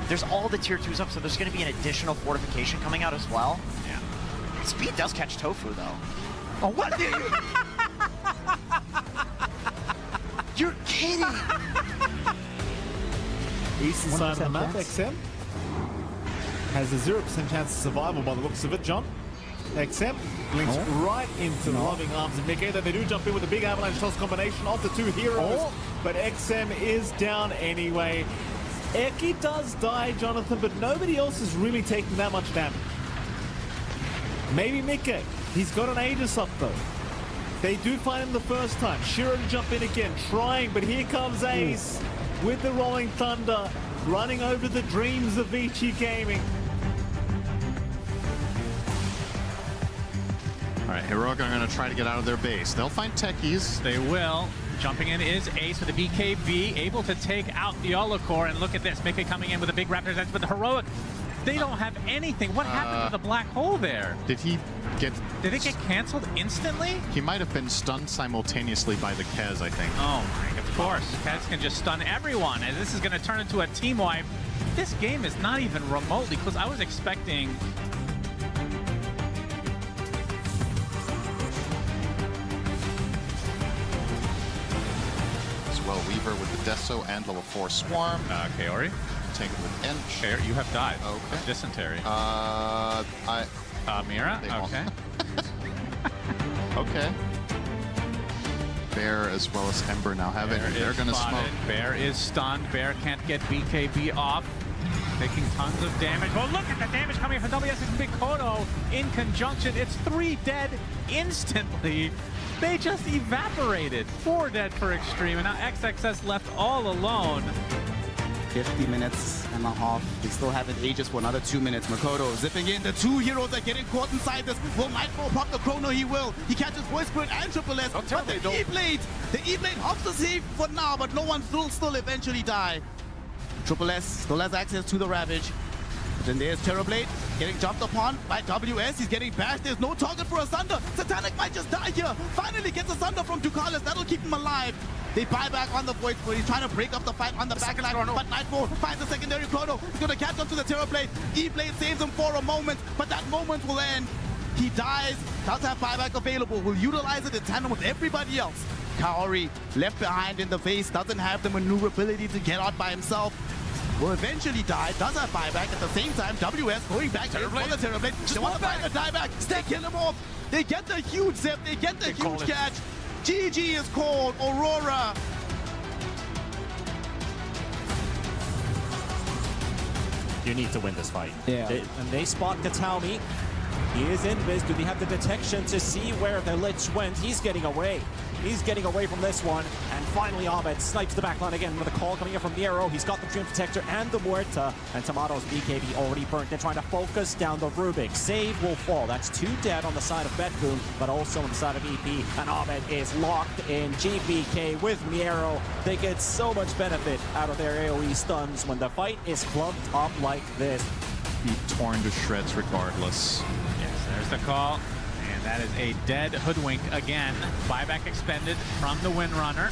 There's all the tier 2s up, so there's going to be an additional fortification coming out as well. Yeah. Speed does catch Tofu, though. Oh, what? You're kidding! Eastern side of the map, XM has a 0% chance of survival by the looks of it, John. XM links right into the loving arms of Mickey, though they do jump in with a big avalanche toss combination of the two heroes, but XM is down anyway. Eki does die, Jonathan, but nobody else is really taking that much damage. Maybe Mickey. He's got an Aegis up though. They do find him the first time. Shiro to jump in again, trying, but here comes Ace with the Rolling Thunder, running over the dreams of Vici Gaming. All right, Heroic are going to try to get out of their base. They'll find techies. They will. Jumping in is Ace with the BKB, able to take out the Olocore, and look at this, Mickey coming in with a big Raptors Edge, but the Heroic, they don't have anything. What happened to the black hole there? Did he get... Did it get canceled instantly? He might have been stunned simultaneously by the Kez, I think. Oh my, of course. Kez can just stun everyone, and this is going to turn into a team wipe. This game is not even remotely close. I was expecting... Well, Weaver with the Deso and level 4 Swarm. Kaori. Take it with Inch. Kaori, you have died. Okay. Of dysentery. Mira? Okay. Okay. Bear as well as Ember now have it. They're going to smoke. Bear is stunned. Bear can't get BKB off. taking tons of damage. Well, look at the damage coming from WS and Mikoto in conjunction. It's 3 dead instantly. They just evaporated. 4 dead for Xtreme, and now XXS left all alone. 50 minutes and a half. They still have it ages for another 2 minutes. Makoto zipping in. The 2 heroes are getting caught inside this. Will Nightfall pop the chrono? He will. He catches Voice Spirit and Triple S. But the E-Blade helps to save for now, but no one will still eventually die. Triple S still has access to the Ravage. But then there's Terrorblade getting jumped upon by WS. He's getting bashed. There's no target for Asunder. Satanic might just die here. Finally gets Asunder from Ducalis. That'll keep him alive. They buy back on the Void Spirit. He's trying to break up the fight on the back line, but Nightfall finds a secondary chrono. He's going to catch up to the Terrorblade. E-Blade saves him for a moment, but that moment will end. He dies, does have buyback available, will utilize it in tandem with everybody else. Kaori, left behind in the base, doesn't have the maneuverability to get out by himself. Will eventually die, does have buyback at the same time. WS going back for the Terrorblade. Just want to find a dieback. They kill him off. They get the huge zip. They get the huge catch. GG is called. Aurora. You need to win this fight. Yeah. And they spot Katami. He is in Viz. Do they have the detection to see where the Lich went? He's getting away. He's getting away from this one. And finally, Ahmed snipes the backline again with a call coming in from Nero. He's got the Dream Detector and the Muerta. And Tomato's BKB already burnt. They're trying to focus down the Rubik. Save will fall. That's 2 dead on the side of BetBoom, but also on the side of EP. And Ahmed is locked in GBK with Nero. They get so much benefit out of their AoE stuns when the fight is clumped up like this. Be torn to shreds regardless. Yes, there's the call. And that is a dead Hoodwink again. Buyback expended from the Windrunner.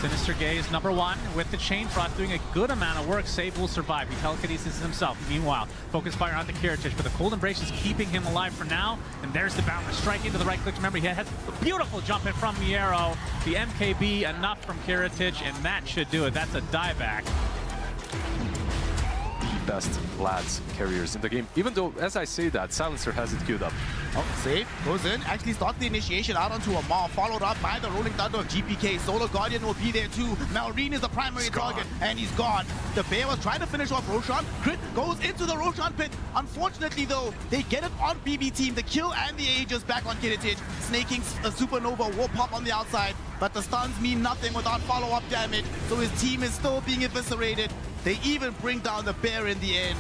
Sinister Gaze #1 with the Chain Frost doing a good amount of work. Save will survive. He telekinesis himself. Meanwhile, focus fire onto Kiritich, but the Cold Embrace is keeping him alive for now. And there's the bounce strike into the right click. Remember, he has a beautiful jump in from Miero. The MKB enough from Kiritich, and that should do it. That's a dieback. Best lads carriers in the game, even though, as I say that, Silencer has it queued up. Oh, save, goes in, actually starts the initiation out onto a Maw, followed up by the Rolling Thunder of GPK. Solar Guardian will be there too. Malrine is the primary target, and he's gone. The Bear was trying to finish off Roshan. Crit goes into the Roshan pit. Unfortunately though, they get it on BB Team. The kill and the Aegis back on Kiritich. Snaking a Supernova will pop on the outside, but the stuns mean nothing without follow-up damage, so his team is still being eviscerated. They even bring down the Bear in the end.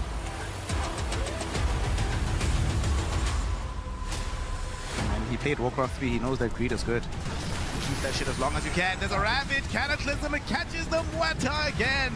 And he played Warcraft 3, he knows that greed is good. Keep that shit as long as you can. There's a Ravage, Cataclysm, and catches the Muerta again.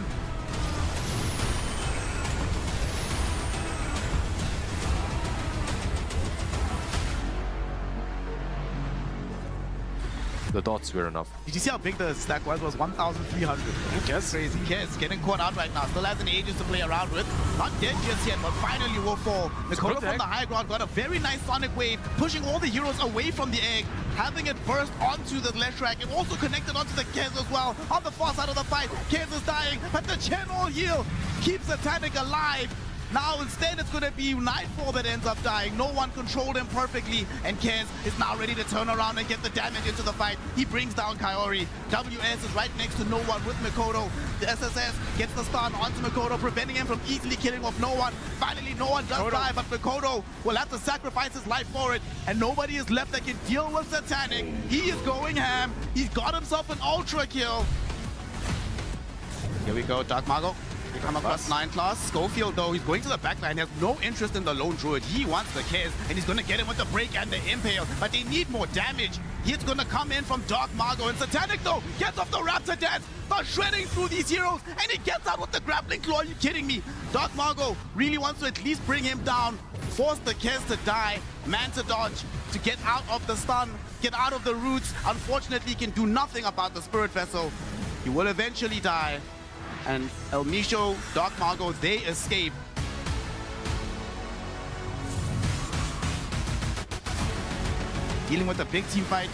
The dots were enough. Did you see how big the stack was? It was 1,300. Just crazy. Kiss getting caught out right now. Still has an Aegis to play around with. Not dead just yet, but finally will fall. Mikoto from the high ground got a very nice Sonic Wave, pushing all the heroes away from the egg, having it burst onto the Leshrac, and also connected onto the Kez as well. On the far side of the fight, Kez is dying, but the Channel Heal keeps Satanic alive. Now instead it's going to be Nightfall that ends up dying. No one controlled him perfectly, and Kez is now ready to turn around and get the damage into the fight. He brings down Kaori. WS is right next to no one with Mikoto. The SSS gets the stun onto Mikoto, preventing him from easily killing off no one. Finally, no one does die, but Mikoto will have to sacrifice his life for it, and nobody is left that can deal with Satanic. He is going ham. He's got himself an ultra kill. Here we go, Dark Mago. They come across 9 class. Schofield, though, he's going to the backline. He has no interest in the lone druid. He wants the Kez, and he's going to get him with the break and the impale. But they need more damage. He's going to come in from Dark Mago. And Satanic, though, gets off the Raptor dance, starts shredding through these heroes, and he gets out with the grappling claw. Are you kidding me? Dark Mago really wants to at least bring him down, force the Kez to die, man to dodge, to get out of the stun, get out of the roots. Unfortunately, he can do nothing about the Spirit Vessel. He will eventually die. And El Misho, Dark Mago, they escape. Dealing with a big team fight.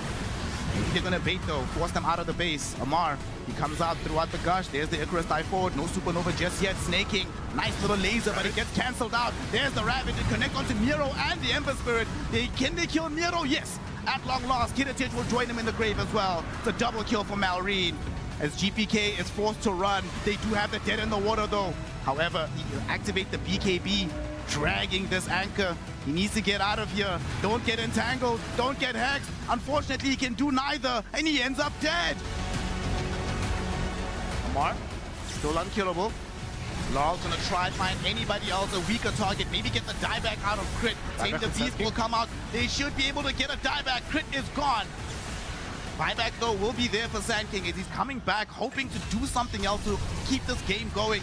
Maybe they're gonna bait though, force them out of the base. Amar, he comes out throughout the gush. There's the Icarus dive forward. No Supernova just yet. Snaking. Nice little laser, but it gets cancelled out. There's the Ravage to connect onto Miro and the Ember Spirit. Can they kill Miro? Yes. At long last, Kiritich will join him in the grave as well. It's a double kill for Malrine. as GPK is forced to run. They do have the dead in the water though. However, he will activate the BKB, dragging this anchor. He needs to get out of here. Don't get entangled, don't get hexed. Unfortunately, he can do neither, and he ends up dead. Amar, still unkillable. Laurel's gonna try and find anybody else a weaker target, maybe get the dieback out of Crit. Tame the Beast will come out. They should be able to get a dieback. Crit is gone. Buyback though will be there for Sand King as he's coming back, hoping to do something else to keep this game going.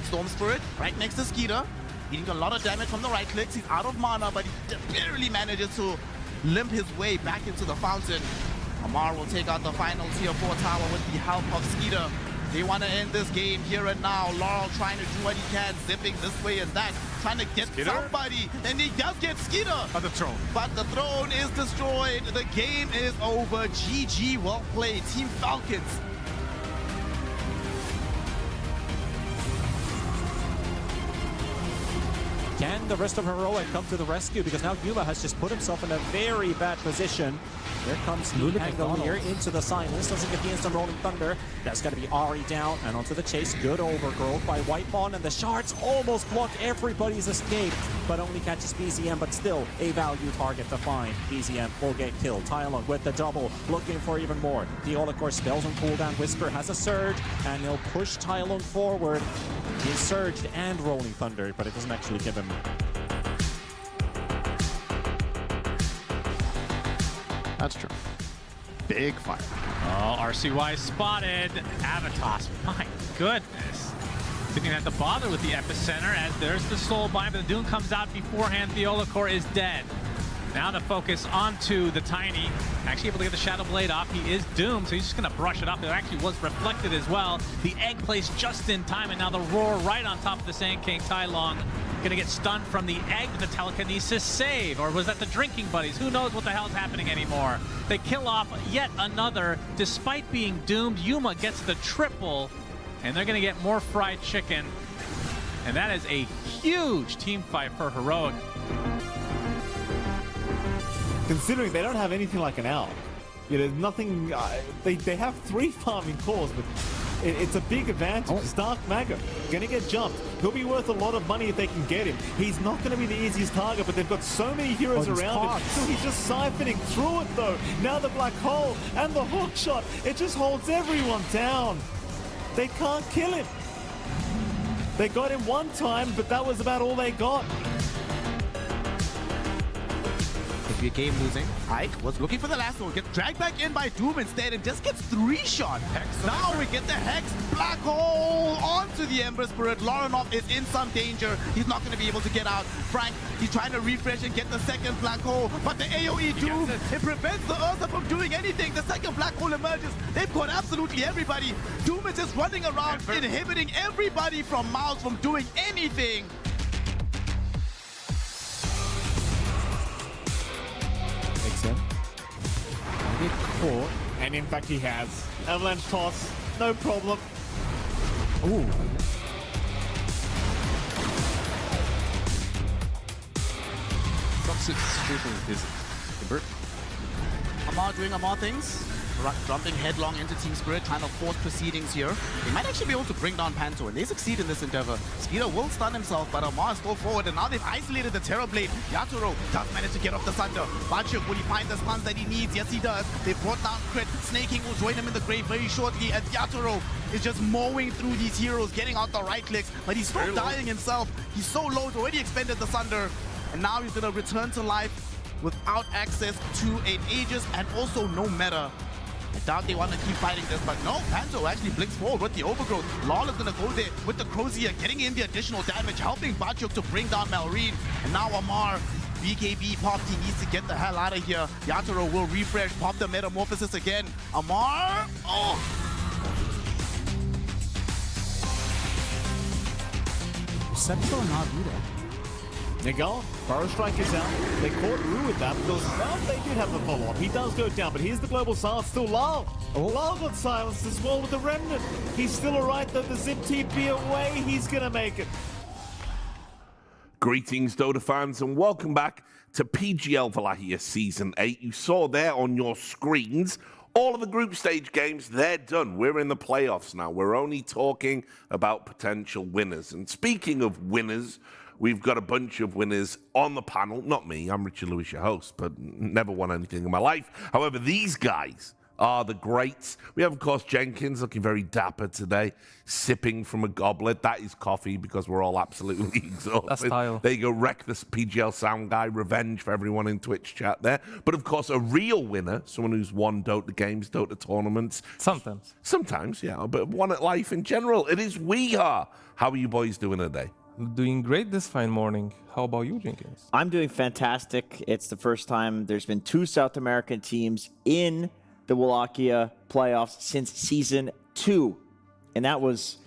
Storm Spirit right next to Skeeter, eating a lot of damage from the right clicks. He's out of mana, but he barely manages to limp his way back into the fountain. Amar will take out the final tier 4 tower with the help of Skeeter. They want to end this game here and now. Laurel trying to do what he can, zipping this way and that, trying to get somebody, and he does get Skeeter. On the throne. But the throne is destroyed. The game is over. GG, well played. Team Falcons. Can the rest of Heroic come to the rescue? Because now Yuma has just put himself in a very bad position. Here comes the Angolier into the silence. Doesn't get the instant rolling thunder. That's going to be Ari down and onto the chase. Good overgrowth by Whitemon, and the shards almost block everybody's escape, but only catches BZM, but still a value target to find. BZM will get killed. Tylon with the double, looking for even more. The Olacor spells on cooldown. Whisper has a surge, and he'll push Tylon forward. He's surged and rolling thunder, but it doesn't actually give him. That's true. Big fire. Oh, RCY spotted. Avatos, my goodness. Didn't even have to bother with the epicenter as there's the soul bind, but the Doom comes out beforehand. The Olacor is dead. Now to focus onto the Tiny. Actually able to get the Shadow Blade off. He is doomed, so he's just going to brush it off. It actually was reflected as well. The egg placed just in time, and now the roar right on top of the Sand King. Tai Long going to get stunned from the egg, the telekinesis save. Or was that the drinking buddies? Who knows what the hell's happening anymore? They kill off yet another. Despite being doomed, Yuma gets the triple, and they're going to get more fried chicken. And that is a huge team fight for Heroic. Considering they don't have anything like an owl. You know, nothing, they have 3 farming cores, but it's a big advantage. Stark Maggot, gonna get jumped. He'll be worth a lot of money if they can get him. He's not gonna be the easiest target, but they've got so many heroes around him. So he's just siphoning through it though. Now the black hole and the hook shot, it just holds everyone down. They can't kill him. They got him one time, but that was about all they got. Could be a game losing. Ike was looking for the last one. Gets dragged back in by Doom instead and just gets 3-shot. Now we get the Hex. Black hole onto the Ember Spirit. Lorenov is in some danger. He's not going to be able to get out. Frank, he's trying to refresh and get the second black hole, but the AoE Doom, it prevents the Ursa from doing anything. The second black hole emerges. They've got absolutely everybody. Doom is just running around, inhibiting everybody from MOUZ from doing anything. Get caught, and in fact he has. Avalanche toss, no problem. Ooh. Toxic situation is Bert. Amar doing Amar things. Jumping headlong into Team Spirit, trying to force proceedings here. They might actually be able to bring down Panto, and they succeed in this endeavor. Skeeter will stun himself, but Amar is still forward, and now they've isolated the Terror Blade. Yatoro does manage to get off the Sunder. Bachuk, will he find the stuns that he needs? Yes, he does. They brought down Crit. Snake King will join him in the grave very shortly, and Yatoro is just mowing through these heroes, getting out the right clicks, but he's still dying himself. He's so low, he's already expended the Sunder, and now he's gonna return to life without access to an Aegis and also no meta. I doubt they want to keep fighting this, but no, Panto actually blinks forward with the overgrowth. Lol is going to go there with the Crozier, getting in the additional damage, helping Bachuk to bring down Malrine. And now Amar, BKB popped, he needs to get the hell out of here. Yatoro will refresh, pop the Metamorphosis again. Amar, oh! Central not either. They're gone. Burrow Strike is out. They caught Rue with that because they did have the follow-up. He does go down, but here's the global silence. Still Lal. Lal got silenced as well with the Remnant. He's still alright though. The Zip TP away. He's gonna make it. Greetings, Dota fans, and welcome back to PGL Wallachia Season 8. You saw there on your screens All of the group stage games, they're done. We're in the playoffs now. We're only talking about potential winners. And speaking of winners, we've got a bunch of winners on the panel. Not me, I'm Richard Lewis, your host, but never won anything in my life. However, these guys are the greats. We have, of course, Jenkins looking very dapper today, sipping from a goblet. That is coffee because we're all absolutely exhausted. That's style. There you go, wreck this PGL sound guy. Revenge for everyone in Twitch chat there. But, of course, a real winner, someone who's won Dota games, Dota tournaments. Sometimes. Sometimes, yeah, but won at life in general. It is Weehaw. How are you boys doing today? Doing great this fine morning. How about you, Jenkins? I'm doing fantastic. It's the first time there's been 2 South American teams in the Wallachia playoffs since season 2, and that was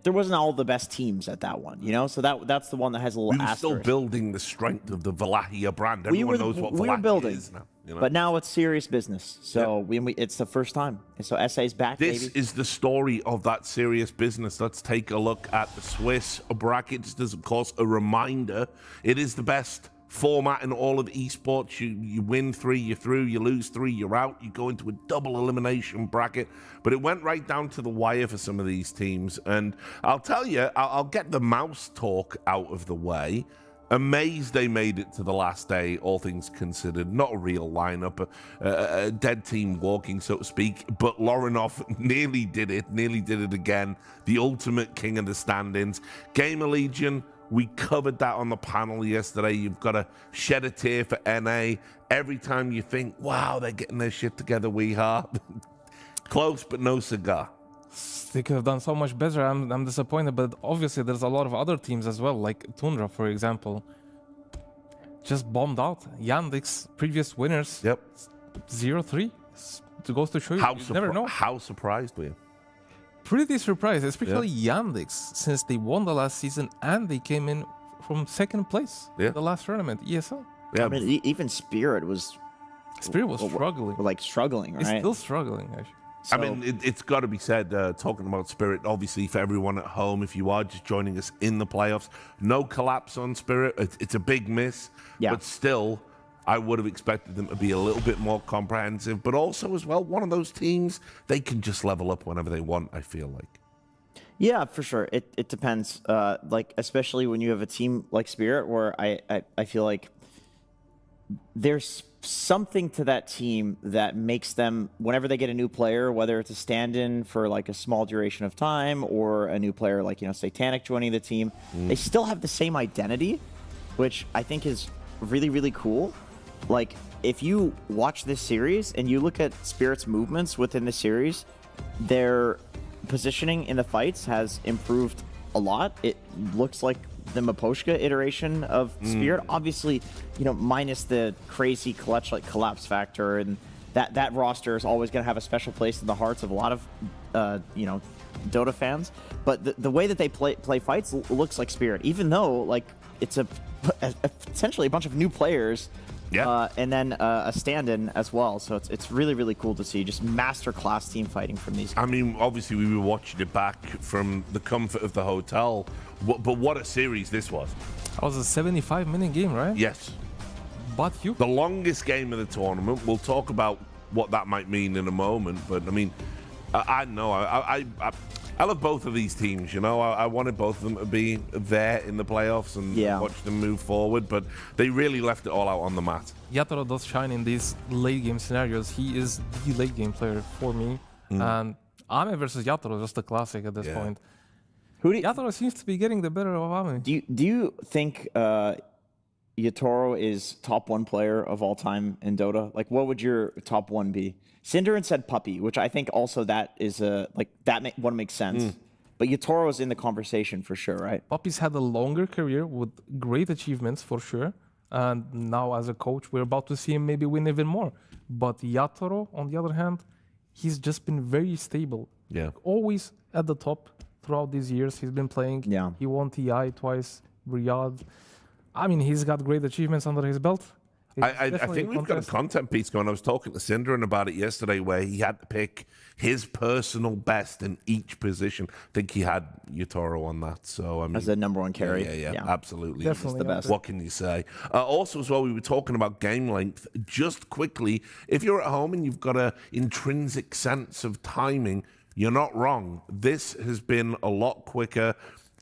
there wasn't all the best teams at that one, you know. So that's the one that has a little. We were still asterisk. building the strength of the Wallachia brand. Everyone knows what Wallachia is now. You know? But now it's serious business. So it's the first time. And so SA's back. This baby. is the story of that serious business. Let's take a look at the Swiss brackets. There's, of course, a reminder. It is the best format in all of esports. You win 3, you're through. You lose 3, you're out. You go into a double elimination bracket. But it went right down to the wire for some of these teams. And I'll tell you, I'll get the MOUZ talk out of the way. Amazed they made it to the last day, all things considered. Not a real lineup, a dead team walking, so to speak. But Lorinov nearly did it again. The ultimate king of the standings. GamerLegion, we covered that on the panel yesterday. You've got to shed a tear for NA. Every time you think, wow, they're getting their shit together, Weehaw. Close, but no cigar. They could have done so much better. I'm disappointed, but obviously there's a lot of other teams as well, like Tundra, for example. Just bombed out. Yandex, previous winners. Yep. 0-3. It goes to show you, you never know. How surprised were you? Pretty surprised, especially Yandex, since they won the last season and they came in from 2nd place in the last tournament, ESL. Yeah. I mean, even Spirit was struggling. Struggling, right? It's still struggling, actually. So, I mean, it's got to be said, talking about Spirit, obviously, for everyone at home, if you are just joining us in the playoffs, no collapse on Spirit. It's a big miss, but still, I would have expected them to be a little bit more comprehensive, but also, as well, one of those teams, they can just level up whenever they want, I feel like. Yeah, for sure. It depends. Like, especially when you have a team like Spirit, where I feel like there's something to that team that makes them, whenever they get a new player, whether it's a stand-in for like a small duration of time or a new player like, you know, Satanic joining the team, they still have the same identity, which I think is really, really cool. Like, if you watch this series and you look at Spirit's movements within the series, their positioning in the fights has improved a lot. It looks like the Meepo iteration of Spirit, obviously, you know, minus the crazy clutch like collapse factor, and that roster is always going to have a special place in the hearts of a lot of you know, Dota fans. But the way that they play fights looks like Spirit, even though like it's essentially a bunch of new players. And then a stand-in as well. So it's really, really cool to see just masterclass team fighting from these guys. I mean, obviously, we were watching it back from the comfort of the hotel. But what a series this was. That was a 75-minute game, right? Yes. But you... The longest game of the tournament. We'll talk about what that might mean in a moment. But, I mean, I know. I love both of these teams, you know. I wanted both of them to be there in the playoffs and watch them move forward, but they really left it all out on the mat. Yatoro does shine in these late game scenarios. He is the late game player for me. And Ame versus Yatoro is just a classic at this point. Yatoro seems to be getting the better of Ame. Do you think Yatoro is top 1 player of all time in Dota? Like, what would your top 1 be? Cinderin said Puppy, which I think also that is what makes sense. But Yatoro is in the conversation for sure, right? Puppy's had a longer career with great achievements for sure. And now as a coach, we're about to see him maybe win even more. But Yatoro, on the other hand, he's just been very stable. Yeah. Always at the top throughout these years he's been playing. Yeah. He won TI twice, Riyadh. I mean, he's got great achievements under his belt. I think we've got a content piece going. I was talking to Synderen about it yesterday, where he had to pick his personal best in each position. I think he had Yatoro on that. So I mean, as the #1 carry. Yeah, absolutely. Definitely the best. What can you say? Also, as well, we were talking about game length. Just quickly, if you're at home and you've got an intrinsic sense of timing, you're not wrong. This has been a lot quicker.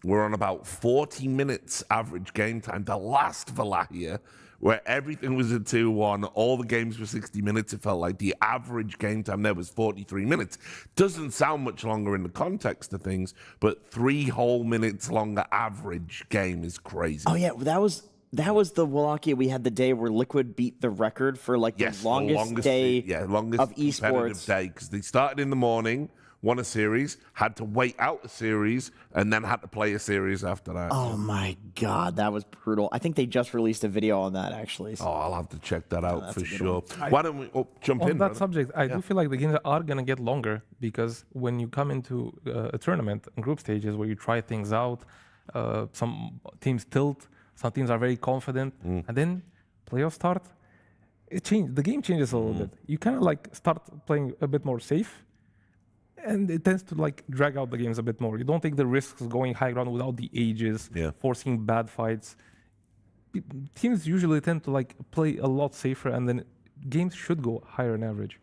We're on about 40 minutes average game time. The last Wallachia, where everything was a 2-1, all the games were 60 minutes, it felt like the average game time there was 43 minutes. Doesn't sound much longer in the context of things, but 3 whole minutes longer average game is crazy. Oh yeah, that was the Wallachia we had the day where Liquid beat the record for like the longest day of esports day, because they started in the morning, won a series, had to wait out a series, and then had to play a series after that. Oh my God, that was brutal. I think they just released a video on that actually. So. Oh, I'll have to check that out for sure. Why don't we jump in? On that subject, I do feel like the games are going to get longer, because when you come into a tournament and group stages where you try things out, some teams tilt, some teams are very confident, and then playoffs start, the game changes a little bit. You kind of like start playing a bit more safe, and it tends to like drag out the games a bit more. You don't take the risks going high ground without the ages, forcing bad fights. Teams usually tend to like play a lot safer, and then games should go higher on average.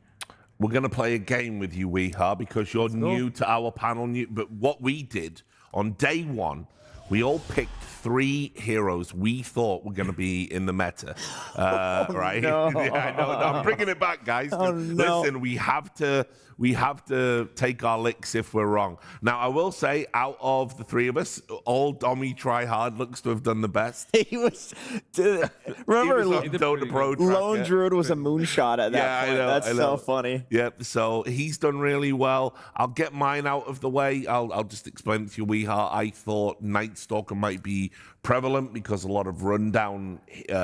We're going to play a game with you, Weeha, because you're new to our panel. But what we did on day 1, we all picked 3 heroes we thought were going to be in the meta, right? No. Yeah, no, I'm bringing it back, guys. Listen, we have to take our licks if we're wrong. Now, I will say, out of the 3 of us, all Dommy Tryhard looks to have done the best. He was, remember, he was on Dota.pro Lone Druid was a moonshot at that point. That's so funny. Yep, so he's done really well. I'll get mine out of the way. I'll just explain it to you, Weeha. I thought Night Stalker might be prevalent because a lot of rundown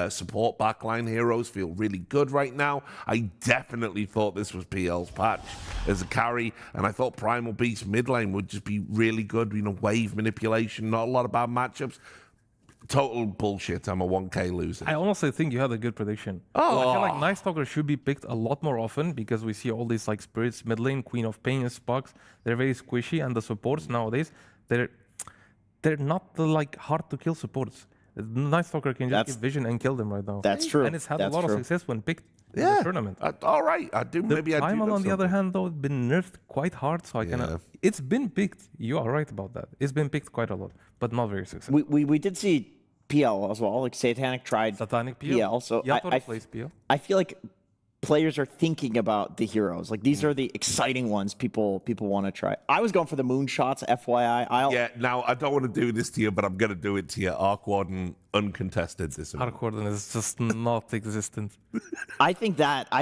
support backline heroes feel really good right now. I definitely thought this was PL's patch as a carry, and I thought Primal Beast mid lane would just be really good. You know, wave manipulation, not a lot of bad matchups. Total bullshit. I'm a 1K loser. I honestly think you had a good prediction. Oh, I feel like Night Stalker should be picked a lot more often, because we see all these like spirits mid lane, Queen of Pain, Spugs. They're very squishy, and the supports nowadays, they're not the like hard to kill supports. Night Stalker can just give vision and kill them right now. That's true. And it's had a lot of success when picked in the tournament. All right, I do. Maybe I do. Primal, on the other hand, though, been nerfed quite hard, so I cannot. It's been picked. You are right about that. It's been picked quite a lot, but not very successful. We did see PL as well. Like Satanic tried Satanic PL. So I plays PL. I feel like players are thinking about the heroes. Like these are the exciting ones people want to try. I was going for the moonshots, FYI. Now I don't want to do this to you, but I'm going to do it to you. Arc Warden uncontested this. Arc Warden is just not existent. I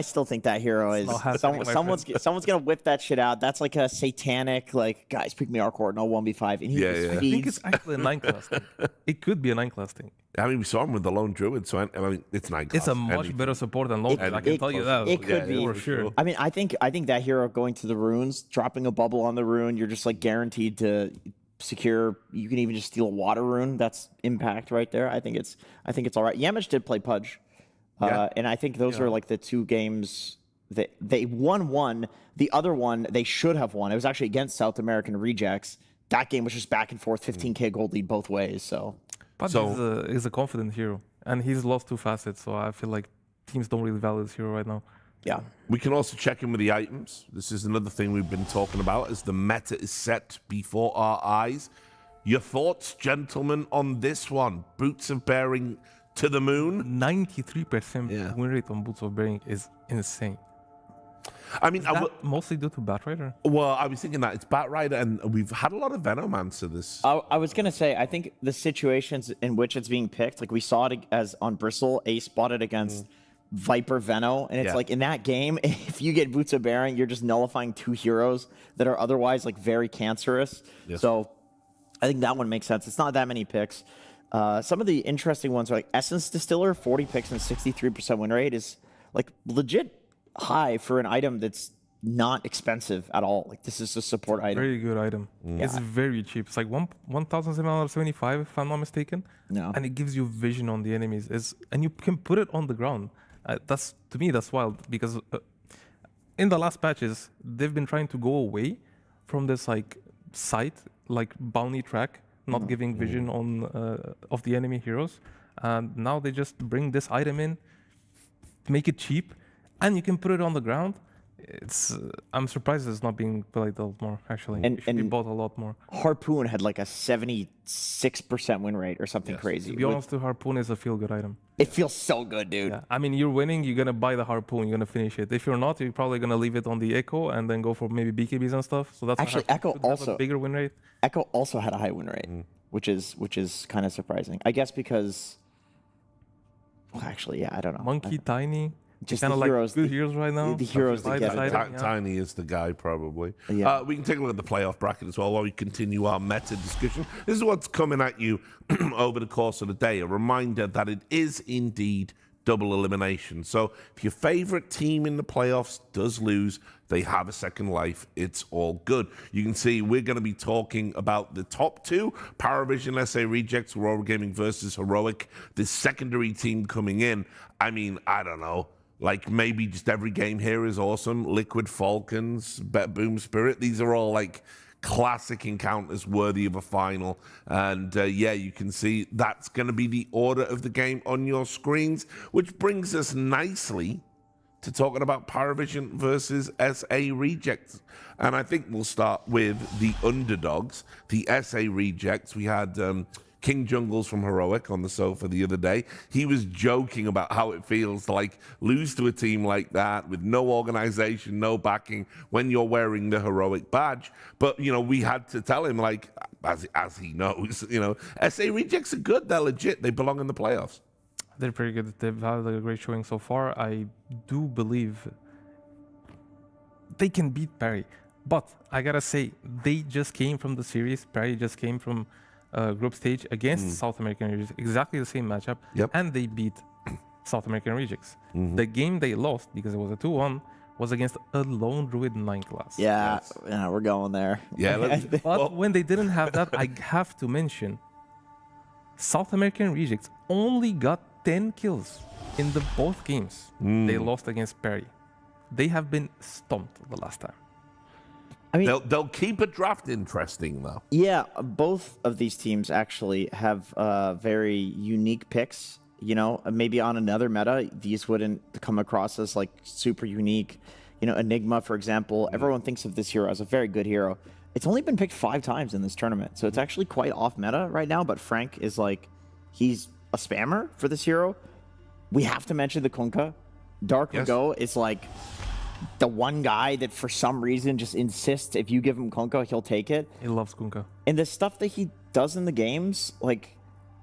still think that hero is someone's gonna whip that shit out. That's like a Satanic, like, guys, pick me Arc Warden, 1v5, and he I think it's actually a 9-class thing. It could be a 9-class thing. I mean, we saw him with the Lone Druid, so I mean, it's 9 class. It's a much better support than Lone Druid, I can tell you that. It could be. For sure. I mean, I think that hero going to the runes, dropping a bubble on the rune, you're just like guaranteed to secure. You can even just steal a water rune. That's impact right there. I think it's all right. Yamish did play Pudge, and I think those are like the 2 games that they won one. The other one they should have won. It was actually against South American Rejects. That game was just back and forth, 15k gold lead both ways. So. But he's a confident hero, and he's lost 2 facets, so I feel like teams don't really value this hero right now. Yeah. We can also check in with the items. This is another thing we've been talking about as the meta is set before our eyes. Your thoughts, gentlemen, on this one? Boots of Bearing to the moon? 93% win rate on Boots of Bearing is insane. I mean, mostly due to Batrider? Well, I was thinking that it's Batrider, and we've had a lot of Venomancer this. I was going to say, I think the situations in which it's being picked, like we saw it as on Bristle, Ace spotted against Viper Veno, and it's like in that game, if you get Boots of Bearing, you're just nullifying 2 heroes that are otherwise like very cancerous. So I think that one makes sense. It's not that many picks. Some of the interesting ones are like Essence Distiller, 40 picks and 63% win rate is like legit high for an item that's not expensive at all. Like this is a support item. Very good item. It's very cheap. It's like 1,775 if I'm not mistaken. No. And it gives you vision on the enemies. And you can put it on the ground. That's to me that's wild because in the last patches they've been trying to go away from this like sight, like bounty track, not giving vision on of the enemy heroes, and now they just bring this item in, make it cheap, and you can put it on the ground. It's I'm surprised it's not being played a lot more actually. It should be bought a lot more. Harpoon had like a 76% win rate or something crazy. To be honest, the Harpoon is a feel-good item. It feels so good, dude. Yeah. I mean, you're winning, you're gonna buy the Harpoon, you're gonna finish it. If you're not, you're probably gonna leave it on the Echo and then go for maybe BKBs and stuff. So that's actually Echo also have a bigger win rate. Echo also had a high win rate, which is kind of surprising. I guess because, well, actually, yeah, I don't know. Monkey, Tiny. Just kind the of heroes, like good heroes right now. The heroes that get it. Tiny is the guy, probably. Yeah. We can take a look at the playoff bracket as well while we continue our meta discussion. This is what's coming at you over the course of the day. A reminder that it is indeed double elimination. So if your favorite team in the playoffs does lose, they have a second life. It's all good. You can see we're going to be talking about the top two, PARIVISION, SA Rejects, Aurora Gaming versus Heroic. The secondary team coming in. I mean, I don't know. Like, maybe just every game here is awesome. Liquid Falcons, BetBoom Spirit. These are all, like, classic encounters worthy of a final. And, yeah, you can see that's going to be the order of the game on your screens, which brings us nicely to talking about PARIVISION versus SA Rejects. And I think we'll start with the underdogs, the SA Rejects. We had King Jungles from Heroic on the sofa the other day. He was joking about how it feels to like lose to a team like that with no organization, no backing when you're wearing the Heroic badge. But, you know, we had to tell him, like, as he knows, you know, SA Rejects are good. They're legit. They belong in the playoffs. They're pretty good. They've had a great showing so far. I do believe they can beat Parry. But I gotta say, they just came from the series. Parry just came from group stage against South American Rejects. Exactly the same matchup. Yep. And they beat South American Rejects. The game they lost, because it was a 2-1, was against a lone druid 9 class. Yeah, yeah, we're going there. Yeah. But when they didn't have that, I have to mention, South American Rejects only got 10 kills in the both games they lost against Parry. They have been stomped the last time. I mean, They'll keep a draft interesting, though. Yeah, both of these teams actually have very unique picks. You know, maybe on another meta, these wouldn't come across as like super unique. You know, Enigma, for example, everyone thinks of this hero as a very good hero. It's only been picked 5 times in this tournament, so it's actually quite off meta right now. But Frank is like, he's a spammer for this hero. We have to mention the Kunkka. Dark Mago is like the one guy that for some reason just insists if you give him Kunkka, he'll take it. He loves Kunkka. And the stuff that he does in the games, like,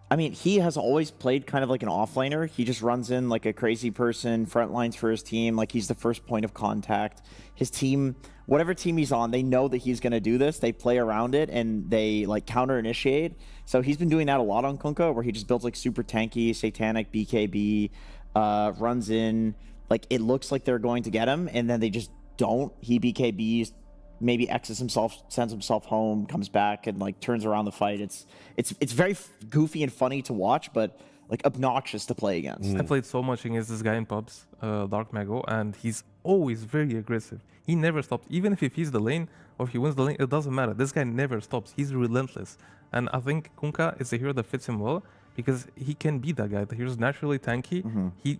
I mean, he has always played kind of like an offlaner. He just runs in like a crazy person, front lines for his team. Like, he's the first point of contact. His team, whatever team he's on, they know that he's going to do this. They play around it and they like counter initiate. So he's been doing that a lot on Kunkka, where he just builds like super tanky, Satanic, BKB, runs in. Like, it looks like they're going to get him, and then they just don't. He BKBs, maybe X's himself, sends himself home, comes back, and like turns around the fight. It's very goofy and funny to watch, but like obnoxious to play against. I played so much against this guy in pubs, Dark Mago, and he's always very aggressive. He never stops. Even if he feeds the lane or if he wins the lane, it doesn't matter. This guy never stops. He's relentless. And I think Kunkka is a hero that fits him well because he can be that guy. The hero's naturally tanky. He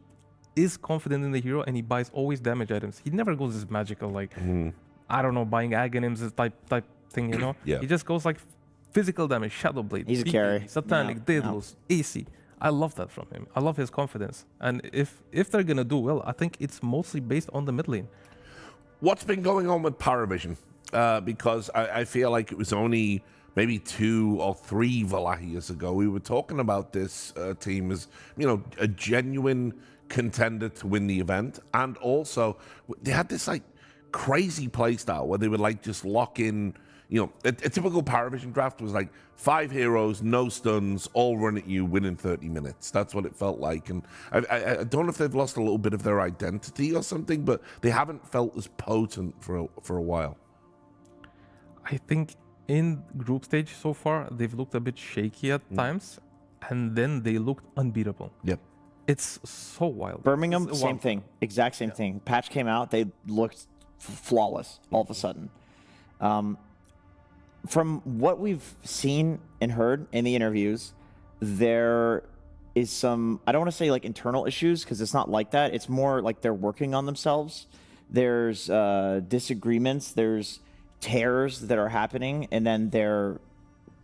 is confident in the hero, and he buys always damage items. He never goes this magical, like, I don't know, buying Aghanims type thing, you know? Yeah. He just goes like physical damage, Shadow Blade, He's a carry. Satanic, Daedalus, AC. I love that from him. I love his confidence. And if they're gonna do well, I think it's mostly based on the mid lane. What's been going on with PARIVISION? Because I feel like it was only maybe 2 or 3 Wallachias ago we were talking about this team as, you know, a genuine contender to win the event. And also they had this like crazy play style where they would like just lock in, you know, a typical PARIVISION draft was like 5 heroes, no stuns, all run at you, win in 30 minutes. That's what it felt like. And I don't know if they've lost a little bit of their identity or something, but they haven't felt as potent for a while. I think in group stage so far, they've looked a bit shaky at times, and then they looked unbeatable. Yep. It's so wild. Birmingham, It's same wild. thing. Exact same thing. Patch came out, they looked flawless all of a sudden. From what we've seen and heard in the interviews, there is some, I don't want to say like internal issues because it's not like that. It's more like they're working on themselves. There's disagreements, there's tears that are happening, and then they're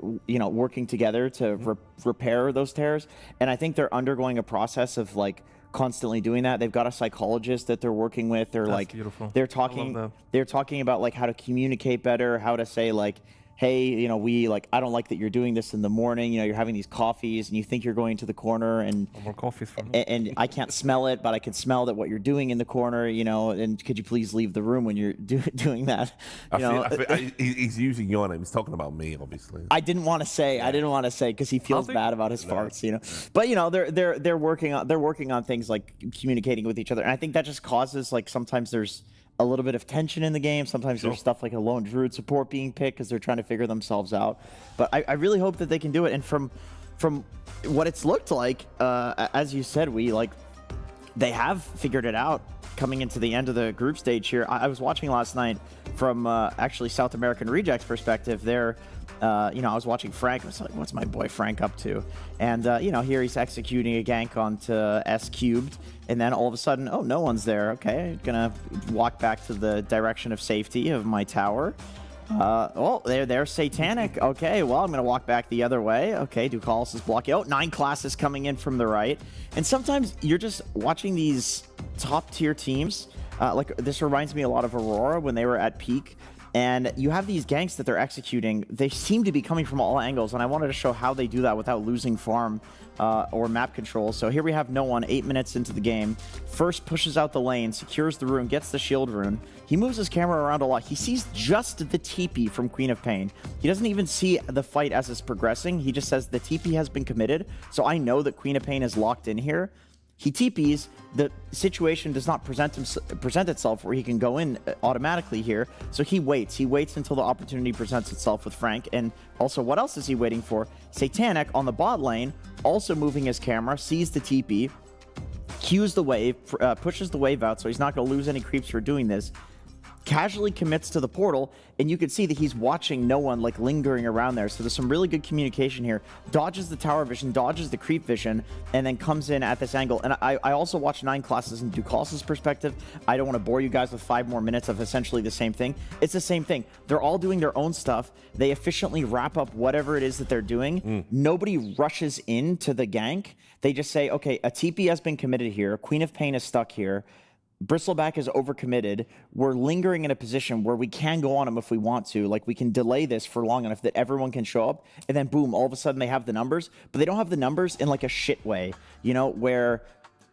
working together to repair those tears. And I think they're undergoing a process of like constantly doing that. They've got a psychologist that they're working with. They're That's like beautiful. they're talking about like how to communicate better, how to say like, hey, I don't like that you're doing this in the morning. You're having these coffees and you think you're going to the corner and More coffees for me. and I can't smell it, but I can smell that what you're doing in the corner, and could you please leave the room when you're doing that? He's using your name. He's talking about me, obviously. I didn't want to say because he feels bad about his farts, But they're working on things like communicating with each other, and I think that just causes like sometimes there's a little bit of tension in the game. Sometimes there's stuff like a lone druid support being picked because they're trying to figure themselves out. But I really hope that they can do it. And from what it's looked like, as you said, they have figured it out coming into the end of the group stage here. I was watching last night from actually South American Rejects perspective. I was watching Frank. I was like, what's my boy Frank up to? And, here he's executing a gank onto S cubed. And then all of a sudden, oh, no one's there. Okay, gonna walk back to the direction of safety of my tower. There's Satanic. Okay, well, I'm gonna walk back the other way. Okay, Ducalis is blocking. Oh, 9 classes coming in from the right. And sometimes you're just watching these top tier teams. Like this reminds me a lot of Aurora when they were at peak. And you have these ganks that they're executing. They seem to be coming from all angles, and I wanted to show how they do that without losing farm or map control. So here we have no one 8 minutes into the game. First pushes out the lane, secures the rune, gets the shield rune. He moves his camera around a lot. He sees just the TP from Queen of Pain. He doesn't even see the fight as it's progressing. He just says the TP has been committed. So I know that Queen of Pain is locked in here. He TPs, the situation does not present itself where he can go in automatically here. So he waits. He waits until the opportunity presents itself with Frank. And also, what else is he waiting for? Satanic on the bot lane, also moving his camera, sees the TP, cues the wave, pushes the wave out, so he's not going to lose any creeps for doing this. Casually commits to the portal, and you can see that he's watching no one like lingering around there. So there's some really good communication here. Dodges the tower vision, dodges the creep vision, and then comes in at this angle. And I also watched 9 classes in Ducalis' perspective. I don't want to bore you guys with 5 more minutes of essentially the same thing. It's the same thing. They're all doing their own stuff. They efficiently wrap up whatever it is that they're doing. Nobody rushes into the gank. They just say, okay, a TP has been committed here. Queen of Pain is stuck here. Bristleback is overcommitted. We're lingering in a position where we can go on him if we want to. Like, we can delay this for long enough that everyone can show up. And then, boom, all of a sudden they have the numbers. But they don't have the numbers in, like, a shit way, where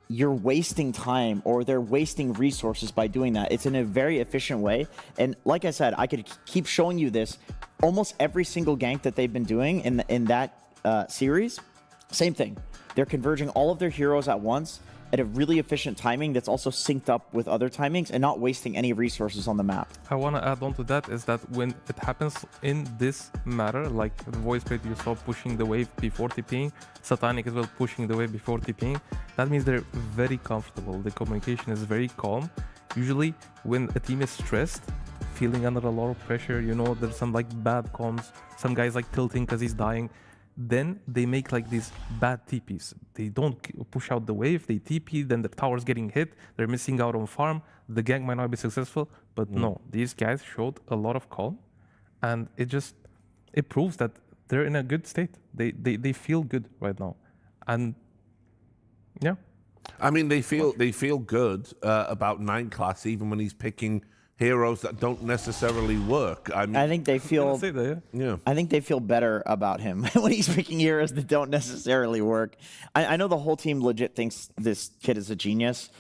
you're wasting time or they're wasting resources by doing that. It's in a very efficient way. And like I said, I could keep showing you this. Almost every single gank that they've been doing in that series, same thing. They're converging all of their heroes at once at a really efficient timing that's also synced up with other timings and not wasting any resources on the map. I want to add on to that is that when it happens in this matter, like the voice plate you saw pushing the wave before TPing, Satanic as well pushing the wave before TPing, that means they're very comfortable. The communication is very calm. Usually when a team is stressed, feeling under a lot of pressure, there's some like bad comms, some guys like tilting because he's dying, then they make like these bad TPs. They don't push out the wave, they TP, then the tower's getting hit, they're missing out on farm, the gank might not be successful, but no, these guys showed a lot of calm, and it proves that they're in a good state. They feel good right now. And yeah. I mean, they feel good about 9 class, even when he's picking heroes that don't necessarily work. I think they feel. I think they feel better about him when he's picking heroes that don't necessarily work. I know the whole team legit thinks this kid is a genius.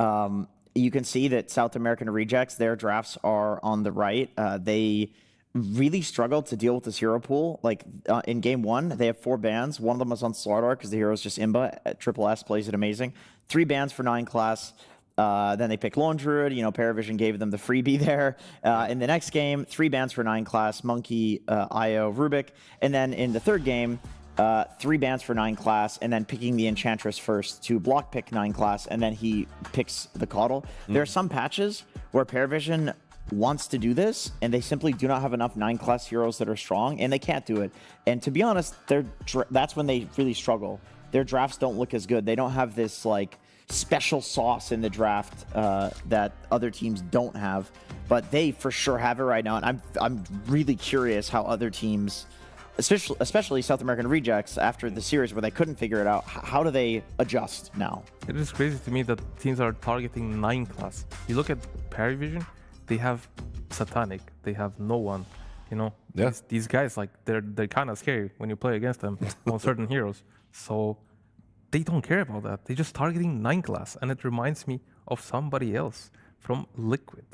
You can see that South American Rejects, their drafts are on the right. They really struggled to deal with this hero pool. Like in game 1, they have 4 bans. One of them was on Slardar because the hero is just Imba. Triple S plays it amazing. 3 bans for 9 class. Then they picked Lone Druid. PARIVISION gave them the freebie there. In the next game, 3 bans for 9 class, Monkey, Io, Rubik. And then in the third game, 3 bans for 9 class, and then picking the Enchantress first to block pick 9 class, and then he picks the Caudal. There are some patches where PARIVISION wants to do this, and they simply do not have enough 9 class heroes that are strong, and they can't do it. And to be honest, that's when they really struggle. Their drafts don't look as good. They don't have this like special sauce in the draft that other teams don't have, but they for sure have it right now. And I'm really curious how other teams, especially South American rejects, after the series where they couldn't figure it out, how do they adjust now? It is crazy to me that teams are targeting 9 class. You look at PARIVISION, they have Satanic, they have no one. You know, these guys, like they're kind of scary when you play against them on certain heroes. So they don't care about that. They're just targeting 9 class, and it reminds me of somebody else from Liquid.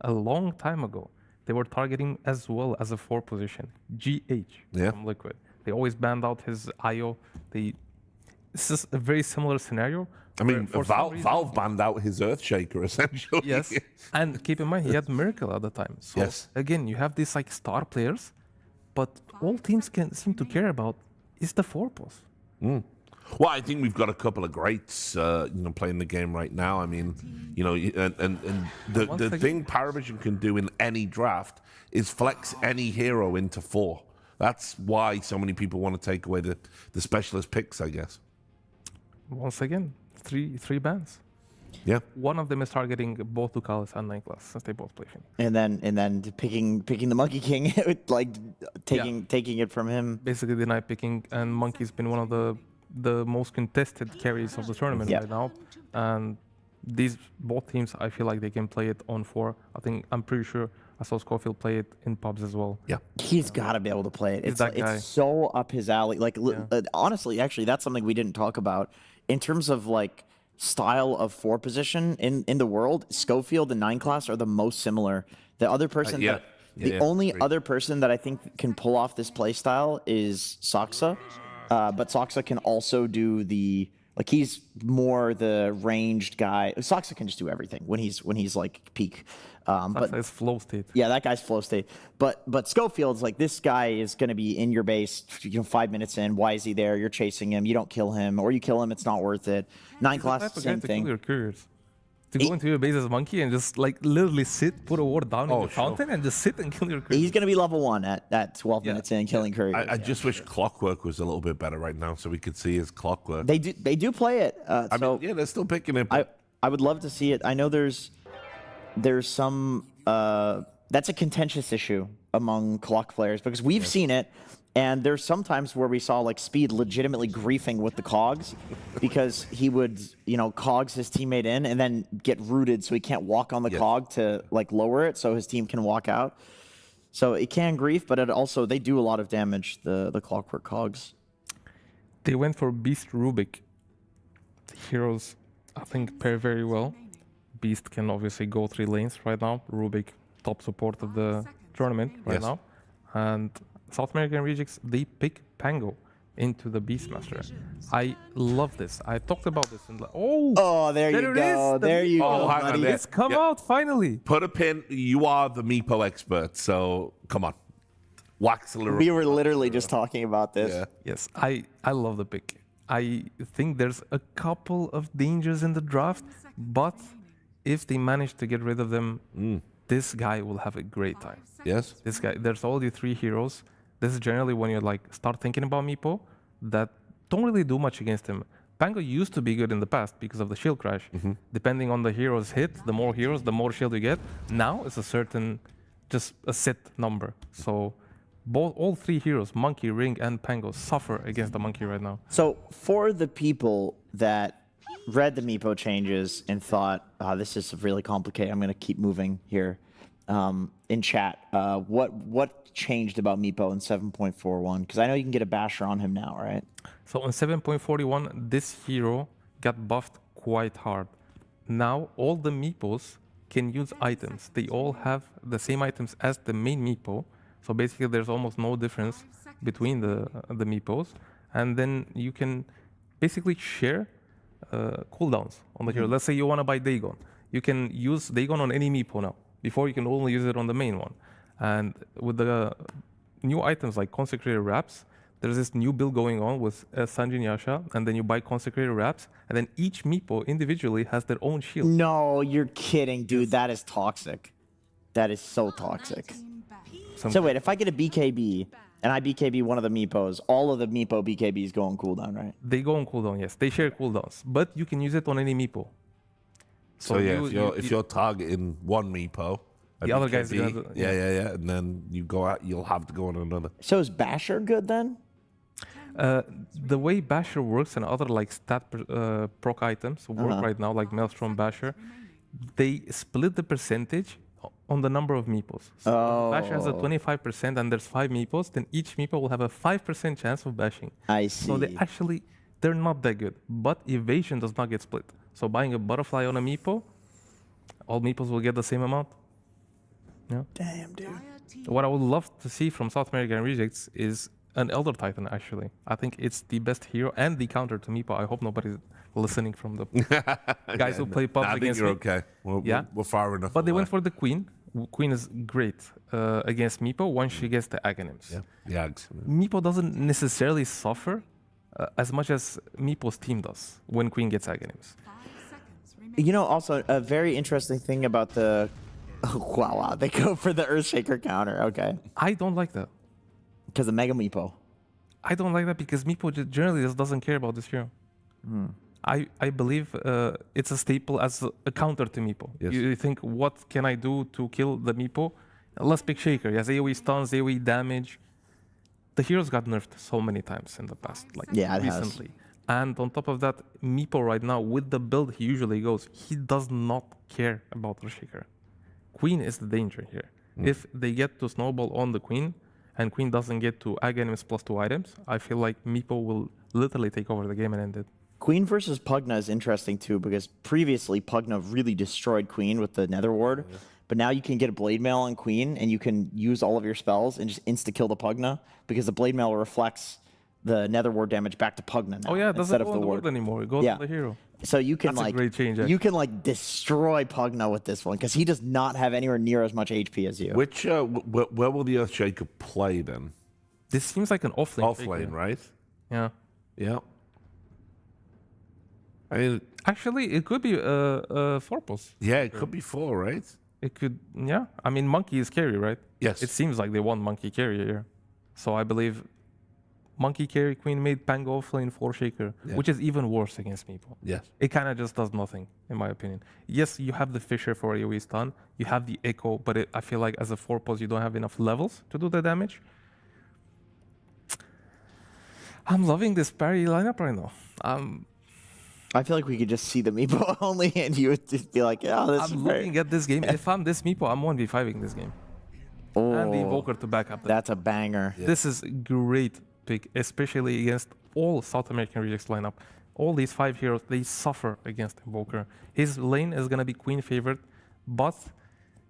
A long time ago, they were targeting as well as a 4 position, GH from Liquid. They always banned out his IO. This is a very similar scenario. I mean, Valve banned out his Earthshaker, essentially. Yes, and keep in mind, he had Miracle at the time. So again, you have these like star players, but all teams can seem to care about is the 4 pos. Well, I think we've got a couple of greats, playing the game right now. I mean, and the thing PARIVISION can do in any draft is flex any hero into 4. That's why so many people want to take away the specialist picks, I guess. Once again, three bans. Yeah. One of them is targeting both Ducalis and 9 class, since they both play Fini. And then picking the Monkey King, like taking it from him. Basically, the night picking, and Monkey's been one of the most contested carries of the tournament right now. And these both teams, I feel like they can play it on 4. I'm pretty sure I saw Schofield play it in pubs as well. Yeah, he's got to be able to play it. It's so up his alley. Like honestly, actually, that's something we didn't talk about in terms of like style of 4 position in the world. Schofield and 9 class are the most similar. The other person, the only other person that I think can pull off this play style is Soxa. But Soxa can also do he's more the ranged guy. Soxa can just do everything when he's like peak. But it's flow state. Yeah, that guy's flow state. But Schofield's like, this guy is going to be in your base, 5 minutes in. Why is he there? You're chasing him. You don't kill him, or you kill him. It's not worth it. 9 class, same thing. To go into your base as a monkey and just like literally sit, put a ward down in the fountain, and just sit and kill your couriers. He's going to be level 1 at 12 minutes in, killing couriers. I just wish Clockwork was a little bit better right now, so we could see his Clockwork. They do play it. I mean, they're still picking it. I would love to see it. I know there's some that's a contentious issue among Clock players, because we've seen it, and there's sometimes where we saw like Speed legitimately griefing with the Cogs because he would, Cogs his teammate in and then get rooted so he can't walk on the Cog to like lower it so his team can walk out. So it can grief, but they do a lot of damage, the Clockwork Cogs. They went for Beast Rubik. Heroes, I think, pair very well. Beast can obviously go 3 lanes right now. Rubik, top support of the tournament right now. And South American Rejects, they pick Pango into the Beastmaster. I love this. I talked about this in there you go. There you go, buddy. It's come out finally. Put a pin. You are the Meepo expert, so come on. Wax a little. We were literally just talking about this. Yeah. Yes, I love the pick. I think there's a couple of dangers in the draft, but if they manage to get rid of them, this guy will have a great time. Yes. This guy, there's already 3 heroes. This is generally when you start thinking about Meepo that don't really do much against him. Pango used to be good in the past because of the shield crash. Depending on the hero's hit, the more heroes, the more shield you get. Now it's just a set number. So all 3 heroes, Monkey, Ring, and Pango, suffer against the Monkey right now. So for the people that read the Meepo changes and thought, this is really complicated, I'm going to keep moving here, in chat, what changed about Meepo in 7.41? Because I know you can get a basher on him now, right? So in 7.41, this hero got buffed quite hard. Now all the Meepos can use items. They all have the same items as the main Meepo. So basically there's almost no difference between the Meepos. And then you can basically share cooldowns on the hero. Let's say you want to buy Dagon. You can use Dagon on any Meepo now. Before you can only use it on the main one. And with the new items like Consecrated Wraps, there's this new build going on with Sanjin Yasha, and then you buy Consecrated Wraps, and then each Meepo individually has their own shield. No, you're kidding, dude. That is toxic. That is so toxic. So wait, if I get a BKB and I BKB one of the Meepos, all of the Meepo BKBs go on cooldown, right? They go on cooldown, yes. They share cooldowns, but you can use it on any Meepo. So yeah, if you're targeting one Meepo, the other guys are BKB, gonna yeah, and then you go out, you'll have to go on another. So is Basher good then? The way Basher works and other like stat proc items work right now, like Maelstrom Basher, they split the percentage on the number of Meepos. So if Basher has a 25% and there's 5 Meepos, then each Meepo will have a 5% chance of bashing. I see. So they're not that good, but evasion does not get split. So buying a butterfly on a Meepo, all Meepos will get the same amount. Yeah. Damn, dude. What I would love to see from South American Rejects is an Elder Titan, actually. I think it's the best hero and the counter to Meepo. I hope nobody's listening from the guys who play pubs against me. I think you're okay. We're far enough But they away. went for the Queen. Queen is great against Meepo once she gets the Aghanims. Yeah. Meepo doesn't necessarily suffer as much as Meepo's team does when Queen gets Aghanims. You know, also a very interesting thing about the... wow, they go for the Earthshaker counter, okay. I don't like that. Because of Mega Meepo. I don't like that because Meepo generally just doesn't care about this hero. I believe it's a staple as a counter to Meepo. Yes. You think, what can I do to kill the Meepo? Let's pick Shaker. He has AoE stuns, AoE damage. The heroes got nerfed so many times in the past, like recently. And on top of that, Meepo right now, with the build he usually goes, he does not care about the Shaker. Queen is the danger here. If they get to snowball on the Queen, and Queen doesn't get to Aghanims plus 2 items, I feel like Meepo will literally take over the game and end it. Queen versus Pugna is interesting too, because previously Pugna really destroyed Queen with the Nether Ward, but now you can get a Blade Mail on Queen, and you can use all of your spells and just insta-kill the Pugna, because the Blade Mail reflects the Nether Ward damage back to Pugna now. Oh yeah, it doesn't instead go of on the the ward anymore. It goes on the hero. So you can That's a great change, you can like destroy Pugna with this one, because he does not have anywhere near as much HP as you. Which where will the Earthshaker play then? This seems like an offlane. Offlane, right? Yeah. Yeah. I mean, actually, it could be 4-pos. Yeah, it could be 4, right? It could, yeah. I mean, Monkey is carry, right? Yes. It seems like they want Monkey carry here. So I believe Monkey carry, Queen made, Pango offlane, 4 Shaker, which is even worse against Meepo. Yes. It kind of just does nothing, in my opinion. Yes, you have the Fisher for AoE stun, you have the Echo, but I feel like as a 4-pos, you don't have enough levels to do the damage. I'm loving this parry lineup right now. I feel like we could just see the Meepo only, and you would just be like, yeah, this I'm looking at this game. If I'm this Meepo, I'm 1v5ing this game. And the Invoker to back up. That's a banger. Yeah. This is great pick, especially against all South American Rejects lineup. All these 5 heroes, they suffer against Invoker. His lane is going to be Queen favorite, but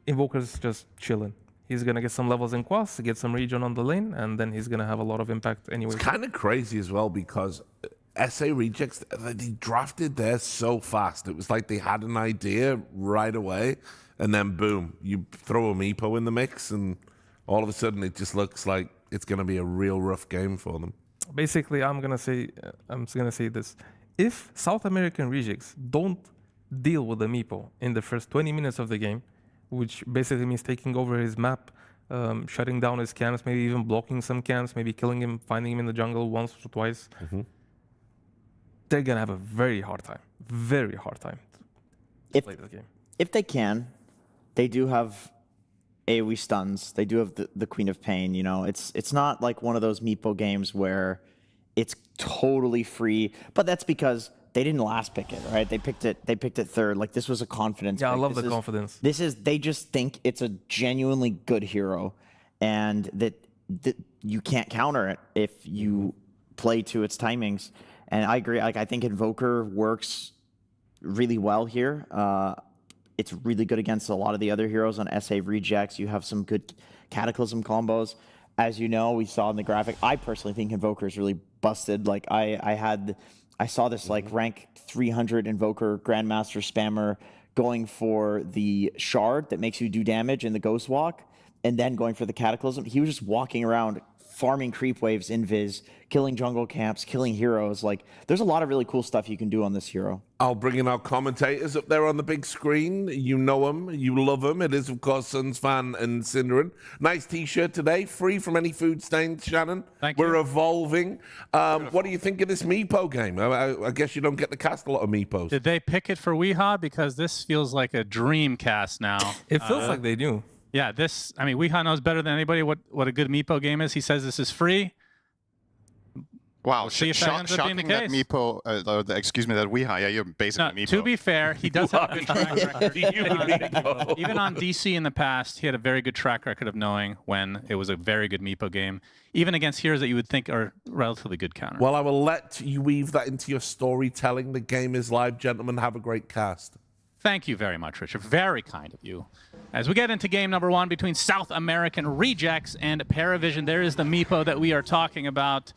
Invoker's just chilling. He's going to get some levels in Quas, get some regen on the lane, and then he's going to have a lot of impact anyway. It's kind of crazy as well, because SA Rejects, they drafted there so fast. It was like they had an idea right away, and then boom, you throw a Meepo in the mix, and all of a sudden it just looks like it's going to be a real rough game for them. Basically, I'm gonna say this: if South American Rejects don't deal with the Meepo in the first 20 minutes of the game, which basically means taking over his map, shutting down his camps, maybe even blocking some camps, maybe killing him, finding him in the jungle once or twice, they're gonna have a very hard time to play this game. If they can, they do have AoE stuns. They do have the Queen of Pain. You know, it's not like one of those Meepo games where it's totally free. But that's because they didn't last pick it, right? They picked it third. Like, this was a confidence. Yeah, pick. I love the confidence. They just think it's a genuinely good hero, and that you can't counter it if you play to its timings. And I agree. Like, I think Invoker works really well here. It's really good against a lot of the other heroes on SA Rejects. You have some good Cataclysm combos. As you know, we saw in the graphic, I personally think Invoker is really busted. Like, I saw this like rank 300 Invoker Grandmaster spammer going for the shard that makes you do damage in the Ghost Walk, and then going for the Cataclysm. He was just walking around farming creep waves in Viz, killing jungle camps, killing heroes. Like, there's a lot of really cool stuff you can do on this hero. I'll bring in our commentators up there on the big screen. You know them, you love them. It is, of course, Suns fan and Cinderin. Nice T-shirt today, free from any food stains, Shannon. Thank you. We're evolving. What do you think of this Meepo game? I guess you don't get to cast a lot of Meepos. Did they pick it for Weehaw? Because this feels like a dream cast now. It feels like they do. Yeah, this, I mean, Weehaw knows better than anybody what a good Meepo game is. He says this is free. Wow, We'll see if that ends up being the shocking that case. Meepo, excuse me, that Weehaw, yeah, you're basically No, Meepo. to be fair, he does have a good track record. Even on DC in the past, he had a very good track record of knowing when it was a very good Meepo game, even against heroes that you would think are relatively good counter. Well, I will let you weave that into your storytelling. The game is live, gentlemen. Have a great cast. Thank you very much, Richard. Very kind of you. As we get into game number 1 between South American Rejects and PARIVISION, there is the Meepo that we are talking about.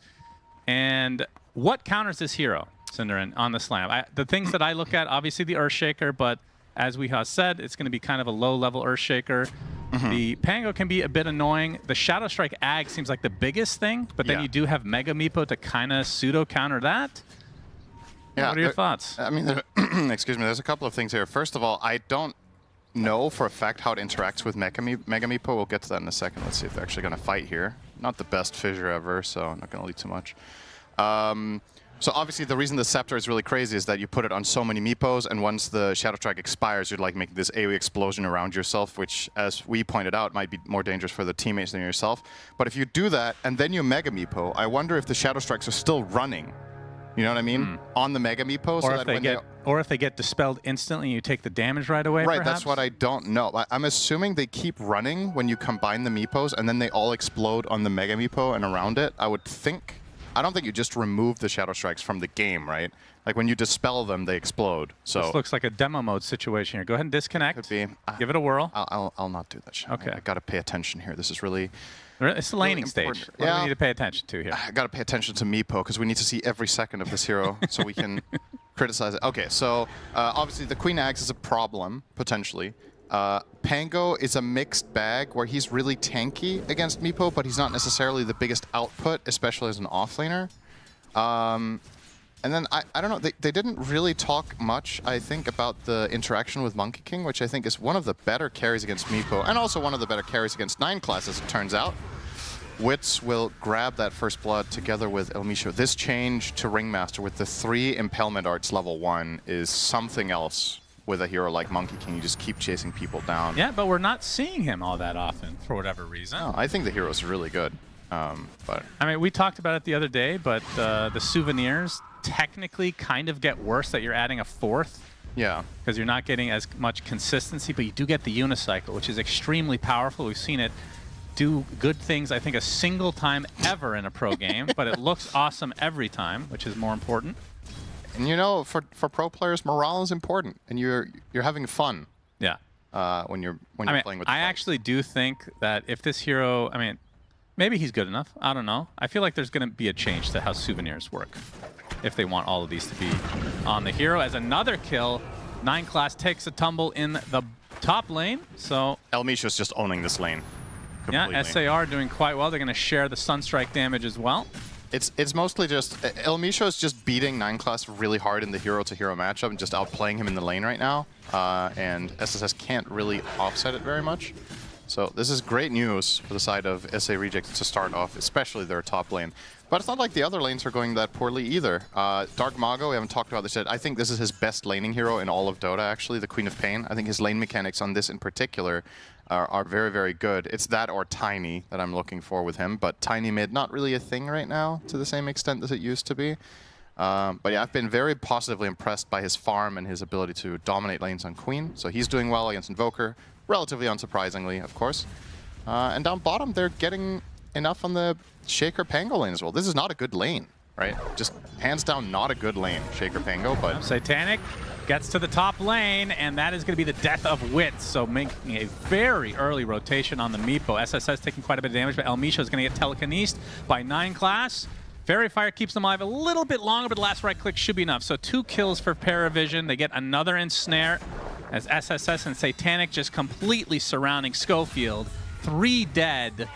And what counters this hero, Cinderin, on the slam? The things that I look at, obviously the Earthshaker, but as we have said, it's going to be kind of a low-level Earthshaker. The Pango can be a bit annoying. The Shadow Strike Ag seems like the biggest thing, but then you do have Mega Meepo to kind of pseudo-counter that. Yeah, what are your thoughts? I mean, excuse me, there's a couple of things here. First of all, I don't know for a fact how it interacts with Mega Meepo. We'll get to that in a second. Let's see if they're actually going to fight here. Not the best fissure ever, so I'm not going to leave too much. So obviously the reason the Scepter is really crazy is that you put it on so many Meepos, and once the Shadow Strike expires, you'd like make this AoE explosion around yourself, which, as we pointed out, might be more dangerous for the teammates than yourself. But if you do that, and then you Mega Meepo, I wonder if the Shadow Strikes are still running. You know what I mean? On the Mega Meepo, or if they get dispelled instantly and you take the damage right away, right, perhaps? That's what I don't know. I'm assuming they keep running when you combine the Meepos, and then they all explode on the Mega Meepo and around it. I would think. I don't think you just remove the Shadow Strikes from the game, right? Like when you dispel them, they explode. So this looks like a demo mode situation here. Go ahead and disconnect. Could be. Give it a whirl. I'll not do that shit. Okay. I got to pay attention here. This is really... It's the laning really stage. What do we need to pay attention to here? I got to pay attention to Meepo because we need to see every second of this hero so we can criticize it. Okay, so obviously the Queen Axe is a problem, potentially. Pango is a mixed bag where he's really tanky against Meepo, but he's not necessarily the biggest output, especially as an offlaner. And then, I don't know, they didn't really talk much, I think, about the interaction with Monkey King, which I think is one of the better carries against Meepo, and also one of the better carries against 9 class, as it turns out. Wits will grab that first blood together with Elmisho. This change to Ringmaster with the 3 Impalement Arts level 1 is something else with a hero like Monkey King. You just keep chasing people down. Yeah, but we're not seeing him all that often, for whatever reason. No, I think the hero's really good. But I mean, we talked about it the other day, but the souvenirs technically kind of get worse that you're adding a 4th. Yeah. Because you're not getting as much consistency, but you do get the unicycle, which is extremely powerful. We've seen it do good things, I think, a single time ever in a pro game, but it looks awesome every time, which is more important. And you know, for pro players, morale is important, and you're having fun. Yeah. When you're playing with. I actually do think that if this hero, I mean, maybe he's good enough. I don't know. I feel like there's going to be a change to how souvenirs work if they want all of these to be on the hero. As another kill, 9 class takes a tumble in the top lane. So Elmisho's just owning this lane. Completely. Yeah, SAR doing quite well. They're going to share the Sunstrike damage as well. It's mostly just Elmisho is just beating 9 class really hard in the hero-to-hero matchup and just outplaying him in the lane right now. And SSS can't really offset it very much. So this is great news for the side of SA Rejects to start off, especially their top lane. But it's not like the other lanes are going that poorly either. Dark Mago, we haven't talked about this yet. I think this is his best laning hero in all of Dota, actually, the Queen of Pain. I think his lane mechanics on this in particular are very, very good. It's that or Tiny that I'm looking for with him, but Tiny mid, not really a thing right now to the same extent as it used to be. But yeah, I've been very positively impressed by his farm and his ability to dominate lanes on Queen. So he's doing well against Invoker, relatively unsurprisingly, of course. And down bottom, they're getting enough on the Shaker Pango lane as well. This is not a good lane, right? Just hands down not a good lane, Shaker Pango, but... Satanic gets to the top lane, and that is going to be the death of Wits, so making a very early rotation on the Meepo. SSS taking quite a bit of damage, but Elmisho is going to get telekinesed by 9 class. Fairy Fire keeps them alive a little bit longer, but the last right click should be enough. So 2 kills for PARIVISION. They get another ensnare as SSS and Satanic just completely surrounding Schofield. 3 dead.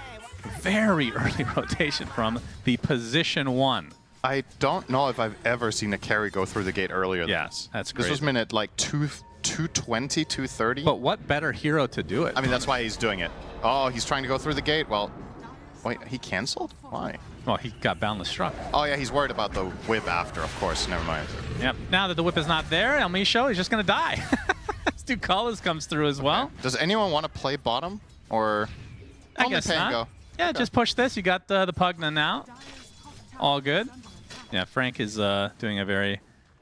very early rotation from the position 1. I don't know if I've ever seen a carry go through the gate earlier than this. That's This crazy. was minute like 220, 230. But what better hero to do it? I mean, that's why he's doing it. Oh, he's trying to go through the gate? Well, wait, he canceled? Why? Well, he got boundless struck. Oh, yeah, he's worried about the whip after, of course. Never mind. Yep. Now that the whip is not there, Elmisho is just going to die. Ducalis comes through as well. Does anyone want to play bottom? Or I only guess Pango? not. Yeah, just push this. You got the Pugna now. All good. Yeah, Frank is doing a very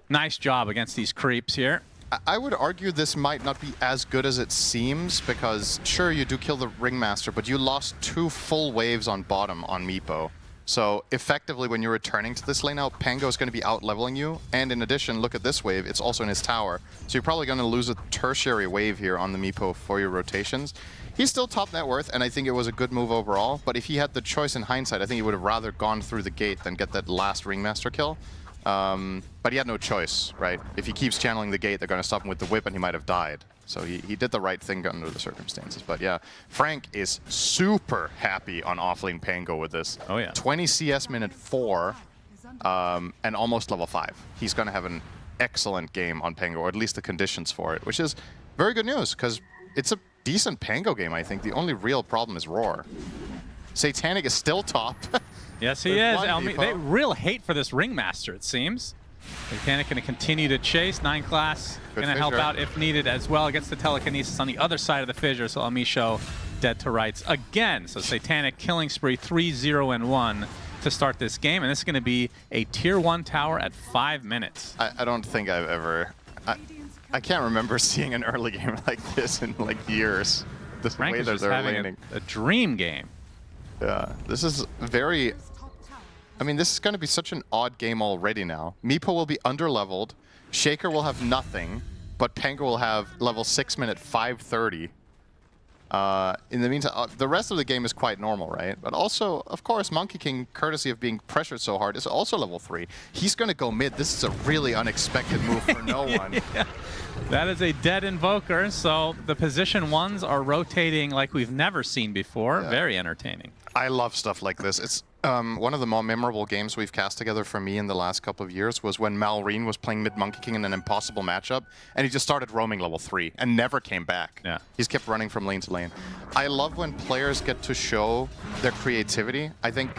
nice job against these creeps here. I would argue this might not be as good as it seems because, sure, you do kill the Ringmaster, but you lost 2 full waves on bottom on Meepo. So effectively, when you're returning to this lane now, Pango is going to be out-leveling you. And in addition, look at this wave. It's also in his tower. So you're probably going to lose a tertiary wave here on the Meepo for your rotations. He's still top net worth, and I think it was a good move overall. But if he had the choice in hindsight, I think he would have rather gone through the gate than get that last Ringmaster kill. But he had no choice, right? If he keeps channeling the gate, they're going to stop him with the whip, and he might have died. So he did the right thing under the circumstances. But yeah, Frank is super happy on offlane Pango with this. Oh yeah. 20 CS minute 4, and almost level 5. He's going to have an excellent game on Pango, or at least the conditions for it, which is very good news, because it's a decent Pango game, I think. The only real problem is Roar. Satanic is still top. Yes, he is. They real hate for this Ringmaster, it seems. Satanic going to continue to chase. 9 class going to help out if needed as well against the telekinesis on the other side of the fissure. So Elmisho dead to rights again. So Satanic killing spree 3-0-1 to start this game. And this is going to be a tier 1 tower at 5 minutes. I don't think I've ever... I can't remember seeing an early game like this in like years. The Frank way is that just they're having laning. a dream game. Yeah, this is very... I mean, this is going to be such an odd game already now. Meepo will be under-leveled, Shaker will have nothing, but Pango will have level 6 minute 530. In the meantime, the rest of the game is quite normal, right? But also, of course, Monkey King, courtesy of being pressured so hard, is also level 3. He's going to go mid. This is a really unexpected move for no one. Yeah. That is a dead Invoker, so the position 1s are rotating like we've never seen before. Yeah. Very entertaining. I love stuff like this. It's one of the more memorable games we've cast together for me in the last couple of years was when Malrine was playing mid Monkey King in an impossible matchup, and he just started roaming level 3 and never came back. Yeah. He's kept running from lane to lane. I love when players get to show their creativity. I think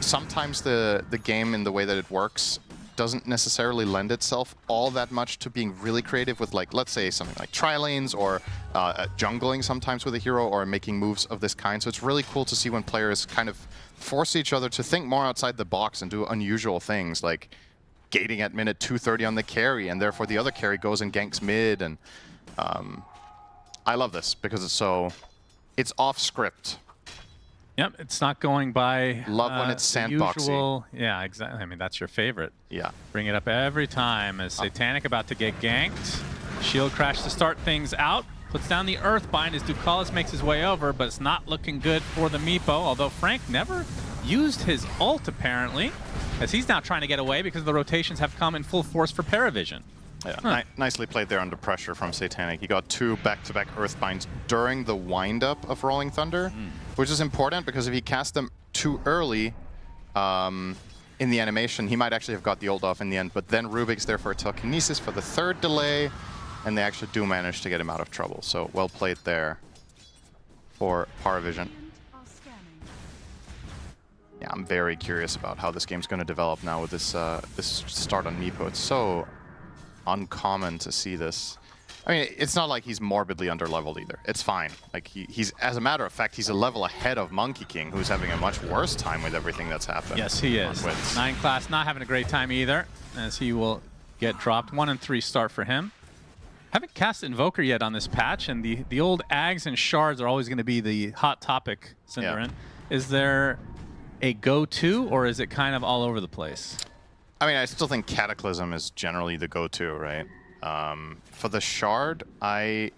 sometimes the game in the way that it works doesn't necessarily lend itself all that much to being really creative with, like, let's say something like tri-lanes or jungling sometimes with a hero or making moves of this kind. So it's really cool to see when players kind of force each other to think more outside the box and do unusual things, like gating at minute 230 on the carry, and therefore the other carry goes and ganks mid. And I love this because it's off script. Yep, it's not going by Love when it's sandboxy. Usual. Yeah, exactly. I mean, that's your favorite. Yeah. Bring it up every time as Satanic about to get ganked. Shield crash to start things out. Puts down the Earthbind as Ducalis makes his way over, but it's not looking good for the Meepo, although Frank never used his ult, apparently, as he's now trying to get away because the rotations have come in full force for PARIVISION. Yeah, nicely played there under pressure from Satanic. He got 2 back-to-back Earthbinds during the wind-up of Rolling Thunder, which is important because if he cast them too early in the animation, he might actually have got the ult off in the end, but then Rubik's there for a telekinesis for the 3rd delay, and they actually do manage to get him out of trouble. So well played there for PARIVISION. Yeah, I'm very curious about how this game's going to develop now with this this start on Meepo. It's so uncommon to see this. I mean, it's not like he's morbidly underleveled either. It's fine. Like he's, as a matter of fact, he's a level ahead of Monkey King, who's having a much worse time with everything that's happened. Yes, he is. 9 class not having a great time either, as he will get dropped. 1 and 3 start for him. Haven't cast Invoker yet on this patch, and the old Ags and Shards are always going to be the hot topic, Cinderin. Yeah. Is there a go-to, or is it kind of all over the place? I mean, I still think Cataclysm is generally the go-to, right? For the Shard, I'm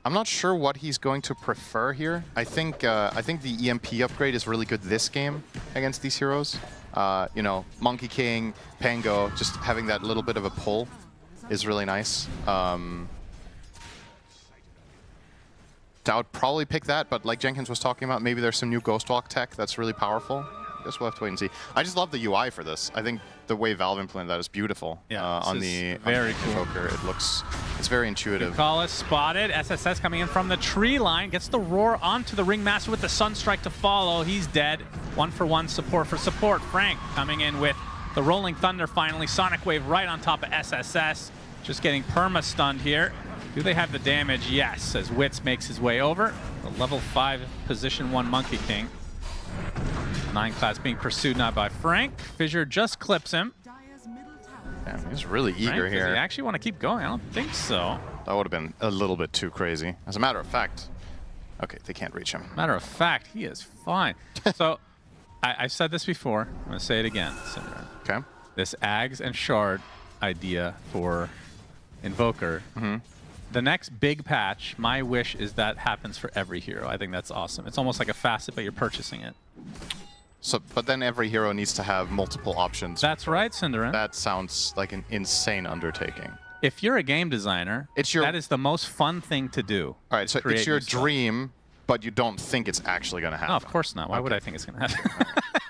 not sure what he's going to prefer here. I think the EMP upgrade is really good this game against these heroes. You know, Monkey King, Pango, just having that little bit of a pull is really nice. I would probably pick that, but like Jenkins was talking about, maybe there's some new Ghostwalk tech that's really powerful. I guess we'll have to wait and see. I just love the UI for this. I think the way Valve implemented that is beautiful. Yeah, on the very cool. Invoker. It's very intuitive. Call is spotted. SSS coming in from the tree line. Gets the roar onto the Ringmaster with the Sunstrike to follow. He's dead. 1-for-1 support for support. Frank coming in with the Rolling Thunder finally. Sonic Wave right on top of SSS. Just getting perma-stunned here. Do they have the damage? Yes, as Witz makes his way over. The level 5 position 1 Monkey King. 9 class being pursued now by Frank. Fissure just clips him. Yeah, he's really eager Frank, here. Does he actually want to keep going? I don't think so. That would have been a little bit too crazy. As a matter of fact, okay, they can't reach him. Matter of fact, he is fine. So, I've said this before. I'm going to say it again, Cinder. Okay. This Ags and Shard idea for Invoker. The next big patch, my wish is that happens for every hero. I think that's awesome. It's almost like a facet, but you're purchasing it. So, but then every hero needs to have multiple options. That's right, Cinderin. That sounds like an insane undertaking. If you're a game designer, that is the most fun thing to do. All right, so it's your dream, but you don't think it's actually going to happen. No, of course not. Why would I think it's going to happen?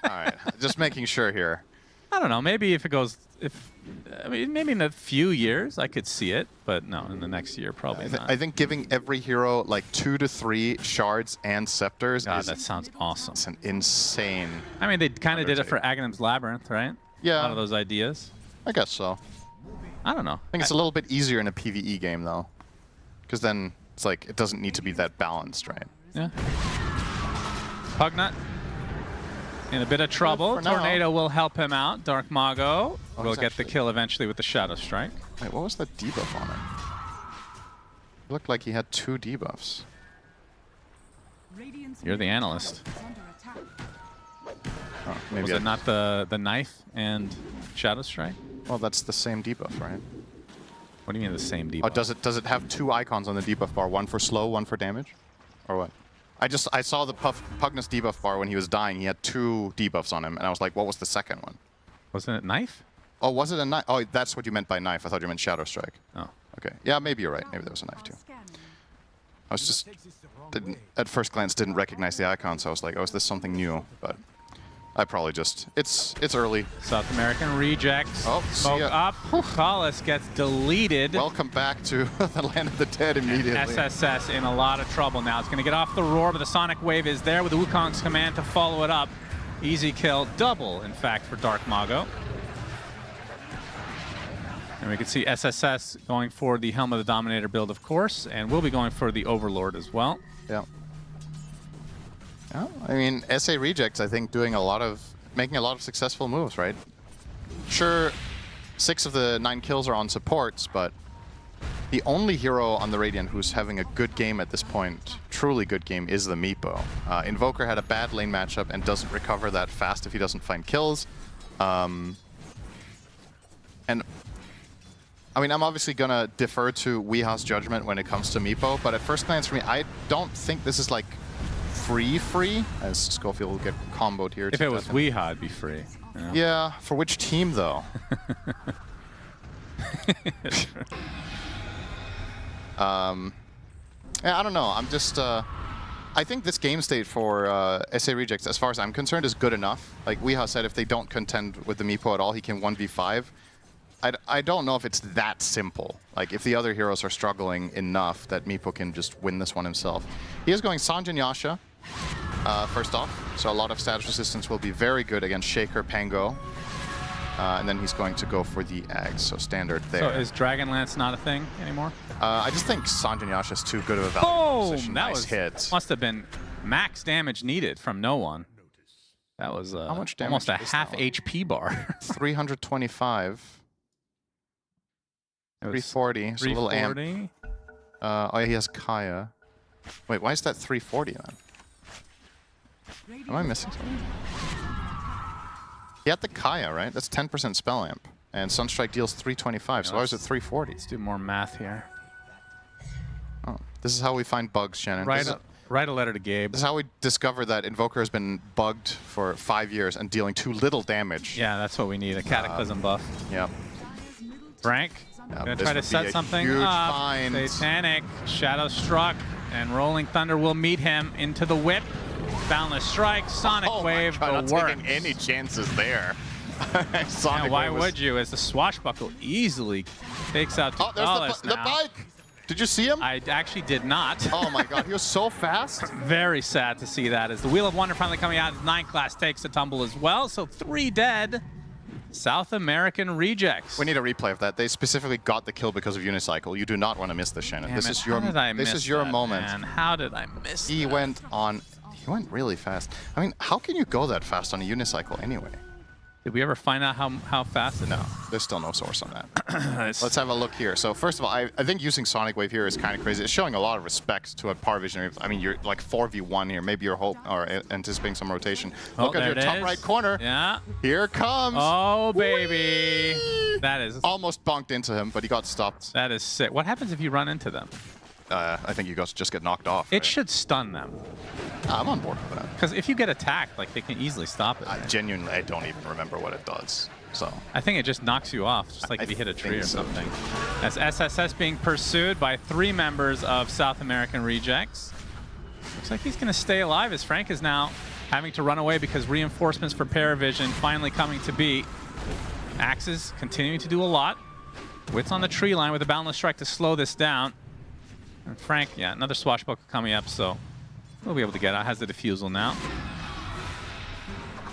All right, just making sure here. I don't know. Maybe if it goes, I mean, maybe in a few years I could see it, but no, in the next year probably not. I think giving every hero like 2 to 3 shards and scepters. God, that sounds awesome. It's an insane. I mean, they kind of did it for Aghanim's Labyrinth, right? Yeah. A lot of those ideas. I guess so. I don't know. I think it's a little bit easier in a PvE game though, because then it's like it doesn't need to be that balanced, right? Yeah. Pugnut in a bit of trouble. Tornado will help him out. Dark Mago will get the kill eventually with the Shadow Strike. Wait, what was that debuff on him? It looked like he had 2 debuffs. You're the analyst. Oh, maybe was it not the knife and Shadow Strike? Well, that's the same debuff, right? What do you mean the same debuff? Oh, does it have 2 icons on the debuff bar? One for slow, one for damage? Or what? I saw the Pugnus debuff bar when he was dying. He had 2 debuffs on him, and I was like, what was the second one? Wasn't it knife? Oh, was it a knife? Oh, that's what you meant by knife. I thought you meant Shadow Strike. Oh. Okay. Yeah, maybe you're right. Maybe there was a knife too. I was just, at first glance, didn't recognize the icon, so I was like, oh, is this something new? But I probably just, it's early. South American rejects. Oh, smoke up. Collis gets deleted. Welcome back to the land of the dead immediately. SSS in a lot of trouble now. It's going to get off the roar, but the Sonic Wave is there with the Wukong's command to follow it up. Easy kill, double, in fact, for Dark Mago. And we can see SSS going for the Helm of the Dominator build, of course, and we'll be going for the Overlord as well. Yeah. Yeah, I mean, SA Rejects, I think, making a lot of successful moves, right? Sure, 6 of the 9 kills are on supports, but the only hero on the Radiant who's having a good game at this point, truly good game, is the Meepo. Invoker had a bad lane matchup and doesn't recover that fast if he doesn't find kills. And I mean, I'm obviously going to defer to Weeha's judgment when it comes to Meepo, but at first glance for me, I don't think this is like free, as Schofield will get comboed here. If it was Weeha, it'd be free. You know? Yeah, for which team though? Yeah, I don't know. I'm just, I think this game state for SA Rejects, as far as I'm concerned, is good enough. Like Weeha said, if they don't contend with the Meepo at all, he can 1v5. I don't know if it's that simple. Like, if the other heroes are struggling enough that Meepo can just win this one himself. He is going Sanjin Yasha, first off. So a lot of status resistance will be very good against Shaker, Pango. And then he's going to go for the Ags, so standard there. So is Dragonlance not a thing anymore? I just think Sanjin Yasha is too good of a value position. That nice hit. Must have been max damage needed from no one. That was how much damage almost a half HP bar. 325. 340. It's a little amp. Oh, yeah, he has Kaya. Wait, why is that 340 then? Am I missing something? He had the Kaya, right? That's 10% spell amp. And Sunstrike deals 325, so why is it 340? Let's do more math here. Oh, this is how we find bugs, Shannon. Write a letter to Gabe. This is how we discover that Invoker has been bugged for 5 years and dealing too little damage. Yeah, that's what we need, a Cataclysm buff. Yeah. Frank, gonna try to set something huge up. find. Satanic, Shadow Struck. and Rolling Thunder will meet him into the whip. Boundless Strike, Sonic Wave, my God, the not works. taking any chances there. Sonic Yeah, why Wave was- would you? As the Swashbuckle easily takes out Oh, there's the now. bike! Did you see him? I actually did not. Oh my God, he was so fast. Very sad to see that as the Wheel of Wonder finally coming out. 9 class takes a tumble as well, so 3 dead. South American rejects. We need a replay of that. They specifically got the kill because of Unicycle. You do not want to miss this, Shannon. Damn This it, is your how did I this miss is your that, moment. man? How did I miss He that? went really fast. I mean, how can you go that fast on a unicycle anyway? Did we ever find out how fast it No, is? there's still no source on that. Let's have a look here. So first of all, I think using Sonic Wave here is kind of crazy. It's showing a lot of respect to a PARIVISION. I mean, you're like 4v1 here. Maybe you're anticipating some rotation. Look at there your it top is. right corner. Yeah. Here it comes. Oh, baby. That is Almost bunked into him, but he got stopped. that is sick. What happens if you run into them? I think you guys just get knocked off. It right? should stun them. I'm on board with that. Because if you get attacked, like they can easily stop it. right? Genuinely, I don't even remember what it does. So I think it just knocks you off, just like if you hit a tree or think so. something. As SSS being pursued by 3 members of South American Rejects. Looks like he's going to stay alive as Frank is now having to run away because reinforcements for PARIVISION finally coming to be. Axes continuing to do a lot. Wits on the tree line with a Boundless Strike to slow this down. And Frank, yeah, another Swashbuckle coming up, so we'll be able to get out. Has the defusal now.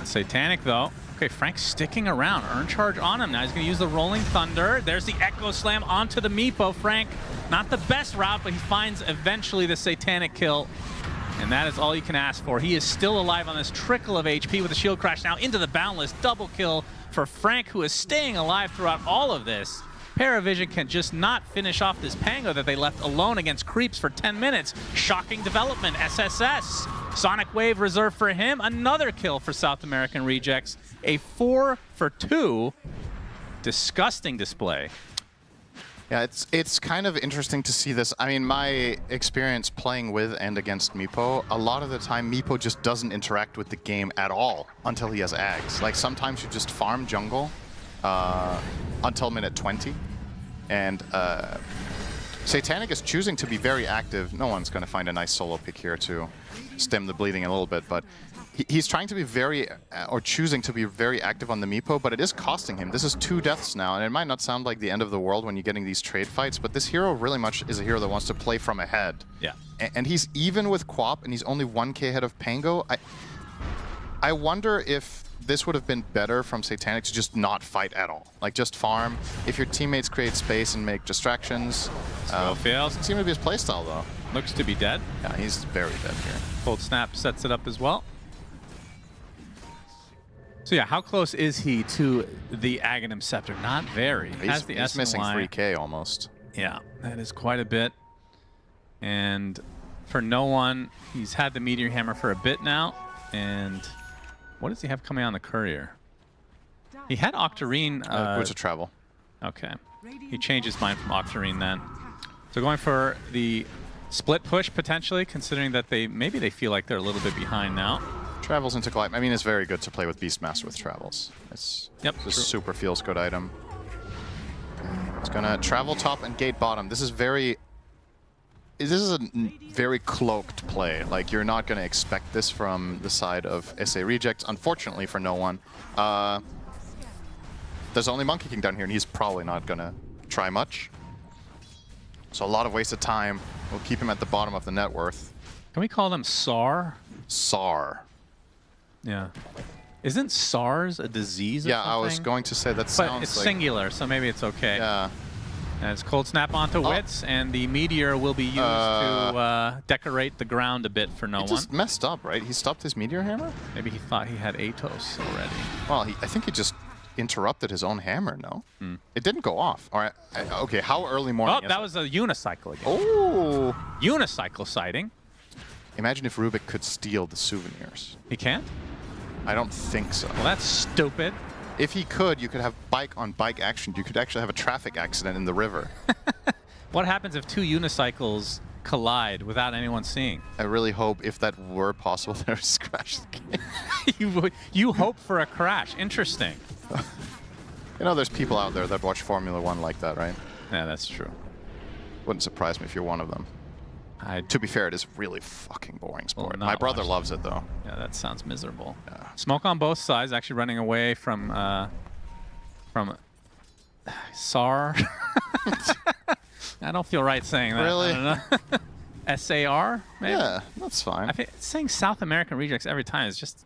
Satanic, though. Okay, Frank's sticking around. Earn charge on him. Now he's going to use the Rolling Thunder. There's the Echo Slam onto the Meepo. Frank, not the best route, but he finds eventually the Satanic kill. And that is all you can ask for. He is still alive on this trickle of HP with the shield crash now into the Boundless. Double kill for Frank, who is staying alive throughout all of this. PARIVISION can just not finish off this Pango that they left alone against creeps for 10 minutes. Shocking development, SSS. Sonic Wave reserved for him. Another kill for South American Rejects. A 4 for 2. Disgusting display. yeah, it's kind of interesting to see this. I mean, my experience playing with and against Meepo, a lot of the time Meepo just doesn't interact with the game at all until he has Ags. Like sometimes you just farm jungle until minute 20. And Satanic is choosing to be very active. No one's going to find a nice solo pick here to stem the bleeding a little bit, but he's trying to be very, or choosing to be very active on the Meepo, but it is costing him. This is 2 deaths now, and it might not sound like the end of the world when you're getting these trade fights, but this hero really much is a hero that wants to play from ahead. Yeah. And he's even with Quap, and he's only 1k ahead of Pango. I wonder if this would have been better from Satanic to just not fight at all. Like, just farm. If your teammates create space and make distractions. fails. Doesn't seem to be his playstyle, though. Looks to be dead. Yeah, he's very dead here. Cold Snap sets it up as well. So yeah, how close is he to the Aghanim Scepter? Not very. Has the He's missing SNY. 3k almost. Yeah, that is quite a bit. And for no one, he's had the Meteor Hammer for a bit now. And what does he have coming on the Courier? He had Octarine. Boots of Travel. Okay. He changed his mind from Octarine then. So going for the split push potentially, considering that maybe they feel like they're a little bit behind now. Travels into Collide. I mean, it's very good to play with Beastmaster with Travels. It's a super feels good item. It's gonna travel top and gate bottom. This is very a very cloaked play. Like, you're not gonna expect this from the side of SA Rejects, unfortunately for no one. There's only Monkey King down here, and he's probably not gonna try much. So a lot of wasted time. We'll keep him at the bottom of the net worth. Can we call them SAR? SAR. Yeah. Isn't SARS a disease or Yeah, something? I was going to say that sounds But it's like... singular, so maybe it's okay. Yeah. And it's Cold Snap onto Wits, and the Meteor will be used to decorate the ground a bit for no one. He just messed up, right? He stopped his Meteor Hammer? Maybe he thought he had Atos already. Well, I think he just interrupted his own hammer, no? It didn't go off. All right. Okay, how early morning Oh, that was a unicycle again. Oh! Unicycle sighting. Imagine if Rubik could steal the souvenirs. He can't? I don't think so. Well, that's stupid. If he could, you could have bike-on-bike action. You could actually have a traffic accident in the river. What happens if 2 unicycles collide without anyone seeing? I really hope, if that were possible, there was crash the game. You hope for a crash. Interesting. You know, there's people out there that watch Formula 1 like that, right? Yeah, that's true. Wouldn't surprise me if you're one of them. To be fair, it is really fucking boring sport. Well, My not brother watch loves it though. Yeah, that sounds miserable. Smoke on both sides, actually running away from SAR. I don't feel right saying that. Really? I don't know. SAR, maybe? Yeah, that's fine. I think saying South American rejects every time is just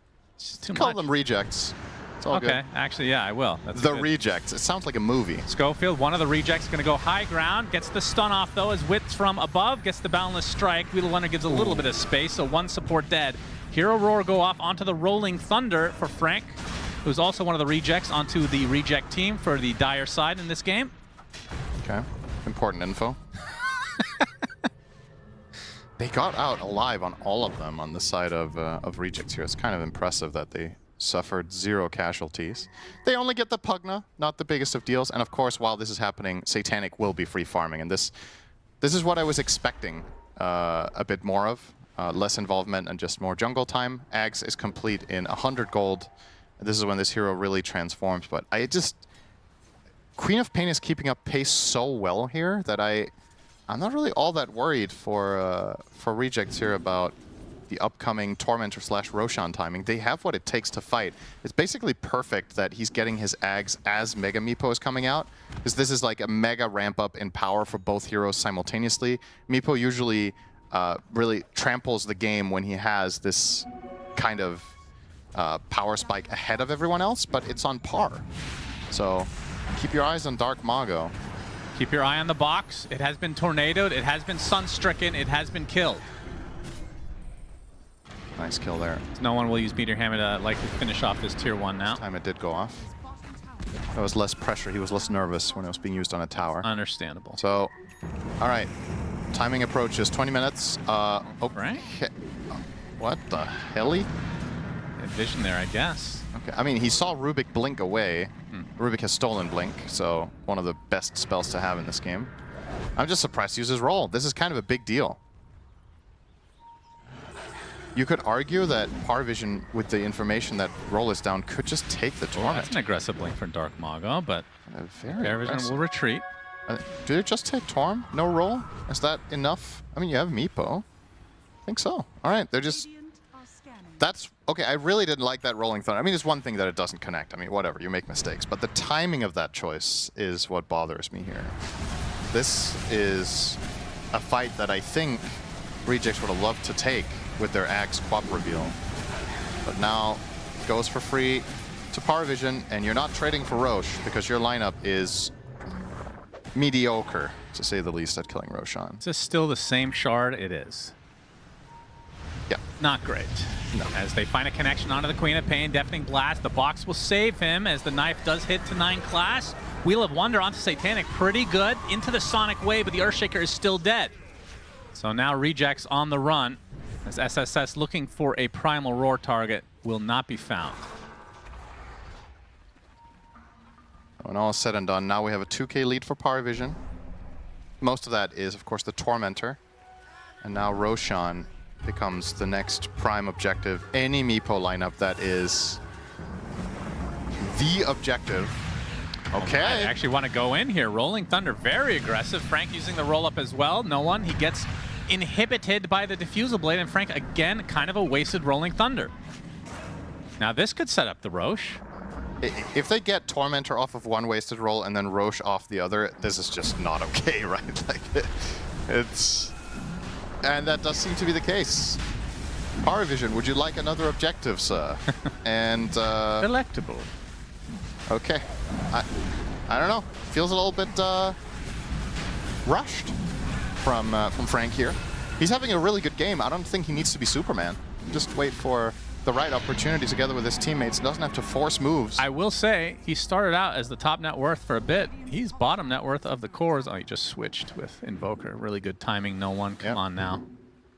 too Call much. them rejects. It's all Okay, good. actually, yeah, I will. That's The good. rejects. It sounds like a movie. Schofield, one of the rejects, going to go high ground. Gets the stun off, though, as Wits from above gets the boundless strike. Wheeler gives a little bit of space, so one support dead. Hero Roar go off onto the Rolling Thunder for Frank, who's also one of the rejects, onto the reject team for the Dire side in this game. Okay, important info. They got out alive on all of them on the side of rejects here. It's kind of impressive that they suffered 0 casualties. They only get the Pugna, not the biggest of deals. And of course, while this is happening, Satanic will be free farming. And this is what I was expecting a bit more of. Less involvement and just more jungle time. Ags is complete in 100 gold. This is when this hero really transforms. But Queen of Pain is keeping up pace so well here that I'm not really all that worried for rejects here about the upcoming Tormentor / Roshan timing. They have what it takes to fight. It's basically perfect that he's getting his Ags as Mega Meepo is coming out, because this is like a mega ramp up in power for both heroes simultaneously. Meepo usually really tramples the game when he has this kind of power spike ahead of everyone else, but it's on par. So keep your eyes on Dark Mago. Keep your eye on the box. It has been tornadoed. It has been sun-stricken. It has been killed. Nice kill there. No one will use Meteor Hammer to likely finish off this tier 1 now. Time it did go off. There was less pressure. He was less nervous when it was being used on a tower. Understandable. So, all right. Timing approaches 20 minutes. Right? What the helly? Vision there, I guess. Okay. I mean, he saw Rubik blink away. Rubik has stolen Blink, so one of the best spells to have in this game. I'm just surprised he uses Roll. This is kind of a big deal. You could argue that PARIVISION, with the information that Roll is down, could just take the Torment. That's an aggressive blink for Dark Mago, but PARIVISION will retreat. Do they just take Torm? No Roll? Is that enough? I mean, you have Meepo. I think so. All right, they're just... That's... Okay, I really didn't like that Rolling Thunder. I mean, it's one thing that it doesn't connect. I mean, whatever, you make mistakes. But the timing of that choice is what bothers me here. This is a fight that I think Rejects would have loved to take with their Axe Quap reveal. But now it goes for free to PARIVISION, and you're not trading for Roche because your lineup is mediocre, to say the least, at killing Roshan. Is this still the same shard? It is. Yeah. Not great. No. As they find a connection onto the Queen of Pain, Deafening Blast. The box will save him as the knife does hit to 9 class. Wheel of Wonder onto Satanic, pretty good. Into the Sonic Wave, but the Earthshaker is still dead. So now Rejects on the run, as SSS looking for a Primal Roar target will not be found. When all is said and done, now we have a 2K lead for PARIVISION. Most of that is, of course, the Tormentor. And now Roshan becomes the next prime objective. Any Meepo lineup that is the objective. Okay. I actually want to go in here. Rolling Thunder, very aggressive. Frank using the roll-up as well. No one. He gets inhibited by the Diffusal Blade, and Frank, again, kind of a wasted Rolling Thunder. Now this could set up the Roche. If they get Tormentor off of one wasted roll and then Roche off the other, this is just not okay, right? Like, it's... And that does seem to be the case. PARIVISION, would you like another objective, sir? And, Delectable. Okay. I don't know. Feels a little bit, rushed from Frank here. He's having a really good game. I don't think he needs to be Superman. Just wait for the right opportunity together with his teammates. Doesn't have to force moves. I will say, he started out as the top net worth for a bit. He's bottom net worth of the cores. Oh, he just switched with Invoker. Really good timing. No one. Come on now.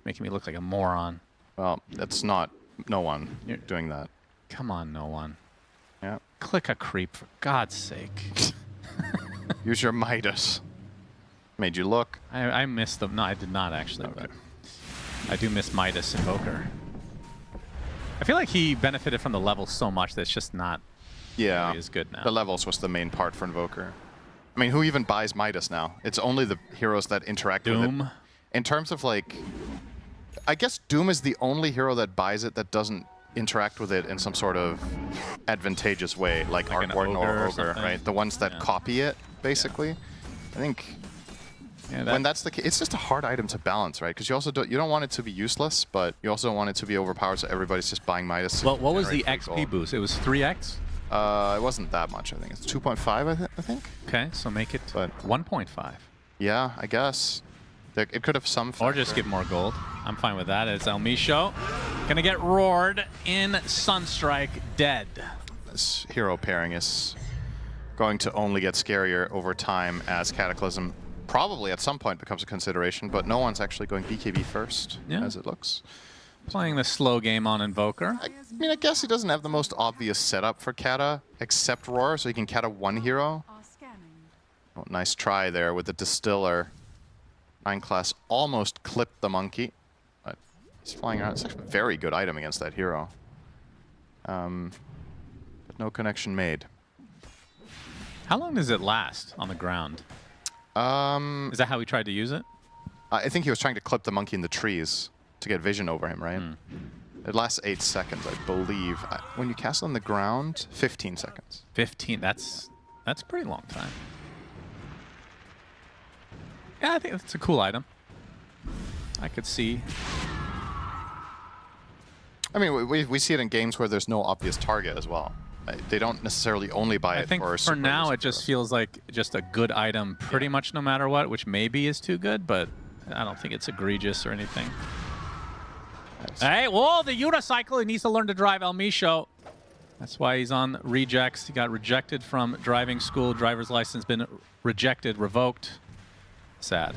Making me look like a moron. Well, that's not no one doing that. Come on, no one. Yeah. Click a creep, for God's sake. Use your Midas. Made you look. I missed them. No, I did not actually, but I do miss Midas Invoker. I feel like he benefited from the levels so much that it's just not really as good now. The levels was the main part for Invoker. I mean, who even buys Midas now? It's only the heroes that interact with it. in terms of like, I guess Doom is the only hero that buys it that doesn't interact with it in some sort of advantageous way, like Art Warden or Ogre, right? The ones that copy it, basically. I think when that's the case, it's just a hard item to balance, right? Because you don't want it to be useless, but you also don't want it to be overpowered, so everybody's just buying Midas. Well, what was the XP boost? It was 3x? It wasn't that much, I think. It's 2.5, I think. Okay, so make it 1.5. Yeah, I guess. It could have some factor. Or just give more gold. I'm fine with that. It's Elmisho. Gonna get roared in Sunstrike, dead. This hero pairing is going to only get scarier over time as Cataclysm probably at some point becomes a consideration, but no one's actually going BKB first, as it looks. Playing the slow game on Invoker. I mean, I guess he doesn't have the most obvious setup for Kata, except Roar, so he can Kata one hero. Oh, nice try there with the Distiller. 9 class almost clipped the monkey, but he's flying around. It's actually a very good item against that hero. But no connection made. How long does it last on the ground? Is that how he tried to use it? I think he was trying to clip the monkey in the trees to get vision over him, right? It lasts 8 seconds, I believe. When you cast on the ground, 15 seconds. 15, that's a pretty long time. Yeah, I think it's a cool item. I could see. I mean, we see it in games where there's no obvious target as well. They don't necessarily only buy it for... I think for now it just feels like just a good item pretty much no matter what, which maybe is too good, but I don't think it's egregious or anything. Hey, whoa, the unicycle. He needs to learn to drive, Elmisho. That's why he's on rejects. He got rejected from driving school. Driver's license been rejected, revoked. Sad.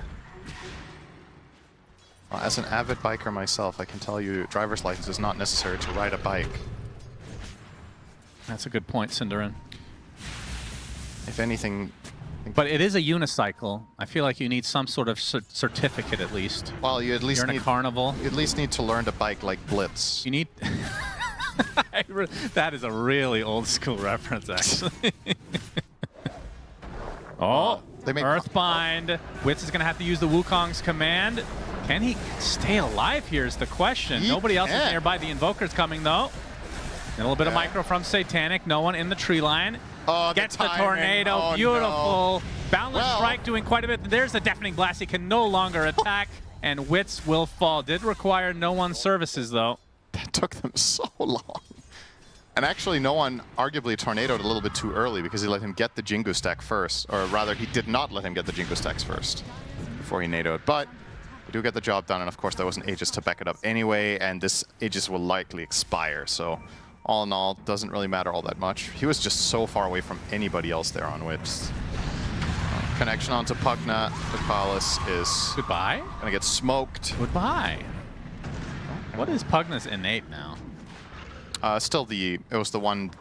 Well, as an avid biker myself, I can tell you driver's license is not necessary to ride a bike. That's a good point, Cinderin. If anything... But it is a unicycle. I feel like you need some sort of certificate at least. Well, you at least You're in a carnival. You at least need to learn to bike like Blitz. You need... That is a really old school reference, actually. Oh, Earthbind. Witz is going to have to use the Wukong's command. Can he stay alive here is the question. Nobody else is nearby. The Invoker's coming, though. A little bit of micro from Satanic. No one in the tree line. Oh, gets the tornado. Oh, beautiful. No. Boundless Strike doing quite a bit. There's a deafening blast. He can no longer attack, and Witz will fall. Did require no one's services, though. That took them so long. And actually, no one arguably tornadoed a little bit too early because he let him get the Jingu stack first. Or rather, he did not let him get the Jingu stacks first before he NATO'd. But we do get the job done, and of course, there was an Aegis to back it up anyway, and this Aegis will likely expire. So all in all, doesn't really matter all that much. He was just so far away from anybody else there on Witz. Connection onto Pugna. The Palace is goodbye. Gonna get smoked. Goodbye. What is Pugna's innate now? Still it was the one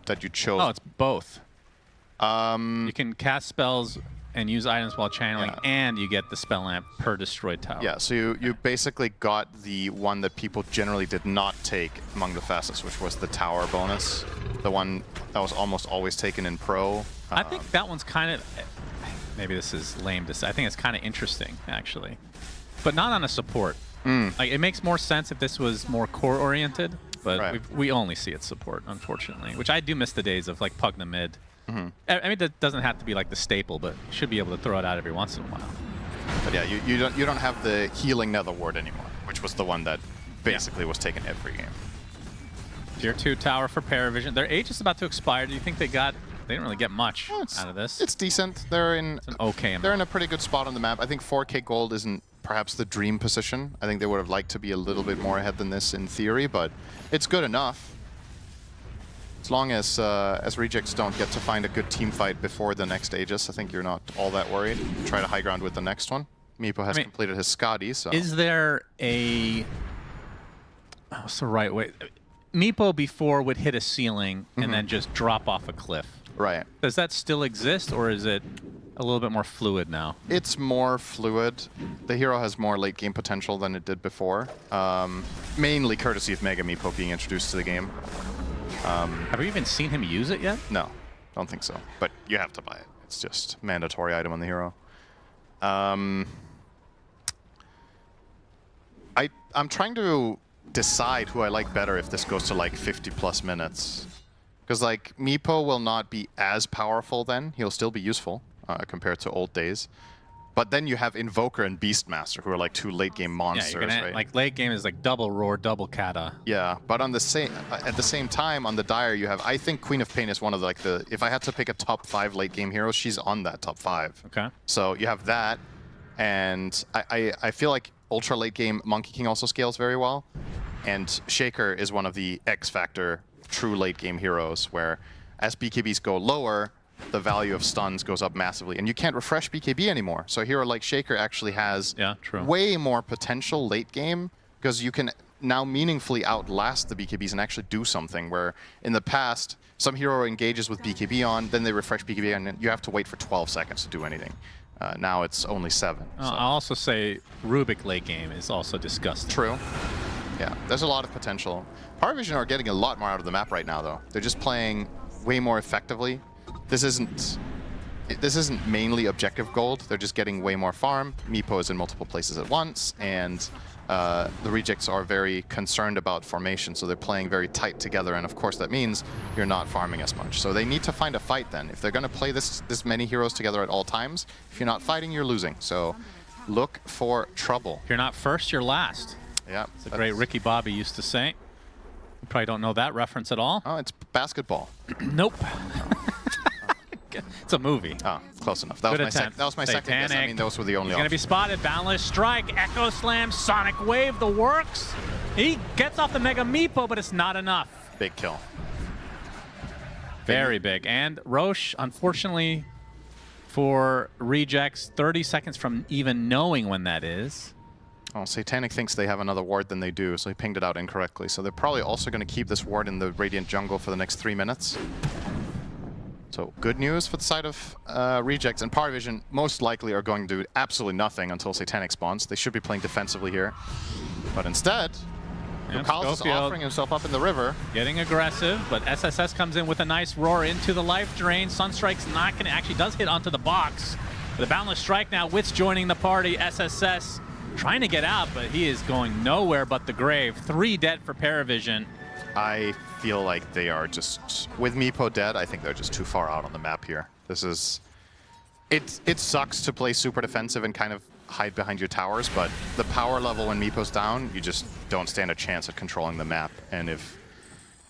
that you chose. Oh, it's both. You can cast spells and use items while channeling, and you get the spell lamp per destroyed tower. Yeah, so you basically got the one that people generally did not take among the fastest, which was the tower bonus. The one that was almost always taken in pro. I think that one's kind of, maybe this is lame to say, I think it's kind of interesting, actually. But not on a support. Like, it makes more sense if this was more core-oriented, but we only see it support, unfortunately, which I do miss the days of, like, Pugna mid. I mean, that doesn't have to be like the staple, but you should be able to throw it out every once in a while. But yeah, you don't have the healing Nether Ward anymore, which was the one that basically was taken every game. Tier 2 tower for PARIVISION. Their age is about to expire. Do you think they didn't really get much out of this? It's decent. They're in an okay amount. They're in a pretty good spot on the map. I think 4K gold isn't perhaps the dream position. I think they would have liked to be a little bit more ahead than this in theory, but it's good enough. As long as rejects don't get to find a good team fight before the next Aegis, I think you're not all that worried. Try to high ground with the next one. Meepo has completed his Scotty, so... Is there a... what's the right way? Meepo before would hit a ceiling and then just drop off a cliff. Right. Does that still exist, or is it a little bit more fluid now? It's more fluid. The hero has more late game potential than it did before. Mainly courtesy of Mega Meepo being introduced to the game. Have we even seen him use it yet? No, don't think so. But you have to buy it. It's just mandatory item on the hero. I'm trying to decide who I like better if this goes to like 50+ minutes. Because like Meepo will not be as powerful then. He'll still be useful compared to old days. But then you have Invoker and Beastmaster, who are like 2 late game monsters, right? Like late game is like double Roar, double Kata. Yeah, but on the same at the same time on the Dire you have, I think Queen of Pain is one of like the, if I had to pick a top 5 late game heroes, she's on that top 5. Okay. So you have that, and I feel like ultra late game Monkey King also scales very well, and Shaker is one of the X Factor true late game heroes where as BKBs go lower, the value of stuns goes up massively, and you can't refresh BKB anymore. So a hero like Shaker actually has way more potential late game, because you can now meaningfully outlast the BKBs and actually do something, where in the past, some hero engages with BKB on, then they refresh BKB, and then you have to wait for 12 seconds to do anything. Now it's only 7. So. I'll also say Rubik late game is also disgusting. True. Yeah, there's a lot of potential. PARIVISION are getting a lot more out of the map right now, though. They're just playing way more effectively. This isn't mainly objective gold. They're just getting way more farm. Meepo is in multiple places at once, and the rejects are very concerned about formation, so they're playing very tight together, and of course that means you're not farming as much. So they need to find a fight then. If they're going to play this many heroes together at all times, if you're not fighting, you're losing. So look for trouble. If you're not first, you're last. Yeah. It's a great Ricky Bobby used to say. You probably don't know that reference at all. Oh, it's basketball. Nope. It's a movie. Oh, close enough. That was my second guess. I mean, those were the only He's going to be spotted. Boundless Strike, Echo Slam, Sonic Wave, the works. He gets off the Mega Meepo, but it's not enough. Big kill. Very big. And Roche, unfortunately, for rejects, 30 seconds from even knowing when that is. Oh, Satanic thinks they have another ward than they do, so he pinged it out incorrectly. So they're probably also going to keep this ward in the Radiant jungle for the next 3 minutes. So good news for the side of rejects, and PARIVISION most likely are going to do absolutely nothing until Satanic spawns. They should be playing defensively here. But instead, Carlos is offering himself up in the river. Getting aggressive, but SSS comes in with a nice roar into the life drain. Sunstrike's not going to, actually does hit onto the box. The Boundless Strike now, Wits joining the party. SSS trying to get out, but he is going nowhere but the grave. 3 dead for PARIVISION. I feel like they are just, with Meepo dead, I think they're just too far out on the map here. This is, it sucks to play super defensive and kind of hide behind your towers, but the power level when Meepo's down, you just don't stand a chance at controlling the map. And if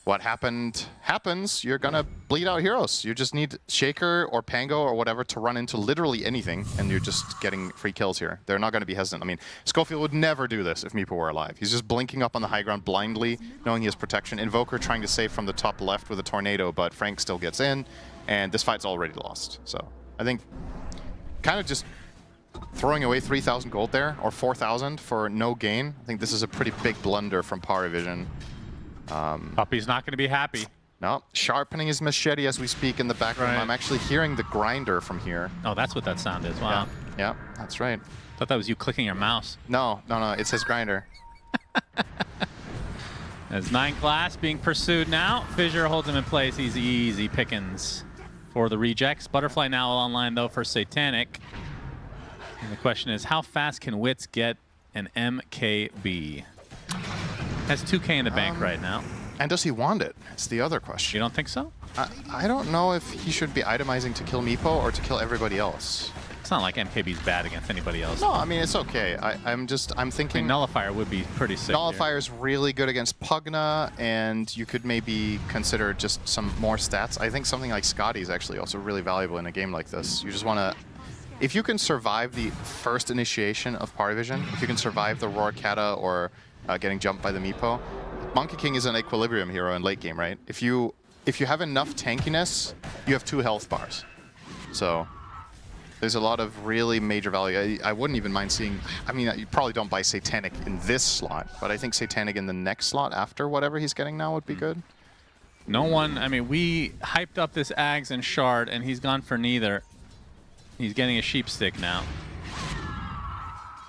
what happened happens, you're gonna bleed out heroes. You just need Shaker or Pango or whatever to run into literally anything, and you're just getting free kills here. They're not gonna be hesitant. I mean, Schofield would never do this if Meepo were alive. He's just blinking up on the high ground blindly, knowing he has protection. Invoker trying to save from the top left with a tornado, but Frank still gets in, and this fight's already lost. So I think kind of just throwing away 3,000 gold there, or 4,000 for no gain. I think this is a pretty big blunder from PARIVISION. Puppy's not going to be happy. No, sharpening his machete as we speak in the background. Right. I'm actually hearing the grinder from here. Oh, that's what that sound is. Wow. Yeah, that's right. Thought that was you clicking your mouse. No, it's his grinder. As 9 class being pursued now. Fissure holds him in place. He's easy pickings for the rejects. Butterfly now online, though, for Satanic. And the question is, how fast can Wits get an MKB? Has 2K in the bank right now. And does he want it? It's the other question. You don't think so? I don't know if he should be itemizing to kill Meepo or to kill everybody else. It's not like MKB's bad against anybody else. No, I mean, it's okay. I'm thinking... I mean, Nullifier would be pretty sick. Nullifier's really good against Pugna, and you could maybe consider just some more stats. I think something like Scotty is actually also really valuable in a game like this. You just want to... If you can survive the first initiation of PARIVISION, if you can survive the Roar Kata or getting jumped by the Meepo, Monkey King is an equilibrium hero in late game, right? If you have enough tankiness, you have 2 health bars. So there's a lot of really major value. I wouldn't even mind seeing, I mean, you probably don't buy Satanic in this slot, but I think Satanic in the next slot after whatever he's getting now would be good. No one, I mean, we hyped up this Ags and Shard, and he's gone for neither. He's getting a sheep stick now.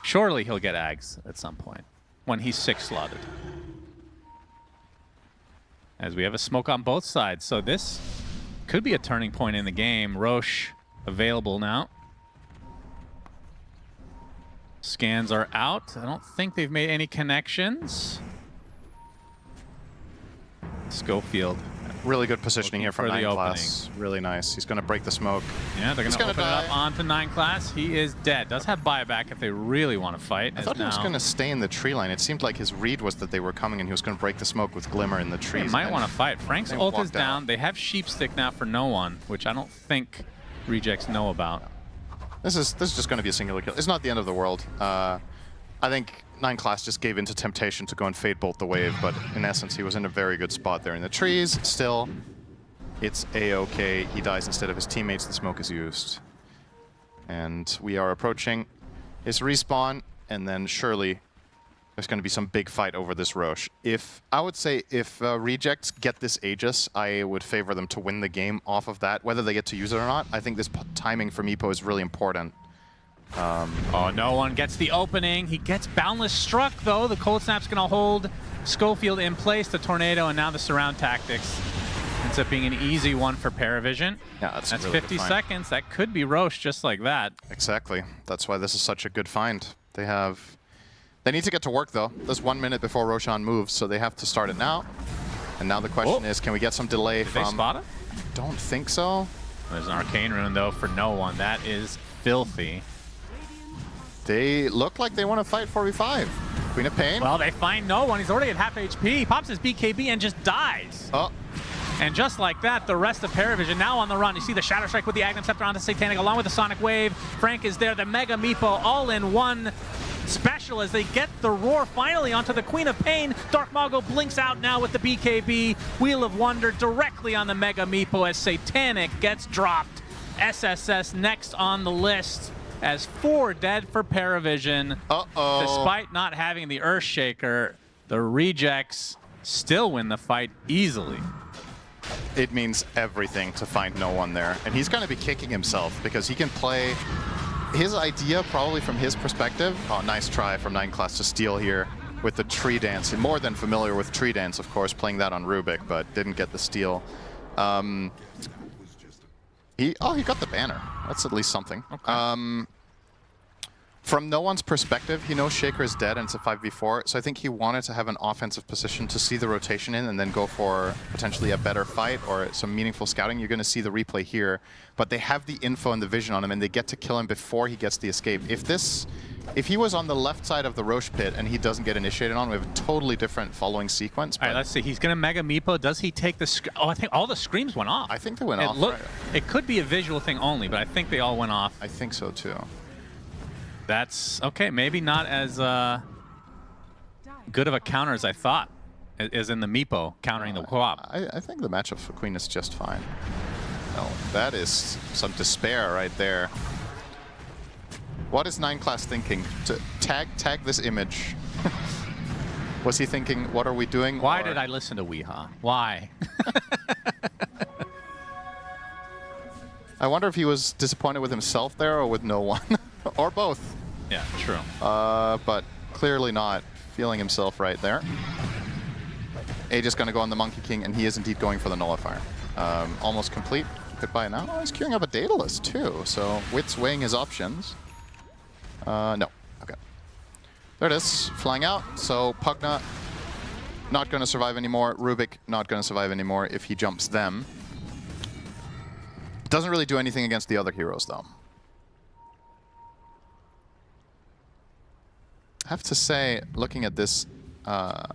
Surely he'll get Ags at some point when he's 6-slotted. As we have a smoke on both sides, so this could be a turning point in the game. Roche available now. Scans are out. I don't think they've made any connections. Schofield. Really good positioning here from For the 9 class. Really nice. He's going to break the smoke. Yeah, they're going to open die. it up onto 9 class. He is dead. Does have buyback if they really want to fight. I thought he was going to stay in the tree line. It seemed like his read was that they were coming and he was going to break the smoke with Glimmer in the trees. They might want to fight. Frank's ult is walked down. out. They have Sheepstick now for no one, which I don't think rejects know about. This is just going to be a singular kill. It's not the end of the world. I think 9 class just gave into temptation to go and Fade Bolt the wave, but in essence, he was in a very good spot there in the trees. Still, it's A-okay. He dies instead of his teammates. The smoke is used. And we are approaching his respawn, and then surely there's going to be some big fight over this Roche. I would say if Rejects get this Aegis, I would favor them to win the game off of that, whether they get to use it or not. I think this timing for Meepo is really important. Oh, no one gets the opening. He gets Boundless struck, though. The Cold Snap's going to hold Schofield in place, the Tornado, and now the Surround Tactics. Ends up being an easy one for PARIVISION. Yeah, that's really 50 good find. seconds. That could be Roche just like that. Exactly. That's why this is such a good find. They need to get to work, though. There's 1 minute before Roshan moves, so they have to start it now. And now the question is, can we get some delay Did from... they spot it? Don't think so. There's an Arcane Rune, though, for no one. That is filthy. They look like they want to fight 4v5. Queen of Pain. Well, they find no one. He's already at half HP. He pops his BKB and just dies. Oh. And just like that, the rest of PARIVISION now on the run. You see the Shadow Strike with the Agnum Scepter onto Satanic, along with the Sonic Wave. Frank is there, the Mega Meepo, all in one special as they get the Roar finally onto the Queen of Pain. Dark Mago blinks out now with the BKB. Wheel of Wonder directly on the Mega Meepo as Satanic gets dropped. SSS next on the list as 4 dead for PARIVISION. Uh-oh. Despite not having the Earthshaker, the Rejects still win the fight easily. It means everything to find no one there. And he's going to be kicking himself because he can play his idea probably from his perspective. Oh, nice try from 9 class to steal here with the tree dance. And more than familiar with tree dance, of course, playing that on Rubik, but didn't get the steal. He got the banner. That's at least something. Okay. From no one's perspective, he knows Shaker is dead and it's a 5v4, so I think he wanted to have an offensive position to see the rotation in and then go for potentially a better fight or some meaningful scouting. You're going to see the replay here, but they have the info and the vision on him and they get to kill him before he gets the escape. If he was on the left side of the Roche pit and he doesn't get initiated on, we have a totally different following sequence. All right, let's see. He's going to Mega Meepo. Does he take the... Oh, I think all the screams went off. I think they went off. Right. It could be a visual thing only, but I think they all went off. I think so, too. That's okay. Maybe not as good of a counter as I thought, as in the Meepo countering the co-op. I think the matchup for Queen is just fine. No, that is some despair right there. What is 9 class thinking? To tag this image. Was he thinking, what are we doing? Why did I listen to Weehaw? Why? I wonder if he was disappointed with himself there or with no one. Or both. Yeah, true. But clearly not feeling himself right there. Aegis going to go on the Monkey King, and he is indeed going for the Nullifier. Almost complete. Goodbye now. Oh, he's queuing up a Daedalus too, so Wit's weighing his options. No. Okay. There it is. Flying out. So Pugna not going to survive anymore. Rubik not going to survive anymore if he jumps them. Doesn't really do anything against the other heroes, though. I have to say, looking at this, I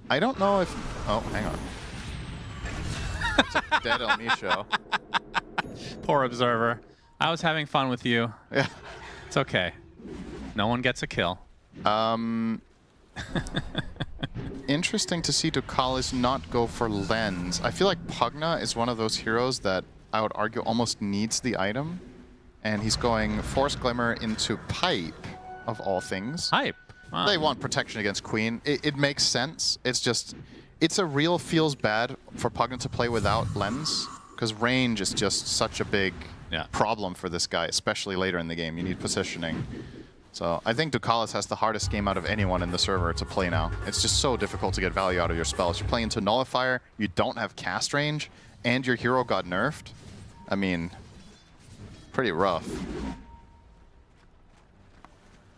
don't know if... Oh, hang on. It's a dead Elmisho. Poor observer. I was having fun with you. Yeah. It's okay. No one gets a kill. Interesting to see Ducalis not go for Lens. I feel like Pugna is one of those heroes that I would argue almost needs the item. And he's going Force Glimmer into Pipe, of all things. Pipe? Wow. They want protection against Queen. It makes sense. It's just, it's a real feels bad for Pugna to play without Lens, because range is just such a big problem for this guy, especially later in the game. You need positioning. So I think Ducalis has the hardest game out of anyone in the server to play now. It's just so difficult to get value out of your spells. You're playing into Nullifier, you don't have cast range, and your hero got nerfed. I mean, pretty rough.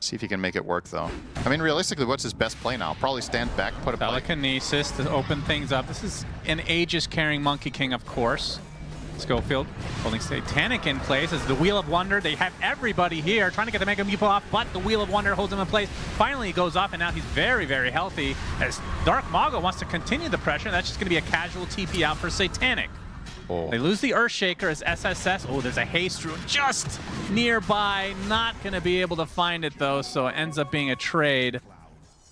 See if he can make it work, though. I mean, realistically, what's his best play now? Probably stand back, put a play. Telekinesis to open things up. This is an Aegis carrying Monkey King, of course. Schofield holding Satanic in place as the Wheel of Wonder. They have everybody here trying to get the Mega Meepo off, but the Wheel of Wonder holds him in place. Finally, he goes off, and now he's very, very healthy as Dark Mago wants to continue the pressure. That's just going to be a casual TP out for Satanic. Oh. They lose the Earthshaker as SSS. Oh, there's a Haste Rune just nearby. Not going to be able to find it, though, so it ends up being a trade.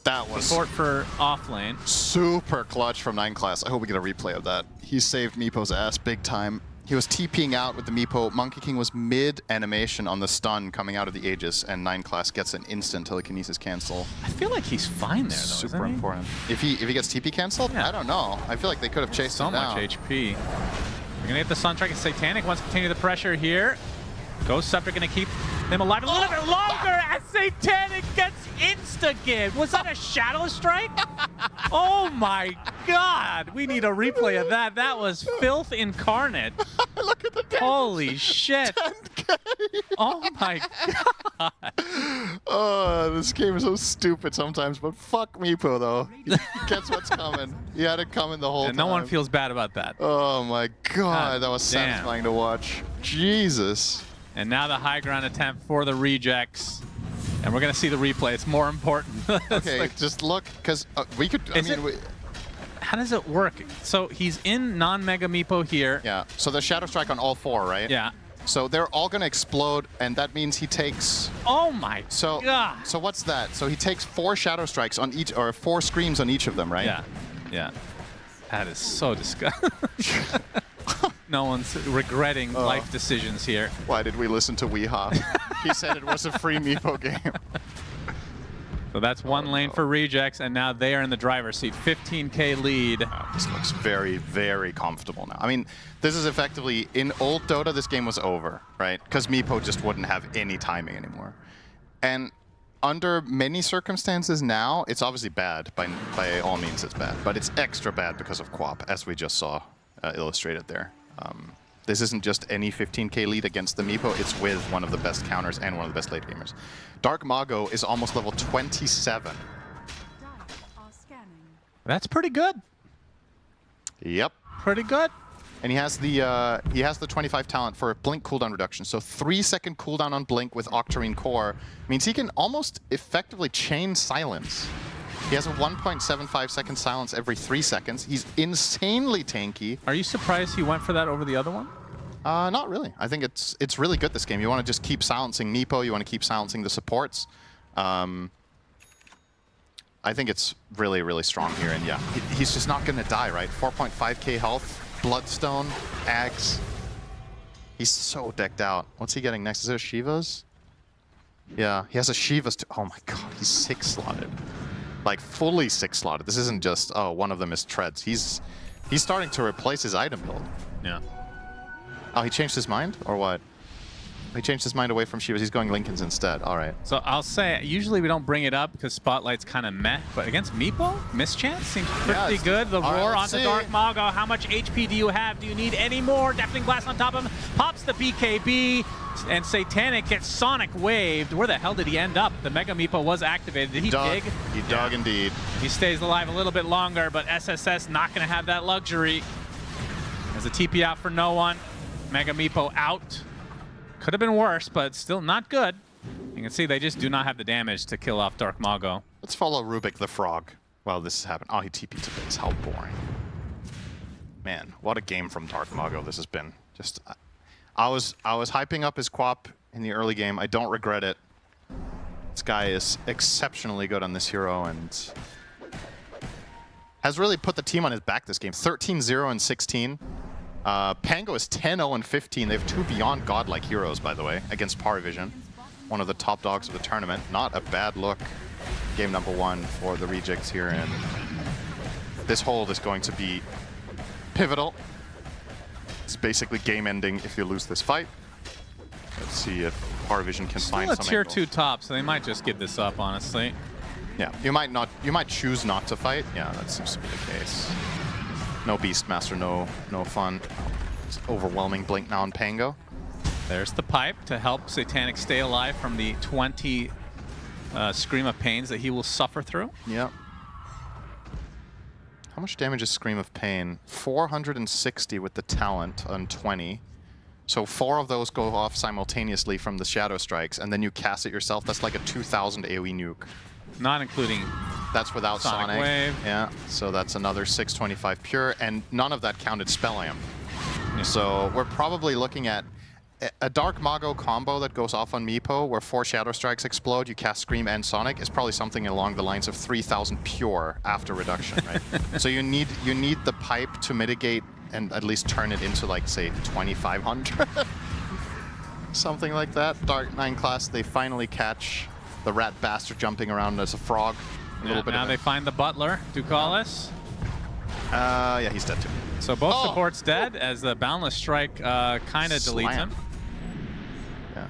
That was support for offlane. Super clutch from 9 class. I hope we get a replay of that. He saved Meepo's ass big time. He was TPing out with the Meepo. Monkey King was mid-animation on the stun coming out of the Aegis, and 9 class gets an instant telekinesis cancel. I feel like he's fine there, though, super important. If he gets TP canceled, yeah. I don't know. I feel like they could have chased him down. So much HP. We're going to get the Sun Strike, and Satanic wants to continue the pressure here. Ghost Scepter going to keep them alive a little bit longer as Satanic gets insta-gibbed. Was that a Shadow Strike? Oh my god! We need a replay of that. That was filth incarnate. Look at the damage. Holy shit. 10K. Oh my god. Oh, this game is so stupid sometimes, but fuck Meepo, though. He gets what's coming. He had it coming the whole time. No one feels bad about that. Oh my god, that was satisfying to watch. Jesus. And now the high ground attempt for the rejects. And we're going to see the replay. It's more important. Okay, like, just look, because we could, how does it work? So he's in non-Mega Meepo here. Yeah, so there's Shadow Strike on all 4, right? Yeah. So they're all going to explode, and that means he takes... Oh my god! So what's that? So he takes 4 Shadow Strikes on each, or 4 Screams on each of them, right? Yeah, yeah. That is so disgusting. No one's regretting life decisions here. Why did we listen to Weehaw? He said it was a free Meepo game. So that's one lane for rejects, and now they are in the driver's seat. 15K lead. This looks very, very comfortable now. I mean, this is effectively, in old Dota, this game was over, right? Because Meepo just wouldn't have any timing anymore. And under many circumstances now, it's obviously bad. By all means, it's bad. But it's extra bad because of Quap, as we just saw illustrated there. This isn't just any 15K lead against the Meepo, it's with one of the best counters and one of the best late gamers. Dark Mago is almost level 27. That's pretty good. Yep. Pretty good. And he has the 25 talent for Blink cooldown reduction. So 3-second cooldown on Blink with Octarine Core means he can almost effectively chain silence. He has a 1.75 second silence every 3 seconds. He's insanely tanky. Are you surprised he went for that over the other one? Not really. I think it's really good this game. You want to just keep silencing Meepo. You want to keep silencing the supports. I think it's really, really strong here. And yeah, he's just not going to die, right? 4.5k health, Bloodstone, Axe. He's so decked out. What's he getting next? Is there Shivas? Yeah, he has a Shivas too. Oh my god, he's 6-slotted. Like fully 6-slotted. This isn't just, oh, one of them is treads. He's starting to replace his item build. Yeah. Oh, he changed his mind? Or what? He changed his mind away from Shivas. He's going Lincolns instead. All right. So I'll say, usually we don't bring it up because Spotlight's kind of meh, but against Meepo, Mischance seems pretty good. The roar onto Dark Mago. How much HP do you have? Do you need any more? Deafening Blast on top of him. Pops the BKB, and Satanic gets Sonic waved. Where the hell did he end up? The Mega Meepo was activated. Did he dig? He dug indeed. He stays alive a little bit longer, but SSS not going to have that luxury. There's a TP out for no one. Mega Meepo out. Could have been worse, but still not good. You can see they just do not have the damage to kill off Dark Mago. Let's follow Rubik the Frog while this is happening. Oh, he TP'd to base. How boring. Man, what a game from Dark Mago this has been. Just, I was hyping up his Quap in the early game. I don't regret it. This guy is exceptionally good on this hero and has really put the team on his back this game. 13-0 and 16. Pango is 10-0 and 15. They have 2 beyond godlike heroes, by the way, against PARIVISION. One of the top dogs of the tournament. Not a bad look. Game number 1 for the rejects here, and this hold is going to be pivotal. It's basically game ending if you lose this fight. Let's see if PARIVISION can find some Tier angle. 2 top, so they might just give this up, honestly. Yeah, you might choose not to fight. Yeah, that seems to be the case. No Beastmaster, no fun. It's overwhelming Blink now on Pango. There's the pipe to help Satanic stay alive from the 20 Scream of Pains that he will suffer through. Yep. How much damage is Scream of Pain? 460 with the talent on 20. So 4 of those go off simultaneously from the Shadow Strikes, and then you cast it yourself. That's like a 2,000 AoE nuke. Not including... That's without Sonic. Wave. Yeah, so that's another 625 pure, and none of that counted Spell Amp. Yeah. So we're probably looking at a Dark Mago combo that goes off on Meepo, where 4 Shadow Strikes explode, you cast Scream and Sonic, is probably something along the lines of 3,000 pure after reduction, right? So you need the pipe to mitigate and at least turn it into, like, say, 2,500. Something like that. Dark 9 class, they finally catch the rat bastard jumping around as a frog. A little bit. Now they find the butler, Ducalis. Yeah, he's dead too. So both supports dead as the Boundless Strike kind of deletes him. Yeah.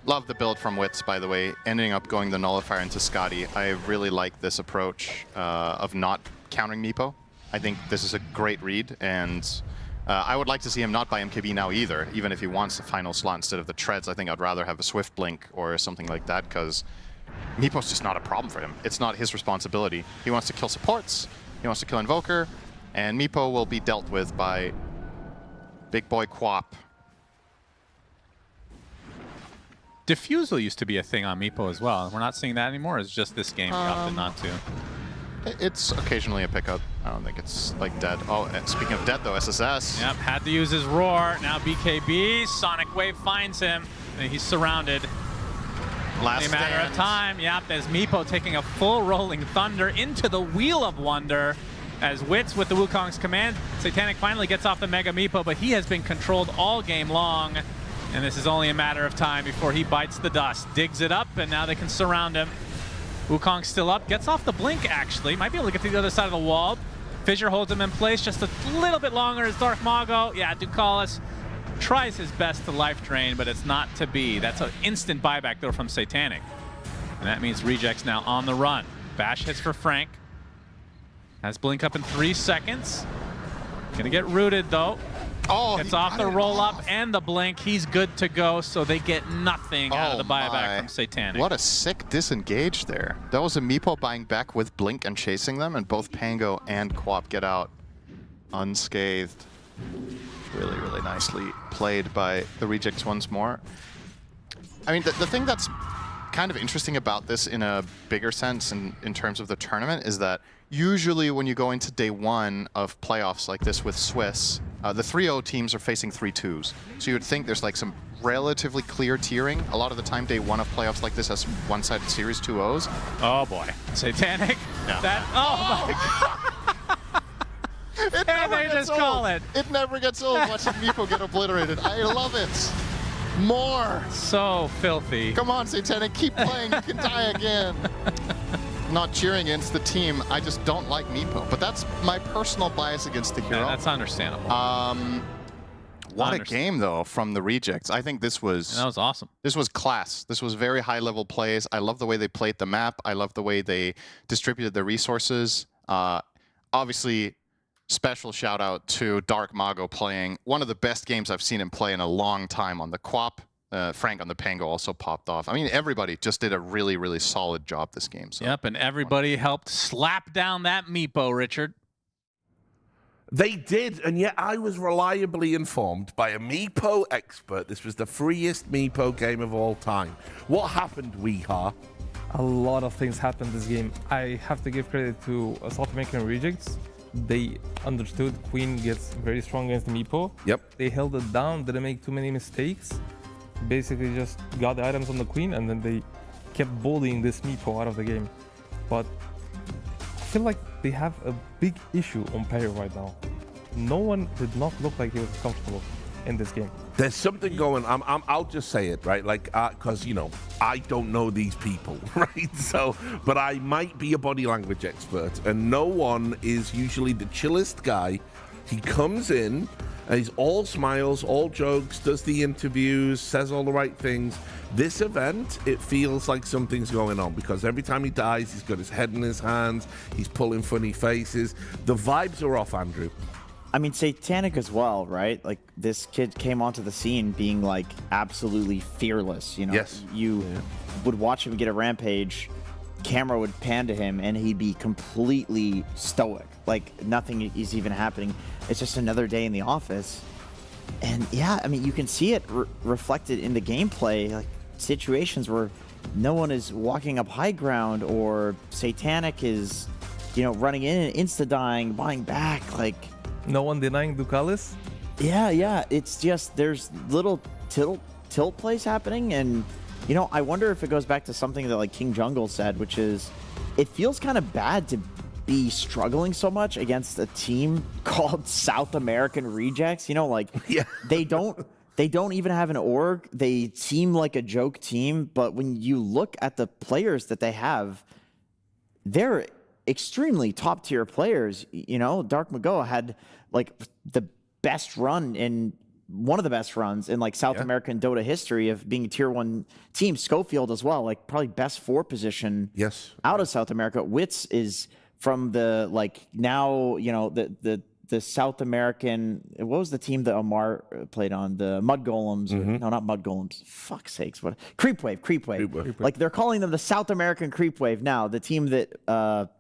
Love the build from Wits, by the way. Ending up going the Nullifier into Scotty. I really like this approach of not countering Meepo. I think this is a great read, and I would like to see him not buy MKB now either, even if he wants the final slot instead of the Treads. I think I'd rather have a Swift Blink or something like that, because Meepo's just not a problem for him. It's not his responsibility. He wants to kill supports, he wants to kill Invoker, and Meepo will be dealt with by big boy Quap. Diffusal used to be a thing on Meepo as well. We're not seeing that anymore. It's just this game we opted not to. It's occasionally a pickup. I don't think it's like dead. Oh, and speaking of dead though, SSS. Yep, had to use his roar. Now BKB, Sonic Wave finds him, and he's surrounded. Last Only a matter of time. Yep, as Meepo taking a full Rolling Thunder into the Wheel of Wonder. As Wits with the Wukong's command, Satanic finally gets off the Mega Meepo, but he has been controlled all game long. And this is only a matter of time before he bites the dust. Digs it up, and now they can surround him. Wukong's still up, gets off the blink actually. Might be able to get to the other side of the wall. Fissure holds him in place just a little bit longer as Dark Mago. Yeah, Ducalis tries his best to life drain, but it's not to be. That's an instant buyback though from Satanic. And that means Reject's now on the run. Bash hits for Frank. Has blink up in 3 seconds. Gonna get rooted though. Oh, it's off the roll up and the blink. He's good to go, so they get nothing out of the buyback from Satanic. What a sick disengage there. That was a Meepo buying back with blink and chasing them, and both Pango and Quap get out unscathed. Really, really nicely played by the Rejects once more. I mean, the thing that's kind of interesting about this in a bigger sense in terms of the tournament is that usually when you go into day 1 of playoffs like this with Swiss, the 3-0 teams are facing 3-2s. So you would think there's like some relatively clear tiering. A lot of the time, day 1 of playoffs like this has one-sided series 2-0s. Oh boy. Satanic? Yeah. That, oh my god. And they just call it. It never gets old watching Meepo get obliterated. I love it. More. So filthy. Come on, Satanic, keep playing. You can die again. Not cheering against the team. I just don't like Meepo. But that's my personal bias against the hero. Yeah, that's understandable. What a game, though, from the Rejects. I think this was... That was awesome. This was class. This was very high-level plays. I love the way they played the map. I love the way they distributed their resources. Obviously, special shout-out to Dark Mago playing one of the best games I've seen him play in a long time on the Quap. Frank on the Pango also popped off. I mean, everybody just did a really, really solid job this game. So. Yep, and everybody helped slap down that Meepo, Richard. They did, and yet I was reliably informed by a Meepo expert. This was the freest Meepo game of all time. What happened, Weeha? A lot of things happened this game. I have to give credit to South American Rejects. They understood Queen gets very strong against the Meepo. Yep. They held it down, didn't make too many mistakes. Basically just got the items on the Queen, and then they kept bullying this Meepo out of the game. But I feel like they have a big issue on Peri right now. No one did not look like he was comfortable in this game. There's something going. I'll just say it, right? Like, because you know, I don't know these people, right? So, but I might be a body language expert, and no one is usually the chillest guy. He comes in. And he's all smiles, all jokes, does the interviews, says all the right things. This event, it feels like something's going on because every time he dies, he's got his head in his hands, he's pulling funny faces. The vibes are off, Andrew. I mean, Satanic as well, right? Like, this kid came onto the scene being, like, absolutely fearless, you know? Yes. You would watch him get a rampage, camera would pan to him, and he'd be completely stoic, like nothing is even happening. It's just another day in the office. And yeah, I mean, you can see it reflected in the gameplay, like situations where no one is walking up high ground, or Satanic is, you know, running in and insta-dying, buying back, like... No one denying Ducalis? Yeah, it's just, there's little tilt plays happening, and, you know, I wonder if it goes back to something that, like, King Jungle said, which is, it feels kind of bad to be struggling so much against a team called South American Rejects, you know, like, they don't even have an org. They seem like a joke team, but when you look at the players that they have, they're extremely top tier players. You know, Dark Mago had like the best run in one of the best runs in like South American Dota history of being a tier 1 team. Schofield as well, like probably best 4 position out of South America. Wits is from the like now, you know, the South American, what was the team that Omar played on? The Mud Golems. No, not Mud Golems. Fuck's sakes. What? Creepwave. Like they're calling them the South American Creepwave now, the team that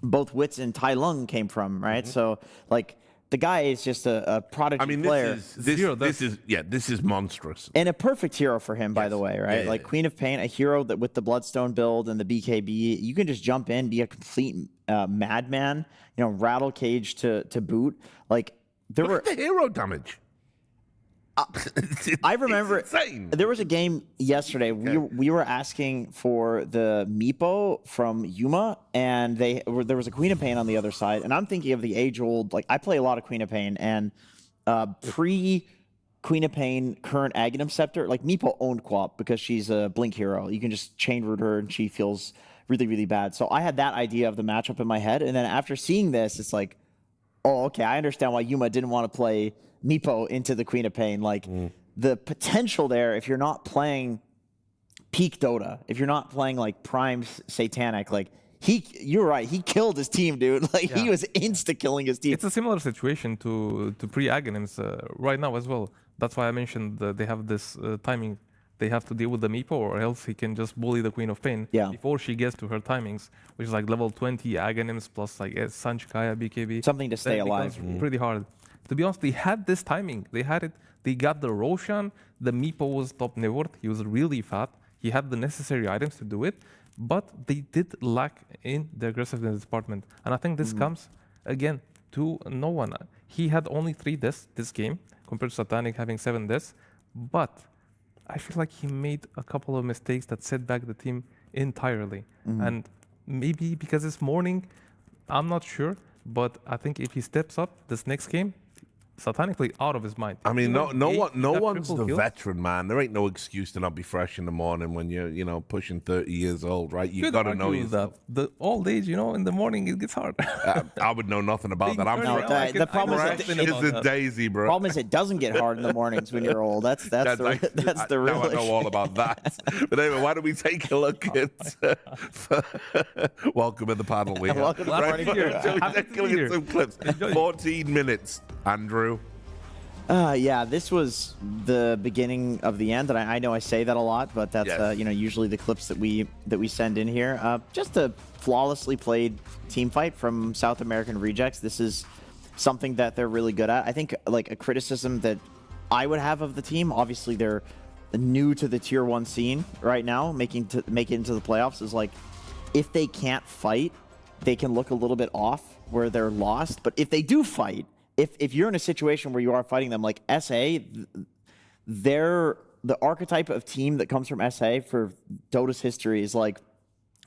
both Wits and Tai Lung came from, right? So like the guy is just a prodigy player. This is monstrous. And a perfect hero for him, by the way, right? Like Queen of Pain, a hero that with the Bloodstone build and the BKB, you can just jump in, be a complete madman, you know, rattle cage to boot. Like Look at the hero damage. I remember there was a game yesterday. We were asking for the Meepo from Yuma, and there was a Queen of Pain on the other side. And I'm thinking of the age-old, like I play a lot of Queen of Pain, and pre-Queen of Pain, current Aghanim Scepter, like Meepo owned Quap because she's a Blink hero. You can just chain root her, and she feels really, really bad. So I had that idea of the matchup in my head, and then after seeing this, it's like, oh, okay, I understand why Yuma didn't want to play Meepo into the Queen of Pain. Like the potential there, if you're not playing peak Dota, if you're not playing like prime Satanic, like you're right, he killed his team, dude. Like he was insta-killing his team. It's a similar situation to pre-Aghanims right now as well. That's why I mentioned that they have this timing. They have to deal with the Meepo, or else he can just bully the Queen of Pain before she gets to her timings, which is like level 20 Aghanims plus like Sanchkaya, BKB. Something to stay alive. Pretty hard. To be honest, they had this timing. They had it. They got the Roshan. The Meepo was top Nivort. He was really fat. He had the necessary items to do it, but they did lack in the aggressiveness department. And I think this comes, again, to no one. He had only 3 deaths this game, compared to Satanic having 7 deaths, but I feel like he made a couple of mistakes that set back the team entirely. And maybe because it's morning, I'm not sure, but I think if he steps up this next game, Satanic played out of his mind. I mean, no one's the veteran, man. There ain't no excuse to not be fresh in the morning when you're, you know, pushing 30 years old, right? You got to know yourself. The old age, you know, in the morning it gets hard. I would know nothing about that. I'm the problem is a daisy, bro. Problem is it doesn't get hard in the mornings when you're old. That's the real Now I know all about that. But anyway, why don't we take a look at welcome in the panel. Welcome to the party. Take a look at some clips. 14 minutes, Andrew. Yeah, this was the beginning of the end, and I know I say that a lot, but that's you know, usually the clips that we send in here. Just a flawlessly played team fight from South American Rejects. This is something that they're really good at. I think like a criticism that I would have of the team, obviously they're new to the tier 1 scene right now, make it into the playoffs, is like if they can't fight, they can look a little bit off where they're lost. But if they do fight, if you're in a situation where you are fighting them, like SA, they're the archetype of team that comes from SA for Dota's history is like,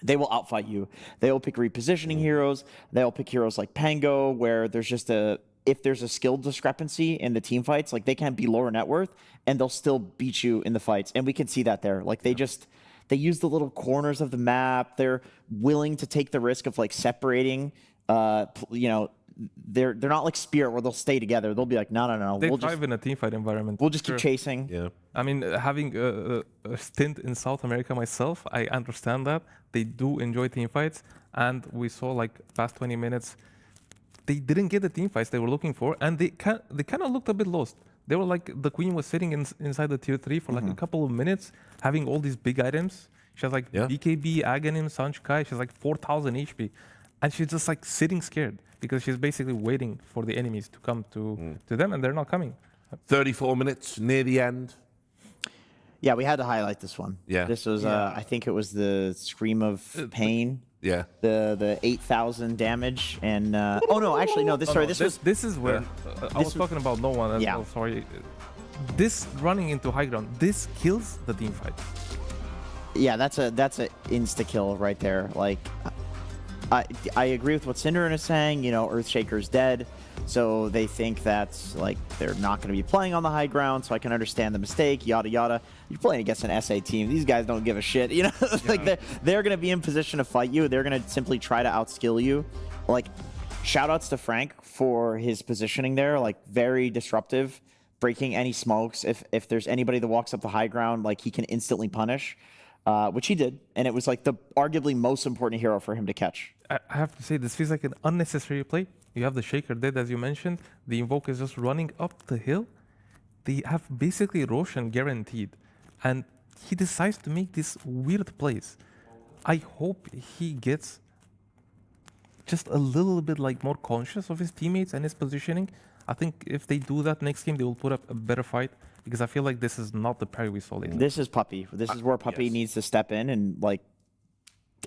they will outfight you. They will pick repositioning heroes. They'll pick heroes like Pango, where there's just if there's a skill discrepancy in the team fights, like they can't be lower net worth, and they'll still beat you in the fights. And we can see that there. Like they use the little corners of the map. They're willing to take the risk of like separating, you know, they're not like Spirit where they'll stay together. They'll be like, no. They thrive in a teamfight environment. We'll just keep chasing. Yeah. I mean, having a stint in South America myself, I understand that. They do enjoy teamfights. And we saw like past 20 minutes, they didn't get the teamfights they were looking for. And they kind of looked a bit lost. They were like, the Queen was sitting inside the tier 3 for like a couple of minutes, having all these big items. She has like BKB, Aghanim, Sanchkai. She has like 4,000 HP. And she's just like sitting scared because she's basically waiting for the enemies to come to them, and they're not coming. 34 minutes, near the end. Yeah, we had to highlight this one. Yeah. This was, I think it was the Scream of Pain. Yeah. The 8,000 damage and oh no, actually no. This is where I was talking about no one. As well, sorry. This running into high ground, this kills the team fight. Yeah, that's a insta kill right there. Like, I agree with what Synderen is saying. You know, Earthshaker's dead, so they think that's like they're not going to be playing on the high ground. So I can understand the mistake. Yada yada. You're playing against an SA team. These guys don't give a shit. You know, like they're going to be in position to fight you. They're going to simply try to outskill you. Like, shout outs to Frank for his positioning there. Like, very disruptive, breaking any smokes. If there's anybody that walks up the high ground, like he can instantly punish. Which he did, and it was like the arguably most important hero for him to catch. I have to say, this feels like an unnecessary play. You have the Shaker dead, as you mentioned. The Invoke is just running up the hill. They have basically Roshan guaranteed, and he decides to make these weird plays. I hope he gets just a little bit like more conscious of his teammates and his positioning. I think if they do that next game, they will put up a better fight. Because I feel like this is not the Pari we saw lately. This is Puppy. This is where Puppy needs to step in and, like,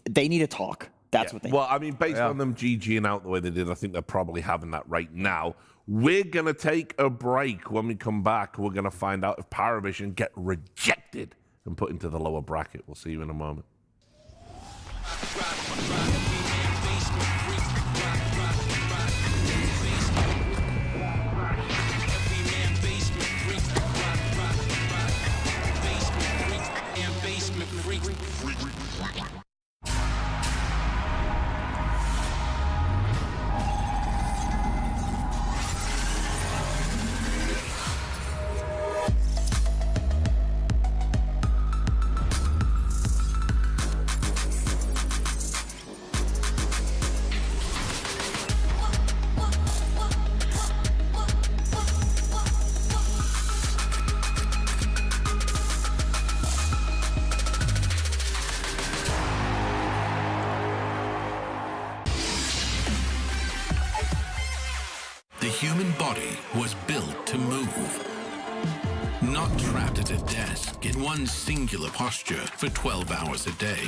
they need to talk. That's what they need. Well, I mean, based on them GGing out the way they did, I think they're probably having that right now. We're going to take a break. When we come back, we're going to find out if PARIVISION get rejected and put into the lower bracket. We'll see you in a moment. The human body was built to move, not trapped at a desk in one singular posture for 12 hours a day.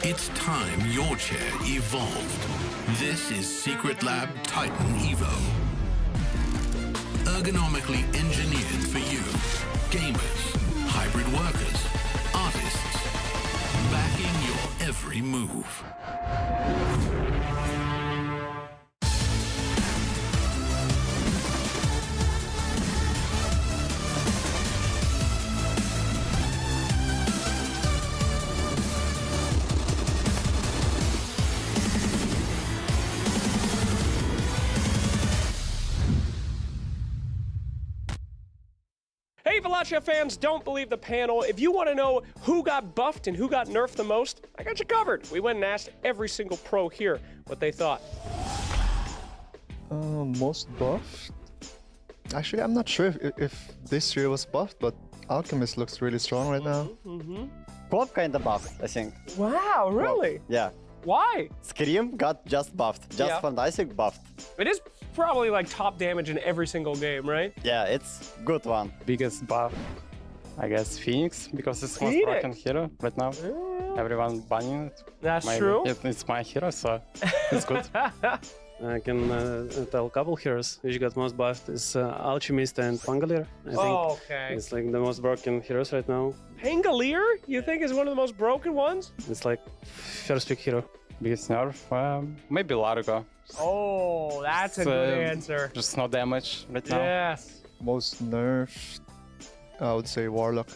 It's time your chair evolved. This is Secret Lab Titan Evo. Ergonomically engineered for you, gamers, hybrid workers, artists, backing your every move. Hey, Wallachia fans, don't believe the panel. If you want to know who got buffed and who got nerfed the most, I got you covered. We went and asked every single pro here what they thought. Most buffed? Actually, I'm not sure if this year was buffed, but Alchemist looks really strong right now. Both kind of buffed, I think. Wow, really? Yeah. Why? Scream got just buffed. Just Fantastic buffed. It is probably like top damage in every single game, right? Yeah, it's good one. Biggest buff, I guess, Phoenix, because it's most broken hero right now. Everyone banning it. That's true. It's my hero, so it's good. I can tell a couple heroes which got most buffed is Alchemist and Pangolier. I think it's like the most broken heroes right now. Pangolier, you think is one of the most broken ones? It's like first pick hero. Biggest nerf, maybe Largo. Oh, that's a good answer. Just no damage right now. Yes. Most nerfed, I would say Warlock.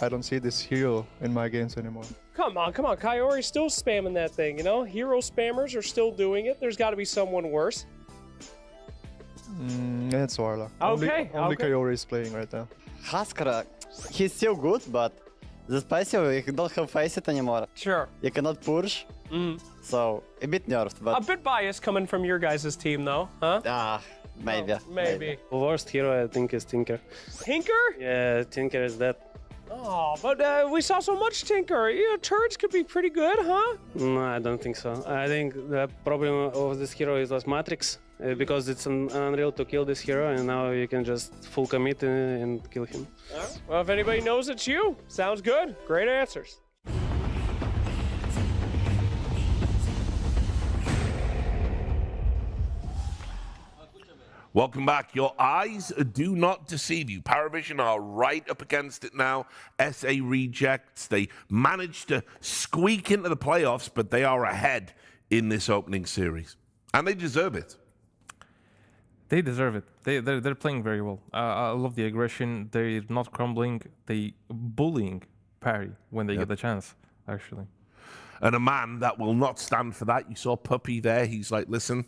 I don't see this hero in my games anymore. Come on. Kaiori's still spamming that thing, you know? Hero spammers are still doing it. There's got to be someone worse. It's Warlock. Okay. Only Kaiori is playing right now. Huskara, he's still good, but the passive, you don't have face it anymore. Sure. You cannot push. So, a bit nerfed, but... A bit biased coming from your guys' team, though, huh? Maybe. Maybe. The worst hero, I think, is Tinker. Tinker? Yeah, Tinker is dead. Oh, Oh, but we saw so much Tinker. Turrets could be pretty good, huh? No, I don't think so. I think the problem of this hero is Matrix, because it's unreal to kill this hero, and now you can just full commit and kill him. Well, if anybody knows, it's you. Sounds good. Great answers. Welcome back. Your eyes do not deceive you. PARIVISION are right up against it now. SA Rejects, they managed to squeak into the playoffs, but they are ahead in this opening series. And they deserve it. They deserve it. They're playing very well. I love the aggression. They're not crumbling. They bullying Parry when they get the chance, actually. And a man that will not stand for that. You saw Puppy there. He's like, listen,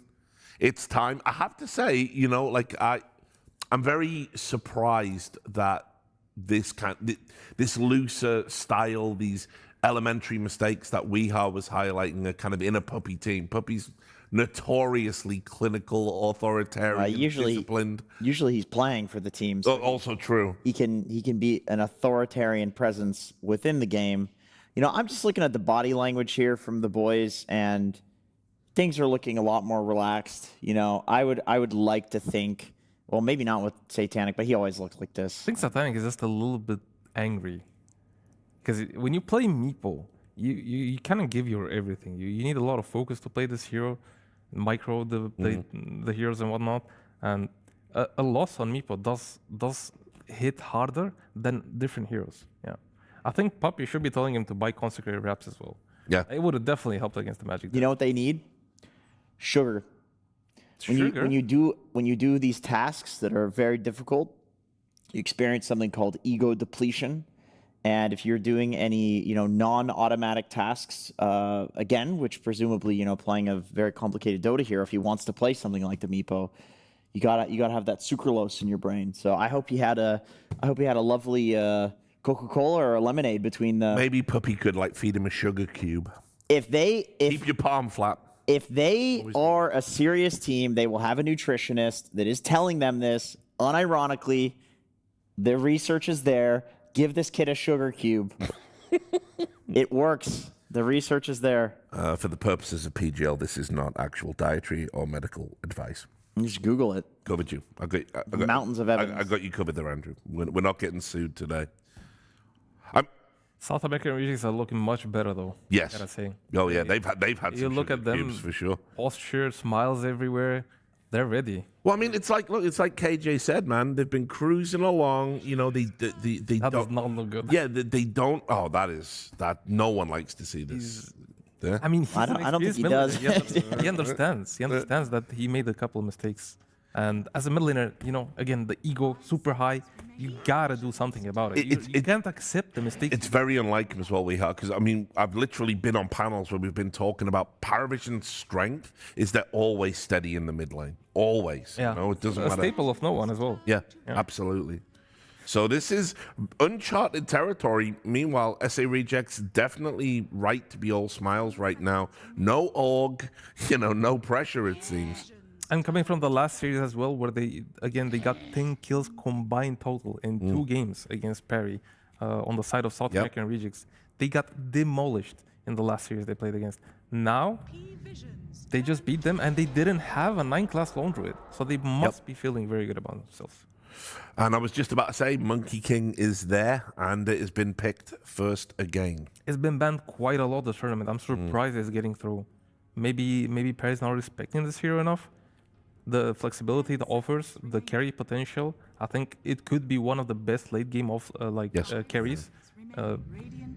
it's time. I have to say, you know, like I'm very surprised that this looser style, these elementary mistakes that Weeha was highlighting are kind of in a Puppy team. Puppy's notoriously clinical, authoritarian, disciplined. Usually he's playing for the team. So also true. He can be an authoritarian presence within the game. You know, I'm just looking at the body language here from the boys, and things are looking a lot more relaxed. You know, I would like to think, well, maybe not with Satanic, but he always looks like this. I think Satanic is just a little bit angry. Because when you play Meepo, you kind of give your everything. You need a lot of focus to play this hero, micro the heroes and whatnot. And a loss on Meepo does hit harder than different heroes. Yeah, I think Puppy should be telling him to buy Consecrated Wraps as well. Yeah, it would have definitely helped against the Magic. You know what they need? Sugar. When you do these tasks that are very difficult, you experience something called ego depletion. And if you're doing any, you know, non-automatic tasks, again, which presumably, you know, playing a very complicated Dota hero, if he wants to play something like the Meepo, you gotta have that sucralose in your brain. So I hope he had a lovely Coca-Cola or a lemonade between the. Maybe Puppy could like feed him a sugar cube. Keep your palm flat. If they are a serious team, they will have a nutritionist that is telling them this unironically. The research is there. Give this kid a sugar cube. It works. The research is there. For the purposes of PGL, this is not actual dietary or medical advice. Just Google it. Covered you. I got mountains of evidence. I got you covered there, Andrew. We're not getting sued today. South American regions are looking much better, though. Yes. I gotta say. Oh yeah, they've had. You some look at them, cubes for sure. Posture, smiles everywhere. They're ready. Well, I mean, it's like KJ said, man. They've been cruising along. You know, they that does not look good. Yeah, they don't. Oh, that no one likes to see this. I mean, I don't think he does. He understands. He understands that he made a couple of mistakes. And as a middle laner, you know, again, the ego super high. You gotta do something about it. You can't accept the mistake. It's very unlike him as well, Weeha, because I mean, I've literally been on panels where we've been talking about PARIVISION's strength is they're always steady in the mid lane. Always. Yeah. You know, it doesn't matter. A staple of no one as well. Yeah, absolutely. So this is uncharted territory. Meanwhile, SA Rejects definitely right to be all smiles right now. No org, you know, no pressure, it seems. And coming from the last series as well, where they got 10 kills combined total in 2 games against Parry on the side of South American Rejects. They got demolished in the last series they played against. Now, they just beat them, and they didn't have a 9-class lone druid. So they must be feeling very good about themselves. And I was just about to say, Monkey King is there, and it has been picked first again. It's been banned quite a lot this tournament. I'm surprised it's getting through. Maybe Parry's not respecting this hero enough. The flexibility it offers, the carry potential, I think it could be one of the best late game of carries.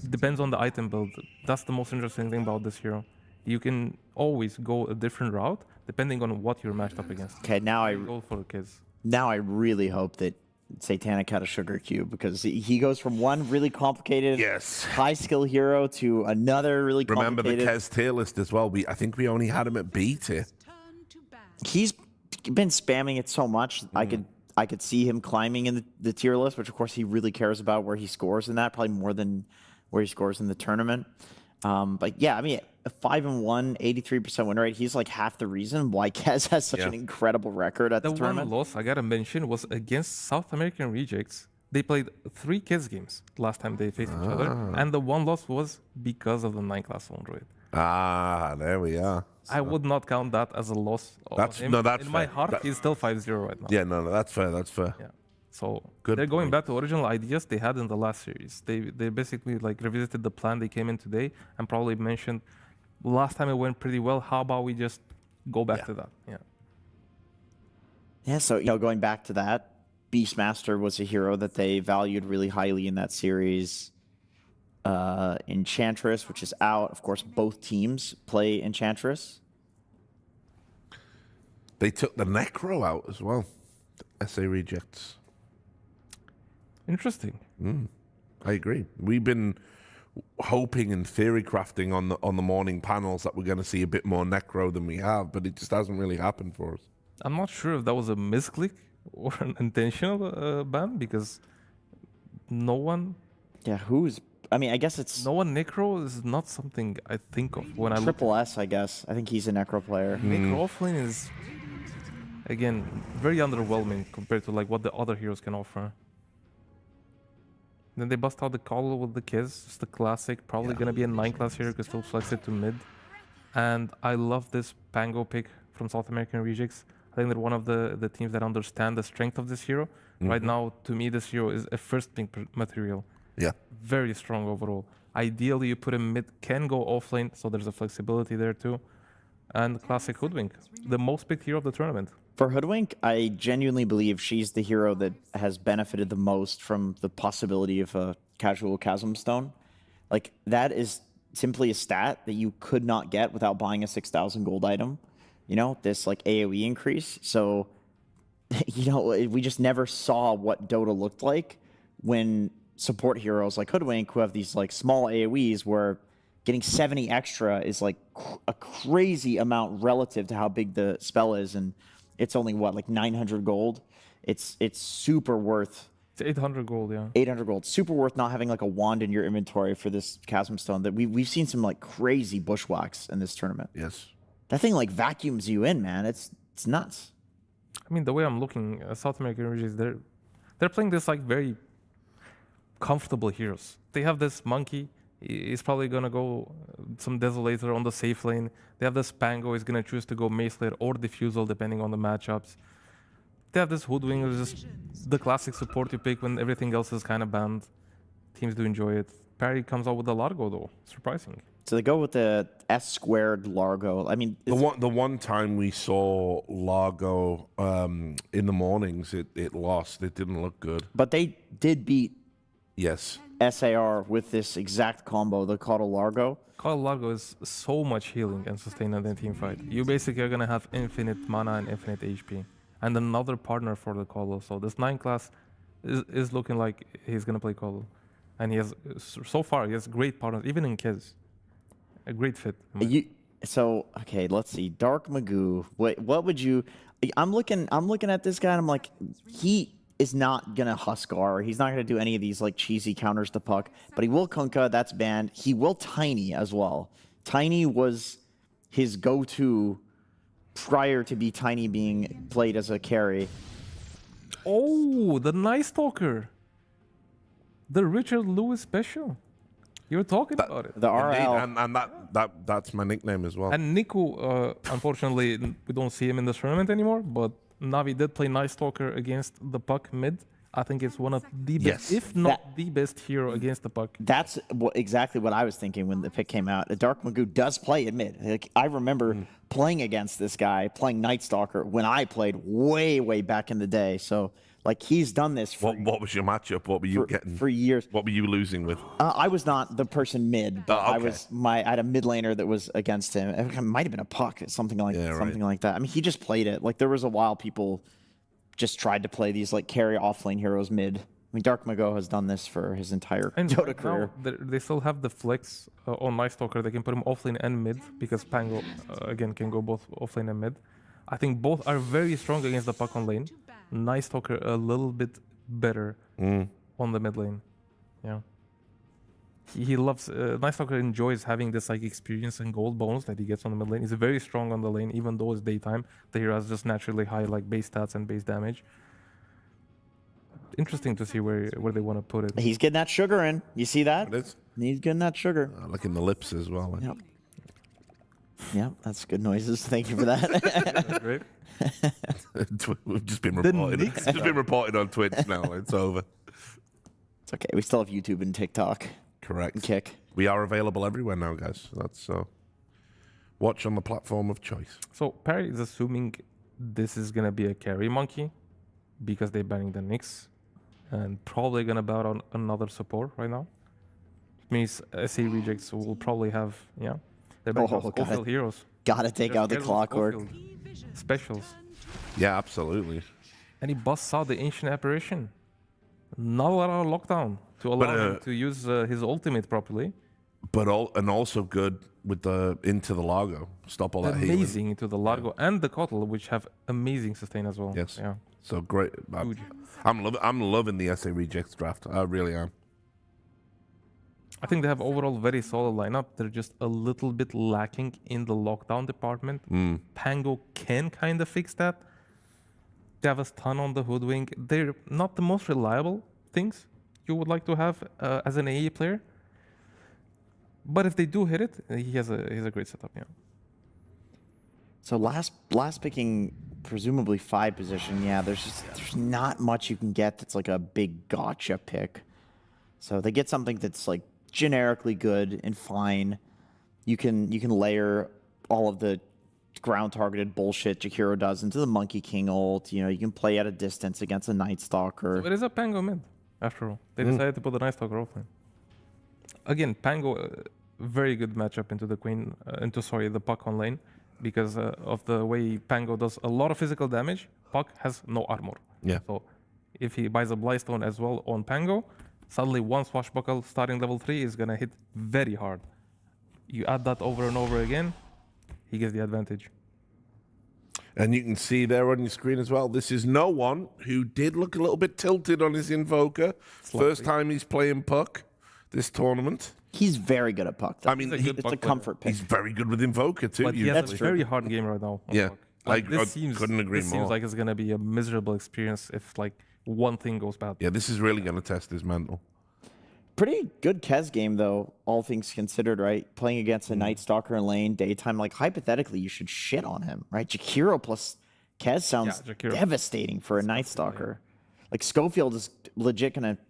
Depends on the item build. That's the most interesting thing about this hero. You can always go a different route depending on what you're matched up against. Okay, now I go for the kids. Now I really hope that Satanic had a sugar cube, because he goes from one really complicated, high skill hero to another really complicated. Remember the Kez tier list as well. I think we only had him at B tier. He's been spamming it so much. I could see him climbing in the tier list, which of course he really cares about where he scores in that, probably more than where he scores in the tournament. But yeah, I mean, a 5-1, 83% win rate. He's like half the reason why Kez has such an incredible record at the tournament. The one loss I gotta mention was against South American Rejects. They played 3 kids games last time they faced each other, and the one loss was because of the 9 class on droid. Ah, there we are. I would not count that as a loss. That's him. that's in fair. my heart. He's still 5-0 right now. Yeah, no, that's fair. That's fair. Yeah. So Good they're going point. back to original ideas they had in the last series. They basically like revisited the plan they came in today and probably mentioned last time it went pretty well. How about we just go back to that? Yeah. Yeah, so going back to that, Beastmaster was a hero that they valued really highly in that series. Enchantress, which is out. Of course, both teams play Enchantress. They took the Necro out as well. The SA rejects. Interesting. I agree. We've been hoping and theory crafting on the morning panels that we're going to see a bit more Necro than we have, but it just hasn't really happened for us. I'm not sure if that was a misclick or an intentional ban because no one. Yeah, I mean, I guess it's... No one Necro is not something I think of when I look. Triple S, I guess. I think he's a Necro player. Necro offlane is, again, very underwhelming compared to like what the other heroes can offer. Then they bust out the Call with the Kiss, just the classic. Probably going to be a 9 class hero, could still flex it to mid. And I love this Pango pick from South American Rejects. I think they're one of the teams that understand the strength of this hero. Right now, to me, this hero is a first pink material. Yeah. Very strong overall. Ideally, you put him mid, can go offlane, so there's a flexibility there too. And classic Hoodwink, the most picked hero of the tournament. For Hoodwink, I genuinely believe she's the hero that has benefited the most from the possibility of a casual Chasm Stone. Like, that is simply a stat that you could not get without buying a 6,000 gold item. You know, this like AoE increase. So, you know, we just never saw what Dota looked like when support heroes like Hoodwink, who have these like small AoEs, where getting 70 extra is like a crazy amount relative to how big the spell is, and it's only what, like 900 gold. It's super worth. It's 800 gold, yeah. 800 gold, super worth not having like a wand in your inventory for this Chasm Stone. That we've seen some like crazy bushwhacks in this tournament. Yes, that thing like vacuums you in, man. It's nuts. I mean, the way I'm looking, South American regions, they're playing this like very comfortable heroes. They have this Monkey. He's probably going to go some Desolator on the safe lane. They have this Pango. He's going to choose to go Mace Slayer or Diffusal, depending on the matchups. They have this Hoodwink, which is just the classic support you pick when everything else is kind of banned. Teams do enjoy it. Parry comes out with the Largo, though. Surprising. So they go with the S-squared Largo. I mean, the one time we saw Largo in the mornings, it lost. It didn't look good. But they did beat SAR with this exact combo, the Caudal Largo. Caudal Largo is so much healing and sustain in the team fight. You basically are going to have infinite mana and infinite HP. And another partner for the Caudal. So this 9 class is looking like he's going to play Caudal. And he has, so far, he has great partners, even in Kiz. A great fit. So, okay, let's see. Dark Magoo. What would you... I'm looking at this guy and I'm like, he is not going to Huskar. He's not going to do any of these like cheesy counters to puck. But he will Kunkka. That's banned. He will Tiny as well. Tiny was his go-to prior to Tiny being played as a carry. Oh, the Night Stalker. The Richard Lewis special. You were talking about it. The RL. And that's my nickname as well. And Niku, unfortunately, we don't see him in this tournament anymore, but Navi did play Night Stalker against the puck mid. I think it's one of the best, if not the best hero against the puck. That's exactly what I was thinking when the pick came out. Dark Magoo does play in mid. Like, I remember playing against this guy, playing Night Stalker, when I played way back in the day. So, like, he's done this for... What was your matchup? What were you getting? For years. What were you losing with? I was not the person mid, but okay. I had a mid laner that was against him. It might have been a puck, something like that. I mean, he just played it. Like, there was a while people just tried to play these like carry offlane heroes mid. I mean, Dark Magoo has done this for his entire Dota career. They still have the flex on Night Stalker. They can put him offlane and mid because Pango again can go both offlane and mid. I think both are very strong against the puck on lane. Night Stalker a little bit better on the mid lane. Yeah. He loves Night Stalker enjoys having this like experience and gold bonus that he gets on the mid lane. He's very strong on the lane, even though it's daytime. The hero has just naturally high like base stats and base damage. interesting to see where they want to put it. He's getting that sugar in. You see that? It is. He's getting that sugar. Licking the lips as well. Yep. Yeah, that's good noises. Thank you for that. Great. We've just been reported. It's just been reported on Twitch now. It's over. It's okay. We still have YouTube and TikTok. Correct. And Kick. We are available everywhere now, guys. That's watch on the platform of choice. So Parry is assuming this is gonna be a carry monkey because they're banning the Nyx and probably gonna bat on another support right now. It means SA rejects will probably have they're banning Schofield heroes. Gotta take out the clockwork. Specials. Yeah, absolutely. And he busts out the Ancient Apparition. Not a lot of lockdown to allow him to use his ultimate properly. But also good with the into the Largo. Stop all that healing. Amazing into the Largo and the Kotl, which have amazing sustain as well. Yes. Yeah. So great. I'm loving the SA Rejects draft. I really am. I think they have overall very solid lineup. They're just a little bit lacking in the lockdown department. Pango can kind of fix that. They have a stun on the Hoodwink. They're not the most reliable things you would like to have as an AE player. But if they do hit it, he has a great setup, yeah. So last picking presumably 5 position, there's not much you can get that's like a big gotcha pick. So they get something that's like generically good and fine. You can layer all of the ground targeted bullshit Jakiro does into the Monkey King ult. You can play at a distance against a Night Stalker. So it is a Pango mid, after all. They decided to put the Night Stalker offlane. Again, Pango, very good matchup into the Queen, the Puck on lane, because of the way Pango does a lot of physical damage. Puck has no armor. Yeah. So if he buys a Blightstone as well on Pango, suddenly one Swashbuckle starting level 3 is gonna hit very hard. You add that over and over again, he gets the advantage. And you can see there on your screen as well, this is no one who did look a little bit tilted on his Invoker. First time he's playing Puck this tournament. He's very good at Puck, though. I mean, it's a comfort pick. He's very good with Invoker, too. But he has a very hard game right now. Yeah, I couldn't agree this more. seems like it's going to be a miserable experience if, like, one thing goes bad. Yeah, this is really going to test his mental. Pretty good Kez game, though, all things considered, right? Playing against a Night Stalker in lane, daytime, like, hypothetically, you should shit on him, right? Jakiro plus Kez sounds devastating for a Night Stalker. Like, Schofield is legit going to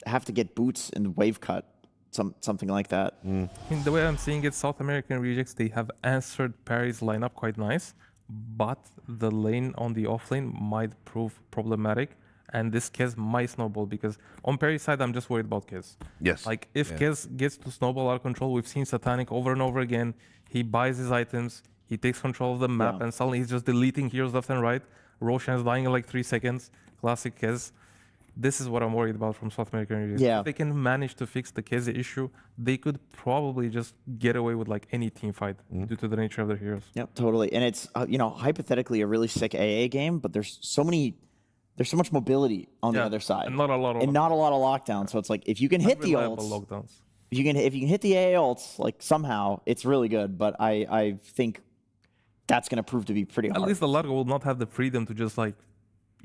have to get boots and wave cut. Something like that. I mean, the way I'm seeing it, South American rejects, they have answered Parry's lineup quite nice, but the lane on the offlane might prove problematic, and this Kez might snowball, because on Parry's side, I'm just worried about Kez. Yes. Like, if Kez gets to snowball out of control, we've seen Satanic over and over again. He buys his items, he takes control of the map, and suddenly he's just deleting heroes left and right. Roshan's dying in like 3 seconds. Classic Kez. This is what I'm worried about from South American regions. Yeah. If they can manage to fix the Keze issue, they could probably just get away with like any team fight due to the nature of their heroes. Yep, totally. And it's hypothetically a really sick AA game, but there's so much mobility on the other side, and not a lot of lockdown. So it's like if you can hit the ults, lockdowns. if you can hit the AA ults, like somehow it's really good. But I think that's going to prove to be pretty hard. At least the Largo will not have the freedom to just like,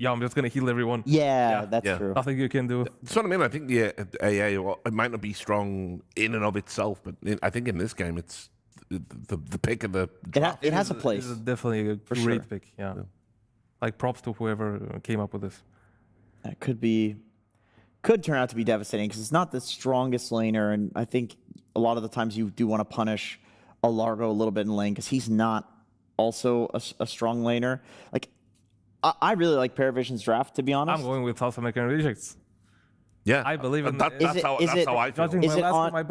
I'm just going to heal everyone. Yeah, that's true. Nothing you can do. That's what I mean. I think the AA, it might not be strong in and of itself, but I think in this game, it's the pick of the draft. It has a place. It's definitely a great pick, yeah. Like, props to whoever came up with this. That could turn out to be devastating, because it's not the strongest laner, and I think a lot of the times you do want to punish a Largo a little bit in lane, because he's not also a strong laner. Like, I really like PARIVISION's draft, to be honest. I'm going with South American rejects. Yeah, I believe in that's how I feel.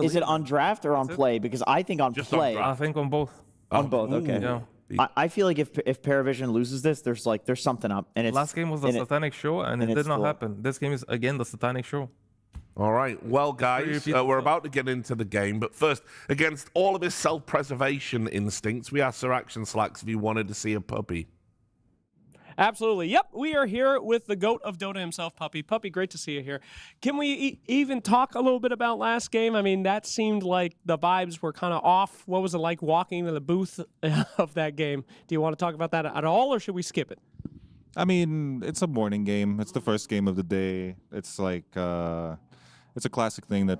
Is it on draft or on play? Because I think on play. I think on both. On both, okay. Yeah. I feel like if PARIVISION loses this, there's something up. And it's, last game was the Satanic show, and it did not happen. This game is again the Satanic show. All right. Well, guys, we're about to get into the game, but first, against all of his self-preservation instincts, we asked Sir Action Slacks if he wanted to see a puppy. Absolutely. Yep, we are here with the GOAT of Dota himself, Puppy. Puppy, great to see you here. Can we even talk a little bit about last game? I mean, that seemed like the vibes were kind of off. What was it like walking into the booth of that game? Do you want to talk about that at all, or should we skip it? I mean, it's a morning game. It's the first game of the day. It's like, it's a classic thing that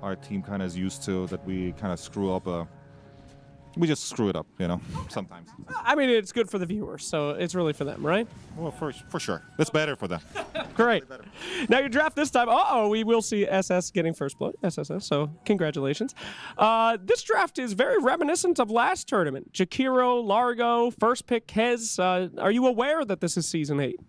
our team kind of is used to, that we kind of screw up. We just screw it up, you know, sometimes. I mean, it's good for the viewers, so it's really for them, right? Well, for sure. It's better for them. Great. Now your draft this time. We will see SS getting first blood. SSS, so congratulations. This draft is very reminiscent of last tournament. Jakiro, Largo, first pick Kez. Are you aware that this is Season 8?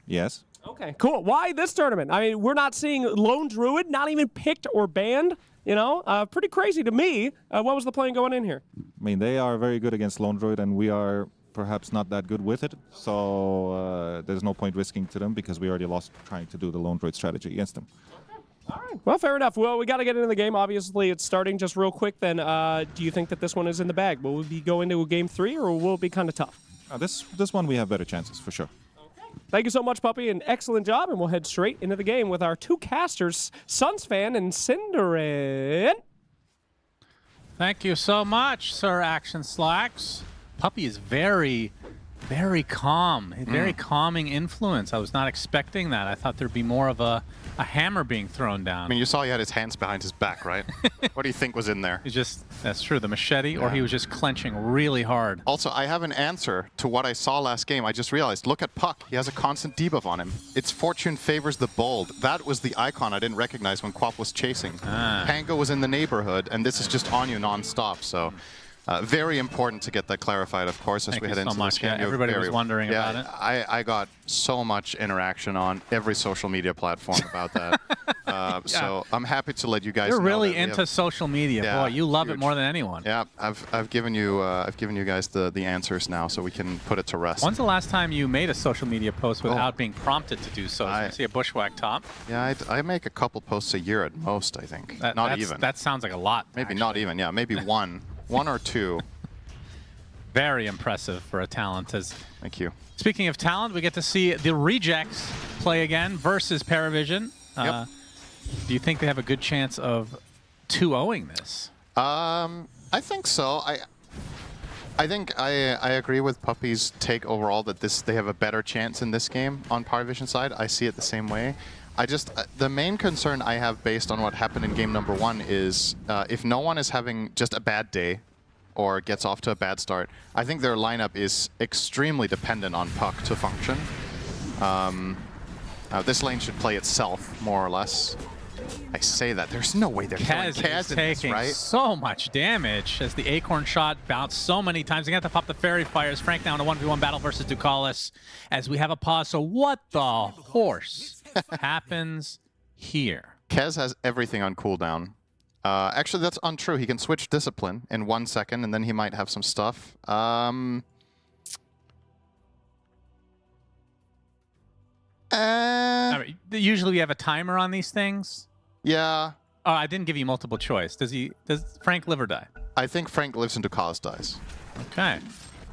Yes. Okay, cool. Why this tournament? I mean, we're not seeing Lone Druid, not even picked or banned. You know, pretty crazy to me. What was the plan going in here? I mean, they are very good against Lone Droid, and we are perhaps not that good with it. So there's no point risking to them because we already lost trying to do the Lone Droid strategy against them. All right. Well, fair enough. Well, we got to get into the game. Obviously, it's starting just real quick. Then, do you think that this one is in the bag? Will we be going to a game 3, or will it be kind of tough? This one we have better chances for sure. Thank you so much, Puppy. An excellent job, and we'll head straight into the game with our two casters, Suns fan and Cinderin. Thank you so much, Sir Action Slacks. Puppy is very, very calm. Very calming influence. I was not expecting that. I thought there'd be more of a hammer being thrown down. I mean, you saw he had his hands behind his back, right? What do you think was in there? That's true, the machete, or he was just clenching really hard. Also, I have an answer to what I saw last game. I just realized, look at Puck. He has a constant debuff on him. It's Fortune Favors the Bold. That was the icon I didn't recognize when Quap was chasing. Pango was in the neighborhood, and this is just on you non-stop, so... very important to get that clarified, of course, as we head into this game. Yeah, everybody was wondering about it. I got so much interaction on every social media platform about that. So I'm happy to let you guys know. You're really into social media, boy. You love it more than anyone. Yeah, I've given you guys the answers now, so we can put it to rest. When's the last time you made a social media post without being prompted to do so? I see a bushwhack top. Yeah, I make a couple posts a year at most, I think. Not even. That sounds like a lot. Maybe not even. Yeah, maybe one. One or two. Very impressive for a talent. Thank you. Speaking of talent, we get to see the Rejects play again versus PARIVISION. Do you think they have a good chance of 2-0ing this? I think so. I think I agree with Puppy's take overall that they have a better chance in this game on PARIVISION side. I see it the same way. The main concern I have based on what happened in game number 1 is if no one is having just a bad day or gets off to a bad start, I think their lineup is extremely dependent on Puck to function. This lane should play itself, more or less. I say that. There's no way they're killing Kaz in this, right? So much damage as the Acorn shot bounced so many times. They got to pop the Fairy Fires. Frank now in a 1v1 battle versus Ducalis as we have a pause. So what the horse happens here? Kaz has everything on cooldown. Actually, that's untrue. He can switch discipline in 1 second, and then he might have some stuff. I mean, usually we have a timer on these things. Yeah. Oh, I didn't give you multiple choice. Does Frank live or die? I think Frank lives and Ducalis dies. Okay.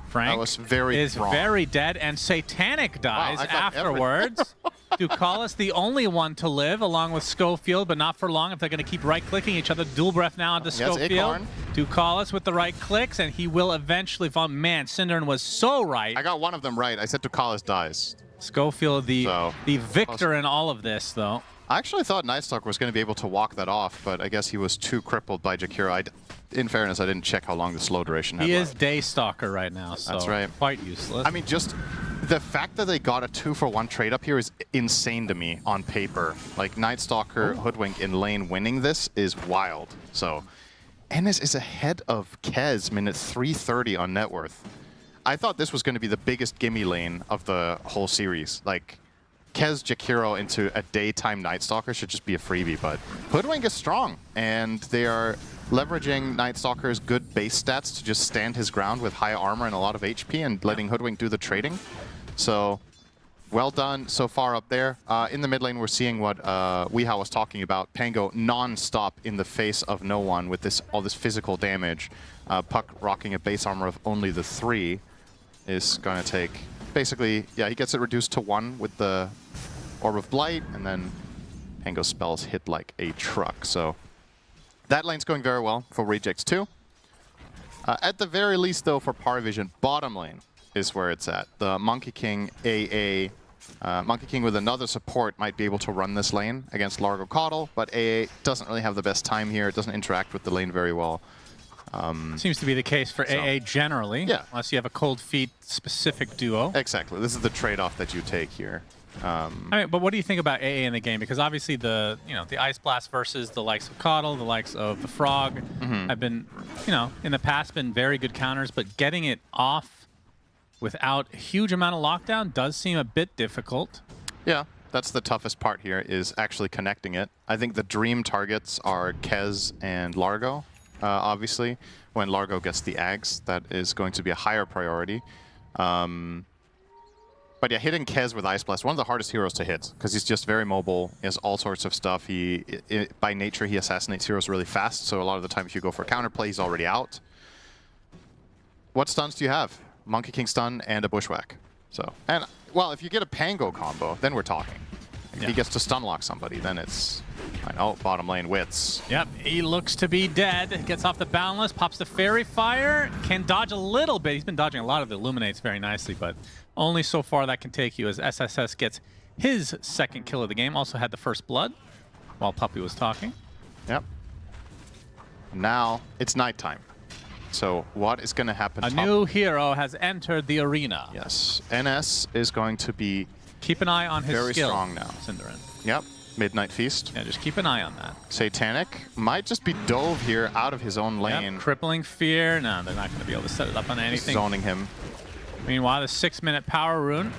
Frank was very wrong. Very dead, and Satanic dies afterwards. Ducalis, the only one to live, along with Schofield, but not for long if they're going to keep right-clicking each other. Dual breath now onto Schofield. Ducalis with the right clicks, and he will eventually fall. Man, Cinderin was so right. I got one of them right. I said Ducalis dies. Schofield, the victor in all of this, though. I actually thought Nightstalker was going to be able to walk that off, but I guess he was too crippled by Jakiro. In fairness, I didn't check how long the slow duration had. He is Daystalker right now, so that's right. Quite useless. I mean, just the fact that they got a 2-for-1 trade up here is insane to me on paper. Like, Nightstalker, Hoodwink in lane winning this is wild. So, Ennis is ahead of Kez, minute 330 on net worth. I thought this was going to be the biggest gimme lane of the whole series. Like, Kez Jakiro into a daytime Nightstalker should just be a freebie, but Hoodwink is strong, and they are leveraging Nightstalker's good base stats to just stand his ground with high armor and a lot of HP and letting Hoodwink do the trading. So, well done so far up there. In the mid lane, we're seeing what Weehaw was talking about. Pango non-stop in the face of no one with all this physical damage. Puck rocking a base armor of only the 3 is going to take... Basically, yeah, he gets it reduced to 1 with the Orb of Blight, and then Pango spells hit like a truck. So that lane's going very well for Rejects too. At the very least, though, for PARIVISION, bottom lane. is where it's at. The Monkey King AA, Monkey King with another support might be able to run this lane against Largo Caudle, but AA doesn't really have the best time here. It doesn't interact with the lane very well. Seems to be the case for AA generally, yeah. unless you have a cold feet specific duo. Exactly. This is the trade-off that you take here. I mean, but what do you think about AA in the game? Because obviously the Ice Blast versus the likes of Caudle, the likes of the Frog have been, in the past been very good counters, but getting it off without a huge amount of lockdown does seem a bit difficult. Yeah, that's the toughest part here, is actually connecting it. I think the dream targets are Kez and Largo. Obviously, when Largo gets the Ags, that is going to be a higher priority. But yeah, hitting Kez with Ice Blast, one of the hardest heroes to hit, because he's just very mobile. He has all sorts of stuff. By nature, he assassinates heroes really fast, so a lot of the time if you go for a counterplay, he's already out. What stuns do you have? Monkey King stun and a Bushwhack. And well, if you get a Pango combo, then we're talking. If he gets to stun lock somebody, then it's... bottom lane Wits. Yep, he looks to be dead. Gets off the Boundless, pops the Fairy Fire, can dodge a little bit. He's been dodging a lot of the Illuminates very nicely, but only so far that can take you as SSS gets his second kill of the game. Also had the first blood while Puppy was talking. Yep. Now it's nighttime. So what is going to happen? A new hero has entered the arena. Yes. NS is going to be... Keep an eye on his very skill, strong now. Cinderin. Yep. Midnight Feast. Yeah, just keep an eye on that. Satanic might just be dove here out of his own lane. Yep, crippling Fear. No, they're not going to be able to set it up on anything. Zoning him. Meanwhile, the 6-minute power rune,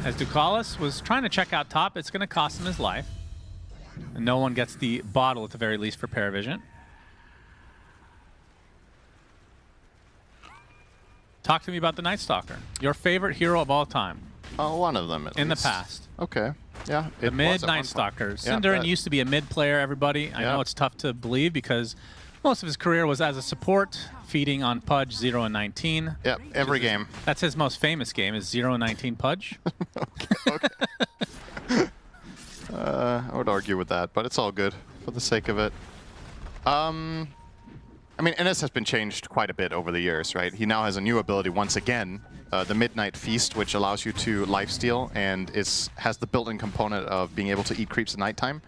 as Ducalis was trying to check out top, it's going to cost him his life. And no one gets the bottle at the very least for PARIVISION. Talk to me about the Night Stalker. Your favorite hero of all time. Oh, one of them at in least. the past. Okay. Yeah. The mid Night Stalker. Cinderin used to be a mid player, everybody. I know it's tough to believe because most of his career was as a support, feeding on Pudge 0 and 19. Yep, every game. That's his most famous game, is 0 and 19 Pudge. I would argue with that, but it's all good for the sake of it. I mean, NS has been changed quite a bit over the years, right? He now has a new ability once again, the Midnight Feast, which allows you to lifesteal and has the built-in component of being able to eat creeps at nighttime.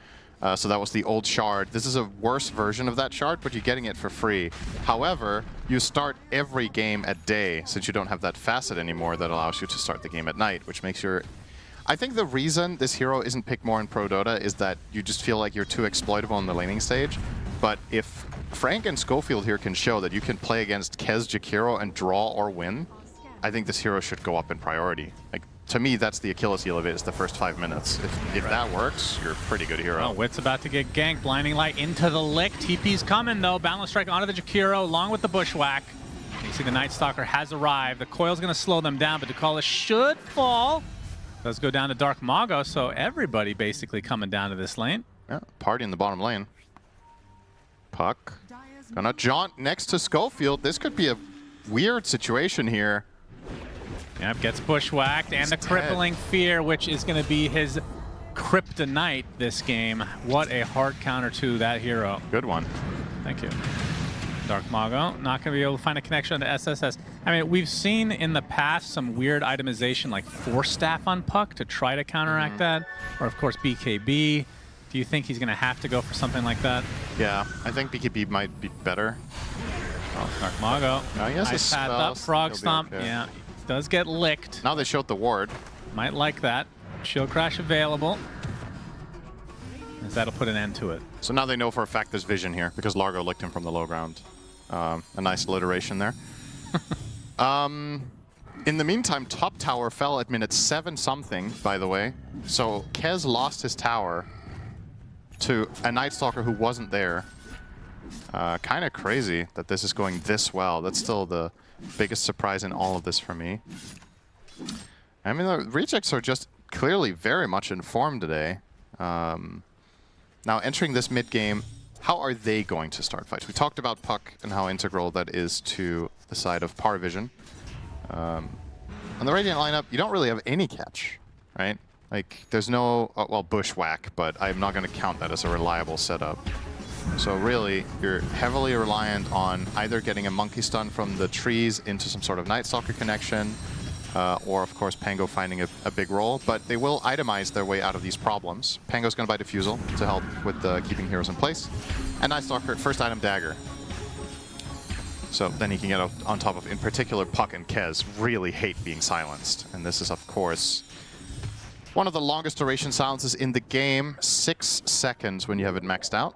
So that was the old shard. This is a worse version of that shard, but you're getting it for free. However, you start every game at day, since you don't have that facet anymore that allows you to start the game at night, which makes your... I think the reason this hero isn't picked more in Pro Dota is that you just feel like you're too exploitable on the laning stage. But if Frank and Schofield here can show that you can play against Kez Jakiro and draw or win, I think this hero should go up in priority. Like, to me, that's the Achilles heel of it, is the first 5 minutes. If that works, you're a pretty good hero. Oh, Wit's about to get ganked. Blinding Light into the lick. TP's coming, though. Balance Strike onto the Jakiro, along with the Bushwhack. You see the Night Stalker has arrived. The coil's going to slow them down, but Ducalis should fall. Does go down to Dark Mago, so everybody basically coming down to this lane. Yeah, party in the bottom lane. Puck. Gonna jaunt next to Schofield. This could be a weird situation here. Yep, gets bushwhacked, and the crippling fear, which is going to be his kryptonite this game. What a hard counter to that hero. Good one. Thank you. Dark Mago, not going to be able to find a connection to SSS. I mean, we've seen in the past some weird itemization like Force Staff on Puck to try to counteract that. Or, of course, BKB. Do you think he's going to have to go for something like that? Yeah, I think BKB might be better. Oh, Dark Mago. No, he has a Ice Path up, Frog Stomp. Okay. Yeah, does get licked. Now they showed the ward. Might like that. Shield Crash available. As that'll put an end to it. So now they know for a fact there's vision here because Largo licked him from the low ground. A nice alliteration there. In the meantime, top tower fell at minute 7-something, by the way. So Kez lost his tower to a Night Stalker who wasn't there. Kind of crazy that this is going this well. That's still the biggest surprise in all of this for me. I mean, the rejects are just clearly very much informed today. Now, entering this mid-game, how are they going to start fights? We talked about Puck and how integral that is to the side of PARIVISION. On the Radiant lineup, you don't really have any catch, right? Like, there's no, well, Bushwhack, but I'm not going to count that as a reliable setup. So really, you're heavily reliant on either getting a Monkey Stun from the trees into some sort of Night Stalker connection, or of course Pango finding a big role, but they will itemize their way out of these problems. Pango's going to buy Diffusal to help with keeping heroes in place, and Night Stalker, first item Dagger. So then he can get on top of, in particular, Puck and Kez really hate being silenced, and this is of course one of the longest duration silences in the game, 6 seconds when you have it maxed out.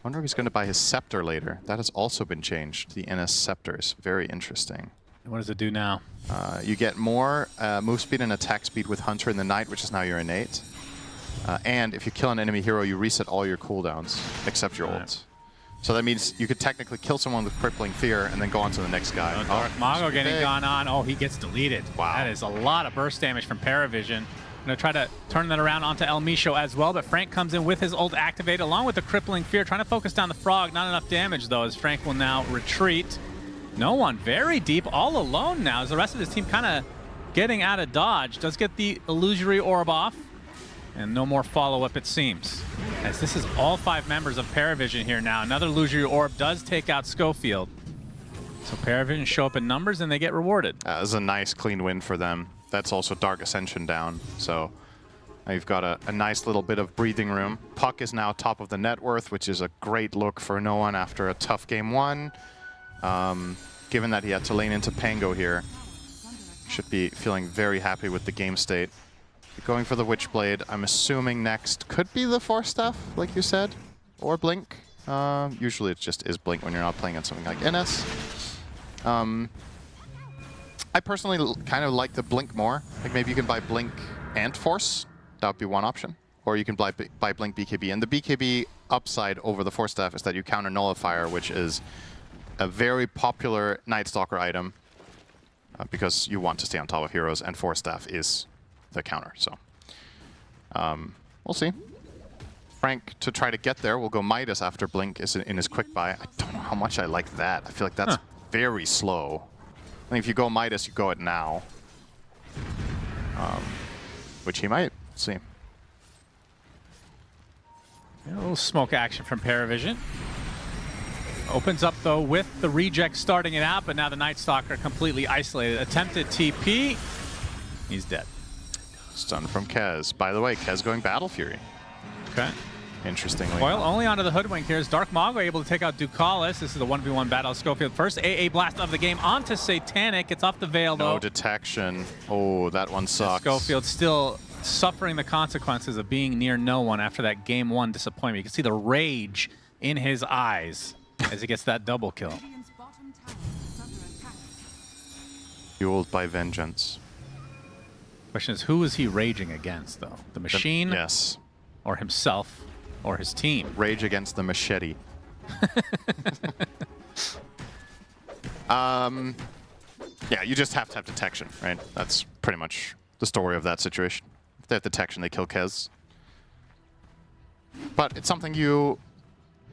Wonder if he's going to buy his Scepter later. That has also been changed. The NS Scepters. Very interesting. What does it do now? You get more move speed and attack speed with Hunter in the Night, which is now your innate. And if you kill an enemy hero, you reset all your cooldowns, except your ult. So that means you could technically kill someone with Crippling Fear and then go on to the next guy. Dark Mago getting gone on. Oh, he gets deleted. Wow. That is a lot of burst damage from PARIVISION. Going to try to turn that around onto El Micho as well, but Frank comes in with his ult activated along with the Crippling Fear, trying to focus down the Frog. Not enough damage, though, as Frank will now retreat. No one very deep, all alone now, as the rest of his team kind of getting out of dodge. Does get the Illusory Orb off, and no more follow-up, it seems. As this is all 5 members of PARIVISION here now. Another Illusory Orb does take out Schofield. So PARIVISION show up in numbers, and they get rewarded. That was a nice, clean win for them. That's also Dark Ascension down, so now you've got a nice little bit of breathing room. Puck is now top of the net worth, which is a great look for no one after a tough game 1. Given that he had to lane into Pango here, should be feeling very happy with the game state. Going for the Witchblade, I'm assuming next could be the Force Staff, like you said, or Blink. Usually it just is Blink when you're not playing on something like NS. I personally kind of like the Blink more. Like maybe you can buy Blink and Force. That would be one option. Or you can buy Blink BKB. And the BKB upside over the Force Staff is that you counter Nullifier, which is a very popular Night Stalker item because you want to stay on top of heroes, and Force Staff is the counter. So we'll see. Frank, to try to get there, will go Midas after Blink is in his quick buy. I don't know how much I like that. I feel like that's very slow. I think if you go Midas, you go it now. Which he might. See. A little smoke action from PARIVISION. Opens up, though, with the reject starting it out, but now the Night Stalker completely isolated. Attempted TP. He's dead. Stun from Kez. By the way, Kez going Battle Fury. Okay. Interestingly. Well, only onto the Hoodwink here is Dark Mago able to take out Ducalis. This is the 1v1 battle of Schofield. First AA blast of the game onto Satanic. It's off the Veil, though. No detection. Oh, that one sucks. Schofield still suffering the consequences of being near no one after that game 1 disappointment. You can see the rage in his eyes as he gets that double kill. Fueled by vengeance. Question is, who is he raging against, though? The machine? Yes. Or himself? Or his team? Rage against the machete. Yeah, you just have to have detection, right? That's pretty much the story of that situation. If they have detection, they kill Kez. But it's something you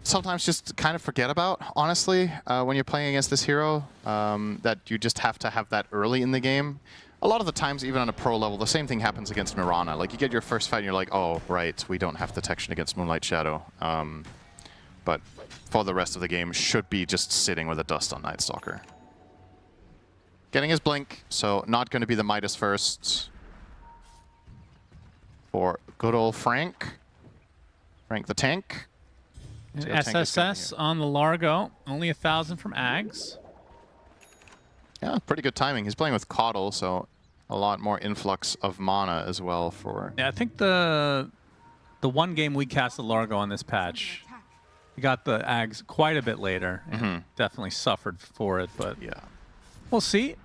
sometimes just kind of forget about, honestly, when you're playing against this hero, that you just have to have that early in the game. A lot of the times, even on a pro level, the same thing happens against Mirana. Like, you get your first fight and you're like, oh, right, we don't have detection against Moonlight Shadow. But for the rest of the game, should be just sitting with a dust on Night Stalker. Getting his Blink, so not going to be the Midas first. For good old Frank. Frank the Tank. SSS on the Largo, only 1,000 from Ags. Yeah, pretty good timing. He's playing with Caudle, so a lot more influx of mana as well for... Yeah, I think the one game we cast the Largo on this patch, we got the Ags quite a bit later, and definitely suffered for it, but yeah, we'll see.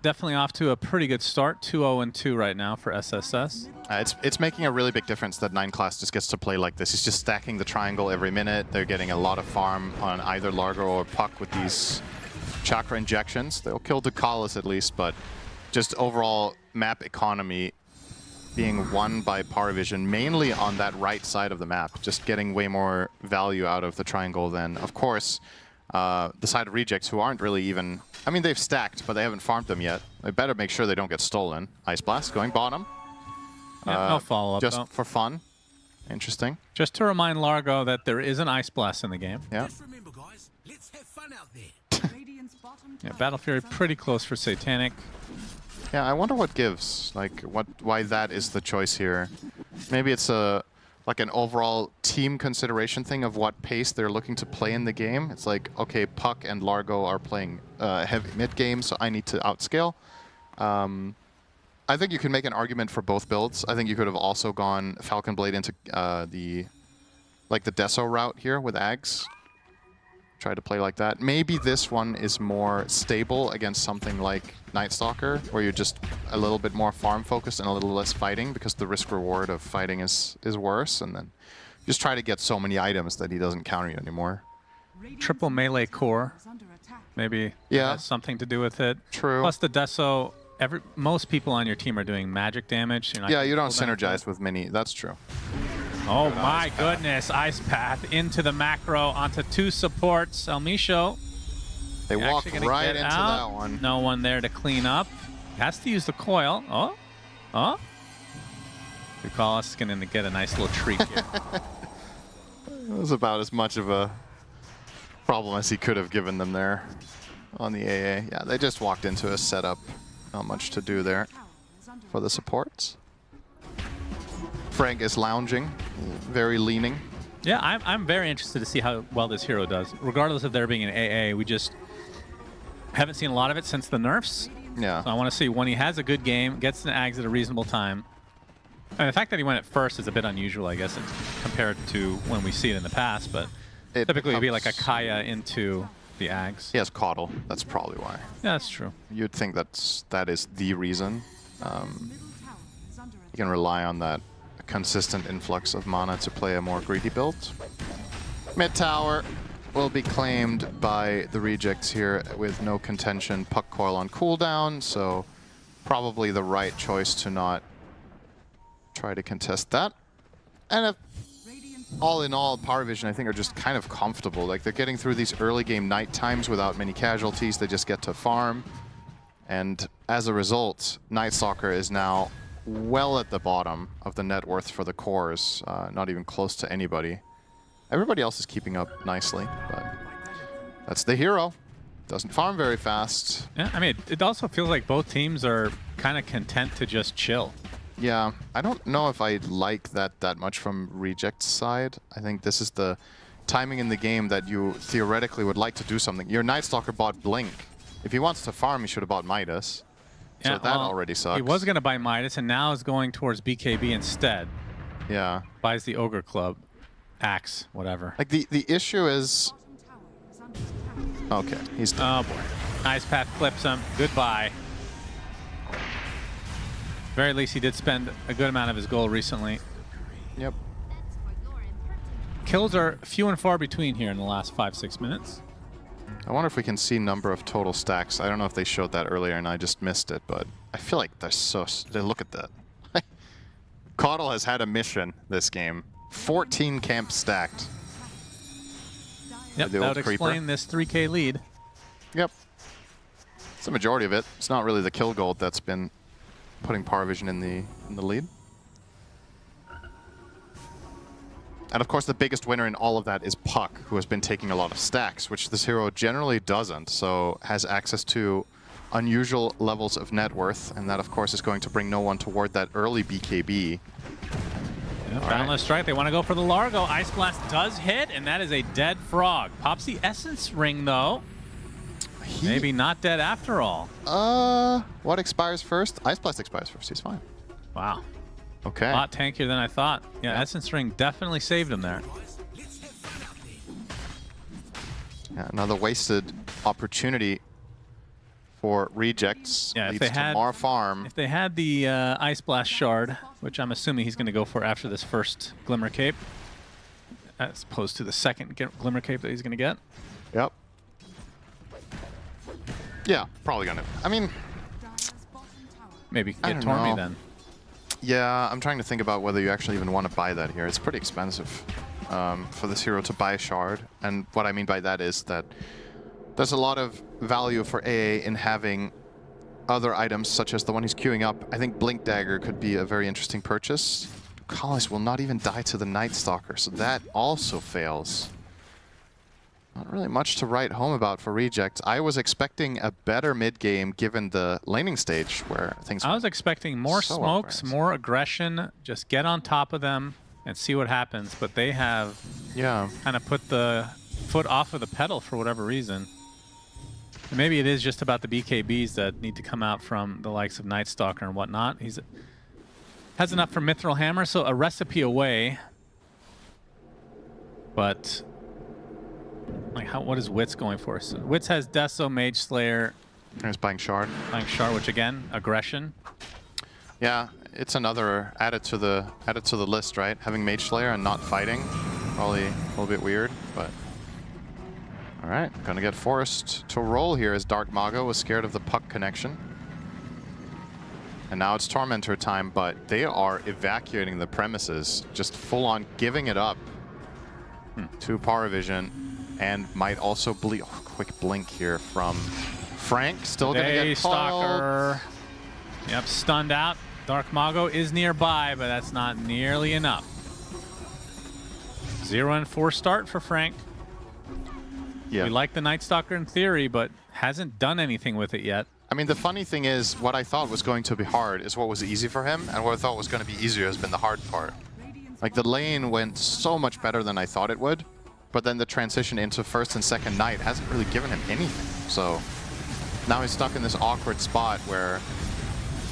Definitely off to a pretty good start, 2-0-2 right now for SSS. It's making a really big difference that 9 class just gets to play like this. He's just stacking the triangle every minute. They're getting a lot of farm on either Largo or Puck with these chakra injections. They'll kill Ducalis at least, but just overall map economy being won by PARIVISION, mainly on that right side of the map, just getting way more value out of the triangle than, of course, the side of Rejects, who aren't really even... I mean, they've stacked, but they haven't farmed them yet. They better make sure they don't get stolen. Ice Blast going bottom. Yeah, no follow-up, just though. for fun. Interesting. Just to remind Largo that there is an Ice Blast in the game. Yeah. Remember, guys, let's have fun out there. Yeah, Battle Fury pretty close for Satanic. Yeah, I wonder what gives. Like, why that is the choice here. Maybe it's like an overall team consideration thing of what pace they're looking to play in the game. It's like, okay, Puck and Largo are playing heavy mid game, so I need to outscale. I think you can make an argument for both builds. I think you could have also gone Falcon Blade into the Deso route here with Ags. Try to play like that. Maybe this one is more stable against something like Night Stalker, where you're just a little bit more farm focused and a little less fighting, because the risk reward of fighting is worse, and then just try to get so many items that he doesn't counter you anymore. Triple melee core, maybe has something to do with it. True. Plus the Deso, most people on your team are doing magic damage. Yeah, you don't synergize with many. That's true. Oh my goodness, Ice Path into the macro onto 2 supports. Elmisho. They walked right into that one. No one there to clean up. Has to use the coil. Oh. Bucharest is going to get a nice little treat here. It was about as much of a problem as he could have given them there on the AA. Yeah, they just walked into a setup. Not much to do there for the supports. Frank is lounging, very leaning. Yeah, I'm very interested to see how well this hero does. Regardless of there being an AA, we just haven't seen a lot of it since the nerfs. Yeah. So I want to see when he has a good game, gets an Ags at a reasonable time. And the fact that he went at first is a bit unusual, I guess, compared to when we see it in the past. But typically it'd be like a Kaya into the Ags. He has Caudle. That's probably why. Yeah, that's true. You'd think that is the reason. You can rely on that consistent influx of mana to play a more greedy build. Mid tower will be claimed by the rejects here with no contention. Puck coil on cooldown, so probably the right choice to not try to contest that. And all in all, PARIVISION I think are just kind of comfortable. Like, they're getting through these early game night times without many casualties. They just get to farm. And as a result, Night Stalker is now well at the bottom of the net worth for the cores, not even close to anybody. Everybody else is keeping up nicely, but that's the hero. Doesn't farm very fast. Yeah, I mean, it also feels like both teams are kind of content to just chill. Yeah, I don't know if I like that much from Reject's side. I think this is the timing in the game that you theoretically would like to do something. Your Night Stalker bought Blink. If he wants to farm, he should have bought Midas. Yeah, so that already sucks. He was going to buy Midas, and now is going towards BKB instead. Yeah. Buys the Ogre Club. Axe, whatever. Like, the issue is... Okay, he's done. Oh, boy. Ice Path clips him. Goodbye. Very least, he did spend a good amount of his gold recently. Yep. Kills are few and far between here in the last 5-6 minutes. I wonder if we can see number of total stacks. I don't know if they showed that earlier and I just missed it, but I feel like they're so... Look at that. Caudle has had a mission this game. 14 camps stacked. Yep, that would explain this 3K lead. Yep. It's the majority of it. It's not really the kill gold that's been putting PARIVISION in the lead. And of course, the biggest winner in all of that is Puck, who has been taking a lot of stacks, which this hero generally doesn't, so has access to unusual levels of net worth, and that, of course, is going to bring no one toward that early BKB. Boundless Strike, they want to go for the Largo. Ice Blast does hit, and that is a dead frog. Pops the Essence Ring, though. Maybe not dead after all. What expires first? Ice Blast expires first. He's fine. Wow. Okay. A lot tankier than I thought. Yeah, Essence Ring definitely saved him there. Yeah, another wasted opportunity for Rejects. Yeah, leads to more farm. If they had the Ice Blast Shard, which I'm assuming he's going to go for after this first Glimmer Cape, as opposed to the second Glimmer Cape that he's going to get. Yep. Yeah, probably going to. I mean... Maybe get Tormy then. Yeah, I'm trying to think about whether you actually even want to buy that here. It's pretty expensive for this hero to buy a shard. And what I mean by that is that there's a lot of value for AA in having other items, such as the one he's queuing up. I think Blink Dagger could be a very interesting purchase. Collis will not even die to the Night Stalker, so that also fails. Not really much to write home about for Reject. I was expecting a better mid game given the laning stage where things. I was expecting more so smokes, more aggression. Just get on top of them and see what happens. But they have kind of put the foot off of the pedal for whatever reason. And maybe it is just about the BKBs that need to come out from the likes of Night Stalker and whatnot. He's has enough for Mithril Hammer, so a recipe away. But like, what is Wits going for? So Wits has Deso, Mage Slayer. He's buying Shard. Buying Shard, which again, aggression. Yeah, it's another added to the list, right? Having Mage Slayer and not fighting, probably a little bit weird, but all right, gonna get forced to roll here as Dark Mago was scared of the puck connection. And now it's Tormentor time, but they are evacuating the premises, just full on giving it up to PARIVISION, and might also bleed. Oh, quick blink here from Frank, still gonna get Stalker. Yep, stunned out. Dark Mago is nearby, but that's not nearly enough. 0-4 start for Frank. Yeah. We like the Night Stalker in theory, but hasn't done anything with it yet. I mean, the funny thing is, what I thought was going to be hard is what was easy for him, and what I thought was going to be easier has been the hard part. Like, the lane went so much better than I thought it would, but then the transition into first and second night hasn't really given him anything. So now he's stuck in this awkward spot where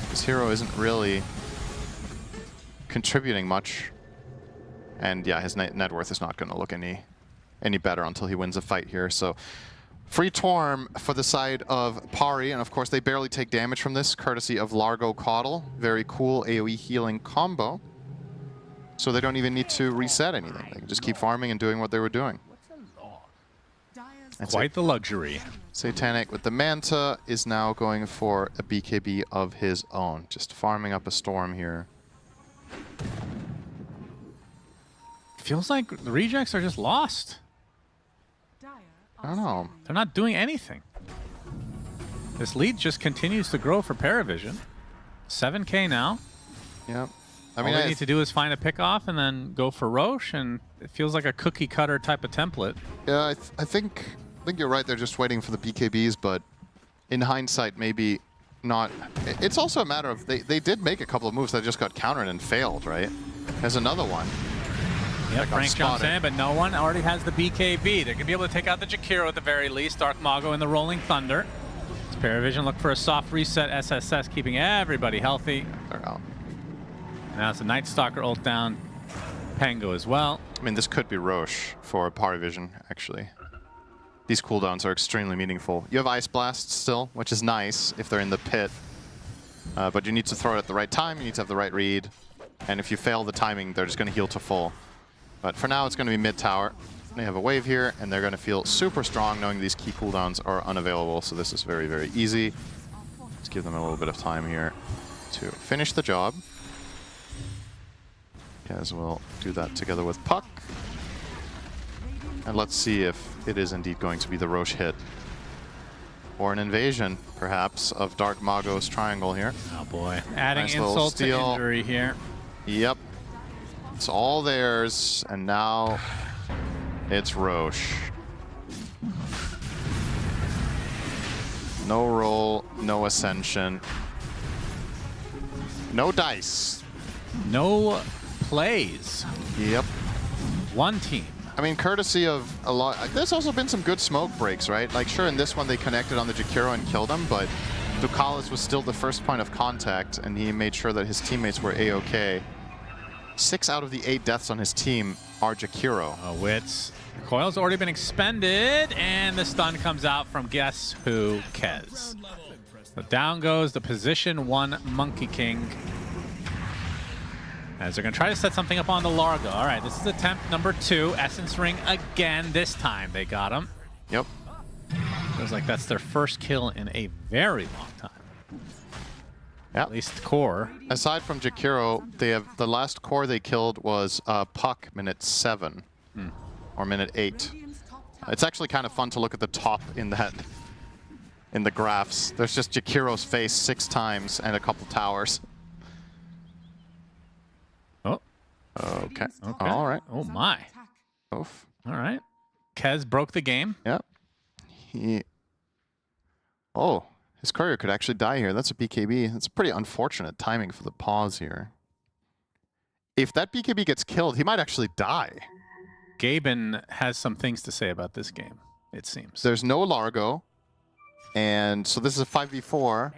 his hero isn't really contributing much. And yeah, his net worth is not going to look any better until he wins a fight here. So free Torm for the side of Pari, and of course they barely take damage from this, courtesy of Largo Caudal. Very cool AoE healing combo. So they don't even need to reset anything. They can just keep farming and doing what they were doing. That's quite the luxury. Satanic with the Manta is now going for a BKB of his own. Just farming up a storm here. Feels like the Rejects are just lost. I don't know. They're not doing anything. This lead just continues to grow for PARIVISION. 7K now. Yep. I mean, all they need to do is find a pick-off and then go for Roche, and it feels like a cookie-cutter type of template. Yeah, I think you're right. They're just waiting for the BKBs, but in hindsight, maybe not. It's also a matter of they did make a couple of moves that just got countered and failed, right? There's another one. Yeah, Frank jumps in, but no one already has the BKB. They're going to be able to take out the Jakiro at the very least. Dark Mago and the Rolling Thunder. As PARIVISION look for a soft reset. SSS keeping everybody healthy. They're out. Now it's a Night Stalker ult down. Pango as well. I mean, this could be Roche for PARIVISION, actually. These cooldowns are extremely meaningful. You have Ice Blast still, which is nice if they're in the pit. But you need to throw it at the right time. You need to have the right read. And if you fail the timing, they're just going to heal to full. But for now, it's going to be mid-tower. They have a wave here, and they're going to feel super strong knowing these key cooldowns are unavailable. So this is very, very easy. Let's give them a little bit of time here to finish the job. As we'll do that together with Puck. And let's see if it is indeed going to be the Roche hit. Or an invasion, perhaps, of Dark Mago's triangle here. Oh boy. Adding insult to injury here. Yep. It's all theirs, and now it's Roche. No roll, no ascension. No dice. No plays. Yep. One team. I mean, courtesy of a lot. There's also been some good smoke breaks, right? Like, sure, in this one they connected on the Jakiro and killed him, but Ducalis was still the first point of contact, and he made sure that his teammates were A-OK. 6 out of the 8 deaths on his team are Jakiro. Wits. Coil's already been expended, and the stun comes out from guess who? Kez. So down goes the position 1 Monkey King. As they're going to try to set something up on the Largo. All right, this is attempt number 2. Essence Ring again. This time they got him. Yep. Feels like that's their first kill in a very long time. Yep. At least core. Aside from Jakiro, they have the last core they killed was Puck minute 7 or minute 8. It's actually kind of fun to look at the top in the graphs. There's just Jakiro's face 6 times and a couple towers. Oh. Okay. All right. Oh my. Oof. All right. Kez broke the game. Yep. Oh, his courier could actually die here. That's a BKB. That's pretty unfortunate timing for the pause here. If that BKB gets killed, he might actually die. Gaben has some things to say about this game, it seems. There's no Largo. And so this is a 5v4.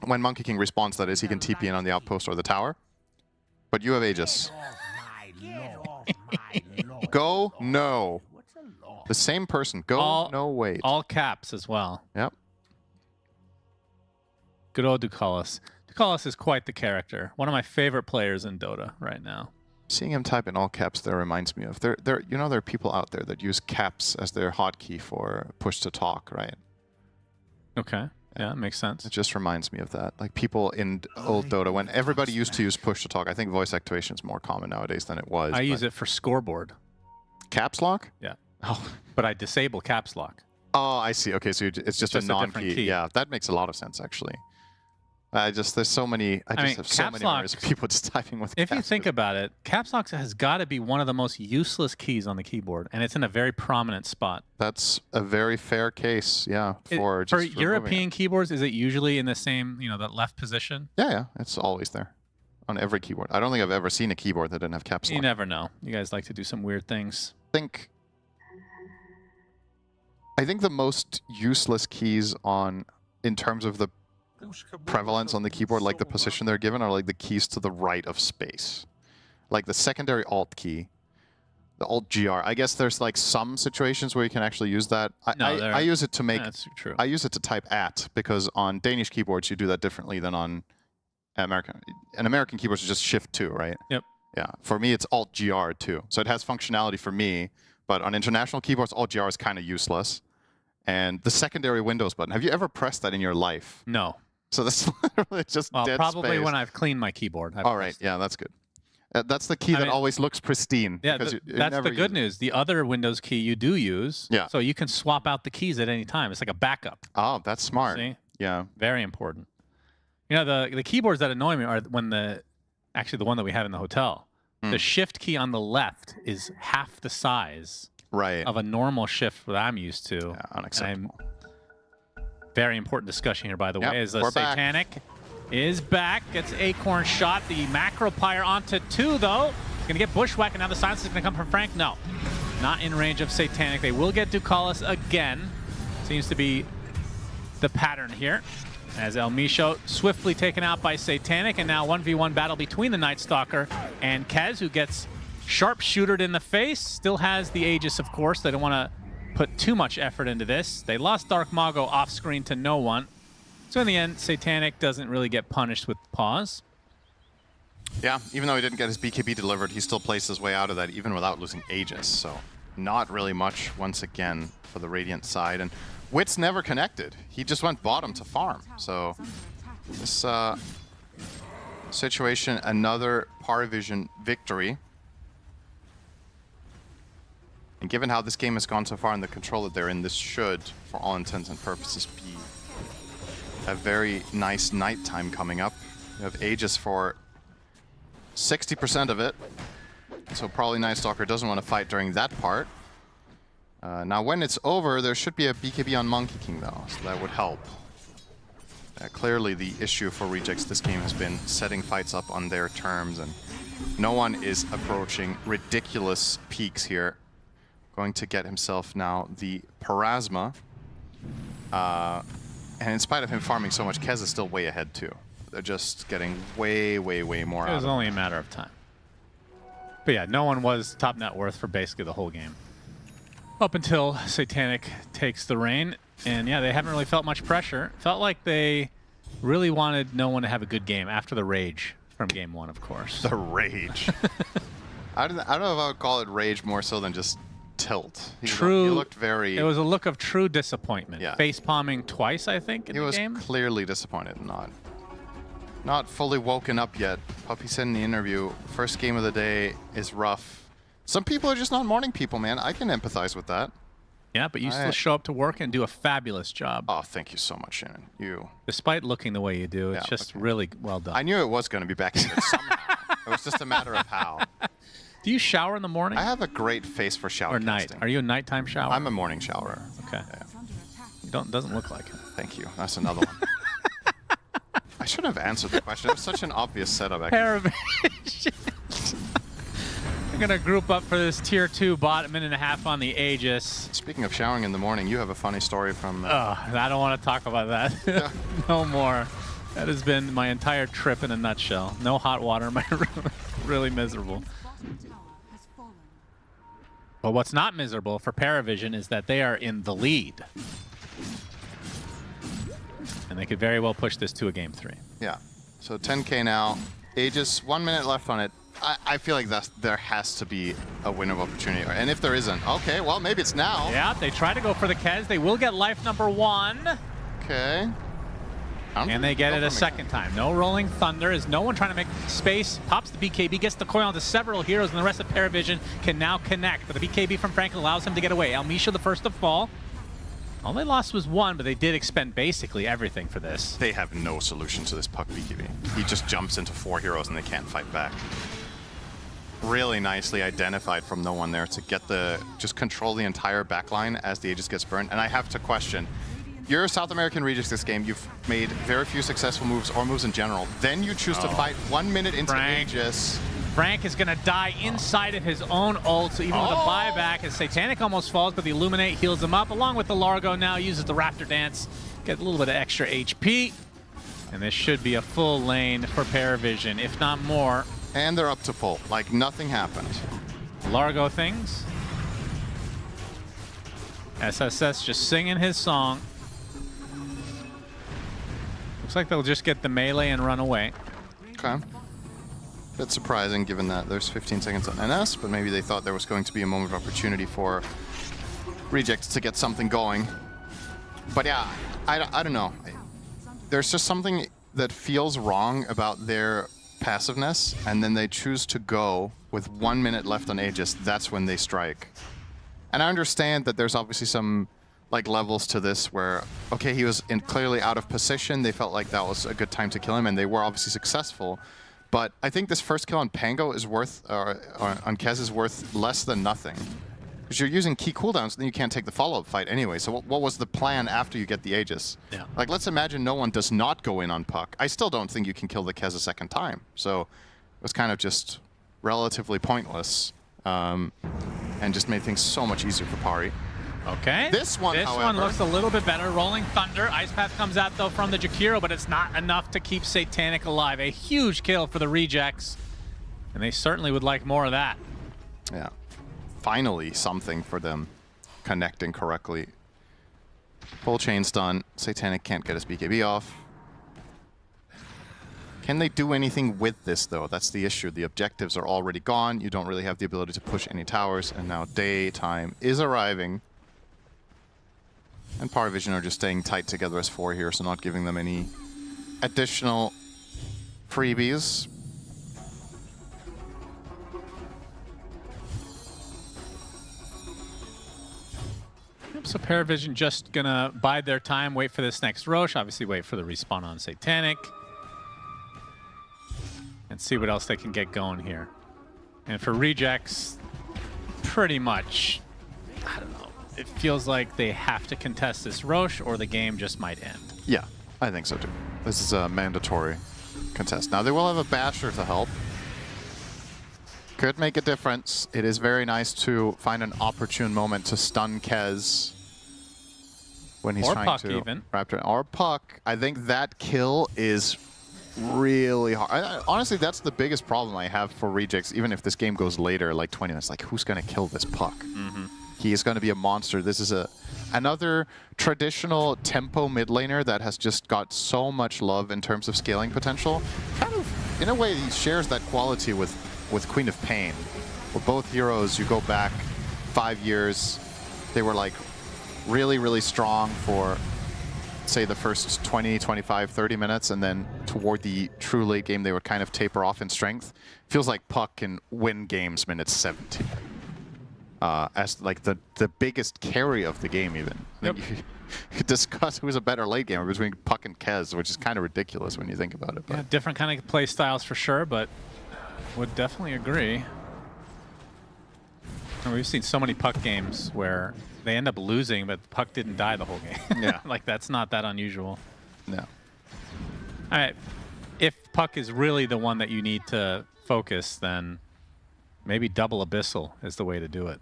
When Monkey King responds, that is, he can TP in on the outpost or the tower. But you have Aegis. Go, no. The same person. Go, no, wait. All caps as well. Yep. Good old Ducalis. Ducalis is quite the character. One of my favorite players in Dota right now. Seeing him type in all caps there reminds me of there are people out there that use caps as their hotkey for push to talk, right? Okay. Yeah, it makes sense. It just reminds me of that. Like people in old Dota, when everybody used to use push to talk, I think voice activation is more common nowadays than it was. I use it for scoreboard. Caps lock? Yeah. Oh. But I disable caps lock. Oh, I see. Okay, so it's just a non-key. key. Yeah, that makes a lot of sense, actually. There's so many, I mean, have so many memories of people just typing with If caps. you think about it, caps lock has got to be one of the most useless keys on the keyboard, and it's in a very prominent spot. That's a very fair case, yeah, for European keyboards, is it usually in the same, that left position? Yeah, it's always there on every keyboard. I don't think I've ever seen a keyboard that didn't have caps lock. You never know. You guys like to do some weird things. I think the most useless keys in terms of the prevalence on the keyboard, like the position they're given, are like the keys to the right of space. Like the secondary alt key, the alt GR. I guess there's like some situations where you can actually use that. I use it to make, that's true. I use it to type at, because on Danish keyboards you do that differently than on American. And American keyboards are just shift 2, right? Yep. Yeah. For me, it's alt GR too. So it has functionality for me, but on international keyboards, alt GR is kind of useless. And the secondary Windows button, have you ever pressed that in your life? No. So that's literally just dead probably space. when I've cleaned my keyboard. All right, yeah, that's good. That's the key that always looks pristine. Yeah, that's the good news. The other Windows key you do use, so you can swap out the keys at any time. It's like a backup. Oh, that's smart. See? Yeah. Very important. The keyboards that annoy me are when actually the one that we have in the hotel, the shift key on the left is half the size of a normal shift that I'm used to. Yeah, unacceptable. Very important discussion here, by the way, is we're Satanic is back. Gets Acorn shot. The macro pyre onto 2, though. Going to get bushwhacked, and now the silence is going to come from Frank. No, not in range of Satanic. They will get Ducalis again. Seems to be the pattern here. As El Micho swiftly taken out by Satanic, and now 1v1 battle between the Night Stalker and Kez, who gets sharpshootered in the face. Still has the Aegis, of course. They don't want to put too much effort into this. They lost Dark Mago off screen to no one. So in the end, Satanic doesn't really get punished with pause. Yeah, even though he didn't get his BKB delivered, he still placed his way out of that even without losing Aegis. So not really much once again for the Radiant side. And Wit's never connected. He just went bottom to farm. So this situation, another PARIVISION victory. And given how this game has gone so far and the control that they're in, this should, for all intents and purposes, be a very nice nighttime coming up. You have Aegis for 60% of it, so probably Night Stalker doesn't want to fight during that part. Now when it's over, there should be a BKB on Monkey King though, so that would help. Clearly the issue for Rejects this game has been setting fights up on their terms, and no one is approaching ridiculous peaks here. Going to get himself now the Parasma. And in spite of him farming so much, Kez is still way ahead too. They're just getting way, way, way more out of it. It was only a matter of time. But yeah, no one was top net worth for basically the whole game. Up until Satanic takes the reign. And yeah, they haven't really felt much pressure. Felt like they really wanted no one to have a good game after the rage from game 1, of course. The rage. I don't know if I would call it rage more so than just tilt. He looked very... It was a look of true disappointment. Yeah. Face palming twice, I think, in the game. He was clearly disappointed. Not fully woken up yet. Puppy said in the interview, first game of the day is rough. Some people are just not morning people, man. I can empathize with that. Yeah, but you still show up to work and do a fabulous job. Oh, thank you so much, Shannon. Despite looking the way you do, it's just really well done. I knew it was going to be back in it somehow. It was just a matter of how. Do you shower in the morning? I have a great face for shower or night. casting. Are you a nighttime shower? I'm a morning showerer. Okay. Yeah. You doesn't look like it. Thank you. That's another one. I should have answered the question. It was such an obvious setup. PARIVISION. I'm going to group up for this Tier 2 bot, a minute and a half on the Aegis. Speaking of showering in the morning, you have a funny story from... I don't want to talk about that. No more. That has been my entire trip in a nutshell. No hot water in my room. Really miserable. But what's not miserable for PARIVISION is that they are in the lead. And they could very well push this to a Game 3. Yeah. So 10K now. Aegis, 1 minute left on it. I feel like there has to be a winning opportunity. And if there isn't, okay, well, maybe it's now. Yeah, they try to go for the Kez. They will get life number 1. Okay. And they get it a second time. No rolling thunder as no one trying to make space. Pops the BKB, gets the coil onto several heroes, and the rest of PARIVISION can now connect. But the BKB from Franklin allows him to get away. Elmisha the first to fall. All they lost was 1, but they did expend basically everything for this. They have no solution to this puck BKB. He just jumps into 4 heroes and they can't fight back. Really nicely identified from no one there to get just control the entire backline as the Aegis gets burned. And I have to question, you're a South American Regis this game. You've made very few successful moves or moves in general. Then you choose to fight 1 minute into Aegis. Frank is going to die inside of his own ult, so even with a buyback, as Satanic almost falls, but the Illuminate heals him up, along with the Largo now uses the Raptor Dance, get a little bit of extra HP. And this should be a full lane for PARIVISION, if not more. And they're up to full, like nothing happened. Largo things. SSS just singing his song. Looks like they'll just get the melee and run away. Okay. Bit surprising given that there's 15 seconds on NS, but maybe they thought there was going to be a moment of opportunity for Rejects to get something going. But yeah, I don't know. There's just something that feels wrong about their passiveness, and then they choose to go with 1 minute left on Aegis. That's when they strike. And I understand that there's obviously some like levels to this where, okay, he was clearly out of position. They felt like that was a good time to kill him, and they were obviously successful. But I think this first kill on Pango is worth, or on Kez is worth less than nothing. Because you're using key cooldowns, then you can't take the follow-up fight anyway. So what was the plan after you get the Aegis? Yeah. Like, let's imagine no one does not go in on Puck. I still don't think you can kill the Kez a second time. So it was kind of just relatively pointless, and just made things so much easier for Pari. Okay. This one, however, looks a little bit better. Rolling Thunder. Ice Path comes out, though, from the Jakiro, but it's not enough to keep Satanic alive. A huge kill for the Rejects, and they certainly would like more of that. Yeah. Finally, something for them connecting correctly. Full chain's done. Satanic can't get his BKB off. Can they do anything with this, though? That's the issue. The objectives are already gone. You don't really have the ability to push any towers, and now daytime is arriving. And PARIVISION are just staying tight together as 4 here, so not giving them any additional freebies. So PARIVISION just gonna bide their time, wait for this next Roche, obviously wait for the respawn on Satanic, and see what else they can get going here. And for Rejects, pretty much, I don't know, it feels like they have to contest this Roche or the game just might end. Yeah, I think so too. This is a mandatory contest. Now they will have a Basher to help. Could make a difference. It is very nice to find an opportune moment to stun Kez when he's trying Puck to even. Raptor or Puck. I think that kill is really hard. Honestly, that's the biggest problem I have for Rejects. Even if this game goes later, like 20 minutes, like who's gonna kill this Puck? He is going to be a monster. This is another traditional tempo mid laner that has just got so much love in terms of scaling potential. Kind of, in a way, he shares that quality with Queen of Pain. For both heroes, you go back 5 years, they were like really, really strong for, say, the first 20, 25, 30 minutes, and then toward the true late game, they would kind of taper off in strength. Feels like Puck can win games minutes 70. As like the biggest carry of the game, even. Yep. You could discuss who's a better late gamer between Puck and Kez, which is kind of ridiculous when you think about it. But. Yeah, different kind of play styles for sure, but would definitely agree. And we've seen so many Puck games where they end up losing, but the Puck didn't die the whole game. Yeah. Like, that's not that unusual. No. All right. If Puck is really the one that you need to focus, then maybe double Abyssal is the way to do it.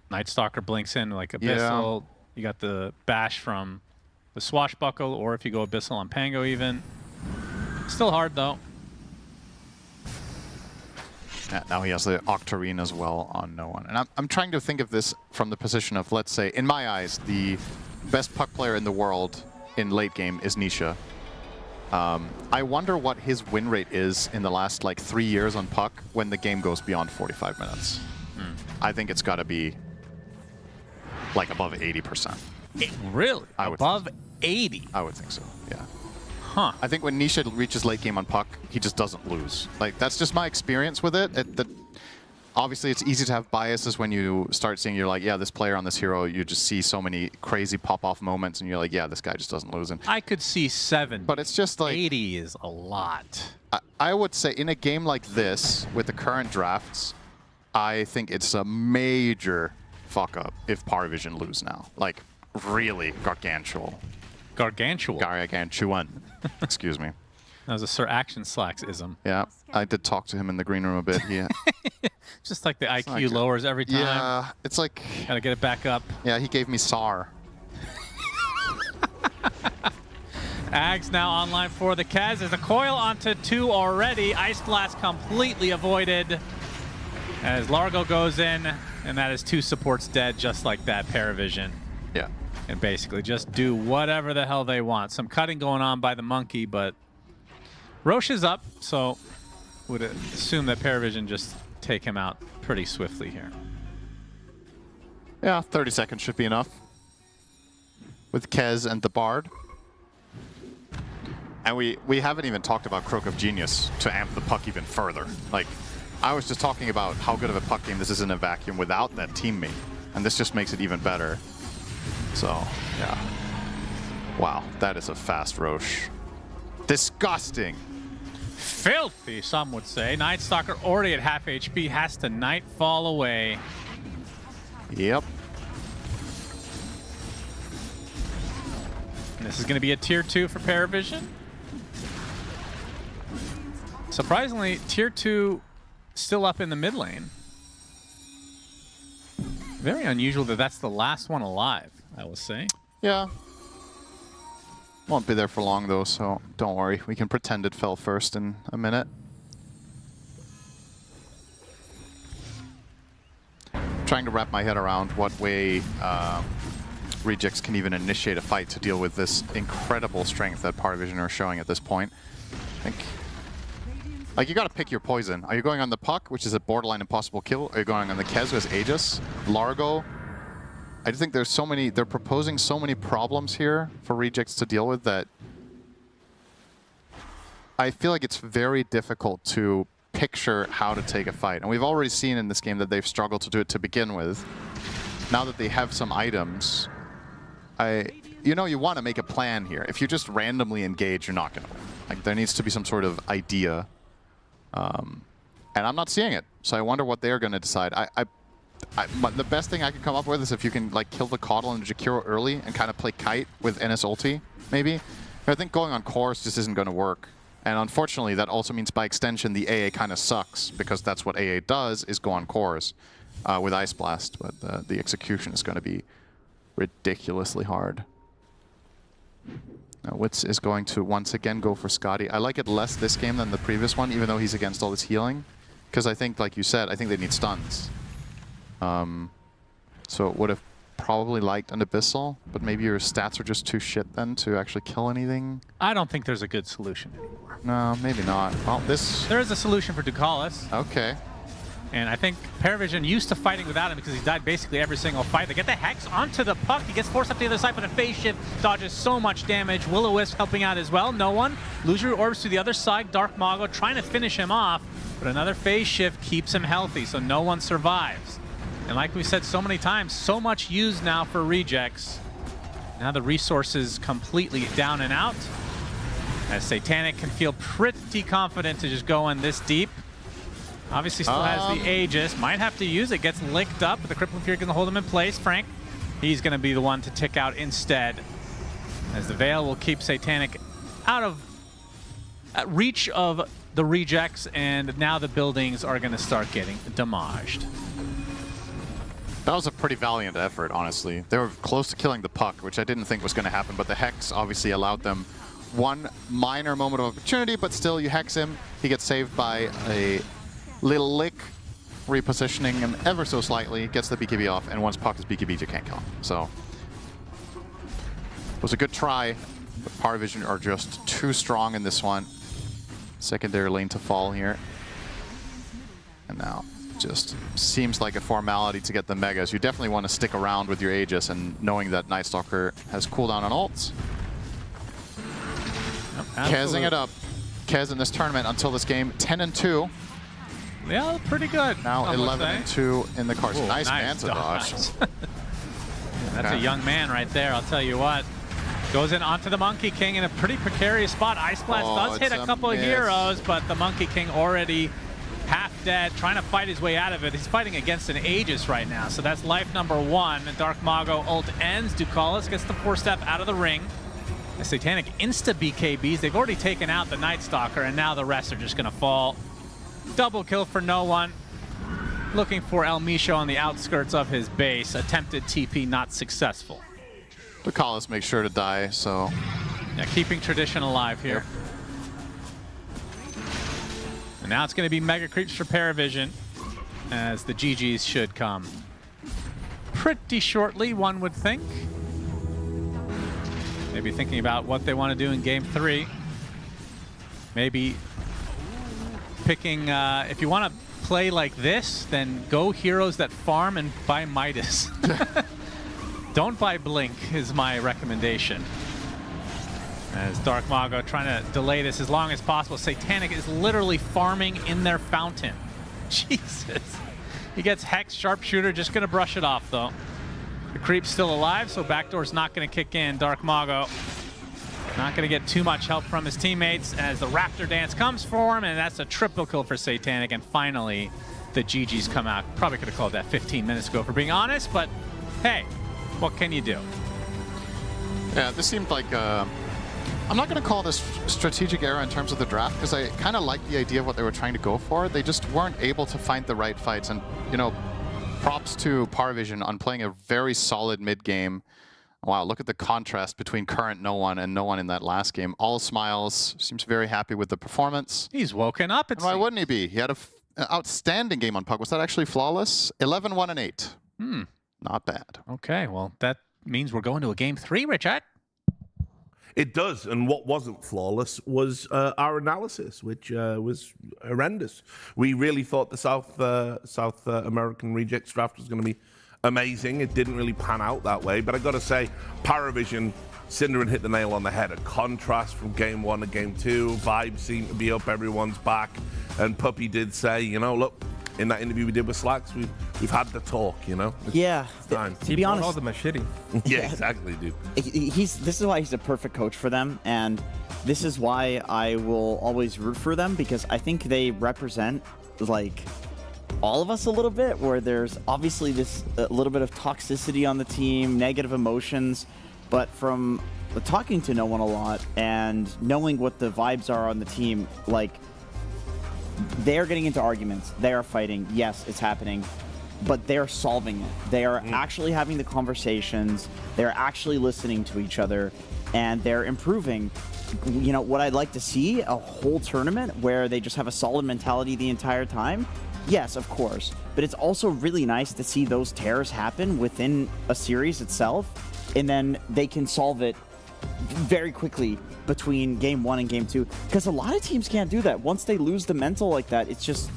Night Stalker blinks in like Abyssal. Yeah. You got the bash from the Swashbuckle, or if you go Abyssal on Pango even. Still hard, though. Yeah, now he has the Octarine as well on no one. And I'm trying to think of this from the position of, let's say, in my eyes, the best Puck player in the world in late game is Nisha. I wonder what his win rate is in the last, like, 3 years on Puck when the game goes beyond 45 minutes. I think it's got to be, like, above 80%. Really? Above 80? I would think so, yeah. Huh. I think when Nisha reaches late game on Puck, he just doesn't lose. Like, that's just my experience with it. Obviously, it's easy to have biases when you start seeing, you're like, yeah, this player on this hero, you just see so many crazy pop-off moments, and you're like, yeah, this guy just doesn't lose. And I could see 7. But it's just like... 80 is a lot. I would say in a game like this, with the current drafts, I think it's a major fuck-up if PARIVISION lose now. Like, really gargantual. Gargantuan. Excuse me. That was a Sir Action Slacks-ism. Yeah, I did talk to him in the green room a bit. Yeah. Just like the IQ lowers every time. Yeah, it's like... Gotta get it back up. Yeah, he gave me SAR. Ags now online for the Kaz. There's a coil onto 2 already. Ice Blast completely avoided as Largo goes in, and that is 2 supports dead just like that, PARIVISION. Yeah. And basically just do whatever the hell they want. Some cutting going on by the monkey, but Roche is up, so would assume that PARIVISION just take him out pretty swiftly here. Yeah, 30 seconds should be enough. With Kez and the Bard. And we haven't even talked about Croak of Genius to amp the Puck even further. Like, I was just talking about how good of a Puck game this is in a vacuum without that teammate. And this just makes it even better. So, yeah. Wow, that is a fast Roche. Disgusting. Filthy, some would say. Night Stalker already at half HP, has to Nightfall away. Yep. And this is going to be a tier 2 for PARIVISION. Surprisingly, tier 2 still up in the mid lane. Very unusual that that's the last one alive, I will say. Yeah. Won't be there for long, though, so don't worry. We can pretend it fell first in a minute. Trying to wrap my head around what way Rejects can even initiate a fight to deal with this incredible strength that PARIVISION are showing at this point. I think, like, you gotta pick your poison. Are you going on the Puck, which is a borderline impossible kill? Are you going on the Kez, who has Aegis? Largo? I just think there's so many, they're proposing so many problems here for Rejects to deal with that I feel like it's very difficult to picture how to take a fight. And we've already seen in this game that they've struggled to do it to begin with. Now that they have some items, you know, you want to make a plan here. If you just randomly engage, you're not going to win. Like, there needs to be some sort of idea. And I'm not seeing it. So I wonder what they're going to decide. But the best thing I could come up with is if you can, like, kill the Caudal and Jakiro early and kind of play kite with NS ulti, maybe. But I think going on cores just isn't going to work. And unfortunately, that also means by extension the AA kind of sucks, because that's what AA does, is go on cores with Ice Blast. But the execution is going to be ridiculously hard. Now, Witz is going to once again go for Scotty. I like it less this game than the previous one, even though he's against all this healing. Because I think, like you said, I think they need stuns. So it would have probably liked an Abyssal, but maybe your stats are just too shit then to actually kill anything. I don't think there's a good solution anymore. No, maybe not. Well, this... There is a solution for Ducalis. Okay. And I think PARIVISION used to fighting without him because he died basically every single fight. They get the Hex onto the Puck. He gets forced up the other side, but a phase shift dodges so much damage. Will-O-Wisp helping out as well. No one. Illusory Orbs to the other side. Dark Mago trying to finish him off, but another phase shift keeps him healthy, so no one survives. And like we said so many times, so much used now for Rejects. Now the resources completely down and out, as Satanic can feel pretty confident to just go in this deep. Obviously still has the Aegis. Might have to use it. Gets licked up, but the Crippling Fury can hold him in place. Frank, he's going to be the one to tick out instead, as the Veil will keep Satanic out of reach of the rejects, and now the buildings are going to start getting damaged. That was a pretty valiant effort, honestly. They were close to killing the puck, which I didn't think was going to happen, but the Hex obviously allowed them one minor moment of opportunity, but still you Hex him. He gets saved by a little lick, repositioning him ever so slightly, gets the BKB off, and once puck is BKB, you can't kill him. So it was a good try, but PARIVISION are just too strong in this one. Secondary lane to fall here. And now just seems like a formality to get the Megas. You definitely want to stick around with your Aegis, and knowing that Night Stalker has cooldown on ults. Kezing it up. Kez in this tournament until this game, 10-2. Yeah, pretty good. Now 11-2 in the cards. Ooh, nice Manta dodge. That's a young man right there, I'll tell you what. Goes in onto the Monkey King in a pretty precarious spot. Ice Blast does hit a couple of heroes, but the Monkey King already half dead, trying to fight his way out of it. He's fighting against an Aegis right now, so that's life number 1. Dark Mago ult ends. Ducalis gets the 4-step out of the ring. The Satanic insta-BKBs. They've already taken out the Night Stalker, and now the rest are just going to fall. Double kill for no one. Looking for El Misho on the outskirts of his base. Attempted TP not successful. Ducalis makes sure to die, so... Yeah, keeping tradition alive here. And now it's going to be Mega Creeps for PARIVISION, as the GGs should come pretty shortly, one would think. Maybe thinking about what they want to do in Game 3. Maybe picking, if you want to play like this, then go heroes that farm and buy Midas. Don't buy Blink is my recommendation. As Dark Mago trying to delay this as long as possible. Satanic is literally farming in their fountain. Jesus. He gets Hex, Sharpshooter, just going to brush it off though. The Creep's still alive, so backdoor's not going to kick in. Dark Mago not going to get too much help from his teammates as the Raptor Dance comes for him, and that's a triple kill for Satanic. And finally, the GGs come out. Probably could have called that 15 minutes ago, for being honest, but hey, what can you do? Yeah, this seemed like I'm not going to call this strategic error in terms of the draft, because I kind of like the idea of what they were trying to go for. They just weren't able to find the right fights, and you know, props to PARIVISION on playing a very solid mid game. Wow, look at the contrast between current no one and no one in that last game. All smiles, seems very happy with the performance. He's woken up. Why wouldn't he be? He had an outstanding game on puck. Was that actually flawless? 11-1-8. Not bad. Okay, well, that means we're going to a Game 3, Richard. It does, and what wasn't flawless was our analysis, which was horrendous. We really thought the South American Rejects draft was going to be amazing. It didn't really pan out that way, but I got to say, PARIVISION, Synderen hit the nail on the head. A contrast from Game 1 to Game 2. Vibes seem to be up, everyone's back, and Puppy did say, you know, look, in that interview we did with Slacks, we've had the talk, you know? Yeah. It's time. To be honest, all the machete. Yeah, exactly, dude. This is why he's a perfect coach for them, and this is why I will always root for them, because I think they represent, like, all of us a little bit, where there's obviously this little bit of toxicity on the team, negative emotions, but from talking to no one a lot and knowing what the vibes are on the team, like, they're getting into arguments. They are fighting. Yes, it's happening. But they're solving it. They are actually having the conversations. They're actually listening to each other. And they're improving. You know, what I'd like to see, a whole tournament where they just have a solid mentality the entire time. Yes, of course. But it's also really nice to see those tears happen within a series itself. And then they can solve it very quickly between Game 1 and Game 2, because a lot of teams can't do that. Once they lose the mental like that, it's just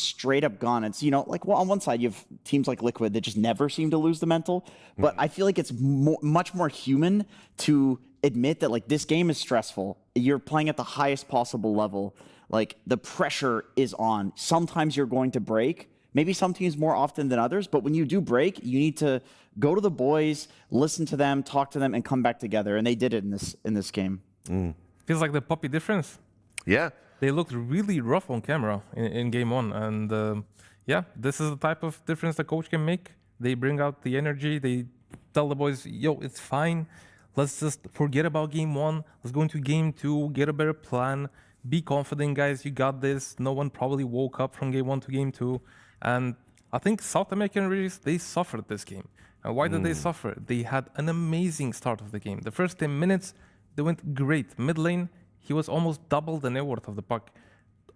straight up gone. It's, you know, like, well, on one side you have teams like Liquid that just never seem to lose the mental, but I feel like it's much more human to admit that, like, this game is stressful. You're playing at the highest possible level. Like, the pressure is on. Sometimes you're going to break. Maybe some teams more often than others, but when you do break, you need to go to the boys, listen to them, talk to them, and come back together. And they did it in this game. Feels like the Puppy difference. Yeah. they looked really rough on camera in game one. And yeah, this is the type of difference the coach can make. They bring out the energy. They tell the boys, yo, it's fine. Let's just forget about game one. Let's go into game two, get a better plan. Be confident, guys. You got this. No one probably woke up from game one to game two. And I think South American regions, they suffered this game. And why did they suffer? They had an amazing start of the game. The first 10 minutes, they went great. Mid lane, he was almost double the net worth of the puck.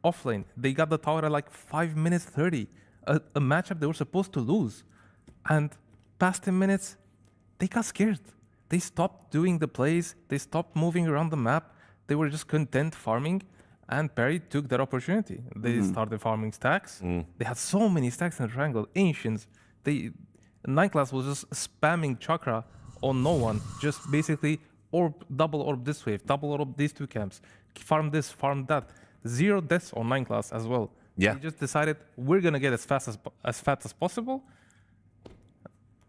Off lane, they got the tower at like 5 minutes 30. A matchup they were supposed to lose. And past 10 minutes, they got scared. They stopped doing the plays. They stopped moving around the map. They were just content farming. And Parry took that opportunity. They started farming stacks. They had so many stacks in the triangle. Ancients. Nine class was just spamming chakra on no one. Just basically double orb this wave, double orb these two camps. Farm this, farm that. 0 deaths on 9 class as well. Yeah. They just decided we're gonna get as fast as possible.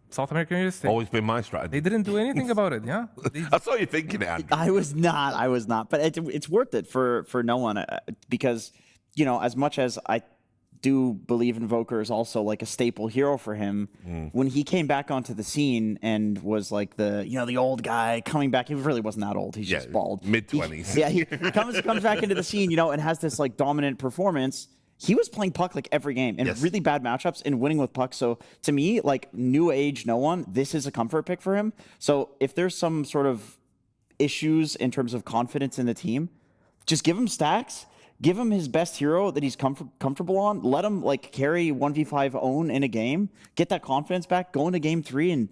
South American United States. Always been my strategy. They didn't do anything about it, yeah? I saw you thinking it, Andrew. I was not. But it's worth it for no one because, you know, as much as I do believe Invoker is also like a staple hero for him, when he came back onto the scene and was like the old guy coming back, he really wasn't that old. He's just bald. Mid-20s. He comes back into the scene, you know, and has this like dominant performance. He was playing puck like every game in really bad matchups and winning with puck. So to me, like new age, no one, this is a comfort pick for him. So if there's some sort of issues in terms of confidence in the team, just give him stacks, give him his best hero that he's comfortable on. Let him like carry 1v5 own in a game, get that confidence back, go into game 3 and,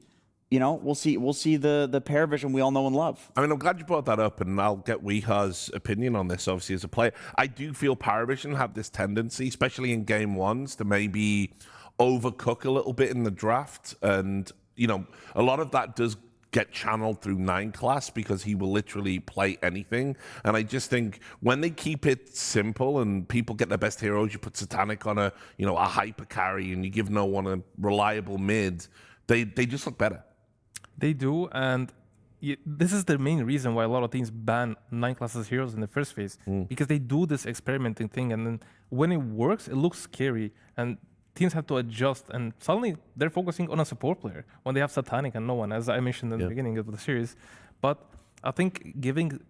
you know, we'll see the PARIVISION we all know and love. I mean, I'm glad you brought that up, and I'll get Weha's opinion on this, obviously, as a player. I do feel PARIVISION have this tendency, especially in game ones, to maybe overcook a little bit in the draft. And, you know, a lot of that does get channeled through 9 class because he will literally play anything. And I just think when they keep it simple and people get their best heroes, you put Satanic on a hyper carry and you give no one a reliable mid, they just look better. They do, and this is the main reason why a lot of teams ban 9 classes heroes in the first phase, because they do this experimenting thing, and then when it works, it looks scary, and teams have to adjust, and suddenly they're focusing on a support player when they have Satanic and no one, as I mentioned in the beginning of the series. But I think giving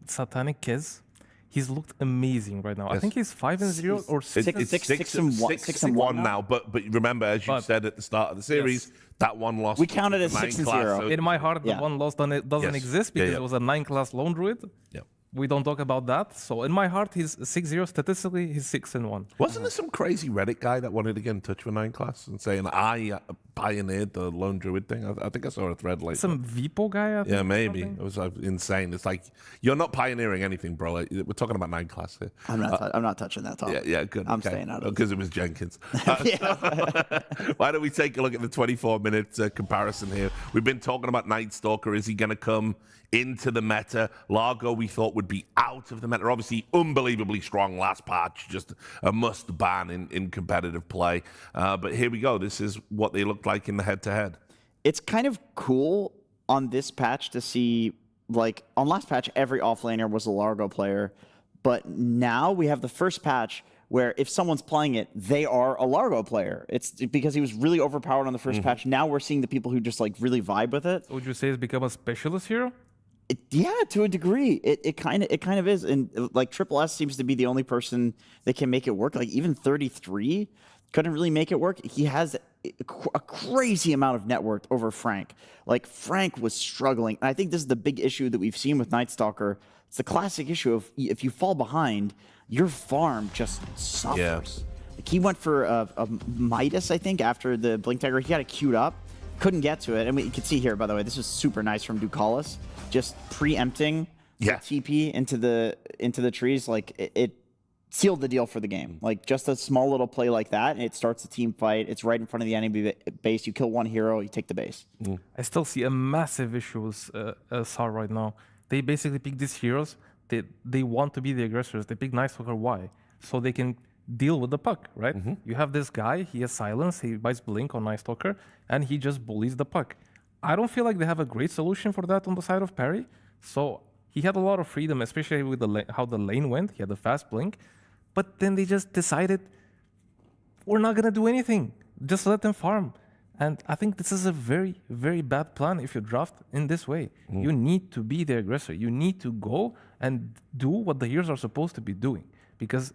Satanic Kez, he's looked amazing right now. I think he's 5-0 or 6-1 now. But remember, as you said at the start of the series, that one loss. We counted as 6-0. So in my heart, the one loss doesn't exist because it was a 9-class lone druid. Yeah. We don't talk about that. So in my heart, he's 6-0. Statistically, he's 6-1. Wasn't there some crazy Reddit guy that wanted to get in touch with 9 class and saying, I pioneered the lone druid thing? I think I saw a thread like some Vipo guy? Yeah, maybe. It was insane. It's like, you're not pioneering anything, bro. Like, we're talking about 9 class here. I'm not touching that topic. Yeah, good. I'm staying out of it. Because it was Jenkins. Why don't we take a look at the 24-minute comparison here? We've been talking about Night Stalker. Is he going to come into the meta? Largo, we thought, would be out of the meta. Obviously, unbelievably strong last patch. Just a must ban in competitive play. But here we go. This is what they looked like in the head-to-head. It's kind of cool on this patch to see, like, on last patch, every offlaner was a Largo player. But now we have the first patch where if someone's playing it, they are a Largo player. It's because he was really overpowered on the first patch. Now we're seeing the people who just, like, really vibe with it. Would you say it's become a specialist hero? Yeah, to a degree, it kind of is, and like Triple S seems to be the only person that can make it work. Like even 33 couldn't really make it work. He has a crazy amount of net worth over Frank. Like Frank was struggling, and I think this is the big issue that we've seen with Night Stalker. It's the classic issue of if you fall behind, your farm just suffers. Yeah. Like he went for a Midas, I think, after the Blink Dagger. He had it queued up, couldn't get to it, and you can see here, by the way, this was super nice from Ducalis. Just preempting the TP into the trees, like it sealed the deal for the game. Like just a small little play like that, and it starts a team fight. It's right in front of the enemy base. You kill one hero, you take the base. I still see a massive issue with SAR right now. They basically pick these heroes. They want to be the aggressors. They pick Night Stalker. Why? So they can deal with the puck, right? You have this guy. He has silence. He buys Blink on Night Stalker, and he just bullies the puck. I don't feel like they have a great solution for that on the side of Parry. So he had a lot of freedom, especially with how the lane went. He had the fast blink. But then they just decided, we're not going to do anything. Just let them farm. And I think this is a very, very bad plan if you draft in this way. You need to be the aggressor. You need to go and do what the heroes are supposed to be doing. Because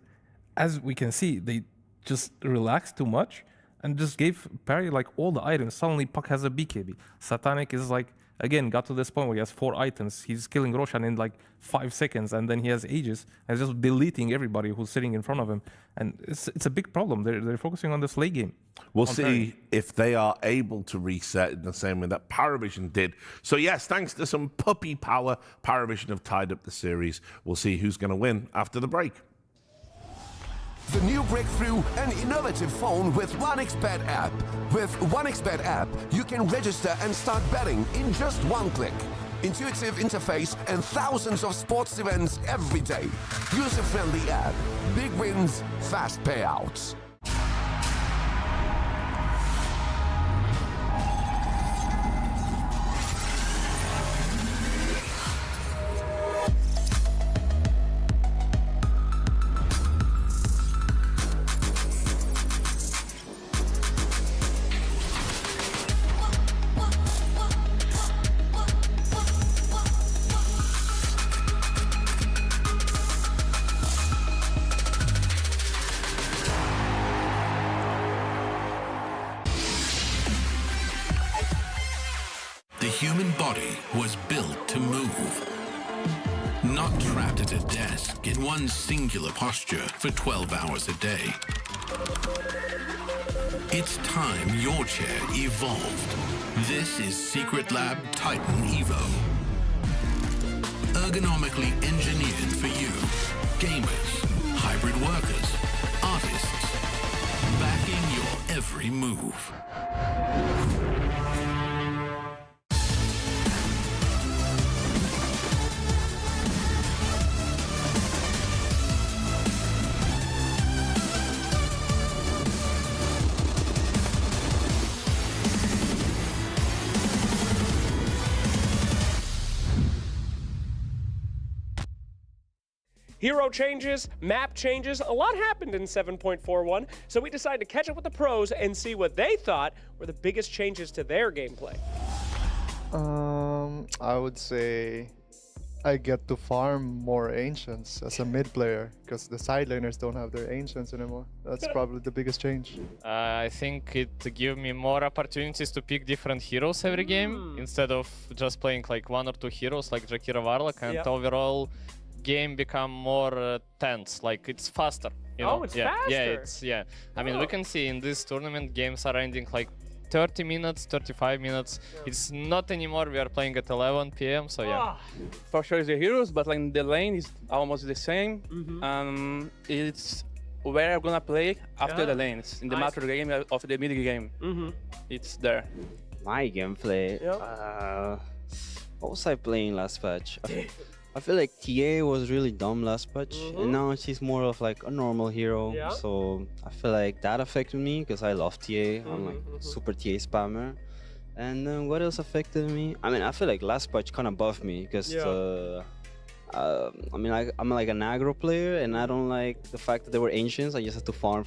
as we can see, they just relaxed too much and just gave Parry like all the items. Suddenly Puck has a BKB. Satanic is like, again, got to this point where he has 4 items. He's killing Roshan in like 5 seconds, and then he has Aegis and just deleting everybody who's sitting in front of him. And it's a big problem. They're focusing on this late game. We'll see if they are able to reset in the same way that PARIVISION did. So yes, thanks to some puppy power, PARIVISION have tied up the series. We'll see who's going to win after the break. The new breakthrough, an innovative phone with 1xBet app. With 1xBet app, you can register and start betting in just one click. Intuitive interface and thousands of sports events every day. User-friendly app. Big wins, fast payouts. The human body was built to move. Not trapped at a desk in one singular posture for 12 hours a day. It's time your chair evolved. This is Secret Lab Titan Evo. Ergonomically engineered for you. Gamers, hybrid workers, artists. Backing your every move. Hero changes, map changes, a lot happened in 7.41, so we decided to catch up with the pros and see what they thought were the biggest changes to their gameplay. I would say I get to farm more Ancients as a mid player, because the side laners don't have their Ancients anymore. That's probably the biggest change. I think it gives me more opportunities to pick different heroes every game, instead of just playing like 1 or 2 heroes like Jakira Warlock, and overall game become more tense, like it's faster, you know? It's faster. I mean, we can see in this tournament games are ending like 30 minutes, 35 minutes. It's not anymore we are playing at 11 p.m. so yeah. For sure it's the heroes, but like the lane is almost the same. It's where I'm gonna play after the lanes in the macro game of the mid game. It's there. My gameplay. What was I playing last patch? I feel like TA was really dumb last patch, and now she's more of like a normal hero. So I feel like that affected me because I love TA. I'm like super TA spammer. And then what else affected me? I mean, I feel like last patch kind of buffed me because I mean, I'm like an aggro player, and I don't like the fact that they were Ancients. I just have to farm.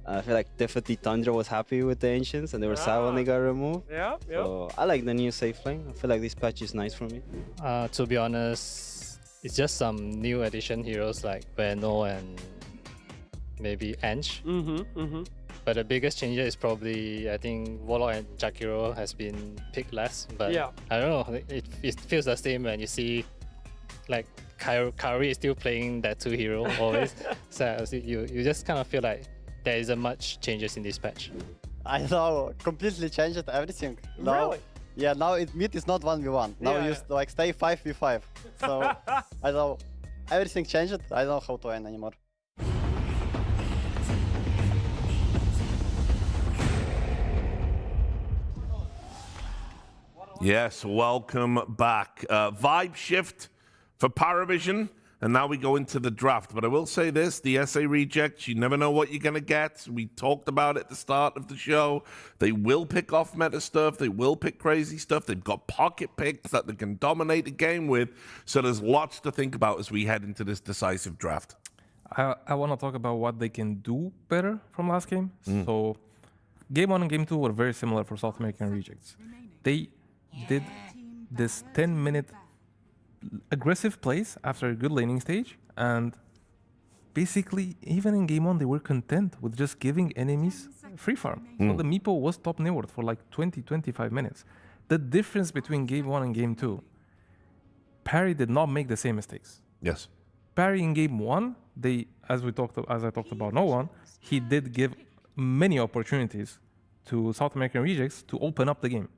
I feel like definitely Tundra was happy with the Ancients, and they were sad when they got removed. So I like the new safe lane. I feel like this patch is nice for me. To be honest, it's just some new addition heroes like Veno and maybe Ange. But the biggest change is probably, I think, Warlock and Jakiro has been picked less. But I don't know, it feels the same when you see like Kairi is still playing that 2 hero always. So you just kind of feel like there isn't much changes in this patch. I know, completely changed everything. Now, really? Yeah, now mid is not 1v1. Now you like stay 5v5. So I know, everything changed. I don't know how to end anymore. Yes, welcome back. Vibe shift for PARIVISION. And now we go into the draft. But I will say this, the SA rejects, you never know what you're going to get. We talked about it at the start of the show. They will pick off meta stuff. They will pick crazy stuff. They've got pocket picks that they can dominate the game with. So there's lots to think about as we head into this decisive draft. I want to talk about what they can do better from last game. So game 1 and game 2 were very similar for South American rejects. They did this 10-minute aggressive plays after a good laning stage, and basically even in game 1 they were content with just giving enemies free farm. So the Meepo was top Neward for like 20-25 minutes. The difference between game 1 and game 2, Parry did not make the same mistakes. Yes. Parry in game 1, as I talked about No One, he did give many opportunities to South American rejects to open up the game.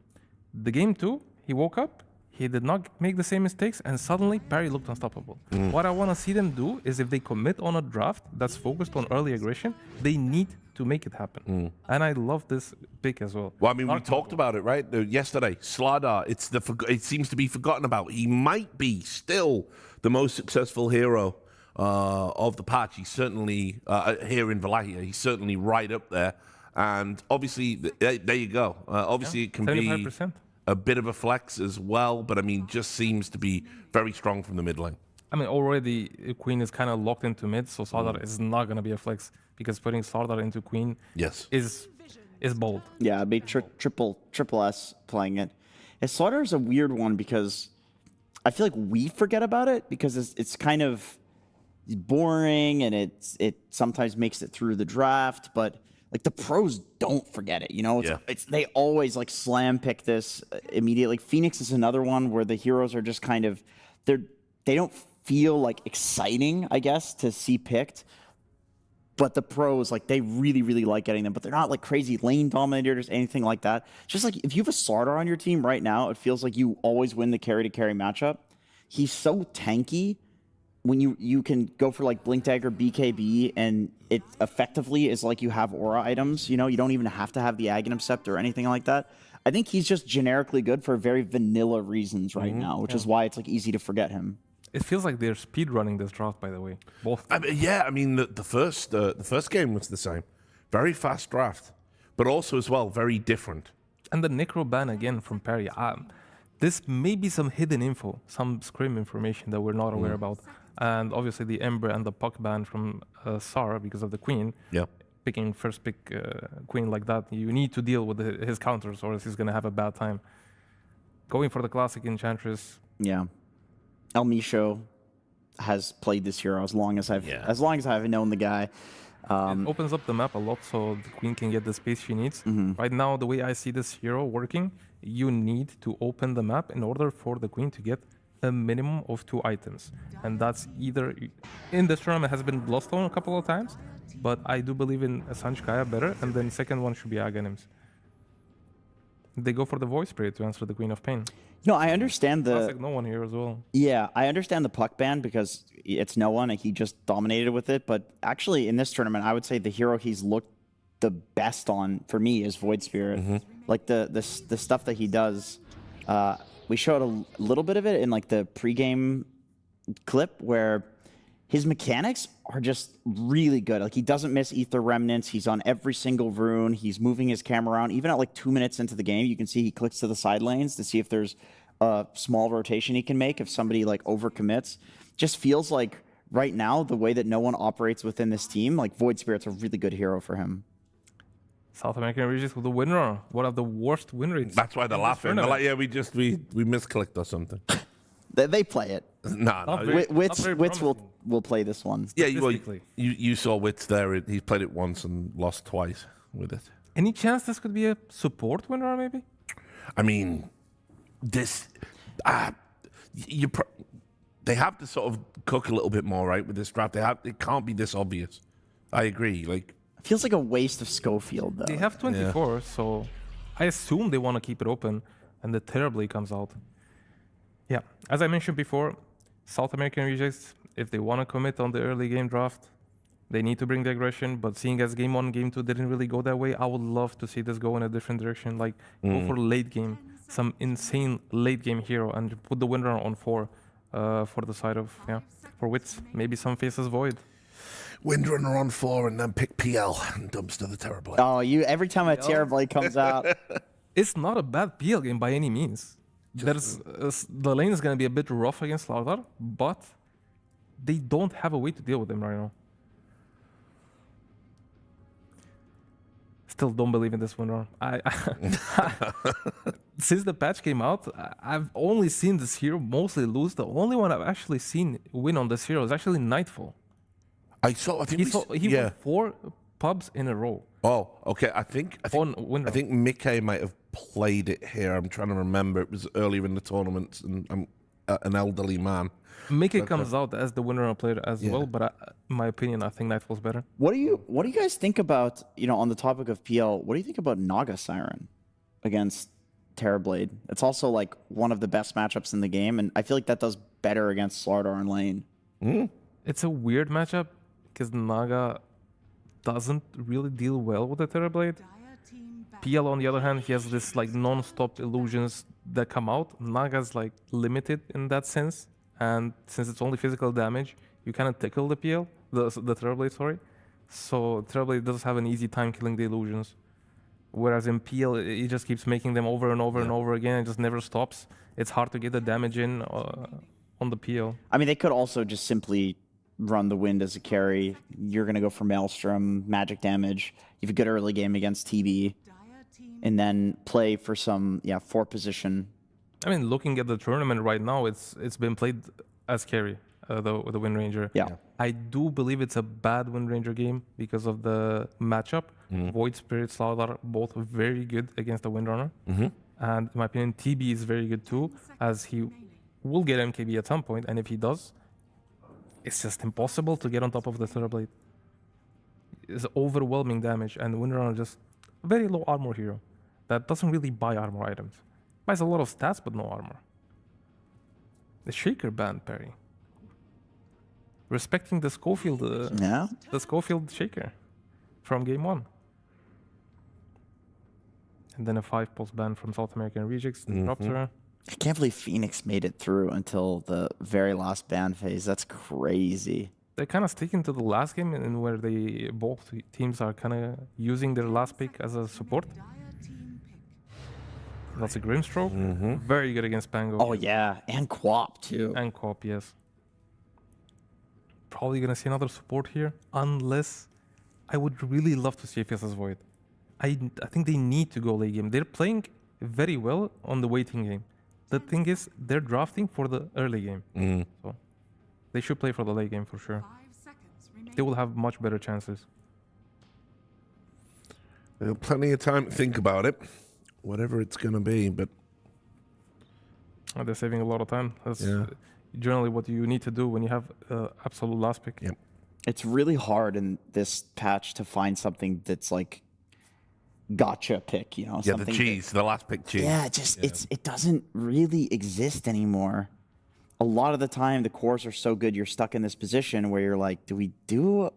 The game 2, he woke up, he did not make the same mistakes, and suddenly Parry looked unstoppable. What I want to see them do is if they commit on a draft that's focused on early aggression, they need to make it happen. And I love this pick as well. Well, I mean, we talked about it, right? Yesterday, Slardar, it seems to be forgotten about. He might be still the most successful hero of the patch. He's certainly, here in Wallachia, he's certainly right up there. And obviously, there you go. Obviously, it can 75%. Be a bit of a flex as well, but I mean, just seems to be very strong from the mid lane. I mean, already Queen is kind of locked into mid, so Slardar is not going to be a flex because putting Slardar into Queen is bold. Yeah, it'd be triple S playing it. And Slardar is a weird one because I feel like we forget about it because it's kind of boring and it sometimes makes it through the draft, but like the pros don't forget it, you know. They always like slam pick this immediately. Like Phoenix is another one where the heroes are just kind of they don't feel like exciting, I guess, to see picked. But the pros, like they really like getting them, but they're not like crazy lane dominators, anything like that. Just like if you have a Slardar on your team right now, it feels like you always win the carry to carry matchup. He's so tanky. When you can go for like Blink Dagger, BKB, and it effectively is like you have aura items, you know, you don't even have to have the Aghanim Scepter or anything like that. I think he's just generically good for very vanilla reasons right now, which is why it's like easy to forget him. It feels like they're speedrunning this draft, by the way. Both. I mean, the first game was the same. Very fast draft, but also as well, very different. And the Necro ban again from Parry. This may be some hidden info, some scrim information that we're not aware about. And obviously the Ember and the Puck ban from Sar because of the Queen. Yeah. Picking first pick Queen like that, you need to deal with his counters or else he's going to have a bad time. Going for the classic Enchantress. Yeah. El Misho has played this hero as long as I've known the guy. It opens up the map a lot so the Queen can get the space she needs. Right now, the way I see this hero working, you need to open the map in order for the Queen to get a minimum of 2 items. And that's either, in this tournament has been Bloodstone a couple of times, but I do believe in Sanchkaya better, and then second one should be Aghanims. They go for the Voice Spirit to answer the Queen of Pain. No, I understand the... Classic No One here as well. Yeah, I understand the Puck ban because it's No One and he just dominated with it, but actually in this tournament, I would say the hero he's looked the best on, for me, is Void Spirit. Like the stuff that he does... we showed a little bit of it in like the pregame clip where his mechanics are just really good. Like he doesn't miss Ether Remnants. He's on every single rune. He's moving his camera around. Even at like 2 minutes into the game, you can see he clicks to the side lanes to see if there's a small rotation he can make if somebody like overcommits. Just feels like right now, the way that No One operates within this team, like Void Spirit's a really good hero for him. South American regions with the win run. One of the worst win rates. That's why they're laughing. They're like, yeah, we misclicked or something. They play it. No. Wits will play this one. Yeah, you saw Wits there. He played it once and lost twice with it. Any chance this could be a support winner, maybe? I mean, this... they have to sort of cook a little bit more, right, with this draft. It can't be this obvious. I agree. Like, feels like a waste of Schofield, though. They have 24, so I assume they want to keep it open, and the Terribly comes out. Yeah, as I mentioned before, South American rejects, if they want to commit on the early game draft, they need to bring the aggression, but seeing as game 1, game 2 didn't really go that way, I would love to see this go in a different direction, like go for late game, some insane late game hero, and put the winner on 4 for the side of, for wits. Maybe some faces Void. Windrunner on 4 and then pick PL and Dumpster the Terrorblade. Oh, every time a Terrorblade comes out. It's not a bad PL game by any means. The lane is going to be a bit rough against Slardar, but they don't have a way to deal with him right now. Still don't believe in this Windrunner. Since the patch came out, I've only seen this hero mostly lose. The only one I've actually seen win on this hero is actually Nightfall. I think he won 4 pubs in a row. Oh, okay. I think Mickey might have played it here. I'm trying to remember. It was earlier in the tournaments, and I'm an elderly man. Mickey comes out as the Windrunner player as well, but in my opinion, I think Nightfall's better. What do you guys think about, on the topic of PL, what do you think about Naga Siren against Terrorblade? It's also like one of the best matchups in the game, and I feel like that does better against Slardar and lane. It's a weird matchup because Naga doesn't really deal well with the Terrorblade. PL, on the other hand, he has this like non-stop illusions that come out. Naga's like limited in that sense, and since it's only physical damage, you kind of tickle the PL, the Terrorblade, sorry. So Terrorblade does have an easy time killing the illusions, whereas in PL, it just keeps making them over and over and over again. It just never stops. It's hard to get the damage in on the PL. I mean, they could also just simply run the Wind as a carry. You're going to go for Maelstrom, magic damage. You have a good early game against TB. And then play for some, 4 position. I mean, looking at the tournament right now, it's been played as carry, the Wind Ranger. Yeah. I do believe it's a bad Wind Ranger game because of the matchup. Void Spirit, Slardar, both very good against the Windrunner. And in my opinion, TB is very good too, as he will get MKB at some point, and if he does, it's just impossible to get on top of the Terrorblade. It's overwhelming damage, and Windrunner just a very low armor hero that doesn't really buy armor items. Buys a lot of stats, but no armor. The Shaker banned Perry. Respecting the Schofield, the Schofield Shaker from game 1. And then a 5-pulse ban from South American Rejects, Disruptor. I can't believe Phoenix made it through until the very last ban phase. That's crazy. They're kind of sticking to the last game, and where both teams are kind of using their last pick as a support. That's a Grimstroke. Very good against Pango. Oh yeah, and Quap too. And Quap, yes. Probably gonna see another support here, unless I would really love to see FSS Void. I think they need to go late game. They're playing very well on the waiting game. The thing is, they're drafting for the early game. So they should play for the late game for sure. They will have much better chances. Plenty of time to think about it, whatever it's going to be, but... They're saving a lot of time. That's generally what you need to do when you have absolute last pick. Yep. It's really hard in this patch to find something that's like gotcha pick, Yeah, the cheese, the last pick cheese. Yeah, it doesn't really exist anymore. A lot of the time, the cores are so good, you're stuck in this position where you're like, do we do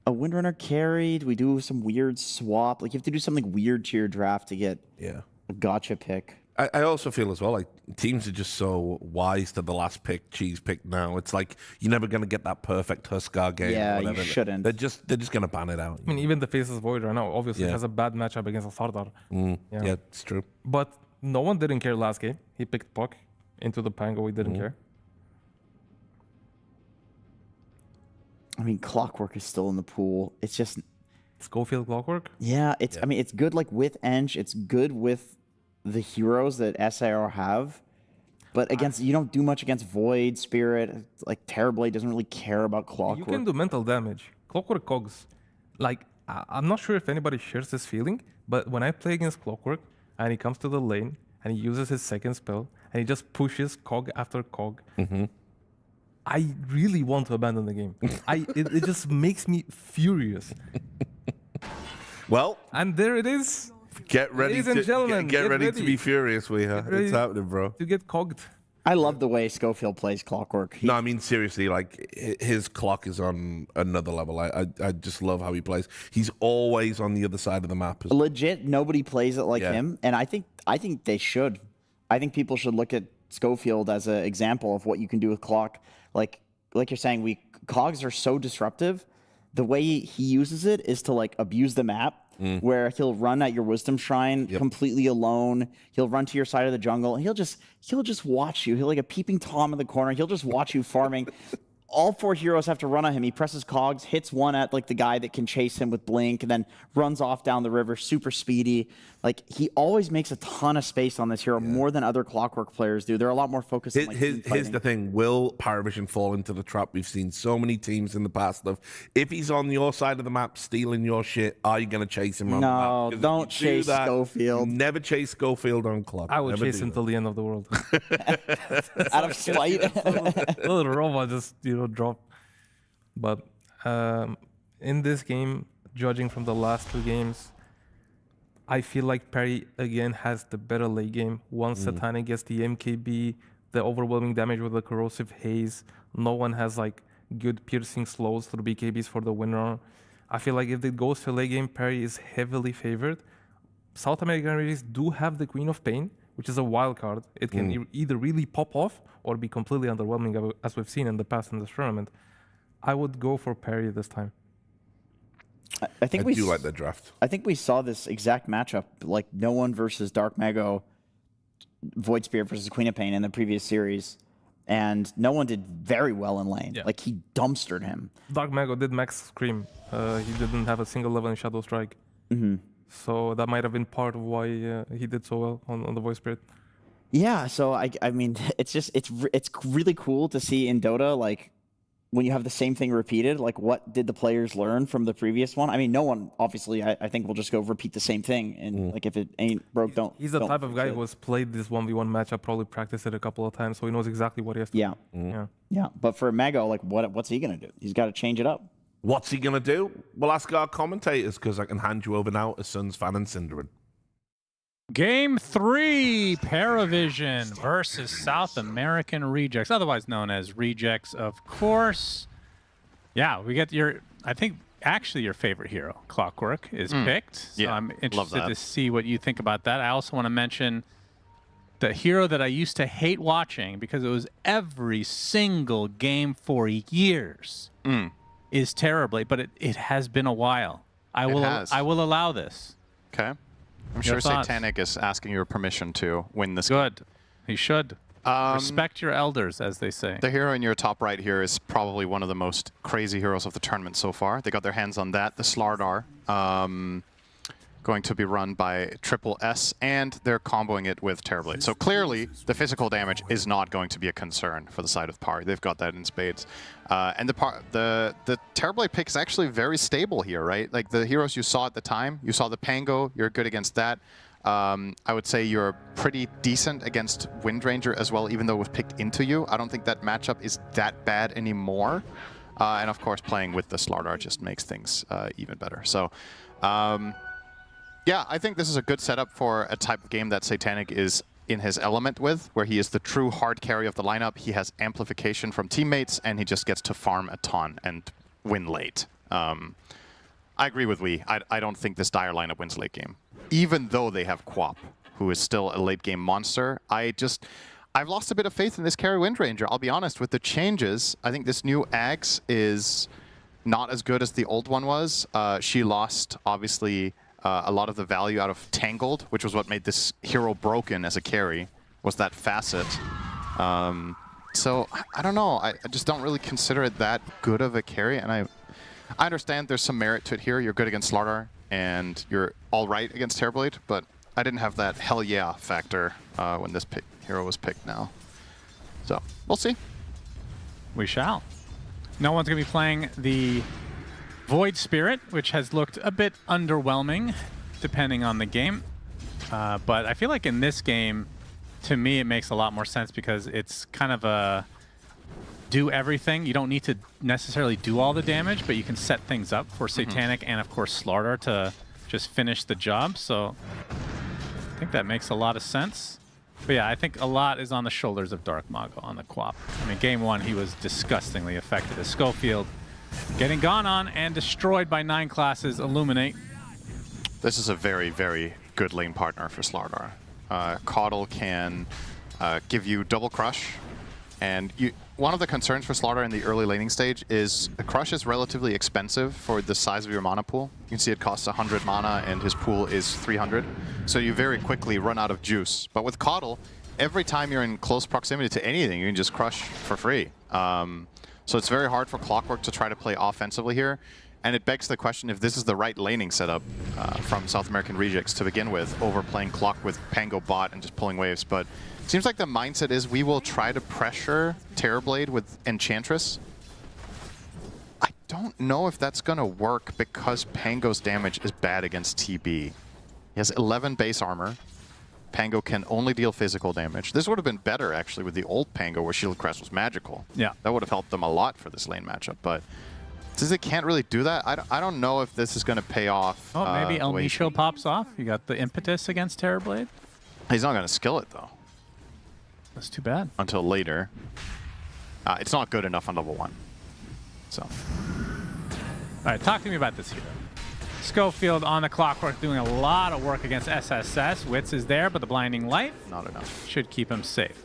a Windrunner carry? Do we do some weird swap? Like, you have to do something weird to your draft to get a gotcha pick. I also feel as well like teams are just so wise to the last pick, cheese pick now. It's like you're never going to get that perfect Huskar game. Yeah, or whatever. you shouldn't. They're just going to ban it out. I mean, even the Faces Void right now obviously has a bad matchup against a Sardar. Yeah, it's true. But no one didn't care last game. He picked Puck into the Pango. He didn't care. I mean, Clockwork is still in the pool. It's just Schofield Clockwork. Yeah, it's. I mean, it's good like with Ench. It's good with the heroes that SIR have, but against you don't do much against Void Spirit. Like Terrorblade doesn't really care about Clockwork. You can do mental damage. Clockwork cogs. Like I'm not sure if anybody shares this feeling, but when I play against Clockwork and he comes to the lane and he uses his second spell and he just pushes cog after cog. I really want to abandon the game. It just makes me furious. Well, and there it is. Get ready, ladies and gentlemen, get ready to be furious, Weeha. It's happening, bro. To get cogged. I love the way Schofield plays Clockwork. No, I mean seriously, like his clock is on another level. I just love how he plays. He's always on the other side of the map. Legit, nobody plays it like him, and I think they should. I think people should look at Schofield as an example of what you can do with Clock. Like like you're saying, cogs are so disruptive. The way he uses it is to like abuse the map, where he'll run at your Wisdom Shrine completely alone. He'll run to your side of the jungle. And he'll just watch you. He'll like a peeping Tom in the corner. He'll just watch you farming. All 4 heroes have to run on him. He presses cogs, hits one at like the guy that can chase him with blink, and then runs off down the river, super speedy. Like he always makes a ton of space on this hero, more than other Clockwork players do. They're a lot more focused on like team Here's fighting. the thing, will PARIVISION fall into the trap? We've seen so many teams in the past of, if he's on your side of the map stealing your shit, are you going to chase him on the map? No, 'Cause don't if you do chase that, Schofield. Never chase Schofield on clock. I would Never chase do him that. till the end of the world. Out of spite. Little robot just drop. But in this game, judging from the last 2 games, I feel like Parry again has the better late game. Once Satanic gets the MKB, the overwhelming damage with the corrosive haze, no one has like good piercing slows through BKBs for the winner. I feel like if it goes to late game, Parry is heavily favored. South American regions do have the Queen of Pain, which is a wild card. It can either really pop off or be completely underwhelming, as we've seen in the past in this tournament. I would go for Parry this time. I think we do like the draft. I think we saw this exact matchup, like no one versus Dark Mago, Void Spirit versus Queen of Pain in the previous series, and no one did very well in lane. Like he dumpstered him. Dark Mago did max Scream. He didn't have a single level in Shadow Strike. So that might have been part of why he did so well on the Void Spirit. Yeah, so I mean, it's really cool to see in Dota, like, when you have the same thing repeated, like what did the players learn from the previous one? I mean, no one, obviously, I think will just go repeat the same thing. And like if it ain't broke, don't. He's the type of guy who has played this 1v1 matchup, probably practiced it a couple of times, so he knows exactly what he has to do. Yeah. But for Mago, like what's he going to do? He's got to change it up. What's he going to do? We'll ask our commentators, because I can hand you over now to Suns fan and Cinderin. Game 3, PARIVISION versus South American Rejects, otherwise known as Rejects, of course. Yeah, we get I think, actually your favorite hero, Clockwork, is picked. So I'm interested to see what you think about that. I also want to mention the hero that I used to hate watching because it was every single game for years is Terrorblade, but it has been a while. I will allow this. Okay. I'm sure Satanic is asking your permission to win this game. He should. Respect your elders, as they say. The hero in your top right here is probably one of the most crazy heroes of the tournament so far. They got their hands on that, the Slardar. Going to be run by Triple S, and they're comboing it with Terrorblade. So clearly, the physical damage is not going to be a concern for the side of Pari. They've got that in spades. And the Terrorblade pick is actually very stable here, right? Like the heroes you saw at the time, you saw the Pango, you're good against that. I would say you're pretty decent against Windranger as well, even though it was picked into you. I don't think that matchup is that bad anymore. And of course, playing with the Slardar just makes things even better. So, yeah, I think this is a good setup for a type of game that Satanic is in his element with, where he is the true hard carry of the lineup. He has amplification from teammates, and he just gets to farm a ton and win late. I agree with Wee. I don't think this Dire lineup wins late game. Even though they have Quap, who is still a late game monster, I've lost a bit of faith in this carry Windranger. I'll be honest, with the changes, I think this new Axe is not as good as the old one was. She lost, obviously, a lot of the value out of Tangled, which was what made this hero broken as a carry, was that facet. So, I don't know. I just don't really consider it that good of a carry, and I understand there's some merit to it here. You're good against Slardar, and you're all right against Terrorblade, but I didn't have that hell yeah factor when this hero was picked now. So, we'll see. We shall. No one's going to be playing the Void Spirit, which has looked a bit underwhelming, depending on the game. But I feel like in this game, to me, it makes a lot more sense because it's kind of a do everything. You don't need to necessarily do all the damage, but you can set things up for Satanic and, of course, Slardar to just finish the job. So I think that makes a lot of sense. But yeah, I think a lot is on the shoulders of Dark Mago on the Quap. I mean, game 1, he was disgustingly effective as Schofield, getting gone on and destroyed by 9 classes Illuminate. This is a very, very good lane partner for Slardar. Caudle can give you double crush And one of the concerns for Slaughter in the early laning stage is a Crush is relatively expensive for the size of your mana pool. You can see it costs 100 mana and his pool is 300. So you very quickly run out of juice. But with Coddle, every time you're in close proximity to anything, you can just Crush for free. So it's very hard for Clockwork to try to play offensively here. And it begs the question if this is the right laning setup from South American Rejects to begin with, over playing Clock with Pango bot and just pulling waves. But it seems like the mindset is we will try to pressure Terrorblade with Enchantress. I don't know if that's going to work because Pango's damage is bad against TB. He has 11 base armor. Pango can only deal physical damage. This would have been better, actually, with the old Pango where Shield Crest was magical. Yeah. That would have helped them a lot for this lane matchup. But since they can't really do that, I don't know if this is going to pay off. Oh, maybe El Micho pops off. You got the impetus against Terrorblade. He's not going to skill it, though. That's too bad. Until later. It's not good enough on level 1. So. All right, talk to me about this hero. Schofield on the Clockwork doing a lot of work against SSS. Wits is there, but the Blinding Light not enough. Should keep him safe.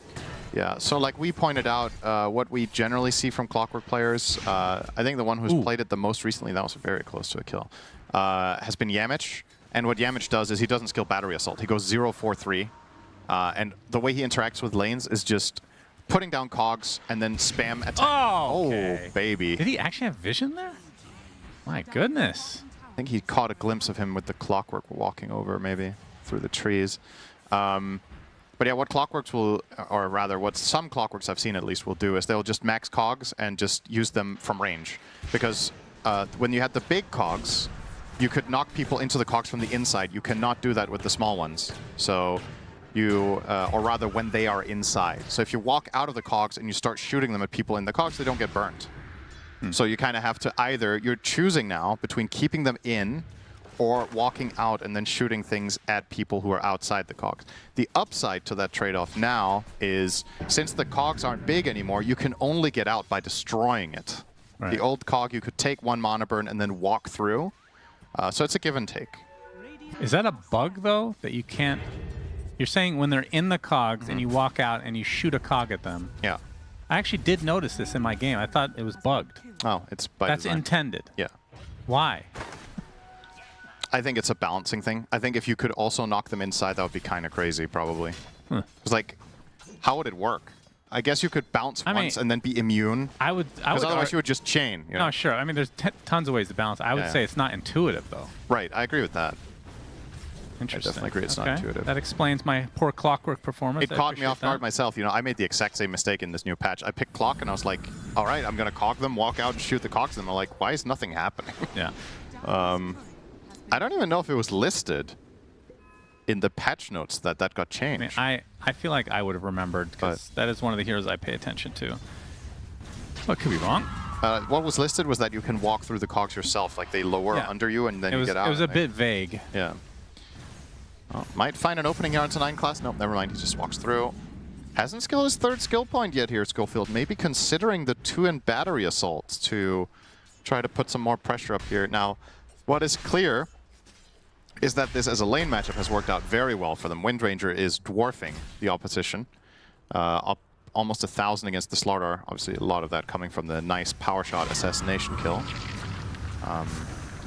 Yeah, so like we pointed out, what we generally see from Clockwork players, I think the one who's played it the most recently, that was very close to a kill, has been Yamich. And what Yamich does is he doesn't skill Battery Assault. He goes 0-4-3. And the way he interacts with lanes is just putting down cogs and then spam attack. Oh, okay. Oh, baby. Did he actually have vision there? My goodness. I think he caught a glimpse of him with the Clockwork walking over, maybe, through the trees. But yeah, what Clockworks will, or rather what some Clockworks I've seen at least will do is they'll just max cogs and just use them from range. Because when you had the big cogs, you could knock people into the cogs from the inside. You cannot do that with the small ones. So you, or rather when they are inside. So if you walk out of the cogs and you start shooting them at people in the cogs, they don't get burnt. So you kind of have to either, you're choosing now between keeping them in or walking out and then shooting things at people who are outside the cogs. The upside to that trade-off now is, since the cogs aren't big anymore, you can only get out by destroying it. Right. The old cog, you could take one mana burn and then walk through. So it's a give and take. Is that a bug, though, that you can't... You're saying when they're in the cogs and you walk out and you shoot a cog at them. Yeah. I actually did notice this in my game. I thought it was bugged. Oh, it's by That's design. intended. Yeah. Why? I think it's a balancing thing. I think if you could also knock them inside, that would be kind of crazy, probably. It's like, how would it work? I guess you could bounce once and then be immune. Because otherwise you would just chain. You know? No, sure. I mean, there's tons of ways to balance. I would say it's not intuitive, though. Right. I agree with that. Interesting. I definitely agree it's not intuitive. That explains my poor Clockwork performance. It caught me off guard myself. You know, I made the exact same mistake in this new patch. I picked Clock and I was like, all right, I'm going to cog them, walk out and shoot the cogs. And I'm like, why is nothing happening? Yeah. I don't even know if it was listed in the patch notes that got changed. I feel like I would have remembered, because that is one of the heroes I pay attention to. What could be wrong? What was listed was that you can walk through the cogs yourself, like they lower under you and then you get out. It was a bit vague. Yeah. Oh, might find an opening here onto 9 class. Nope, never mind. He just walks through. Hasn't skilled his 3rd skill point yet here, Schofield. Maybe considering the 2 and battery assaults to try to put some more pressure up here. Now, what is clear is that this as a lane matchup has worked out very well for them. Windranger is dwarfing the opposition. Up almost 1,000 against the Slaughter. Obviously, a lot of that coming from the nice power shot assassination kill.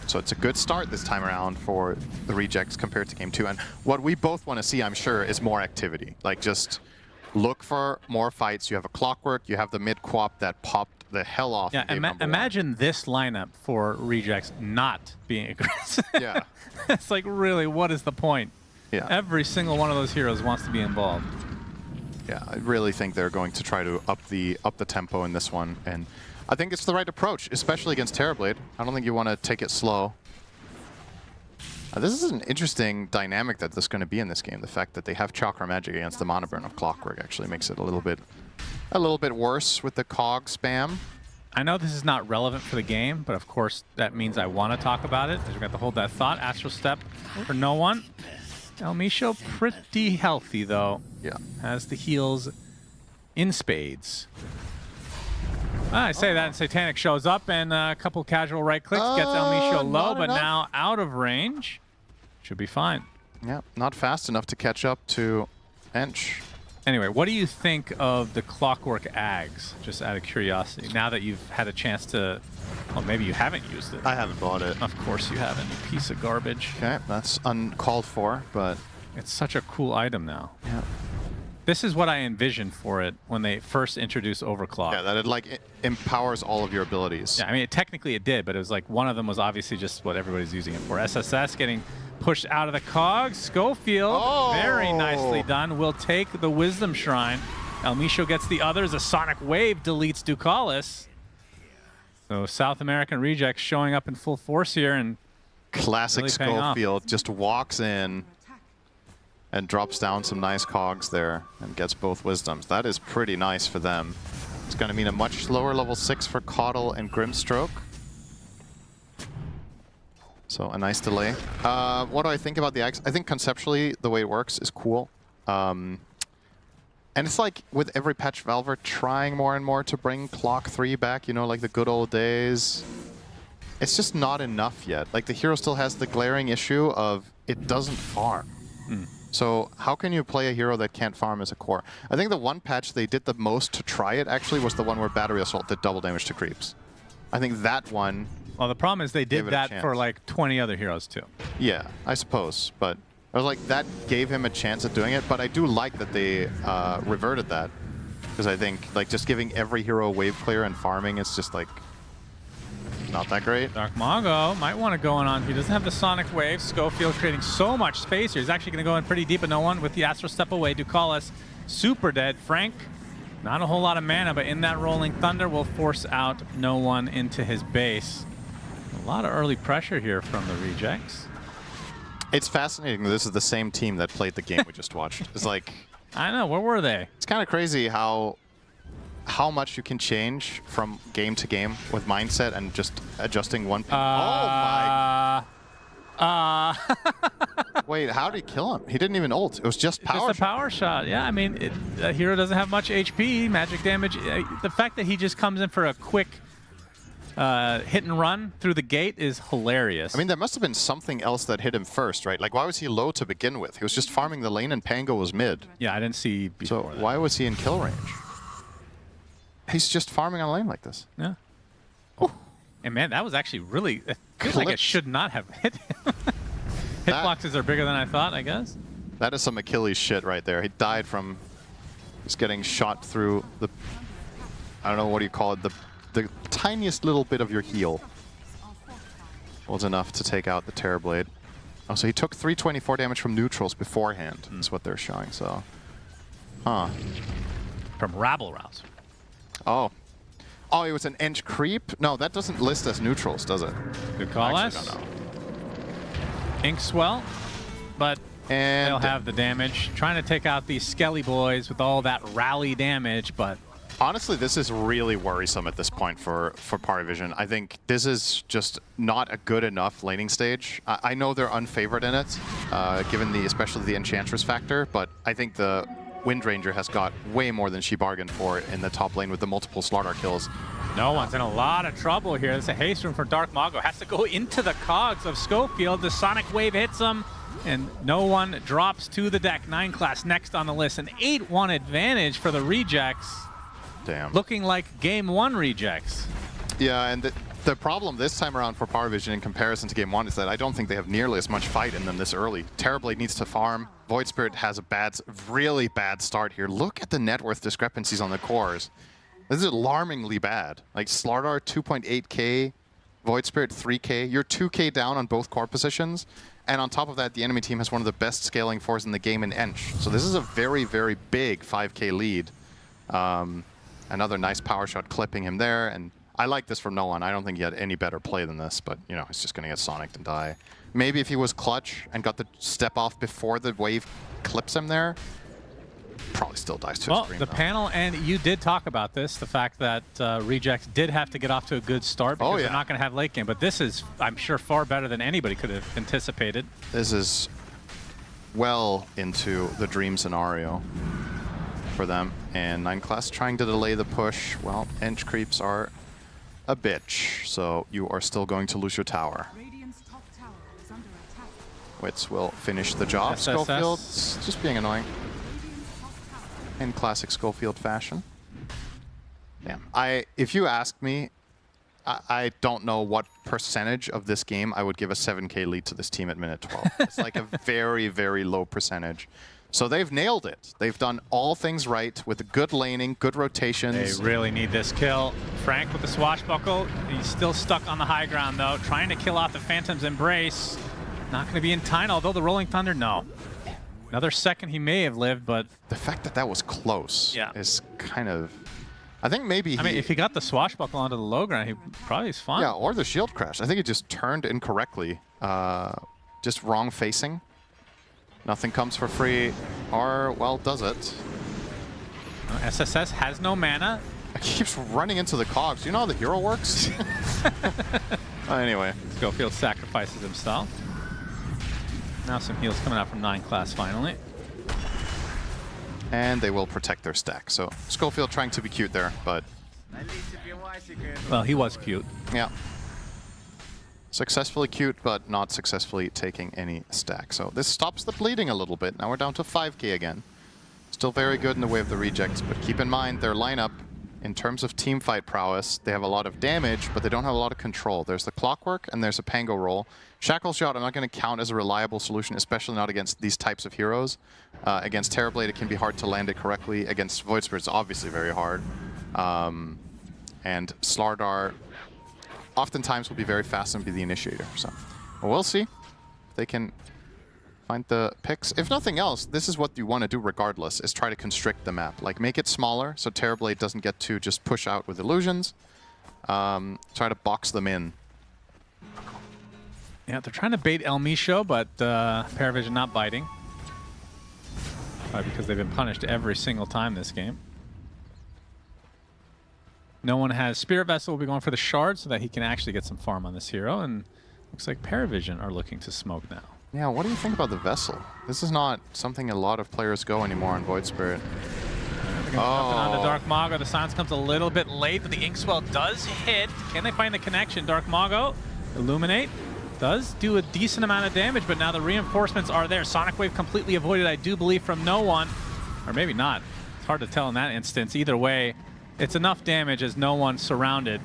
So it's a good start this time around for the Rejects compared to Game 2. And what we both want to see, I'm sure, is more activity. Like, just look for more fights. You have a Clockwork, you have the mid-quap that popped the hell off. Yeah, imagine this lineup for Rejects not being aggressive. Yeah. It's like, really, what is the point? Yeah. Every single one of those heroes wants to be involved. Yeah, I really think they're going to try to up the tempo in this one. And I think it's the right approach, especially against Terrorblade. I don't think you want to take it slow. This is an interesting dynamic that there's going to be in this game. The fact that they have Chakra Magic against the Mana Burn of Clockwork actually makes it a little bit worse with the cog spam. I know this is not relevant for the game, but of course that means I want to talk about it. We're going to hold that thought. Astral Step for no one. El Micho pretty healthy, though. Yeah. Has the heals in spades. I say that, and Satanic shows up, and a couple casual right clicks gets El Micho low, but now out of range. Should be fine. Yeah, not fast enough to catch up to Ench. Anyway, what do you think of the Clockwork Ags, just out of curiosity, now that you've had a chance to... Well, maybe you haven't used it. I haven't bought it. Of course you haven't, you piece of garbage. Okay, that's uncalled for, but... It's such a cool item now. Yeah. This is what I envisioned for it when they first introduced Overclock. Yeah, that it empowers all of your abilities. Yeah, I mean, technically it did, but it was like one of them was obviously just what everybody's using it for. SSS getting pushed out of the cogs. Schofield, very nicely done, will take the Wisdom Shrine. Elmisho gets the others. A Sonic Wave deletes Ducalis. So South American rejects showing up in full force here, and classic really Schofield just walks in and drops down some nice cogs there and gets both Wisdoms. That is pretty nice for them. It's going to mean a much slower level 6 for Caudle and Grimstroke. So a nice delay. What do I think about the Axe? I think conceptually the way it works is cool. And it's like with every patch, Valve are trying more and more to bring Clock 3 back, you know, like the good old days. It's just not enough yet. Like the hero still has the glaring issue of it doesn't farm. So how can you play a hero that can't farm as a core? I think the one patch they did the most to try it actually was the one where Battery Assault did double damage to creeps. I think that one... Well, the problem is they did that for like 20 other heroes too. Yeah, I suppose, but I was like, that gave him a chance at doing it, but I do like that they reverted that. Because I think like just giving every hero wave clear and farming is just like not that great. Dark Mago might want to go on. He doesn't have the Sonic Wave. Schofield creating so much space here. He's actually going to go in pretty deep, but no one with the Astral Step away. Ducalis super dead. Frank, not a whole lot of mana, but in that Rolling Thunder will force out no one into his base. A lot of early pressure here from the rejects. It's fascinating. This is the same team that played the game we just watched. It's like... I know, where were they? It's kind of crazy how much you can change from game to game with mindset and just adjusting one pick. Oh my! Wait, how did he kill him? He didn't even ult. It was just power. Just a power shot. Yeah, I mean, a hero doesn't have much HP, magic damage. The fact that he just comes in for a quick hit and run through the gate is hilarious. I mean, there must have been something else that hit him first, right? Like, why was he low to begin with? He was just farming the lane and Pango was mid. Yeah, I didn't see before So why was he in kill range? He's just farming on lane like this. Yeah. Oh. And man, that was actually really... It feels like it should not have hit him. Hitboxes are bigger than I thought, I guess. That is some Achilles shit right there. He died from just getting shot through the... I don't know, what do you call it? The tiniest little bit of your heel was enough to take out the Terrorblade. Oh, so he took 324 damage from neutrals beforehand, is what they're showing, so... Huh. From Rabble Rouse. Oh. Oh, it was an Ench creep? No, that doesn't list as neutrals, does it? Good call, us. Inkswell, but they'll have the damage. Trying to take out these Skelly boys with all that rally damage, but... Honestly, this is really worrisome at this point for PARIVISION. I think this is just not a good enough laning stage. I know they're unfavored in it, given especially the Enchantress factor, but I think the Wind Ranger has got way more than she bargained for in the top lane with the multiple Slardar kills. No one's in a lot of trouble here. There's a haste room for Dark Mago. Has to go into the cogs of Schofield. The Sonic Wave hits him, and no one drops to the deck. 9 class next on the list. An 8-1 advantage for the rejects. Damn. Looking like Game 1 rejects. Yeah, and the problem this time around for PARIVISION in comparison to Game 1 is that I don't think they have nearly as much fight in them this early. Terrorblade needs to farm. Void Spirit has a really bad start here. Look at the net worth discrepancies on the cores. This is alarmingly bad. Like Slardar 2.8k, Void Spirit 3k. You're 2k down on both core positions. And on top of that, the enemy team has one of the best scaling fours in the game in Ench. So this is a very, very big 5k lead. Another nice power shot clipping him there, and I like this from no one. I don't think he had any better play than this, but you know, he's just gonna get Sonicked and die. Maybe if he was clutch and got the step off before the wave clips him there, probably still dies to a scream. The panel, and you did talk about this, the fact that Rejects did have to get off to a good start because they're not gonna have late game, but this is, I'm sure, far better than anybody could have anticipated. This is well into the dream scenario for them, and 9 class trying to delay the push. Well, Ench creeps are a bitch, so you are still going to lose your tower. Wits will finish the job. Schofield just being annoying. in classic Schofield fashion. Yeah, if you ask me, I don't know what percentage of this game I would give a 7K lead to this team at minute 12. It's like a very, very low percentage. So they've nailed it. They've done all things right with good laning, good rotations. They really need this kill. Frank with the swashbuckle. He's still stuck on the high ground, though, trying to kill off the Phantom's Embrace. Not going to be in time, although the Rolling Thunder, no. Another second he may have lived, but... The fact that that was close is kind of... I think maybe I mean, if he got the swashbuckle onto the low ground, he probably is fine. Yeah, or the shield crash. I think he just turned incorrectly. Just wrong facing. Nothing comes for free, or, well, does it? SSS has no mana. He keeps running into the cogs. Do you know how the hero works? Anyway. Schofield sacrifices himself. Now some heals coming out from 9 class finally. And they will protect their stack. So Schofield trying to be cute there, but... Well, he was cute. Yeah. Successfully cute, but not successfully taking any stack. So this stops the bleeding a little bit. Now we're down to 5K again. Still very good in the way of the rejects, but keep in mind their lineup, in terms of team fight prowess, they have a lot of damage, but they don't have a lot of control. There's the Clockwork and there's a Pango roll. Shackle Shot I'm not going to count as a reliable solution, especially not against these types of heroes. Against Terrorblade it can be hard to land it correctly. Against Void Spirit it's obviously very hard. And Slardar oftentimes will be very fast and be the initiator. So we'll see if they can find the picks. If nothing else, this is what you want to do regardless, is try to constrict the map. Like, make it smaller so Terrorblade doesn't get to just push out with illusions. Try to box them in. Yeah, they're trying to bait El Micho, but PARIVISION not biting. Probably because they've been punished every single time this game. No one has Spirit Vessel will be going for the shard so that he can actually get some farm on this hero, and looks like PARIVISION are looking to smoke now. Yeah, what do you think about the Vessel? This is not something a lot of players go anymore on Void Spirit. On the Dark Mago, the silence comes a little bit late, but the Inkswell does hit. Can they find the connection? Dark Mago, Illuminate, does do a decent amount of damage, but now the reinforcements are there. Sonic Wave completely avoided, I do believe, from no one. Or maybe not. It's hard to tell in that instance. Either way, it's enough damage as no one's surrounded.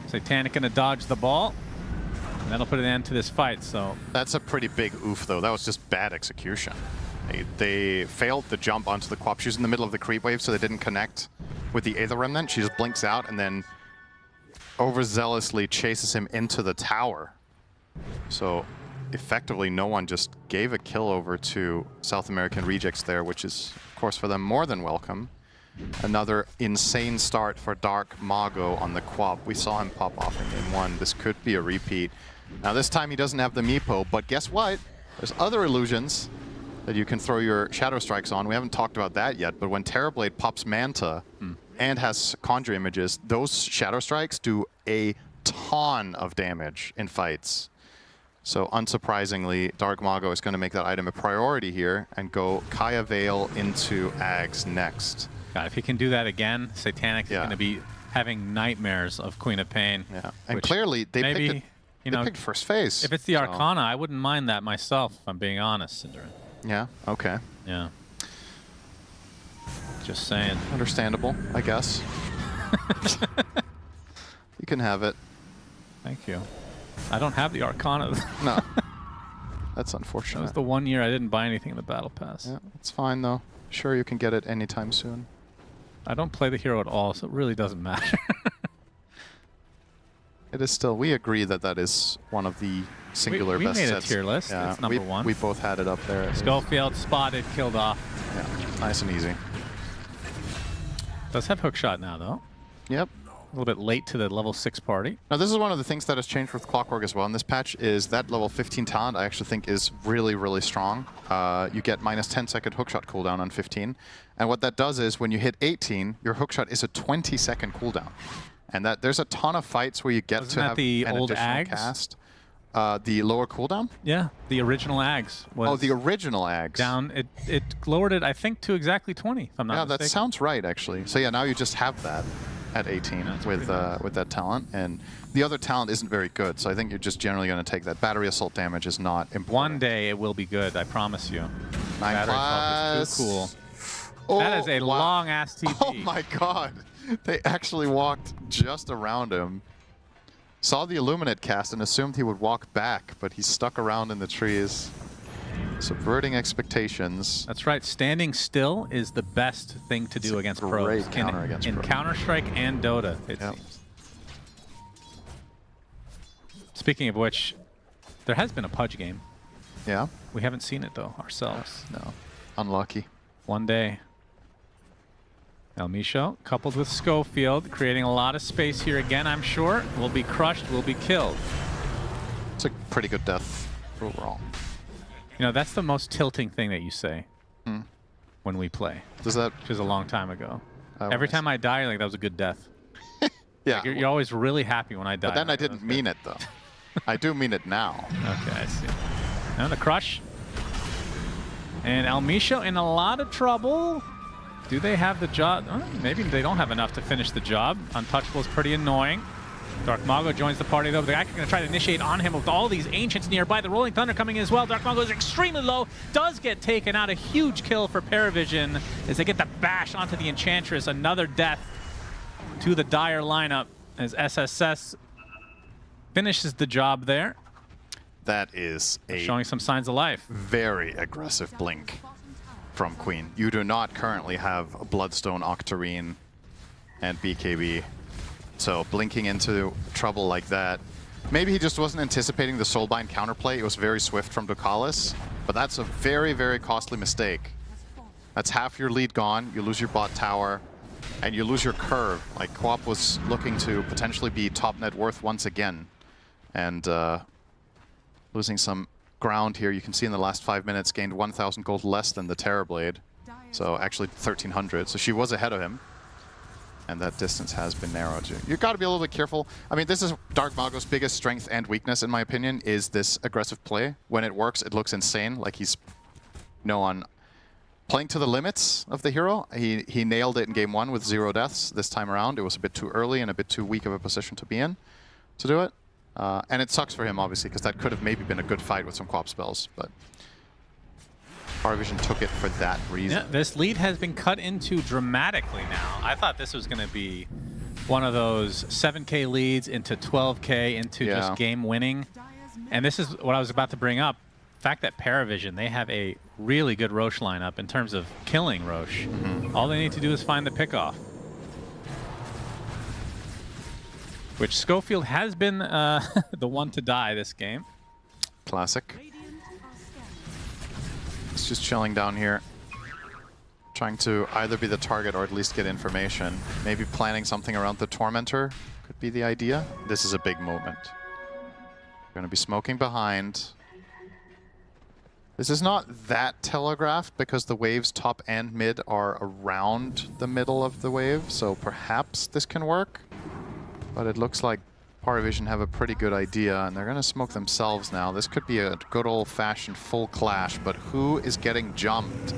Satanic gonna dodge the ball, and that'll put an end to this fight, so. That's a pretty big oof, though. That was just bad execution. They failed the jump onto the Quap. She was in the middle of the creep wave, so they didn't connect with the Aether Remnant. She just blinks out and then overzealously chases him into the tower. So effectively, no one just gave a kill over to South American rejects there, which is, of course, for them more than welcome. Another insane start for Dark Mago on the Quap. We saw him pop off in game 1. This could be a repeat. Now this time he doesn't have the Meepo, but guess what? There's other illusions that you can throw your Shadow Strikes on. We haven't talked about that yet, but when Terrorblade pops Manta and has Conjure Images, those Shadow Strikes do a ton of damage in fights. So unsurprisingly, Dark Mago is going to make that item a priority here and go Kaya Veil into Ags next. God, if he can do that again, Satanic is going to be having nightmares of Queen of Pain. Yeah, and clearly they picked first phase. If it's the Arcana, I wouldn't mind that myself, if I'm being honest, Cinder. Yeah, okay. Yeah. Just saying. Understandable, I guess. You can have it. Thank you. I don't have the Arcana. No. That's unfortunate. That was the 1 year I didn't buy anything in the Battle Pass. Yeah, it's fine though. Sure, you can get it anytime soon. I don't play the hero at all, so it really doesn't matter. It is still, we agree that that is one of the singular we best made sets. A tier list. Yeah, it's number 1. We both had it up there. Schofield spotted, killed off. Yeah, nice and easy. Does have hookshot now, though. Yep. A little bit late to the level 6 party. Now, this is one of the things that has changed with Clockwork as well in this patch, is that level 15 talent I actually think is really, really strong. You get minus 10-second hookshot cooldown on 15. And what that does is when you hit 18, your hookshot is a 20-second cooldown. And that there's a ton of fights where you get to have the an old additional Ags? cast. The lower cooldown? Yeah, the original Ags. Was the original Ags. Down, it lowered it, I think, to exactly 20, if I'm not mistaken. That sounds right, actually. So yeah, now you just have that at 18 with that talent, and the other talent isn't very good, so I think you're just generally going to take that. Battery assault damage is not important. One day it will be good, I promise you. 9 Battery class. assault is too cool. That is a long-ass TP. Oh my god. They actually walked just around him. Saw the Illuminate cast and assumed he would walk back, but he stuck around in the trees. Subverting expectations. That's right. Standing still is the best thing to do against pros. In Counter-Strike and Dota, it seems. Speaking of which, there has been a Pudge game. Yeah? We haven't seen it, though, ourselves. No. Unlucky. One day. Elmisho, coupled with Schofield, creating a lot of space here again, I'm sure. Will be crushed, will be killed. It's a pretty good death overall. You know, that's the most tilting thing that you say when we play. Does that? Which was a long time ago. Every time I die, you're like, that was a good death. Yeah. Like, you're always really happy when I die. But then I didn't mean it, though. I do mean it now. Okay, I see. And the crush. And Elmisho in a lot of trouble. Do they have the job? Oh, maybe they don't have enough to finish the job. Untouchable is pretty annoying. Dark Mago joins the party, though. They're actually going to try to initiate on him with all these Ancients nearby. The Rolling Thunder coming in as well. Dark Mago is extremely low. Does get taken out. A huge kill for PARIVISION as they get the bash onto the Enchantress. Another death to the Dire lineup as SSS finishes the job there. That is showing some signs of life. Very aggressive blink from Queen. You do not currently have Bloodstone, Octarine, and BKB. So blinking into trouble like that. Maybe he just wasn't anticipating the Soulbind counterplay. It was very swift from Ducalis, but that's a very, very costly mistake. That's half your lead gone. You lose your bot tower, and you lose your curve. Like, Co-op was looking to potentially be top net worth once again. And losing some ground here. You can see in the last 5 minutes gained 1,000 gold less than the Terrorblade. So actually 1,300. So she was ahead of him. And that distance has been narrowed. You've got to be a little bit careful. I mean, this is Dark Mago's biggest strength and weakness, in my opinion, is this aggressive play. When it works, it looks insane. Like he's, on playing to the limits of the hero. He nailed it in game 1 with 0 deaths. This time around, it was a bit too early and a bit too weak of a position to be in to do it. And it sucks for him, obviously, because that could have maybe been a good fight with some co-op spells. But PARIVISION took it for that reason. Yeah, this lead has been cut into dramatically now. I thought this was going to be one of those 7K leads into 12K into just game winning. And this is what I was about to bring up. The fact that PARIVISION, they have a really good Roche lineup in terms of killing Roche. All they need to do is find the pickoff. Which Schofield has been the one to die this game. Classic. It's just chilling down here. Trying to either be the target or at least get information. Maybe planning something around the Tormentor could be the idea. This is a big moment. Going to be smoking behind. This is not that telegraphed because the waves top and mid are around the middle of the wave, so perhaps this can work. But it looks like PARIVISION have a pretty good idea, and they're going to smoke themselves now. This could be a good old-fashioned full clash, but who is getting jumped?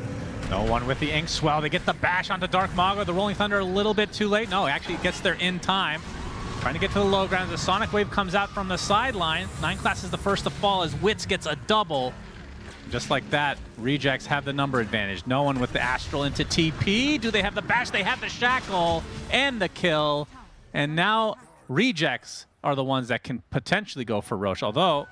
No one with the Ink Swell. They get the bash onto Dark Mago. The Rolling Thunder a little bit too late. No, actually gets there in time. Trying to get to the low ground. The Sonic Wave comes out from the sideline. 9class is the first to fall as Wits gets a double. Just like that, Rejects have the number advantage. No one with the Astral into TP. Do they have the bash? They have the Shackle and the kill. And now Rejects are the ones that can potentially go for Roche. Although,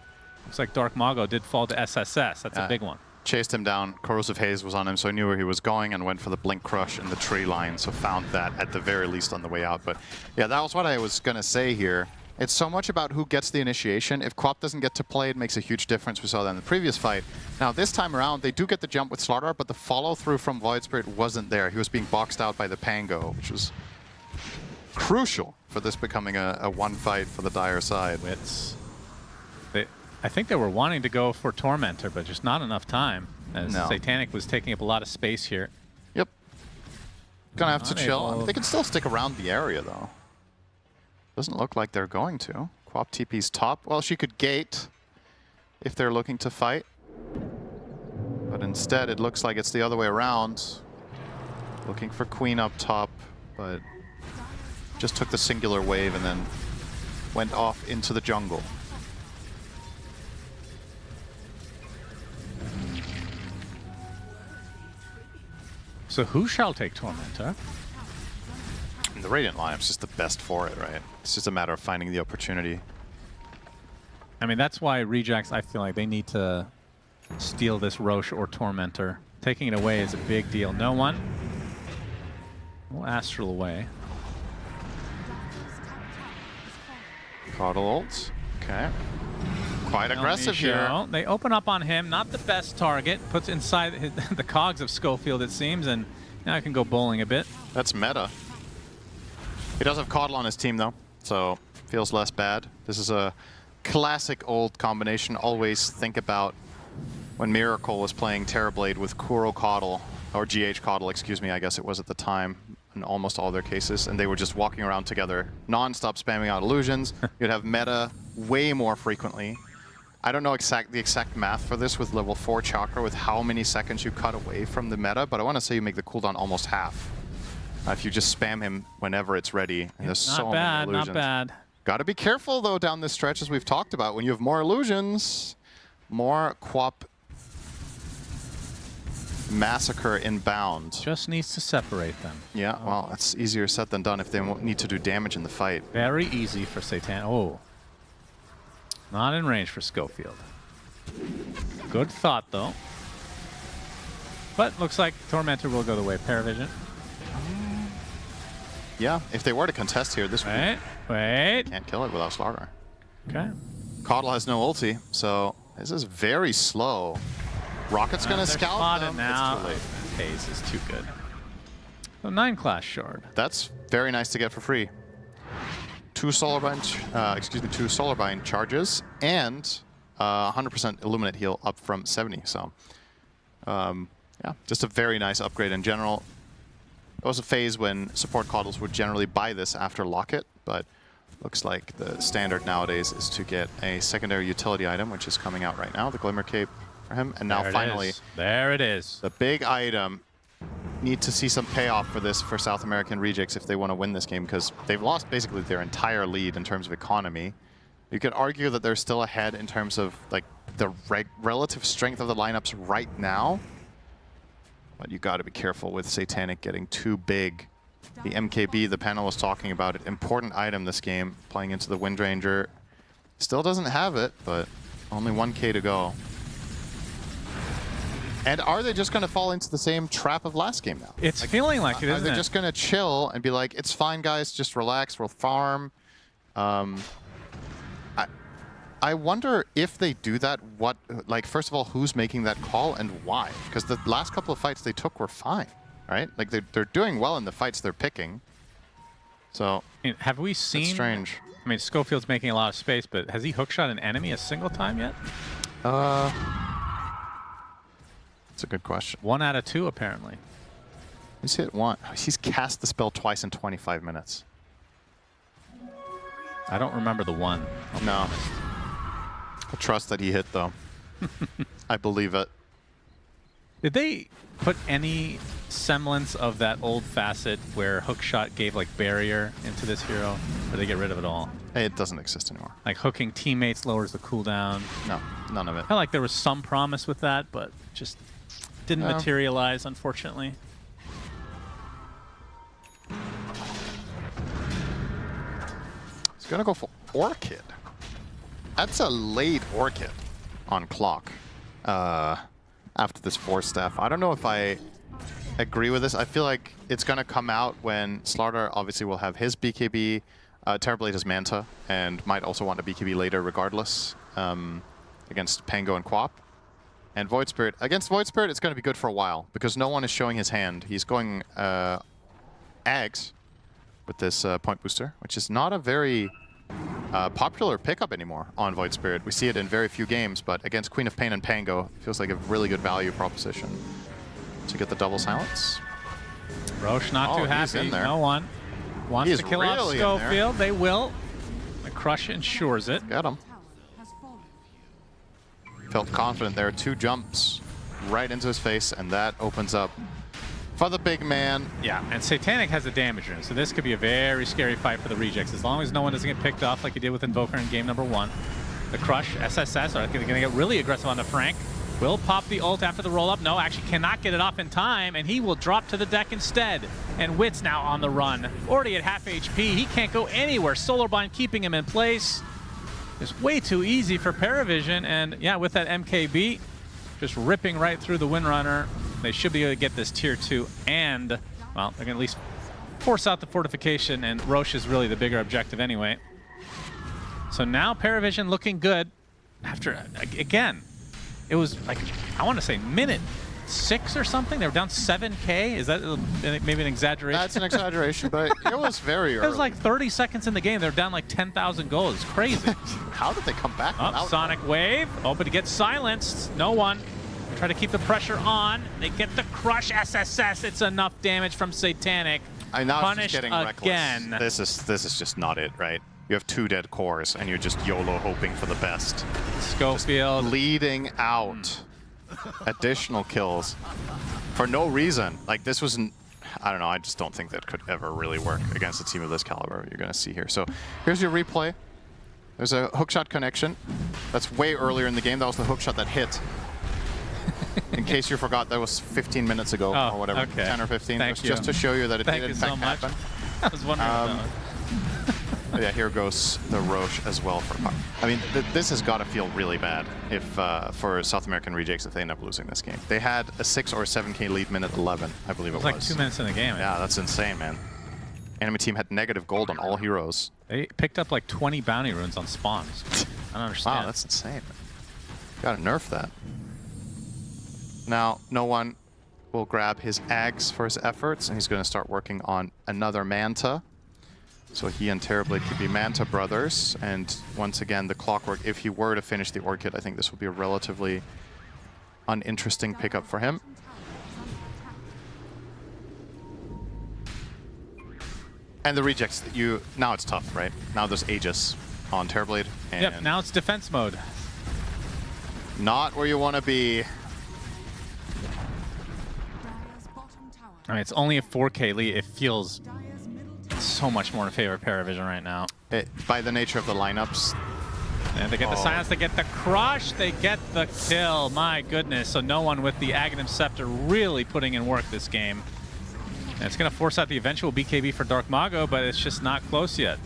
looks like Dark Mago did fall to SSS. That's a big one. Chased him down. Corrosive Haze was on him, so he knew where he was going and went for the Blink Crush in the tree line, so found that at the very least on the way out. But yeah, that was what I was going to say here. It's so much about who gets the initiation. If Co-op doesn't get to play, it makes a huge difference. We saw that in the previous fight. Now, this time around, they do get the jump with Slaughter, but the follow-through from Void Spirit wasn't there. He was being boxed out by the Pango, which was crucial for this becoming a one fight for the Dire side. Wits. I think they were wanting to go for Tormentor, but just not enough time, as Satanic was taking up a lot of space here. Yep. Gonna have to chill. I mean, they can still stick around the area, though. Doesn't look like they're going to. Co-op TP's top. Well, she could gate if they're looking to fight. But instead, it looks like it's the other way around. Looking for Queen up top, but just took the singular wave and then went off into the jungle. So who shall take Tormentor? The Radiant lineup's just the best for it, right? It's just a matter of finding the opportunity. I mean, that's why Rejects, I feel like they need to steal this Roche or Tormentor. Taking it away is a big deal. No one. We'll Astral away. Caudal ult. Okay. Quite aggressive here. They open up on him. Not the best target. Puts inside the cogs of Schofield, it seems, and now I can go bowling a bit. That's meta. He does have Caudal on his team, though, so feels less bad. This is a classic old combination. Always think about when Miracle was playing Terrorblade with Kuro Caudal, or GH Caudal, excuse me, I guess it was at the time, in almost all their cases, and they were just walking around together, non-stop spamming out illusions. You'd have meta way more frequently. I don't know the exact math for this with level 4 Chakra, with how many seconds you cut away from the meta, but I want to say you make the cooldown almost half. If you just spam him whenever it's ready, and there's so many illusions. Not bad. Got to be careful, though, down this stretch, as we've talked about. When you have more illusions, more Quap Massacre inbound. Just needs to separate them. Yeah, well, that's easier said than done if they need to do damage in the fight. Very easy for Satan. Oh. Not in range for Schofield. Good thought, though. But looks like Tormentor will go the way of PARIVISION. Yeah, if they were to contest here, this would Wait. Can't kill it without Slaughter. Okay. Caudal has no ulti, so this is very slow. Rocket's gonna scout them. Now. It's too late. Phase is too good. So 9 class shard. That's very nice to get for free. 2 Solarbind charges and 100% Illuminate heal up from 70. So yeah, just a very nice upgrade in general. There was a phase when support Caudals would generally buy this after Locket, but looks like the standard nowadays is to get a secondary utility item, which is coming out right now, the Glimmer Cape for him. And now finally, there it is. The big item. Need to see some payoff for this for South American Rejects if they want to win this game, because they've lost basically their entire lead in terms of economy. You could argue that they're still ahead in terms of like the relative strength of the lineups right now, but you got to be careful with Satanic getting too big. The MKB, the panel was talking about it, important item this game, playing into the Windranger. Still doesn't have it, but only 1K to go. And are they just going to fall into the same trap of last game now? It's feeling like it, isn't it? Are they just going to chill and be like, it's fine, guys, just relax, we'll farm? I wonder if they do that, first of all, who's making that call and why? Because the last couple of fights they took were fine, right? Like, they're doing well in the fights they're picking. So, have we seen... It's strange. I mean, Schofield's making a lot of space, but has he hookshot an enemy a single time yet? That's a good question. 1 out of 2, apparently. He's hit 1. He's cast the spell twice in 25 minutes. I don't remember the 1. No. I trust that he hit, though. I believe it. Did they put any semblance of that old facet where hookshot gave like barrier into this hero? Or did they get rid of it all? It doesn't exist anymore. Like hooking teammates lowers the cooldown? No, none of it. I felt like there was some promise with that, but just didn't materialize, unfortunately. He's gonna go for Orchid. That's a late Orchid on clock after this Force Staff. I don't know if I agree with this. I feel like it's gonna come out when Slaughter obviously will have his BKB. Terrorblade has Manta and might also want a BKB later regardless against Pango and Quap. And Void Spirit. Against Void Spirit, it's going to be good for a while because no one is showing his hand. He's going Ags with this point booster, which is not a very popular pickup anymore on Void Spirit. We see it in very few games, but against Queen of Pain and Pango, it feels like a really good value proposition to get the double silence. Roche not too happy. In there. No one wants to kill off Schofield. They will. The crush ensures it. Got him. Felt confident there. 2 jumps right into his face, and that opens up for the big man. Yeah, and Satanic has a damage rune, so this could be a very scary fight for the Rejects, as long as no one doesn't get picked off like he did with Invoker in game number 1. The Crush, SSS are going to get really aggressive on the Frank. Will pop the ult after the roll-up. No, actually cannot get it off in time, and he will drop to the deck instead. And Wit's now on the run. Already at half HP. He can't go anywhere. Solarbind keeping him in place. It's way too easy for PARIVISION, and yeah, with that MKB, just ripping right through the Windrunner, they should be able to get this tier 2, and, well, they can at least force out the fortification, and Roche is really the bigger objective anyway. So now PARIVISION looking good after, again, it was like, I want to say minute 6 or something. They were down 7K. Is that maybe an exaggeration? That's an exaggeration, but it was very early. It was like 30 seconds in the game. They were down like 10,000 goals. It's crazy. How did they come back? Oh, Sonic Wave. Oh, but it gets silenced. No one. Try to keep the pressure on. They get the crush SSS. It's enough damage from Satanic. Now Punished it's just getting again. Reckless. This is just not it, right? You have 2 dead cores, and you're just YOLO hoping for the best. Schofield. Just bleeding out. Additional kills for no reason. Like, this wasn't, I don't know, I just don't think that could ever really work against a team of this caliber you're gonna see here. So here's your replay. There's a hookshot connection. That's way earlier in the game. That was the hookshot that hit. In case you forgot, that was 15 minutes ago or whatever, okay. 10 or 15. Thank you. Just to show you that it did in fact so much. happen. I was wondering Yeah, here goes the Roche as well for Puck. I mean, this has got to feel really bad if for South American Rejects if they end up losing this game. They had a 6 or 7K lead minute 11, I believe it was. Like 2 minutes in the game. Yeah, that's insane, man. Enemy team had negative gold on all heroes. They picked up like 20 bounty runes on spawns. I don't understand. Wow, that's insane. Gotta nerf that. Now, no one will grab his Ags for his efforts, and he's going to start working on another Manta. So he and Terrorblade could be Manta brothers, and once again, the Clockwork, if he were to finish the Orchid, I think this would be a relatively uninteresting pickup for him. And the Rejects, now it's tough, right? Now there's Aegis on Terrorblade. And yep, now it's defense mode. Not where you want to be. I mean, it's only a 4K lead. It feels so much more in favor of PARIVISION right now. By the nature of the lineups. And they get the silence, they get the crush, they get the kill. My goodness. So no one with the Aghanim Scepter really putting in work this game. And it's going to force out the eventual BKB for Dark Mago, but it's just not close yet.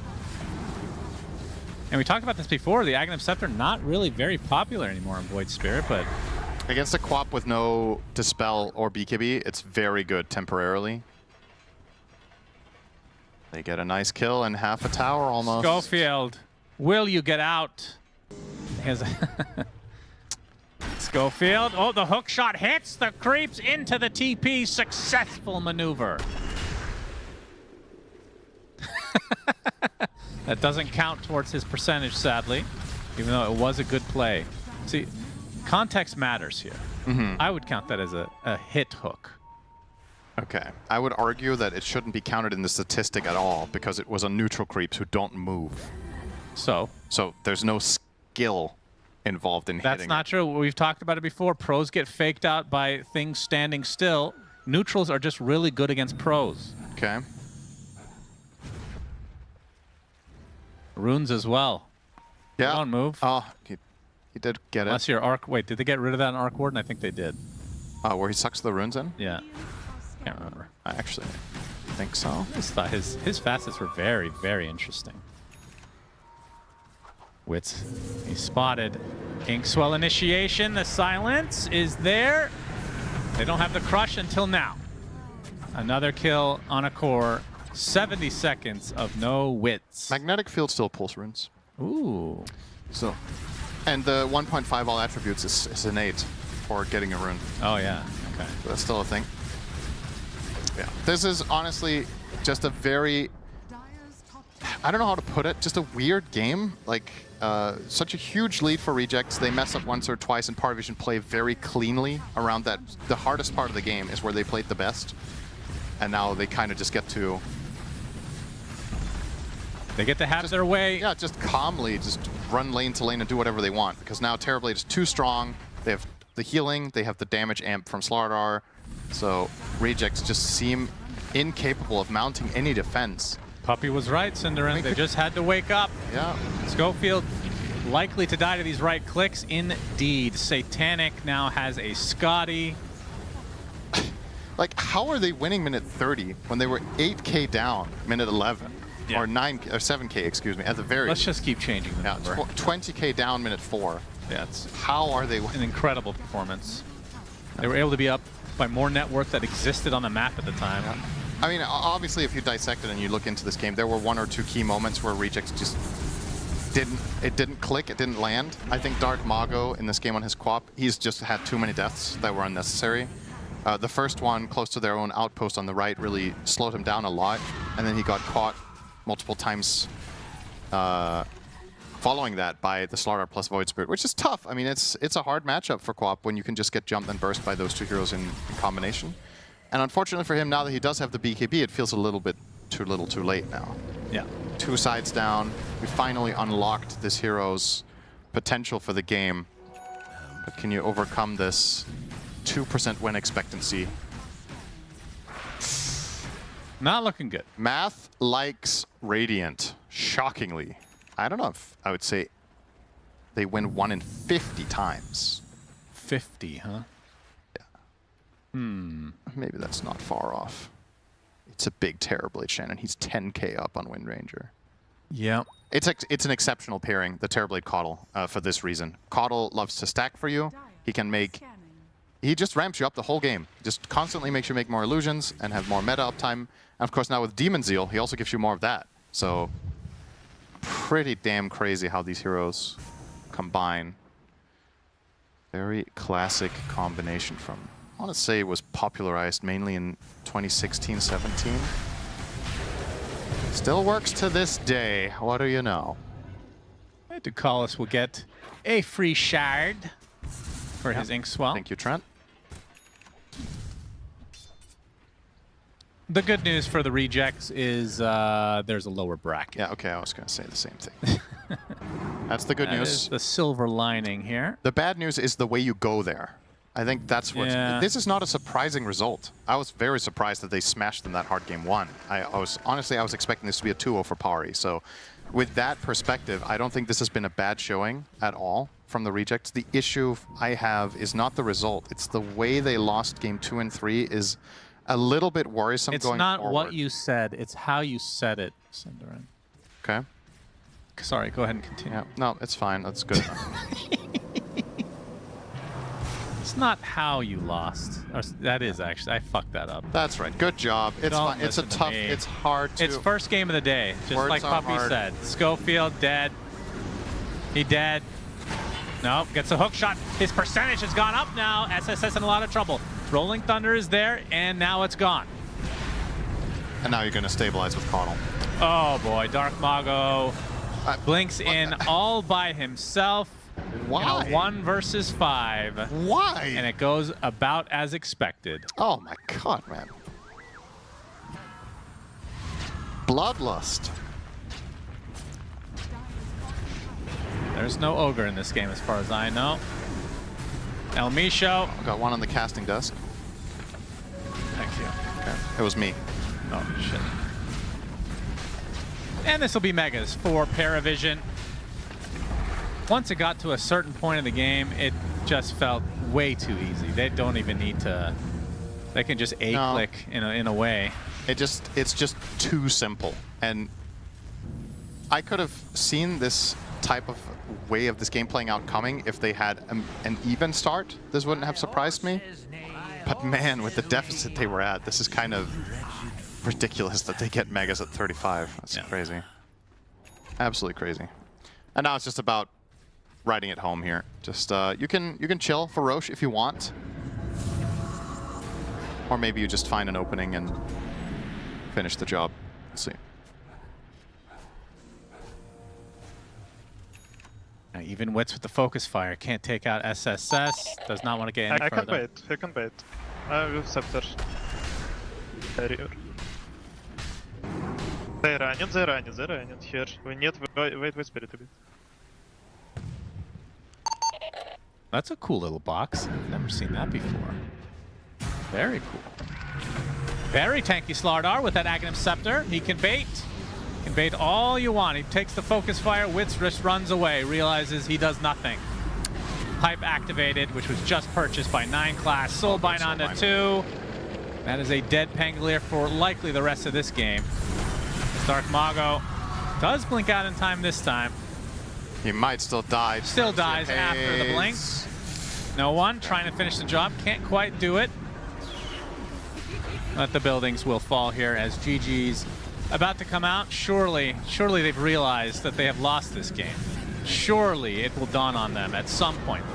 And we talked about this before. The Aghanim Scepter not really very popular anymore in Void Spirit, but against a Quap with no Dispel or BKB, it's very good temporarily. They get a nice kill and half a tower almost. Schofield, will you get out? Schofield, oh, the hook shot hits, the creeps into the TP, successful maneuver. That doesn't count towards his percentage, sadly, even though it was a good play. See, context matters here. I would count that as a hit hook. Okay. I would argue that it shouldn't be counted in the statistic at all because it was on neutral creeps who don't move. So there's no skill involved in hitting. That's not true. We've talked about it before. Pros get faked out by things standing still. Neutrals are just really good against pros. Okay. Runes as well. Yeah. They don't move. Oh, he did get it. Unless you're Arc... Wait, did they get rid of that in Arc Warden? I think they did. Where he sucks the runes in? Yeah. Can't remember. I actually think so. I just thought his facets were very, very interesting. Wits, he's spotted. Inkswell initiation, the silence is there. They don't have the crush until now. Another kill on a core. 70 seconds of no Wits. Magnetic Field still pulls runes. Ooh. So, and the 1.5 all attributes is innate for getting a rune. Oh yeah, okay. So that's still a thing. Yeah. This is honestly just a very, I don't know how to put it, just a weird game. Like, such a huge lead for Rejects. They mess up once or twice, and PARIVISION play very cleanly around that. The hardest part of the game is where they played the best. And now they kind of just get to... They get to have their way. Yeah, just calmly just run lane to lane and do whatever they want. Because now Terrorblade is too strong. They have the healing. They have the damage amp from Slardar. So Rejects just seem incapable of mounting any defense. Puppy was right, Cinderin. They just had to wake up. Yeah. Schofield likely to die to these right clicks. Indeed. Satanic now has a Scotty. Like, how are they winning minute 30 when they were 8K down minute 11? Yeah. Or 7K, excuse me, at the very Let's just keep changing the number. 20K down minute 4. Yeah, it's how are they an incredible performance. They were able to be up by more net worth that existed on the map at the time. Yeah. I mean, obviously, if you dissect it and you look into this game, there were 1 or 2 key moments where Rejects just didn't click, it didn't land. I think Dark Mago in this game on his QoP, he's just had too many deaths that were unnecessary. The first one, close to their own outpost on the right, really slowed him down a lot, and then he got caught multiple times following that by the Slardar plus Void Spirit, which is tough. I mean, it's a hard matchup for QoP when you can just get jumped and burst by those 2 heroes in combination. And unfortunately for him, now that he does have the BKB, it feels a little bit too little too late now. Yeah. 2 sides down. We finally unlocked this hero's potential for the game. But can you overcome this 2% win expectancy? Not looking good. Math likes Radiant, shockingly. I don't know if I would say they win 1 in 50 times. 50, huh? Yeah. Maybe that's not far off. It's a big Terrorblade Shannon. He's 10K up on Windranger. Yeah. It's an exceptional pairing, the Terrorblade Caudle, for this reason. Caudle loves to stack for you. He can make... He just ramps you up the whole game. Just constantly makes you make more illusions and have more meta uptime. And of course now with Demon Zeal, he also gives you more of that. So pretty damn crazy how these heroes combine. Very classic combination from, I want to say it was popularized mainly in 2016-17. Still works to this day. What do you know? Ducalis will get a free shard for his Ink Swell. Thank you, Trent. The good news for the Rejects is there's a lower bracket. Yeah, okay, I was going to say the same thing. That's the good news. Is the silver lining here. The bad news is the way you go there. I think that's what... Yeah. This is not a surprising result. I was very surprised that they smashed them that hard game 1. Honestly, I was expecting this to be a 2-0 for Pari. So with that perspective, I don't think this has been a bad showing at all from the Rejects. The issue I have is not the result. It's the way they lost game 2 and 3 is a little bit worrisome going forward. It's not what you said, it's how you said it, Cinderin. Okay. Sorry, go ahead and continue. Yeah, no, it's fine. That's good enough. It's not how you lost. Or, that is actually, I fucked that up. That's right. Good job. It's fine. It's a tough, it's hard to... It's first game of the day, just Words like are Puppy hard. said. Schofield dead. He dead. Nope, gets a hook shot. His percentage has gone up now. SSS in a lot of trouble. Rolling Thunder is there, and now it's gone. And now you're going to stabilize with Caudle. Oh boy, Dark Mago blinks in all by himself. Why? In a 1 versus 5. Why? And it goes about as expected. Oh my god, man. Bloodlust. There's no Ogre in this game as far as I know. El Misho. Got one on the casting desk. Thank you. Okay. It was me. Oh, shit. And this will be Megas for PARIVISION. Once it got to a certain point in the game, it just felt way too easy. They don't even need to... They can just A-click in a way. It's just too simple. And I could have seen this type of way of this game playing out coming if they had an even start. This wouldn't have surprised me. But man, with the deficit they were at, this is kind of ridiculous that they get Megas at 35. That's crazy. Absolutely crazy. And now it's just about riding it home here. Just you can chill for Roche if you want. Or maybe you just find an opening and finish the job. Let's see. Even Wits with the focus fire can't take out SSS. Does not want to get any further. I can bait. I will scepter. Barrier. They run it here. We need wait spirit a bit. That's a cool little box. I've never seen that before. Very cool. Very tanky Slardar with that Aghanim Scepter. He can bait. can bait all you want. He takes the focus fire. Witz runs away, realizes he does nothing. Pipe activated, which was just purchased by 9 class. Soulbind onto 2. That is a dead Pangolier for likely the rest of this game. Dark Mago does blink out in time this time. He might still die. Still dies after the blink. No one trying to finish the job. Can't quite do it. But the buildings will fall here as GG's about to come out. Surely they've realized that they have lost this game. Surely it will dawn on them at some point.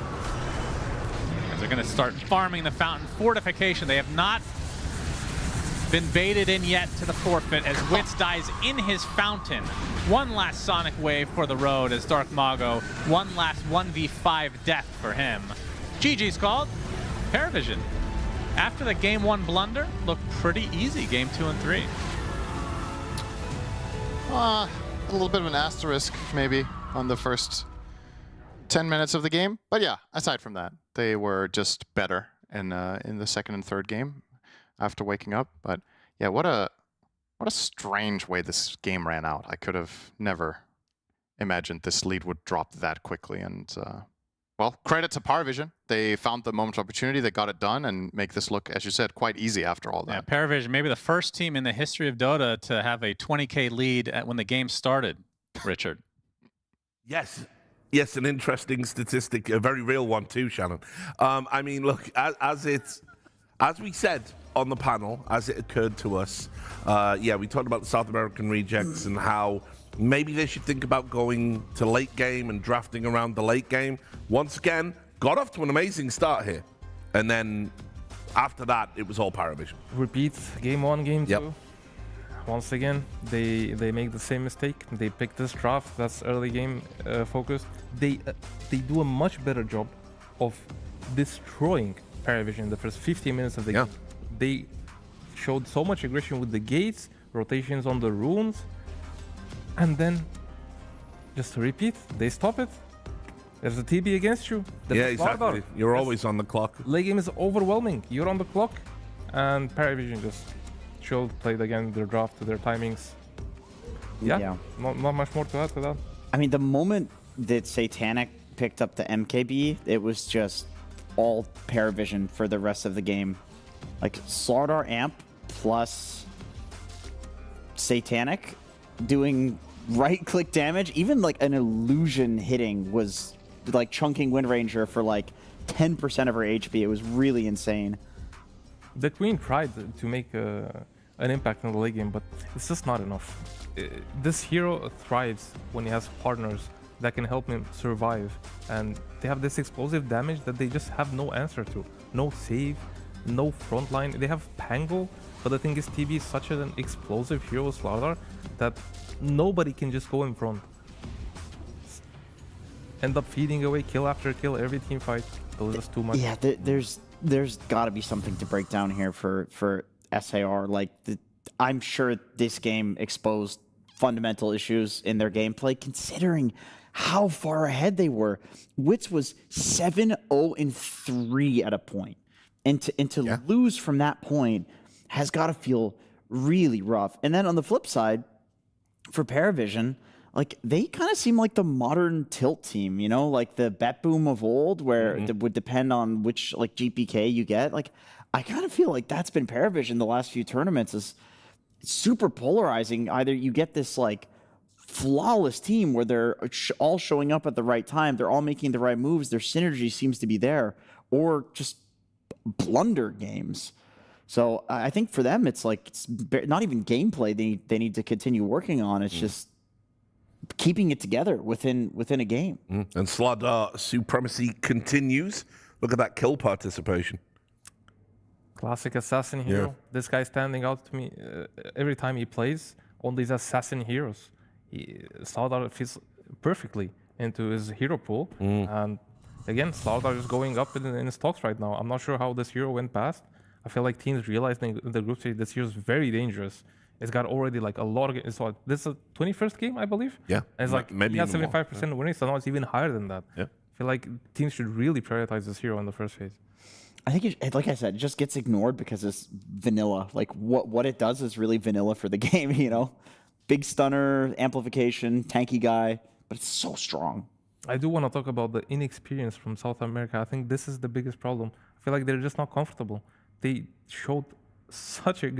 As they're going to start farming the fountain fortification. They have not been baited in yet to the forfeit as Witz dies in his fountain. One last Sonic Wave for the road as Dark Mago. One last 1v5 death for him. GG's called. PARIVISION. After the game 1 blunder, looked pretty easy game 2 and 3. A little bit of an asterisk maybe on the first 10 minutes of the game. But yeah, aside from that, they were just better in the second and third game after waking up. But yeah, what a strange way this game ran out. I could have never imagined this lead would drop that quickly. And well, credit to PARIVISION. They found the moment of opportunity, they got it done, and make this look, as you said, quite easy after all that. Yeah, PARIVISION, maybe the first team in the history of Dota to have a 20k lead when the game started, Richard. Yes. Yes, an interesting statistic, a very real one too, Shannon. I mean, look, as we said on the panel, as it occurred to us, yeah, we talked about the South American rejects and how maybe they should think about going to late game and drafting around the late game. Once again, got off to an amazing start here. And then after that, it was all PARIVISION. Repeat game 1, game 2. Once again, they make the same mistake. They pick this draft that's early game focused. They do a much better job of destroying PARIVISION the first 15 minutes of the game. They showed so much aggression with the gates, rotations on the runes, and then, just to repeat, they stop it. There's a TB against you. Yeah, exactly. You're always on the clock. Late game is overwhelming. You're on the clock, and PARIVISION just chilled, played again their draft to their timings. Yeah. Not much more to add to that. I mean, the moment that Satanic picked up the MKB, it was just all PARIVISION for the rest of the game. Like, Slardar Amp plus Satanic doing right-click damage, even like an illusion hitting was like chunking Wind Ranger for like 10% of her HP. It was really insane. The Queen tried to make an impact in the late game, but it's just not enough. This hero thrives when he has partners that can help him survive, and they have this explosive damage that they just have no answer to. No save, no frontline. They have Pango, but the thing is, TB is such an explosive hero, Slardar, that nobody can just go in front. End up feeding away kill after kill every team fight. It was just too much. Yeah, there's got to be something to break down here for SAR. Like, I'm sure this game exposed fundamental issues in their gameplay, considering how far ahead they were. Witz was 7-0-3 at a point, and to lose from that point has got to feel really rough. And then on the flip side, for PARIVISION, like, they kind of seem like the modern tilt team, you know, like the BetBoom of old, where it would depend on which like GPK you get. Like, I kind of feel like that's been PARIVISION the last few tournaments, is super polarizing. Either you get this like flawless team where they're all showing up at the right time, they're all making the right moves, their synergy seems to be there, or just blunder games. So I think for them, it's like, it's not even gameplay they need to continue working on. It's just keeping it together within a game. And Slardar supremacy continues. Look at that kill participation. Classic assassin hero. Yeah. This guy standing out to me every time he plays on these assassin heroes. Slardar fits perfectly into his hero pool. And again, Slardar is going up in his stocks right now. I'm not sure how this hero went past. I feel like teams realizing in the group stage this hero is very dangerous. It's got already like a lot of... this is a 21st game, I believe? Yeah. And it's like, maybe he has 75% win rate, so now it's even higher than that. Yeah. I feel like teams should really prioritize this hero in the first phase. I think, like I said, it just gets ignored because it's vanilla. Like, what it does is really vanilla for the game, you know? big stunner, amplification, tanky guy, but it's so strong. I do want to talk about the inexperience from South America. I think this is the biggest problem. I feel like they're just not comfortable. They showed such a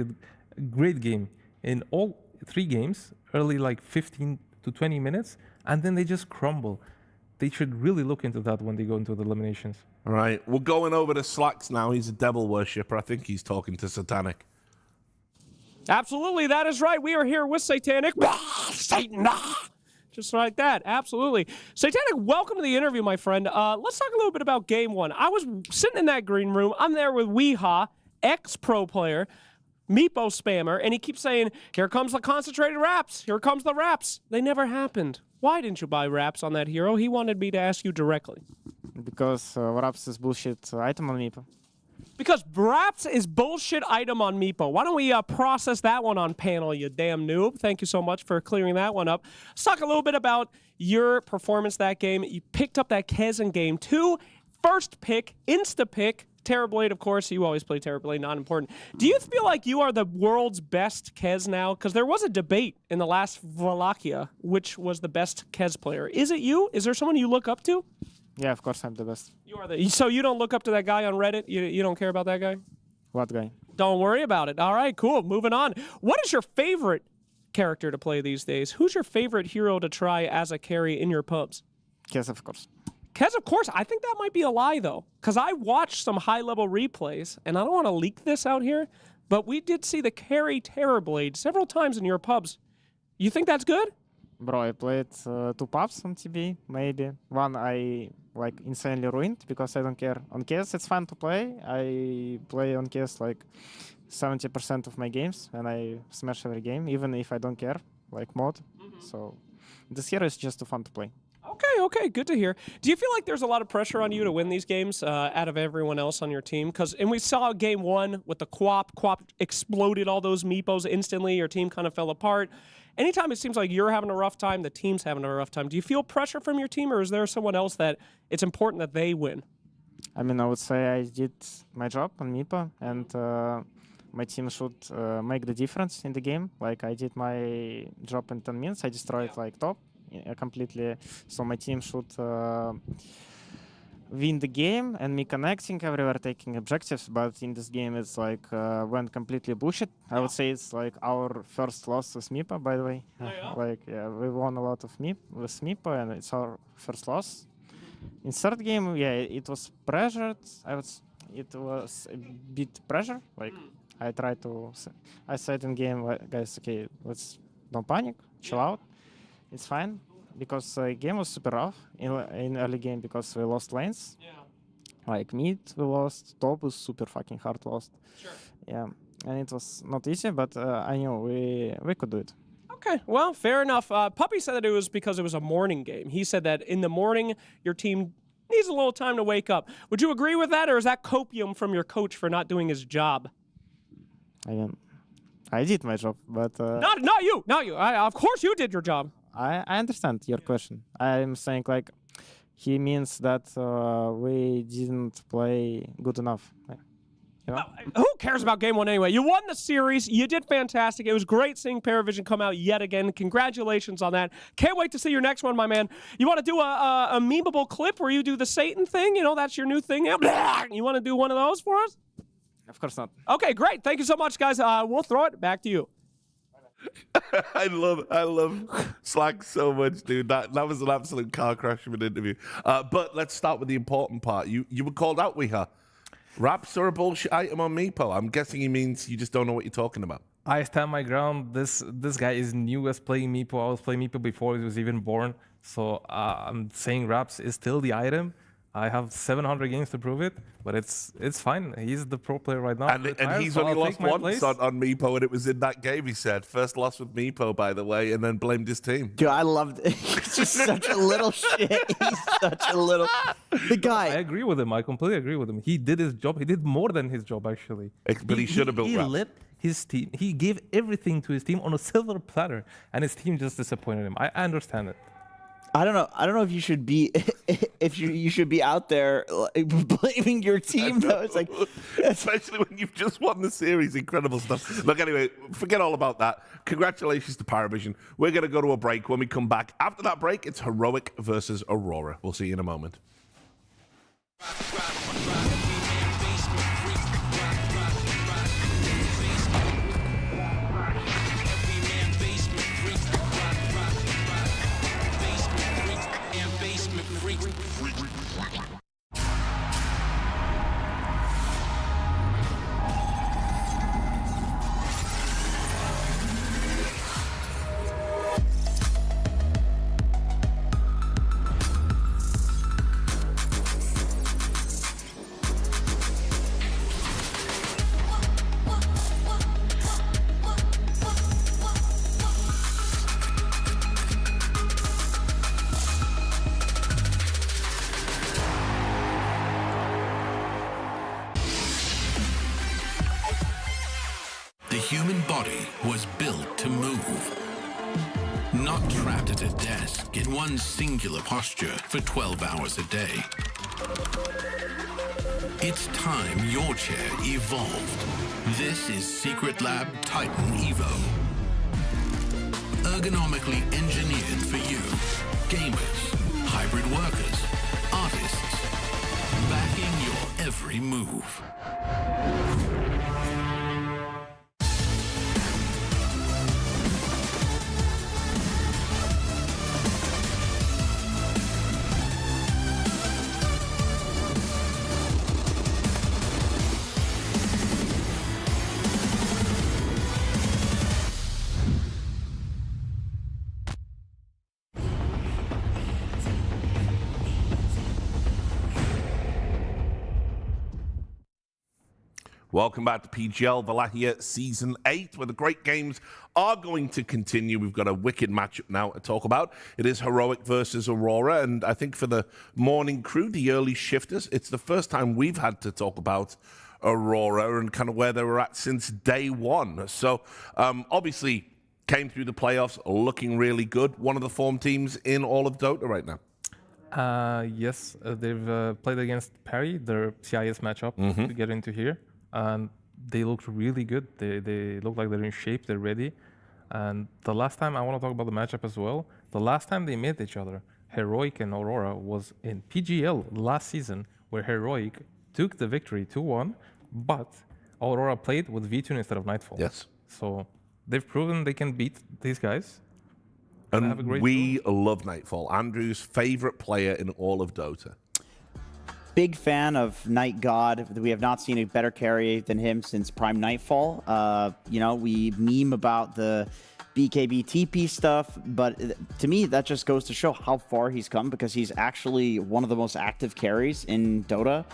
great game in all 3 games, early like 15 to 20 minutes, and then they just crumble. They should really look into that when they go into the eliminations. All right, we're going over to Slacks now. He's a devil worshipper. I think he's talking to Satanic. Absolutely, that is right. We are here with Satanic. Satan! Just like that, absolutely. Satanic, welcome to the interview, my friend. Let's talk a little bit about Game 1. I was sitting in that green room. I'm there with Weeha, ex-pro player, Meepo spammer, and he keeps saying, here comes the concentrated wraps. Here comes the wraps. They never happened. Why didn't you buy wraps on that hero? He wanted me to ask you directly. Because wraps is bullshit item on Meepo. Because wraps is bullshit item on Meepo. Why don't we process that one on panel, you damn noob? Thank you so much for clearing that one up. Let's talk a little bit about your performance that game. You picked up that Kez in Game 2. First pick, insta-pick. Terrorblade, of course. You always play Terrorblade, not important. Do you feel like you are the world's best Kez now? Because there was a debate in the last Wallachia, which was the best Kez player. Is it you? Is there someone you look up to? Yeah, of course I'm the best. You are the. So you don't look up to that guy on Reddit? You don't care about that guy? What guy? Don't worry about it. All right, cool. Moving on. What is your favorite character to play these days? Who's your favorite hero to try as a carry in your pubs? Kez, of course. Kez, of course. I think that might be a lie, though, because I watched some high-level replays, and I don't want to leak this out here, but we did see the carry Terrorblade several times in your pubs. You think that's good? Bro, I played 2 pubs on TB, maybe. One I like insanely ruined because I don't care. On Kez, it's fun to play. I play on Kez like 70% of my games, and I smash every game, even if I don't care, like mod. So this hero is just too fun to play. Okay, good to hear. Do you feel like there's a lot of pressure on you to win these games out of everyone else on your team? And we saw Game 1 with the Quap. Quap exploded all those Meepos instantly. Your team kind of fell apart. Anytime it seems like you're having a rough time, the team's having a rough time. Do you feel pressure from your team, or is there someone else that it's important that they win? I mean, I would say I did my job on Meepo, and my team should make the difference in the game. Like, I did my job in 10 minutes. I destroyed like top completely. So my team should win the game, and me connecting everywhere, taking objectives. But in this game, it's like went completely bullshit. I would say it's like our first loss with Meepo, by the way. We won a lot of with Meepo, and it's our first loss. In third game, it was pressured. It was a bit pressure. Like I said in game, guys, okay, don't panic, chill out. It's fine, because game was super rough in early game because we lost lanes. Yeah. Like mid, we lost. Top was super fucking hard lost. Sure. Yeah, and it was not easy, but I knew we could do it. Okay, well, fair enough. Puppy said that it was because it was a morning game. He said that in the morning, your team needs a little time to wake up. Would you agree with that, or is that copium from your coach for not doing his job? I mean, I did my job, but... Not you! Of course you did your job. I understand your question. I'm saying, like, he means that we didn't play good enough. You know? Who cares about Game 1 anyway? You won the series. You did fantastic. It was great seeing PARIVISION come out yet again. Congratulations on that. Can't wait to see your next one, my man. You want to do a memeable clip where you do the Satan thing? You know, that's your new thing. You want to do one of those for us? Of course not. Okay, great. Thank you so much, guys. We'll throw it back to you. I love Slack so much, dude. That was an absolute car crash of an interview. But let's start with the important part. You were called out, Weeha. Wraps are a bullshit item on Meepo. I'm guessing he means you just don't know what you're talking about. I stand my ground. This guy is new as playing Meepo. I was playing Meepo before he was even born. So I'm saying wraps is still the item. I have 700 games to prove it, but it's fine. He's the pro player right now. And he's only lost once on Meepo, and it was in that game, he said. First loss with Meepo, by the way, and then blamed his team. Dude, I loved it. He's just such a little shit. He's such a little... The guy... I agree with him. I completely agree with him. He did his job. He did more than his job, actually. But he should have built wraps. He lit his team. He gave everything to his team on a silver platter, and his team just disappointed him. I understand it. I don't know if you should be you should be out there like, blaming your team though. It's like especially when you've just won the series, incredible stuff. Look, anyway, forget all about that. Congratulations to PARIVISION. We're going to go to a break. When we come back, after that break, it's Heroic versus Aurora. We'll see you in a moment. The human body was built to move. Not trapped at a desk in one singular posture for 12 hours a day. It's time your chair evolved. This is Secret Lab Titan Evo. Ergonomically engineered for you, gamers, hybrid workers, artists, backing your every move. Welcome back to PGL Wallachia Season 8, where the great games are going to continue. We've got a wicked matchup now to talk about. It is Heroic versus Aurora, and I think for the morning crew, the early shifters, it's the first time we've had to talk about Aurora and kind of where they were at since day one. So, obviously, came through the playoffs looking really good. One of the form teams in all of Dota right now. Yes, they've played against Pari, their CIS matchup, to get into here. And they looked really good. They look like they're in shape, they're ready. And the last time, I want to talk about the matchup as well, the last time they met each other, Heroic and Aurora, was in PGL last season, where Heroic took the victory 2-1, but Aurora played with V2 instead of Nightfall. Yes. So they've proven they can beat these guys. And we love Nightfall. Andrew's favorite player in all of Dota. Big fan of Night God. We have not seen a better carry than him since Prime Nightfall. You know, we meme about the BKB TP stuff, but to me, that just goes to show how far he's come because he's actually one of the most active carries in Dota.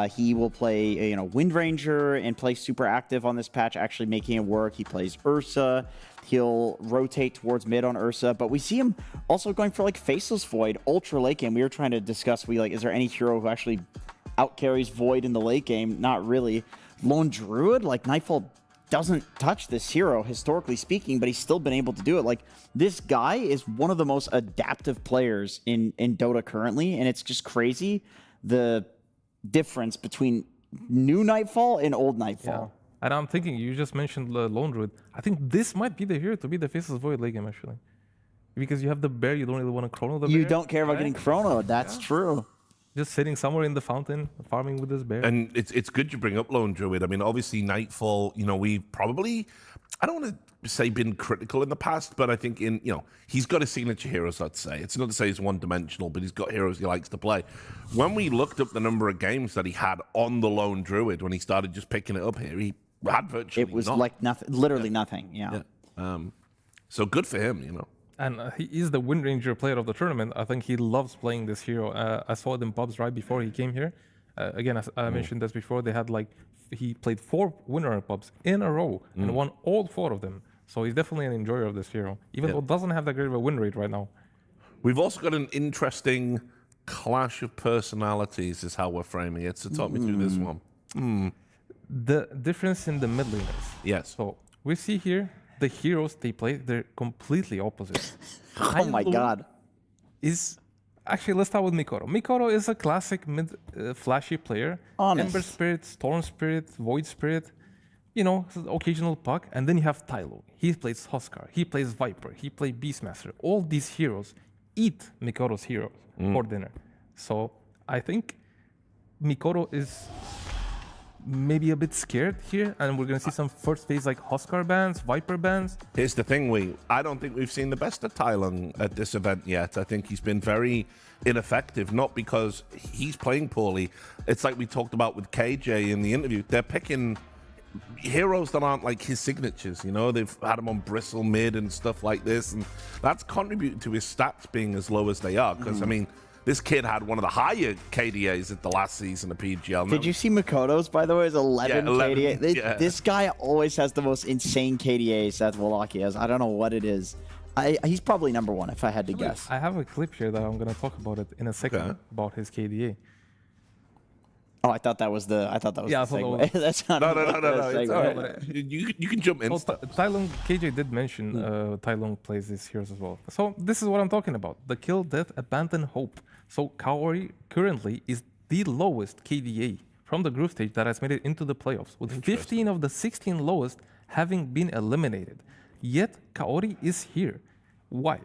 He will play, Wind Ranger and play super active on this patch, actually making it work. He plays Ursa. He'll rotate towards mid on Ursa, but we see him also going for like Faceless Void, Ultra late game. We were trying to discuss, is there any hero who actually outcarries Void in the late game? Not really. Lone Druid, like Nightfall doesn't touch this hero, historically speaking, but he's still been able to do it. Like, this guy is one of the most adaptive players in Dota currently, and it's just crazy the difference between new Nightfall and old Nightfall. Yeah. And I'm thinking, you just mentioned Lone Druid. I think this might be the hero to be the Faceless Void late game, actually. Because you have the bear, you don't really want to chrono the bear. You don't care about getting chrono, that's true. Just sitting somewhere in the fountain, farming with this bear. And it's good you bring up Lone Druid. I mean, obviously, Nightfall, we've probably, I don't want to say been critical in the past, but I think he's got his signature heroes, I'd say. It's not to say he's one-dimensional, but he's got heroes he likes to play. When we looked up the number of games that he had on the Lone Druid, when he started just picking it up here, he had virtually It was like nothing, literally nothing, yeah. So good for him, And he is the Wind Ranger player of the tournament. I think he loves playing this hero. I saw it in pubs right before he came here. Again, as I mentioned this before, they had he played 4 Wind Runner pubs in a row and won all 4 of them. So he's definitely an enjoyer of this hero, even though it doesn't have that great of a win rate right now. We've also got an interesting clash of personalities is how we're framing it. So talk me through this one. The difference in the mid laners. Yes. So we see here the heroes they play, they're completely opposite. Oh my god. is actually, let's start with Mikoto. Mikoto is a classic mid flashy player. Honest. Ember Spirit, Storm Spirit, Void Spirit, you know, occasional puck. And then you have Tylo. He plays Huskar. He plays Viper. He plays Beastmaster. All these heroes eat Mikoto's heroes for dinner. So I think Mikoto is maybe a bit scared here, and we're going to see some first phase like Huskar bans, Viper bans. Here's the thing, I don't think we've seen the best of Tylung at this event yet. I think he's been very ineffective, not because he's playing poorly. It's like we talked about with KJ in the interview. They're picking heroes that aren't like his signatures, you know? They've had him on Bristle mid and stuff like this, and that's contributed to his stats being as low as they are, because, I mean, this kid had one of the higher KDAs at the last season of PGL. Did you see Mikoto's, by the way? It's 11 KDA. This guy always has the most insane KDAs that Wallachia has. I don't know what it is. He's probably number one, if I had to guess. I have a clip here that I'm going to talk about it in a second about his KDA. Oh, I thought that was the. I thought that was the segue. That's not no. It's all right. You can jump in. Well, Tylung, KJ did mention Tylung plays these heroes as well. So this is what I'm talking about. The kill, death, abandon, hope. So Kaori currently is the lowest KDA from the group stage that has made it into the playoffs, with 15 of the 16 lowest having been eliminated. Yet Kaori is here. Why?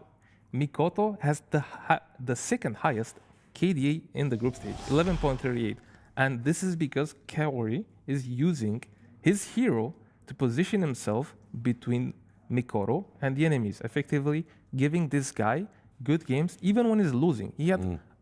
Mikoto has the second highest KDA in the group stage, 11.38. And this is because Kaori is using his hero to position himself between Mikoto and the enemies, effectively giving this guy good games, even when he's losing.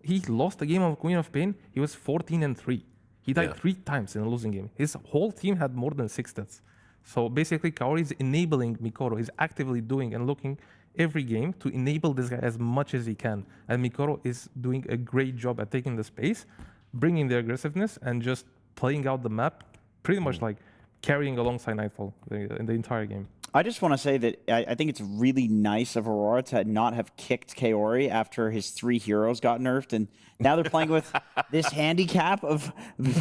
He lost a game of Queen of Pain. He was 14-3. He died 3 times in a losing game. His whole team had more than 6 deaths. So basically, Kaori is enabling Mikoto. He's actively doing and looking every game to enable this guy as much as he can. And Mikoto is doing a great job at taking the space, bringing the aggressiveness, and just playing out the map, pretty much like carrying alongside Nightfall in the entire game. I just want to say that I think it's really nice of Aurora to not have kicked Kaori after his 3 heroes got nerfed, and now they're playing with this handicap of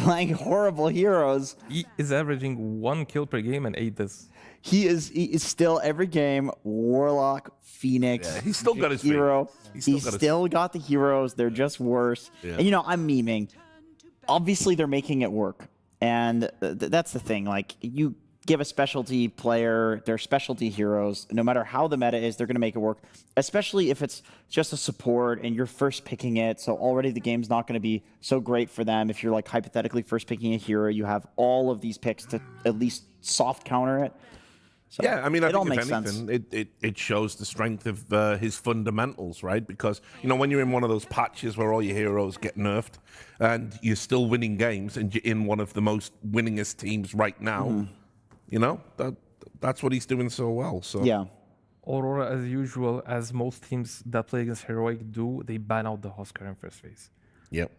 playing horrible heroes. He is averaging 1 kill per game and 8 deaths. He is still every game Warlock, Phoenix. Yeah, he's still got his hero. He's still got the heroes. They're just worse. Yeah. And you know, I'm memeing. Obviously, they're making it work, and that's the thing. Like, you give a specialty player their specialty heroes, no matter how the meta is, they're going to make it work, especially if it's just a support and you're first picking it. So already the game's not going to be so great for them. If you're like hypothetically first picking a hero, you have all of these picks to at least soft counter it. So yeah, I mean, I it all think if makes anything, it shows the strength of his fundamentals, right? Because, you know, when you're in one of those patches where all your heroes get nerfed and you're still winning games and you're in one of the most winningest teams right now, you know, that's what he's doing so well. So yeah. Aurora, as usual, as most teams that play against Heroic do, they ban out the Huskar in first phase. Yep.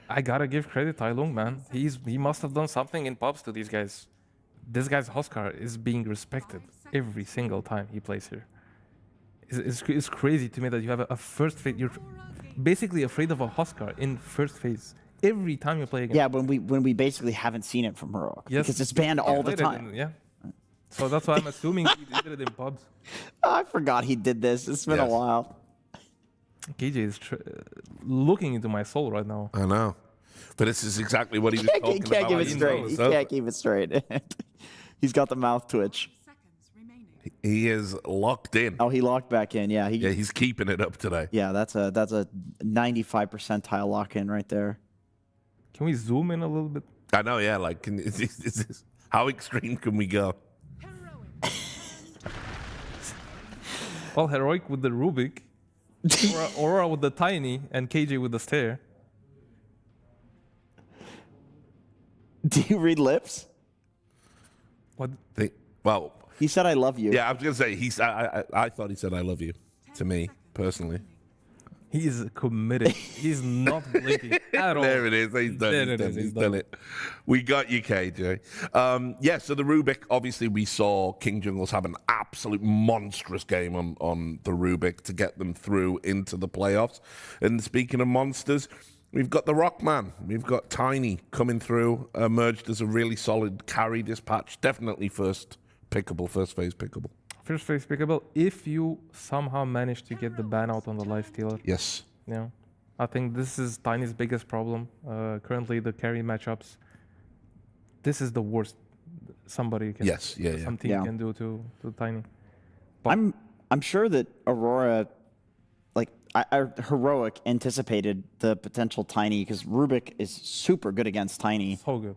I gotta give credit to Tylung, man. He must have done something in pubs to these guys. This guy's Huskar is being respected every single time he plays here. It's crazy to me that you have a first phase. You're basically afraid of a Huskar in first phase every time you play against. Yeah, when we basically haven't seen it from Heroic. Yes. Because it's banned all the time. Yeah. So that's why I'm assuming he did it in pubs. I forgot he did this. It's been a while. KJ is looking into my soul right now. I know. But this is exactly what he was talking about. He can't give it straight. He can't keep it straight. He's got the mouth twitch. He is locked in. Oh, he locked back in. Yeah, he's keeping it up today. Yeah, that's a 95 percentile lock in right there. Can we zoom in a little bit? I know, yeah. Like, how extreme can we go? Well, Heroic with the Rubik, Aurora with the Tiny, and KJ with the Stair. Do you read lips? What? Well, he said, "I love you." Yeah, I was gonna say I thought he said, "I love you," to me personally. He is committed. He's not blinking at all. There it is. He's done it. He's done it. We got you, KJ. Yeah, so the Rubik, obviously we saw King Jungles have an absolute monstrous game on the Rubik to get them through into the playoffs. And speaking of monsters, we've got the Rockman. We've got Tiny coming through, emerged as a really solid carry this patch. Definitely first phase pickable. First very speakable. If you somehow manage to get the ban out on the lifestealer. Yes. Yeah. I think this is Tiny's biggest problem. Currently, the carry matchups. This is the worst somebody can. Yes. Yeah. Some team can do to Tiny. But I'm sure that Aurora, like Heroic, anticipated the potential Tiny because Rubik is super good against Tiny. So good.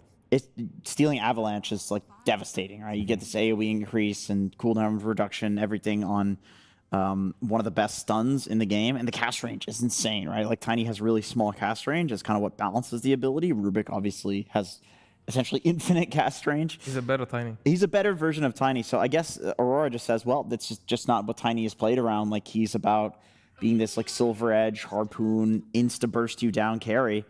Stealing Avalanche is like devastating, right? You get this AoE increase and cooldown reduction, everything on one of the best stuns in the game, and the cast range is insane, right? Like Tiny has really small cast range. It's kind of what balances the ability. Rubik obviously has essentially infinite cast range. He's a better Tiny. He's a better version of Tiny. So I guess Aurora just says, well, that's just not what Tiny is played around. Like he's about being this like silver edge, harpoon, insta burst you down carry.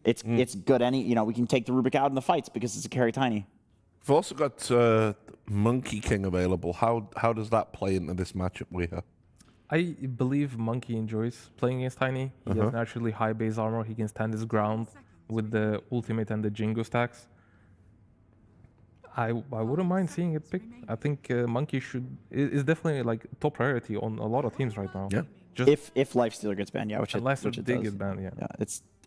It's good we can take the Rubik out in the fights because it's a carry Tiny. We've also got Monkey King available. How does that play into this matchup we have? I believe Monkey enjoys playing against Tiny. He has naturally high base armor. He can stand his ground with the ultimate and the Jingo stacks. I wouldn't mind seeing it picked. I think Monkey is definitely like top priority on a lot of teams right now. Yeah. Just if Lifestealer gets banned, which it did does. get banned, Yeah,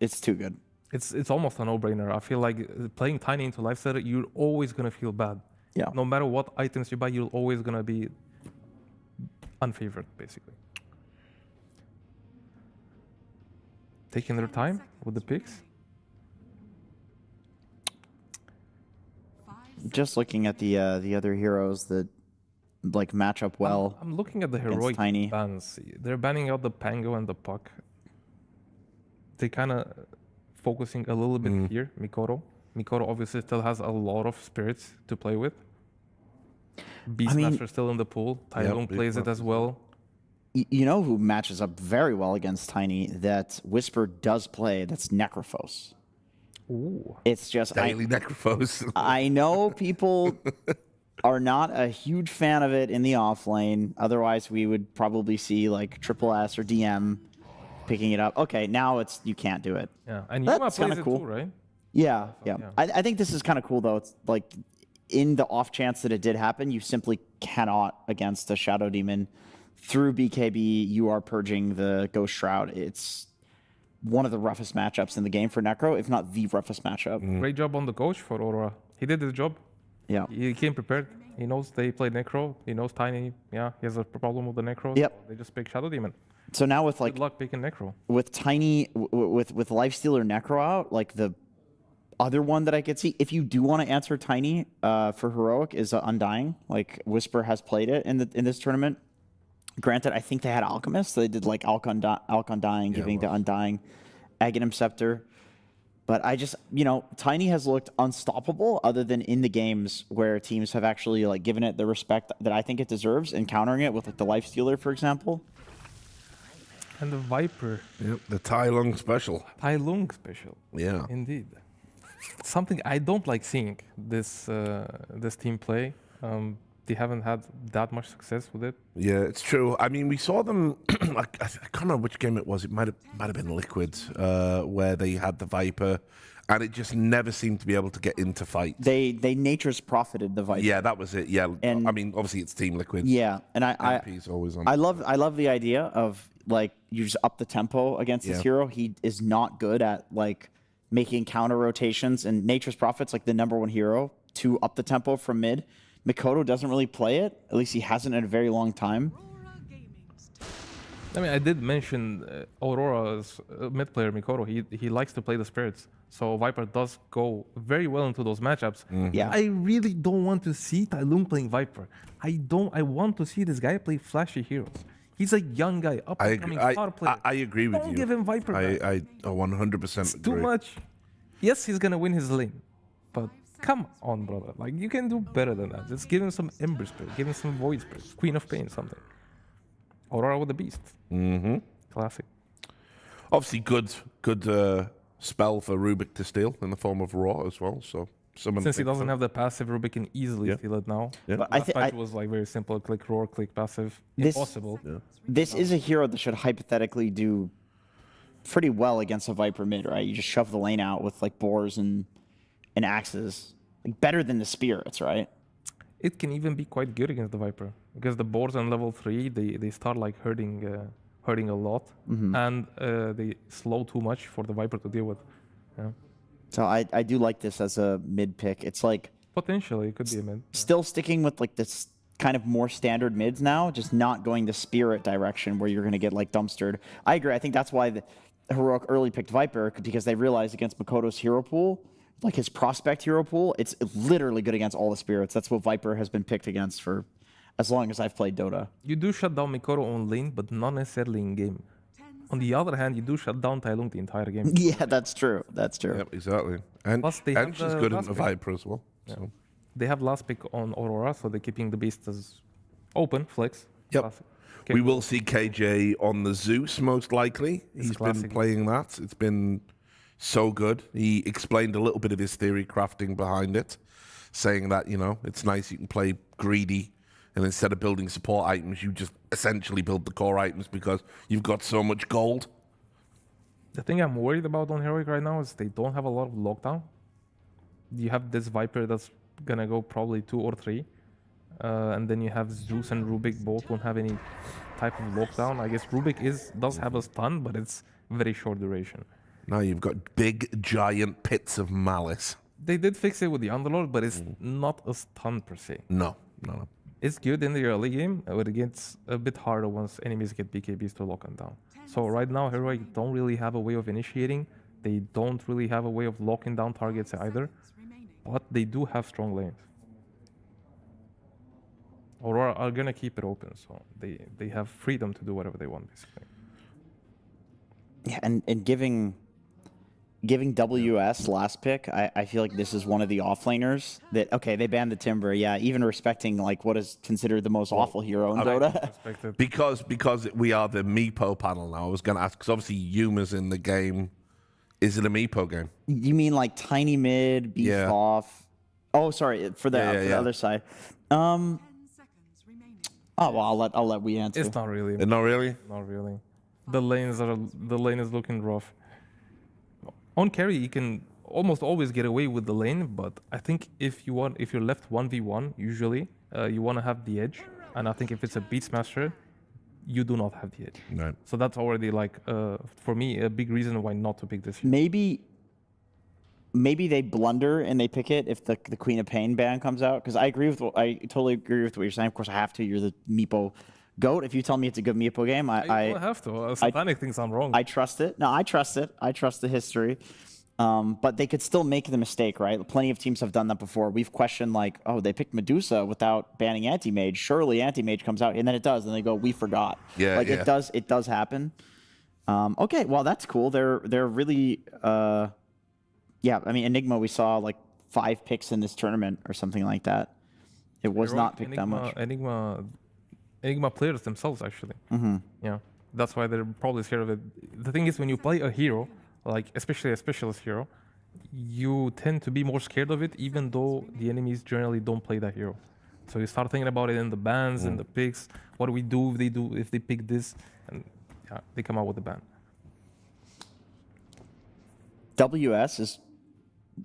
it's too good. It's almost a no-brainer. I feel like playing Tiny into Lifestealer, you're always gonna feel bad. Yeah. No matter what items you buy, you're always gonna be unfavored, basically. Taking their time with the picks. Just looking at the other heroes that like match up well. I'm looking at the heroic Tiny bans. They're banning out the Pango and the Puck. They kind of focusing a little bit here. Mikoto obviously still has a lot of spirits to play with. Beastmaster still in the pool. Tai Lung plays it as well. You know who matches up very well against Tiny that Whisper does play? That's Necrophos. Ooh. It's just Daily Necrophos. I know people are not a huge fan of it in the off lane. Otherwise, we would probably see like Triple S or DM picking it up. Okay, now you can't do it. Yeah, and that's kind of cool, right? Yeah. I think this is kind of cool though. It's like in the off chance that it did happen, you simply cannot against a Shadow Demon. Through BKB, you are purging the Ghost Shroud. It's one of the roughest matchups in the game for Necro, if not the roughest matchup. Great job on the coach for Aurora. He did his job. Yeah. He came prepared. He knows they play Necro. He knows Tiny. Yeah, he has a problem with the Necro. Yep. So they just pick Shadow Demon. So now with like good luck picking Necro. With Tiny, with Lifestealer Necro out, like the other one that I could see, if you do want to answer Tiny for Heroic, is Undying. Like Whisper has played it in this tournament. Granted, I think they had Alchemist. So they did like Undying, giving the Undying Aghanim Scepter. But I just, Tiny has looked unstoppable other than in the games where teams have actually like given it the respect that I think it deserves and countering it with like the Lifestealer, for example. And the Viper. Yep, the Tai Lung special. Tai Lung special. Yeah. Indeed. Something I don't like seeing this team play. They haven't had that much success with it. Yeah, it's true. I mean, we saw them. I can't remember which game it was. It might have been Liquid, where they had the Viper, and it just never seemed to be able to get into fight. They Nature's profited the Viper. Yeah, that was it. Yeah, and I mean, obviously it's Team Liquid. Yeah, and MP's always on. I love the idea of like you just up the tempo against this hero. He is not good at like making counter rotations, and Nature's Prophet's like the #1 hero to up the tempo from mid. Mikoto doesn't really play it. At least he hasn't in a very long time. I mean, I did mention Aurora's mid player, Mikoto. He likes to play the spirits. So Viper does go very well into those matchups. Yeah. I really don't want to see Tai Lung playing Viper. I want to see this guy play flashy heroes. He's a young guy, up-and-coming star player. I agree with you. Don't give him Viper. I 100% it's agree. too much. Yes, he's going to win his lane. But come on, brother. Like, you can do better than that. Just give him some Ember Spirit. Give him some Void Spirit. Queen of Pain, something. Aurora with the Beast. Mm-hmm. Classic. Obviously, good spell for Rubik to steal in the form of Raw as well. So since he doesn't have the passive, Rubik can easily steal it now. Yeah. But last patch was like very simple. Click Roar, click passive. Impossible. This is a hero that should hypothetically do pretty well against a Viper mid, right? You just shove the lane out with like boars and axes. Like better than the spirits, right? it can even be quite good against the Viper because the boards on level 3 they start like hurting a lot, and they slow too much for the Viper to deal with. Yeah. So I do like this as a mid pick. It's like potentially it could be a mid. Still sticking with like this kind of more standard mids now, just not going the Spirit direction where you're going to get like dumpstered. I agree. I think that's why the Heroic early picked Viper, because they realized against Makoto's hero pool, like his prospect hero pool, it's literally good against all the Spirits. That's what Viper has been picked against for as long as I've played Dota. You do shut down Mikoto on lane, but not necessarily in game. On the other hand, you do shut down Tai Lung the entire game. Yeah, that's true. That's true. Yep, exactly. And she's good in the Viper as well. So. Yeah. They have last pick on Aurora, so they're keeping the beast as open, flex. Yep. We will see KJ on the Zeus, most likely. He's been playing that. It's been so good. He explained a little bit of his theory crafting behind it, saying that, you know, it's nice you can play greedy, and instead of building support items, you just essentially build the core items because you've got so much gold. The thing I'm worried about on Heroic right now is they don't have a lot of lockdown. You have this Viper that's gonna go probably 2 or 3. And then you have Zeus and Rubik both won't have any type of lockdown. I guess Rubik does have a stun, but it's very short duration. Now you've got big, giant pits of malice. They did fix it with the Underlord, but it's not a stun per se. No. It's good in the early game, but it gets a bit harder once enemies get BKBs to lock them down. So right now, Heroic don't really have a way of initiating. They don't really have a way of locking down targets either, but they do have strong lanes. Aurora are gonna keep it open, so they have freedom to do whatever they want, basically. Yeah, and giving WS last pick, I feel like this is one of the offlaners that, okay, they banned the Timber, yeah, even respecting like what is considered the most awful hero in Dota. Because we are the Meepo panel now, I was going to ask, because obviously Yuma's in the game. Is it a Meepo game? You mean like tiny mid, beef off? Oh, sorry, for the other side. Oh, well, I'll let we answer. It's not really. Not really? Not really. The lane is looking rough. On carry, you can almost always get away with the lane, but I think if you're left 1v1, usually you want to have the edge, and I think if it's a Beat Smasher, you do not have the edge. Right. So that's already like for me a big reason why not to pick this. Maybe they blunder and they pick it if the Queen of Pain ban comes out, because I totally agree with what you're saying. Of course, I have to. You're the Meepo GOAT. If you tell me it's a good Meepo game, I don't have to. Satanic thinks I'm wrong. I trust it. No, I trust it. I trust the history. But they could still make the mistake, right? Plenty of teams have done that before. We've questioned like, oh, they picked Medusa without banning Anti-Mage. Surely Anti-Mage comes out, and then it does, and they go, we forgot. Yeah, like it does happen. Okay, well that's cool. They're really yeah. I mean, Enigma, we saw like 5 picks in this tournament or something like that. It was not picked that much. Enigma players themselves, actually. Mm-hmm. Yeah, that's why they're probably scared of it. The thing is, when you play a hero, like especially a specialist hero, you tend to be more scared of it, even though the enemies generally don't play that hero. So you start thinking about it in the bans and the picks. What do we do if they pick this? And yeah, they come out with a ban. WS is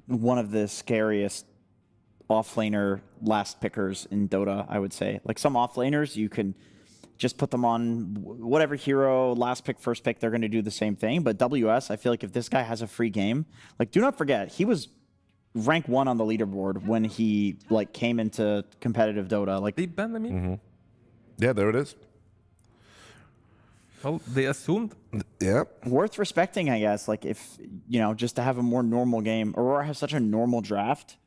one of the scariest offlaner last pickers in Dota, I would say. Like some offlaners, you can just put them on whatever hero, last pick, first pick, they're going to do the same thing. But WS, I feel like if this guy has a free game, like do not forget, he was rank 1 on the leaderboard when he like came into competitive Dota. Like they banned him. Yeah, there it is. Well, they assumed. Yeah. Worth respecting, I guess. Like if, you know, just to have a more normal game. Aurora has such a normal draft.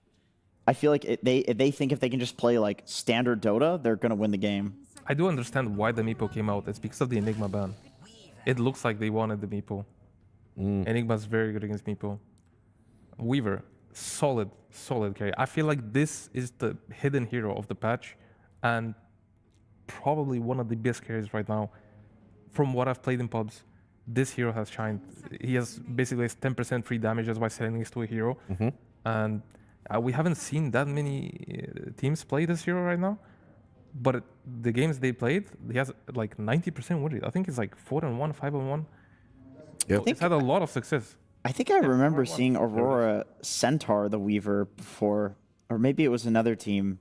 I feel like they think if they can just play like standard Dota, they're going to win the game. I do understand why the Meepo came out. It's because of the Enigma ban. It looks like they wanted the Meepo. Enigma's very good against Meepo. Weaver, solid carry. I feel like this is the hidden hero of the patch and probably one of the best carries right now. From what I've played in pubs, this hero has shined. He has basically 10% free damage just by selling this to a hero. And we haven't seen that many teams play this hero right now. But the games they played, he has like 90% win rate. I think it's like 4-1, 5-1. Yep. It's had a lot of success. I think I remember seeing Aurora Centaur the Weaver before, or maybe it was another team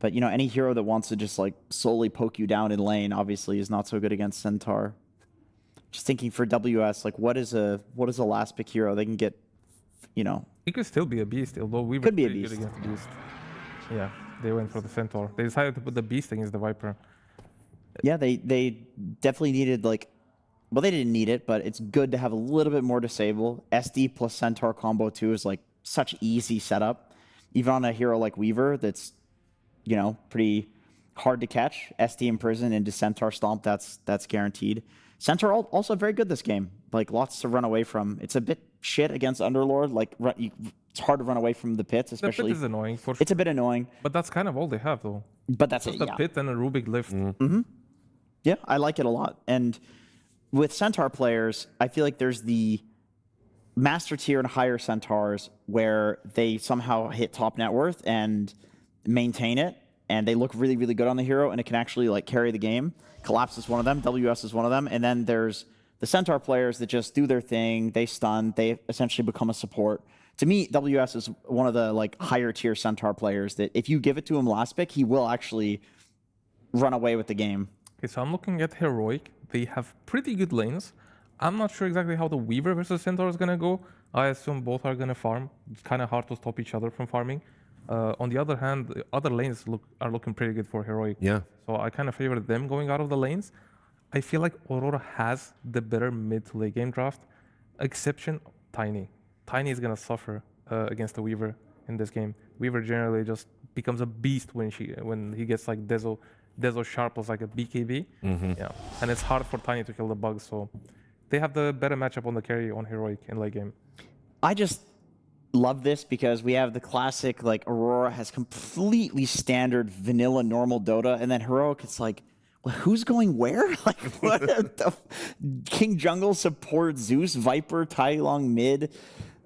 But, you know, any hero that wants to just, like, solely poke you down in lane, obviously, is not so good against Centaur. Just thinking for WS, like, what is a last pick hero they can get, you know? He could still be a beast, although we were Could be a pretty beast. good against the beast. Yeah, they went for the Centaur. They decided to put the beast against the Viper. Yeah, they definitely needed, like, well, they didn't need it, but it's good to have a little bit more disable. SD plus Centaur combo too is, like, such easy setup. Even on a hero like Weaver that's, you know, pretty hard to catch. SD Imprison into Centaur Stomp, that's guaranteed. Centaur also very good this game. Like, lots to run away from. It's a bit shit against Underlord. Like, it's hard to run away from the pits, especially. The pit is annoying, for sure. It's a bit annoying. But that's kind of all they have, though. But that's just it, the yeah. pit and a Rubik lift. Yeah, I like it a lot. And with Centaur players, I feel like there's the master tier and higher Centaurs where they somehow hit top net worth and maintain it, and they look really, really good on the hero, and it can actually, like, carry the game. Collapse is one of them. WS is one of them. And then there's the Centaur players that just do their thing. They stun. They essentially become a support. To me, WS is one of the, like, higher tier Centaur players that if you give it to him last pick, he will actually run away with the game. Okay, so I'm looking at Heroic. They have pretty good lanes. I'm not sure exactly how the Weaver versus Centaur is going to go. I assume both are going to farm. It's kind of hard to stop each other from farming. On the other hand, the other lanes are looking pretty good for Heroic. Yeah. So I kind of favor them going out of the lanes. I feel like Aurora has the better mid to late game draft. Exception, Tiny. Tiny is going to suffer against the Weaver in this game. Weaver generally just becomes a beast when he gets, like, Dezo sharples like a BKB. Yeah. And it's hard for Tiny to kill the bugs, so they have the better matchup on the carry on Heroic in late game. I just love this because we have the classic, like, Aurora has completely standard vanilla normal Dota, and then Heroic, it's like, well, who's going where? Like, what the King Jungle support Zeus, Viper, Tai Long mid,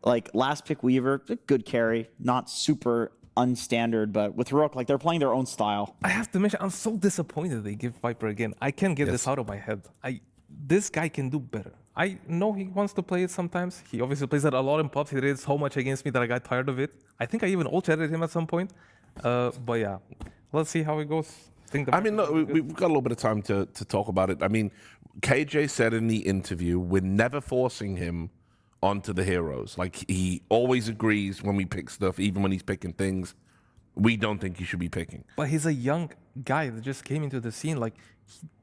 like, last pick Weaver, good carry, not super unstandard, but with Heroic, like, they're playing their own style. I have to mention, I'm so disappointed they give Viper again. I can't get this out of my head. This guy can do better. I know he wants to play it sometimes. He obviously plays it a lot in pubs. He did so much against me that I got tired of it. I think I even ult-chatted him at some point. But yeah, let's see how it goes. I mean, look, we've got a little bit of time to talk about it. I mean, KJ said in the interview, we're never forcing him onto the heroes. Like, he always agrees when we pick stuff, even when he's picking things we don't think he should be picking. But he's a young guy that just came into the scene. Like,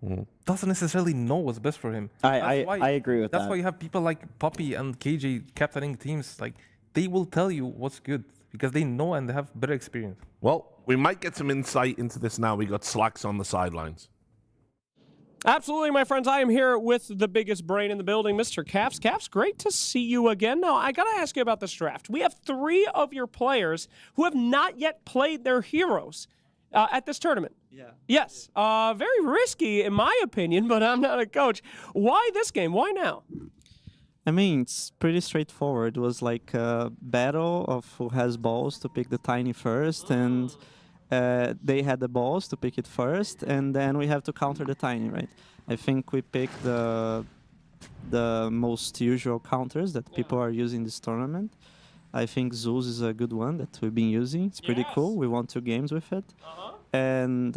he doesn't necessarily know what's best for him. I agree with that. That's why you have people like Puppy and KJ captaining teams. Like, they will tell you what's good because they know and they have better experience. Well, we might get some insight into this now. We got Slacks on the sidelines. Absolutely, my friends. I am here with the biggest brain in the building, Mr. Caps. Caps, great to see you again. Now, I got to ask you about this draft. We have 3 of your players who have not yet played their heroes at this tournament. Yeah. Yes. Very risky, in my opinion, but I'm not a coach. Why this game? Why now? I mean, it's pretty straightforward. It was like a battle of who has balls to pick the Tiny first, and they had the balls to pick it first, and then we have to counter the Tiny, right? I think we picked the most usual counters that people are using this tournament. I think Zeus is a good one that we've been using. It's pretty cool. We won 2 games with it. And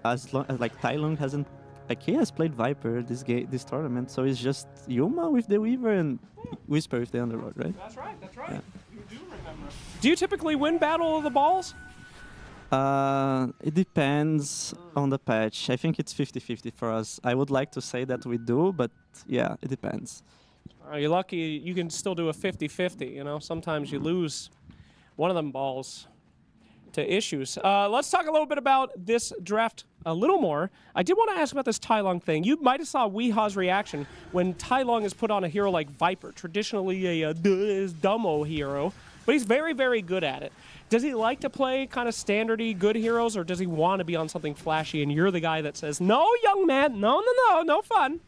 as long as, like, Tai Lung hasn't, like, he has played Viper this tournament, so it's just Yuma with the Weaver and Whisper with the Underlord, right? That's right, that's right. Yeah. You do remember. Do you typically win Battle of the Balls? It depends on the patch. I think it's 50-50 for us. I would like to say that we do, but yeah, it depends. You're lucky you can still do a 50-50, you know? Sometimes you lose one of them balls to issues. Let's talk a little bit about this draft a little more. I did want to ask about this Tai Lung thing. You might have saw Weeha's reaction when Tai Lung is put on a hero like Viper, traditionally a dumbo hero, but he's very, very good at it. Does he like to play kind of standardy good heroes, or does he want to be on something flashy and you're the guy that says, no, young man, no fun?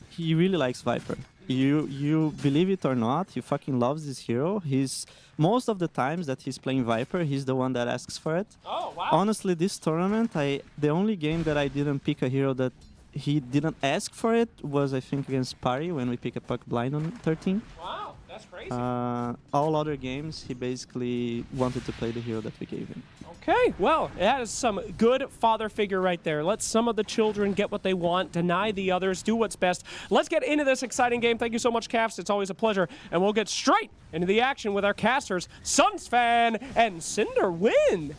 He really likes Viper. You believe it or not, he fucking loves this hero. Most of the times that he's playing Viper, he's the one that asks for it. Oh, wow. Honestly, this tournament, the only game that I didn't pick a hero that he didn't ask for it was, I think, against Pari when we pick a puck blind on 13. Wow. That's crazy. All other games, he basically wanted to play the hero that we gave him. Okay, well, that is some good father figure right there. Let some of the children get what they want, deny the others, do what's best. Let's get into this exciting game. Thank you so much, Caps. It's always a pleasure. And we'll get straight into the action with our casters, Sunsfan and Cinderwind.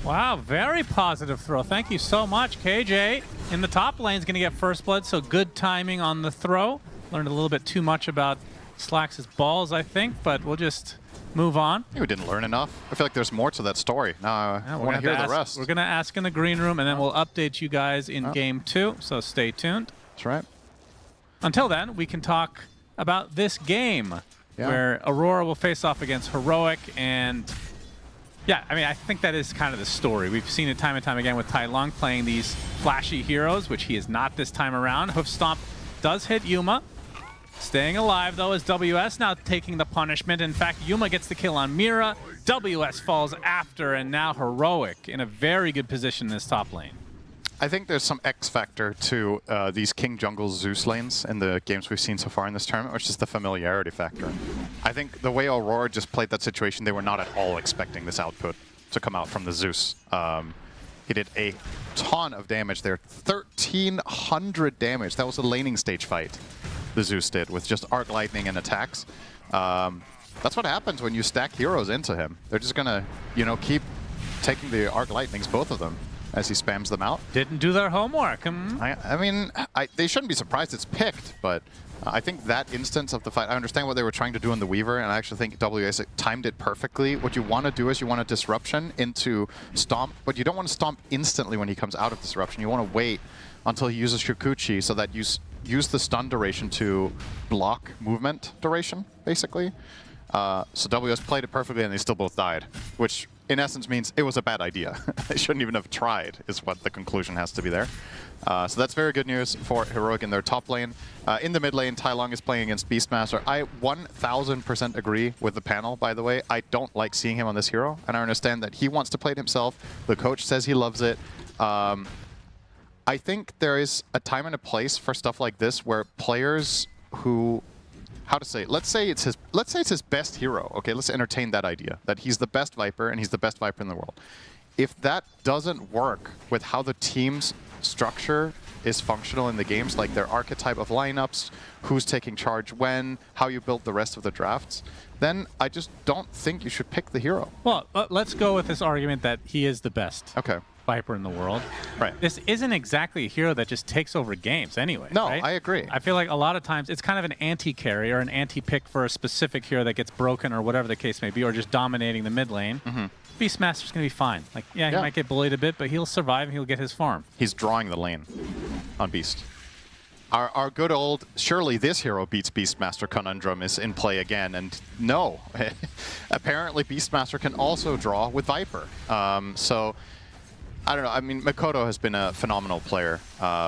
Wow, very positive throw. Thank you so much, KJ. In the top lane is going to get first blood, so good timing on the throw. Learned a little bit too much about Slax's balls, I think, but we'll just move on. We didn't learn enough. I feel like there's more to that story. Now I want to hear the rest. We're going to ask in the green room, and then we'll update you guys in Game 2, so stay tuned. That's right. Until then, we can talk about this game, where Aurora will face off against Heroic, and yeah, I mean, I think that is kind of the story. We've seen it time and time again with Tai Long playing these flashy heroes, which he is not this time around. Hoof Stomp does hit Yuma. Staying alive, though, is WS now taking the punishment. In fact, Yuma gets the kill on Mira. WS falls after, and now Heroic in a very good position in this top lane. I think there's some X factor to these King Jungle Zeus lanes in the games we've seen so far in this tournament, which is the familiarity factor. I think the way Aurora just played that situation, they were not at all expecting this output to come out from the Zeus. He did a ton of damage there. 1,300 damage. That was a laning stage fight the Zeus did with just Arc Lightning and attacks. That's what happens when you stack heroes into him. They're just gonna, you know, keep taking the Arc Lightnings, both of them, as he spams them out. Didn't do their homework. I mean, they shouldn't be surprised it's picked, but I think that instance of the fight, I understand what they were trying to do in the Weaver, and I actually think WS timed it perfectly. What you want to do is you want a disruption into Stomp, but you don't want to Stomp instantly when he comes out of disruption. You want to wait until he uses Shukuchi so that you use the stun duration to block movement duration, basically. So WS played it perfectly and they still both died, which in essence means it was a bad idea. They shouldn't even have tried, is what the conclusion has to be there. So that's very good news for Heroic in their top lane. In the mid lane, Tai Long is playing against Beastmaster. I 1000% agree with the panel, by the way. I don't like seeing him on this hero, and I understand that he wants to play it himself. The coach says he loves it. I think there is a time and a place for stuff like this where players who, how to say it, let's say it's his best hero. Okay, let's entertain that idea, that he's the best Viper and he's the best Viper in the world. If that doesn't work with how the team's structure is functional in the games, like their archetype of lineups, who's taking charge when, how you build the rest of the drafts, then I just don't think you should pick the hero. Well, let's go with this argument that he is the best Viper in the world. Right. This isn't exactly a hero that just takes over games anyway. No, right? I agree. I feel like a lot of times it's kind of an anti-carry or an anti-pick for a specific hero that gets broken or whatever the case may be, or just dominating the mid lane. Beastmaster's going to be fine. Like, yeah, he might get bullied a bit, but he'll survive and he'll get his farm. He's drawing the lane on Beast. Our good old, surely this hero beats Beastmaster conundrum is in play again, and no. Apparently Beastmaster can also draw with Viper. So, I don't know, I mean, Makoto has been a phenomenal player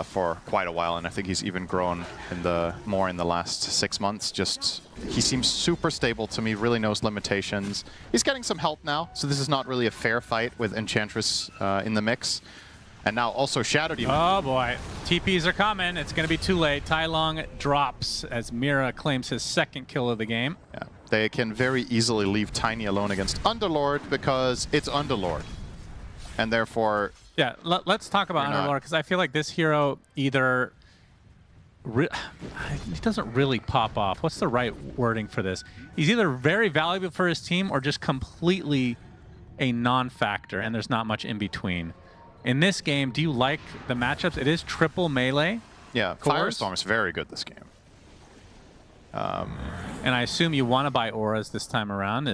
for quite a while, and I think he's even grown more in the last 6 months. Just, he seems super stable to me, really knows limitations. He's getting some help now, so this is not really a fair fight with Enchantress in the mix. And now also Shadow Demon. Oh boy, TPs are coming. It's going to be too late. Tai Long drops as Mira claims his second kill of the game. Yeah, they can very easily leave Tiny alone against Underlord because it's Underlord. And therefore... Yeah, let's talk about Underlord, because I feel like this hero either... he doesn't really pop off. What's the right wording for this? He's either very valuable for his team or just completely a non-factor, and there's not much in between. In this game, do you like the matchups? It is triple melee. Yeah, Firestorm is very good this game. And I assume you want to buy auras this time around.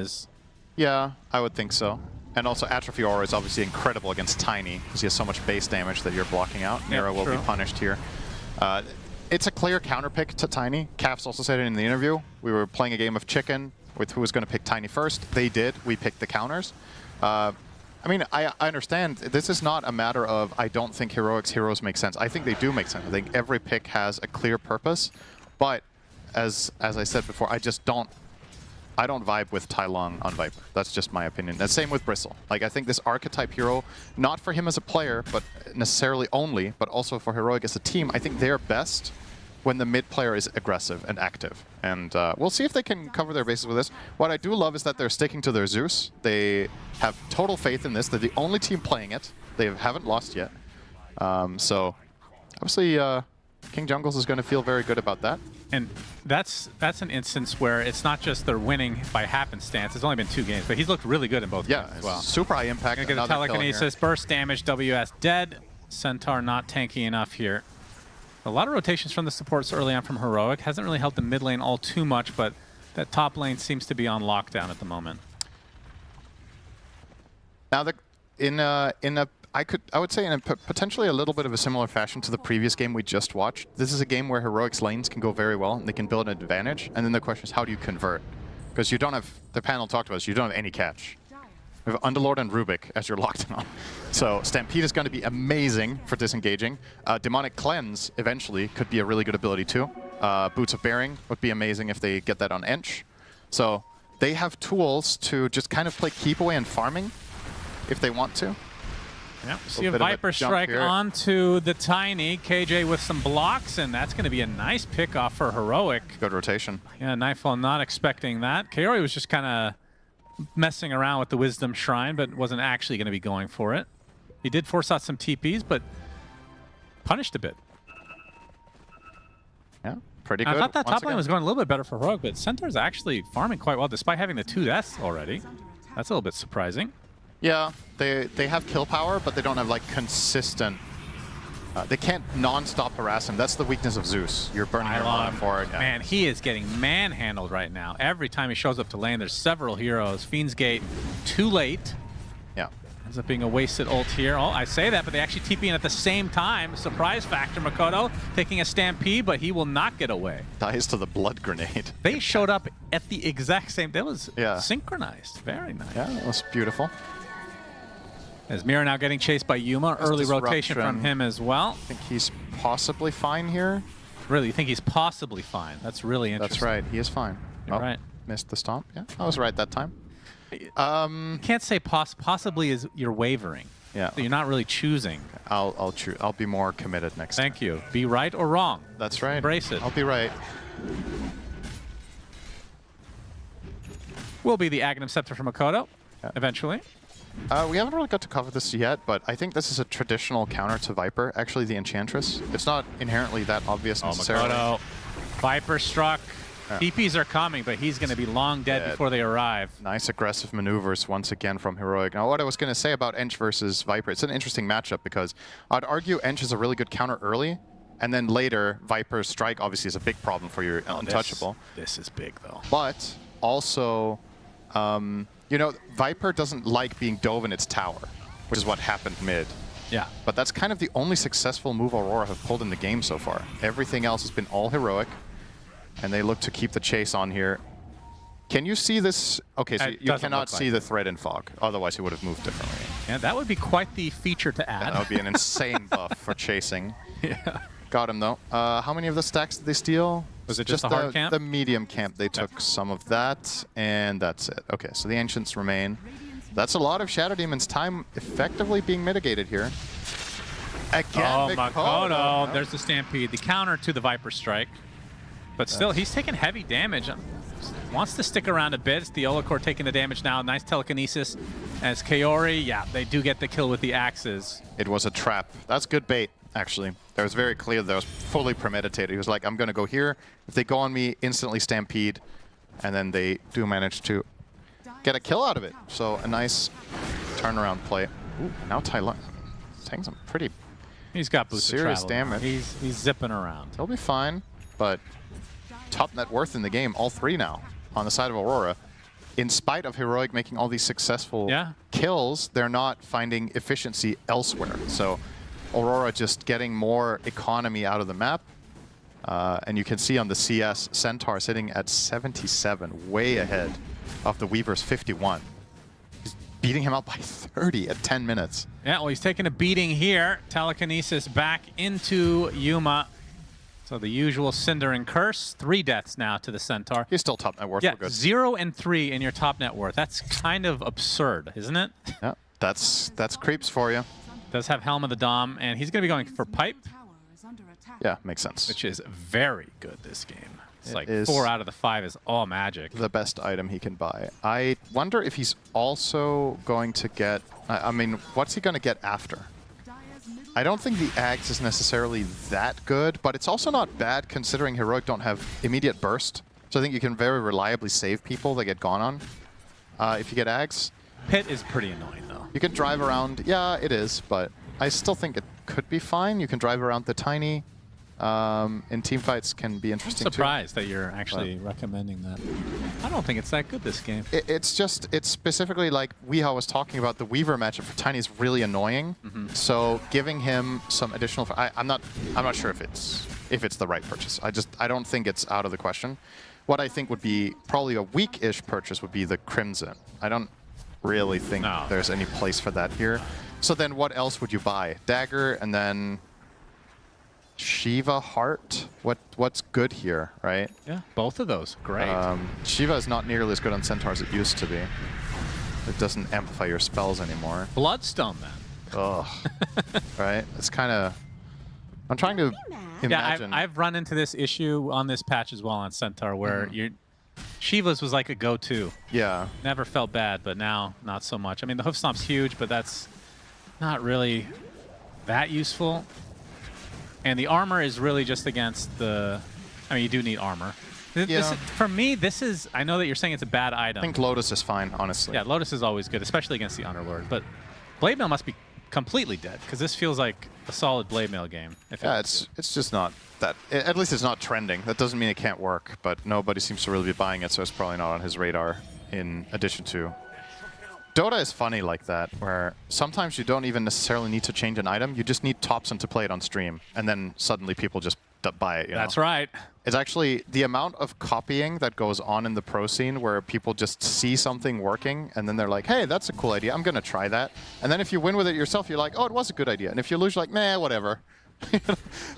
Yeah, I would think so. And also Atrophy Aura is obviously incredible against Tiny, because he has so much base damage that you're blocking out. Mira will be punished here. It's a clear counter pick to Tiny. Caps also said it in the interview. We were playing a game of chicken with who was going to pick Tiny first. They did. We picked the counters. I mean, I understand. This is not a matter of I don't think Heroic's heroes make sense. I think they do make sense. I think every pick has a clear purpose. But as I said before, I don't vibe with Tai Long on Viper. That's just my opinion. The same with Bristle. Like, I think this archetype hero, not for him as a player, but necessarily only, but also for Heroic as a team, I think they're best when the mid player is aggressive and active. And we'll see if they can cover their bases with this. What I do love is that they're sticking to their Zeus. They have total faith in this. They're the only team playing it. They haven't lost yet. So obviously King Jungles is going to feel very good about that. And that's an instance where it's not just they're winning by happenstance. It's only been 2 games, but he's looked really good in both games as well. Super high impact. Gonna get a telekinesis, burst damage, WS dead. Centaur not tanky enough here. A lot of rotations from the supports early on from Heroic. Hasn't really helped the mid lane all too much, but that top lane seems to be on lockdown at the moment. Now, I would say in a potentially a little bit of a similar fashion to the previous game we just watched. This is a game where Heroic's lanes can go very well and they can build an advantage. And then the question is, how do you convert? Because you don't have, the panel talked about this, you don't have any catch. You have Underlord and Rubik as your lockdown. So Stampede is going to be amazing for disengaging. Demonic Cleanse eventually could be a really good ability too. Boots of Bearing would be amazing if they get that on Ench. So they have tools to just kind of play keep away and farming if they want to. Yeah, see a Viper strike onto the Tiny. KJ with some blocks, and that's going to be a nice pickoff for Heroic. Good rotation. Yeah, Nightfall not expecting that. Kaori was just kind of messing around with the Wisdom Shrine, but wasn't actually going to be going for it. He did force out some TPs, but punished a bit. Yeah, pretty good. I thought that top lane was going a little bit better for Heroic, but Centaur's actually farming quite well, despite having the 2 deaths already. That's a little bit surprising. Yeah, they have kill power, but they don't have like consistent. They can't non-stop harass him. That's the weakness of Zeus. You're burning your mana for it. Yeah. Man, he is getting manhandled right now. Every time he shows up to lane, there's several heroes. Fiend's Gate, too late. Yeah. Ends up being a wasted ult here. Oh, I say that, but they actually TP in at the same time. Surprise factor, Makoto taking a stampede, but he will not get away. Dies to the blood grenade. They showed up at the exact same. That was synchronized. Very nice. Yeah, that was beautiful. As Mira now getting chased by Yuma. Early rotation from him as well. I think he's possibly fine here. Really? You think he's possibly fine? That's really interesting. That's right. He is fine. You're right. Missed the stomp. Yeah, I was right that time. Can't say possibly is you're wavering. Yeah. So you're not really choosing. I'll be more committed next time. Thank you. Be right or wrong. That's right. Embrace it. I'll be right. Will be the Aghanim Scepter from Makoto eventually. We haven't really got to cover this yet, but I think this is a traditional counter to Viper, actually the Enchantress. It's not inherently that obvious necessarily. Makoto. Viper struck. TPs are coming, but he's going to be long dead before they arrive. Nice aggressive maneuvers once again from Heroic. Now, what I was going to say about Ench versus Viper, it's an interesting matchup because I'd argue Ench is a really good counter early, and then later, Viper's strike obviously is a big problem for your untouchable. This is big, though. But also, you know, Viper doesn't like being dove in its tower, which is what happened mid. Yeah. But that's kind of the only successful move Aurora have pulled in the game so far. Everything else has been all Heroic, and they look to keep the chase on here. Can you see this? Okay, so you cannot see the thread in fog. Otherwise, he would have moved differently. Yeah, that would be quite the feature to add. Yeah, that would be an insane buff for chasing. Yeah. Got him, though. How many of the stacks did they steal? Was it just the hard camp? The medium camp. They took some of that, and that's it. Okay, so the Ancients remain. That's a lot of Shadow Demon's time effectively being mitigated here. Again, Makoto. There's the Stampede. The counter to the Viper strike. But still, he's taking heavy damage. Wants to stick around a bit. It's the Olakor taking the damage now. Nice telekinesis. As Kaori, yeah, they do get the kill with the axes. It was a trap. That's good bait, actually. That was very clear. That was fully premeditated. He was like, I'm going to go here. If they go on me, instantly Stampede. And then they do manage to get a kill out of it. So a nice turnaround play. Ooh, now Tyler taking some pretty He's got boosted serious travel. damage. He's zipping around. He'll be fine, but top net worth in the game, all 3 now on the side of Aurora. In spite of Heroic making all these successful kills, they're not finding efficiency elsewhere. So Aurora just getting more economy out of the map. And you can see on the CS, Centaur sitting at 77, way ahead of the Weaver's 51. He's beating him out by 30 at 10 minutes. Yeah, well, he's taking a beating here. Telekinesis back into Yuma. So the usual Cinder and Curse. 3 deaths now to the Centaur. He's still top net worth. Yeah, We're good. 0 and 3 in your top net worth. That's kind of absurd, isn't it? Yeah, that's creeps for you. Does have Helm of the Dom, and he's going to be going for Pipe. Yeah, makes sense. Which is very good this game. It's It like is 4 out of the 5 is all magic. the best item he can buy. I wonder if he's also going to get... I mean, what's he going to get after? I don't think the Ags is necessarily that good, but it's also not bad considering Heroic don't have immediate burst. So I think you can very reliably save people that get gone on if you get Ags. Pit is pretty annoying, though. You can drive around. Yeah, it is, but I still think it could be fine. You can drive around the Tiny. In teamfights can be interesting I'm surprised that you're actually recommending that. I don't think it's that good this game. It's specifically like Weehaw was talking about, the Weaver matchup for Tiny is really annoying. So giving him some additional, I'm not sure if it's the right purchase. I don't think it's out of the question. What I think would be probably a weak-ish purchase would be the Crimson. I don't really think there's any place for that here. So then what else would you buy? Dagger and then Shiva Heart? What's good here, right? Yeah, both of those. Great. Shiva is not nearly as good on Centaur as it used to be. It doesn't amplify your spells anymore. Bloodstone, then. Ugh. Right? It's kind of... I'm trying to imagine... Yeah, I've run into this issue on this patch as well on Centaur, where Shiva's was like a go-to. Yeah. Never felt bad, but now not so much. I mean, the Hoof Stomp's huge, but that's not really that useful. And the armor is really just against the... I mean, you do need armor. For me, this is... I know that you're saying it's a bad item. I think Lotus is fine, honestly. Yeah, Lotus is always good, especially against the Underlord. But Blade Mail must be completely dead, because this feels like a solid Blade Mail game. Yeah, it's just not that... At least it's not trending. That doesn't mean it can't work, but nobody seems to really be buying it, so it's probably not on his radar in addition to... Dota is funny like that, where sometimes you don't even necessarily need to change an item. You just need Thompson to play it on stream, and then suddenly people just buy it. That's right. It's actually the amount of copying that goes on in the pro scene where people just see something working, and then they're like, hey, that's a cool idea. I'm going to try that. And then if you win with it yourself, you're like, oh, it was a good idea. And if you lose, you're like, meh, whatever.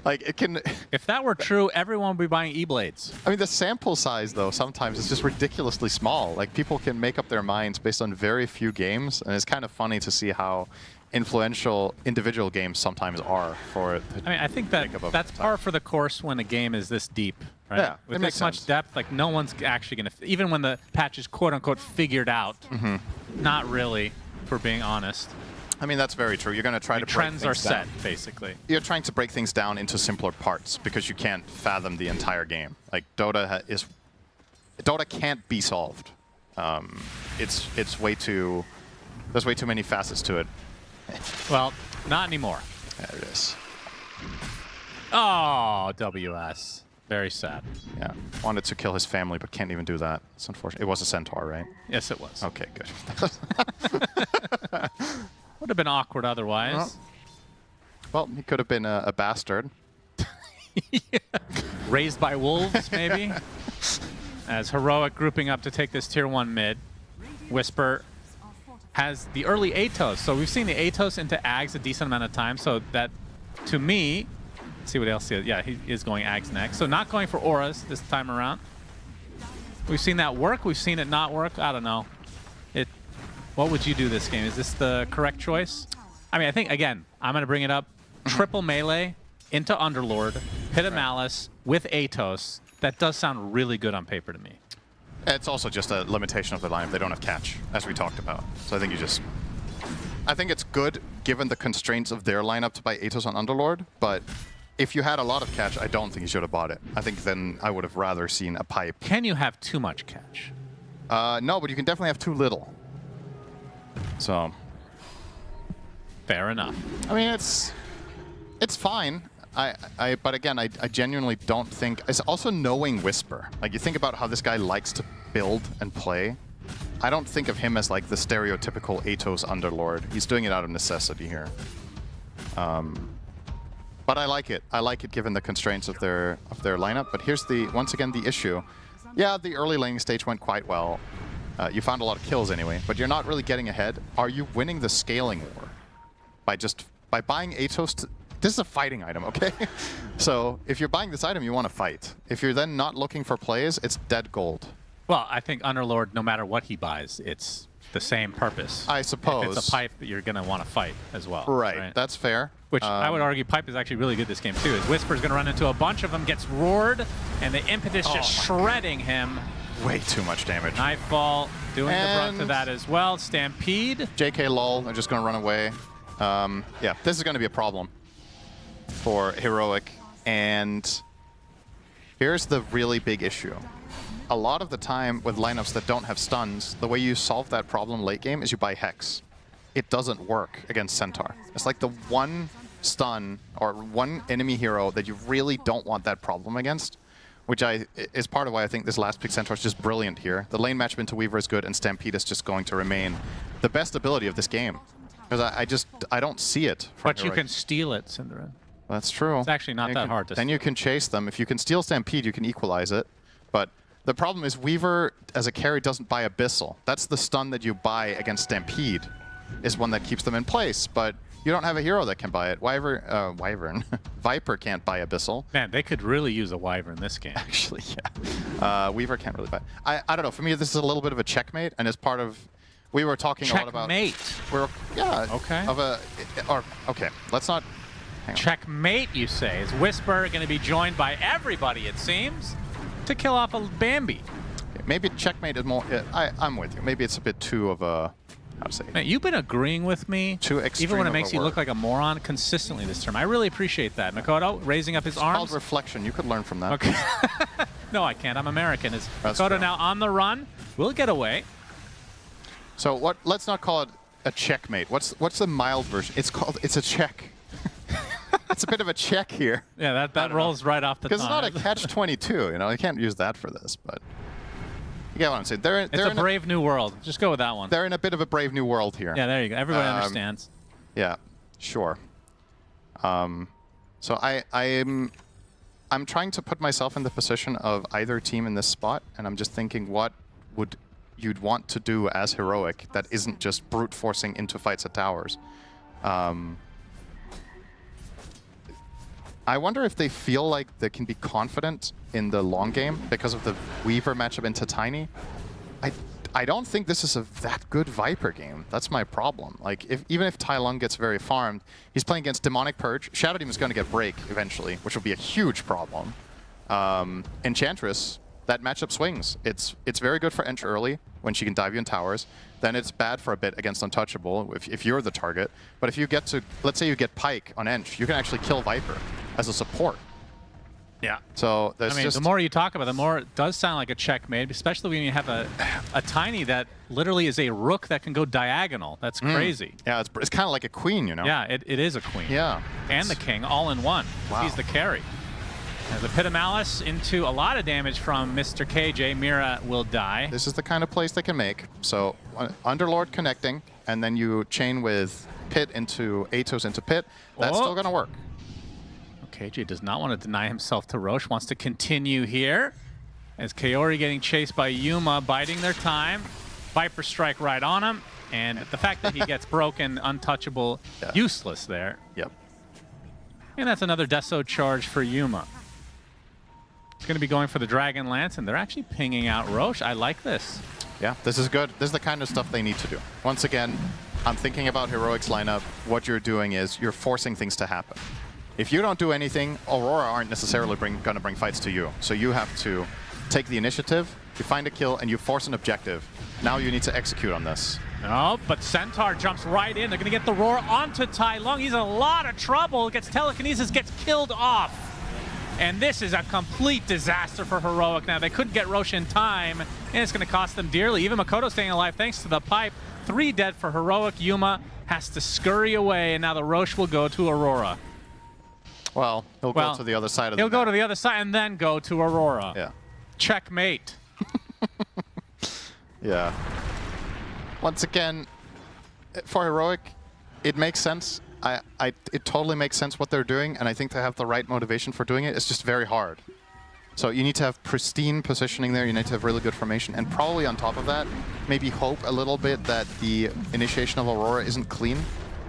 Like, it can... If that were true, everyone would be buying E-Blades. I mean, the sample size, though, sometimes is just ridiculously small. Like, people can make up their minds based on very few games, and it's kind of funny to see how influential individual games sometimes are for it. I mean, I think that's par for the course when a game is this deep, right? Yeah, With it makes this much sense. depth, like, no one's actually going to... Even when the patch is quote-unquote figured out, not really, for being honest. I mean, that's very true. You're going to try to break trends are things down. set, basically. You're trying to break things down into simpler parts because you can't fathom the entire game. Like, Dota can't be solved. It's way too... There's way too many facets to it. Well, not anymore. There it is. Oh, WS. Very sad. Yeah. Wanted to kill his family, but can't even do that. It's unfortunate. It was a Centaur, right? Yes, it was. Okay, good. Would have been awkward otherwise. Well, he could have been a bastard. Raised by wolves, maybe? As Heroic grouping up to take this tier 1 mid. Whisper has the early Atos. So we've seen the Atos into Ags a decent amount of time. So that, to me, let's see what else he is. Yeah, he is going Ags next. So not going for Auras this time around. We've seen that work. We've seen it not work. I don't know. What would you do this game? Is this the correct choice? I mean, I think, again, I'm going to bring it up. Triple melee into Underlord, Pit of Malice with Atos. That does sound really good on paper to me. It's also just a limitation of the lineup. They don't have catch, as we talked about. So I think I think it's good, given the constraints of their lineup, to buy Atos on Underlord, but if you had a lot of catch, I don't think you should have bought it. I think then I would have rather seen a pipe. Can you have too much catch? No, but you can definitely have too little. So, fair enough. I mean, it's fine. But again, I genuinely don't think. It's also knowing Whisper. Like, you think about how this guy likes to build and play. I don't think of him as like the stereotypical Atos Underlord. He's doing it out of necessity here. But I like it. I like it given the constraints of their lineup. But here's once again the issue. Yeah, the early laning stage went quite well. You found a lot of kills anyway, but you're not really getting ahead. Are you winning the scaling war by buying Atos? This is a fighting item, okay? So if you're buying this item, you want to fight. If you're then not looking for plays, it's dead gold. Well, I think Underlord, no matter what he buys, it's the same purpose. I suppose. If it's a pipe, you're going to want to fight as well. Right. That's fair. Which I would argue pipe is actually really good this game too. Is Whisper's going to run into a bunch of them, gets roared, and the impetus just shredding him. Way too much damage. Nightfall doing the brunt of that as well. Stampede. JK lol, they're just going to run away. Yeah, this is going to be a problem for Heroic. And here's the really big issue. A lot of the time with lineups that don't have stuns, the way you solve that problem late game is you buy Hex. It doesn't work against Centaur. It's like the one stun or one enemy hero that you really don't want that problem against, which is part of why I think this last pick Centaur is just brilliant here. The lane matchup into Weaver is good, and Stampede is just going to remain the best ability of this game. Because I don't see it. But Heroic. you can steal it, Cinderin. That's true. It's actually not that hard to Then you can chase them. If you can steal Stampede, you can equalize it. But the problem is Weaver, as a carry, doesn't buy Abyssal. That's the stun that you buy against Stampede, is one that keeps them in place. But you don't have a hero that can buy it. Wyvern. Viper can't buy Abyssal. Man, they could really use a Wyvern in this game. Actually, yeah. Weaver can't really buy it. I don't know. For me, this is a little bit of a checkmate, and as part of... We were talking a lot about... Checkmate. Yeah. Okay. Okay, let's not... Checkmate, you say. Is Whisper going to be joined by everybody, it seems, to kill off a Bambi? Maybe checkmate is more... I'm with you. Maybe it's a bit too of a... How to say it? Man, you've been agreeing with me, too extreme even when it of a makes you look word. like a moron consistently this term. I really appreciate that. Makoto raising up his arms. It's called reflection. You could learn from that. Okay. No, I can't. I'm American. Is That's Makoto true. now on the run? Will get away. So what? Let's not call it a checkmate. What's the mild version? It's a check. It's a bit of a check here. Yeah, that rolls right off the tongue. Because it's not a catch-22. You know, you can't use that for this. But you get what I'm saying. It's a brave new world. Just go with that one. They're in a bit of a brave new world here. Yeah, there you go. Everybody understands. Yeah, sure. So I'm trying to put myself in the position of either team in this spot, and I'm just thinking what would you'd want to do as Heroic that isn't just brute forcing into fights at towers. I wonder if they feel like they can be confident in the long game because of the Weaver matchup into Tiny. I don't think this is a that good Viper game. That's my problem. Like, even if Tai Lung gets very farmed, he's playing against Demonic Purge. Shadow Demon is going to get break eventually, which will be a huge problem. Enchantress, that matchup swings. It's very good for Ench early when she can dive you in towers. Then it's bad for a bit against Untouchable if you're the target. But if you get to, let's say you get Pike on Ench, you can actually kill Viper as a support. Yeah. So I mean, the more you talk about it, the more it does sound like a checkmate, especially when you have a Tiny that literally is a rook that can go diagonal. That's crazy. Yeah, it's kind of like a queen, you know? Yeah, it is a queen. Yeah. And the king all in one. Wow. He's the carry. The Pit of Malice into a lot of damage from Mr. KJ. Mira will die. This is the kind of place they can make. So Underlord connecting, and then you chain with Pit into Atos into Pit. That's still going to work. KJ does not want to deny himself to Roche, wants to continue here. As Kaori getting chased by Yuma, biding their time. Viper strike right on him. And the fact that he gets broken, untouchable, useless there. Yep. And that's another Deso charge for Yuma. It's going to be going for the Dragon Lance, and they're actually pinging out Roche. I like this. Yeah, this is good. This is the kind of stuff they need to do. Once again, I'm thinking about Heroic's lineup. What you're doing is you're forcing things to happen. If you don't do anything, Aurora aren't necessarily going to bring fights to you. So you have to take the initiative, you find a kill, and you force an objective. Now you need to execute on this. No, but Centaur jumps right in. They're going to get the roar onto Tai Lung. He's in a lot of trouble. Gets telekinesis, gets killed off. And this is a complete disaster for Heroic now. They couldn't get Roche in time, and it's going to cost them dearly. Even Makoto staying alive thanks to the pipe. 3 dead for Heroic. Yuma has to scurry away, and now the Roche will go to Aurora. Well, he'll go to the other side of the He'll go to the other side and then go to Aurora. Yeah. Checkmate. Yeah. Once again, for Heroic, it makes sense. It totally makes sense what they're doing, and I think they have the right motivation for doing it. It's just very hard. So you need to have pristine positioning there. You need to have really good formation, and probably on top of that, maybe hope a little bit that the initiation of Aurora isn't clean.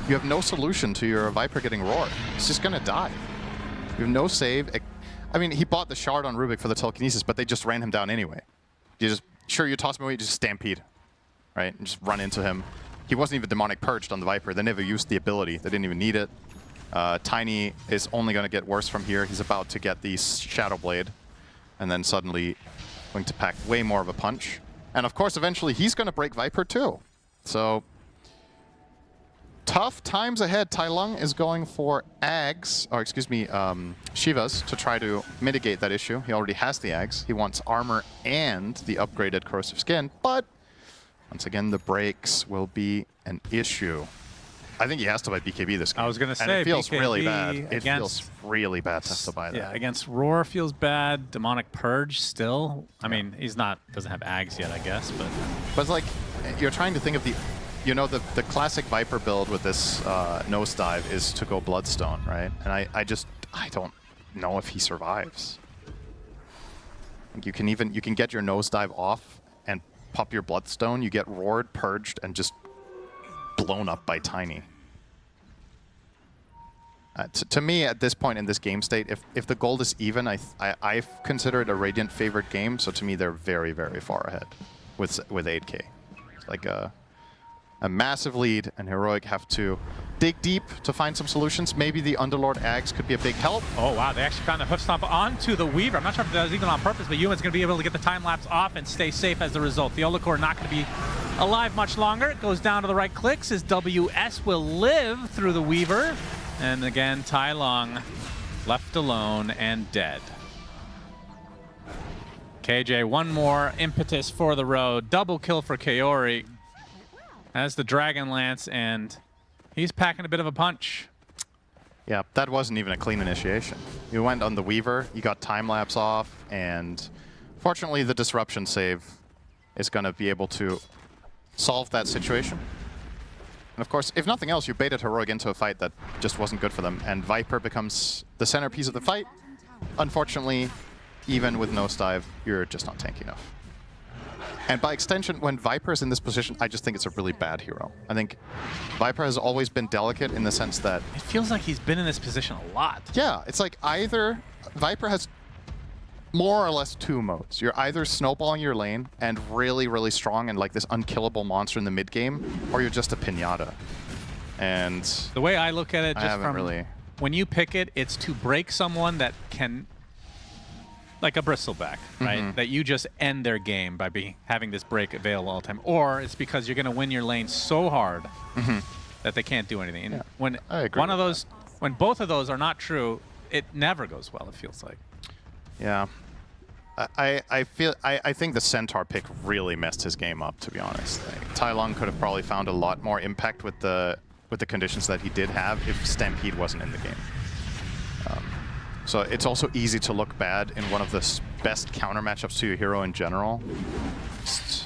You have no solution to your Viper getting roared. It's just going to die. You have no save. I mean, he bought the shard on Rubik for the telekinesis, but they just ran him down anyway. You toss him away, you just stampede. right? And just run into him. He wasn't even demonic purged on the Viper. They never used the ability. They didn't even need it. Tiny is only going to get worse from here. He's about to get the Shadow Blade, and then suddenly going to pack way more of a punch. And of course, eventually he's going to break Viper too. So tough times ahead. Tai Lung is going for Ags, or excuse me, Shivas, to try to mitigate that issue. He already has the Ags. He wants armor and the upgraded corrosive skin, but once again, the breaks will be an issue. I think he has to buy BKB this game. I was going to and say, it feels BKB really bad. It against, feels really bad to have to buy that. Yeah, against Roar feels bad. Demonic Purge still. I mean, he's not, doesn't have Ags yet, I guess, but. But it's like, you're trying to think of the, you know, the classic Viper build with this nosedive is to go Bloodstone, right? And I don't know if he survives. Like you can get your nosedive off and pop your Bloodstone. You get roared, purged, and just blown up by Tiny. To me, at this point in this game state, if the gold is even, I consider it a Radiant favored game. So to me, they're very, very far ahead with 8K. It's like a massive lead, and Heroic have to dig deep to find some solutions. Maybe the Underlord Ags could be a big help. Oh wow, they actually found a hoof stomp onto the Weaver. I'm not sure if that was even on purpose, but Yuman's going to be able to get the time lapse off and stay safe as a result. The Olakor not going to be alive much longer. It goes down to the right clicks as WS will live through the Weaver. And again, Tai Lung left alone and dead. KJ, one more impetus for the road. Double kill for Kaori as the Dragon Lance, and he's packing a bit of a punch. Yeah, that wasn't even a clean initiation. You went on the Weaver, you got time lapse off, and fortunately the disruption save is going to be able to solve that situation. And of course, if nothing else, you baited Heroic into a fight that just wasn't good for them, and Viper becomes the centerpiece of the fight. Unfortunately, even with nosedive, you're just not tanky enough. And by extension, when Viper is in this position, I just think it's a really bad hero. I think Viper has always been delicate in the sense that... It feels like he's been in this position a lot. Yeah, it's like either Viper has more or less two modes. You're either snowballing your lane and really, really strong and like this unkillable monster in the mid game, or you're just a pinata. And the way I look at it, just from really... when you pick it, it's to break someone that can, like a bristleback, right? That you just end their game by having this break available all the time. Or it's because you're going to win your lane so hard that they can't do anything. And when one of those, when both of those are not true, it never goes well, it feels like. Yeah. I think the Centaur pick really messed his game up, to be honest. Like, Tai Lung could have probably found a lot more impact with the conditions that he did have if Stampede wasn't in the game. So it's also easy to look bad in one of the best counter matchups to your hero in general. Just,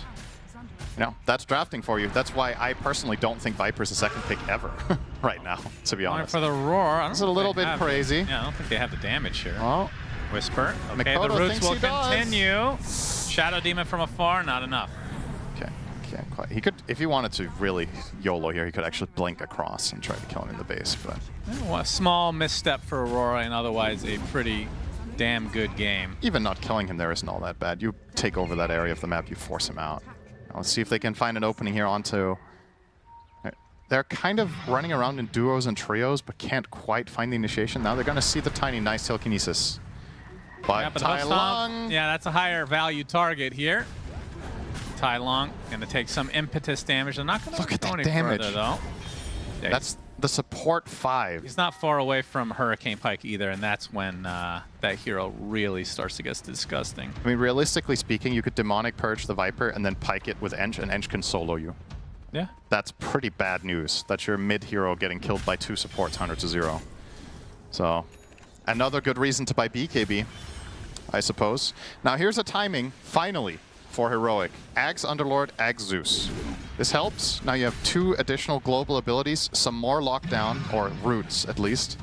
you know, that's drafting for you. That's why I personally don't think Viper's a second pick ever right now, to be honest. For the Roar, it's a little bit crazy. Yeah, I don't think they have the damage here. Well, Whisper. Okay, Mikoto the roots thinks will he does. continue. Shadow Demon from afar, not enough. Okay, can't quite. He could, if he wanted to really YOLO here, he could actually blink across and try to kill him in the base. But Well, a small misstep for Aurora, and otherwise a pretty damn good game. Even not killing him there isn't all that bad. You take over that area of the map, you force him out. Now, let's see if they can find an opening here onto... They're kind of running around in duos and trios, but can't quite find the initiation. Now they're going to see the Tiny nice telekinesis. But, Yeah, but Tai Lung... yeah, that's a higher value target here. Tai Lung going to take some impetus damage. They're not going to go any damage. further, though. Yeah, That's the support 5. He's not far away from Hurricane Pike either, and that's when that hero really starts to get disgusting. I mean, realistically speaking, you could Demonic Purge the Viper and then Pike it with Ench, and Ench can solo you. Yeah. That's pretty bad news. That's your mid hero getting killed by 2 supports 100-0. So, another good reason to buy BKB, I suppose. Now here's a timing, finally, for Heroic. Ags Underlord, Ags Zeus. This helps. Now you have 2 additional global abilities, some more lockdown, or roots at least.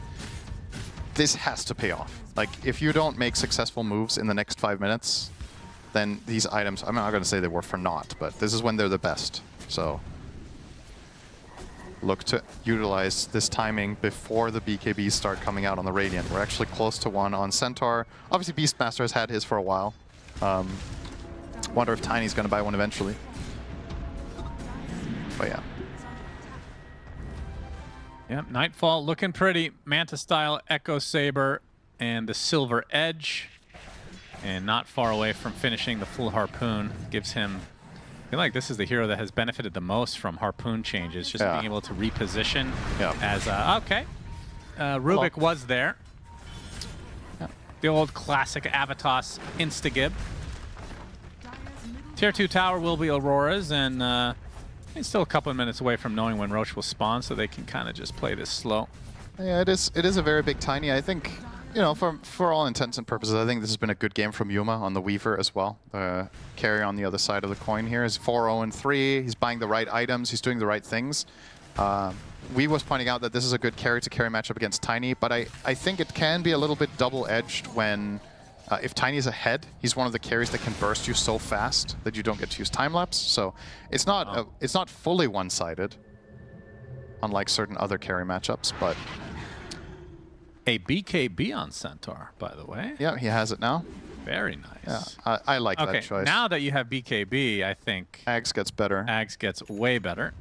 This has to pay off. Like, if you don't make successful moves in the next 5 minutes, then these items, I'm not going to say they were for naught, but this is when they're the best. So, look to utilize this timing before the BKBs start coming out on the Radiant. We're actually close to one on Centaur. Obviously, Beastmaster has had his for a while. Wonder if Tiny's going to buy one eventually. But yeah. Yep, Nightfall looking pretty. Manta style, Echo Saber, and the Silver Edge. And not far away from finishing the full Harpoon. Gives him... I feel like this is the hero that has benefited the most from Harpoon changes. Just being able to reposition as... okay. Rubik was there. The old classic Avatos Instagib. Tier 2 tower will be Aurora's, and it's still a couple of minutes away from knowing when Roche will spawn, so they can kind of just play this slow. Yeah, it is a very big Tiny. I think, you know, for all intents and purposes, I think this has been a good game from Yuma on the Weaver as well. Carry on the other side of the coin here is 4-0-3. He's buying the right items. He's doing the right things. We was pointing out that this is a good carry-to-carry matchup against Tiny, but I think it can be a little bit double-edged when if Tiny is ahead, he's one of the carries that can burst you so fast that you don't get to use time-lapse. So it's not fully one-sided, unlike certain other carry matchups, but... A BKB on Centaur, by the way. Yeah, he has it now. Very nice. Yeah, I like that choice. Now that you have BKB, I think... Ags gets better. Ags gets way better.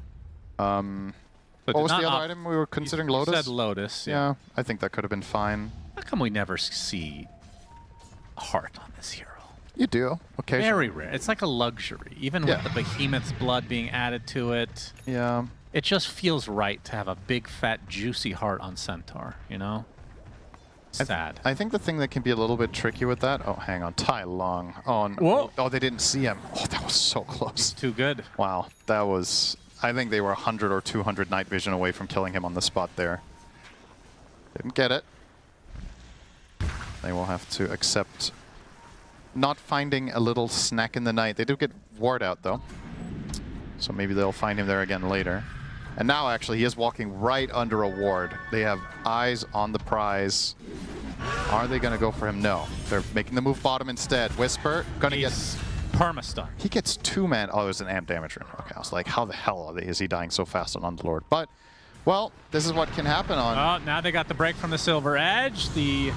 What was the other item we were considering? Lotus? You said Lotus, yeah. I think that could have been fine. How come we never see heart on this hero? You do, occasionally. Very rare. It's like a luxury. Even with the Behemoth's blood being added to it. Yeah. It just feels right to have a big, fat, juicy heart on Centaur, you know? Sad. I think the thing that can be a little bit tricky with that... Oh, hang on. Tai Long. Oh, no. Whoa. Oh, they didn't see him. Oh, that was so close. It's too good. Wow. That was... I think they were 100 or 200 night vision away from killing him on the spot there. Didn't get it. They will have to accept not finding a little snack in the night. They do get ward out, though. So maybe they'll find him there again later. And now, actually, he is walking right under a ward. They have eyes on the prize. Are they going to go for him? No. They're making the move bottom instead. Whisper, going to get... Permastun. He gets 2-man. Oh, there's an amp damage rune. Okay, I was like, how the hell is he dying so fast on Underlord? But, well, this is what can happen on... Oh, now they got the break from the Silver Edge. The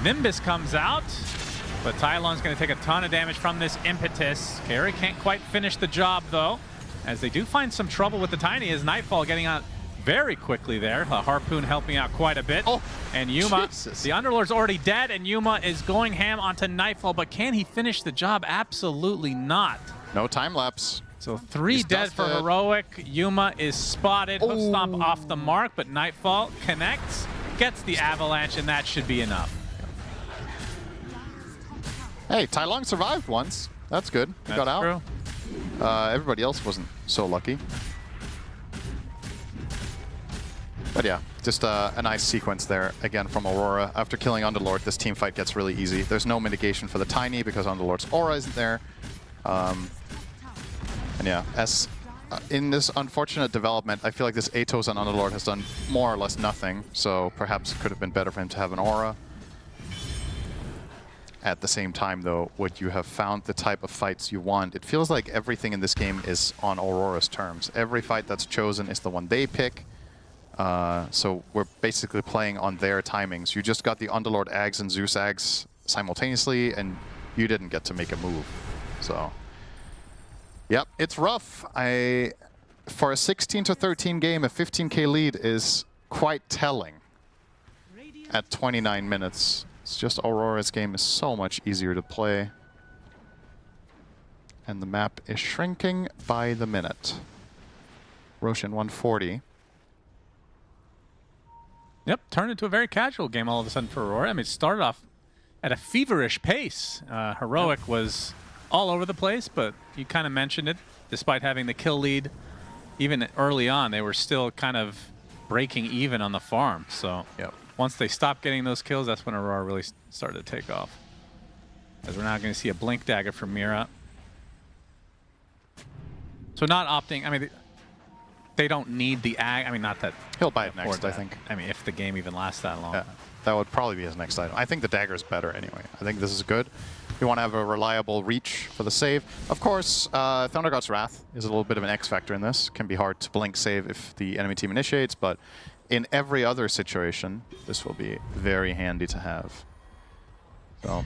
Nimbus comes out. But Tylon's going to take a ton of damage from this Impetus. Carry can't quite finish the job, though. As they do find some trouble with the Tiny, as Nightfall getting out very quickly there. Harpoon helping out quite a bit. Oh, and Yuma, the Underlord's already dead, and Yuma is going ham onto Nightfall, but can he finish the job? Absolutely not. No time lapse. So 3 dead for Heroic. Yuma is spotted. Hook stomp off the mark, but Nightfall connects, gets the avalanche, and that should be enough. Hey, Tai Long survived once. That's good. He got out. True. Everybody else wasn't so lucky. But yeah, just a nice sequence there, again, from Aurora. After killing Underlord, this team fight gets really easy. There's no mitigation for the Tiny because Underlord's aura isn't there. And yeah, as in this unfortunate development, I feel like this Atos on Underlord has done more or less nothing, so perhaps it could have been better for him to have an aura. At the same time, though, would you have found the type of fights you want? It feels like everything in this game is on Aurora's terms. Every fight that's chosen is the one they pick. So we're basically playing on their timings. You just got the Underlord Ags and Zeus Ags simultaneously, and you didn't get to make a move. So, yep, it's rough. For a 16-13 game, a 15k lead is quite telling at 29 minutes. It's just Aurora's game is so much easier to play. And the map is shrinking by the minute. Roshan 140. Yep, turned into a very casual game all of a sudden for Aurora. I mean, it started off at a feverish pace. Heroic was all over the place, but you kind of mentioned it. Despite having the kill lead, even early on, they were still kind of breaking even on the farm. So once they stopped getting those kills, that's when Aurora really started to take off. As we're now going to see a Blink Dagger from Mira. So not opting, I mean, they don't need the Ag. I mean, not that he'll buy it next, I think. I mean, if the game even lasts that long. Yeah, that would probably be his next item. I think the dagger is better anyway. I think this is good. You want to have a reliable reach for the save. Of course, Thunder God's Wrath is a little bit of an X factor in this. Can be hard to blink save if the enemy team initiates, but in every other situation, this will be very handy to have. So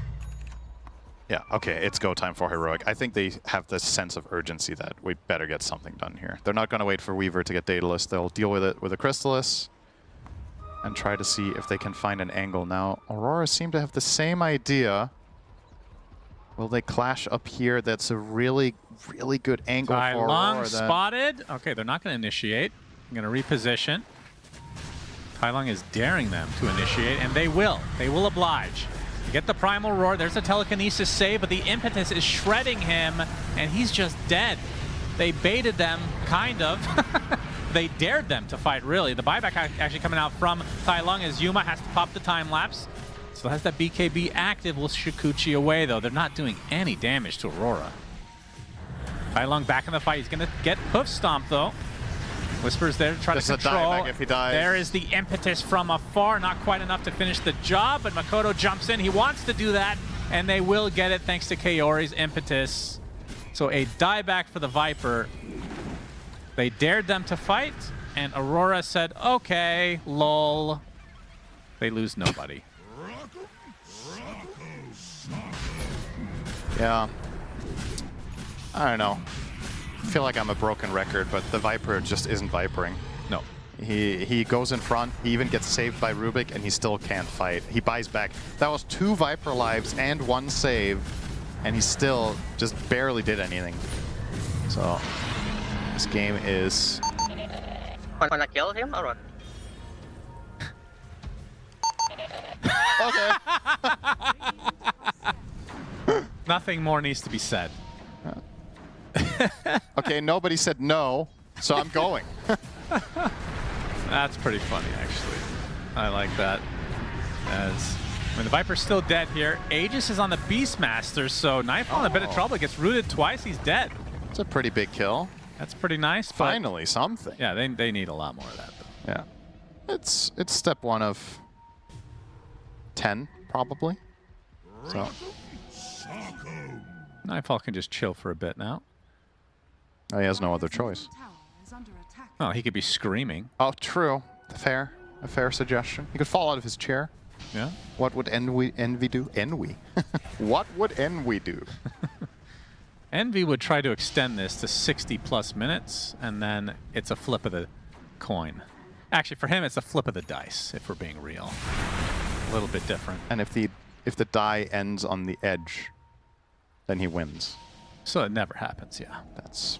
Yeah, okay, it's go time for Heroic. I think they have this sense of urgency that we better get something done here. They're not going to wait for Weaver to get Daedalus. They'll deal with it with a Crystallis and try to see if they can find an angle. Now, Aurora seem to have the same idea. Will they clash up here? That's a really, really good angle for Aurora. Spotted. Okay, they're not going to initiate. I'm going to reposition. Tailong is daring them to initiate, and they will. They will oblige. You get the Primal Roar. There's a Telekinesis save, but the Impetus is shredding him, and he's just dead. They baited them, kind of. They dared them to fight, really. The buyback actually coming out from Tailong as Yuma has to pop the time lapse. Still has that BKB active, will Shikuchi away, though. They're not doing any damage to Aurora. Tailong back in the fight. He's going to get Hoof Stomp, though. Whisper's there to try to control. A dieback if he dies. There is the Impetus from afar. Not quite enough to finish the job, but Makoto jumps in. He wants to do that, and they will get it thanks to Kaori's Impetus. So a dieback for the Viper. They dared them to fight, and Aurora said, okay, lol. They lose nobody. Yeah. I don't know. I feel like I'm a broken record, but the Viper just isn't Vipering. No. He goes in front, he even gets saved by Rubik, and he still can't fight. He buys back. That was 2 Viper lives and 1 save, and he still just barely did anything. So, this game is... Wanna kill him or what? Okay. Nothing more needs to be said. Okay, nobody said no, so I'm going. That's pretty funny, actually. I like that. As I mean, the Viper's still dead here. Aegis is on the Beastmaster, so Nightfall in a bit of trouble. Gets rooted twice. He's dead. It's a pretty big kill. That's pretty nice. Finally, something. Yeah, they need a lot more of that, though. Yeah, it's step 1 of 10, probably. So Nightfall can just chill for a bit now. Oh, he has no other choice. Oh, he could be screaming. Oh, true. A fair suggestion. He could fall out of his chair. Yeah. What would Envy do? Envy? What would Envy do? Envy would try to extend this to 60+ minutes, and then it's a flip of the coin. Actually, for him, it's a flip of the dice, if we're being real. A little bit different. And if the die ends on the edge, then he wins. So it never happens, yeah. That's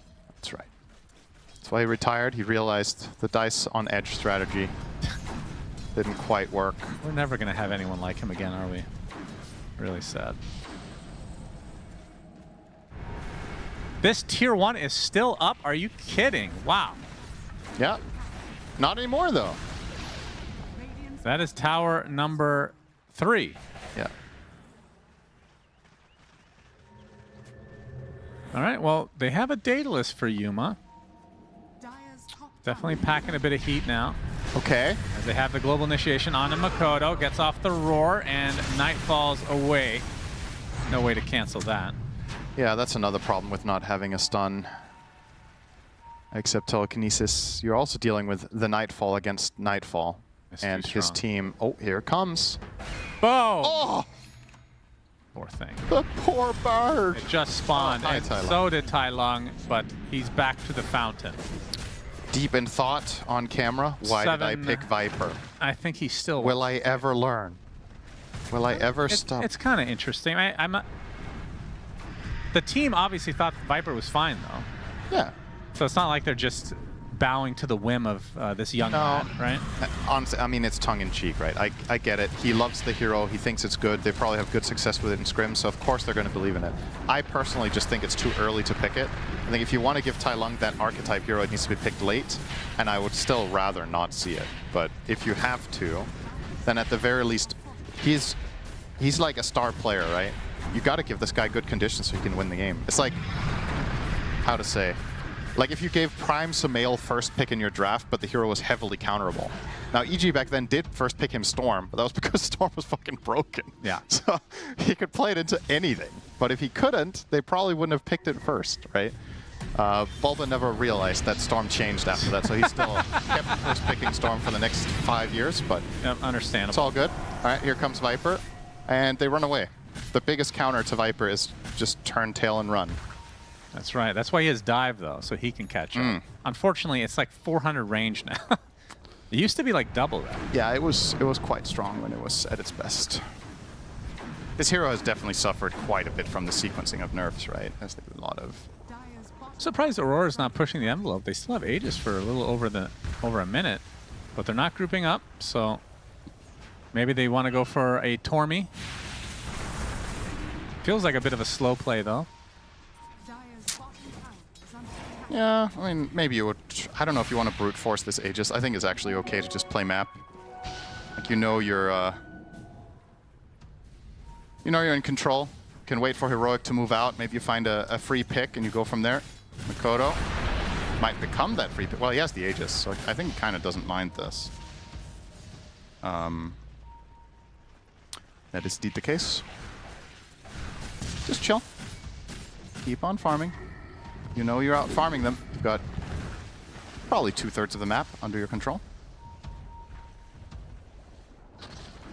right. That's why he retired. He realized the dice on edge strategy didn't quite work. We're never going to have anyone like him again, are we? Really sad. This tier 1 is still up? Are you kidding? Wow. Yeah. Not anymore, though. That is tower number 3. Yeah. All right, well, they have a Daedalus for Yuma. Definitely packing a bit of heat now. Okay. As they have the global initiation on Makoto, gets off the roar, and Night falls away. No way to cancel that. Yeah, that's another problem with not having a stun. Except Telekinesis, you're also dealing with the Nightfall against Nightfall. It's and too his strong. team... Oh, here it comes. Boom! Oh! Poor thing. The poor bird! It just spawned, Oh, hi, and Tailong. so did Tailong, but he's back to the fountain. Deep in thought on camera, why did I pick Viper? I think he's still... Will I ever learn? Will I ever stop? It's kind of interesting. The team obviously thought Viper was fine, though. Yeah. So it's not like they're just bowing to the whim of this young man, right? Honestly, I mean, it's tongue-in-cheek, right? I get it. He loves the hero. He thinks it's good. They probably have good success with it in scrim, so of course they're going to believe in it. I personally just think it's too early to pick it. I think if you want to give Tailong that archetype hero, it needs to be picked late, and I would still rather not see it. But if you have to, then at the very least, he's like a star player, right? You got to give this guy good conditions so he can win the game. It's like, how to say... Like if you gave Prime Sumail first pick in your draft, but the hero was heavily counterable. Now, EG back then did first pick him Storm, but that was because Storm was fucking broken. Yeah. So he could play it into anything. But if he couldn't, they probably wouldn't have picked it first, right? Bulba never realized that Storm changed after that, so he still kept first picking Storm for the next 5 years, but Yep, understandable. it's all good. All right, here comes Viper, and they run away. the biggest counter to Viper is just turn tail and run. That's right. That's why he has dive, though, so he can catch up. Unfortunately, it's like 400 range now. It used to be like double that. Yeah, it was quite strong when it was at its best. This hero has definitely suffered quite a bit from the sequencing of nerfs, right? There's like a lot of... I'm surprised Aurora's not pushing the envelope. They still have Aegis for a little over a minute, but they're not grouping up, so maybe they want to go for a Tormy. Feels like a bit of a slow play, though. Yeah, I mean, maybe you would... I don't know if you want to brute force this Aegis. I think it's actually okay to just play map. Like, you know you're in control. You can wait for Heroic to move out. Maybe you find a free pick and you go from there. Makoto might become that free pick. Well, he has the Aegis, so I think he kind of doesn't mind this. That is indeed the case. Just chill. Keep on farming. You know you're out farming them. You've got probably 2/3 of the map under your control.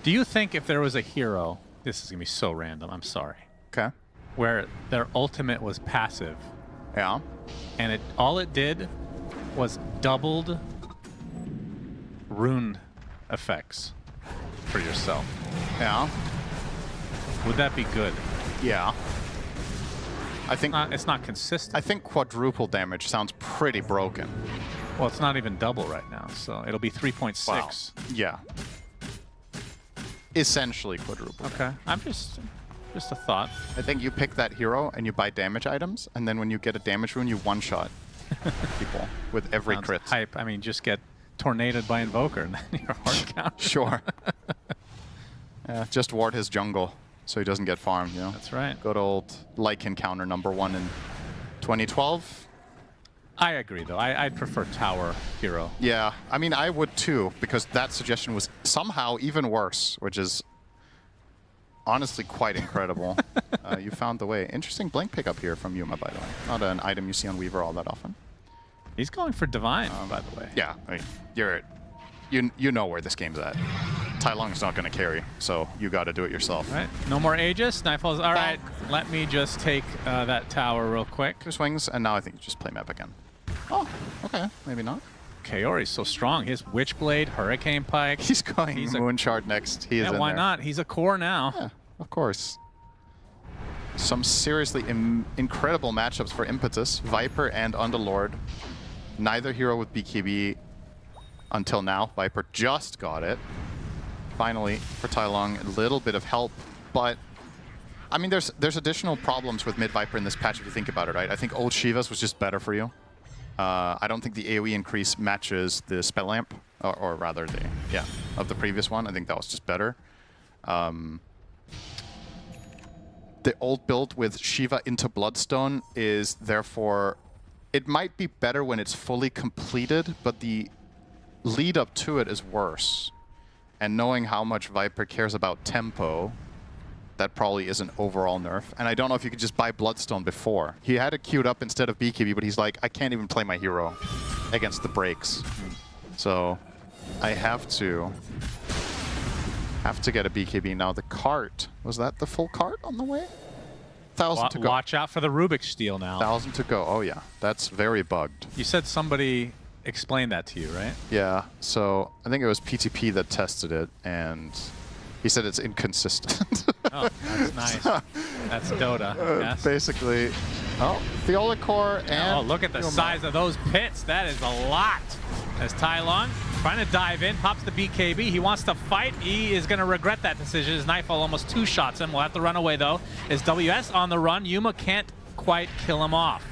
Do you think if there was a hero, this is going to be so random, I'm sorry. Okay. Where their ultimate was passive. Yeah. And all it did was doubled rune effects for yourself. Yeah. Would that be good? Yeah. I think it's not consistent. I think quadruple damage sounds pretty broken. Well, it's not even double right now, so it'll be 3.6. Wow. Yeah. Essentially quadruple. Okay. I'm just a thought. I think you pick that hero and you buy damage items, and then when you get a damage rune, you one-shot people with every Sounds crit. Hype. I mean, just get tornadoed by Invoker and then you're hard count. Sure. Yeah, just ward his jungle so he doesn't get farmed, you know? That's right. Good old Lycan counter #1 in 2012. I agree, though. I'd prefer tower hero. Yeah, I mean, I would too, because that suggestion was somehow even worse, which is honestly quite incredible. You found the way. Interesting blink pickup here from Yuma, by the way. Not an item you see on Weaver all that often. He's going for Divine, by the way. Yeah, I mean, you know where this game's at. Tai Lung's not going to carry, so you got to do it yourself. All right, no more Aegis. Nightfall's all right. Let me just take that tower real quick. 2 swings, and now I think you just play map again. Oh, okay, maybe not. Kaori's so strong. His Witchblade, Hurricane Pike. He's going Moonshard next. He is in why there. not? He's a core now. Yeah, of course. Some seriously incredible matchups for Impetus. Viper and Underlord. Neither hero with BKB until now. Viper just got it. Finally, for Tai Lung, a little bit of help, but I mean, there's additional problems with mid Viper in this patch if you think about it, right? I think old Shiva's was just better for you. I don't think the AoE increase matches the spell lamp, or rather of the previous one. I think that was just better. The old build with Shiva into Bloodstone is therefore, it might be better when it's fully completed, but the lead up to it is worse. And knowing how much Viper cares about tempo, that probably is an overall nerf. And I don't know if you could just buy Bloodstone before. He had it queued up instead of BKB, but he's like, I can't even play my hero against the breaks. So I have to get a BKB now. The cart, was that the full cart on the way? 1,000 to go. Watch out for the Rubik's Steel now. 1,000 to go. Oh yeah, that's very bugged. You said somebody explained that to you, right? Yeah, so I think it was PTP that tested it, and he said it's inconsistent. Oh, that's nice. That's Dota. Yes. Basically, Theola Core and... Oh, look at the size of those pits. That is a lot. As Tai Lung trying to dive in, pops the BKB. He wants to fight. He is going to regret that decision. His Nightfall almost 2-shots him. We'll have to run away, though. Is WS on the run. Yuma can't quite kill him off.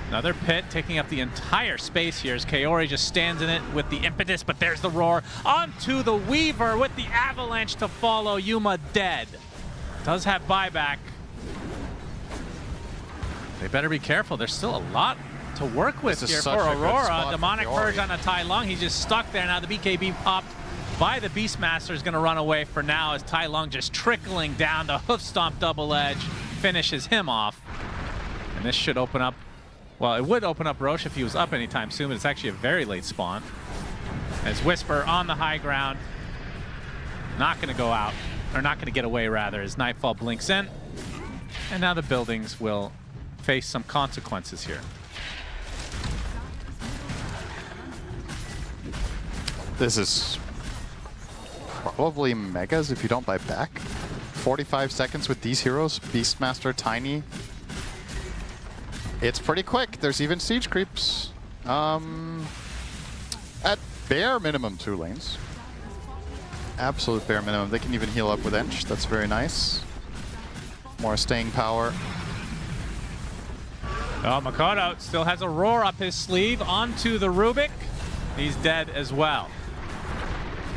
Another pit taking up the entire space here as Kaori just stands in it with the impetus, but there's the roar. Onto the Weaver with the avalanche to follow. Yuma dead. Does have buyback. They better be careful. There's still a lot to work with here for Aurora. Demonic Purge on a Tai Lung. He's just stuck there. Now the BKB popped by the Beastmaster is going to run away for now as Tai Lung just trickling down. The Hoof Stomp double edge finishes him off. And this should open up. Well, it would open up Roche if he was up anytime soon, but it's actually a very late spawn. As Whisper on the high ground. Not going to go out. or not going to get away rather, as Nightfall blinks in. And now the buildings will face some consequences here. This is probably megas if you don't buy back. 45 seconds with these heroes, Beastmaster, Tiny. It's pretty quick. There's even siege creeps. At bare minimum, 2 lanes. Absolute bare minimum. They can even heal up with Ench. That's very nice. More staying power. Oh, Makoto still has Aurora up his sleeve onto the Rubik. He's dead as well.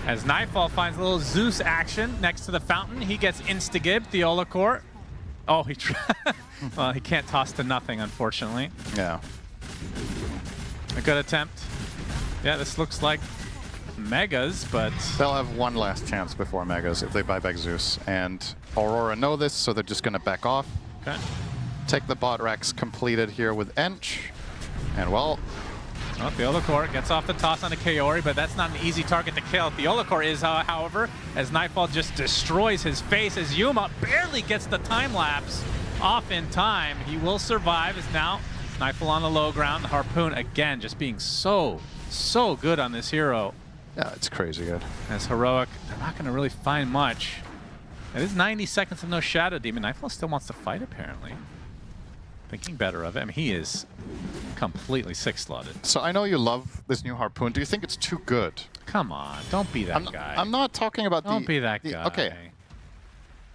As Nightfall finds a little Zeus action next to the fountain, he gets insta-gib, Theolacor. Oh, he well, he can't toss to nothing, unfortunately. Yeah. A good attempt. Yeah, this looks like Megas, but... They'll have one last chance before Megas if they buy back Zeus. And Aurora know this, so they're just going to back off. Okay. Take the bot racks completed here with Ench. And well... Well, Theolacor gets off the toss on the Kaori, but that's not an easy target to kill. Theolacor is, however, as Nightfall just destroys his face, as Yuma barely gets the time lapse off in time. He will survive, as now Nightfall on the low ground. The Harpoon, again, just being so good on this hero. Yeah, it's crazy good. As Heroic, they're not going to really find much. It is 90 seconds of no Shadow Demon. Nightfall still wants to fight, apparently. Thinking better of it. I mean, he is completely 6-slotted. So I know you love this new Harpoon. Do you think it's too good? Come on, don't be that guy. I'm not talking about Don't be that guy. Okay.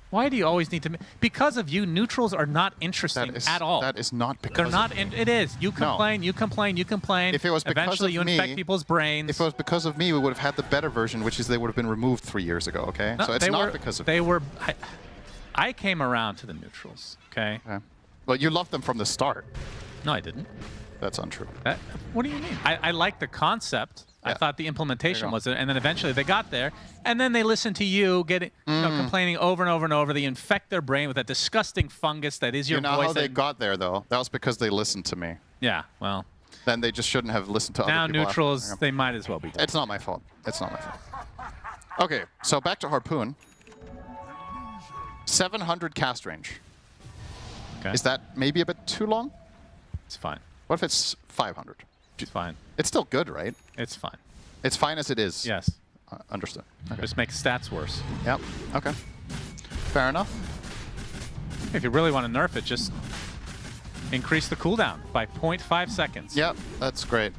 Why do you always need to... Because of you, neutrals are not interesting at all. That is not because They're not... It is. You complain, you complain, you complain. If it was because eventually of you infect me, people's brains. If it was because of me, we would have had the better version, which is they would have been removed 3 years ago, okay? No, so it's not because of They were... I came around to the neutrals, okay? Well, you loved them from the start. No, I didn't. That's untrue. What do you mean? I like the concept. I thought the implementation was it, and then eventually they got there, and then they listened to you getting, complaining over and over and over. They infect their brain with that disgusting fungus that is your You know voice. how they got there, though? That was because they listened to me. Yeah, well. Then they just shouldn't have listened to Now other people. neutrals, they might as well be dead. It's not my fault. It's not my fault. Okay, so back to Harpoon. 700 cast range. Okay. Is that maybe a bit too long? It's fine. What if it's 500? It's fine. It's still good, right? It's fine. It's fine as it is? Yes. Understood. Okay. Just makes stats worse. Yep. Okay. Fair enough. If you really want to nerf it, just increase the cooldown by 0.5 seconds. Yep, that's great.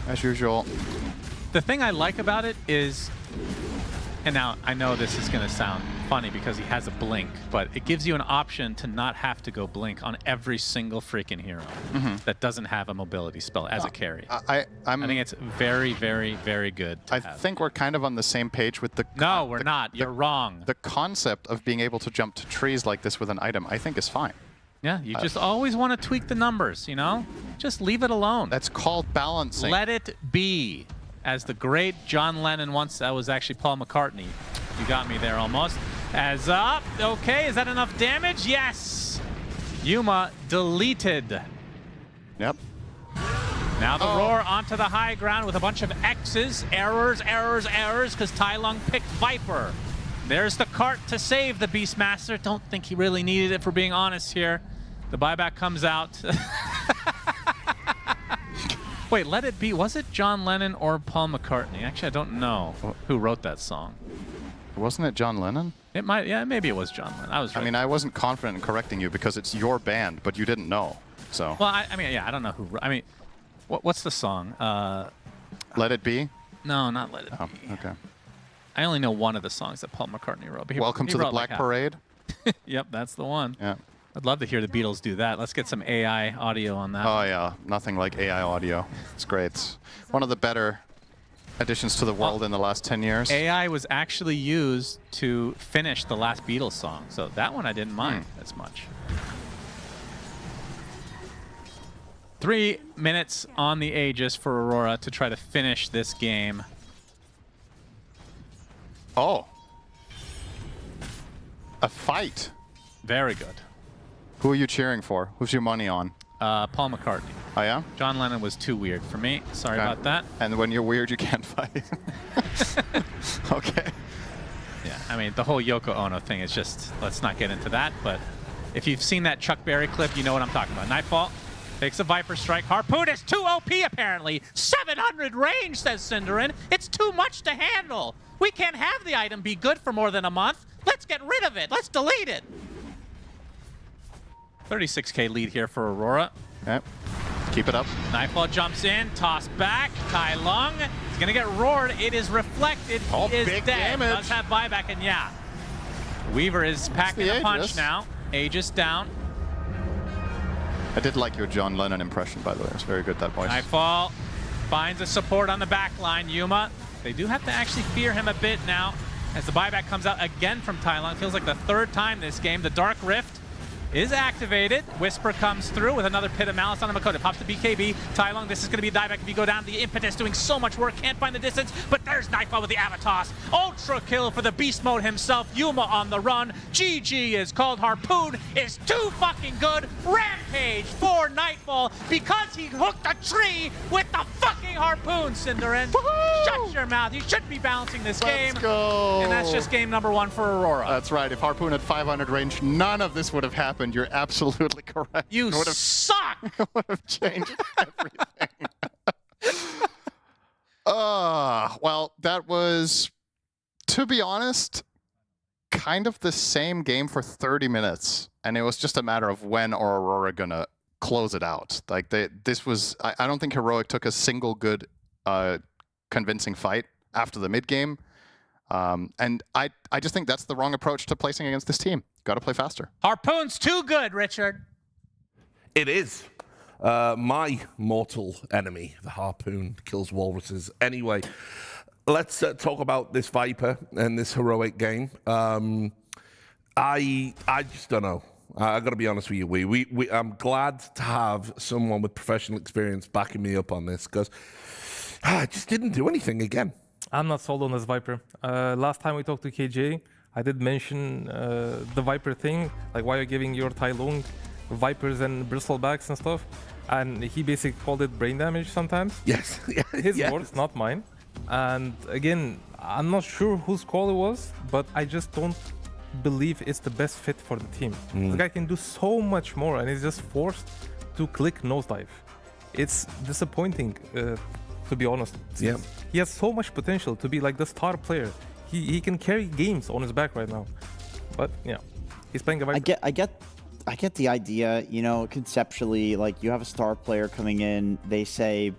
As usual. The thing I like about it is, and now I know this is going to sound funny because he has a blink, but it gives you an option to not have to go blink on every single freaking hero that doesn't have a mobility spell as a carry. I think it's very, very, very good to have. think we're kind of on the same page with the... No, we're not. You're wrong. The concept of being able to jump to trees like this with an item, I think is fine. Yeah, you just always want to tweak the numbers, you know? Just leave it alone. That's called balancing. Let it be. As the great John Lennon once, that was actually Paul McCartney. You got me there almost. As up, okay, is that enough damage? Yes! Yuma deleted. Yep. Now the roar onto the high ground with a bunch of X's. Errors, because Tai Lung picked Viper. There's the cart to save the Beastmaster. Don't think he really needed it, for being honest here. The buyback comes out. Wait, Let It Be. Was it John Lennon or Paul McCartney? Actually, I don't know who wrote that song. Wasn't it John Lennon? It might, yeah, maybe it was John Lennon. I was right. I mean, I wasn't confident in correcting you because it's your band, but you didn't know, so. Well, I mean, yeah, I don't know who. I mean, what's the song? Let It Be? No, not Let It Be. Okay. I only know one of the songs that Paul McCartney wrote. Welcome to the Black Parade? Yep, that's the one. Yeah. I'd love to hear the Beatles do that. Let's get some AI audio on that. Oh, yeah. Nothing like AI audio. It's great. One of the better additions to the world in the last 10 years. AI was actually used to finish the last Beatles song, so that one I didn't mind as much. 3 minutes on the Aegis for Aurora to try to finish this game. Oh. A fight. Very good. Who are you cheering for? Who's your money on? Paul McCartney. Oh, yeah? John Lennon was too weird for me. Sorry about that. And when you're weird, you can't fight. Okay. mean, the whole Yoko Ono thing is just, let's not get into that, but if you've seen that Chuck Berry clip, you know what I'm talking about. Nightfall takes a Viper strike. Harpoon is too OP, apparently. 700 range, says Cinderin. It's too much to handle. We can't have the item be good for more than a month. Let's get rid of it. Let's delete it. 36K lead here for Aurora. Okay. Keep it up. Nightfall jumps in, toss back. Tai Lung is going to get roared. It is reflected. He is big dead. damage. Does have buyback, and yeah. Weaver is packing a punch now. Aegis down. I did like your John Lennon impression, by the way. It was very good, that voice. Nightfall finds a support on the back line. Yuma, they do have to actually fear him a bit now as the buyback comes out again from Tai Lung. Feels like the third time this game. The Dark Rift is activated. Whisper comes through with another Pit of Malice on the Makoto. Pops the BKB. Tai Lung, this is going to be a dieback if you go down. The Impetus doing so much work. Can't find the distance, but there's Nightfall with the Avatos. Ultra kill for the Beast Mode himself. Yuma on the run. GG is called. Harpoon is too fucking good. Rampage for Nightfall because he hooked a tree with the fucking Harpoon, Cinderin. Shut your mouth. You should be balancing this game. Let's go. And that's just game number 1 for Aurora. That's right. If Harpoon had 500 range, none of this would have happened. You're absolutely correct. You suck! It would have changed everything. Well, that was, to be honest, kind of the same game for 30 minutes. And it was just a matter of when are Aurora going to close it out. Like, this was, I don't think Heroic took a single good, convincing fight after the mid-game. And I just think that's the wrong approach to placing against this team. Got to play faster. Harpoon's too good, Richard. It is. My mortal enemy, the Harpoon, kills walruses. Anyway, let's talk about this Viper and this Heroic game. I just don't know. I got to be honest with you. I'm glad to have someone with professional experience backing me up on this because I just didn't do anything again. I'm not sold on this Viper. Last time we talked to KJ, I did mention the Viper thing, like why you're giving your Tai Lung Vipers and bristlebacks and stuff, and he basically called it brain damage sometimes. Yes. His words, not mine. And again, I'm not sure whose call it was, but I just don't believe it's the best fit for the team. The guy can do so much more, and he's just forced to click nosedive. It's disappointing, to be honest. Yeah. He has so much potential to be like the star player. He can carry games on his back right now, but yeah, he's playing a Viper. I get the idea. You know, conceptually, like you have a star player coming in, they say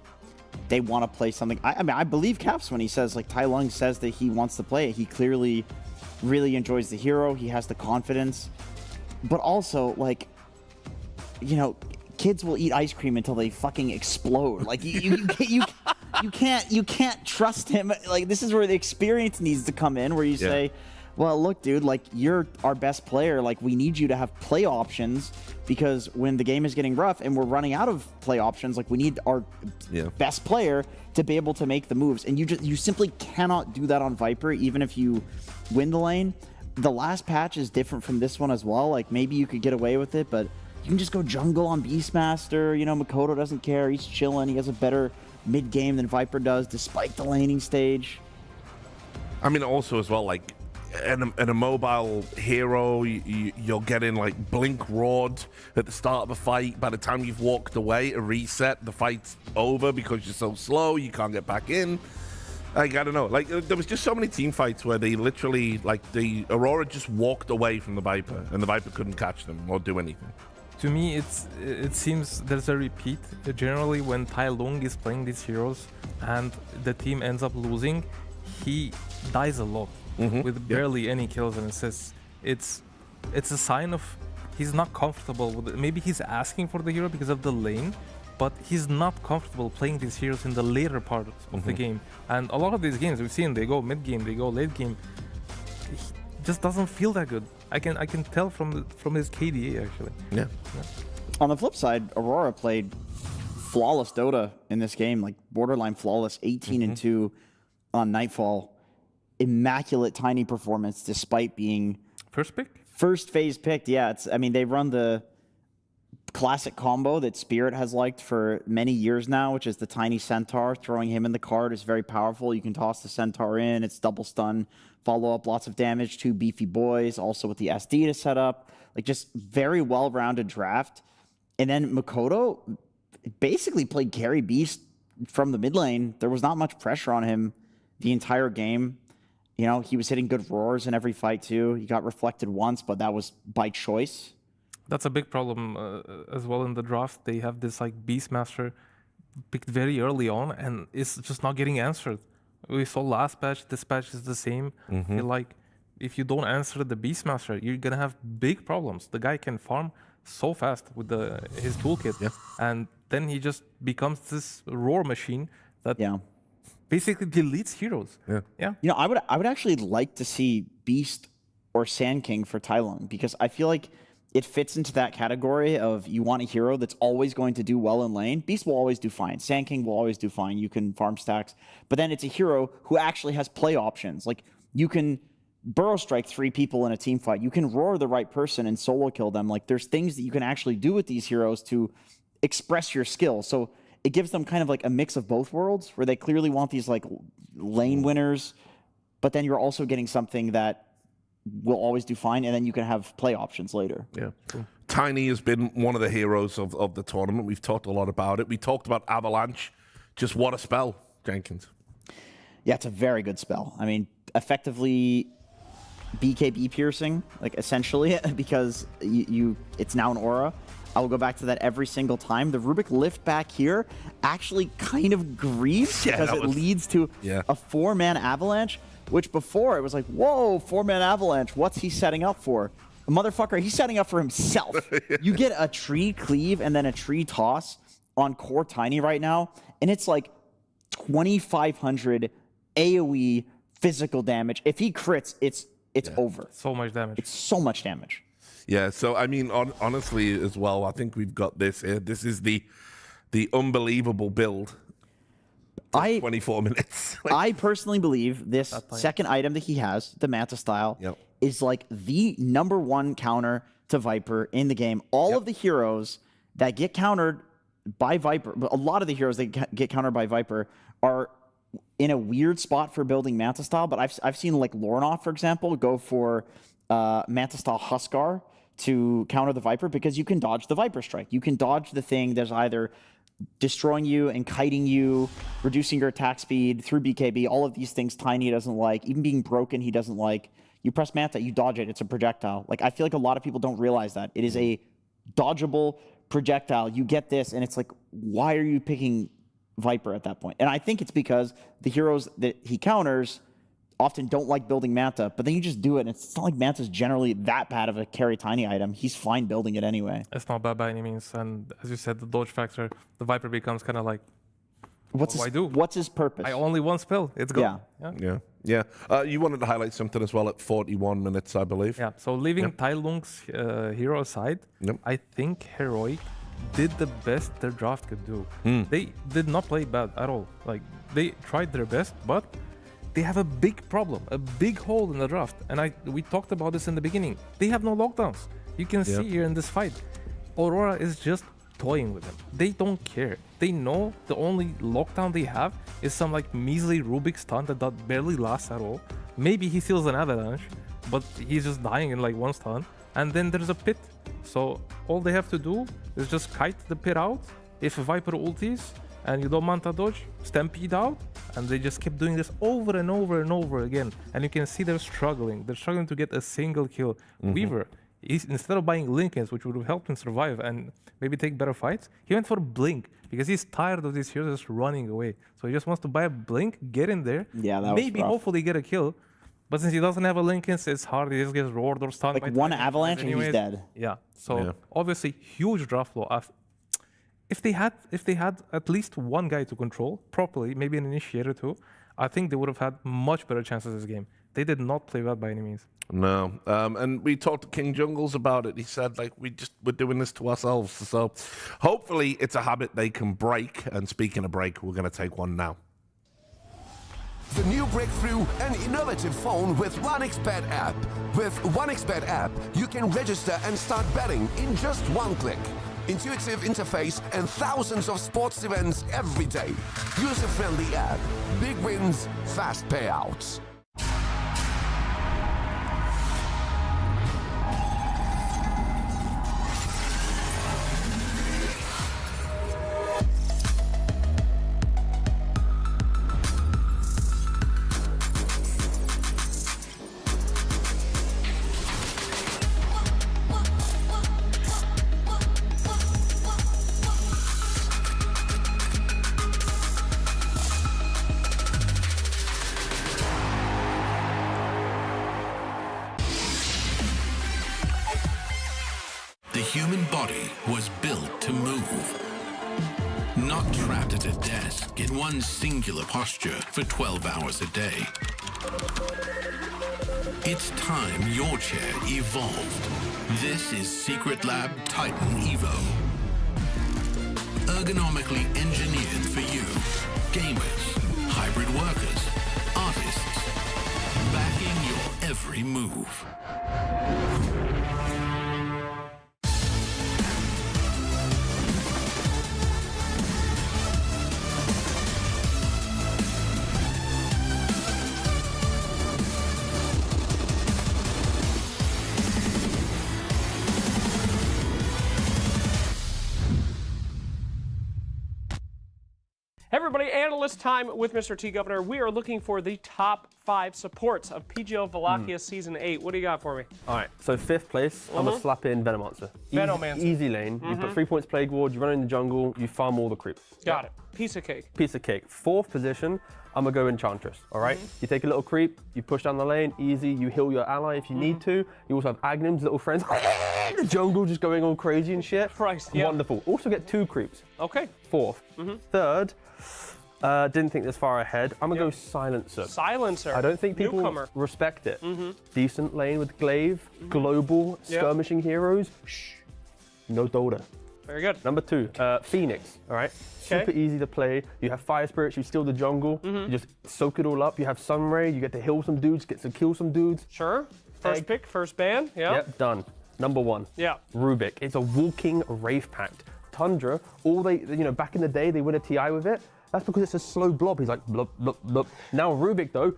they want to play something. I mean, I believe Caps when he says like Tai Lung says that he wants to play it. He clearly really enjoys the hero. He has the confidence, but also like, you know, kids will eat ice cream until they fucking explode. Like you can't trust him. Like this is where the experience needs to come in, where you say, well, look, dude, like you're our best player. Like we need you to have play options because when the game is getting rough and we're running out of play options, like we need our best player to be able to make the moves. And you simply cannot do that on Viper, even if you win the lane. The last patch is different from this one as well. Like maybe you could get away with it, but you can just go jungle on Beastmaster. You know, Makoto doesn't care. He's chilling. He has a better mid game than Viper does, despite the laning stage. I mean, also as well, like in a mobile hero, you're getting like blink roared at the start of a fight. By the time you've walked away, a reset, the fight's over because you're so slow, you can't get back in. Like, I don't know. Like, there was just so many team fights where they literally, like, the Aurora just walked away from the Viper, and the Viper couldn't catch them or do anything. To me, it seems there's a repeat. Generally, when Tai Lung is playing these heroes and the team ends up losing, he dies a lot with barely any kills and assists. It's a sign of he's not comfortable with it. Maybe he's asking for the hero because of the lane, but he's not comfortable playing these heroes in the later part of the game. And a lot of these games we've seen, they go mid game, they go late game. He just doesn't feel that good. I can tell from his KDA actually. Yeah. On the flip side, Aurora played flawless Dota in this game, like borderline flawless, 18-2 on Nightfall. Immaculate Tiny performance despite being first phase picked. Yeah, I mean they run the classic combo that Spirit has liked for many years now, which is the tiny centaur. Throwing him in the card is very powerful. You can toss the centaur in, it's double stun, follow up, lots of damage, 2 beefy boys, also with the SD to set up. Like, just very well-rounded draft. And then Makoto basically played carry beast from the mid lane. There was not much pressure on him the entire game. You know, he was hitting good roars in every fight too. He got reflected once, but that was by choice. That's a big problem as well in the draft. They have this like Beastmaster picked very early on, and it's just not getting answered. We saw last patch, this patch is the same. I feel like if you don't answer the Beastmaster, you're gonna have big problems. The guy can farm so fast with his toolkit, and then he just becomes this roar machine that basically deletes heroes. You know, I would actually like to see Beast or Sand King for Tai Lung, because I feel like it fits into that category of you want a hero that's always going to do well in lane. Beast will always do fine. Sand King will always do fine. You can farm stacks. But then it's a hero who actually has play options. Like, you can burrow strike 3 people in a team fight. You can roar the right person and solo kill them. Like, there's things that you can actually do with these heroes to express your skill. So it gives them kind of like a mix of both worlds, where they clearly want these like lane winners, but then you're also getting something that will always do fine, and then you can have play options later. Tiny has been one of the heroes of the tournament. We've talked a lot about it. We talked about Avalanche. Just what a spell, Jenkins. Yeah, it's a very good spell. I mean, effectively BKB piercing, like essentially, because it's now an aura. I will go back to that every single time. The Rubik lift back here actually kind of grieves because it leads to a 4-man avalanche, which before it was like, whoa, 4-man avalanche, what's he setting up for? Motherfucker, he's setting up for himself. You get a tree cleave and then a tree toss on core Tiny right now, and it's like 2,500 AoE physical damage. If he crits, it's over. So much damage. It's so much damage. Yeah, so I mean, honestly as well, I think we've got this here. This is the unbelievable build. 24 minutes. I personally believe this second item that he has, the Manta style, is like the #1 counter to Viper in the game. All of the heroes that get countered by Viper, but a lot of the heroes that get countered by Viper are in a weird spot for building Manta style. But I've seen like Lornoff, for example, go for Manta style Huskar to counter the Viper, because you can dodge the Viper strike. You can dodge the thing that's either destroying you and kiting you, reducing your attack speed through BKB, all of these things Tiny doesn't like. Even being broken, he doesn't like. You press Manta, you dodge it, it's a projectile. Like, I feel like a lot of people don't realize that. It is a dodgeable projectile. You get this, and it's like, why are you picking Viper at that point? And I think it's because the heroes that he counters often don't like building Manta, but then you just do it, and it's not like Manta's generally that bad of a carry Tiny item. He's fine building it anyway. It's not bad by any means, and as you said, the dodge factor, the Viper becomes kind of like, what do I do? What's his purpose? I only one spell, it's gone. Yeah. You wanted to highlight something as well at 41 minutes, I believe. Yeah, so leaving Tai Lung's hero aside, I think Heroic did the best their draft could do. They did not play bad at all. Like, they tried their best, but they have a big problem, a big hole in the draft. And we talked about this in the beginning. They have no lockdowns. You can see here in this fight, Aurora is just toying with them. They don't care. They know the only lockdown they have is some like measly Rubik stun that barely lasts at all. Maybe he steals an avalanche, but he's just dying in like 1 stun. And then there's a pit. So all they have to do is just kite the pit out. If Viper ultis and you don't Manta dodge, Stampede out, and they just keep doing this over and over and over again. And you can see they're struggling. They're struggling to get a single kill. Weaver, instead of buying Lincolns, which would have helped him survive and maybe take better fights, he went for Blink, because he's tired of these heroes just running away. So he just wants to buy a Blink, get in there, maybe hopefully get a kill. But since he doesn't have a Lincolns, it's hard. He just gets roared or stunned. Like one avalanche and he's dead. Yeah. So obviously huge draft flow. If they had at least one guy to control properly, maybe an initiator too, I think they would have had much better chances this game. They did not play well by any means. No. And we talked to King Jungles about it. He said, like, we're doing this to ourselves. So hopefully it's a habit they can break. And speaking of break, we're going to take one now. The new breakthrough, an innovative phone with 1xBet app. With 1xBet app, you can register and start betting in just 1 click. intuitive interface, and thousands of sports events every day. User-friendly app, big wins, fast payouts. The human body was built to move. Not trapped at a desk in one singular posture for 12 hours a day. It's time your chair evolved. This is Secret Lab Titan Evo. Ergonomically engineered for you, gamers, hybrid workers, artists, backing your every move. Everybody, analyst time with Mr. T. Governor. We are looking for the top 5 supports of PGL Wallachia Season 8. What do you got for me? All right, so 5th place, I'm going to slap in Venomancer. Venomancer. Easy lane. You put 3 points Plague Ward, you run in the jungle, you farm all the creeps. Got it. Piece of cake. Piece of cake. 4th position, I'm going to go Enchantress, all right? You take a little creep, you push down the lane, easy, you heal your ally if you need to. You also have Agnim's little friends in the jungle just going all crazy and shit. Christ, yeah. Wonderful. Also get 2 creeps. Okay. 4th. 3rd, didn't think this far ahead. I'm going to go Silencer. Silencer. I don't think people Newcomer. respect it. Decent lane with Glaive, global skirmishing heroes. Shh. No Dota. Very good. Number 2, Phoenix, all right? Super easy to play. You have Fire Spirits, you steal the jungle, you just soak it all up. You have Sunray, you get to heal some dudes, get to kill some dudes. Sure. First pick, first ban, yeah. Yep, done. Number 1. Yeah. Rubik. It's a walking Wraith Pact. Tundra, back in the day, they win a TI with it. That's because it's a slow blob. He's like, blob, blob, blob. Now Rubik, though,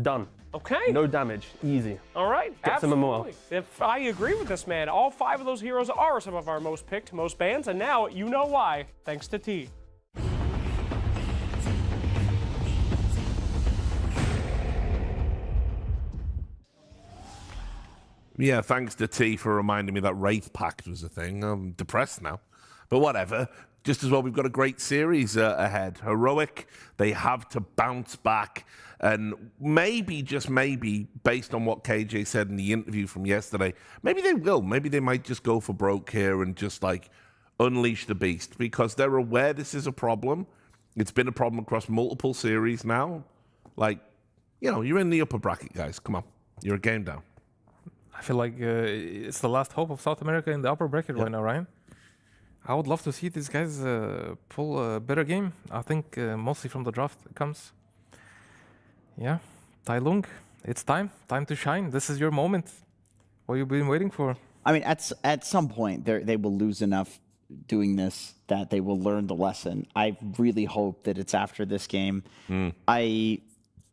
done. Okay. No damage, easy. All right, Get some more. If I agree with this man, all 5 of those heroes are some of our most picked, most bans, and now you know why, thanks to T. Yeah, thanks to T for reminding me that Wraith Pact was a thing. I'm depressed now. But whatever. Just as well, we've got a great series ahead. Heroic, they have to bounce back. And maybe, just maybe, based on what KJ said in the interview from yesterday, maybe they will. Maybe they might just go for broke here and just, like, unleash the beast. Because they're aware this is a problem. It's been a problem across multiple series now. Like, you're in the upper bracket, guys. Come on. You're a game down. I feel like it's the last hope of South America in the upper bracket right now, Ryan. I would love to see these guys pull a better game. I think mostly from the draft comes. Yeah, Tai Lung, it's time to shine. This is your moment. What you've been waiting for. I mean, at some point, they will lose enough doing this that they will learn the lesson. I really hope that it's after this game. I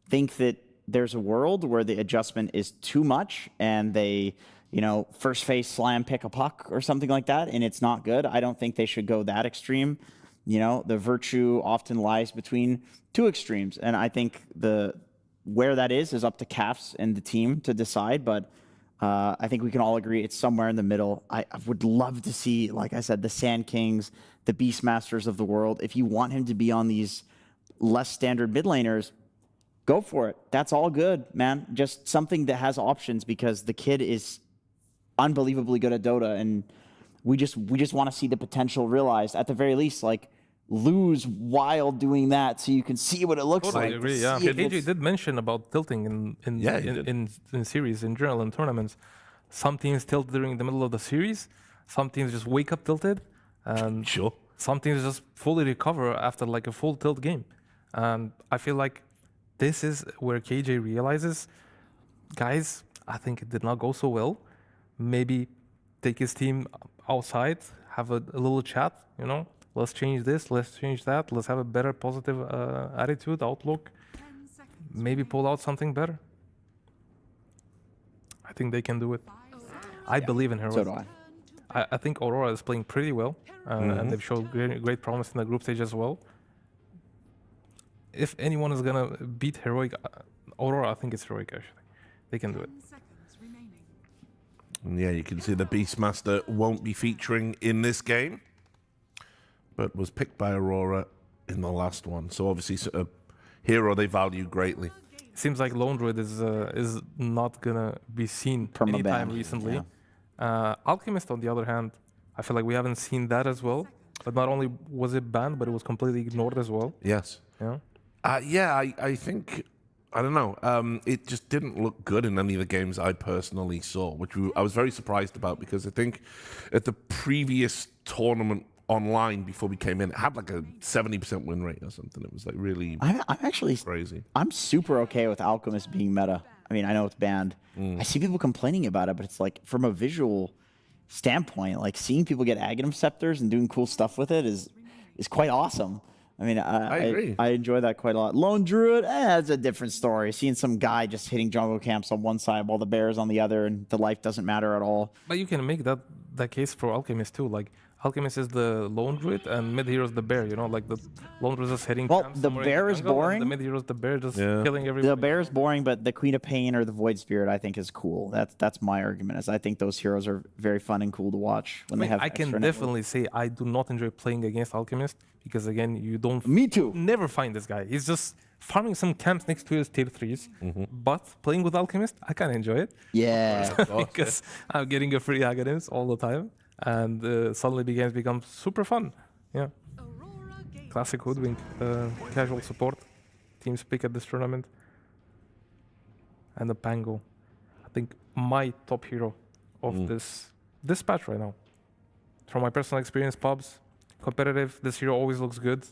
think that there's a world where the adjustment is too much and they, first phase slam, pick a puck or something like that, and it's not good. I don't think they should go that extreme. The virtue often lies between 2 extremes, and I think where that is up to CAFs and the team to decide, but I think we can all agree it's somewhere in the middle. I would love to see, like I said, the Sand Kings, the Beastmasters of the world. If you want him to be on these less standard mid laners, go for it. That's all good, man. Just something that has options, because the kid is unbelievably good at Dota, and we just want to see the potential realized. At the very least, like, lose while doing that so you can see what it looks like. I agree, yeah. KJ did mention about tilting in series, in general, in tournaments. Some teams tilt during the middle of the series. Some teams just wake up tilted. And some teams just fully recover after like a full tilt game. And I feel like this is where KJ realizes, guys, I think it did not go so well. Maybe take his team outside, have a little chat, you know, let's change this, let's change that, let's have a better positive attitude, outlook, maybe pull out something better. I think they can do it. I believe in Heroic. So do I. I think Aurora is playing pretty well, and they've shown great promise in the group stage as well. If anyone is gonna beat Heroic, Aurora, I think it's Heroic actually. They can do it. And yeah, you can see the Beastmaster won't be featuring in this game, but was picked by Aurora in the last one. So obviously, a hero they value greatly. Seems like Lone Druid is not gonna be seen anytime recently. Yeah. Alchemist, on the other hand, I feel like we haven't seen that as well. But not only was it banned, but it was completely ignored as well. Yes. Yeah. I think, I don't know, it just didn't look good in any of the games I personally saw, which I was very surprised about, because I think at the previous tournament online before we came in, it had like a 70% win rate or something. It was like really I'm actually crazy. I'm super okay with Alchemist being meta. I mean, I know it's banned. I see people complaining about it, but it's like, from a visual standpoint, like seeing people get Aghanim Scepters and doing cool stuff with it is quite awesome. I mean, I agree. I enjoy that quite a lot. Lone Druid, that's a different story. Seeing some guy just hitting jungle camps on one side while the bear's on the other, and the life doesn't matter at all. But you can make that case for Alchemist too. Like, Alchemist is the Lone Druid, and mid hero is the bear. You know, like the Lone Druid is hitting. Well, the bear is boring. The mid hero is the bear, just killing everyone. The bear is boring, but the Queen of Pain or the Void Spirit, I think, is cool. That's my argument. Is I think those heroes are very fun and cool to watch when they have. I can definitely say I do not enjoy playing against Alchemist, because again, you don't. Me too. Never find this guy. He's just farming some camps next to his tier 3s. But playing with Alchemist, I kind of enjoy it. Yeah. Because I'm getting a free Aghanims all the time. And suddenly the games become super fun. Yeah. Classic Hoodwink, casual support. Teams pick at this tournament. And the Pango. I think my top hero of this patch right now. From my personal experience, pubs, competitive, this hero always looks good.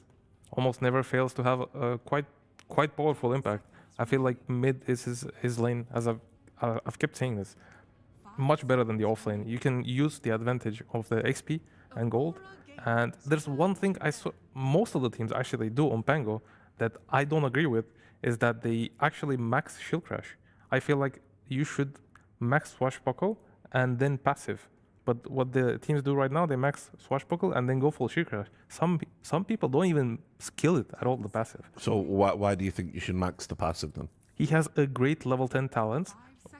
Almost never fails to have a quite powerful impact. I feel like mid is his lane, as I've kept saying this. Much better than the offlane. You can use the advantage of the XP and gold. And there's one thing I saw most of the teams actually do on Pango that I don't agree with, is that they actually max shield crash. I feel like you should max swashbuckle and then passive. But what the teams do right now, they max swashbuckle and then go full shield crash. Some people don't even skill it at all, the passive. So why do you think you should max the passive then? He has a great level 10 talent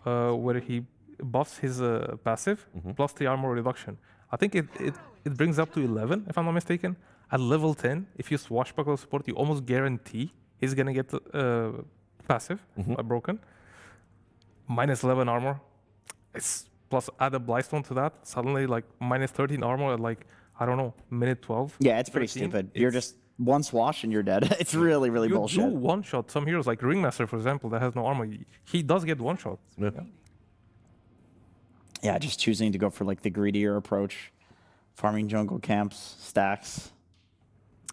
where he buffs his passive plus the armor reduction. I think it brings up to 11, if I'm not mistaken. At level 10, if you swashbuckle support, you almost guarantee he's gonna get passive broken. Minus 11 armor. It's plus add a Blightstone to that. Suddenly, like minus 13 armor at like, I don't know, minute 12. Yeah, it's pretty stupid. You're just one swash and you're dead. It's really bullshit. You do one shot. Some heroes like Ringmaster, for example, that has no armor, he does get one shot. Yeah, just choosing to go for like the greedier approach, farming jungle camps, stacks.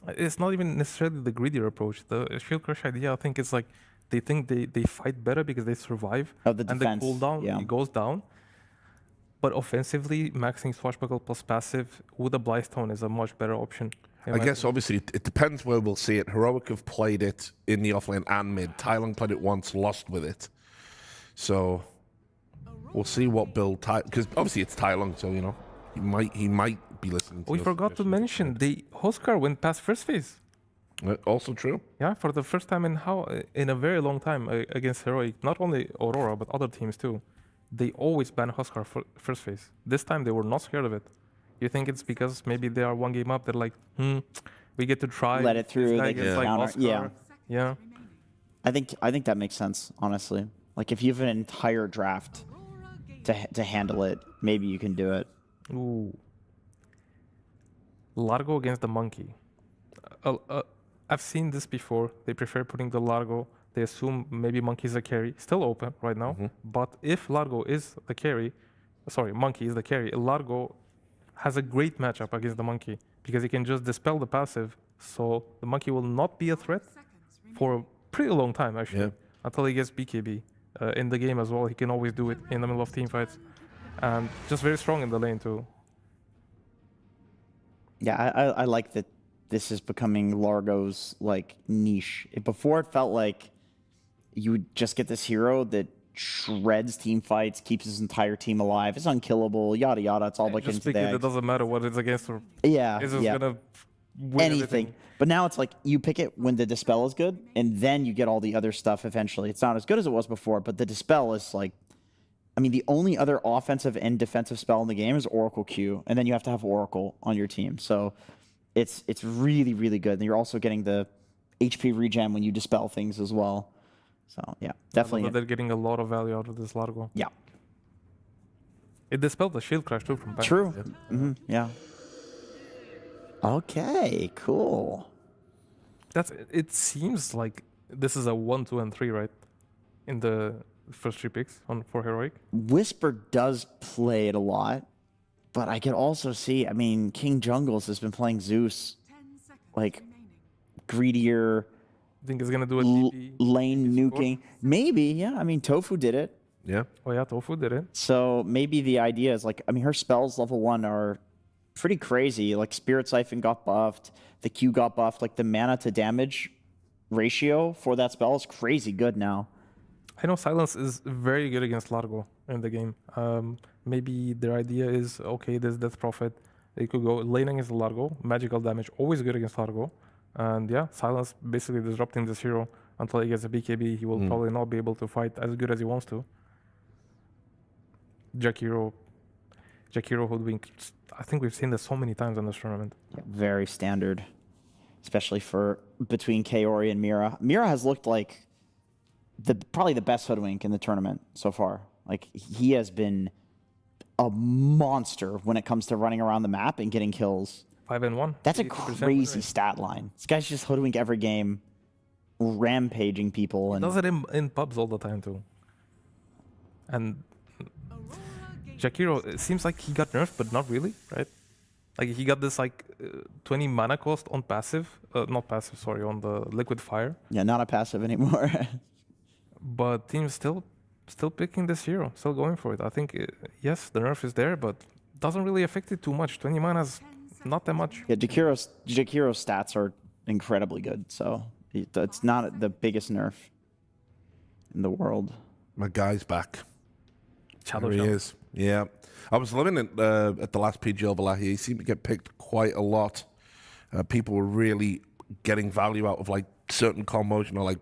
It's not even necessarily the greedier approach. The shield crush idea, I think, is like they think they fight better because they survive. Oh, the and defense. the cooldown it goes down. But offensively, maxing swashbuckle plus passive with a Blightstone is a much better option. I guess obviously it depends where we'll see it. Heroic have played it in the offlane and mid. Tylung played it once, lost with it. So we'll see what build because obviously it's Tylung, so you know he might be listening to We forgot to mention the Huskar went past first phase. Also true. Yeah, for the first time in a very long time against Heroic, not only Aurora but other teams too. They always ban Huskar for first phase. This time they were not scared of it. You think it's because maybe they are one game up? They're like, we get to try. Let it through. They get like counter. Yeah. I think that makes sense, honestly. Like if you have an entire draft to handle it, maybe you can do it. Ooh. Largo against the monkey. I've seen this before. They prefer putting the Largo. They assume maybe monkey is a carry. Still open right now. But if Largo is the carry, monkey is the carry, Largo has a great matchup against the monkey because he can just dispel the passive. So the monkey will not be a threat for a pretty long time, actually, until he gets BKB. In the game as well, he can always do it in the middle of team fights. And just very strong in the lane too. Yeah, I like that this is becoming Largo's like niche. Before it felt like you would just get this hero that shreds team fights, keeps his entire team alive, it's unkillable, yada yada. It's all like Just into pick the it. It doesn't matter what it's against. Or yeah, it's just yeah. gonna win Anything. everything. But now it's like you pick it when the Dispel is good, and then you get all the other stuff eventually. It's not as good as it was before, but the Dispel is like, I mean, the only other offensive and defensive spell in the game is Oracle Q, and then you have to have Oracle on your team. So it's really, really good. And you're also getting the HP regen when you Dispel things as well. So yeah, definitely. But they're getting a lot of value out of this Largo. Yeah. It dispelled the shield crash too from back. True. Yeah. Okay, cool. It seems like this is a 1, 2, and 3, right? In the first 3 picks for Heroic. Whisper does play it a lot, but I could also see, I mean, King Jungles has been playing Zeus, like, greedier. Think it's gonna do a DP lane nuking. Maybe, yeah. I mean, Tofu did it. Yeah. Oh yeah, Tofu did it. So maybe the idea is like, I mean, her spells level 1 are pretty crazy. Like Spirit Siphon got buffed, the Q got buffed, like the mana to damage ratio for that spell is crazy good now. I know Silence is very good against Largo in the game. Maybe their idea is, okay, there's Death Prophet. They could go lane against Largo, magical damage, always good against Largo. And yeah, Silence basically disrupting this hero until he gets a BKB. He will probably not be able to fight as good as he wants to. Jack Hero Hoodwink. I think we've seen this so many times in this tournament. Yeah, very standard, especially for between Kaori and Mira. Mira has looked like probably the best Hoodwink in the tournament so far. Like he has been a monster when it comes to running around the map and getting kills. 5-1. That's a crazy stat line. This guy's just Hoodwink every game, rampaging people. He And does it in pubs all the time too. And Jakiro, it seems like he got nerfed, but not really, right? Like he got this like 20 mana cost on passive, not passive, sorry, on the Liquid Fire. Yeah, not a passive anymore. But team's still picking this hero, still going for it. I think yes, the nerf is there, but doesn't really affect it too much. 20 mana's not that much. Yeah, Jakiro's stats are incredibly good, so it's not the biggest nerf in the world. My guy's back. Shadow There he is. Yeah. I was living at the last PGL Wallachia. He seemed to get picked quite a lot. People were really getting value out of like certain combos, you know, like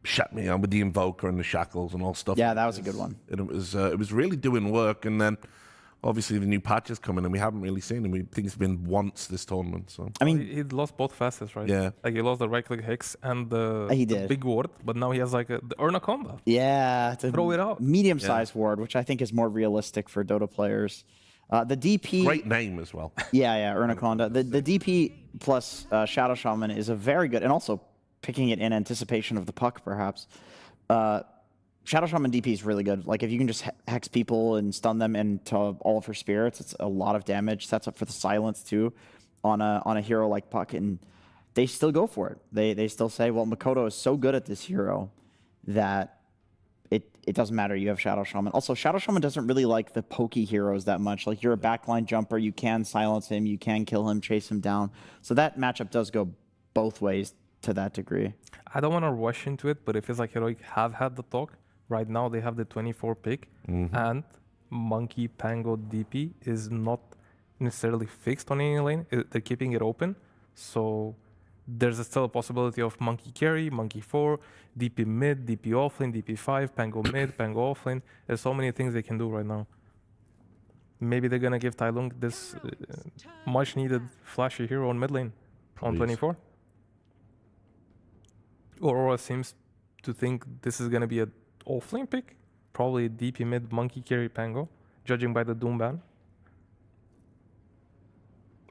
shut me on with the Invoker and the Shackles and all stuff. Yeah, that was a good one. And it was really doing work. And then obviously the new patch is coming and we haven't really seen him. We think it's been once this tournament. So I mean, he lost both facets, right? Yeah. Like he lost the right click hex and the big ward, but now he has like the Anaconda. Yeah, it's a Throw it out. medium-sized ward, which I think is more realistic for Dota players. The DP, great name as well. Yeah, Anaconda. The DP plus Shadow Shaman is a very good, and also picking it in anticipation of the puck, perhaps. Shadow Shaman DP is really good. Like if you can just hex people and stun them into all of her spirits, it's a lot of damage. Sets up for the silence too, on a hero like Puck, and they still go for it. They still say, well, Makoto is so good at this hero that it doesn't matter. You have Shadow Shaman. Also, Shadow Shaman doesn't really like the pokey heroes that much. Like you're a backline jumper, you can silence him, you can kill him, chase him down. So that matchup does go both ways to that degree. I don't want to rush into it, but it feels like Heroic have had the talk. Right now they have the 24 pick, and Monkey Pango DP is not necessarily fixed on any lane. They're keeping it open, so there's still a possibility of Monkey carry, Monkey 4, DP mid, DP offlane, DP 5, Pango mid, Pango offlane. There's so many things they can do right now. Maybe they're gonna give Tai Lung this much needed flashy hero on mid lane on 24. Aurora seems to think this is gonna be a offlane pick, probably DP mid, Monkey carry, Pango, judging by the Doom ban.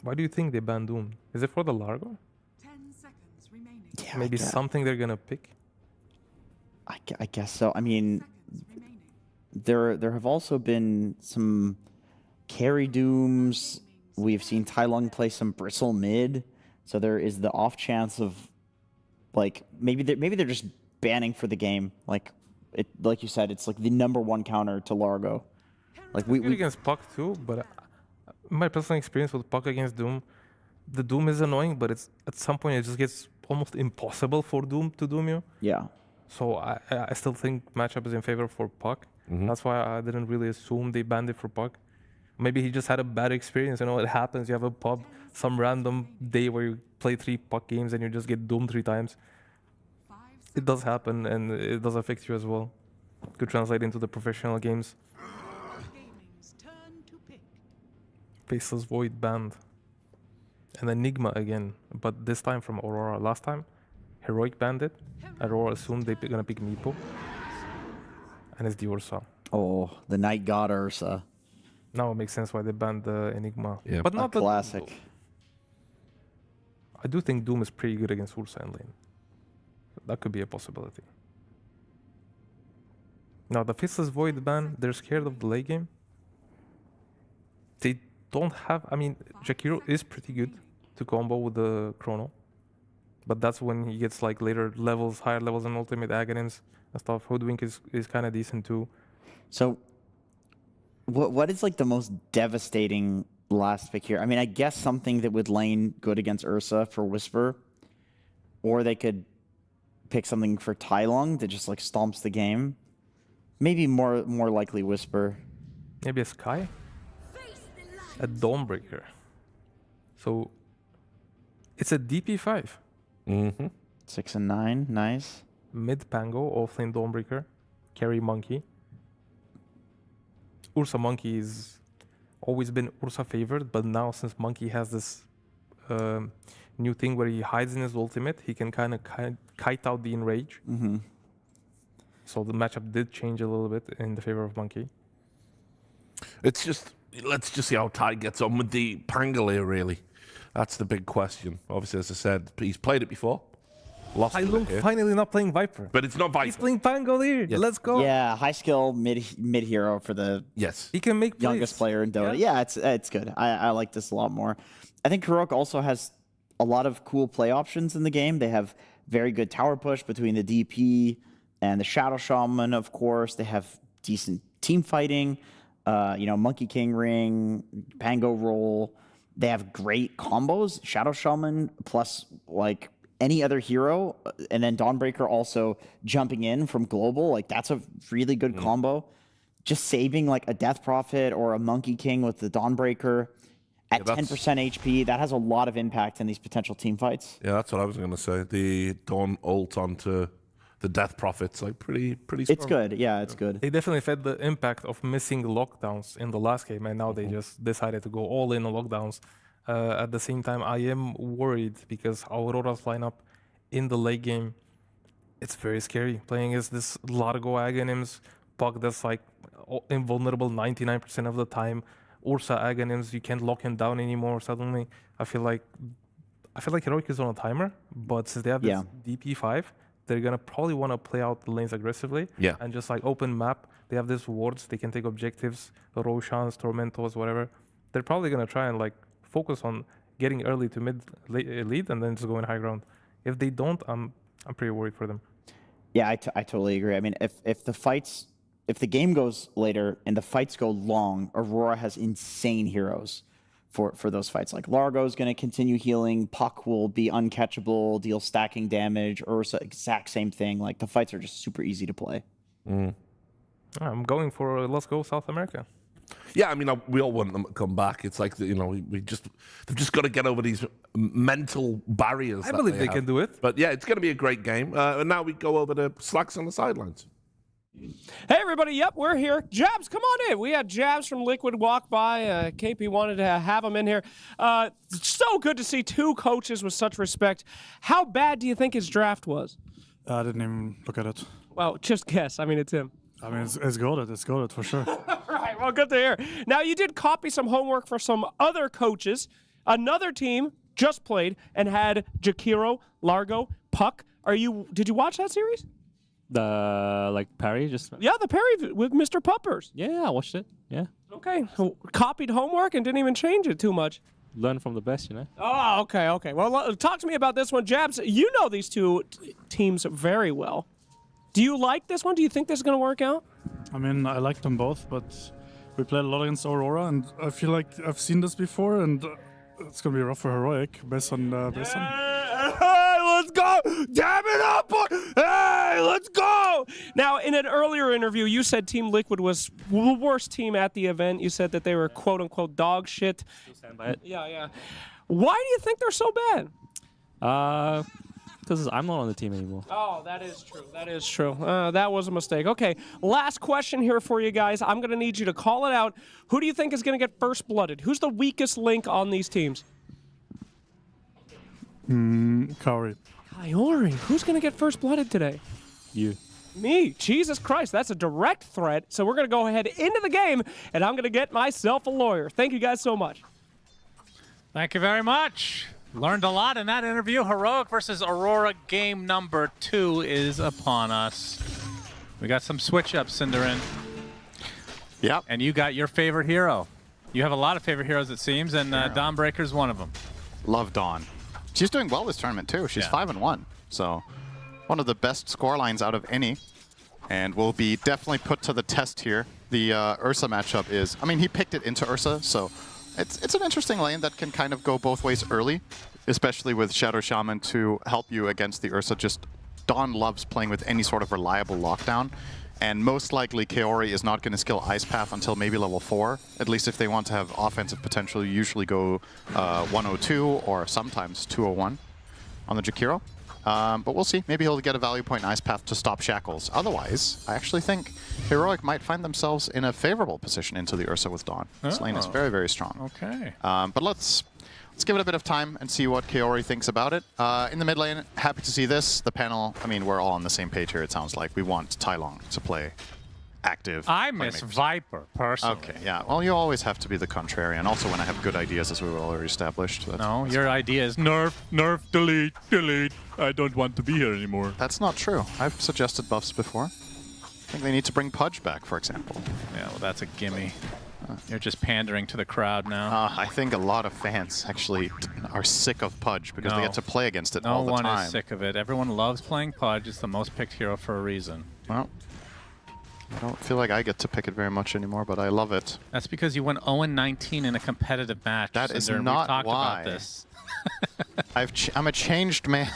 Why do you think they banned Doom? Is it for the Largo? 10 seconds remaining. Yeah, Maybe something they're gonna pick. I guess so. I mean, there have also been some carry Dooms. We've seen Tai Lung play some Bristle mid, so there is the off chance of like maybe they're just banning for the game. Like you said, it's like the #1 counter to Largo. Like we against Puck too, but my personal experience with Puck against Doom, the Doom is annoying, but it's at some point it just gets almost impossible for Doom to Doom you. Yeah. So I still think matchup is in favor for Puck. That's why I didn't really assume they banned it for Puck. Maybe he just had a bad experience. You know, it happens. You have a pub, some random day where you play 3 Puck games and you just get doomed 3 times. It does happen, and it does affect you as well. Could translate into the professional games. Faceless Void banned. And Enigma again, but this time from Aurora. Last time, Heroic banned it. Aurora assumed they're gonna pick Meepo. And it's the Ursa. Oh, the Night God Ursa. Now it makes sense why they banned the Enigma. Yeah, but not a classic. I do think Doom is pretty good against Ursa in lane. That could be a possibility. Now the Faceless Void ban, they're scared of the late game. They don't have, I mean, Jakiro is pretty good to combo with the Chrono. But that's when he gets like later levels, higher levels and ultimate agonims and stuff. Hoodwink is kind of decent too. So what is like the most devastating last pick here? I mean, I guess something that would lane good against Ursa for Whisper, or they could pick something for Tai Lung that just like stomps the game. Maybe more likely Whisper. Maybe a Sky? A Dawnbreaker. So it's a DP5. 6 and 9, nice. Mid Pango, offlane Dawnbreaker, carry Monkey. Ursa Monkey is always been Ursa favored, but now since Monkey has this new thing where he hides in his ultimate, he can kind of kite out the Enrage. So the matchup did change a little bit in the favor of Monkey. It's just, let's just see how Tai gets on with the Pangolier, really. That's the big question. Obviously, as I said, he's played it before. Lost Tai to Lung it here. finally not playing Viper. But it's not Viper. He's playing Pangolier. Yes. Let's go. Yeah, high skill mid hero for the He can make youngest player in Dota. Yeah, it's good. I like this a lot more. I think Heroic also has a lot of cool play options in the game. They have very good tower push between the DP and the Shadow Shaman, of course. They have decent team fighting. Monkey King Ring, Pango Roll. They have great combos. Shadow Shaman plus like any other hero, and then Dawnbreaker also jumping in from global. Like that's a really good combo. Just saving like a Death Prophet or a Monkey King with the Dawnbreaker at 10% HP, that has a lot of impact in these potential team fights. Yeah, that's what I was going to say. The Dawn ult onto the Death Prophet's like pretty strong. It's good. Yeah, it's good. They definitely fed the impact of missing lockdowns in the last game, and now they just decided to go all in on lockdowns. At the same time, I am worried because Aurora's lineup in the late game, it's very scary. Playing as this Largo Agonims, Puck that's like invulnerable 99% of the time, Ursa Agonims, you can't lock him down anymore suddenly. I feel like Heroic is on a timer, but since they have this DP5, they're gonna probably want to play out the lanes aggressively and just like open map. They have these wards, they can take objectives, Roshans, Tormentos, whatever. They're probably gonna try and like focus on getting early to mid lead and then just go in high ground. If they don't, I'm pretty worried for them. Yeah, I totally agree. I mean, if the game goes later and the fights go long, Aurora has insane heroes for those fights. Like Largo's going to continue healing, Puck will be uncatchable, deal stacking damage, Ursa, exact same thing. Like the fights are just super easy to play. I'm going for let's go South America. Yeah, I mean, we all want them to come back. It's like, they've just got to get over these mental barriers. I believe they can do it. But yeah, it's going to be a great game. And now we go over to Slacks on the sidelines. Hey, everybody. Yep, we're here. Jabs, come on in. We had Jabs from Liquid walk by. KP wanted to have him in here. So good to see 2 coaches with such respect. How bad do you think his draft was? I didn't even look at it. Well, just guess. I mean, it's him. I mean, it's goated. It's goated for sure. Right, well, good to hear. Now, you did copy some homework for some other coaches. Another team just played and had Jakiro, Largo, Puck. Did you watch that series? The Parry just. Yeah, the Parry with Mr. Puppers. Yeah, I watched it. Yeah. Okay, so copied homework and didn't even change it too much. Learn from the best, Oh, okay. Well, talk to me about this one, Jabs. You know these 2 teams very well. Do you like this one? Do you think this is going to work out? I mean, I like them both, but we played a lot against Aurora, and I feel like I've seen this before, and It's gonna be rough for Heroic based on Hey, let's go! Damn it up! Hey, let's go! Now, in an earlier interview, you said Team Liquid was the worst team at the event. You said that they were quote unquote dog shit. Yeah. Why do you think they're so bad? Because I'm not on the team anymore. Oh, that is true. That is true. That was a mistake. Okay, last question here for you guys. I'm going to need you to call it out. Who do you think is going to get first blooded? Who's the weakest link on these teams? Kaori. Kaori. Who's going to get first blooded today? You. Me. Jesus Christ, that's a direct threat. So we're going to go ahead into the game, and I'm going to get myself a lawyer. Thank you guys so much. Thank you very much. Learned a lot in that interview. Heroic versus Aurora game number 2 is upon us. We got some switch-ups, Cinderin. Yep. And you got your favorite hero. You have a lot of favorite heroes, it seems, and Dawnbreaker's one of them. Love Dawn. She's doing well this tournament, too. She's 5-1. So one of the best score lines out of any. And will be definitely put to the test here. The Ursa matchup is... I mean, he picked it into Ursa, so... It's an interesting lane that can kind of go both ways early, especially with Shadow Shaman to help you against the Ursa. Just Dawn loves playing with any sort of reliable lockdown, and most likely Kaori is not going to skill Ice Path until maybe level 4. At least if they want to have offensive potential, you usually go 102 or sometimes 201 on the Jakiro. But we'll see. Maybe he'll get a value point in Ice Path to stop Shackles. Otherwise, I actually think Heroic might find themselves in a favorable position into the Ursa with Dawn. This lane is very, very strong. Okay. But let's give it a bit of time and see what Kaori thinks about it. In the mid lane, happy to see this. The panel, I mean, we're all on the same page here, it sounds like. We want Tai Long to play active. I miss Viper, personally. Okay, yeah. Well, you always have to be the contrarian. Also when I have good ideas, as we've already established. No, your idea is nerf, delete, delete. I don't want to be here anymore. That's not true. I've suggested buffs before. I think they need to bring Pudge back, for example. Yeah, well, that's a gimme. You're just pandering to the crowd now. I think a lot of fans actually are sick of Pudge because they get to play against it all the time. No one is sick of it. Everyone loves playing Pudge. It's the most picked hero for a reason. Well, I don't feel like I get to pick it very much anymore, but I love it. That's because you went 0-19 in a competitive match. That is Cinder, not we've talked why. about this. I'm a changed man.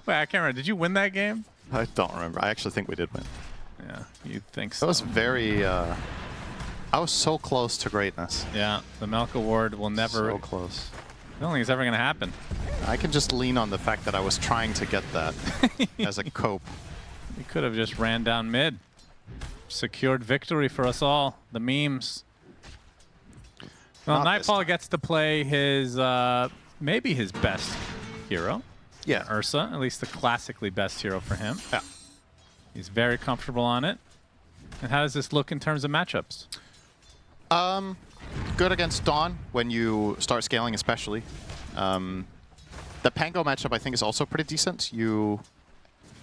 Wait, I can't remember. Did you win that game? I don't remember. I actually think we did win. Yeah, you think so. That was very... I was so close to greatness. Yeah, the Melk Award will never... So close. I don't think it's ever going to happen. I can just lean on the fact that I was trying to get that as a cope. You could have just ran down mid. Secured victory for us all. The memes. Well, Nightfall gets to play his, maybe his best hero. Yeah. Ursa, at least the classically best hero for him. Yeah. He's very comfortable on it. And how does this look in terms of matchups? Good against Dawn when you start scaling, especially. The Pango matchup, I think, is also pretty decent. You,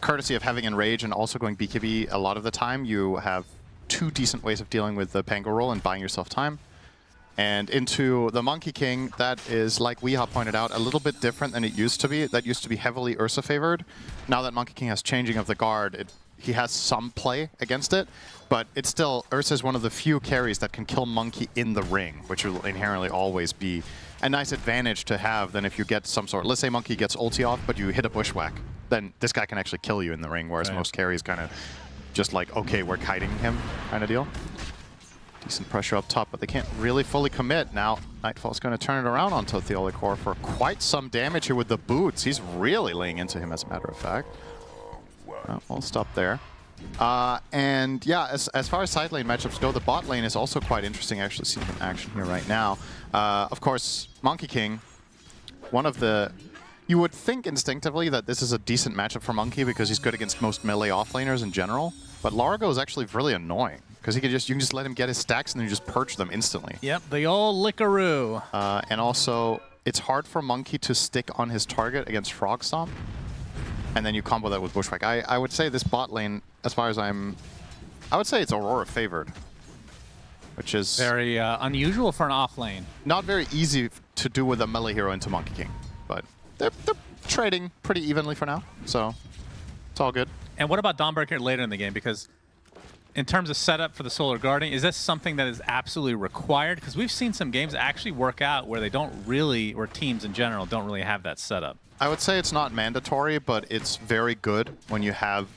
courtesy of having Enrage and also going BKB a lot of the time, you have 2 decent ways of dealing with the Pango roll and buying yourself time. And into the Monkey King, that is, like Weeha pointed out, a little bit different than it used to be. That used to be heavily Ursa favored. Now that Monkey King has changing of the guard, he has some play against it, but it's still, Ursa is one of the few carries that can kill Monkey in the ring, which will inherently always be a nice advantage to have than if you get some sort, let's say Monkey gets ulti off, but you hit a bushwhack, then this guy can actually kill you in the ring, whereas most carries kind of just like, okay, we're kiting him kind of deal. Decent pressure up top, but they can't really fully commit. Now, Nightfall's going to turn it around onto Theolicor for quite some damage here with the boots. He's really laying into him, as a matter of fact. We'll stop there. And yeah, as far as side lane matchups go, the bot lane is also quite interesting. Actually seeing in action here right now. Of course, Monkey King, one of the... You would think instinctively that this is a decent matchup for Monkey because he's good against most melee offlaners in general. But Largo is actually really annoying because you can just let him get his stacks and then you just purge them instantly. Yep, the old lickaroo. And also, it's hard for Monkey to stick on his target against Frog Stomp. And then you combo that with Bushwhack. I would say this bot lane, as far as I would say it's Aurora favored. Which is... Very unusual for an off lane. Not very easy to do with a melee hero into Monkey King. But they're trading pretty evenly for now. So, it's all good. And what about Dawnbreaker later in the game? Because in terms of setup for the Solar Guardian, is this something that is absolutely required? Because we've seen some games actually work out where they don't really, or teams in general, don't really have that setup. I would say it's not mandatory, but it's very good when you have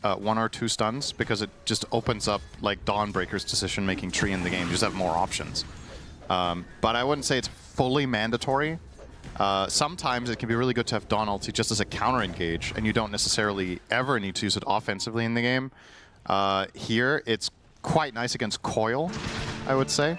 1 or 2 stuns, because it just opens up like Dawnbreaker's decision-making tree in the game. You just have more options. But I wouldn't say it's fully mandatory. Sometimes it can be really good to have Dawn ulti just as a counter-engage, and you don't necessarily ever need to use it offensively in the game. Here, it's quite nice against Coil, I would say.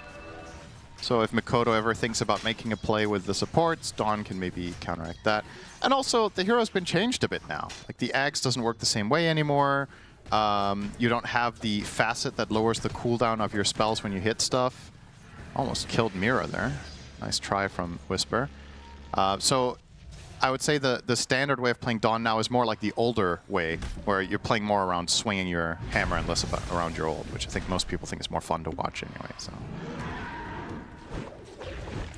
So if Mikoto ever thinks about making a play with the supports, Dawn can maybe counteract that. And also, the hero's been changed a bit now. Like, the Axe doesn't work the same way anymore. You don't have the facet that lowers the cooldown of your spells when you hit stuff. Almost killed Mira there. Nice try from Whisper. So I would say the standard way of playing Dawn now is more like the older way, where you're playing more around swinging your hammer and less about around your ult, which I think most people think is more fun to watch anyway. So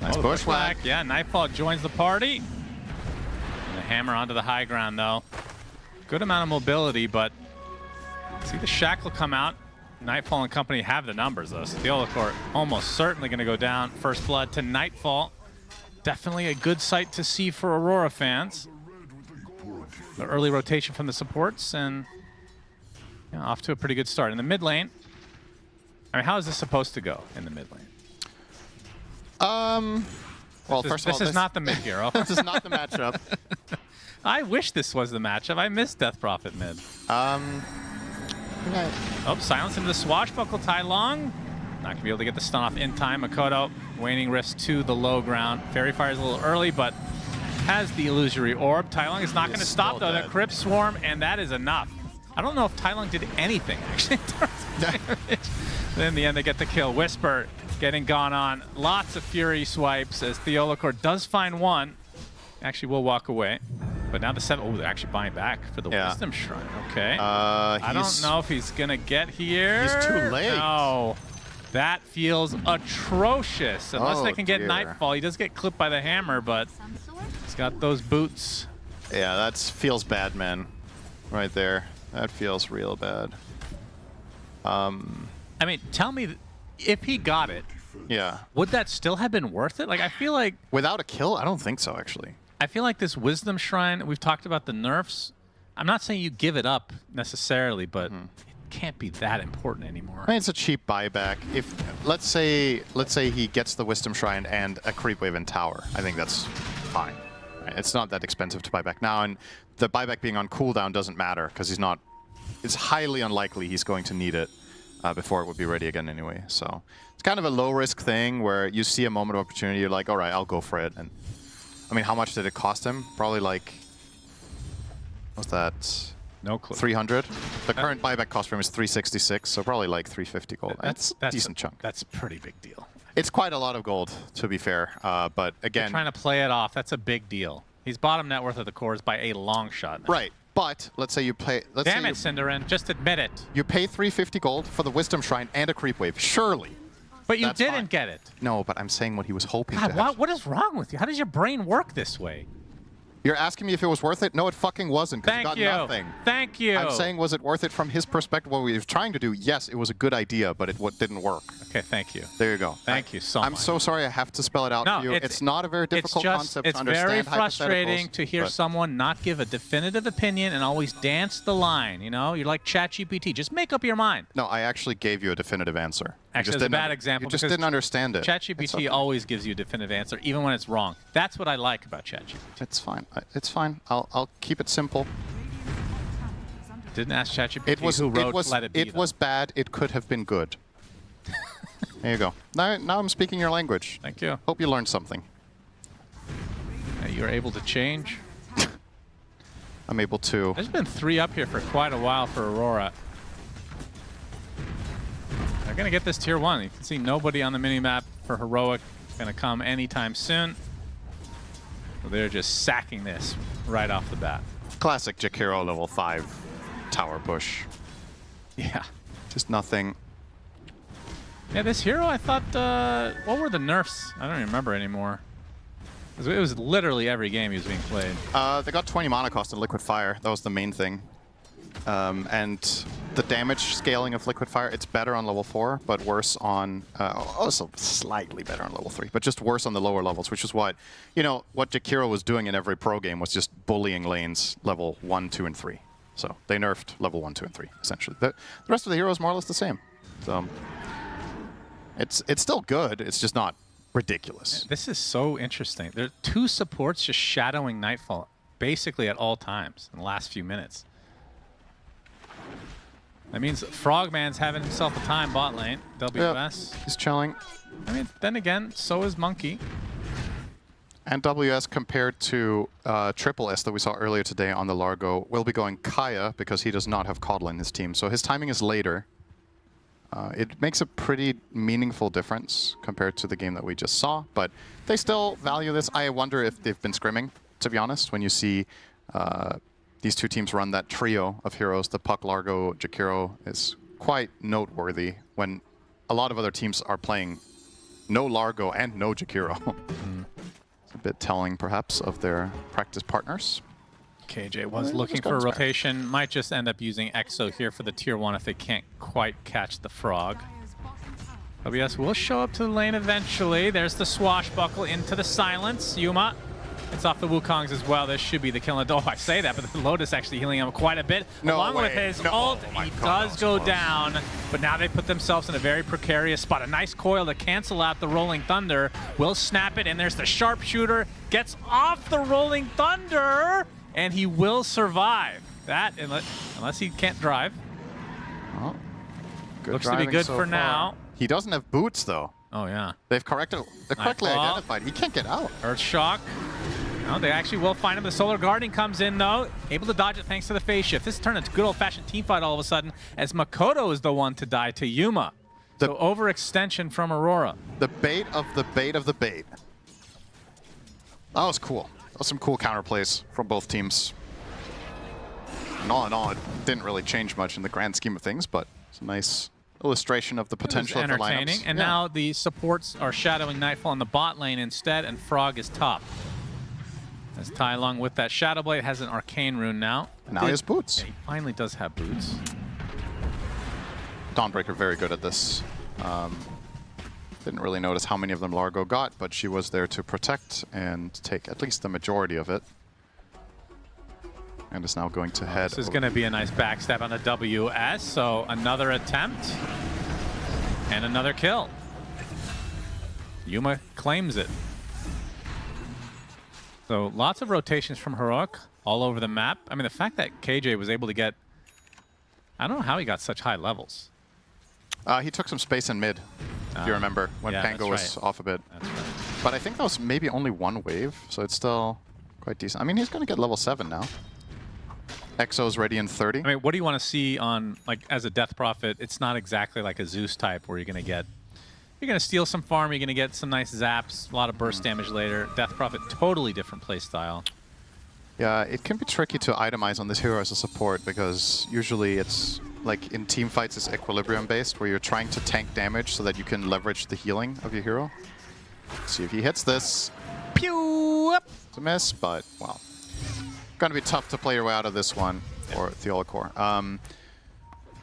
nice bushwhack. Yeah, Nightfall joins the party. And the hammer onto the high ground, though. Good amount of mobility, but see the Shackle come out. Nightfall and company have the numbers, though. So Theolacor almost certainly going to go down. First blood to Nightfall. Definitely a good sight to see for Aurora fans. The early rotation from the supports, and off to a pretty good start. In the mid lane, I mean, how is this supposed to go in the mid lane? Well, first of all, this is not the mid hero. This is not the matchup. I wish this was the matchup. I miss Death Prophet mid. Oh, silence into the swashbuckle. Tai Long not gonna be able to get the stun off in time. Mikoto waning rifts to the low ground. Fairy Fire's a little early, but has the illusory orb. Tai Long is not going to stop though. The Crypt Swarm, and that is enough. I don't know if Tai Long did anything actually in terms of damage. Then in the end they get the kill. Whisper getting gone on. Lots of Fury swipes as Theolacor does find one. Actually will walk away. But now the 7, oh, they're actually buying back for the Wisdom Shrine. Okay. I don't know if he's going to get here. He's too late. No. That feels atrocious. Unless they can get dear. Nightfall. He does get clipped by the hammer, but he's got those boots. Yeah, that feels bad, man. Right there. That feels real bad. I mean, tell me, if he got it, would that still have been worth it? Like, I feel like... Without a kill? I don't think so, actually. I feel like this Wisdom Shrine, we've talked about the nerfs. I'm not saying you give it up necessarily, but it can't be that important anymore. I mean, it's a cheap buyback. If let's say he gets the Wisdom Shrine and a creep wave and tower, I think that's fine. Right? It's not that expensive to buy back now, and the buyback being on cooldown doesn't matter because he's not. It's highly unlikely he's going to need it before it would be ready again anyway. So it's kind of a low risk thing where you see a moment of opportunity, you're like, all right, I'll go for it. And I mean, how much did it cost him? Probably like, what's that? No clue. 300. The current buyback cost for him is 366, so probably like 350 gold. That's a decent chunk. That's a pretty big deal. It's quite a lot of gold, to be fair. But again, you're trying to play it off. That's a big deal. He's bottom net worth of the cores by a long shot. Right. But let's say you play. Damn it, Cinderin. Just admit it. You pay 350 gold for the Wisdom Shrine and a creep wave. Surely. But you didn't get it. No, but I'm saying what he was hoping God, to have. what is wrong with you? How does your brain work this way? You're asking me if it was worth it? No, it fucking wasn't, because he got nothing. Thank you. I'm saying, was it worth it from his perspective? What we were trying to do, yes, it was a good idea, but it didn't work. Okay, thank you. There you go. Thank you so much. I'm so sorry I have to spell it out for you. It's not a very difficult concept to understand. It's very frustrating to hear someone not give a definitive opinion and always dance the line, you know? You're like ChatGPT. Just make up your mind. No, I actually gave you a definitive answer. Actually, that's a bad example. You just didn't understand it. ChatGPT always gives you a definitive answer, even when it's wrong. That's what I like about ChatGPT. It's fine. It's fine. I'll keep it simple. Didn't ask ChatGPT who wrote Let It Be. It was bad. It could have been good. There you go. Now I'm speaking your language. Thank you. Hope you learned something. You're able to change. I'm able to. There's been 3 up here for quite a while for Aurora. They're going to get this tier 1. You can see nobody on the minimap for Heroic going to come anytime soon. So they're just sacking this right off the bat. Classic Jakiro level 5 tower push. Yeah. Just nothing. Yeah, this hero, I thought, what were the nerfs? I don't even remember anymore. It was literally every game he was being played. They got 20 mana cost and Liquid Fire. That was the main thing. And the damage scaling of Liquid Fire, it's better on level 4, but worse on, also slightly better on level 3, but just worse on the lower levels, which is what, you know, what Jakiro was doing in every pro game was just bullying lanes level 1, 2, and 3. So they nerfed level 1, 2, and 3, essentially. The rest of the heroes more or less the same. So it's still good, it's just not ridiculous. This is so interesting. There are 2 supports just shadowing Nightfall basically at all times in the last few minutes. That means Frogman's having himself a time bot lane. WS. Yep, he's chilling. I mean, then again, so is Monkey. And WS compared to Triple S that we saw earlier today on the Largo will be going Kaya because he does not have Coddle in his team. So his timing is later. It makes a pretty meaningful difference compared to the game that we just saw, but they still value this. I wonder if they've been scrimming, to be honest, when you see these 2 teams run that trio of heroes. The Puck, Largo, Jakiro is quite noteworthy when a lot of other teams are playing no Largo and no Jakiro. It's a bit telling, perhaps, of their practice partners. KJ was looking for a rotation. Might just end up using Exo here for the tier 1 if they can't quite catch the Frog. WS will show up to the lane eventually. There's the swashbuckle into the silence. Yuma. It's off the Wukongs as well. This should be the kill. Oh, I say that, but the Lotus actually healing him quite a bit. Along with his ult, he does go down. But now they put themselves in a very precarious spot. A nice coil to cancel out the Rolling Thunder. Will snap it, and there's the Sharpshooter. Gets off the Rolling Thunder, and he will survive. That, unless he can't drive. Oh, looks to be good for now. He doesn't have boots, though. Oh, yeah. They've correctly identified. He can't get out. Earth Shock. No, they actually will find him. The Solar Guardian comes in, though. Able to dodge it thanks to the phase shift. This turned into good old-fashioned teamfight all of a sudden, as Makoto is the one to die to Yuma. So overextension from Aurora. The bait of the bait of the bait. That was cool. That was some cool counterplays from both teams. And all in all, it didn't really change much in the grand scheme of things, but it's a nice illustration of the potential of the lineups. And now the supports are shadowing Nightfall in the bot lane instead, and Frog is top. As Tai Lung with that Shadow Blade has an Arcane Rune now. And now he has boots. Yeah, he finally does have boots. Dawnbreaker very good at this. Didn't really notice how many of them Largo got, but she was there to protect and take at least the majority of it. And is now going to head. This is going to be a nice backstab on the WS, so another attempt and another kill. Yuma claims it. So lots of rotations from Heroic all over the map. I mean, the fact that KJ was able to get, I don't know how he got such high levels. He took some space in mid, if you remember, when Pango was off a bit. That's right. But I think that was maybe only 1 wave, so it's still quite decent. I mean, he's going to get level 7 now. Exo's ready in 30. I mean, what do you want to see on, like, as a Death Prophet? It's not exactly like a Zeus type where you're going to get, you're going to steal some farm, you're going to get some nice zaps, a lot of burst damage later. Death Prophet, totally different play style. Yeah, it can be tricky to itemize on this hero as a support because usually it's, like in team fights, it's equilibrium based where you're trying to tank damage so that you can leverage the healing of your hero. Let's see if he hits this. Pew! It's a miss, but, well, gonna be tough to play your way out of this one for Theolacor.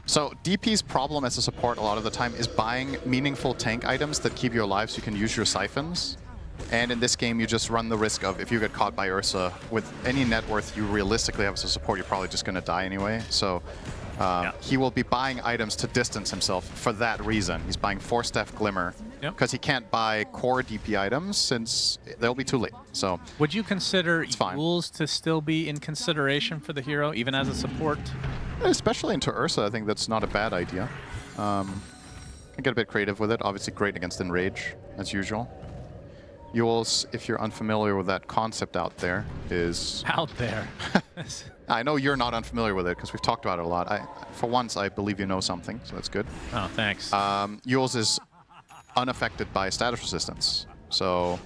So DP's problem as a support a lot of the time is buying meaningful tank items that keep you alive so you can use your siphons. And in this game, you just run the risk of, if you get caught by Ursa, with any net worth you realistically have as a support, you're probably just going to die anyway. So he will be buying items to distance himself for that reason. He's buying Force Staff Glimmer because he can't buy core DP items since they'll be too late. So would you consider Yules to still be in consideration for the hero, even as a support? Especially into Ursa, I think that's not a bad idea. Can get a bit creative with it. Obviously great against Enrage, as usual. Yules, if you're unfamiliar with that concept out there, is... Out there. I know you're not unfamiliar with it because we've talked about it a lot. For once, I believe you know something, so that's good. Oh, thanks. Yules is unaffected by status resistance, so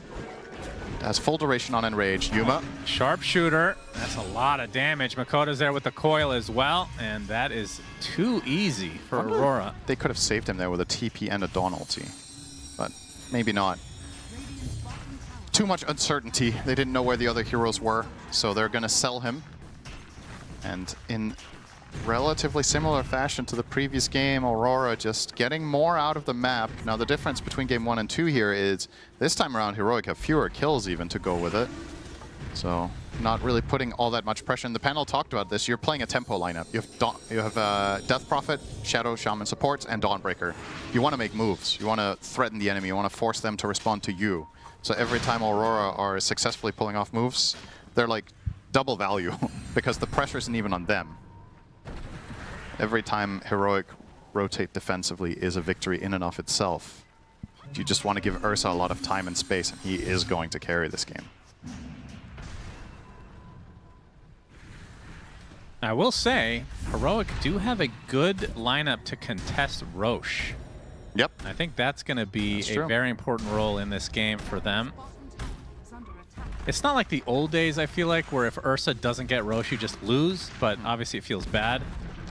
it has full duration on Enrage. Yuma. Sharpshooter. That's a lot of damage. Makoto's there with the coil as well, and that is too easy for Aurora. They could have saved him there with a TP and a Dawn ulti, but maybe not. Too much uncertainty. They didn't know where the other heroes were, so they're going to sell him. And in relatively similar fashion to the previous game. Aurora just getting more out of the map. Now the difference between game 1 and 2 here is this time around Heroic have fewer kills even to go with it. So not really putting all that much pressure. And the panel talked about this. You're playing a tempo lineup. You have Death Prophet, Shadow, Shaman supports, and Dawnbreaker. You want to make moves. You want to threaten the enemy. You want to force them to respond to you. So every time Aurora are successfully pulling off moves, they're like double value because the pressure isn't even on them. Every time Heroic rotate defensively is a victory in and of itself. You just want to give Ursa a lot of time and space, and he is going to carry this game. I will say, Heroic do have a good lineup to contest Roche. Yep. I think that's going to be a very important role in this game for them. It's not like the old days, I feel like, where if Ursa doesn't get Roche, you just lose, but obviously it feels bad.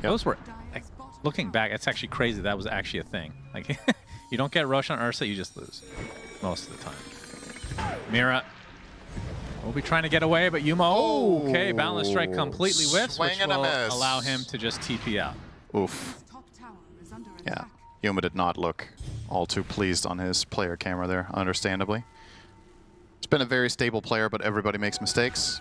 Those were, like, looking back, it's actually crazy that was actually a thing. Like, you don't get Roche on Ursa, you just lose most of the time. Mira will be trying to get away, but Yumo, okay, Boundless Strike completely whiffs, which will allow him to just TP out. Oof. Yeah, Yuma did not look all too pleased on his player camera there, understandably. It's been a very stable player, but everybody makes mistakes.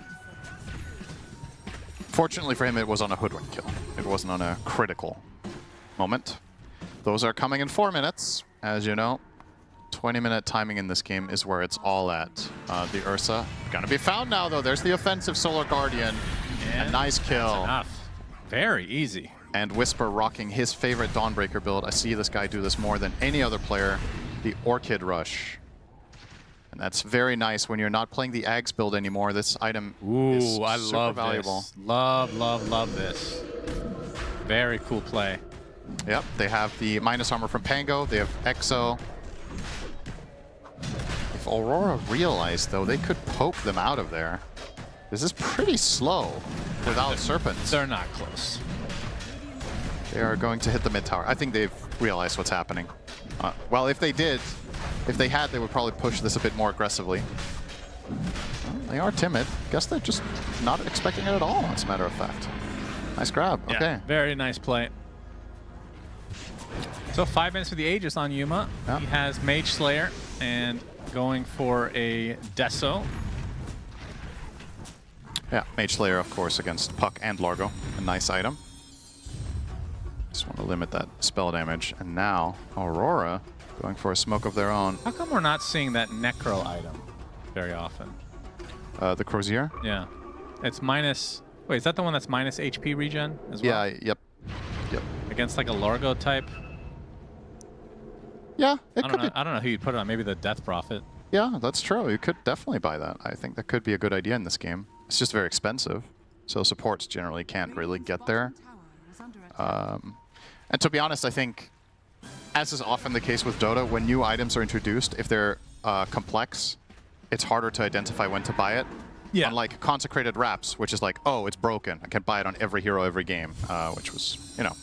Fortunately for him, it was on a hoodwink kill. It wasn't on a critical moment. Those are coming in 4 minutes, as you know. 20-minute timing in this game is where it's all at. The Ursa gonna be found now, though. There's the offensive Solar Guardian. And a nice kill. That's enough. Very easy. And Whisper rocking his favorite Dawnbreaker build. I see this guy do this more than any other player. The Orchid Rush. And that's very nice when you're not playing the Ags build anymore. This item is super valuable. This. Love this. Very cool play. Yep, they have the minus armor from Pango. They have Exo. If Aurora realized, though, they could poke them out of there. This is pretty slow without Serpents. They're not close. They are going to hit the mid tower. I think they've realized what's happening. Well, if they did, if they had, they would probably push this a bit more aggressively. Well, they are timid. Guess they're just not expecting it at all, as a matter of fact. Nice grab. Yeah, okay. Very nice play. So 5 minutes for the Aegis on Yuma. Yeah. He has Mage Slayer and going for a Deso. Yeah, Mage Slayer, of course, against Puck and Largo. A nice item. Just want to limit that spell damage. And now, Aurora going for a smoke of their own. How come we're not seeing that Necro item very often? The Crozier? Yeah. It's minus... Wait, is that the one that's minus HP regen as well? Yeah, yep. Against like a Largo type? Yeah, it could be. I don't know who you'd put it on. Maybe the Death Prophet. Yeah, that's true. You could definitely buy that. I think that could be a good idea in this game. It's just very expensive, so supports generally can't really get there. And to be honest, I think, as is often the case with Dota, when new items are introduced, if they're complex, it's harder to identify when to buy it. Yeah. Unlike Consecrated Wraps, which is like, oh, it's broken. I can buy it on every hero every game, which was, you know.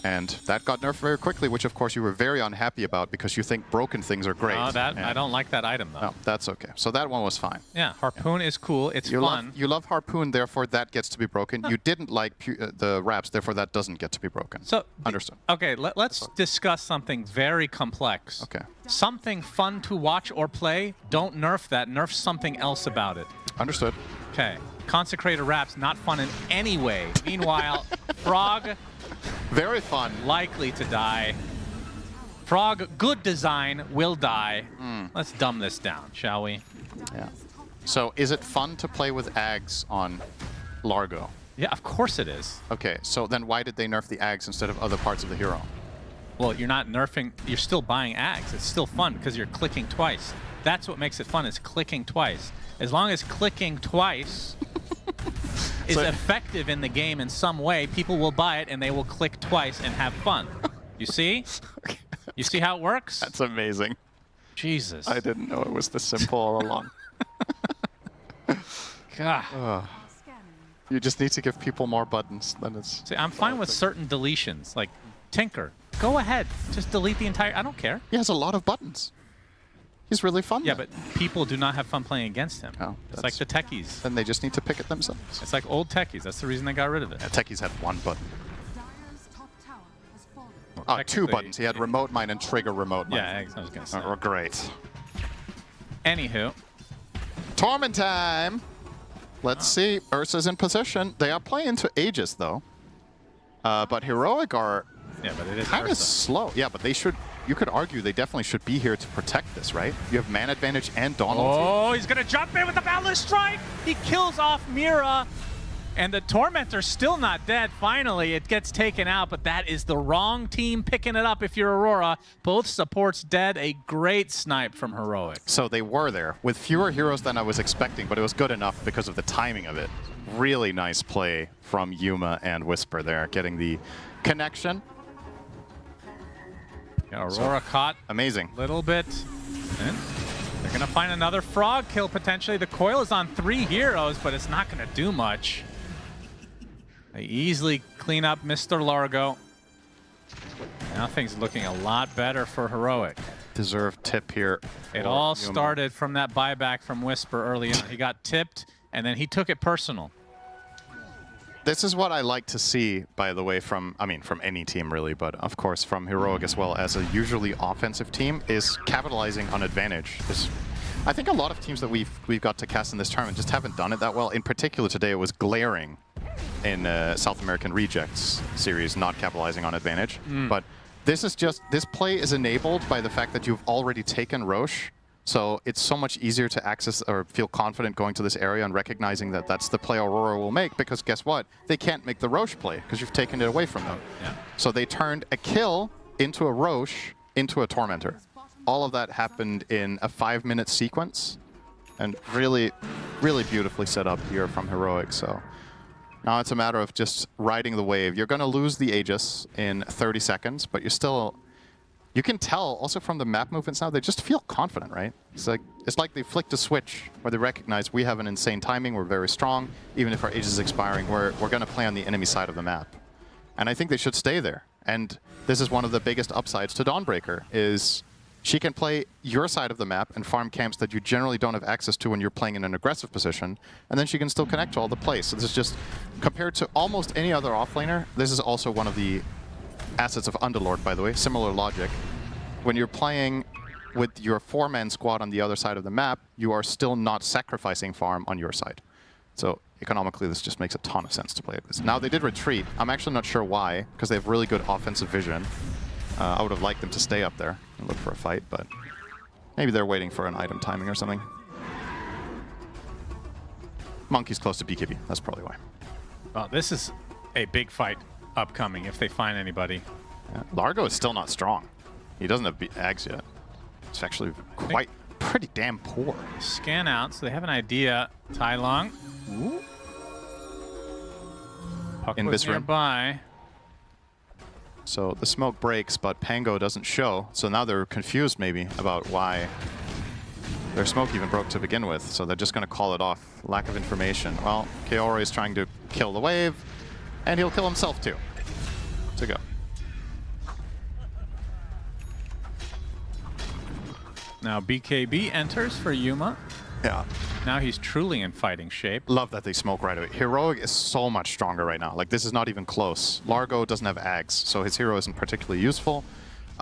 And that got nerfed very quickly, which of course you were very unhappy about because you think broken things are great. Oh, I don't like that item though. No, that's okay. So that one was fine. Yeah, Harpoon is cool. It's fun. You love Harpoon, therefore that gets to be broken. You didn't like the Wraps, therefore that doesn't get to be broken. So understood. Okay, let's discuss something very complex. Okay. Something fun to watch or play, don't nerf that. Nerf something else about it. Understood. Okay. Consecrated Wraps, not fun in any way. Meanwhile, Frog... Very fun. Likely to die. Frog, good design, will die. Let's dumb this down, shall we? Yeah. So is it fun to play with Ags on Largo? Yeah, of course it is. Okay, so then why did they nerf the Ags instead of other parts of the hero? Well, you're not nerfing, you're still buying Ags. It's still fun because you're clicking twice. That's what makes it fun, is clicking twice. As long as clicking twice is effective in the game in some way, people will buy it and they will click twice and have fun. You see? You see how it works? That's amazing. Jesus. I didn't know it was this simple all along. God. You just need to give people more buttons. Then it's. See, I'm fine with certain deletions, like Tinker. Go ahead, just delete the entire. I don't care. He has a lot of buttons. He's really fun. Yeah, then. but people do not have fun playing against him. Oh, it's like the techies. Then they just need to pick it themselves. It's like old techies. That's the reason they got rid of it. Yeah, techies had one button. Well, Oh, 2 buttons. He had remote mine and trigger remote mine. Yeah, I was going to say. Oh, great. Anywho. Torment time. Let's see. Ursa's in position. They are playing to Aegis, though. But Heroic are kind of slow. Yeah, but they should... You could argue they definitely should be here to protect this, right? You have man advantage and Dawn ulti. Oh, he's going to jump in with the Boundless Strike. He kills off Mira. And the Tormentor's still not dead. Finally, it gets taken out, but that is the wrong team picking it up if you're Aurora. Both supports dead. A great snipe from Heroic. So they were there with fewer heroes than I was expecting, but it was good enough because of the timing of it. Really nice play from Yuma and Whisper there, getting the connection. Yeah, Aurora caught amazing. Little bit. And they're going to find another frog kill potentially. The coil is on 3 heroes, but it's not going to do much. They easily clean up Mr. Largo. Now things looking a lot better for Heroic. Deserved tip here. It all started from that buyback from Whisper early on. He got tipped, and then he took it personal. This is what I like to see, by the way, from any team really, but of course from Heroic as well as a usually offensive team, is capitalizing on advantage. I think a lot of teams that we've got to cast in this tournament just haven't done it that well. In particular today, it was glaring in South American Rejects series, not capitalizing on advantage. But this play is enabled by the fact that you've already taken Roche. So it's so much easier to access or feel confident going to this area and recognizing that that's the play Aurora will make, because guess what? They can't make the Roche play because you've taken it away from them. Yeah. So they turned a kill into a Roche into a Tormentor. All of that happened in a 5-minute sequence, and really, really beautifully set up here from Heroic. So now it's a matter of just riding the wave. You're going to lose the Aegis in 30 seconds, but you're still... You can tell also from the map movements now, they just feel confident, right? It's like they flicked a switch where they recognize we have an insane timing, we're very strong. Even if our Aegis is expiring, we're going to play on the enemy side of the map. And I think they should stay there. And this is one of the biggest upsides to Dawnbreaker, is she can play your side of the map and farm camps that you generally don't have access to when you're playing in an aggressive position, and then she can still connect to all the plays. So this is just, compared to almost any other offlaner, this is also one of the assets of Underlord, by the way, similar logic. When you're playing with your 4-man squad on the other side of the map, you are still not sacrificing farm on your side. So economically, this just makes a ton of sense to play this. Now, they did retreat. I'm actually not sure why, because they have really good offensive vision. I would have liked them to stay up there and look for a fight, but maybe they're waiting for an item timing or something. Monkey's close to BKB. That's probably why. Well, this is a big fight upcoming if they find anybody. Yeah. Largo is still not strong. He doesn't have Ags yet. It's actually pretty damn poor. Scan out, so they have an idea. Tai Long. Ooh. Puck In was this room. nearby. So the smoke breaks, but Pango doesn't show. So now they're confused maybe about why their smoke even broke to begin with. So they're just going to call it off. Lack of information. Well, Kaori is trying to kill the wave, and he'll kill himself too. To go. Now BKB enters for Yuma. Yeah. Now he's truly in fighting shape. Love that they smoke right away. Heroic is so much stronger right now. Like, this is not even close. Largo doesn't have Ags, so his hero isn't particularly useful.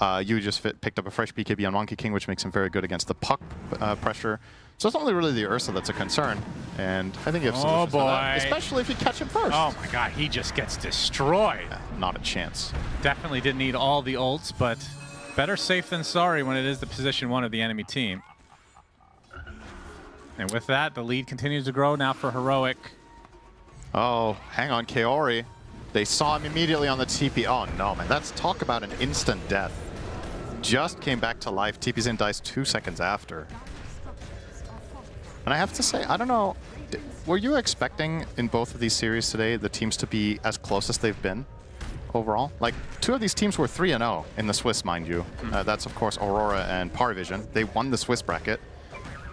You just picked up a fresh BKB on Monkey King, which makes him very good against the puck pressure. So it's only really the Ursa that's a concern. And I think you have solutions for that, especially if you catch him first. Oh my god, he just gets destroyed. Yeah, not a chance. Definitely didn't need all the ults, but better safe than sorry when it is the position 1 of the enemy team. And with that, the lead continues to grow now for Heroic. Oh, hang on, Kaori. They saw him immediately on the TP. Oh no, man, that's talk about an instant death. Just came back to life. TP's in, dies 2 seconds after. And I have to say, I don't know, were you expecting in both of these series today the teams to be as close as they've been overall? Like, 2 of these teams were 3-0 in the Swiss, mind you. That's, of course, Aurora and PARIVISION. They won the Swiss bracket,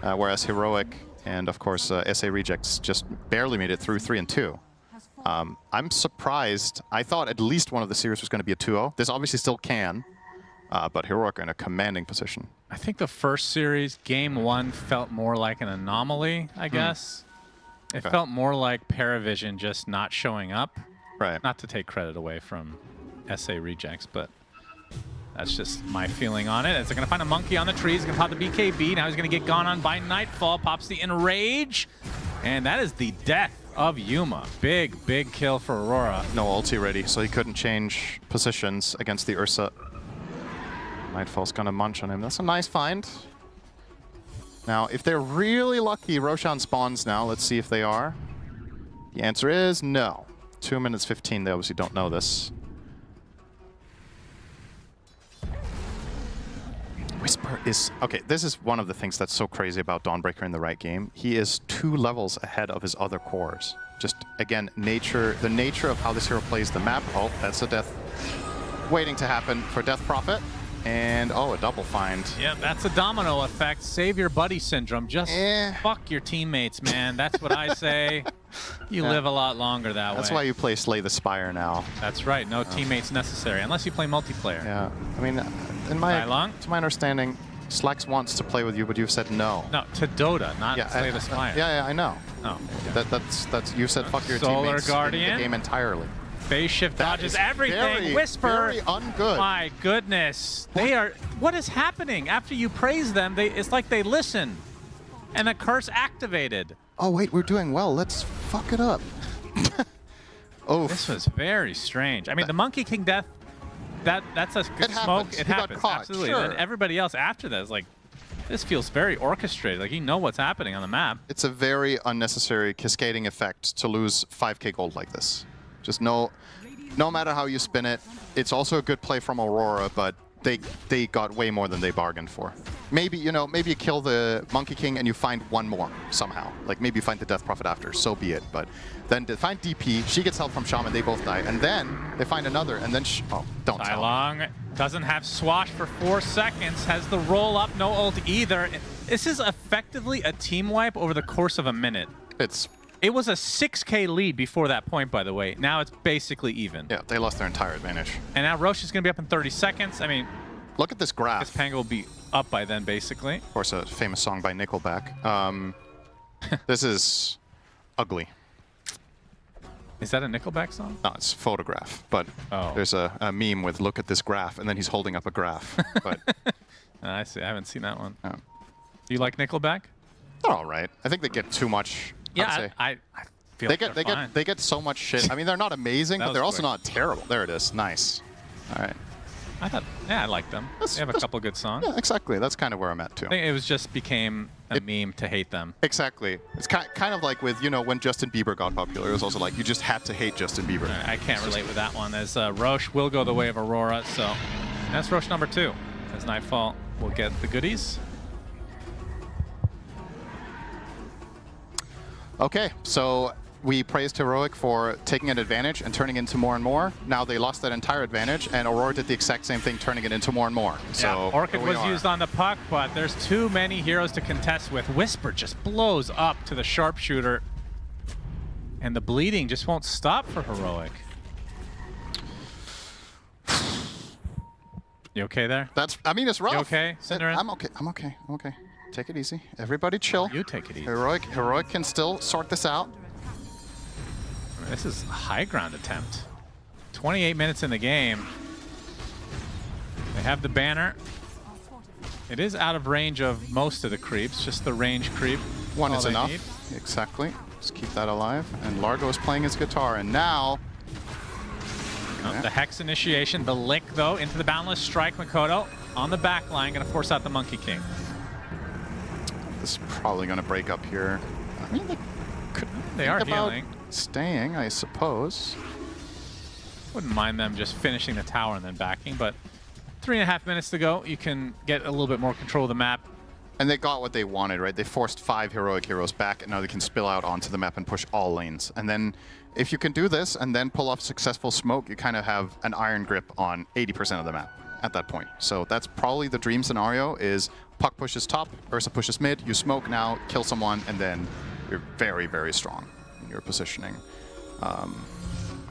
whereas Heroic and, of course, SA Rejects just barely made it through 3-2. I'm surprised. I thought at least one of the series was going to be a 2-0. This obviously still can. but Heroic are in a commanding position. I think the first series, game 1, felt more like an anomaly, I guess. It felt more like PARIVISION just not showing up. Right. Not to take credit away from SA Rejects, but that's just my feeling on it. As they're going to find a monkey on the tree. He's going to pop the BKB. Now he's going to get gone on by Nightfall. Pops the Enrage. And that is the death of Yuma. Big, big kill for Aurora. No ulti ready, so he couldn't change positions against the Ursa. Nightfall's going to munch on him. That's a nice find. Now, if they're really lucky, Roshan spawns now. Let's see if they are. The answer is no. 2 minutes 15, they obviously don't know this. Whisper is... Okay, this is one of the things that's so crazy about Dawnbreaker in the right game. He is 2 levels ahead of his other cores. Just, again, the nature of how this hero plays the map. Oh, that's a death waiting to happen for Death Prophet. And, oh, a double find. Yeah, that's a domino effect. Save your buddy syndrome. Just fuck your teammates, man. That's what I say. You live a lot longer that way. That's why you play Slay the Spire now. That's right. No teammates necessary, unless you play multiplayer. Yeah. I mean, to my understanding, Slax wants to play with you, but you've said no. No, to Dota, not Slay the Spire. Yeah, I know. Oh. That's you said fuck your Solar teammates Guardian. in the game entirely. Phase shift dodges everything. Very, Whisper. very ungood. My goodness. They are. What is happening? After you praise them, it's like they listen. And the curse activated. Oh, wait, we're doing well. Let's fuck it up. Oh. This was very strange. I mean, the Monkey King death, that's a good smoke. It happens. Caught, absolutely. Sure. And everybody else after that is like, this feels very orchestrated. Like, you know what's happening on the map. It's a very unnecessary cascading effect to lose 5k gold like this. Just no matter how you spin it, it's also a good play from Aurora, but they got way more than they bargained for. Maybe, maybe you kill the Monkey King and you find one more somehow. Like maybe you find the Death Prophet after, so be it. But then they find DP, she gets help from Shaman, they both die. And then they find another, and then don't tell me. Long doesn't have Swash for 4 seconds, has the roll up, no ult either. This is effectively a team wipe over the course of a minute. It was a 6k lead before that point, by the way. Now it's basically even. Yeah, they lost their entire advantage. And now Roche is going to be up in 30 seconds. I mean, look at this graph. This Pango will be up by then, basically. Of course, a famous song by Nickelback. This is ugly. Is that a Nickelback song? No, it's Photograph. But there's a meme with "look at this graph," and then he's holding up a graph. But I see. I haven't seen that one. Do you like Nickelback? They're all right. I think they get too much. Yeah, I feel they get so much shit. I mean, they're not amazing, but they're also not terrible. There it is. Nice. All right. I thought, I like them. They have a couple good songs. Yeah, exactly. That's kind of where I'm at too. I think it was just became a meme to hate them. Exactly. It's kind of like with when Justin Bieber got popular. It was also like you just had to hate Justin Bieber. I can't relate with that one. As Roche will go the way of Aurora, so that's Roche number 2. As Nightfall will get the goodies. Okay, so we praised Heroic for taking an advantage and turning into more and more. Now they lost that entire advantage, and Aurora did the exact same thing, turning it into more and more. So Orchid was used on the puck, but there's too many heroes to contest with. Whisper just blows up to the sharpshooter, and the bleeding just won't stop for Heroic. You okay there? I mean, it's rough. You okay, Cinderin? I'm okay. Take it easy. Everybody chill. You take it easy. Heroic can still sort this out. This is a high ground attempt. 28 minutes in the game. They have the banner. It is out of range of most of the creeps, just the range creep. One is enough. Exactly. Just keep that alive. And Largo is playing his guitar, and now... The Hex initiation, the lick though, into the Boundless Strike. Makoto on the back line, gonna force out the Monkey King. This is probably gonna break up here. I mean, they are healing. Staying, I suppose. Wouldn't mind them just finishing the tower and then backing, but 3.5 minutes to go. You can get a little bit more control of the map. And they got what they wanted, right? They forced 5 heroic heroes back, and now they can spill out onto the map and push all lanes. And then if you can do this and then pull off successful smoke, you kind of have an iron grip on 80% of the map at that point. So that's probably the dream scenario is puck pushes top, Ursa pushes mid, you smoke now, kill someone, and then you're very, very strong in your positioning.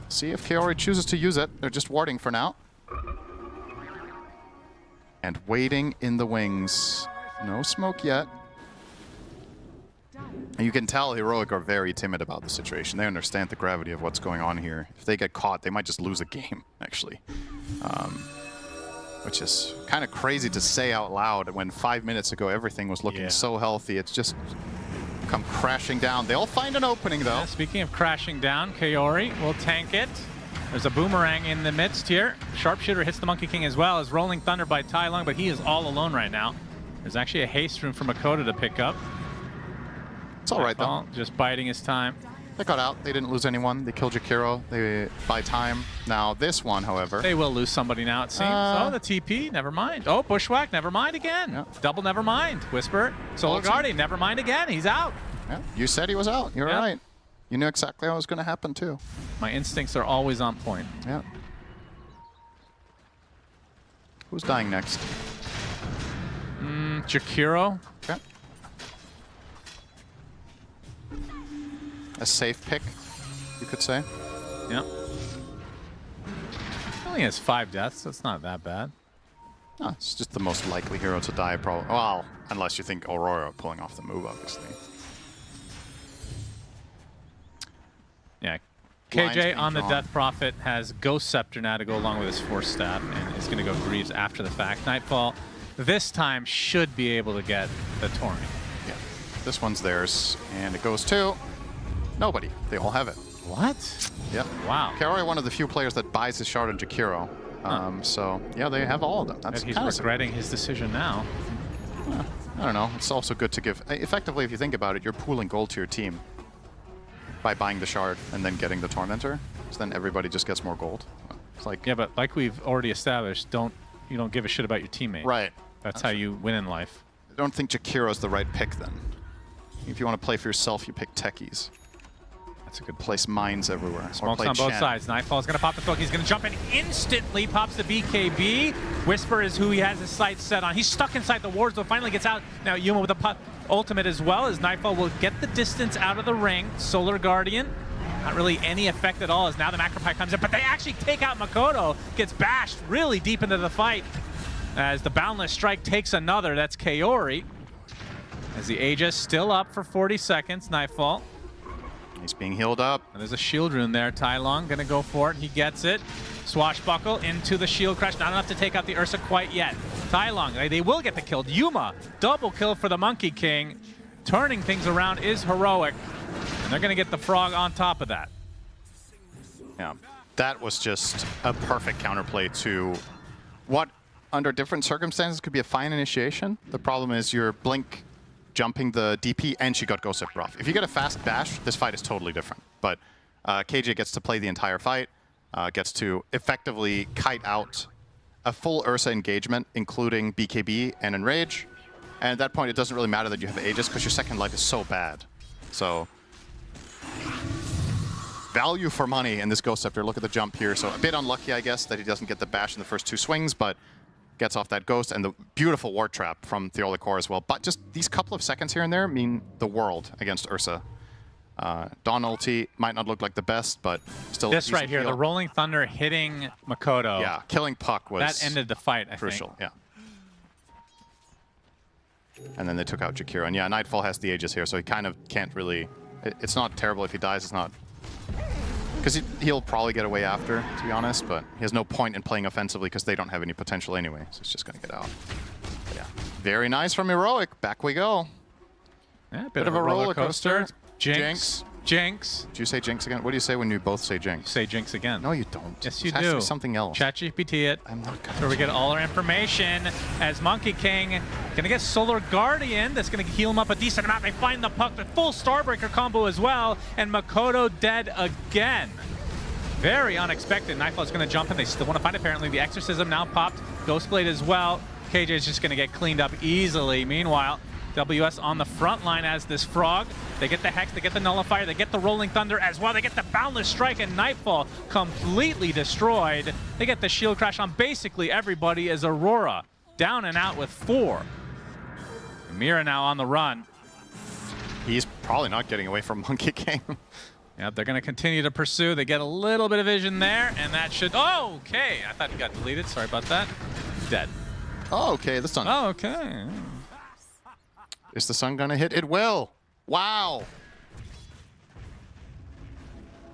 See if Kaori chooses to use it. They're just warding for now. And waiting in the wings. No smoke yet. And you can tell Heroic are very timid about the situation. They understand the gravity of what's going on here. If they get caught, they might just lose a game, actually. Which is kind of crazy to say out loud when 5 minutes ago everything was looking so healthy. It's just come crashing down. They'll find an opening, though. Yeah, speaking of crashing down, Kaori will tank it. There's a boomerang in the midst here. Sharpshooter hits the Monkey King as well as Rolling Thunder by Tai Lung, but he is all alone right now. There's actually a haste room for Makoto to pick up. It's all right, though. Just biding his time. They got out. They didn't lose anyone. They killed Jakiro. They buy time. Now this one, however. They will lose somebody now, it seems. Oh, the TP. Never mind. Oh, Bushwhack. Never mind again. Yeah. Double. Never mind. Whisper. Solar Guardian. Never mind again. He's out. Yeah. You said he was out. You're right. You knew exactly how it was going to happen, too. My instincts are always on point. Yeah. Who's dying next? Jakiro. Okay. A safe pick, you could say. Yeah. He only has 5 deaths, so it's not that bad. No, it's just the most likely hero to die, probably. Well, unless you think Aurora pulling off the move, obviously. Yeah. Lines KJ being on the drawn. Death Prophet has Ghost Scepter now to go along with his Force Staff, and is going to go Greaves after the fact. Nightfall this time should be able to get the Torrent. Yeah. This one's theirs, and it goes to nobody. They all have it. What? Yep. Wow. Kaori, one of the few players that buys his shard on Jakiro. So, yeah, they have all of them. That's He's kind regretting his decision now. I don't know. It's also good to give... Effectively, if you think about it, you're pooling gold to your team by buying the shard and then getting the Tormentor. So then everybody just gets more gold. It's like... Yeah, but like we've already established, you don't give a shit about your teammate. Right. That's how you win in life. I don't think Jakiro's the right pick, then. If you want to play for yourself, you pick techies. That's a good place. Mines everywhere. Smokes on both sides. Nightfall's going to pop the smoke. He's going to jump in instantly. Pops the BKB. Whisper is who he has his sights set on. He's stuck inside the wards, but finally gets out. Now Yuma with the ultimate as well, as Nightfall will get the distance out of the ring. Solar Guardian, not really any effect at all, as now the Macropie comes in, but they actually take out Makoto. Gets bashed really deep into the fight, as the Boundless Strike takes another. That's Kaori. As the Aegis still up for 40 seconds. Nightfall. He's being healed up. And there's a shield rune there. Tai Lung gonna go for it. He gets it. Swashbuckle into the shield crash. Not enough to take out the Ursa quite yet. Tai Lung, they will get the kill. Yuma, double kill for the Monkey King. Turning things around is Heroic. And they're gonna get the Frog on top of that. Yeah, that was just a perfect counterplay to what, under different circumstances, could be a fine initiation. The problem is your Blink jumping the DP, and she got Ghost Scepter off. If you get a fast bash, this fight is totally different. But KJ gets to play the entire fight, gets to effectively kite out a full Ursa engagement, including BKB and Enrage. And at that point, it doesn't really matter that you have Aegis, because your second life is so bad. So, value for money in this Ghost Scepter. Look at the jump here. So a bit unlucky, I guess, that he doesn't get the bash in the first 2 swings, but gets off that Ghost, and the beautiful ward trap from Theola Core as well. But just these couple of seconds here and there mean the world against Ursa. Dawn ulti might not look like the best, but still. This right here, the Rolling Thunder hitting Makoto. Yeah, killing Puck was that ended the fight, I crucial. think. Yeah. And then they took out Jakiro. And yeah, Nightfall has the Aegis here, so he kind of can't really... It's not terrible if he dies, it's not... Because he'll probably get away after, to be honest, but he has no point in playing offensively because they don't have any potential anyway, so it's just going to get out. But yeah, very nice from Heroic. Back we go. Yeah, bit of a roller coaster. Jinx. Jinx. Did you say Jinx again? What do you say when you both say Jinx? Say Jinx again. No, you don't. Yes, you it has do. to be something else. ChatGPT it. I'm not gonna. Where we get all our information as Monkey King gonna get Solar Guardian. That's gonna heal him up a decent amount. They find the Puck, the full Starbreaker combo as well, and Makoto dead again. Very unexpected. Nightfall's gonna jump in. They still want to find apparently the Exorcism now popped. Ghostblade as well. KJ is just gonna get cleaned up easily. Meanwhile, WS on the front line as this Frog. They get the Hex, they get the Nullifier, they get the Rolling Thunder as well. They get the Boundless Strike, and Nightfall completely destroyed. They get the Shield Crash on basically everybody as Aurora down and out with 4. Mira now on the run. He's probably not getting away from Monkey King. Yep, they're going to continue to pursue. They get a little bit of vision there, and that should... Oh, okay. I thought he got deleted. Sorry about that. Dead. Oh, okay, the stun. Oh, okay. Is the stun gonna hit? It will! Wow!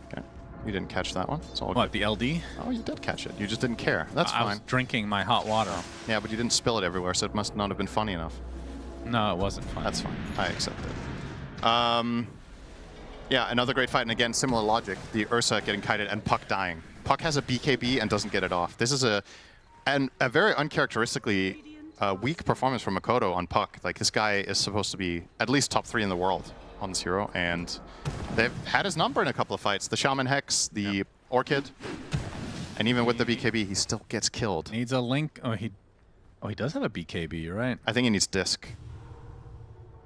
Okay, you didn't catch that one. It's all What, good. the LD? Oh, you did catch it. You just didn't care. That's I fine. was drinking my hot water. Yeah, but you didn't spill it everywhere, so it must not have been funny enough. No, it wasn't funny. That's fine. I accept it. Yeah, another great fight, and again, similar logic. The Ursa getting kited and Puck dying. Puck has a BKB and doesn't get it off. This is a very uncharacteristically weak performance from Makoto on Puck. Like, this guy is supposed to be at least top 3 in the world on this hero, and they've had his number in a couple of fights. The Shaman Hex, the Orchid, and even with the BKB, he still gets killed. Needs a link. Oh, he does have a BKB, you're right. I think he needs Disc,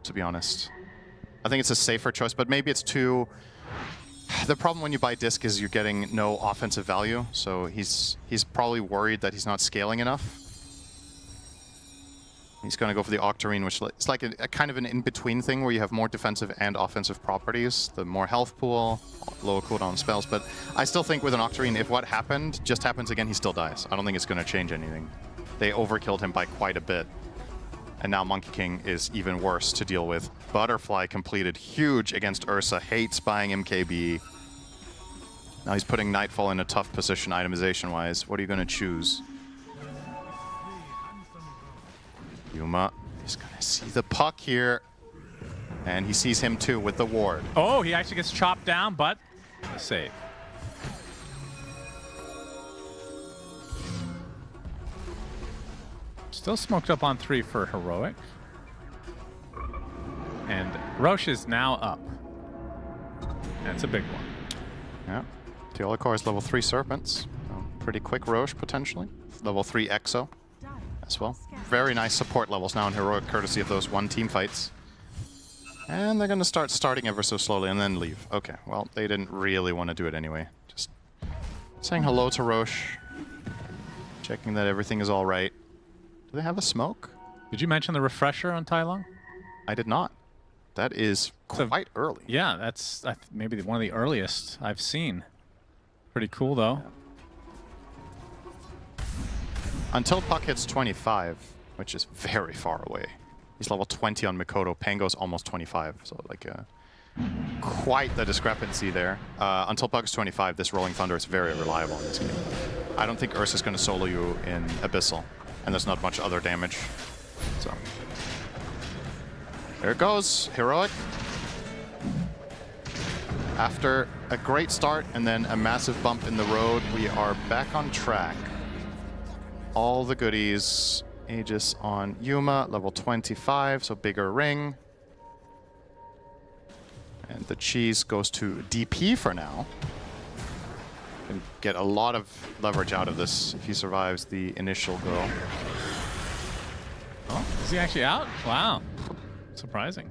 to be honest. I think it's a safer choice, but maybe it's too... The problem when you buy Disc is you're getting no offensive value, so he's probably worried that he's not scaling enough. He's going to go for the Octarine, which is like a kind of an in-between thing where you have more defensive and offensive properties. The more health pool, lower cooldown spells, but I still think with an Octarine, if what happened just happens again, he still dies. I don't think it's going to change anything. They overkilled him by quite a bit. And now Monkey King is even worse to deal with. Butterfly completed huge against Ursa. Hates buying MKB. Now he's putting Nightfall in a tough position itemization-wise. What are you going to choose? Yuma is going to see the Puck here. And he sees him too with the ward. Oh, he actually gets chopped down, but a save. Still smoked up on 3 for Heroic. And Roche is now up. That's a big one. Yeah. Teolikor is level 3 Serpents. Pretty quick Roche, potentially. Level 3 Exo as well. Very nice support levels now in Heroic, courtesy of those 1 team fights. And they're going to starting ever so slowly and then leave. Okay, well, they didn't really want to do it anyway. Just saying hello to Roche. Checking that everything is all right. Do they have a smoke? Did you mention the refresher on Tai Long? I did not. That is quite early. Yeah, that's maybe one of the earliest I've seen. Pretty cool, though. Yeah. Until Puck hits 25, which is very far away. He's level 20 on Mikoto. Pango's almost 25, so like quite the discrepancy there. Until Puck's 25, this Rolling Thunder is very reliable in this game. I don't think Ursa's going to solo you in Abyssal, and there's not much other damage. So there it goes, Heroic. After a great start and then a massive bump in the road, we are back on track. All the goodies. Aegis on Yuma, level 25, so bigger ring. And the cheese goes to DP for now. Can get a lot of leverage out of this if he survives the initial go. Oh, is he actually out? Wow. Surprising.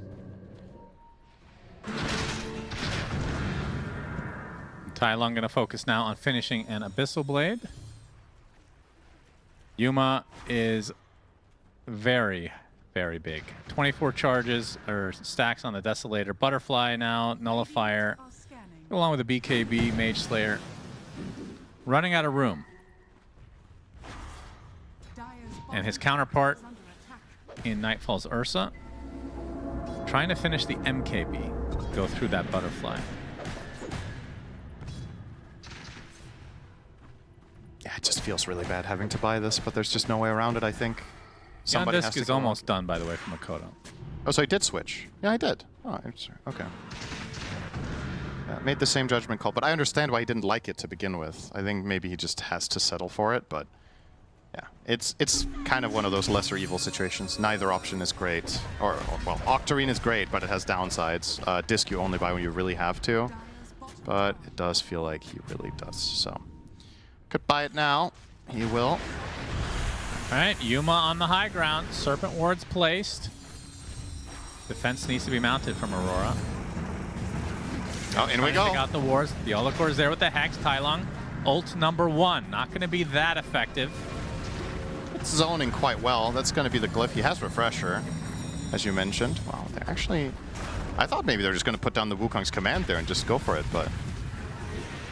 Tai Long going to focus now on finishing an Abyssal Blade. Yuma is very, very big. 24 charges or stacks on the Desolator. Butterfly now, Nullifier, along with the BKB, Mage Slayer. Running out of room. And his counterpart in Nightfall's Ursa, trying to finish the MKB, go through that Butterfly. Yeah, it just feels really bad having to buy this, but there's just no way around it, I think. Somebody has Yandex to is go almost done, by the way, from Makoto. Oh, so he did switch. Yeah, I did. Oh, okay. Yeah, made the same judgment call, but I understand why he didn't like it to begin with. I think maybe he just has to settle for it, but yeah, it's kind of one of those lesser evil situations. Neither option is great. Or well, Octarine is great, but it has downsides. Disc you only buy when you really have to, but it does feel like he really does, so. Could buy it now. He will. All right, Yuma on the high ground. Serpent wards placed. Defense needs to be mounted from Aurora. Oh, in we go. They got the wards. The Olakor is there with the Hex. Tai Long, ult number 1. Not going to be that effective. It's zoning quite well. That's going to be the glyph. He has Refresher, as you mentioned. Wow, they're actually... I thought maybe they're just going to put down the Wukong's command there and just go for it, but...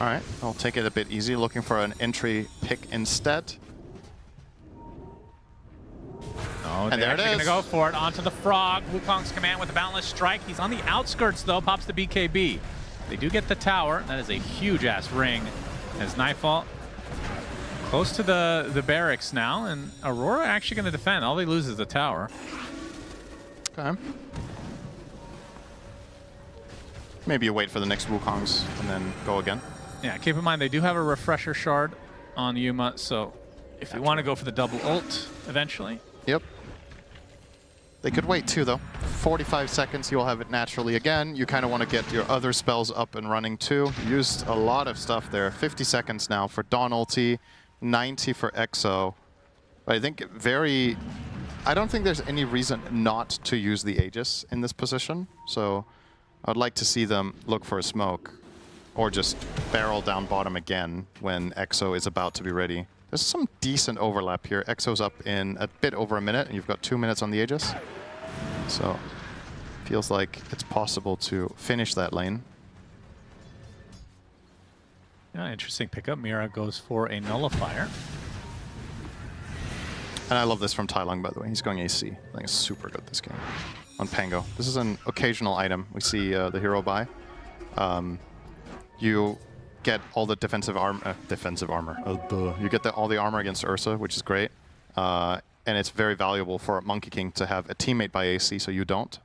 All right, I'll take it a bit easy. Looking for an entry pick instead. Oh, And they're there it going to is. go for it. Onto the Frog. Wukong's command with a Boundless Strike. He's on the outskirts, though. Pops the BKB. They do get the tower. That is a huge-ass ring. As Nightfall close to the barracks now. And Aurora actually going to defend. All they lose is the tower. Okay. Maybe you wait for the next Wukongs and then go again. Yeah, keep in mind they do have a refresher shard on Yuma, so if you want to go for the double ult eventually. Yep. They could wait too, though. 45 seconds, you'll have it naturally again. You kind of want to get your other spells up and running too. Used a lot of stuff there. 50 seconds now for Dawn ulti, 90 for EXO. But I think I don't think there's any reason not to use the Aegis in this position. So I'd like to see them look for a smoke or just barrel down bottom again when EXO is about to be ready. There's some decent overlap here. EXO's up in a bit over a minute, and you've got 2 minutes on the Aegis. So feels like it's possible to finish that lane. Yeah, interesting pickup. Mira goes for a nullifier. And I love this from Tailong, by the way. He's going AC. I think it's super good this game. On Pango. This is an occasional item we see the hero buy. You get all the defensive armor. You get all the armor against Ursa, which is great. And it's very valuable for Monkey King to have a teammate by AC, so you don't.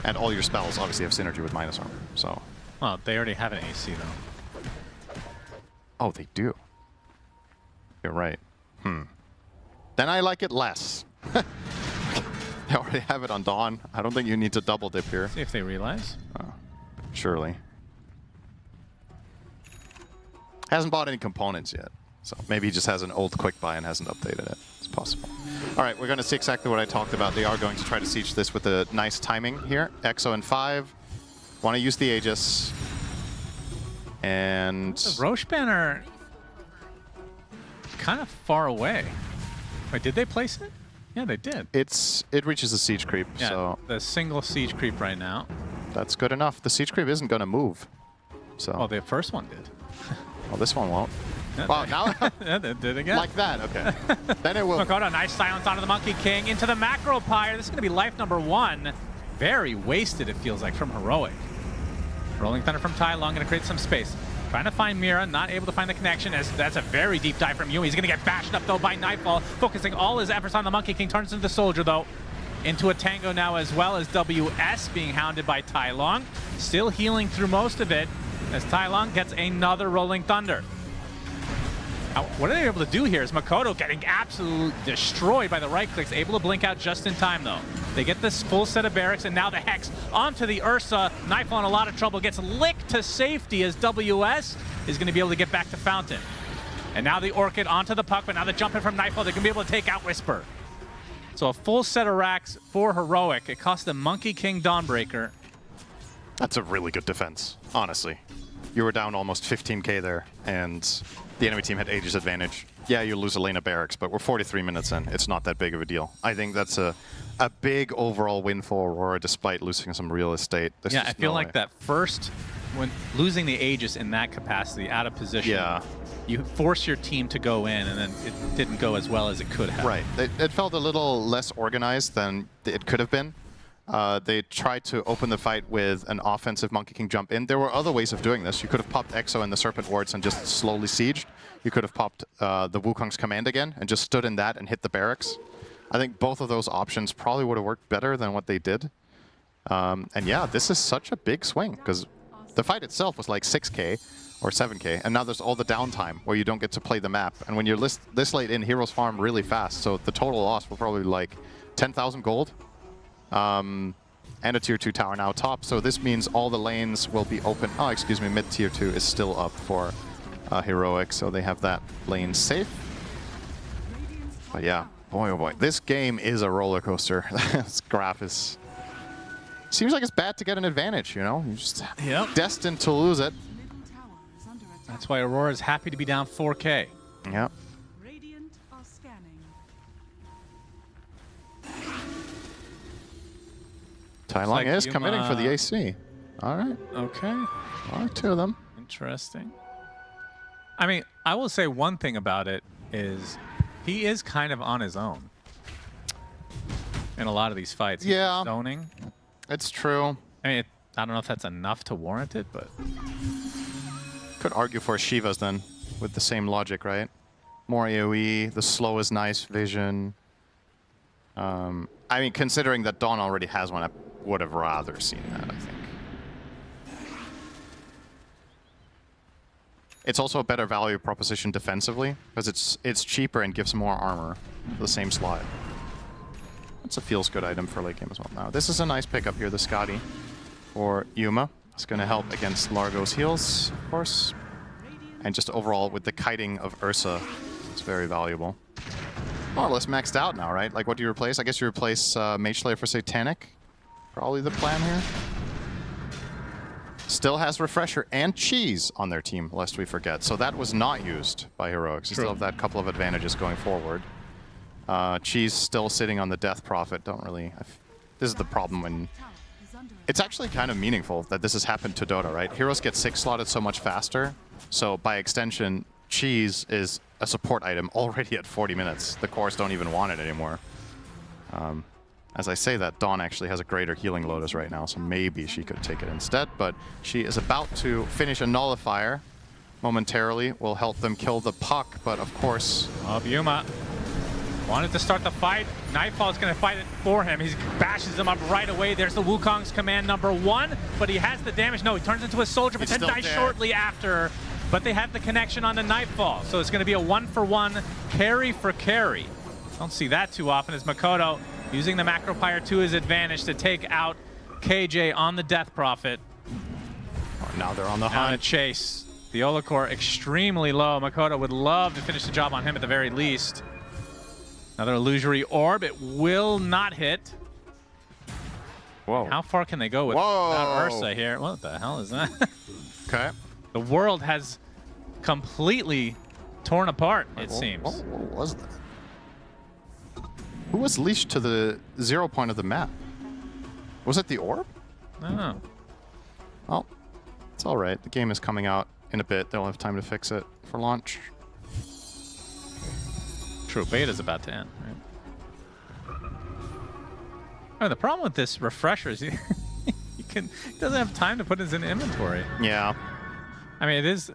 And all your spells obviously have synergy with minus armor. So. Well, they already have an AC though. Oh, they do. You're right. Then I like it less. They already have it on Dawn. I don't think you need to double dip here. See if they realize. Surely. Hasn't bought any components yet. So maybe he just has an old quick buy and hasn't updated it. It's possible. All right, we're going to see exactly what I talked about. They are going to try to siege this with a nice timing here. EXO in 5. Want to use the Aegis. And... The Roche banner kind of far away. Wait, did they place it? Yeah, they did. It reaches a siege creep, yeah, so... the single siege creep right now. That's good enough. The siege creep isn't going to move. So. Oh, the first one did. Well, this one won't. Yeah, well, now... yeah, they did again. Like that, okay. Then it will... Makoto, nice silence onto the Monkey King, into the Macro Pyre. This is going to be life number 1. Very wasted, it feels like, from Heroic. Rolling Thunder from Tailong, going to create some space. Trying to find Mira, not able to find the connection, as that's a very deep dive from Yui. He's going to get bashed up, though, by Nightfall, focusing all his efforts on the Monkey King. Turns into the Soldier, though. Into a Tango now, as well as WS being hounded by Tailong. Still healing through most of it, as Tailong gets another Rolling Thunder. What are they able to do here is Makoto getting absolutely destroyed by the right clicks, able to blink out just in time, though. They get this full set of barracks, and now the Hex onto the Ursa. Nightfall in a lot of trouble, gets licked to safety as WS is going to be able to get back to Fountain. And now the Orchid onto the puck, but now the jump in from Nightfall, they're going to be able to take out Whisper. So a full set of racks for Heroic. It cost the Monkey King Dawnbreaker. That's a really good defense, honestly. You were down almost 15k there, and the enemy team had Aegis advantage. Yeah, you lose a lane of barracks, but we're 43 minutes in. It's not that big of a deal. I think that's a big overall win for Aurora, despite losing some real estate. There's I feel like that first, when losing the Aegis in that capacity, out of position, you force your team to go in, and then it didn't go as well as it could have. Right. It felt a little less organized than it could have been. They tried to open the fight with an offensive Monkey King jump in. There were other ways of doing this. You could have popped EXO and the Serpent Wards and just slowly sieged. You could have popped the Wukong's command again and just stood in that and hit the barracks. I think both of those options probably would have worked better than what they did. And yeah, this is such a big swing because the fight itself was like 6k or 7k, and now there's all the downtime where you don't get to play the map. And when you're this late in, heroes farm really fast, so the total loss will probably be like 10,000 gold. And a tier 2 tower now top, so this means all the lanes will be open. Oh, excuse me, mid tier 2 is still up for Heroic, so they have that lane safe. But yeah, boy oh boy, this game is a roller coaster. This graph is... Seems like it's bad to get an advantage, you know? You're just destined to lose it. That's why Aurora is happy to be down 4k. Yep. Tailong like is Yuma. committing for the AC. All right. Okay. All right, 2 of them. Interesting. I mean, I will say one thing about it is he is kind of on his own. in a lot of these fights. Yeah. Zoning. It's true. I mean, I don't know if that's enough to warrant it, but... Could argue for Shivas then, with the same logic, right? More AoE, the slow is nice vision. I mean, considering that Dawn already has one, I would have rather seen that, I think. It's also a better value proposition defensively, because it's cheaper and gives more armor for the same slot. That's a feels good item for late game as well. Now, this is a nice pickup here, the Scotty for Yuma. It's going to help against Largo's heals, of course. And just overall, with the kiting of Ursa, it's very valuable. More or less maxed out now, right? Like, what do you replace? I guess you replace Mage Slayer for Satanic. Probably the plan here. Still has Refresher and Cheese on their team, lest we forget. So that was not used by Heroics. You still have that couple of advantages going forward. Cheese still sitting on the Death Prophet. Don't really... This is the problem when... It's actually kind of meaningful that this has happened to Dota, right? Heroes get 6 slotted so much faster. So by extension, Cheese is a support item already at 40 minutes. The cores don't even want it anymore. As I say that, Dawn actually has a greater healing Lotus right now, so maybe she could take it instead. But she is about to finish a Nullifier momentarily. Will help them kill the puck, but of course... Yuma wanted to start the fight. Nightfall is going to fight it for him. He bashes him up right away. There's the Wukong's command #1, but he has the damage. No, he turns into a soldier, but then dies shortly after. But they have the connection on the Nightfall, so it's going to be a 1-for-1 carry for carry. Don't see that too often as Makoto using the Macropyre to his advantage to take out KJ on the Death Prophet. Now they're on the hunt. On a chase. The Olakor extremely low. Makoto would love to finish the job on him at the very least. Another illusory orb. It will not hit. Whoa. How far can they go with Ursa here? What the hell is that? Okay. The world has completely torn apart, it seems. What was that? Who was leashed to the 0 point of the map? Was it the orb? I don't know. Well, it's all right. The game is coming out in a bit. They'll have time to fix it for launch. True, beta's about to end, right? I mean, the problem with this refresher is he doesn't have time to put it in inventory. Yeah. I mean, it is...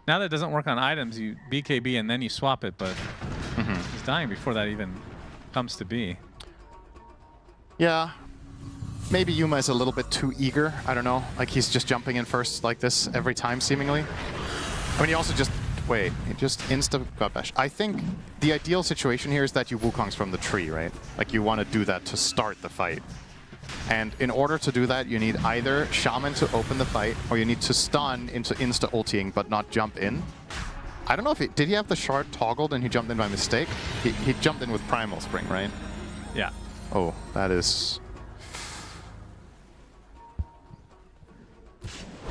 Now that it doesn't work on items, you BKB and then you swap it, but he's dying before that even comes to be. Yeah. Maybe Yuma is a little bit too eager. I don't know. Like, he's just jumping in first like this every time, seemingly. I mean, he also just... Wait, he just insta-got bash. I think the ideal situation here is that you Wukongs from the tree, right? Like, you want to do that to start the fight. And in order to do that, you need either Shaman to open the fight, or you need to stun into insta-ulting, but not jump in. I don't know if he... Did he have the shard toggled and he jumped in by mistake? He jumped in with Primal Spring, right? Yeah. Oh, that is...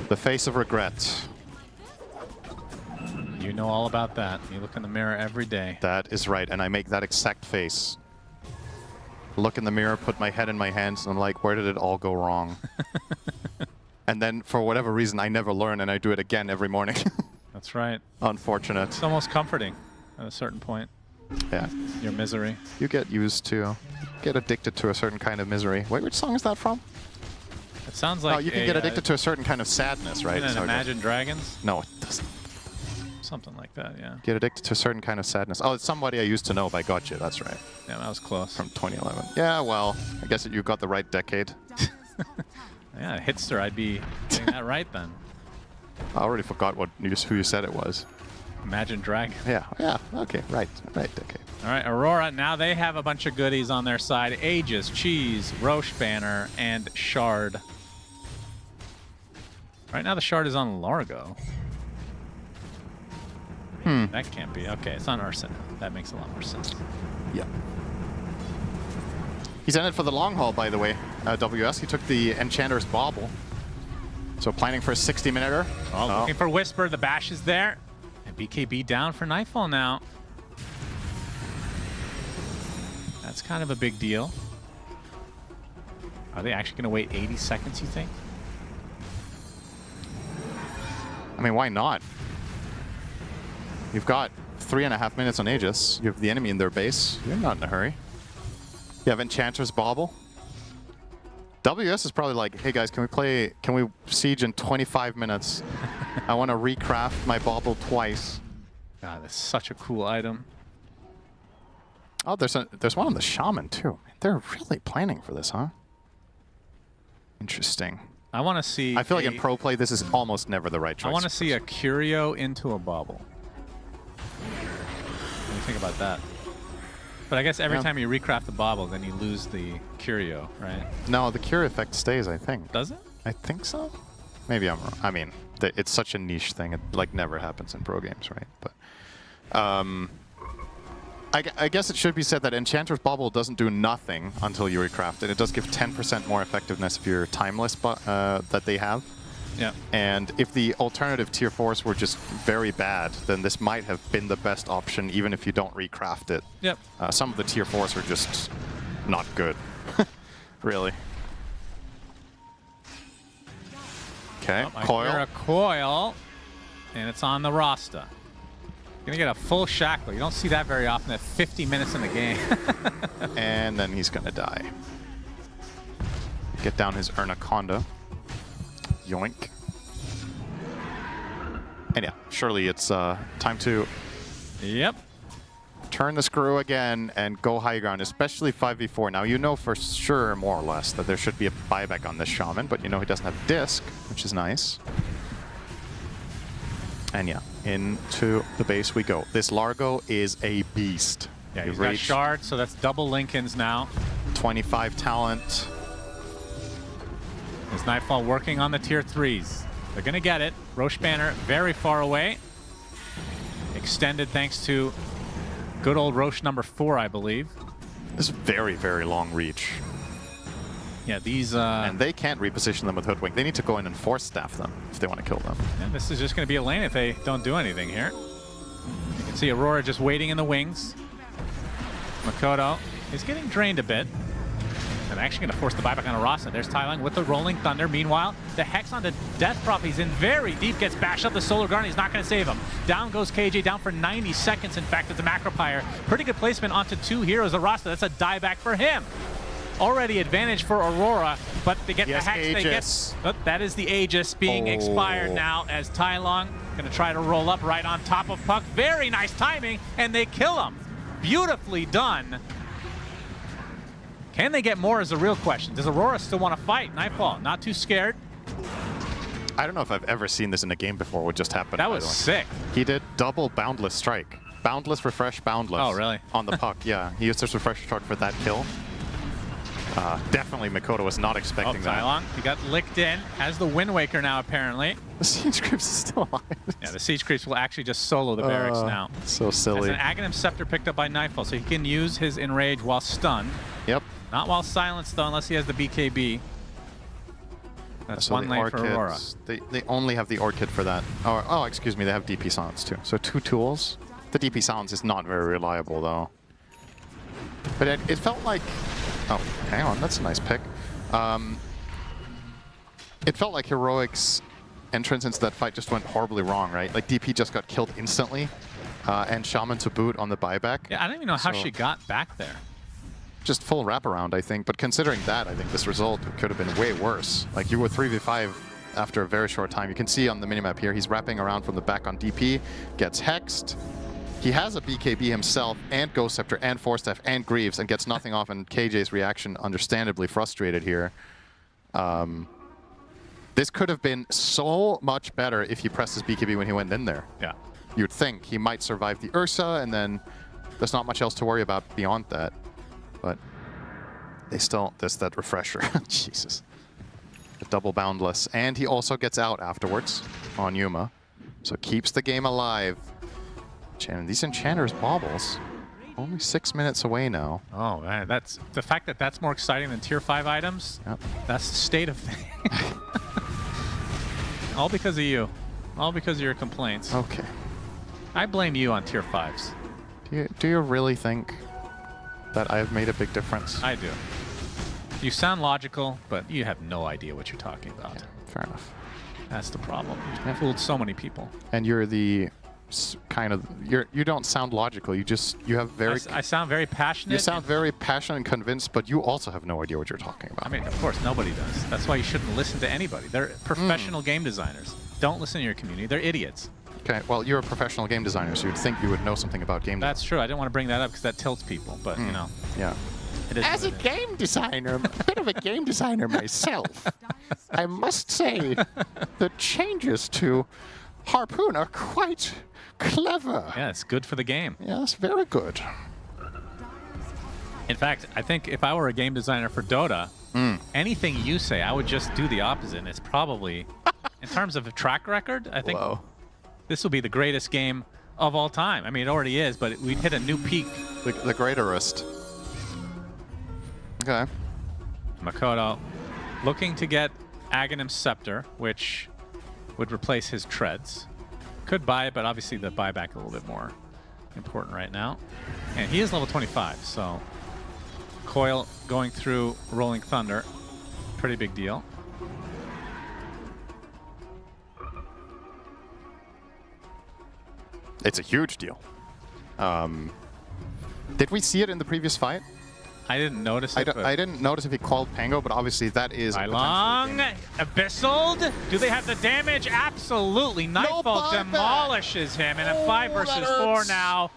the face of regret. You know all about that. You look in the mirror every day. That is right, and I make that exact face. Look in the mirror, put my head in my hands, and I'm like, where did it all go wrong? And then, for whatever reason, I never learn, and I do it again every morning. That's right. Unfortunate. It's almost comforting at a certain point. Yeah. Your misery. You get used to, get addicted to a certain kind of misery. Wait, which song is that from? It sounds like you can get addicted to a certain kind of sadness, right? Imagine Dragons? No, it doesn't. Something like that, yeah. Get addicted to a certain kind of sadness. Oh, it's Somebody I Used to Know by Gotcha, that's right. Yeah, that was close. From 2011. Yeah, well, I guess you got the right decade. Yeah, Hitster, I'd be getting that right then. I already forgot who you said it was. Imagine Dragon. Yeah, okay, right decade. All right, Aurora, now they have a bunch of goodies on their side. Aegis, Cheese, Roche Banner, and Shard. Right now the Shard is on Largo. That can't be. Okay, it's on Ursa. That makes a lot more sense. Yeah. He's in it for the long haul, by the way. WS, he took the Enchanter's Bauble. So planning for a 60-minuter. Oh, looking for Whisper. The bash is there. And BKB down for Nightfall now. That's kind of a big deal. Are they actually going to wait 80 seconds, you think? I mean, why not? You've got 3.5 minutes on Aegis. You have the enemy in their base. You're not in a hurry. You have Enchantress Bauble. WS is probably like, hey guys, can we siege in 25 minutes? I want to recraft my Bauble twice. God, that's such a cool item. Oh, there's one on the Shaman too. They're really planning for this, huh? Interesting. I want to see. I feel like in pro play, this is almost never the right choice. I want to see a Curio into a Bauble. What do you think about that? But I guess every time you recraft the Bauble, then you lose the Curio, right? No, the Cure effect stays, I think. Does it? I think so. Maybe I'm wrong. I mean, it's such a niche thing. It like never happens in pro games, right? But I guess it should be said that Enchantress Bauble doesn't do nothing until you recraft it. It does give 10% more effectiveness if you're timeless that they have. Yeah. And if the alternative tier 4s were just very bad, then this might have been the best option, even if you don't recraft it. Yep. Some of the tier 4s are just not good, really. Okay, Coil. A Coil, and it's on the Rasta. Gonna get a full shackle. You don't see that very often at 50 minutes in the game. And then he's gonna die. Get down his Urnaconda. Yoink. And yeah, surely it's time to turn the screw again and go high ground, especially 5v4. Now you know for sure, more or less, that there should be a buyback on this Shaman, but you know he doesn't have disc, which is nice. And yeah, into the base we go. This Largo is a beast. Yeah, he's got shards, so that's double Lincolns now. 25 talent. Is Nightfall working on the tier 3s? They're going to get it. Roche Banner very far away. Extended thanks to good old Roche number 4, I believe. This is very, very long reach. Yeah, these... and they can't reposition them with Hoodwink. They need to go in and force staff them if they want to kill them. And this is just going to be a lane if they don't do anything here. You can see Aurora just waiting in the wings. Makoto is getting drained a bit. I'm actually going to force the buyback on Arasa. There's Tylung with the Rolling Thunder. Meanwhile, the Hex on the Death Prop. He's in very deep, gets bashed up. The Solar Guardian, he's not going to save him. Down goes KJ, down for 90 seconds. In fact, it's a Macropire. Pretty good placement onto 2 heroes. Arasa, that's a dieback for him. Already advantage for Aurora, but they get the Hex. They get, that is the Aegis being expired now as Tylung going to try to roll up right on top of Puck. Very nice timing, and they kill him. Beautifully done. Can they get more is the real question. Does Aurora still want to fight? Nightfall, not too scared. I don't know if I've ever seen this in a game before what just happened. That was sick. He did double Boundless Strike. Boundless, refresh, Boundless. Oh, really? On the Puck, yeah. He used his refresh shot for that kill. Definitely Makoto was not expecting that. Tylung, he got licked in. Has the Wind Waker now, apparently. The Siege Creeps is still alive. Yeah, the Siege Creeps will actually just solo the barracks now. So silly. As an Aghanim Scepter picked up by Nightfall, so he can use his Enrage while stunned. Yep. Not while silenced, though, unless he has the BKB. That's so one lane for Aurora. They only have the Orchid for that. Oh, excuse me, they have DP Silence too. So 2 tools. The DP Silence is not very reliable, though. But it felt like... Oh, hang on, that's a nice pick. It felt like Heroic's entrance into that fight just went horribly wrong, right? Like, DP just got killed instantly, and Shaman to boot on the buyback. Yeah, I don't even know how she got back there. Just full wraparound, I think. But considering that, I think this result could have been way worse. Like, you were 3v5 after a very short time. You can see on the minimap here, he's wrapping around from the back on DP, gets hexed. He has a BKB himself, and Ghost Scepter, and Force Staff, and Greaves, and gets nothing off, and KJ's reaction, understandably frustrated here. This could have been so much better if he pressed his BKB when he went in there. Yeah. You'd think he might survive the Ursa, and then there's not much else to worry about beyond that. But they still, there's that refresher. Jesus. The double Boundless. And he also gets out afterwards on Yuma. So keeps the game alive. And these Enchanter's Baubles, only 6 minutes away now. Oh, man, that's the fact that that's more exciting than tier 5 items. Yep. That's the state of things. All because of you. All because of your complaints. Okay. I blame you on tier 5s. Do you really think that I have made a big difference? I do. You sound logical, but you have no idea what you're talking about. Yeah, fair enough. That's the problem. You've fooled so many people. And you're the kind of you don't sound logical. You have very. I sound very passionate. You sound very passionate and convinced, but you also have no idea what you're talking about. I mean, of course, nobody does. That's why you shouldn't listen to anybody. They're professional game designers. Don't listen to your community. They're idiots. Okay, well, you're a professional game designer, so you'd think you would know something about game design. That's true. I didn't want to bring that up because that tilts people, but you know. Yeah. As a game designer, a bit of a game designer myself, I must say the changes to Harpoon are quite clever. Yeah, it's good for the game. Yes, very good. In fact, I think if I were a game designer for Dota, anything you say, I would just do the opposite. And it's probably, in terms of a track record, I think this will be the greatest game of all time. I mean, it already is, but we'd hit a new peak. The greaterest. Okay. Makoto looking to get Aghanim's Scepter, which would replace his treads. Could buy it, but obviously the buyback a little bit more important right now. And he is level 25, so Coil going through Rolling Thunder, pretty big deal. It's a huge deal. Did we see it in the previous fight? I didn't notice it. I didn't notice if he called Pango, but obviously that is Long, Abyssal. Do they have the damage? Absolutely. Nightfall demolishes him, and a 5 versus 4 now.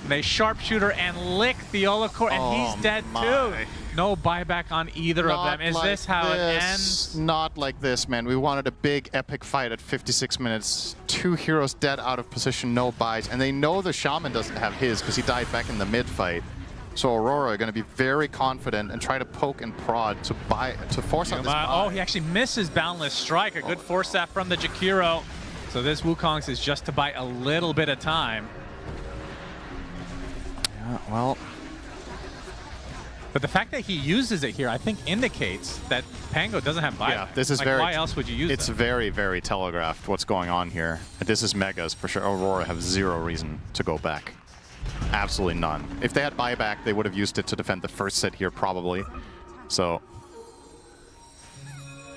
They sharpshooter and lick the Olacor, and he's dead too. No buyback on either of them. Is this how it ends? Not like this, man. We wanted a big epic fight at 56 minutes. 2 heroes dead out of position, no buys, and they know the Shaman doesn't have his because he died back in the mid fight. So Aurora are going to be very confident and try to poke and prod to force out this buy. Oh, he actually misses Boundless Strike. A good force staff from the Jakiro. So this Wukong's is just to buy a little bit of time. Yeah, well. But the fact that he uses it here, I think, indicates that Pango doesn't have buyback. Yeah, this is like, very. Why else would you use it? It's very, very telegraphed what's going on here. This is Megas for sure. Aurora have zero reason to go back. Absolutely none. If they had buyback, they would have used it to defend the first set here, probably. So,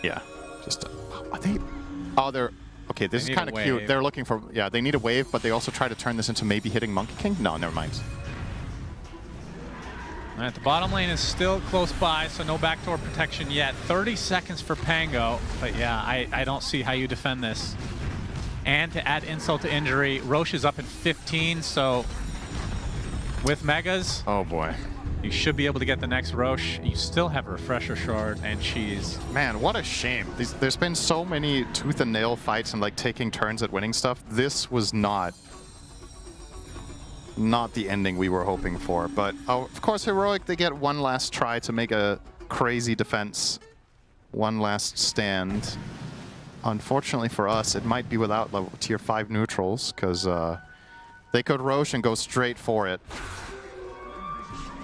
yeah, just are they? Oh, they're okay. This is kind of cute. They're looking for they need a wave, but they also try to turn this into maybe hitting Monkey King. No, never mind. All right, the bottom lane is still close by, so no backdoor protection yet. 30 seconds for Pango, but yeah, I don't see how you defend this. And to add insult to injury, Roche is up in 15, so. With Megas, oh boy, you should be able to get the next Roche. You still have Refresher Shard and Cheese. Man, what a shame. There's been so many tooth and nail fights and like taking turns at winning stuff. This was not the ending we were hoping for. But of course, Heroic, they get one last try to make a crazy defense. One last stand. Unfortunately for us, it might be without level tier 5 neutrals because they could Roche and go straight for it.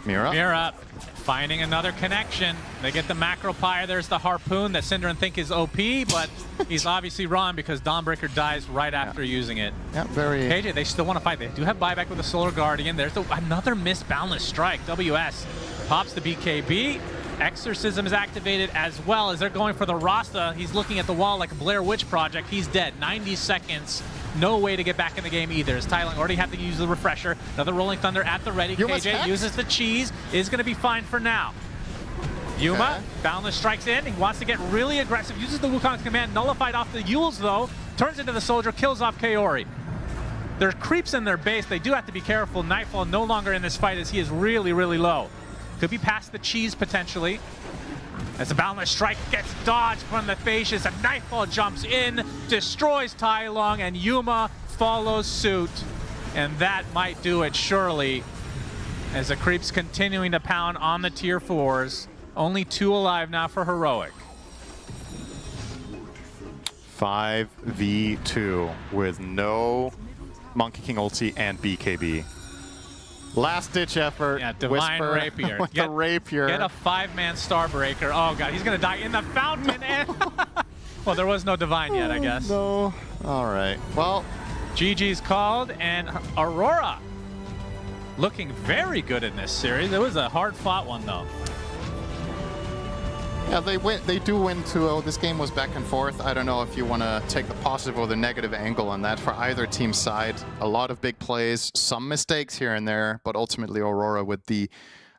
Mira finding another connection. They get the Macro Pyre. There's the Harpoon that Synderen think is OP, but he's obviously wrong because Dawnbreaker dies right after using it. Yeah, very. KJ, they still want to fight. They do have buyback with the Solar Guardian. There's another missed Boundless Strike. WS pops the BKB. Exorcism is activated as well as they're going for the Rasta. He's looking at the wall like a Blair Witch Project. He's dead. 90 seconds. No way to get back in the game either. As Tyling already had to use the Refresher. Another Rolling Thunder at the ready. KJ uses the cheese. Is going to be fine for now. Yuma, Boundless strikes in. He wants to get really aggressive. Uses the Wukong's command. Nullified off the Yules though. Turns into the Soldier. Kills off Kaori. There's creeps in their base. They do have to be careful. Nightfall no longer in this fight as he is really, really low. Could be past the cheese potentially. As the Boundless Strike gets dodged from the Facius, a Nightfall jumps in, destroys Tai Long, and Yuma follows suit. And that might do it surely, as the creeps continuing to pound on the tier 4s. Only 2 alive now for Heroic. 5v2 with no Monkey King ulti and BKB. Last ditch effort. Yeah, Divine Whisper Rapier. With the Rapier. Get a 5-man Starbreaker. Oh god, he's gonna die in the fountain. And well, there was no Divine yet, I guess. No. All right. Well, GG's called, and Aurora looking very good in this series. It was a hard-fought one, though. Yeah, they do win 2-0. This game was back and forth. I don't know if you want to take the positive or the negative angle on that for either team's side. A lot of big plays, some mistakes here and there, but ultimately Aurora with the,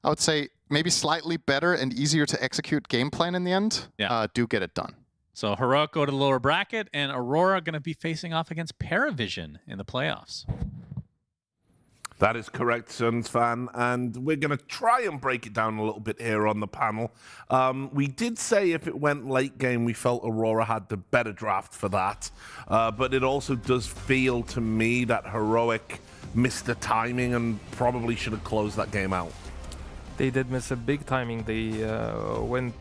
I would say, maybe slightly better and easier to execute game plan in the end, do get it done. So Heroic go to the lower bracket, and Aurora going to be facing off against PARIVISION in the playoffs. That is correct, Suns fan, and we're going to try and break it down a little bit here on the panel. We did say if it went late game, we felt Aurora had the better draft for that, but it also does feel to me that Heroic missed the timing and probably should have closed that game out. They did miss a big timing. They went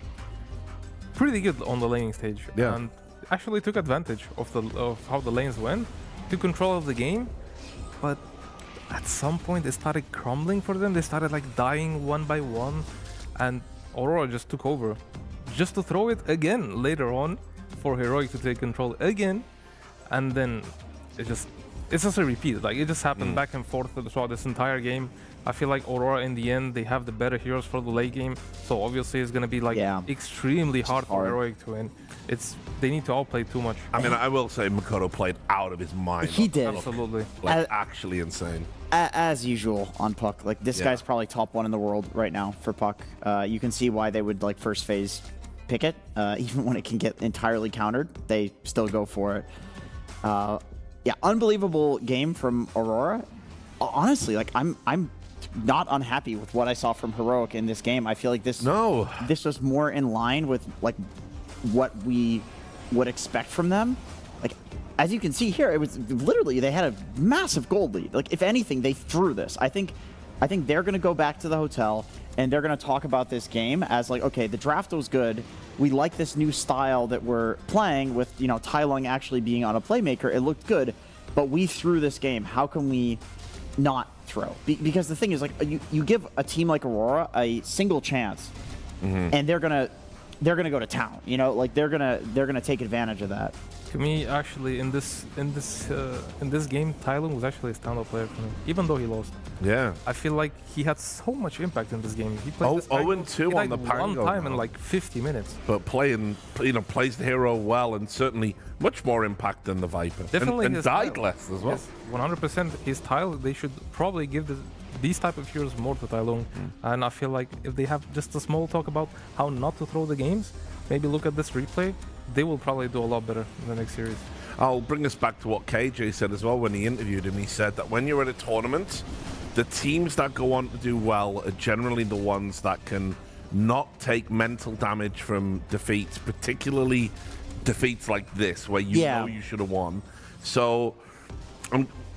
pretty good on the laning stage, and actually took advantage of how the lanes went, took control of the game, but at some point it started crumbling for them. They started like dying one by one, and Aurora just took over, just to throw it again later on for Heroic to take control again, and then it's just a repeat. Like it just happened back and forth throughout this entire game. I feel like Aurora in the end, they have the better heroes for the late game, so obviously it's going to be like extremely hard for Heroic to win. They need to outplay too much. I mean, I will say Makoto played out of his mind. He did. Absolutely. Like actually insane. As usual on Puck. Like this guy's probably top 1 in the world right now for Puck. You can see why they would like first phase pick it. Even when it can get entirely countered, they still go for it. Yeah, unbelievable game from Aurora. Honestly, like I'm not unhappy with what I saw from Heroic in this game. I feel like this was more in line with like what we would expect from them. Like as you can see here, it was literally they had a massive gold lead. Like if anything, they threw this. I think they're gonna go back to the hotel and they're gonna talk about this game as like, okay, the draft was good. We like this new style that we're playing with, you know, Tai Lung actually being on a playmaker. It looked good, but we threw this game. How can we not throw? Because the thing is, like, you give a team like Aurora a single chance, and they're gonna go to town. You know, like they're gonna take advantage of that. To me, actually, in this game, Tai Lung was actually a standout player for me, even though he lost. Yeah, I feel like he had so much impact in this game. He played 0-2 on the one time in like 50 minutes. But plays the hero well, and certainly much more impact than the Viper. Definitely, and died less as well. Yes, 100%. His tile, they should probably give these type of heroes more to Tai Lung. And I feel like if they have just a small talk about how not to throw the games, maybe look at this replay, they will probably do a lot better in the next series. I'll bring us back to what KJ said as well when he interviewed him. He said that when you're at a tournament, the teams that go on to do well are generally the ones that can not take mental damage from defeats, particularly defeats like this, where you know you should have won. So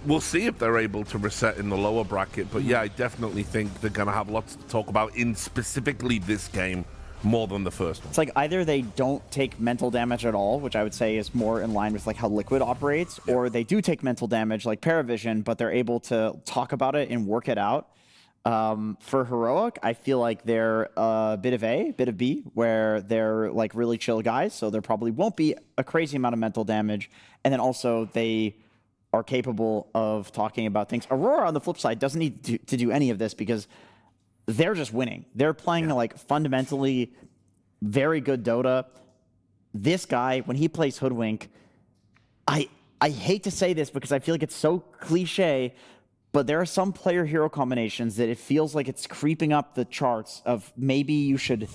we'll see if they're able to reset in the lower bracket. But yeah, I definitely think they're going to have lots to talk about in specifically this game, more than the first one. It's like either they don't take mental damage at all, which I would say is more in line with like how Liquid operates, or they do take mental damage like PARIVISION, but they're able to talk about it and work it out. For Heroic, I feel like they're a bit of A, bit of B, where they're like really chill guys, so there probably won't be a crazy amount of mental damage. And then also they are capable of talking about things. Aurora, on the flip side, doesn't need to do any of this because they're just winning. They're playing like fundamentally very good Dota. This guy, when he plays Hoodwink, I hate to say this because I feel like it's so cliche, but there are some player-hero combinations that it feels like it's creeping up the charts of maybe you should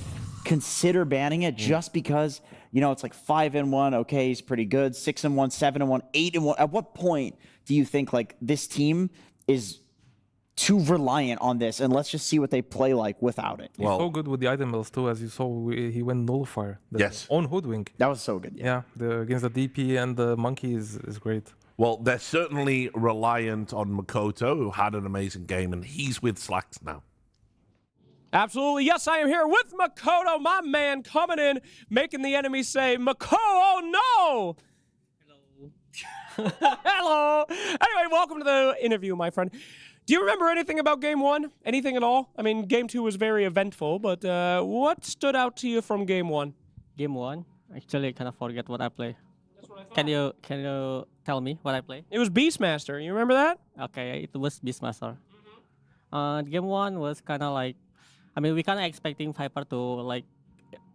consider banning it just because, you know, it's like 5-1, okay, he's pretty good, 6-1, 7-1, 8-1. At what point do you think like this team is too reliant on this, and let's just see what they play like without it? He's so good with the item mills too, as you saw. He went Nullifier. On Hoodwink. That was so good. Yeah, against the DP and the Monkey is great. Well, they're certainly reliant on Makoto, who had an amazing game, and he's with Slacks now. Absolutely. Yes, I am here with Makoto, my man, coming in, making the enemy say, Makoto, oh no! Hello. Hello. Anyway, welcome to the interview, my friend. Do you remember anything about Game 1? Anything at all? I mean, Game 2 was very eventful, but what stood out to you from Game 1? Game 1? Actually, I kind of forget what I play. Can you tell me what I play? It was Beastmaster. You remember that? Okay, it was Beastmaster. Game 1 was kind of like, I mean, we kind of expecting Viper to like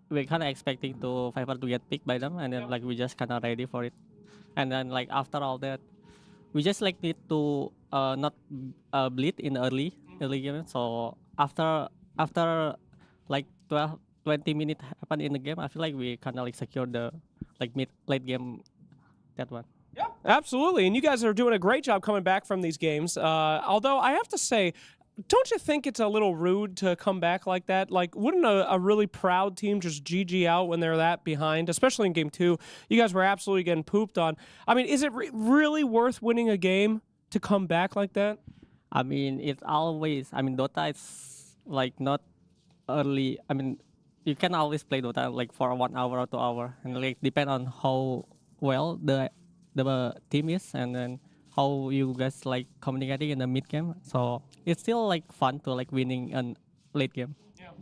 we're kind of expecting to Viper to get picked by them, and then like we just kind of ready for it. And then like after all that, we just like need to not bleed in the early game. So after like 20 minutes happen in the game, I feel like we kind of like secure the like late game that one. Yeah, absolutely. And you guys are doing a great job coming back from these games. Although I have to say, don't you think it's a little rude to come back like that? Like, wouldn't a really proud team just GG out when they're that behind, especially in game 2? You guys were absolutely getting pooped on. I mean, is it really worth winning a game to come back like that? I mean, it's always, I mean, Dota is like not early. I mean, you can always play Dota like for 1 hour or 2 hours, and like depend on how well the team is, and then how you guys like communicating in the mid game. So it's still like fun to like winning a late game.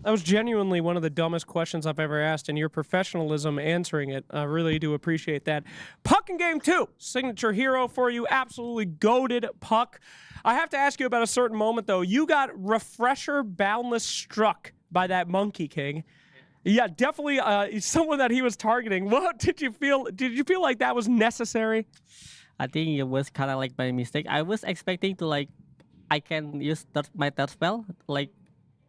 That was genuinely one of the dumbest questions I've ever asked, and your professionalism answering it, I really do appreciate that. Puck in game 2, signature hero for you, absolutely goated Puck. I have to ask you about a certain moment though. You got refresher boundless struck by that Monkey King. Yeah, definitely someone that he was targeting. What did you feel? Did you feel like that was necessary? I think it was kind of like my mistake. I was expecting to like, I can use my third spell, like,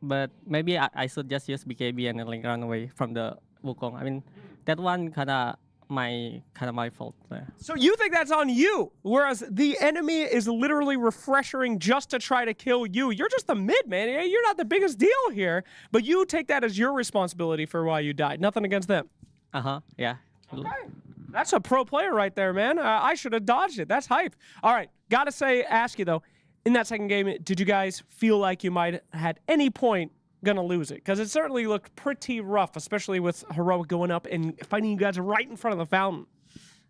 but maybe I should just use BKB and then like run away from the Wukong. I mean, that one kind of my fault there. So you think that's on you, whereas the enemy is literally refreshing just to try to kill you. You're just the mid, man. You're not the biggest deal here, but you take that as your responsibility for why you died. Nothing against them. Yeah. Okay. That's a pro player right there, man. I should have dodged it. That's hype. All right. Gotta ask you though, in that second game, did you guys feel like you might at any point gonna lose it? Because it certainly looked pretty rough, especially with Heroic going up and fighting you guys right in front of the fountain.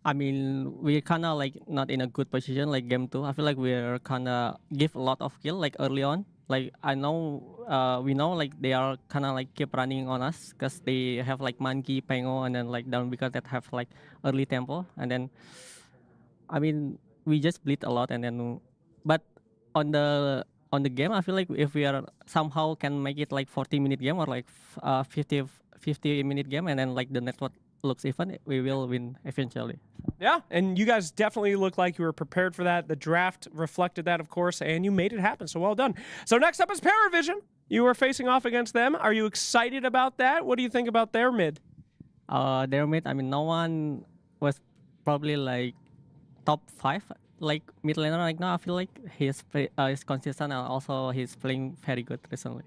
I mean, we're kind of like not in a good position like game 2. I feel like we're kind of give a lot of kill like early on. Like I know, we know like they are kind of like keep running on us because they have like Monkey, Pengo, and then like down because that have like early tempo. And then, I mean, we just bleed a lot, and then, but on the game, I feel like if we are somehow can make it like 40-minute game or like 50-minute game, and then like the network looks even, we will win eventually. Yeah, and you guys definitely look like you were prepared for that. The draft reflected that, of course, and you made it happen, so well done. So next up is PARIVISION. You were facing off against them. Are you excited about that? What do you think about their mid? Their mid, I mean, no one was probably like top 5. Like mid laner right now, I feel like he's consistent, and also he's playing very good recently.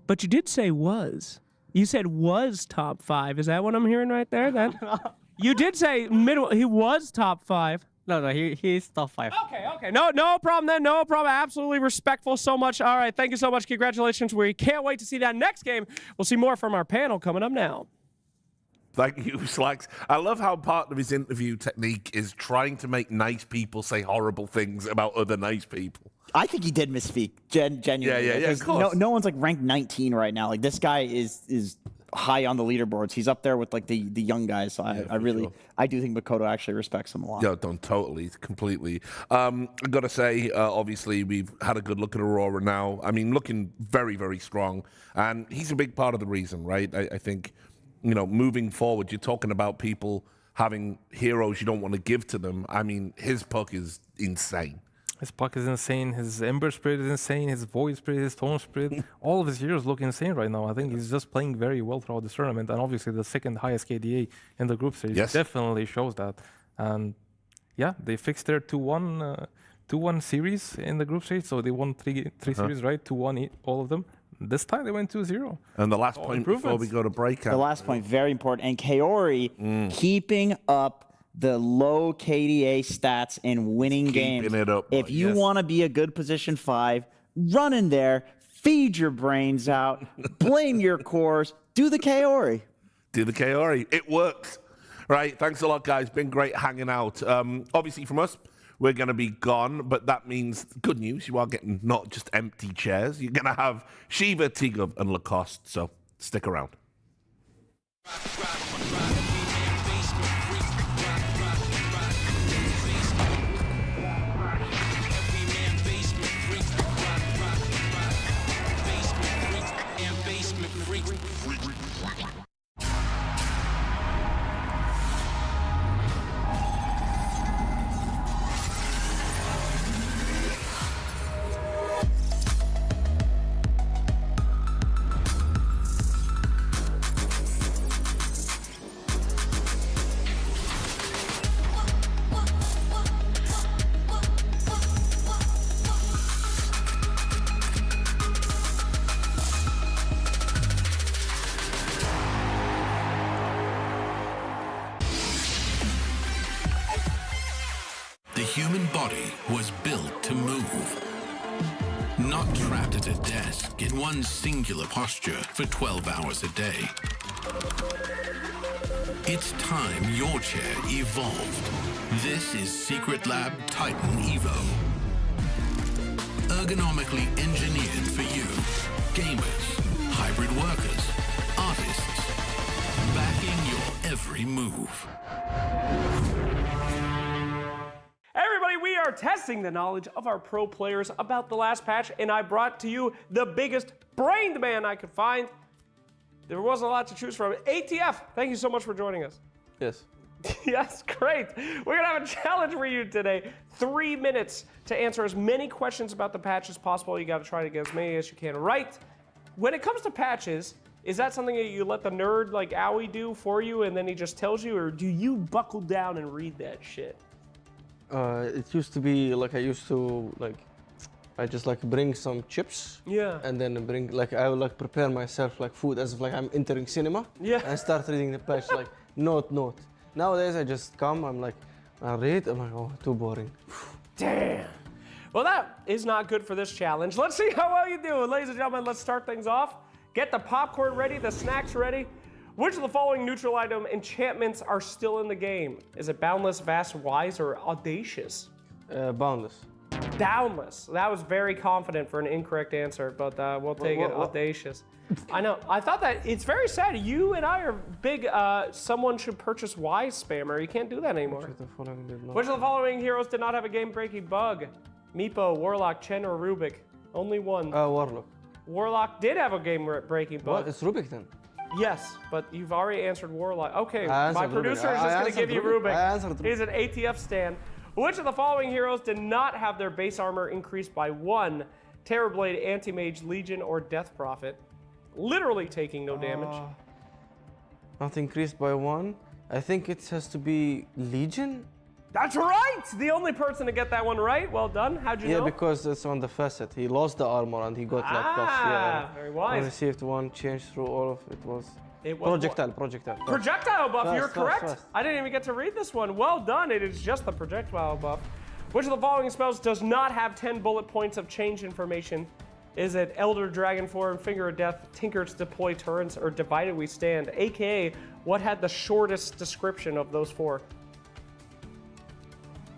But you did say was. You said was top 5. Is that what I'm hearing right there? That you did say he was top 5. No, he's top 5. Okay. No problem then. No problem. Absolutely respectful so much. All right, thank you so much. Congratulations. We can't wait to see that next game. We'll see more from our panel coming up now. Thank you, Slacks. I love how part of his interview technique is trying to make nice people say horrible things about other nice people. I think he did misspeak, genuinely. Yeah, of course. No one's like ranked 19 right now. Like this guy is high on the leaderboards. He's up there with like the young guys. So I do think Makoto actually respects him a lot. Yeah, totally, completely. I gotta say, obviously we've had a good look at Aurora now. I mean, looking very, very strong, and he's a big part of the reason, right? I think, you know, moving forward, you're talking about people having heroes you don't want to give to them. I mean, his puck is insane. His puck is insane. His Ember Spirit is insane. His Void Spirit, his Storm Spirit. All of his heroes look insane right now. I think he's just playing very well throughout the tournament. And obviously the second highest KDA in the group stage definitely shows that. And yeah, they fixed their 2-1 series in the group stage. So they won three series, right? 2-1 all of them. This time they went 2-0. And the last point before we go to breakout. The last point, very important. And Kaori keeping up the low KDA stats and winning games. Keeping it up. If you want to be a good position 5, run in there, feed your brains out, blame your cores, do the Kaori. Do the Kaori. It works. Right. Thanks a lot, guys. Been great hanging out. Obviously, from us, we're going to be gone, but that means good news. You are getting not just empty chairs. You're going to have Shiva, Tigov, and Lacoste. So stick around. human body was built to move. Not trapped at a desk in one singular posture for 12 hours a day. It's time your chair evolved. This is Secret Lab Titan Evo. Ergonomically engineered for you, gamers, hybrid workers, artists, backing your every move. Everybody, we are testing the knowledge of our pro players about the last patch, and I brought to you the biggest brained man I could find. There wasn't a lot to choose from. ATF, thank you so much for joining us. Yes. Yes, great. We're gonna have a challenge for you today. 3 minutes to answer as many questions about the patch as possible. You gotta try to get as many as you can right. When it comes to patches, is that something that you let the nerd like Owie do for you and then he just tells you, or do you buckle down and read that shit? It used to be like I used to I just bring some chips. Yeah. And then bring I would prepare myself food as if I'm entering cinema. Yeah. And start reading the patch note. Nowadays I just come, I read, I'm like, oh, too boring. Damn. Well, that is not good for this challenge. Let's see how well you do. Ladies and gentlemen, let's start things off. Get the popcorn ready, the snacks ready. Which of the following neutral item enchantments are still in the game? Is it Boundless, Vast, Wise, or Audacious? Boundless. Boundless. That was very confident for an incorrect answer, but we'll take it. Audacious. I know. I thought that it's very sad. You and I are big someone should purchase Wise spammer. You can't do that anymore. Which of the following heroes did not have a game-breaking bug? Meepo, Warlock, Chen, or Rubik? Only one. Warlock. Warlock did have a game-breaking bug. What? It's Rubik then? Yes, but you've already answered Warlock. Okay, my Rubik. producer is just going to give you Rubik. I answered Rubik. He's an ATF stan. Which of the following heroes did not have their base armor increased by 1? Terrorblade, Anti-Mage, Legion, or Death Prophet? Literally taking no damage. Not increased by 1. I think it has to be Legion? That's right! The only person to get that one right. Well done. How'd you know? Yeah, because it's on the facet. He lost the armor and he got plus. Yeah. Very wise. I received 1 change through all of it. Was projectile. Projectile buff, you're correct. Fast. I didn't even get to read this one. Well done. It is just the projectile buff. Which of the following spells does not have 10 bullet points of change information? Is it Elder Dragon Form, Finger of Death, Tinker's Deploy Turrets, or Divided We Stand? AKA, what had the shortest description of those 4?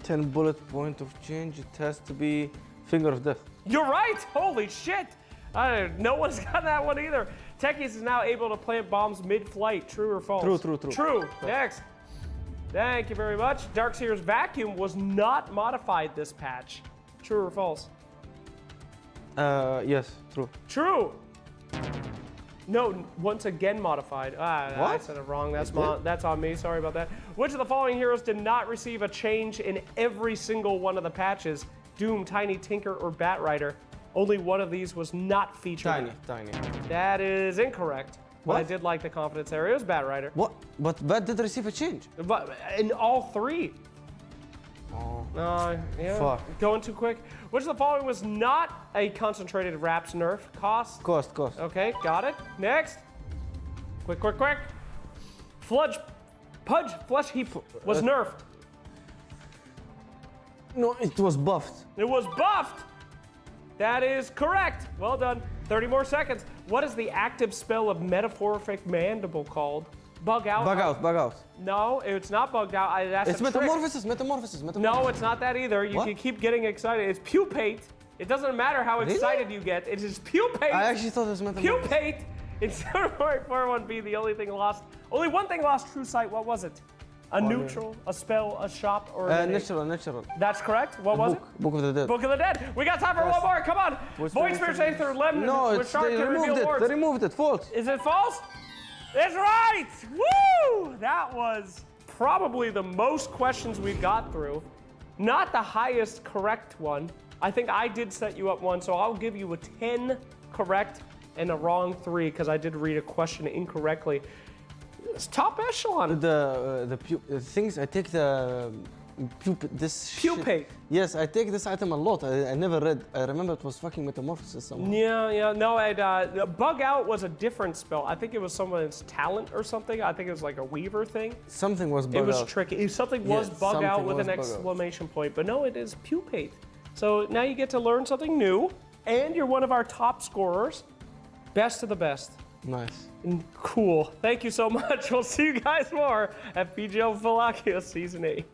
10 bullet point of change. It has to be Finger of Death. You're right! Holy shit! No one's got that one either. Techies is now able to plant bombs mid-flight. True or false? True. True. Next. Thank you very much. Darkseer's Vacuum was not modified this patch. True or false? Yes, true. True. No, once again modified. I said it wrong. That's on me. Sorry about that. Which of the following heroes did not receive a change in every single one of the patches? Doom, Tiny, Tinker, or Batrider? Only one of these was not featured. Tiny. That is incorrect. But I did like the confidence there. It was Batrider. What? But Bat did receive a change. But in all 3. Oh. Yeah. Fuck. Going too quick. Which of the following was not a concentrated Raps nerf? Cost? Cost. Okay, got it. Next. Quick. Flesh Heap was nerfed. No, it was buffed. It was buffed. That is correct. Well done. 30 more seconds. What is the active spell of Metamorphic Mandible called? Bug out. Bug out. No, it's not bugged out. It's metamorphosis. No, it's not that either. You can keep getting excited. It's pupate. It doesn't matter how excited you get. It is pupate. I actually thought it was metamorphosis. Pupate. In 7.41B, the only thing lost. Only one thing lost true sight. What was it? A neutral, a spell, a shop, or a natural. That's correct. What was it? Book of the Dead. Book of the Dead. We got time for one more. Come on. Void Spirit's Aether Lemon. No, they removed it. False. Is it false? It's right. Woo! That was probably the most questions we got through. Not the highest correct one. I think I did set you up one, so I'll give you a 10 correct and a wrong 3 because I did read a question incorrectly. It's top echelon. The things I take the This Pupate. Yes, I take this item a lot. I never read. I remember it was fucking metamorphosis somehow. Yeah. No, bug out was a different spell. I think it was someone's talent or something. I think it was like a weaver thing. Something was bug out. It was tricky. Something was bug out with an bug out. exclamation point. But no, it is pupate. So now you get to learn something new, and you're one of our top scorers. Best of the best. Nice. Cool. Thank you so much. We'll see you guys more at PGL Wallachia Season 8.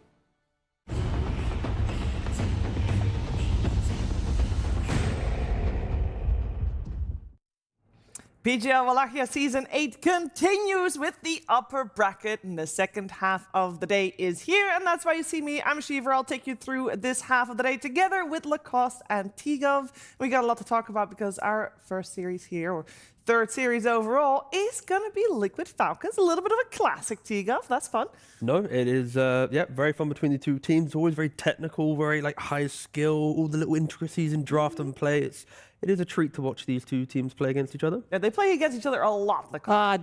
PGL Wallachia Season 8 continues with the upper bracket, and the second half of the day is here, and that's why you see me. I'm Shiver. I'll take you through this half of the day together with Lacoste and T-Gov. We got a lot to talk about because our first series here, or third series overall, is going to be Liquid Falcons. A little bit of a classic, T-Gov. That's fun. No, it is, very fun between the two teams. Always very technical, very high skill, all the little intricacies in draft and play. It is a treat to watch these two teams play against each other. Yeah, they play against each other a lot.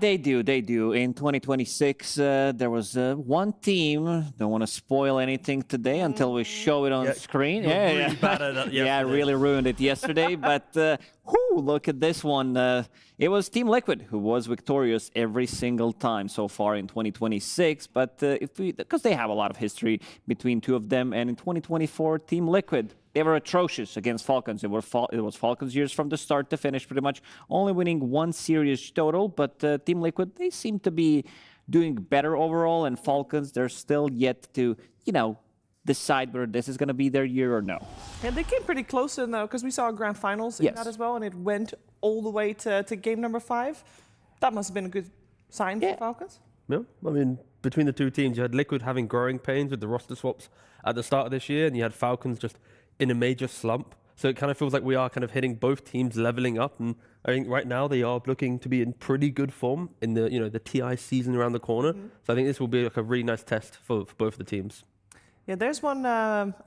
They do. In 2026, there was one team. Don't want to spoil anything today until we show it on screen. Really bad at that yeah, I really ruined it yesterday. But look at this one. It was Team Liquid who was victorious every single time so far in 2026. But because they have a lot of history between two of them, and in 2024, Team Liquid, they were atrocious against Falcons. It was Falcons' years from the start to finish, pretty much only winning one series total. But Team Liquid, they seem to be doing better overall, and Falcons, they're still yet to, decide whether this is going to be their year or no. And they came pretty close in, though, because we saw grand finals in that as well, and it went all the way to game number 5. That must have been a good sign for Falcons. Yeah, I mean, between the two teams, you had Liquid having growing pains with the roster swaps at the start of this year, and you had Falcons just in a major slump. So it kind of feels like we are kind of hitting both teams leveling up, and I think right now they are looking to be in pretty good form in the the TI season around the corner. So I think this will be like a really nice test for both the teams. Yeah, there's one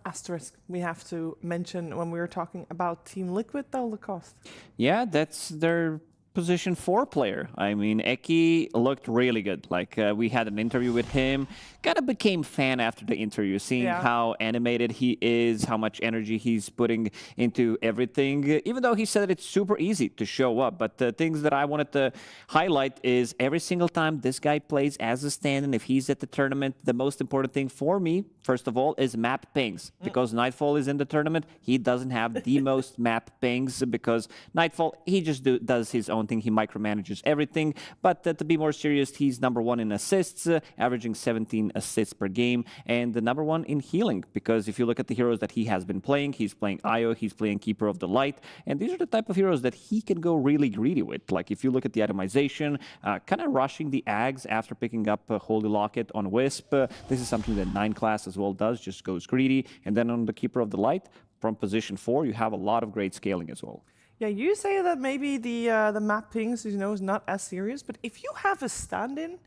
asterisk we have to mention when we were talking about Team Liquid, though, Lacoste. Yeah, that's their position 4 player. I mean, Eki looked really good. We had an interview with him. Kind of became fan after the interview, seeing how animated he is, how much energy he's putting into everything. Even though he said that it's super easy to show up. But the things that I wanted to highlight is every single time this guy plays as a stand, and if he's at the tournament, the most important thing for me, first of all, is map pings. Because Nightfall is in the tournament, he doesn't have the most map pings, because Nightfall, he just does his own thing. He micromanages everything. But to be more serious, he's number 1 in assists, averaging 17 assists per game, and the number 1 in healing. Because if you look at the heroes that he has been playing, he's playing Io, he's playing Keeper of the Light, and these are the type of heroes that he can go really greedy with. Like if you look at the itemization, kind of rushing the Ags after picking up Holy Locket on Wisp. This is something that 9 class as well does, just goes greedy. And then on the Keeper of the Light, from position 4, you have a lot of great scaling as well. Yeah, you say that maybe the map pings, is not as serious, but if you have a stand-in,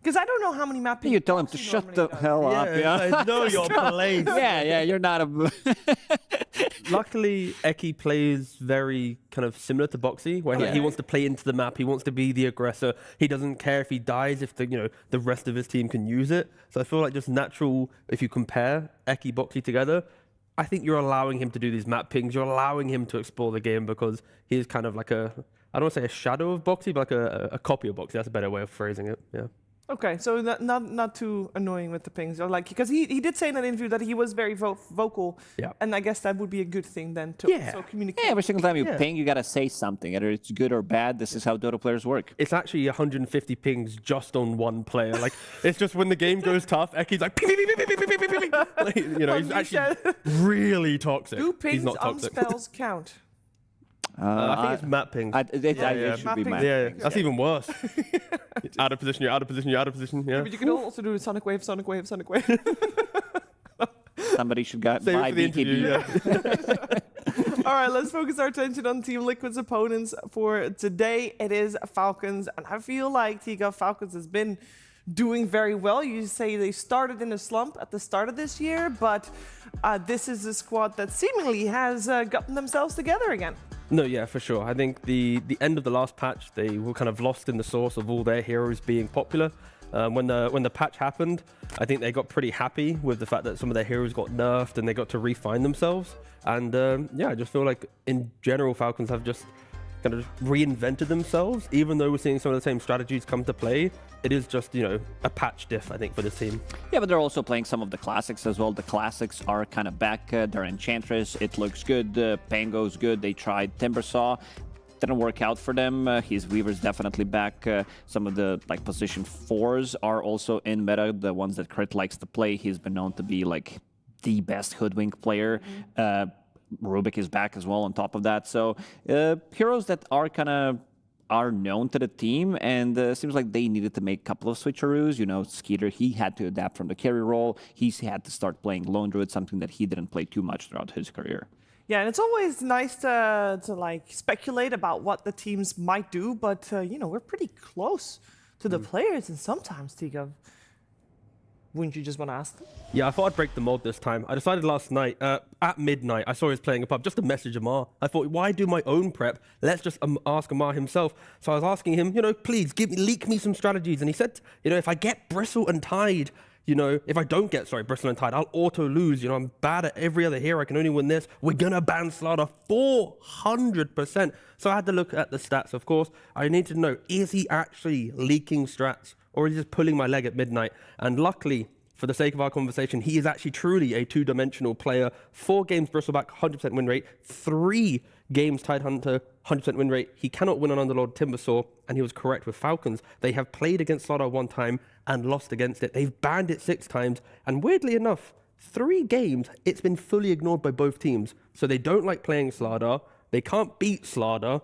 because I don't know how many map pings. You tell him to shut the hell up. Yeah, I know your place. You're not a. Luckily, Eki plays very kind of similar to Boxy, where he wants to play into the map. He wants to be the aggressor. He doesn't care if he dies if the rest of his team can use it. So I feel like just natural, if you compare Eki, Boxy together, I think you're allowing him to do these map pings. You're allowing him to explore the game because he is kind of like I don't want to say a shadow of Boxy, but like a copy of Boxy. That's a better way of phrasing it. Yeah. Okay, so not too annoying with the pings, or because he did say in that interview that he was very vocal, and I guess that would be a good thing then to also communicate. Yeah, every single time you ping, you gotta say something, whether it's good or bad. This is how Dota players work. It's actually 150 pings just on one player. Like it's just when the game goes tough, Eki's like, he's actually really toxic. Do pings he's not on toxic. spells count? I think it's map pings. It should be map pings. That's even worse. Out of position, you're out of position, you're out of position. Yeah. But you can also do Sonic Wave, Sonic Wave, Sonic Wave. Somebody should buy BKB. All right, let's focus our attention on Team Liquid's opponents for today. It is Falcons, and I feel like Tiga Falcons has been doing very well. You say they started in a slump at the start of this year, but this is a squad that seemingly has gotten themselves together again. No, yeah, for sure. I think the end of the last patch, they were kind of lost in the source of all their heroes being popular. When the patch happened, I think they got pretty happy with the fact that some of their heroes got nerfed and they got to refine themselves. And yeah, I just feel like in general, Falcons have just kind of reinvented themselves. Even though we're seeing some of the same strategies come to play, it is just, you know, a patch diff, I think, for this team. Yeah, but they're also playing some of the classics as well. The classics are kind of back. They're Enchantress. It looks good. Pango's good. They tried Timbersaw. Didn't work out for them. His Weaver's definitely back. Some of the like position 4s are also in meta. The ones that Crit likes to play. He's been known to be like the best Hoodwink player. Rubik is back as well on top of that. So heroes that are known to the team, and seems like they needed to make a couple of switcheroos. You know, Skeeter, he had to adapt from the carry role. He's had to start playing Lone Druid, something that he didn't play too much throughout his career. Yeah, and it's always nice to like speculate about what the teams might do, but you know, we're pretty close to the players, and sometimes, Tiga, wouldn't you just want to ask them? Yeah, I thought I'd break the mold this time. I decided last night, at midnight, I saw he was playing a pub, just to message Amar. I thought, why do my own prep? Let's just ask Amar himself. So I was asking him, you know, please leak me some strategies. And he said, you know, if I get Bristle and Tide, you know, if I don't get, Bristle and Tide, I'll auto lose. You know, I'm bad at every other hero. I can only win this. We're going to ban Slaughter 400%. So I had to look at the stats, of course. I need to know, is he actually leaking strats? Or is he just pulling my leg at midnight? And luckily, for the sake of our conversation, he is actually truly a two-dimensional player. 4 games Bristleback, 100% win rate. 3 games Tidehunter, 100% win rate. He cannot win on Underlord Timbersaw, and he was correct with Falcons. They have played against Slaughter 1 time and lost against it. They've banned it 6 times, and weirdly enough, 3 games, it's been fully ignored by both teams. So they don't like playing Slaughter. They can't beat Slaughter,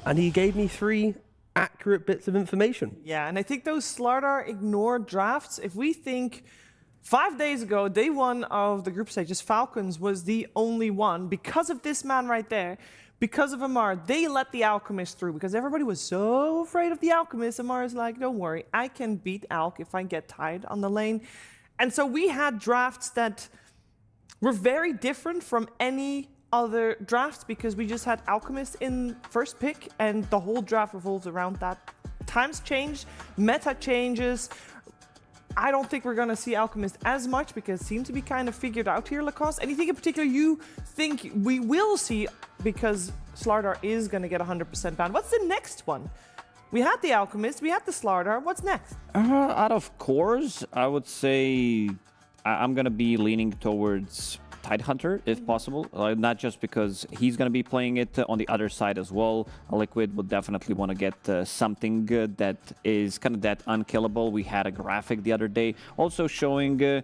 and he gave me 3 accurate bits of information. Yeah, and I think those Slardar ignored drafts, if we think 5 days ago, day 1 of the group stages, Falcons was the only one, because of this man right there, because of Amar, they let the Alchemist through, because everybody was so afraid of the Alchemist. Amar is like, don't worry, I can beat Alch if I get tied on the lane. And so we had drafts that were very different from any other drafts, because we just had Alchemist in first pick, and the whole draft revolves around that. Times change, meta changes. I don't think we're going to see Alchemist as much, because it seems to be kind of figured out here, Lacoste. Anything in particular you think we will see, because Slardar is going to get 100% banned? What's the next one? We had the Alchemist, we had the Slardar. What's next? Out of cores, I would say I'm going to be leaning towards Tidehunter, if possible. Not just because he's going to be playing it on the other side as well. Liquid would definitely want to get something that is kind of that unkillable. We had a graphic the other day also showing a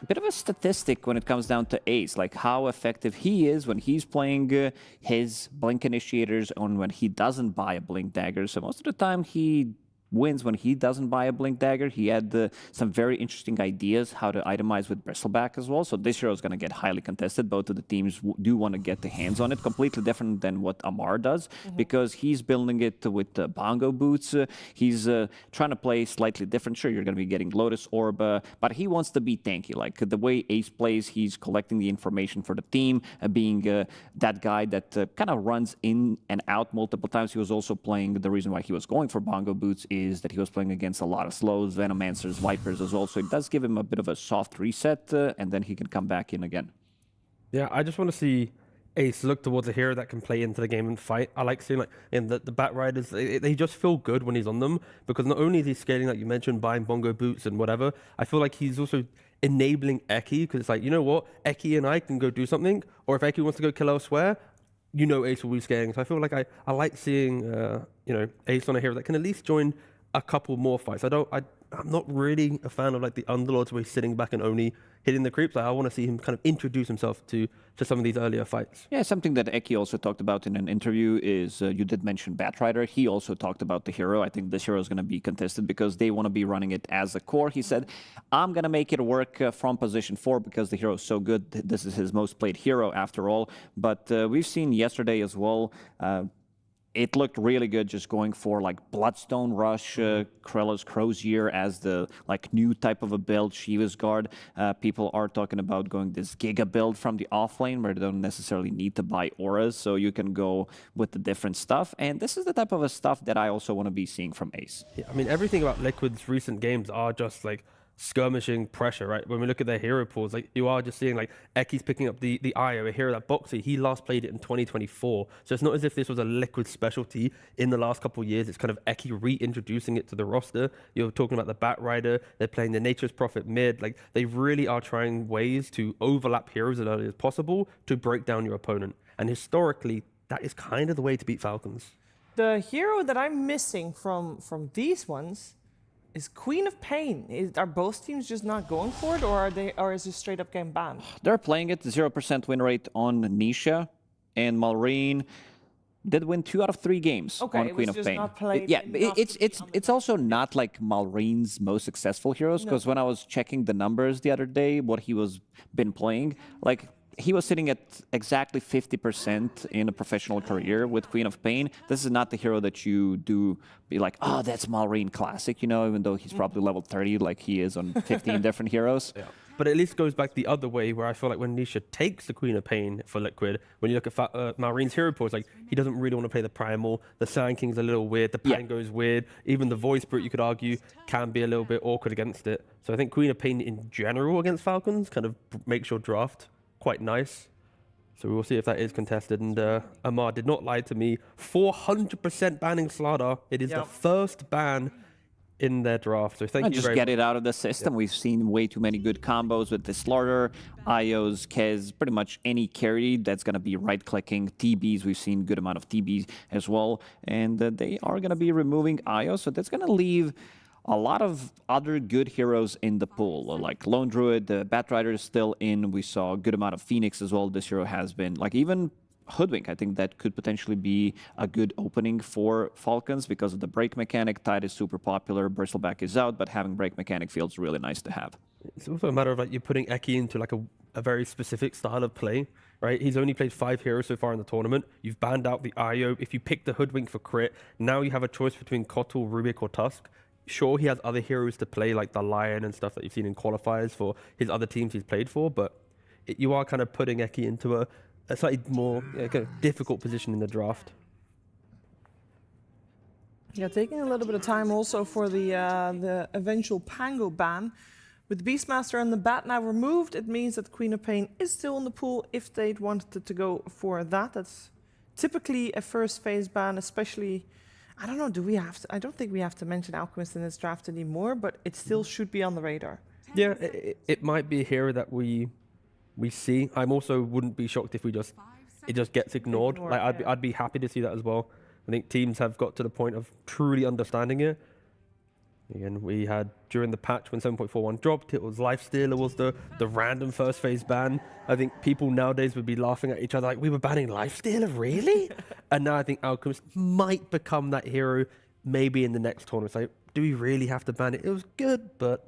bit of a statistic when it comes down to Ace, like how effective he is when he's playing his Blink Initiators and when he doesn't buy a Blink Dagger. So most of the time he wins when he doesn't buy a Blink Dagger. He had some very interesting ideas how to itemize with Bristleback as well. So this hero is going to get highly contested. Both of the teams do want to get the hands on it. Completely different than what Amar does, because he's building it with bongo boots. He's trying to play slightly different. Sure, you're going to be getting Lotus Orb, but he wants to be tanky. Like the way Ace plays, he's collecting the information for the team, being that guy that kind of runs in and out multiple times. He was also playing, the reason why he was going for bongo boots is that he was playing against a lot of slows, Venomancers, Vipers as well. So it does give him a bit of a soft reset, and then he can come back in again. Yeah, I just want to see Ace look towards a hero that can play into the game and fight. I like seeing, like, in the Bat Riders, they just feel good when he's on them, because not only is he scaling, like you mentioned, buying bongo boots and whatever, I feel like he's also enabling Eki, because it's like, you know what, Eki and I can go do something, or if Eki wants to go kill elsewhere, you know Ace will be scaling. So I feel like I like seeing Ace on a hero that can at least join a couple more fights. I'm not really a fan of like the Underlords where he's sitting back and only hitting the creeps. Like, I want to see him kind of introduce himself to some of these earlier fights. Yeah, something that Eki also talked about in an interview is, you did mention Batrider. He also talked about the hero. I think this hero is going to be contested because they want to be running it as a core. He said, I'm going to make it work from position 4 because the hero is so good. This is his most played hero after all. But we've seen yesterday as well, it looked really good just going for like Bloodstone Rush, Krellos Crozier as the like new type of a build, Shiva's Guard. People are talking about going this Giga build from the offlane where they don't necessarily need to buy auras, so you can go with the different stuff. And this is the type of a stuff that I also want to be seeing from Ace. Yeah, I mean, everything about Liquid's recent games are just like skirmishing pressure, right? When we look at their hero pools, like you are just seeing like Eki's picking up the Io, a hero that Boxy, he last played it in 2024. So it's not as if this was a Liquid specialty in the last couple of years. It's kind of Eki reintroducing it to the roster. You're talking about the Bat Rider, they're playing the Nature's Prophet mid. Like they really are trying ways to overlap heroes as early as possible to break down your opponent. And historically, that is kind of the way to beat Falcons. The hero that I'm missing from these ones is Queen of Pain. Are both teams just not going for it, or is it straight up game banned? They're playing it, 0% win rate on Nisha, and Malrine did win 2 out of 3 games on Queen of Pain. It's also not like Malrine's most successful heroes, because when I was checking the numbers the other day, what he was been playing, like he was sitting at exactly 50% in a professional career with Queen of Pain. This is not the hero that you do be like, oh, that's Malrine Classic, you know, even though he's probably level 30 like he is on 15 different heroes. Yeah. But at least goes back the other way, where I feel like when Nisha takes the Queen of Pain for Liquid, when you look at Malrine's hero pool, it's like he doesn't really want to play the Primal. The Sand King's a little weird. The Pango's weird. Even the Voice Brute, you could argue, can be a little bit awkward against it. So I think Queen of Pain in general against Falcons kind of makes your draft quite nice. So we'll see if that is contested. And Amar did not lie to me. 400% banning Slardar. It is the first ban in their draft. So thank you just very get much. it out of the system. We've seen way too many good combos with the Slardar, Ios, Kez, pretty much any carry that's going to be right-clicking. TBs, we've seen good amount of TBs as well. And they are going to be removing Io, so that's going to leave a lot of other good heroes in the pool, like Lone Druid, the Bat Rider is still in. We saw a good amount of Phoenix as well. This hero has been, like even Hoodwink, I think that could potentially be a good opening for Falcons because of the break mechanic. Tide is super popular, Bristleback is out, but having break mechanic feels really nice to have. It's also a matter of like you're putting Eki into like a very specific style of play, right? He's only played 5 heroes so far in the tournament. You've banned out the Io. If you pick the Hoodwink for crit, now you have a choice between Kotal, Rubik, or Tusk. Sure, he has other heroes to play, like the Lion and stuff that you've seen in qualifiers for his other teams he's played for, but you are kind of putting Eki into a slightly more kind of difficult position in the draft. Yeah, taking a little bit of time also for the eventual Pango ban. With the Beastmaster and the Bat now removed, it means that Queen of Pain is still in the pool if they'd wanted to go for that. That's typically a first phase ban, especially... I don't know, do we have to? I don't think we have to mention Alchemist in this draft anymore, but it still should be on the radar. Yeah, it might be a hero that we see. I'm also wouldn't be shocked if it just gets ignored. Like I'd be happy to see that as well. I think teams have got to the point of truly understanding it. Again, we had during the patch when 7.41 dropped, it was Lifestealer was the random first phase ban. I think people nowadays would be laughing at each other like, we were banning Lifestealer, really? And now I think Alchemist might become that hero maybe in the next tournament. It's like, do we really have to ban it? It was good, but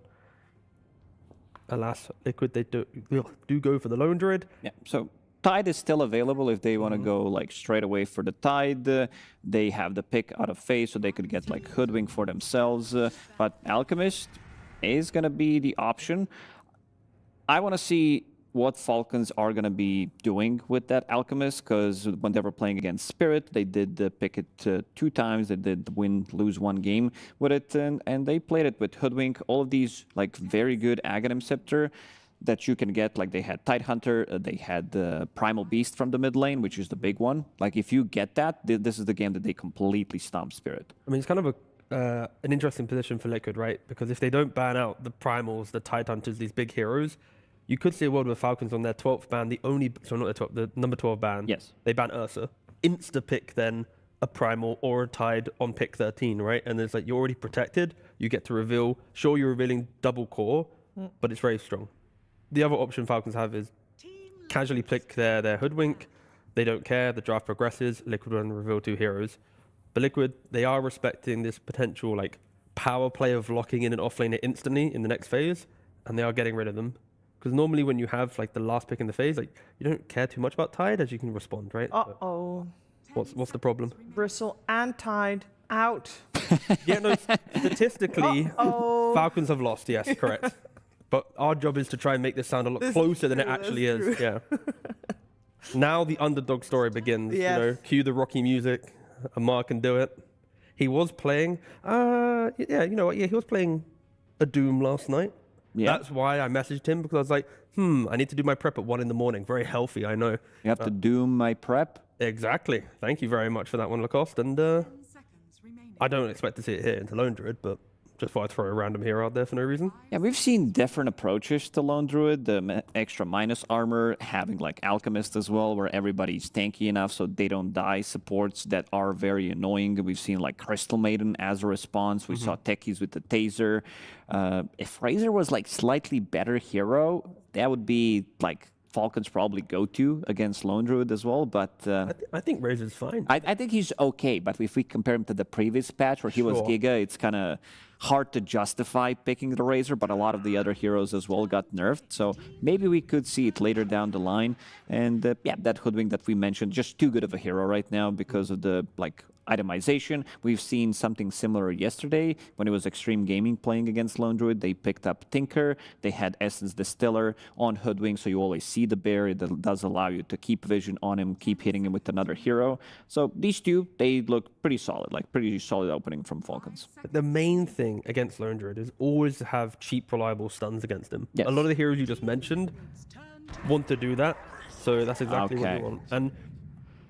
alas, Liquid, they do go for the Lone Druid. Yeah, so Tide is still available if they want to go like straight away for the Tide. They have the pick out of phase, so they could get like Hoodwink for themselves. But Alchemist is going to be the option. I want to see what Falcons are going to be doing with that Alchemist, because when they were playing against Spirit, they did pick it 2 times. They did lose 1 game with it, and they played it with Hoodwink. All of these like very good Aghanim Scepter that you can get, like they had Tidehunter, they had the Primal Beast from the mid lane, which is the big one. Like if you get that, this is the game that they completely stomp Spirit. I mean, it's kind of an interesting position for Liquid, right? Because if they don't ban out the Primals, the Tidehunters, these big heroes, you could see a world where Falcons on their 12th ban, the number 12 ban, yes, they ban Ursa, insta-pick then a Primal or a Tide on pick 13, right? And it's like, you're already protected, you get to reveal, sure you're revealing double core, but it's very strong. The other option Falcons have is casually pick their Hoodwink. They don't care. The draft progresses. Liquid will reveal 2 heroes. But Liquid, they are respecting this potential like power play of locking in an offlaner instantly in the next phase, and they are getting rid of them. Because normally when you have like the last pick in the phase, like you don't care too much about Tide as you can respond, right? Uh-oh. What's the problem? Bristle and Tide out. Yeah, no, statistically, Uh-oh. Falcons have lost, yes, correct. But our job is to try and make this sound a lot closer than it actually is. Yeah. Now the underdog story begins. Yes. You know, cue the Rocky music. Amar can do it. He was playing, yeah, you know what? Yeah, he was playing a Doom last night. Yeah. That's why I messaged him, because I was like, I need to do my prep at 1 in the morning. Very healthy, I know. You have to doom my prep. Exactly. Thank you very much for that one, Lacoste. And I don't expect to see it here into Lone Druid, but just thought I'd throw a random hero out there for no reason. Yeah, we've seen different approaches to Lone Druid. The extra minus armor, having like Alchemist as well, where everybody's tanky enough so they don't die. Supports that are very annoying. We've seen like Crystal Maiden as a response. We saw techies with the Taser. If Razor was like slightly better hero, that would be like Falcons probably go to against Lone Druid as well, but I think Razor's fine. I think he's okay, but if we compare him to the previous patch where he was Giga, it's kind of hard to justify picking the Razor, but a lot of the other heroes as well got nerfed, so maybe we could see it later down the line. And yeah, that Hoodwink that we mentioned, just too good of a hero right now because of the like itemization. We've seen something similar yesterday when it was Xtreme Gaming playing against Lone Druid. They picked up Tinker, they had Essence Distiller on Hoodwink, so you always see the bear. It does allow you to keep vision on him, keep hitting him with another hero. So these two, they look pretty solid, like pretty solid opening from Falcons. The main thing against Lone Druid is always to have cheap, reliable stuns against him. Yes. A lot of the heroes you just mentioned want to do that, so that's exactly what you want. And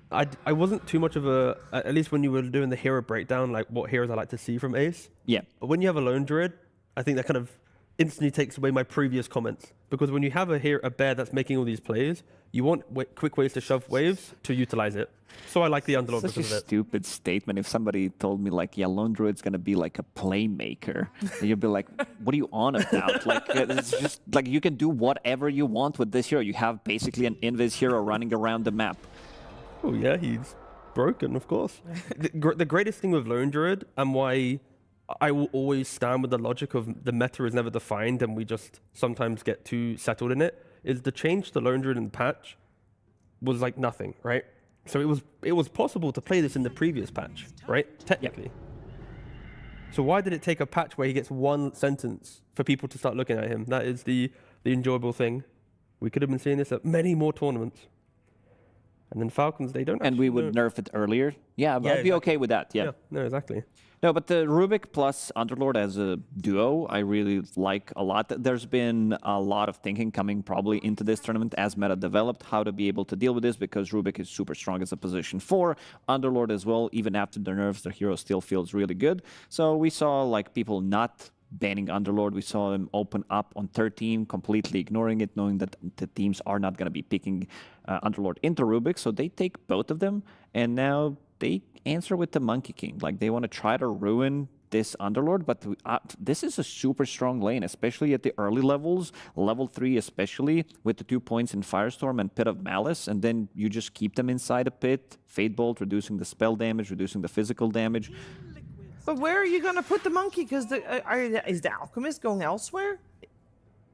I wasn't too much of a, at least when you were doing the hero breakdown, like what heroes I like to see from Ace. Yeah. But when you have a Lone Druid, I think that kind of instantly takes away my previous comments. Because when you have a bear that's making all these plays, you want quick ways to shove waves to utilize it. So I like the underlord Such because a of it. stupid statement. If somebody told me like, yeah, Lone Druid's gonna be like a playmaker, and you'd be like, what are you on about? Like, it's just like you can do whatever you want with this hero. You have basically an invis hero running around the map. Oh yeah, he's broken, of course. The greatest thing with Lone Druid, and why I will always stand with the logic of the meta is never defined and we just sometimes get too settled in it, is the change to Lone Druid in the patch was like nothing, right? So it was possible to play this in the previous patch, right? Technically. So why did it take a patch where he gets one sentence for people to start looking at him? That is the enjoyable thing. We could have been seeing this at many more tournaments. And then Falcons, they don't. And we would nerf it earlier. Yeah, but I'd be okay with that. Yeah. No, exactly. No, but the Rubik plus Underlord as a duo, I really like a lot. There's been a lot of thinking coming probably into this tournament as meta developed, how to be able to deal with this, because Rubik is super strong as a position 4. Underlord as well, even after the nerfs, the hero still feels really good. So we saw like people not banning Underlord. We saw him open up on 13, completely ignoring it, knowing that the teams are not going to be picking Underlord into Rubik. So they take both of them, and now they answer with the Monkey King. Like, they want to try to ruin this Underlord, but this is a super strong lane, especially at the early levels, level 3 especially, with the 2 points in Firestorm and Pit of Malice, and then you just keep them inside a pit, Fate Bolt, reducing the spell damage, reducing the physical damage. But where are you going to put the monkey? Because is the Alchemist going elsewhere?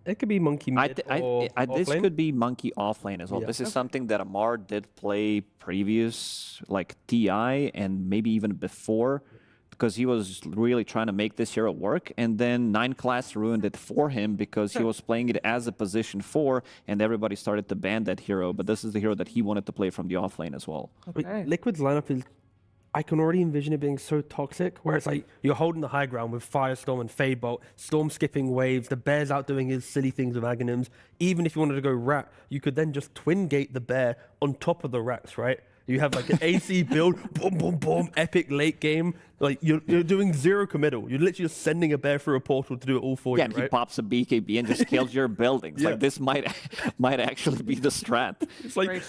It could be monkey mid or This offlane. could be monkey offlane as well. Yeah. This is something that Amar did play previous, like TI, and maybe even before, because he was really trying to make this hero work, and then 9 class ruined it for him because he was playing it as a position 4, and everybody started to ban that hero, but this is the hero that he wanted to play from the offlane as well. Okay. Liquid's lineup is, I can already envision it being so toxic, where it's like you're holding the high ground with Firestorm and Fade Bolt, Storm skipping waves, the bear's out doing his silly things with Aghanims. Even if you wanted to go rat, you could then just twin gate the bear on top of the rats, right? You have like an AC build, boom, boom, boom, epic late game. Like you're doing zero committal. You're literally just sending a bear through a portal to do it all for Yeah, you, and right? he pops a BKB and just kills your buildings. Yeah. Like, this might actually be the strat. It's like,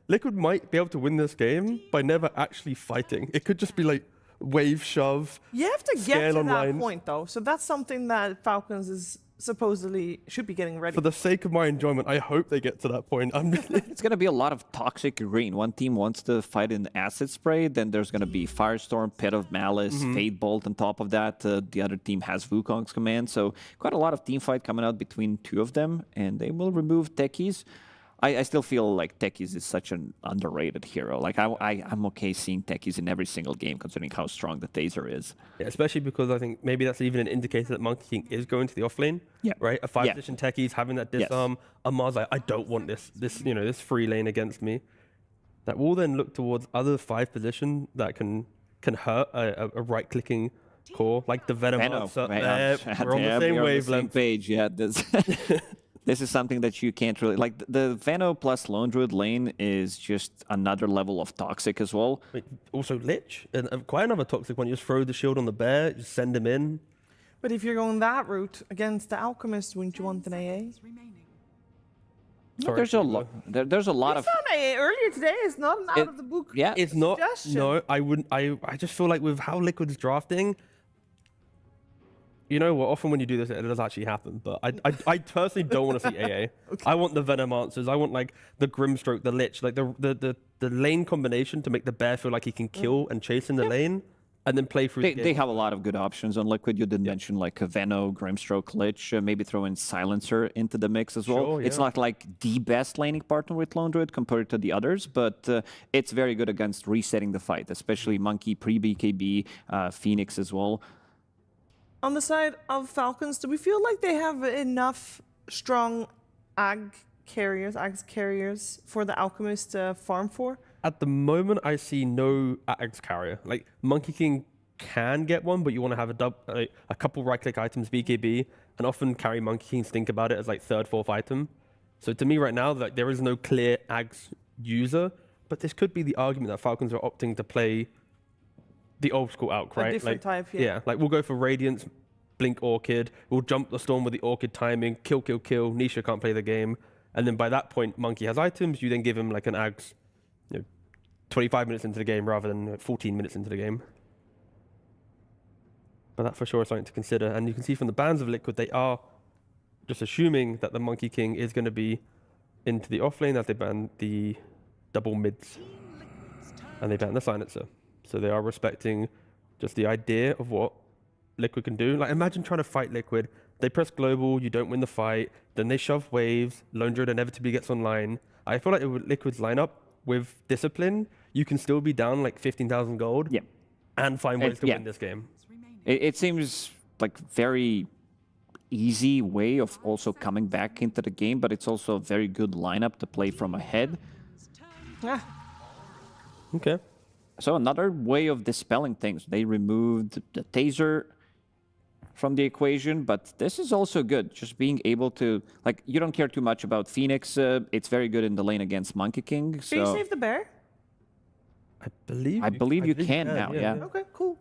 Liquid might be able to win this game by never actually fighting. It could just be like wave shove. You have to get scan to online. that point, though. So that's something that Falcons is supposedly should be getting ready. For the sake of my enjoyment, I hope they get to that point. It's going to be a lot of toxic green. One team wants to fight in acid spray, then there's going to be Firestorm, Pit of Malice, Fate Bolt on top of that. The other team has Wukong's command, so quite a lot of team fight coming out between 2 of them, and they will remove techies. I still feel like Techies is such an underrated hero. Like I'm okay seeing Techies in every single game, considering how strong the Taser is. Yeah, especially because I think maybe that's even an indicator that Monkey King is going to the offlane. Yeah. Right. A 5-position Techies having that disarm. A MOUZ like, I don't want this free lane against me. That will then look towards other 5-position that can hurt a right-clicking core, like the Venom. We're on the same wavelength. Page, yeah. This is something that you can't really like. The Veno plus Lone Druid lane is just another level of toxic as well. Wait, also Lich, and quite another toxic one. You just throw the shield on the bear, just send him in. But if you're going that route against the Alchemist, wouldn't you want an AA? No, there's a lot. There's a lot of. It's not AA earlier today. It's not an out of the book. Yeah, it's not. Suggestion. No, I wouldn't. I just feel like with how Liquid's drafting. You know what? Often when you do this, it does actually happen. But I personally don't want to see AA. Okay. I want the Venom answers. I want like the Grimstroke, the Lich, like the lane combination to make the bear feel like he can kill and chase in the lane, and then play through. They have a lot of good options on Liquid. You did mention like a Veno, Grimstroke, Lich, maybe throw in Silencer into the mix as well. Sure, it's not like the best laning partner with Lone Druid compared to the others, but it's very good against resetting the fight, especially Monkey, pre-BKB, Phoenix as well. On the side of Falcons, do we feel like they have enough strong AGS carriers for the Alchemist to farm for? At the moment, I see no AGS carrier. Like Monkey King can get one, but you want to have a couple right-click items, BKB, and often carry Monkey Kings think about it as like third, fourth item. So to me right now, like there is no clear AGS user, but this could be the argument that Falcons are opting to play the old school Alch, right? A different type, yeah. Yeah, like we'll go for Radiance, Blink Orchid, we'll jump the Storm with the Orchid timing, kill, Nisha can't play the game, and then by that point, Monkey has items, you then give him like an AGS, 25 minutes into the game rather than 14 minutes into the game. But that for sure is something to consider, and you can see from the bans of Liquid, they are just assuming that the Monkey King is going to be into the offlane as they ban the double mids, and they ban the Silencer. So they are respecting just the idea of what Liquid can do. Like imagine trying to fight Liquid. They press global, you don't win the fight, then they shove waves, Lone Druid inevitably gets online. I feel like with Liquid's lineup with discipline, you can still be down like 15,000 gold and find ways to win this game. It seems like very easy way of also coming back into the game, but it's also a very good lineup to play from ahead. Yeah. Okay. So another way of dispelling things. They removed the Taser from the equation, but this is also good. Just being able to, like, you don't care too much about Phoenix. It's very good in the lane against Monkey King. So Can you save the bear? I believe you can now, yeah. Okay, cool.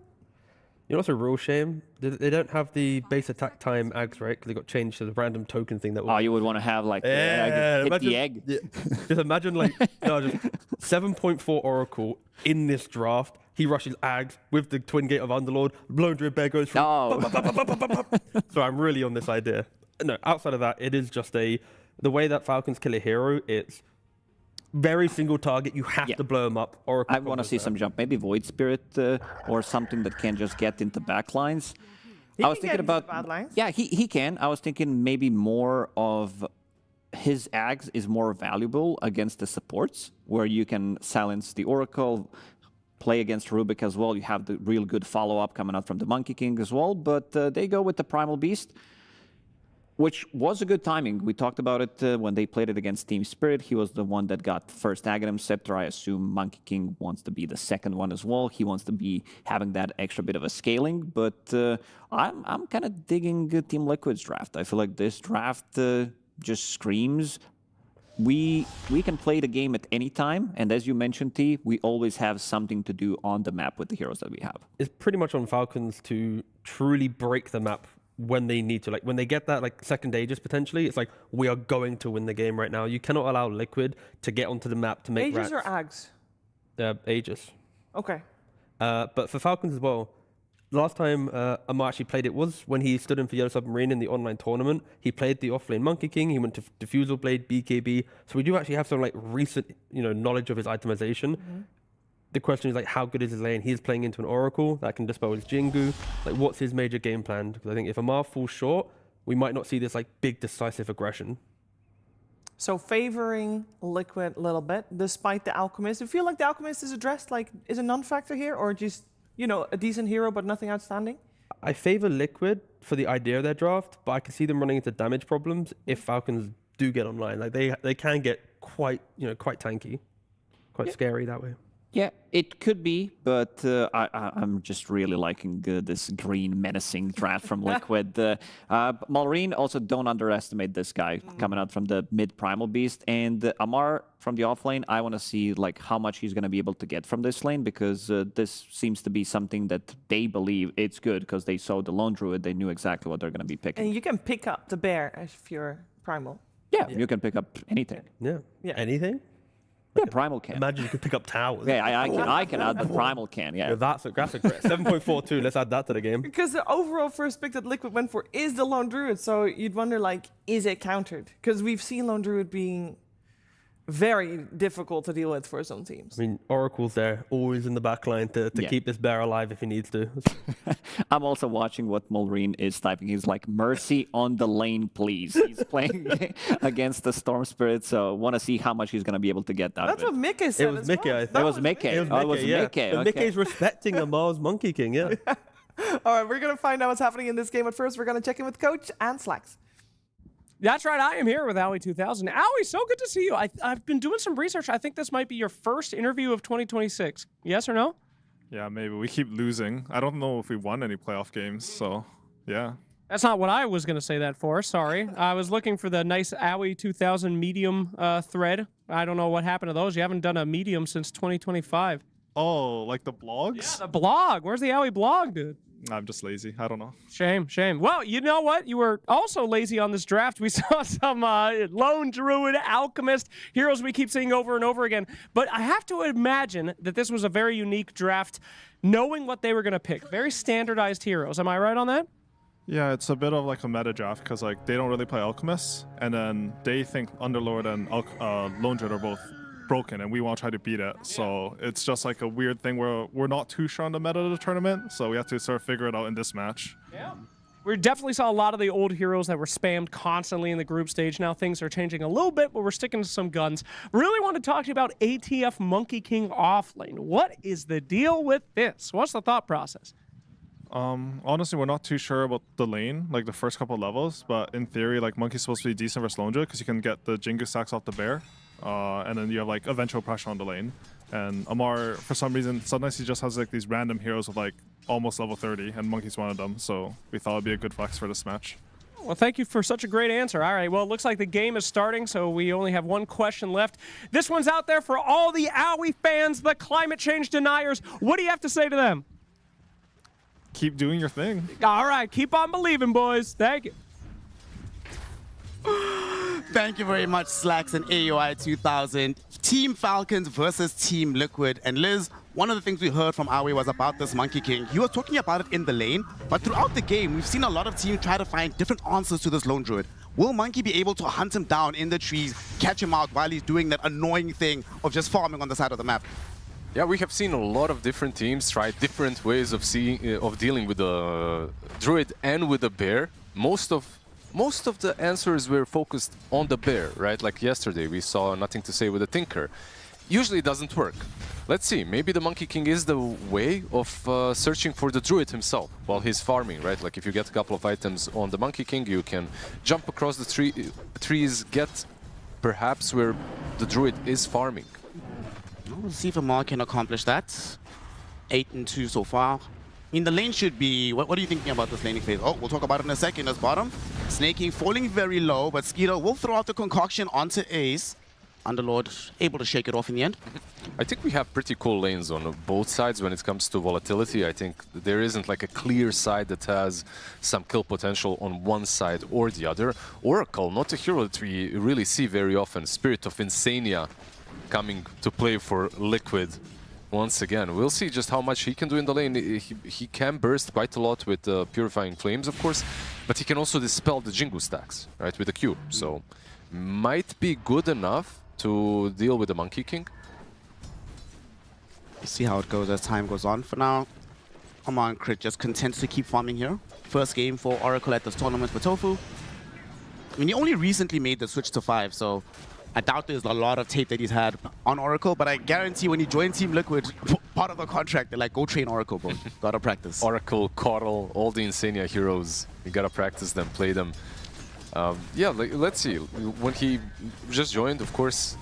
You know what's a real shame? They don't have the base attack time AGS, right? Because they got changed to the random token thing that was... Oh, you would want to have like hit the egg. Yeah. Just imagine like just 7.4 Oracle in this draft. He rushes AGS with the Twin Gate of Underlord. Lone Druid Bear goes through. So I'm really on this idea. No, outside of that, it is just the way that Falcons kill a hero, it's very single target. You have to blow him up. Oracle I want to see some jump. Maybe Void Spirit or something that can just get into backlines. I was thinking about yeah, he can. I was thinking maybe more of his AGS is more valuable against the supports, where you can silence the Oracle, play against Rubik as well. You have the real good follow-up coming out from the Monkey King as well, but they go with the Primal Beast, which was a good timing. We talked about it when they played it against Team Spirit. He was the one that got first Aghanim Scepter. I assume Monkey King wants to be the second one as well. He wants to be having that extra bit of a scaling, but I'm kind of digging Team Liquid's draft. I feel like this draft just screams we can play the game at any time, and as you mentioned, T, we always have something to do on the map with the heroes that we have. It's pretty much on Falcons to truly break the map when they need to. Like when they get that like second Aegis potentially, it's like we are going to win the game right now. You cannot allow Liquid to get onto the map to make Aegis or AGS? Aegis. Okay. But for Falcons as well, the last time Amar actually played it was when he stood in for Yellow Submarine in the online tournament. He played the offlane Monkey King. He went to Diffusal Blade, BKB. So we do actually have some like recent, knowledge of his itemization. Mm-hmm. The question is like, how good is his lane? He's playing into an Oracle that can dispel his Jingu. Like, what's his major game plan? Because I think if Amar falls short, we might not see this like big decisive aggression. So favoring Liquid a little bit, despite the Alchemist. Do you feel like the Alchemist is addressed, like, is a non-factor here, or just, you know, a decent hero but nothing outstanding? I favor Liquid for the idea of their draft, but I can see them running into damage problems if Falcons do get online. Like they can get quite tanky, quite scary that way. Yeah, it could be, but I'm just really liking this green menacing draft from Liquid. Malrine, also don't underestimate this guy coming out from the mid Primal Beast. And Amar from the offlane, I want to see like how much he's going to be able to get from this lane, because this seems to be something that they believe it's good, because they saw the Lone Druid, they knew exactly what they're going to be picking. And you can pick up the bear if you're Primal. Yeah, you can pick up anything. Yeah, anything? Yeah, Primal can. Imagine you could pick up towers. Yeah, I can add, but Primal can, yeah. That's aggressive. 7.42, let's add that to the game. Because the overall first pick that Liquid went for is the Lone Druid, so you'd wonder, like, is it countered? Because we've seen Lone Druid being very difficult to deal with for some teams. I mean, Oracle's there, always in the back line to keep this bear alive if he needs to. I'm also watching what Malrine is typing. He's like, mercy on the lane, please. He's playing against the Storm Spirit, so want to see how much he's going to be able to get out That's of it. what Mickey said. It was Mickey, I think. It was Mickey. It was Mickey. But Mickey's respecting a MOUZ Monkey King, yeah. All right, we're going to find out what's happening in this game. But first, we're going to check in with Coach and Slacks. That's right. I am here with Owie 2000. Owie, so good to see you. I've been doing some research. I think this might be your first interview of 2026. Yes or no? Yeah, maybe. We keep losing. I don't know if we won any playoff games, so yeah. That's not what I was going to say that for. Sorry. I was looking for the nice Owie 2000 medium thread. I don't know what happened to those. You haven't done a medium since 2025. Oh, like the blogs? Yeah, the blog. Where's the Owie blog, dude? I'm just lazy. I don't know. Shame. Well, you know what? You were also lazy on this draft. We saw some Lone Druid, Alchemist, heroes we keep seeing over and over again. But I have to imagine that this was a very unique draft, knowing what they were going to pick. Very standardized heroes. Am I right on that? Yeah, it's a bit of like a meta draft, because like they don't really play Alchemists, and then they think Underlord and Lone Druid are both broken, and we want to try to beat it. So it's just like a weird thing where we're not too sure on the meta of the tournament, so we have to sort of figure it out in this match. Yeah. We definitely saw a lot of the old heroes that were spammed constantly in the group stage. Now things are changing a little bit, but we're sticking to some guns. Really want to talk to you about ATF Monkey King offlane. What is the deal with this? What's the thought process? Honestly, we're not too sure about the lane, like the first couple of levels, but in theory, like Monkey's supposed to be decent versus Lone Druid, because you can get the Jingu stacks off the bear. And then you have like eventual pressure on the lane. And Amar, for some reason, sometimes he just has like these random heroes with like almost level 30, and Monkey's one of them. So we thought it'd be a good flex for this match. Well, thank you for such a great answer. All right, well, it looks like the game is starting, so we only have one question left. This one's out there for all the Owie fans, the climate change deniers. What do you have to say to them? Keep doing your thing. All right, keep on believing, boys. Thank you. Thank you very much, Slacks and AUI 2000. Team Falcons versus Team Liquid. And Liz, one of the things we heard from Awi was about this Monkey King. You were talking about it in the lane, but throughout the game, we've seen a lot of teams try to find different answers to this Lone Druid. Will Monkey be able to hunt him down in the trees, catch him out while he's doing that annoying thing of just farming on the side of the map? Yeah, we have seen a lot of different teams try different ways of dealing with the Druid and with the bear. Most of the answers were focused on the bear, right? Like yesterday, we saw Nothing to Say with the Tinker. Usually it doesn't work. Let's see, maybe the Monkey King is the way of searching for the Druid himself while he's farming, right? Like if you get a couple of items on the Monkey King, you can jump across the trees, get perhaps where the Druid is farming. We'll see if Amar can accomplish that. 8-2 so far. I mean, the lane should be... What are you thinking about this laning phase? Oh, we'll talk about it in a second. As bottom, Snaking falling very low, but Skeeter will throw out the concoction onto Ace. Underlord able to shake it off in the end. I think we have pretty cool lanes on both sides when it comes to volatility. I think there isn't like a clear side that has some kill potential on one side or the other. Oracle, not a hero that we really see very often. Spirit of Insania coming to play for Liquid once again. We'll see just how much he can do in the lane. He can burst quite a lot with Purifying Flames, of course, but he can also dispel the Jingu stacks, right, with the Q. So might be good enough to deal with the Monkey King. See how it goes as time goes on. For now, Amar and Crit just content to keep farming here. First game for Oracle at this tournament for Tofu. I mean, he only recently made the switch to 5, so I doubt there's a lot of tape that he's had on Oracle, but I guarantee when he joined Team Liquid, part of the contract, they're like, go train Oracle, bro. Gotta practice. Oracle, Coral, all the Insania heroes. You gotta practice them, play them. Yeah, let's see. When he just joined, of course,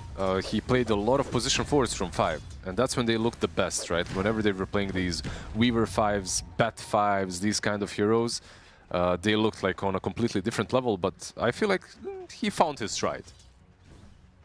he played a lot of position forwards from 5, and that's when they looked the best, right? Whenever they were playing these Weaver 5s, Bat 5s, these kind of heroes, they looked like on a completely different level, but I feel like he found his stride.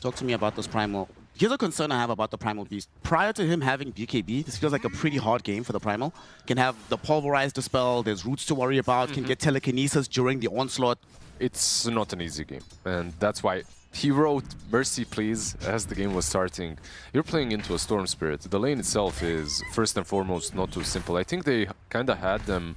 Talk to me about this Primal. Here's a concern I have about the Primal Beast. Prior to him having BKB, this feels like a pretty hard game for the Primal. Can have the Pulverized Dispel, there's roots to worry about, can get Telekinesis during the Onslaught. It's not an easy game, and that's why he wrote Mercy Please as the game was starting. You're playing into a Storm Spirit. The lane itself is, first and foremost, not too simple. I think they kind of had them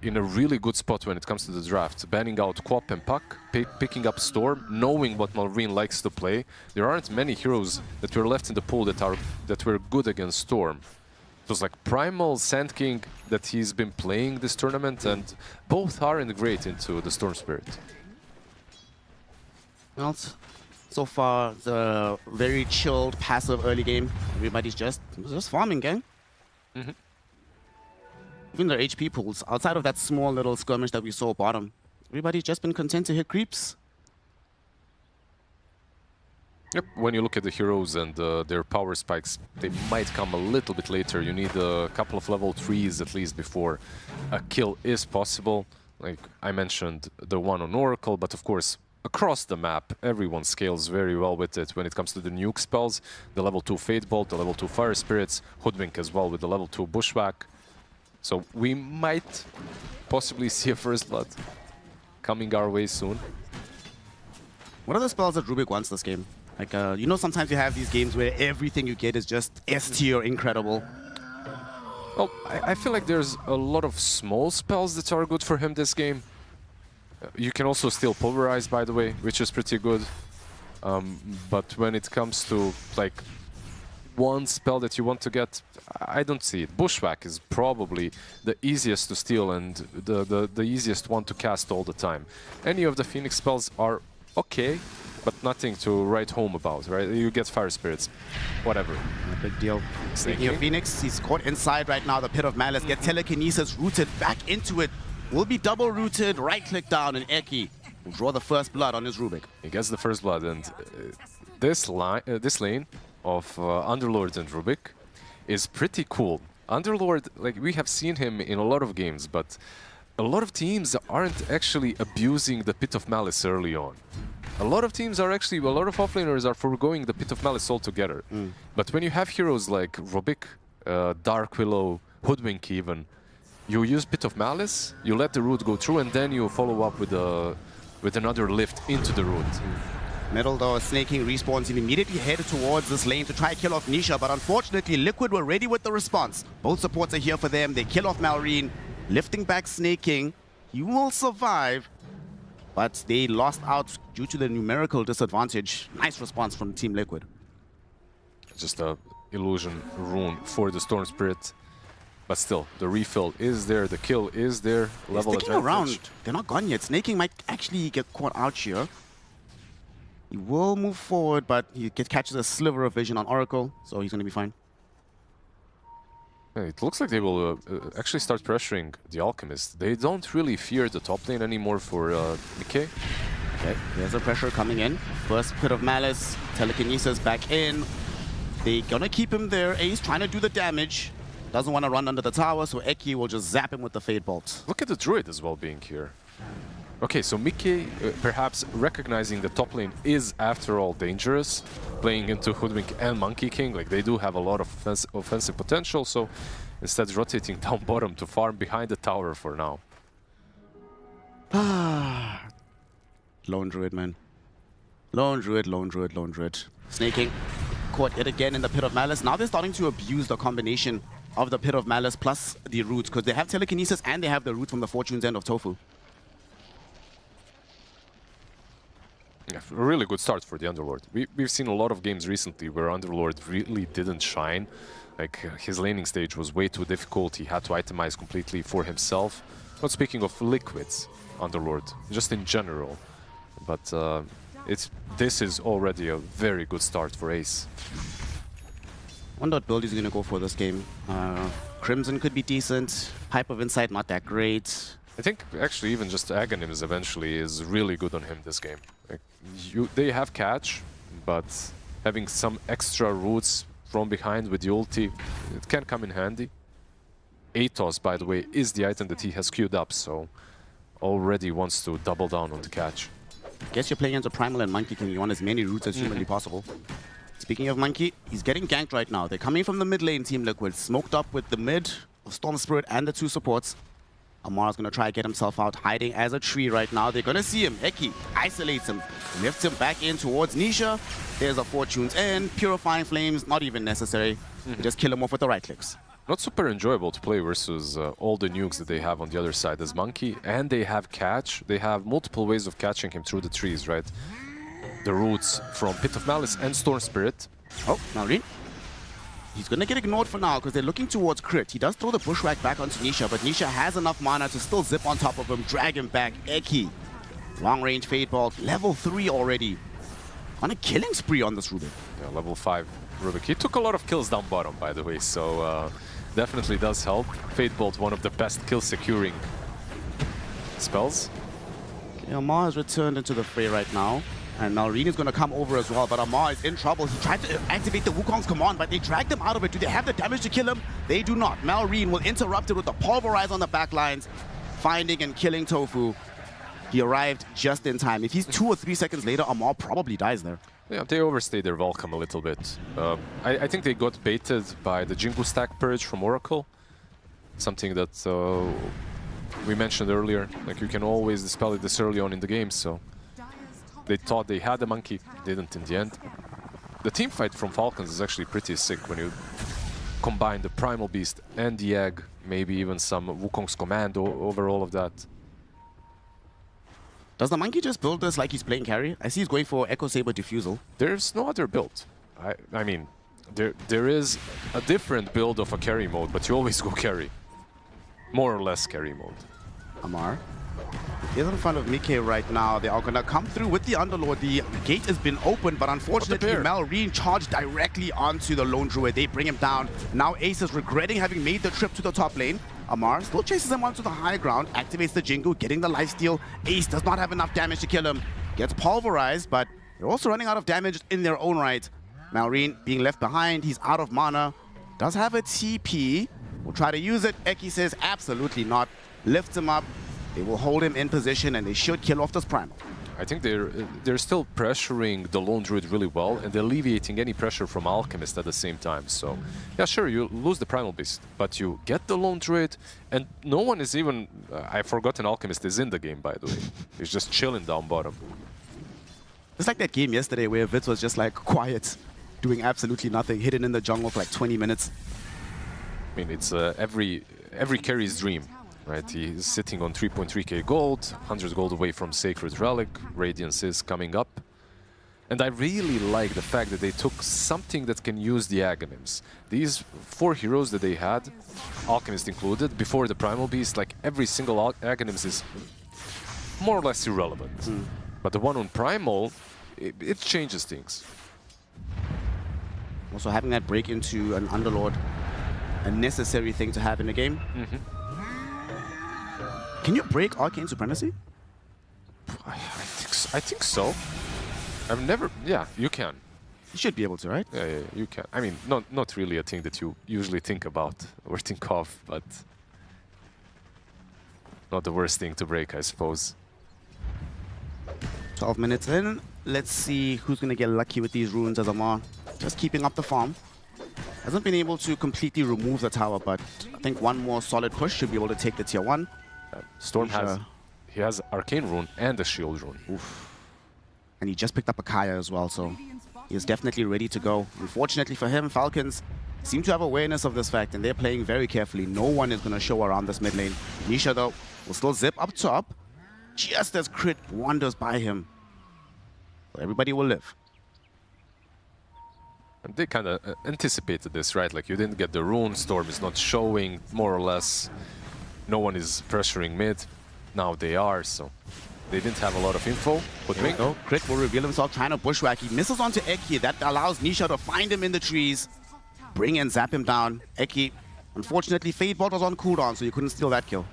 in a really good spot when it comes to the draft, banning out Quap and Puck, picking up Storm, knowing what Malrine likes to play. There aren't many heroes that were left in the pool that were good against Storm. It was like Primal, Sand King that he's been playing this tournament, and both aren't great into the Storm Spirit. Well, so far, the very chilled, passive early game. Everybody's just farming, gang. Even their HP pools, outside of that small little skirmish that we saw bottom, everybody's just been content to hit creeps. Yep, when you look at the heroes and their power spikes, they might come a little bit later. You need a couple of level 3s at least before a kill is possible. Like I mentioned, the one on Oracle, but of course, across the map, everyone scales very well with it when it comes to the nuke spells, the level 2 Fate Bolt, the level 2 Fire Spirits, Hoodwink as well with the level 2 Bushwhack. So we might possibly see a first blood coming our way soon. What are the spells that Rubik wants this game? Like, you know, sometimes you have these games where everything you get is just S-tier incredible. Well, I feel like there's a lot of small spells that are good for him this game. You can also still Pulverize, by the way, which is pretty good. But when it comes to, like, one spell that you want to get, I don't see it. Bushwhack is probably the easiest to steal and the easiest one to cast all the time. Any of the Phoenix spells are okay, but nothing to write home about, right? You get Fire Spirits, whatever. No big deal. Speaking of Phoenix, he's caught inside right now, the Pit of Malice. Get Telekinesis rooted back into it. Will be double rooted, right-click down, and Eki will draw the first blood on his Rubik. He gets the first blood, and this lane of Underlord and Rubik is pretty cool. Underlord, like, we have seen him in a lot of games, but a lot of teams aren't actually abusing the Pit of Malice early on. A lot of teams are actually, a lot of offlaners are foregoing the Pit of Malice altogether. But when you have heroes like Rubik, Dark Willow, Hoodwink even, you use Pit of Malice, you let the root go through, and then you follow up with another lift into the root. Middle though, Snaking respawns and immediately headed towards this lane to try kill off Nisha, but unfortunately Liquid were ready with the response. Both supports are here for them, they kill off Malrine, lifting back Snaking. He will survive, but they lost out due to the numerical disadvantage. Nice response from Team Liquid. Just a illusion rune for the Storm Spirit. But still, the refill is there, the kill is there, level sticking advantage. Around. They're not gone yet. Snaking might actually get caught out here. He will move forward, but he catches a sliver of vision on Oracle, so he's going to be fine. Yeah, it looks like they will actually start pressuring the Alchemist. They don't really fear the top lane anymore for Mickey. Okay, there's a pressure coming in. First Pit of Malice, Telekinesis back in. They're going to keep him there. Ace trying to do the damage. Doesn't want to run under the tower, so Eki will just zap him with the Fate Bolt. Look at the Druid as well being here. Okay, so Mickey, perhaps recognizing the top lane is, after all, dangerous, playing into Hoodwink and Monkey King, like they do have a lot of offensive potential, so instead rotating down bottom to farm behind the tower for now. Lone Druid, man. Lone Druid, Lone Druid, Lone Druid. Snaking, caught yet again in the Pit of Malice. Now they're starting to abuse the combination of the Pit of Malice plus the roots, because they have Telekinesis and they have the root from the Fortune's End of Tofu. Yeah, a really good start for the Underlord. We've seen a lot of games recently where Underlord really didn't shine. Like, his laning stage was way too difficult, he had to itemize completely for himself. Not speaking of Liquid's Underlord, just in general. but this is already a very good start for Ace. Wonder what build he's going to go for this game. Crimson could be decent. Hype of Insight not that great. I think actually even just Aghanims eventually is really good on him this game. Like, they have catch, but having some extra roots from behind with the ulti, it can come in handy. Atos, by the way, is the item that he has queued up, so already wants to double down on the catch. Guess you're playing into Primal and Monkey King. You want as many roots as humanly possible. Speaking of Monkey, he's getting ganked right now. They're coming from the mid lane, Team Liquid. Smoked up with the mid of Storm Spirit and the two supports. Amar's going to try to get himself out, hiding as a tree right now. They're going to see him. Eki isolates him, lifts him back in towards Nisha. There's a Fortune's End. Purifying Flames, not even necessary. Just kill him off with the right clicks. Not super enjoyable to play versus all the nukes that they have on the other side as Monkey. And they have catch. They have multiple ways of catching him through the trees, right? The roots from Pit of Malice and Storm Spirit. Oh, Malrine. He's going to get ignored for now because they're looking towards crit. He does throw the Bushwhack back onto Nisha, but Nisha has enough mana to still zip on top of him, drag him back. Eki, long-range Fade Bolt, level 3 already. On a killing spree on this Rubik. Yeah, level 5 Rubik. He took a lot of kills down bottom, by the way, so definitely does help. Fade Bolt, one of the best kill-securing spells. Okay, Amar has returned into the fray right now. And Malrine is going to come over as well, but Amar is in trouble. He tried to activate the Wukong's command, but they dragged him out of it. Do they have the damage to kill him? They do not. Malrine will interrupt it with the Pulverize on the backlines, finding and killing Tofu. He arrived just in time. If he's 2 or 3 seconds later, Amar probably dies there. Yeah, they overstayed their welcome a little bit. I think they got baited by the Jingu stack purge from Oracle. Something that we mentioned earlier. Like, you can always dispel it this early on in the game, so... They thought they had a Monkey, didn't in the end. The team fight from Falcons is actually pretty sick when you combine the Primal Beast and the Egg, maybe even some Wukong's command over all of that. Does the Monkey just build this like he's playing carry? I see he's going for Echo Saber Diffusal. There's no other build. I mean, there is a different build of a carry mode, but you always go carry. More or less carry mode. Amar is in front of Mike right now. They are going to come through with the Underlord. The gate has been opened, but unfortunately, Malrine charged directly onto the Lone Druid. They bring him down. Now Ace is regretting having made the trip to the top lane. Amar still chases him onto the high ground, activates the Jingu, getting the lifesteal. Ace does not have enough damage to kill him. Gets pulverized, but they're also running out of damage in their own right. Malrine being left behind. He's out of mana. Does have a TP. Will try to use it. Eki says absolutely not. Lifts him up. They will hold him in position, and they should kill off this Primal. I think they're still pressuring the Lone Druid really well and alleviating any pressure from Alchemist at the same time. So, yeah, sure, you lose the Primal Beast, but you get the Lone Druid, and no one is even... I've forgotten Alchemist is in the game, by the way. He's just chilling down bottom. It's like that game yesterday where Vitz was just like quiet, doing absolutely nothing, hidden in the jungle for like 20 minutes. I mean, it's every carry's dream. Right, he's sitting on 3.3k gold, 100 gold away from Sacred Relic, Radiance is coming up. And I really like the fact that they took something that can use the Aghanims. These 4 heroes that they had, Alchemist included, before the Primal Beast, like every single Aghanims is more or less irrelevant. But the one on Primal, it changes things. Also having that break into an Underlord, a necessary thing to have in the game. Can you break Arcane Supremacy? I think so. I've never... Yeah, you can. You should be able to, right? Yeah, you can. I mean, not really a thing that you usually think about or think of, but... Not the worst thing to break, I suppose. 12 minutes in. Let's see who's going to get lucky with these runes as Amar. Just keeping up the farm. Hasn't been able to completely remove the tower, but I think one more solid push should be able to take the tier 1. Storm has Arcane Rune and a Shield Rune. Oof. And he just picked up a Kaya as well, so he is definitely ready to go. Unfortunately for him, Falcons seem to have awareness of this fact, and they're playing very carefully. No one is going to show around this mid lane. Nisha, though, will still zip up top, just as Crit wanders by him. So everybody will live. And they kind of anticipated this, right? Like, you didn't get the rune, Storm is not showing, more or less. No one is pressuring mid. Now they are, so They didn't have a lot of info. Hoodwink. No, Crit will reveal himself trying to bushwhack. He misses onto Eki. That allows Nisha to find him in the trees, bring and zap him down. Eki, unfortunately, Fade Bolt was on cooldown, so you couldn't steal that kill.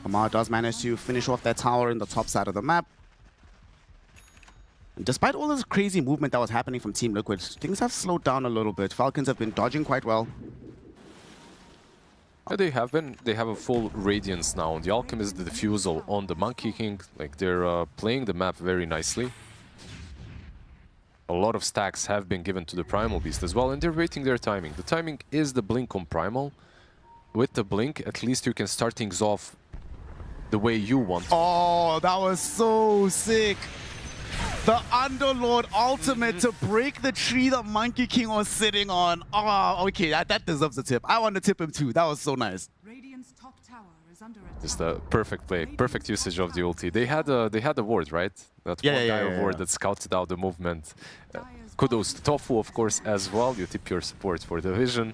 Amar does manage to finish off that tower in the top side of the map. And despite all this crazy movement that was happening from Team Liquid, things have slowed down a little bit. Falcons have been dodging quite well. Yeah, they have been. They have a full Radiance now on the Alchemist, the Diffusal on the Monkey King. Like, they're playing the map very nicely. A lot of stacks have been given to the Primal Beast as well, and they're waiting their timing. The timing is the Blink on Primal. With the Blink, at least you can start things off the way you want. Oh, that was so sick. The Underlord ultimate to break the tree the Monkey King was sitting on. Oh, okay, that deserves a tip. I want to tip him too. That was so nice. Radiant's top tower is under attack. Just a perfect play, perfect usage of the ulti. They had a ward, right? That one guy of ward that scouted out the movement. Kudos to Tofu, of course, as well. You tip your support for the vision,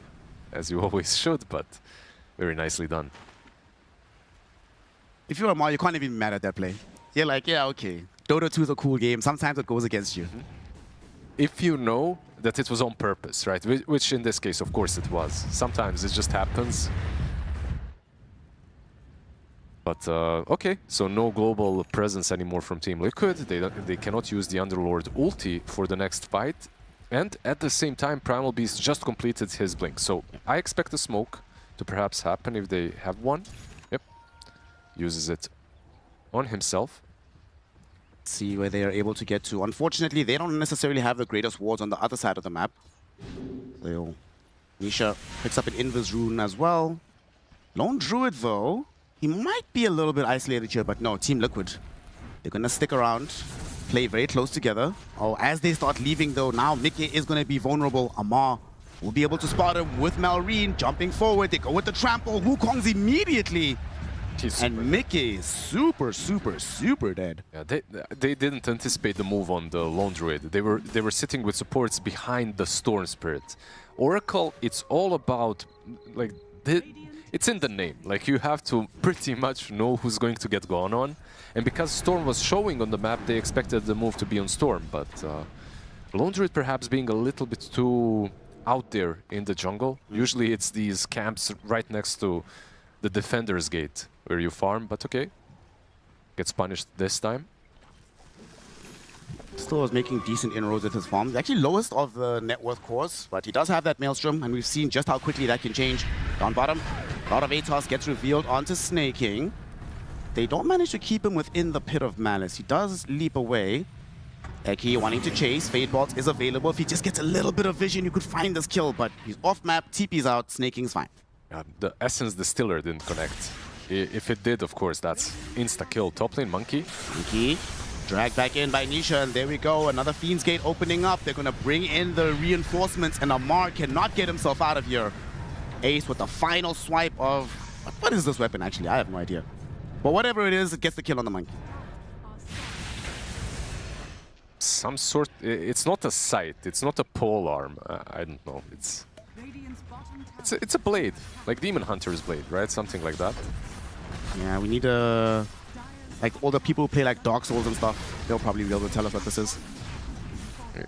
as you always should, but very nicely done. If you're a Mar, you can't even be mad at that play. You're like, yeah, okay. Dota 2 is a cool game. Sometimes it goes against you. If you know that it was on purpose, right? Which in this case, of course, it was. Sometimes it just happens. But, okay, so no global presence anymore from Team Liquid. They cannot use the Underlord ulti for the next fight. And at the same time, Primal Beast just completed his Blink. So I expect a smoke to perhaps happen if they have one. Yep. Uses it on himself. See where they are able to get to. Unfortunately, they don't necessarily have the greatest wards on the other side of the map. So Nisha picks up an Invis rune as well. Lone Druid, though, he might be a little bit isolated here, but no, Team Liquid. They're going to stick around, play very close together. Oh, as they start leaving, though, now Mickey is going to be vulnerable. Amar will be able to spot him with Malrine jumping forward. They go with the trample. Wukong's immediately. And Mickey is super, super, super dead. Yeah, they didn't anticipate the move on the Lone Druid. They were sitting with supports behind the Storm Spirit. Oracle, it's all about, like, it's in the name. Like, you have to pretty much know who's going to get gone on. And because Storm was showing on the map, they expected the move to be on Storm. But Lone Druid perhaps being a little bit too out there in the jungle. Usually it's these camps right next to the Defender's Gate where you farm, but okay. Gets punished this time. Still was making decent inroads with his farm. Actually lowest of the net worth cores, but he does have that Maelstrom, and we've seen just how quickly that can change. Down bottom, a lot of Atos gets revealed onto Snaking. They don't manage to keep him within the Pit of Malice. He does leap away. Eki wanting to chase. Fade Bolt is available. If he just gets a little bit of vision, you could find this kill, but he's off map, TP's out, Snaking's fine. The Essence Distiller didn't connect. If it did, of course, that's insta-kill. Top lane, Monkey. Monkey dragged back in by Nisha, and there we go. Another Fiend's Gate opening up. They're going to bring in the reinforcements, and Amar cannot get himself out of here. Ace with the final swipe of... What is this weapon, actually? I have no idea. But whatever it is, it gets the kill on the Monkey. Some sort... It's not a sight. It's not a pole arm. I don't know. It's a blade. Like Demon Hunter's blade, right? Something like that. Yeah, we need a... Like all the people who play like Dark Souls and stuff, they'll probably be able to tell us what this is.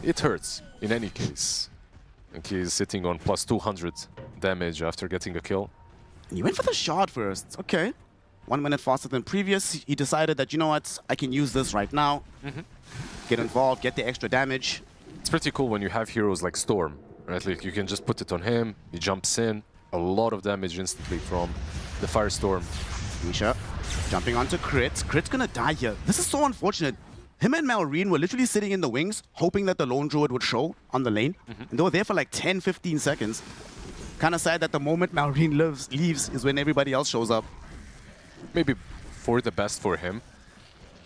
It hurts, in any case. And he's sitting on plus 200 damage after getting a kill. And he went for the shard first. Okay. 1 minute faster than previous. He decided that, you know what, I can use this right now. Get involved, get the extra damage. It's pretty cool when you have heroes like Storm, right? Like you can just put it on him, he jumps in, a lot of damage instantly from the Firestorm. Nisha jumping onto Crit. Crit's gonna die here. This is so unfortunate. Him and Malrine were literally sitting in the wings, hoping that the Lone Druid would show on the lane. And they were there for like 10-15 seconds. Kind of sad that the moment Malrine leaves is when everybody else shows up. Maybe for the best for him.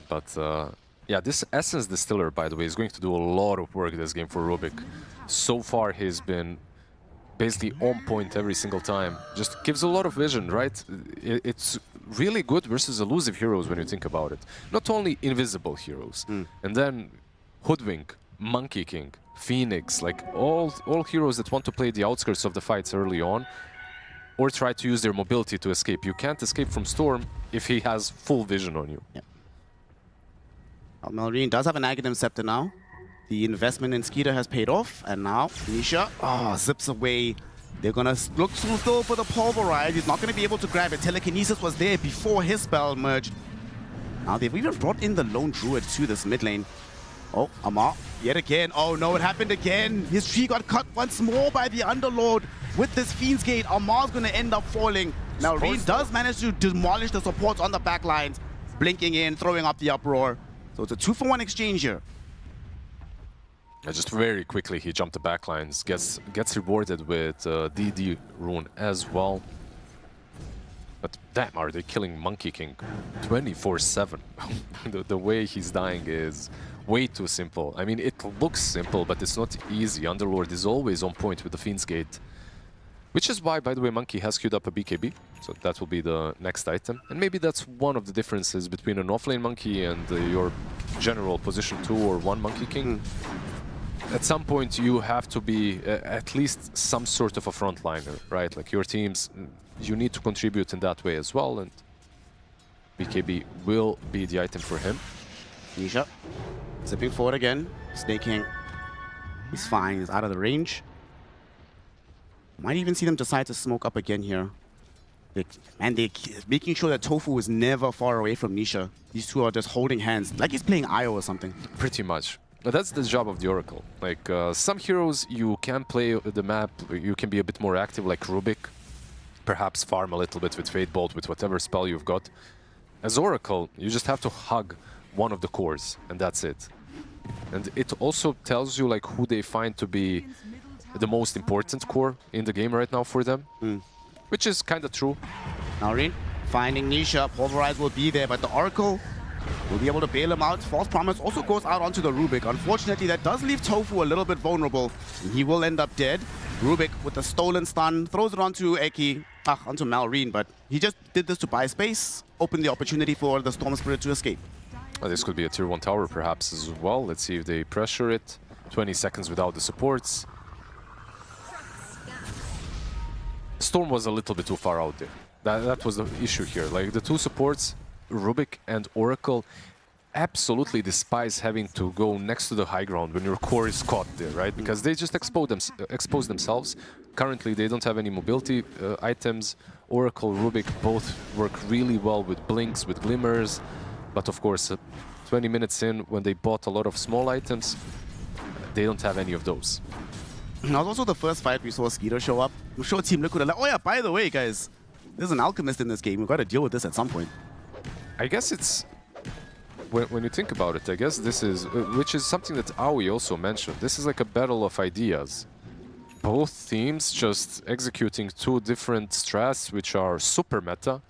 But yeah, this Essence Distiller, by the way, is going to do a lot of work this game for Rubik. So far, he's been basically on point every single time. Just gives a lot of vision, right? It's really good versus elusive heroes when you think about it. Not only invisible heroes. And then Hoodwink Monkey King, Phoenix, like all heroes that want to play the outskirts of the fights early on, or try to use their mobility to escape. You can't escape from Storm if he has full vision on you. Yeah. Well, Malrine does have an Aghanim Scepter now. The investment in Skeeter has paid off, and now Nisha zips away. They're gonna look still for the Pulverize. He's not gonna be able to grab it. Telekinesis was there before his spell merged. Now they've even brought in the Lone Druid to this mid lane. Oh, Amar, yet again. Oh no, it happened again. His tree got cut once more by the Underlord. With this Fiend's Gate, Amar's gonna end up falling. Now Reen does manage to demolish the supports on the back lines, blinking in, throwing up the uproar. So it's a 2-for-1 exchange here. Just very quickly, he jumped the back lines, gets rewarded with DD rune as well. But damn, are they killing Monkey King 24/7? The way he's dying is way too simple. I mean, it looks simple, but it's not easy. Underlord is always on point with the Fiend's Gate. Which is why, by the way, Monkey has queued up a BKB, so that will be the next item. And maybe that's one of the differences between an offlane Monkey and your general position 2 or 1 Monkey King. At some point, you have to be at least some sort of a frontliner, right? Like your teams, you need to contribute in that way as well, and BKB will be the item for him. Nisha, zipping forward again, snaking. He's fine, he's out of the range. Might even see them decide to smoke up again here. And they're making sure that Tofu is never far away from Nisha. These two are just holding hands, like he's playing Io or something. Pretty much. But that's the job of the Oracle. Like, some heroes, you can play the map, you can be a bit more active, like Rubik. Perhaps farm a little bit with Fate Bolt, with whatever spell you've got. As Oracle, you just have to hug one of the cores, and that's it. And it also tells you, like, who they find to be the most important core in the game right now for them, which is kind of true. Now Rin finding Nisha, Pulverize will be there, but the Oracle will be able to bail him out. False Promise also goes out onto the Rubik. Unfortunately, that does leave Tofu a little bit vulnerable. He will end up dead. Rubik with the stolen stun, throws it onto Eki, onto Malrine, but he just did this to buy space, open the opportunity for the Storm Spirit to escape. Well, this could be a tier 1 tower perhaps as well. Let's see if they pressure it. 20 seconds without the supports. Storm was a little bit too far out there. That was the issue here. Like, the two supports, Rubik and Oracle, absolutely despise having to go next to the high ground when your core is caught there, right? Because they just expose themselves. Currently, they don't have any mobility items. Oracle, Rubik both work really well with blinks, with glimmers. But of course, 20 minutes in, when they bought a lot of small items, they don't have any of those. That was also the first fight we saw Skeeter show up. I'm sure Team Liquid are like, oh yeah, by the way, guys, there's an Alchemist in this game. We've got to deal with this at some point. I guess it's... When you think about it, I guess this is... which is something that Aoi also mentioned. This is like a battle of ideas. Both teams just executing two different strats, which are super meta.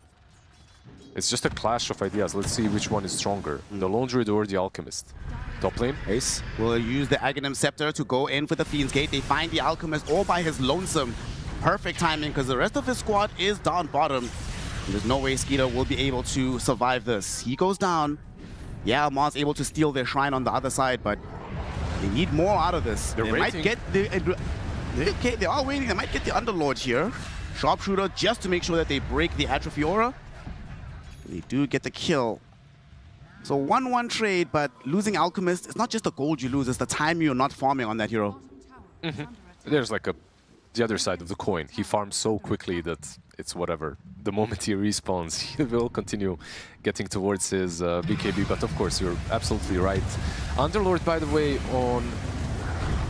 It's just a clash of ideas. Let's see which one is stronger, the Lone Druid or the Alchemist. Top lane. Ace will use the Aghanim Scepter to go in for the Fiend's Gate. They find the Alchemist all by his lonesome. Perfect timing, because the rest of his squad is down bottom. And there's no way Skeeter will be able to survive this. He goes down. Yeah, Mars able to steal their shrine on the other side, but they need more out of this. They might get the... they are waiting. They might get the Underlord here. Sharpshooter just to make sure that they break the Atrophy Aura. They do get the kill. So 1-1 trade, but losing Alchemist, it's not just the gold you lose, it's the time you're not farming on that hero. There's like the other side of the coin. He farms so quickly that it's whatever. The moment he respawns, he will continue getting towards his BKB, but of course, you're absolutely right. Underlord, by the way, on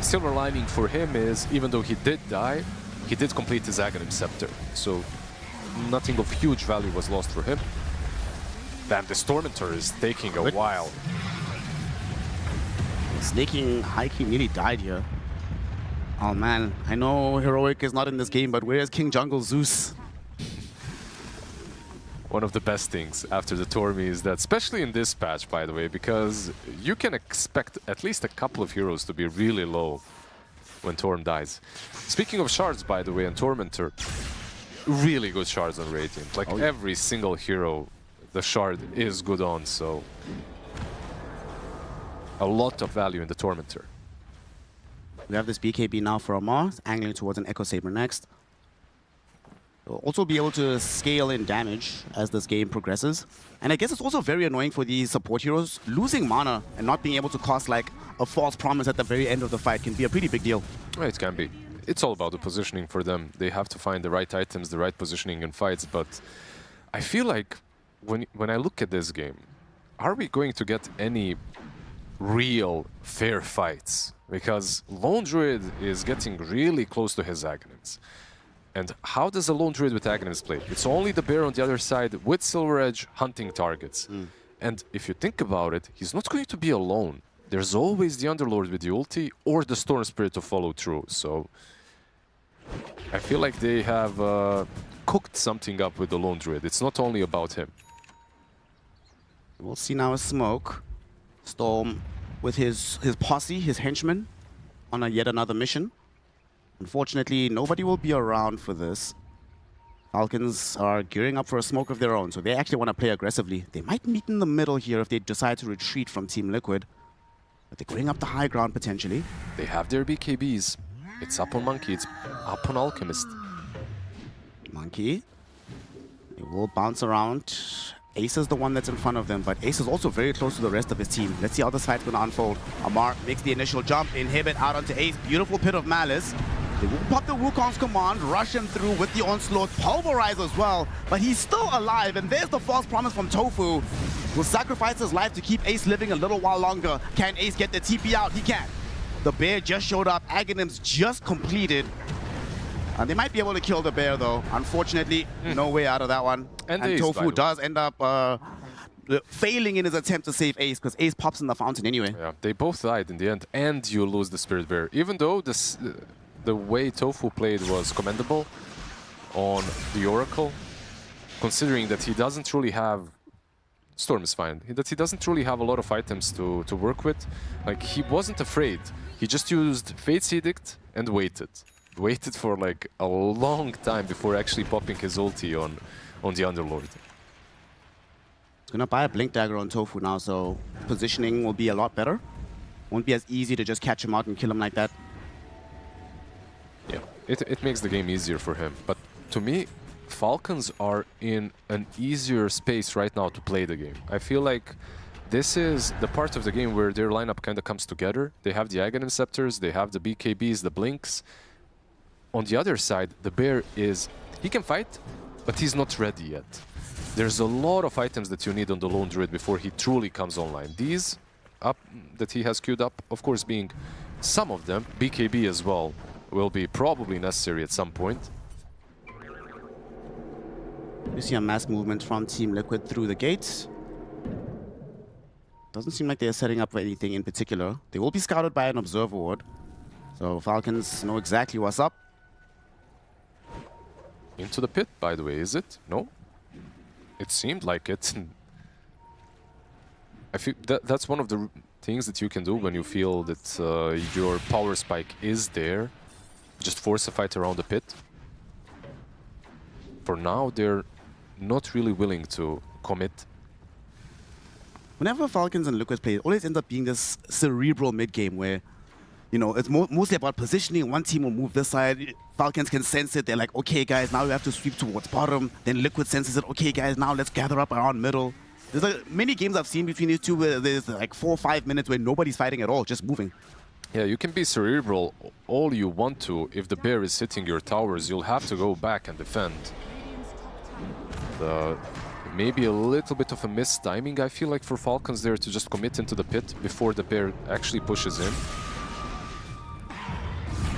silver lining for him is, even though he did die, he did complete his Aghanim Scepter, so nothing of huge value was lost for him. Damn, the Tormentor is taking a while. Snaking High-Key nearly died here. Oh man, I know Heroic is not in this game, but where is King Jungle Zeus? One of the best things after the Tormi is that, especially in this patch, by the way, because you can expect at least a couple of heroes to be really low when Torm dies. Speaking of shards, by the way, and Tormentor, really good shards on Radiant. Like every single hero, the shard is good on, so a lot of value in the Tormentor. We have this BKB now for Amar, angling towards an Echo Saber next. We'll also be able to scale in damage as this game progresses. And I guess it's also very annoying for these support heroes. Losing mana and not being able to cast like a false promise at the very end of the fight can be a pretty big deal. It can be. It's all about the positioning for them. They have to find the right items, the right positioning in fights. But I feel like when I look at this game, are we going to get any real fair fights? Because Lone Druid is getting really close to his Aghanim's. And how does a Lone Druid with Aghanim's play? It's only the bear on the other side with Silver Edge hunting targets. And if you think about it, he's not going to be alone. There's always the Underlord with the ulti or the Storm Spirit to follow through. So I feel like they have cooked something up with the Lone Druid. It's not only about him. We'll see now a smoke. Storm with his posse, his henchmen, on yet another mission. Unfortunately, nobody will be around for this. Falcons are gearing up for a smoke of their own, so they actually want to play aggressively. They might meet in the middle here if they decide to retreat from Team Liquid. But they're going up the high ground potentially. They have their BKBs. It's up on Monkey, it's up on Alchemist. Monkey. They will bounce around. Ace is the one that's in front of them, but Ace is also very close to the rest of his team. Let's see how this fight's going to unfold. Amar makes the initial jump, inhibit out onto Ace. Beautiful Pit of Malice. They will pop the Wukong's command, rush him through with the onslaught, pulverize as well, but he's still alive, and there's the false promise from Tofu. Will sacrifice his life to keep Ace living a little while longer. Can Ace get the TP out? He can. The bear just showed up, Aghanim's just completed. They might be able to kill the bear though. Unfortunately, no way out of that one. And Tofu does end up failing in his attempt to save Ace, because Ace pops in the fountain anyway. Yeah, they both died in the end, and you lose the Spirit Bear. Even though the way Tofu played was commendable on the Oracle, considering that he doesn't really have... Storm is fine. That he doesn't really have a lot of items to work with. Like, he wasn't afraid. He just used Fate's Edict and waited. Waited for like a long time before actually popping his ulti on the Underlord. He's gonna buy a Blink Dagger on Tofu now, so positioning will be a lot better. Won't be as easy to just catch him out and kill him like that. Yeah, it makes the game easier for him. But to me, Falcons are in an easier space right now to play the game. I feel like this is the part of the game where their lineup kind of comes together. They have the Aghanim Scepters, they have the BKBs, the Blinks. On the other side, the bear he can fight, but he's not ready yet. There's a lot of items that you need on the Lone Druid before he truly comes online. These that he has queued up, of course, being some of them, BKB as well, will be probably necessary at some point. You see a mass movement from Team Liquid through the gates. Doesn't seem like they're setting up for anything in particular. They will be scouted by an Observer Ward. So Falcons know exactly what's up. Into the pit, by the way, is it? No? It seemed like it. I feel that's one of the things that you can do when you feel that your power spike is there. Just force a fight around the pit. For now, they're not really willing to commit. Whenever Falcons and Liquid play, it always ends up being this cerebral mid-game where, you know, it's mostly about positioning. One team will move this side. Falcons can sense it. They're like, okay, guys, now we have to sweep towards bottom. Then Liquid senses it. Okay, guys, now let's gather up around middle. There's like many games I've seen between these two where there's like 4 or 5 minutes where nobody's fighting at all, just moving. Yeah, you can be cerebral all you want to. If the bear is hitting your towers, you'll have to go back and defend. Maybe a little bit of a missed timing, I feel like, for Falcons there to just commit into the pit before the bear actually pushes in.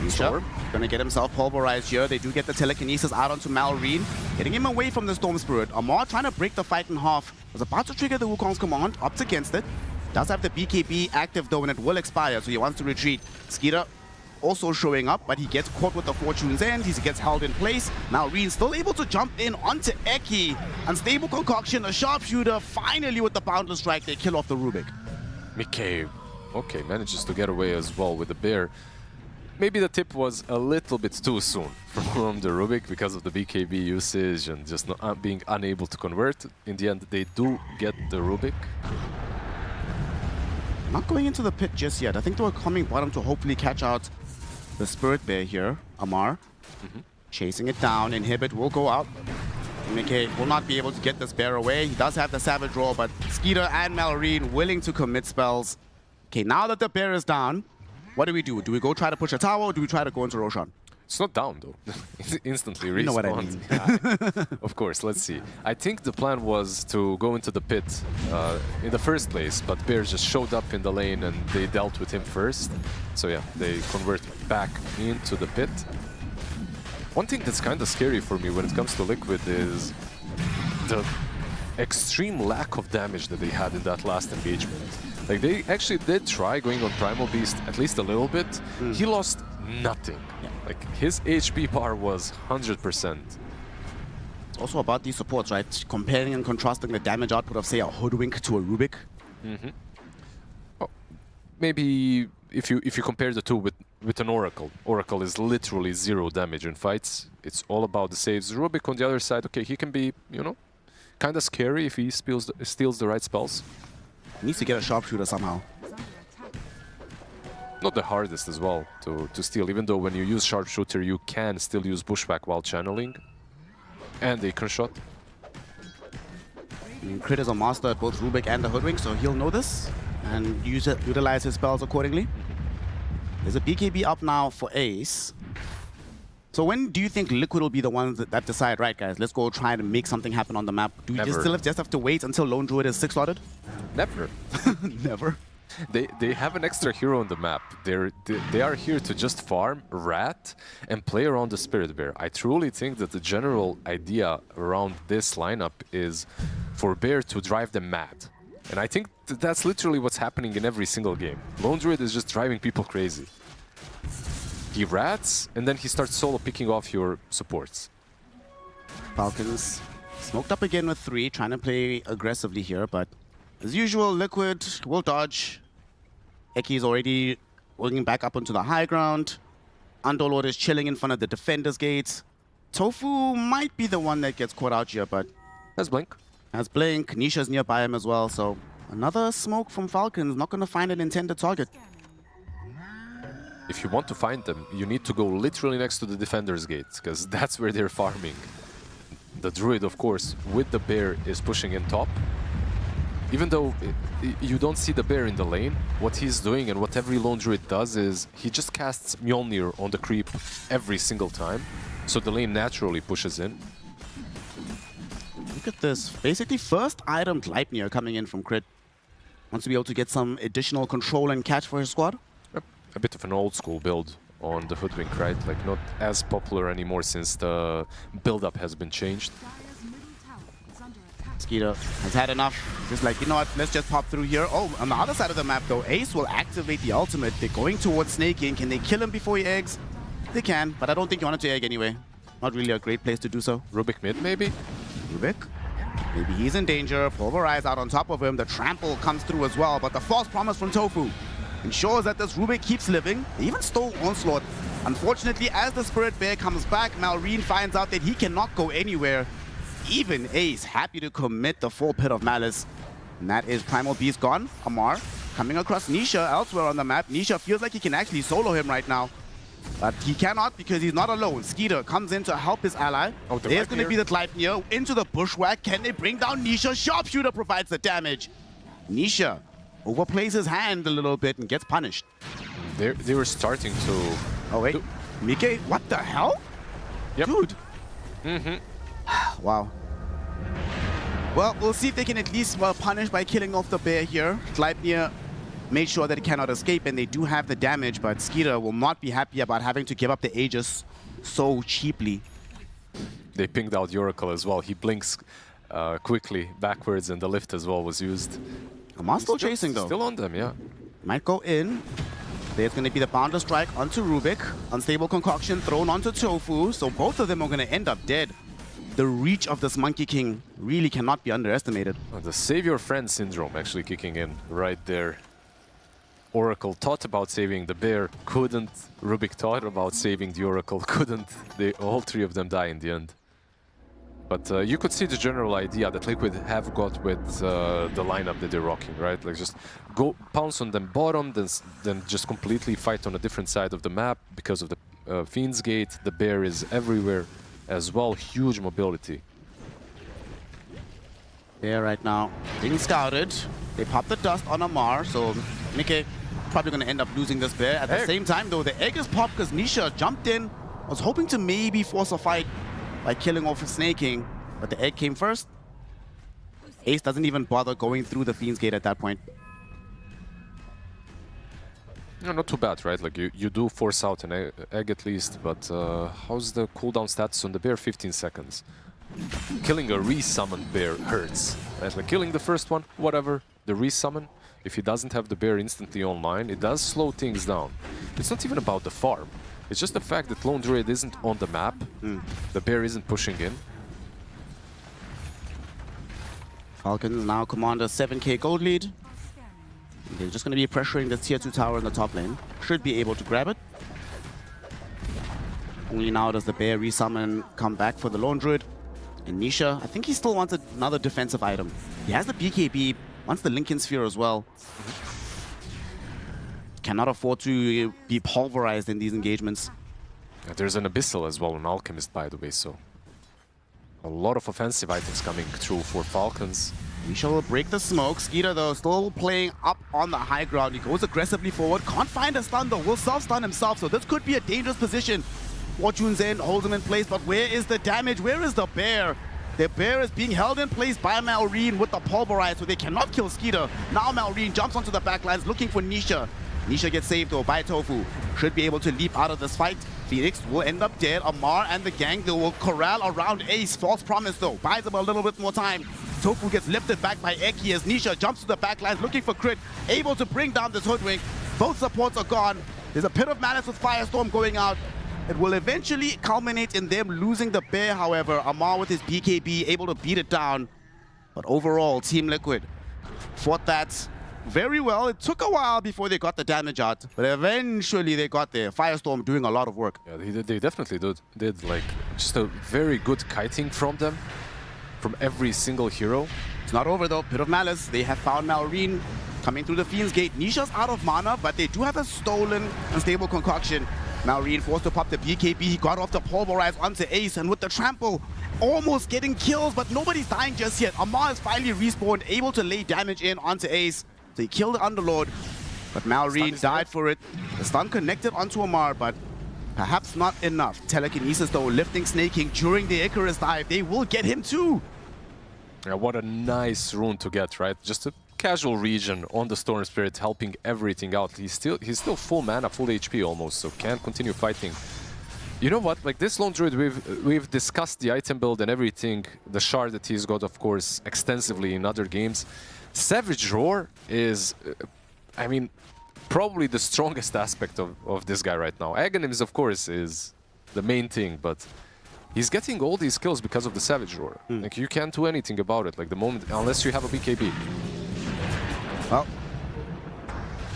Storm gonna get himself pulverized here. They do get the telekinesis out onto Malrine, getting him away from the Storm Spirit. Amar trying to break the fight in half. Was about to trigger the Wukong's command, opts against it. Does have the BKB active though, and it will expire, so he wants to retreat. Skeeter also showing up, but he gets caught with the Fortune's End. He gets held in place. Malrine still able to jump in onto Eki. Unstable Concoction, a sharpshooter. Finally with the Boundless Strike, they kill off the Rubik. Mickey, okay, manages to get away as well with the bear. Maybe the tip was a little bit too soon from the Rubik because of the BKB usage and just not being unable to convert. In the end, they do get the Rubik. Not going into the pit just yet. I think they were coming bottom to hopefully catch out the Spirit Bear here, Amar. Chasing it down, Inhibit will go out. MK will not be able to get this bear away. He does have the Savage Roll, but Skeeter and Malorine willing to commit spells. Okay, now that the bear is down, what do we do? Do we go try to push a tower, or do we try to go into Roshan? It's not down though. It's instantly respawned. You know what I mean. Of course, let's see. I think the plan was to go into the pit in the first place, but Bear just showed up in the lane and they dealt with him first. So yeah, they convert back into the pit. One thing that's kind of scary for me when it comes to Liquid is the extreme lack of damage that they had in that last engagement. Like, they actually did try going on Primal Beast at least a little bit. He lost nothing. Like, his HP bar was 100%. It's also about these supports, right? Comparing and contrasting the damage output of, say, a Hoodwink to a Rubik. Oh, maybe if you compare the two with an Oracle. Oracle is literally 0 damage in fights. It's all about the saves. Rubik on the other side, okay, he can be, you know, kind of scary if he steals the right spells. He needs to get a sharpshooter somehow. Not the hardest as well to steal, even though when you use sharpshooter you can still use bushwhack while channeling. And Acre shot. Crit is a master at both Rubik and the Hoodwink, so he'll know this and utilize his spells accordingly. There's a BKB up now for Ace. So when do you think Liquid will be the ones that decide, right guys, let's go try to make something happen on the map? Do we just have to wait until Lone Druid is 6-slotted? Never. Never. They have an extra hero on the map. They are here to just farm, rat, and play around the Spirit Bear. I truly think that the general idea around this lineup is for Bear to drive them mad. And I think that's literally what's happening in every single game. Lone Druid is just driving people crazy. He rats, and then he starts solo picking off your supports. Falcons smoked up again with 3, trying to play aggressively here, but as usual, Liquid will dodge. Eki is already working back up onto the high ground. Underlord is chilling in front of the defender's gates. Tofu might be the one that gets caught out here, but has Blink. Has Blink. Nisha's nearby him as well, so another smoke from Falcons. Not going to find an intended target. If you want to find them, you need to go literally next to the defender's gate, because that's where they're farming. The Druid, of course, with the bear, is pushing in top. Even though you don't see the bear in the lane, what he's doing and what every Lone Druid does is he just casts Mjolnir on the creep every single time, so the lane naturally pushes in. Look at this. Basically, first item Gleipnir coming in from Crit. Wants to be able to get some additional control and catch for his squad. A bit of an old school build on the Hoodwink, right? Like, not as popular anymore since the build-up has been changed. Skeeter has had enough. Just like, you know what, let's just pop through here. Oh, on the other side of the map though, Ace will activate the ultimate. They're going towards Snaking. Can they kill him before he eggs? They can, but I don't think you want it to egg anyway. Not really a great place to do so. Rubik mid, maybe? Rubik? Maybe he's in danger. Pulverize out on top of him. The trample comes through as well, but the false promise from Tofu ensures that this Rubik keeps living. They even stole Onslaught. Unfortunately, as the Spirit Bear comes back, Malrine finds out that he cannot go anywhere. Even Ace happy to commit the full Pit of Malice. And that is Primal Beast gone. Amar coming across Nisha elsewhere on the map. Nisha feels like he can actually solo him right now. But he cannot because he's not alone. Skeeter comes in to help his ally. Oh, there's going to be the Gleipnir into the bushwhack. Can they bring down Nisha? Sharpshooter provides the damage. Nisha overplays his hand a little bit and gets punished. They were starting to... Oh, wait. Mike, what the hell? Yep. Dude. Mm-hmm. Wow. Well, we'll see if they can at least punish by killing off the bear here. Gleipnir made sure that he cannot escape, and they do have the damage, but Skeeter will not be happy about having to give up the Aegis so cheaply. They pinged out Oracle as well. He blinks quickly backwards, and the lift as well was used. Amar's still chasing, though. Still on them, yeah. Might go in. There's going to be the Boundless Strike onto Rubik. Unstable Concoction thrown onto Tofu, so both of them are going to end up dead. The reach of this Monkey King really cannot be underestimated. Oh, the Save Your Friend syndrome actually kicking in right there. Oracle thought about saving the bear, couldn't. Rubik thought about saving the Oracle, couldn't. All three of them die in the end. But you could see the general idea that Liquid have got with the lineup that they're rocking, right? Like just go pounce on them bottom, then just completely fight on a different side of the map because of the Fiend's Gate. The bear is everywhere as well, huge mobility. Yeah, right now, being scouted. They pop the dust on Amar, so Nikkei probably going to end up losing this bear. At the same time, though, the egg is popped because Nisha jumped in, was hoping to maybe force a fight by killing off his snaking, but the egg came first. Ace doesn't even bother going through the Fiend's Gate at that point. No, not too bad, right? Like you do force out an egg at least, but how's the cooldown stats on the bear? 15 seconds. Killing a resummoned bear hurts. Right? Like killing the first one, whatever. The resummon, if he doesn't have the bear instantly online, it does slow things down. It's not even about the farm. It's just the fact that Lone Druid isn't on the map. The bear isn't pushing in. Falcons now command a 7k gold lead. They're just going to be pressuring the tier 2 tower in the top lane. Should be able to grab it. Only now does the bear resummon come back for the Lone Druid. And Nisha, I think he still wants another defensive item. He has the BKB, wants the Lincoln Sphere as well. Cannot afford to be pulverized in these engagements. There's an Abyssal as well, an Alchemist, by the way, so a lot of offensive items coming through for Falcons. Nisha will break the smoke. Skeeter, though, still playing up on the high ground. He goes aggressively forward. Can't find a stun, though. Will self-stun himself, so this could be a dangerous position. Fortune's in, holds him in place, but where is the damage? Where is the bear? The bear is being held in place by Malrine with the pulverize, so they cannot kill Skeeter. Now Malrine jumps onto the backlines looking for Nisha. Nisha gets saved, though, by Tofu. Should be able to leap out of this fight. Phoenix will end up dead. Amar and the gang, they will corral around Ace. False promise, though. Buys him a little bit more time. Tofu gets lifted back by Eki as Nisha jumps to the backlines looking for crit. Able to bring down this Hoodwink. Both supports are gone. There's a Pit of Malice with Firestorm going out. It will eventually culminate in them losing the bear, however. Amar with his BKB able to beat it down. But overall, Team Liquid fought that very well. It took a while before they got the damage out, but eventually they got there. Firestorm doing a lot of work. Yeah, they definitely did like just a very good kiting from them, from every single hero. It's not over though. Pit of Malice, they have found Malrine coming through the Fiend's Gate. Nisha's out of mana, but they do have a stolen unstable concoction. Malrine forced to pop the BKB. He got off the pulverize onto Ace, and with the trample, almost getting kills, but nobody's dying just yet. Amar is finally respawned, able to lay damage in onto Ace. So he killed the Underlord, but Malrine died for it. The stun connected onto Amar, but perhaps not enough. Telekinesis, though, lifting Snaking during the Icarus dive. They will get him too. Yeah, what a nice rune to get, right? Just a casual region on the Storm Spirit, helping everything out. He's still full mana, full HP almost, so can't continue fighting. You know what? Like this Lone Druid, we've discussed the item build and everything. The shard that he's got, of course, extensively in other games. Savage Roar is, I mean, probably the strongest aspect of this guy right now. Aghanims, of course, is the main thing, but he's getting all these kills because of the Savage Roar. Like, you can't do anything about it, like the moment, unless you have a BKB. Well,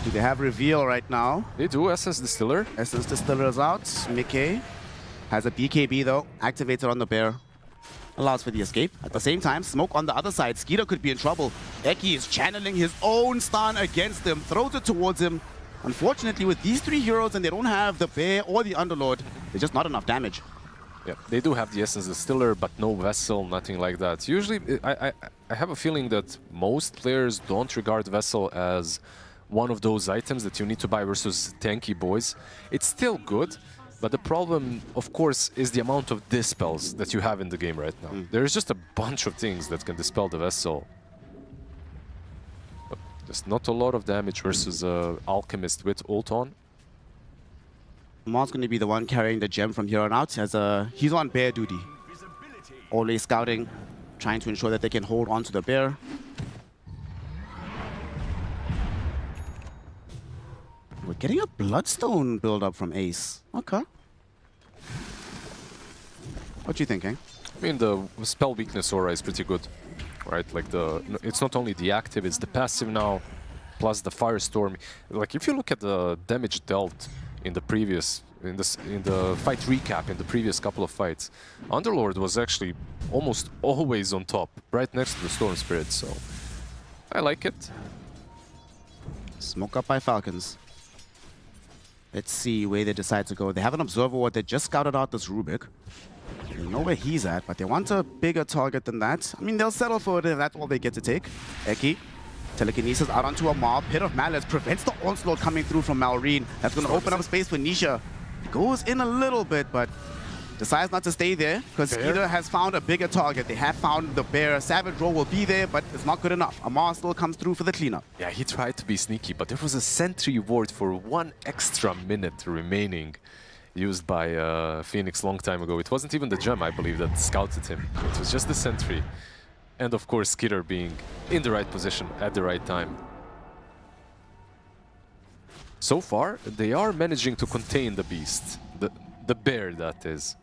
do they have reveal right now? They do. Essence Distiller. Essence Distiller is out. Mickey has a BKB, though, activated on the bear. Allows for the escape. At the same time, smoke on the other side. Skeeter could be in trouble. Eki is channeling his own stun against him, throws it towards him. Unfortunately, with these three heroes and they don't have the bear or the Underlord, there's just not enough damage. Yeah, they do have the Essence Distiller, but no Vessel, nothing like that. Usually, I have a feeling that most players don't regard Vessel as one of those items that you need to buy versus tanky boys. It's still good, but the problem, of course, is the amount of dispels that you have in the game right now. There's just a bunch of things that can dispel the Vessel. But there's not a lot of damage versus Alchemist with ult on. Amar's going to be the one carrying the gem from here on out. He's on bear duty. Always scouting, trying to ensure that they can hold on to the bear. We're getting a Bloodstone build-up from Ace. Okay. What you thinking? I mean, the spell weakness aura is pretty good, right? Like it's not only the active, it's the passive now, plus the Firestorm. Like if you look at the damage dealt in the previous in the fight recap in the previous couple of fights, Underlord was actually almost always on top, right next to the Storm Spirit, so I like it. Smoke up by Falcons. Let's see where they decide to go. They have an Observer Ward. They just scouted out this Rubik. They know where he's at, but they want a bigger target than that. I mean, they'll settle for it if that's all they get to take. Eki, telekinesis out onto a mob. Pit of Malice prevents the onslaught coming through from Malrine. That's going to open up space for Nisha. Goes in a little bit, but decides not to stay there because Skeeter has found a bigger target. They have found the bear. Savage Row will be there, but it's not good enough. Amar still comes through for the cleanup. Yeah, he tried to be sneaky, but there was a sentry ward for 1 extra minute remaining, used by Phoenix long time ago. It wasn't even the gem, I believe, that scouted him. It was just the sentry. And of course, Skeeter being in the right position at the right time. So far, they are managing to contain the beast. The bear, that is.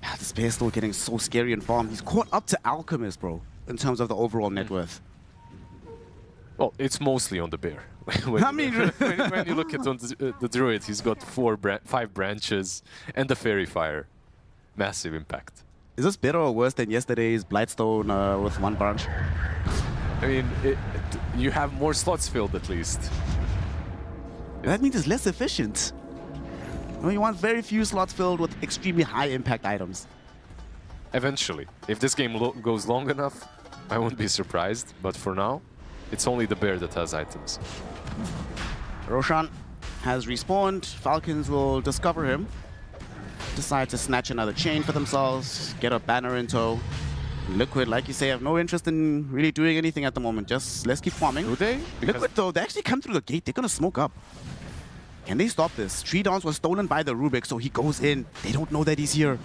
Yeah, this bear is still getting so scary and farm. He's caught up to Alchemist, bro, in terms of the overall net worth. Well, it's mostly on the bear. when you look at the druid, he's got 5 branches and the fairy fire. Massive impact. Is this better or worse than yesterday's Blightstone with 1 branch? I mean, you have more slots filled at least. That means it's less efficient. You want very few slots filled with extremely high impact items. Eventually. If this game goes long enough, I won't be surprised. But for now, it's only the bear that has items. Roshan has respawned. Falcons will discover him. Decide to snatch another chain for themselves. Get a banner in tow. Liquid, like you say, have no interest in really doing anything at the moment. Just let's keep farming. Do they? Liquid, though, they actually come through the gate. They're going to smoke up. Can they stop this? Tree Dance was stolen by the Rubik, so he goes in. They don't know that he's here.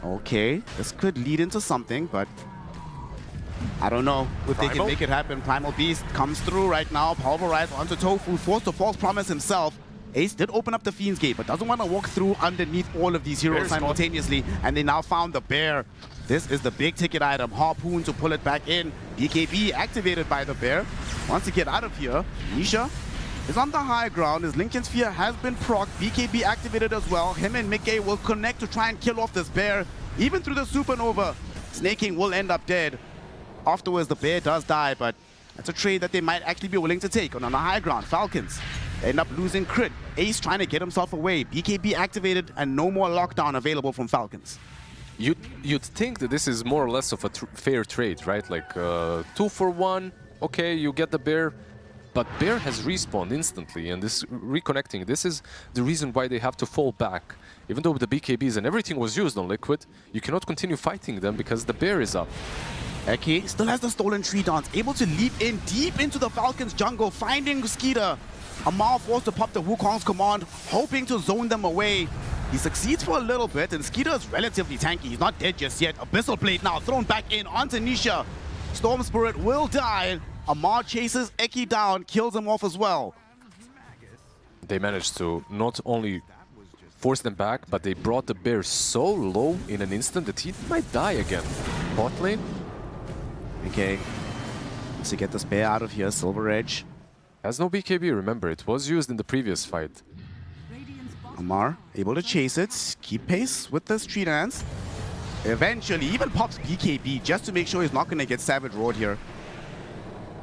Okay, this could lead into something, but I don't know if they can make it happen. Primal Beast comes through right now. Pulverized onto Tofu, forced to false promise himself. Ace did open up the Fiend's Gate, but doesn't want to walk through underneath all of these heroes simultaneously, and they now found the bear. This is the big ticket item. Harpoon to pull it back in. BKB activated by the bear. Wants to get out of here. Nisha is on the high ground. His Lincoln Sphere has been procced. BKB activated as well. Him and Mickey will connect to try and kill off this bear. Even through the Supernova, Snake King will end up dead. Afterwards, the bear does die, but that's a trade that they might actually be willing to take on the high ground. Falcons end up losing crit. Ace trying to get himself away. BKB activated and no more lockdown available from Falcons. You'd think that this is more or less of a fair trade, right? Like 2 for 1, okay, you get the bear, but bear has respawned instantly, and this reconnecting, this is the reason why they have to fall back. Even though the BKBs and everything was used on Liquid, you cannot continue fighting them because the bear is up. Eki still has the stolen Tree Dance, able to leap in deep into the Falcons jungle, finding Skeeter. Amal forced to pop the Wukong's command, hoping to zone them away. He succeeds for a little bit, and Skeeter is relatively tanky. He's not dead just yet. Abyssal Blade now thrown back in onto Nisha. Storm Spirit will die. Amar chases Eki down, kills him off as well. They managed to not only force them back, but they brought the bear so low in an instant that he might die again. Bot lane? Okay. Let's get this bear out of here. Silver Edge has no BKB, remember. It was used in the previous fight. Amar able to chase it, keep pace with this Tree Dance. Eventually, even pops BKB just to make sure he's not going to get Savage Road here.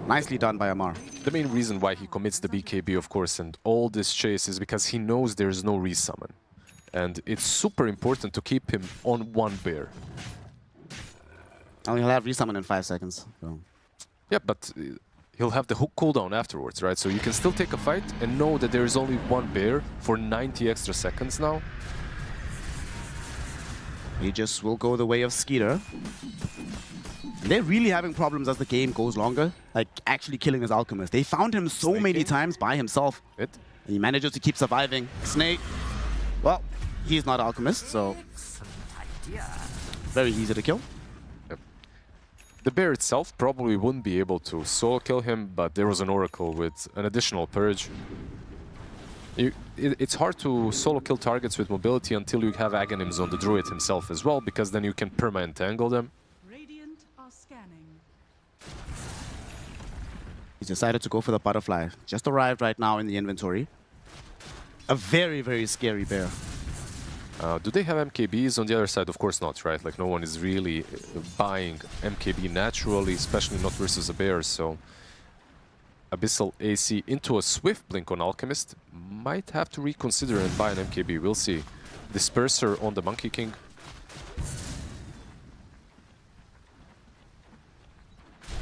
Nicely done by Amar. The main reason why he commits the BKB, of course, and all this chase is because he knows there's no resummon. And it's super important to keep him on 1 bear. Oh, he'll have resummon in 5 seconds. So. Yeah, but he'll have the hook cooldown afterwards, right? So you can still take a fight and know that there is only 1 bear for 90 extra seconds now. He just will go the way of Skeeter. They're really having problems as the game goes longer, like actually killing his Alchemist. They found him so many times by himself. And he manages to keep surviving. Snake, well, he's not Alchemist, so very easy to kill. The bear itself probably wouldn't be able to solo kill him, but there was an Oracle with an additional Purge. It's hard to solo kill targets with mobility until you have Aghanims on the Druid himself as well, because then you can perma-entangle them. Radiant are scanning. He's decided to go for the butterfly. Just arrived right now in the inventory. a very, very scary bear. Do they have MKBs on the other side? Of course not, right? Like, no one is really buying MKB naturally, especially not versus a bear, so... Abyssal AC into a Swift Blink on Alchemist. Might have to reconsider and buy an MKB, we'll see. Disperser on the Monkey King.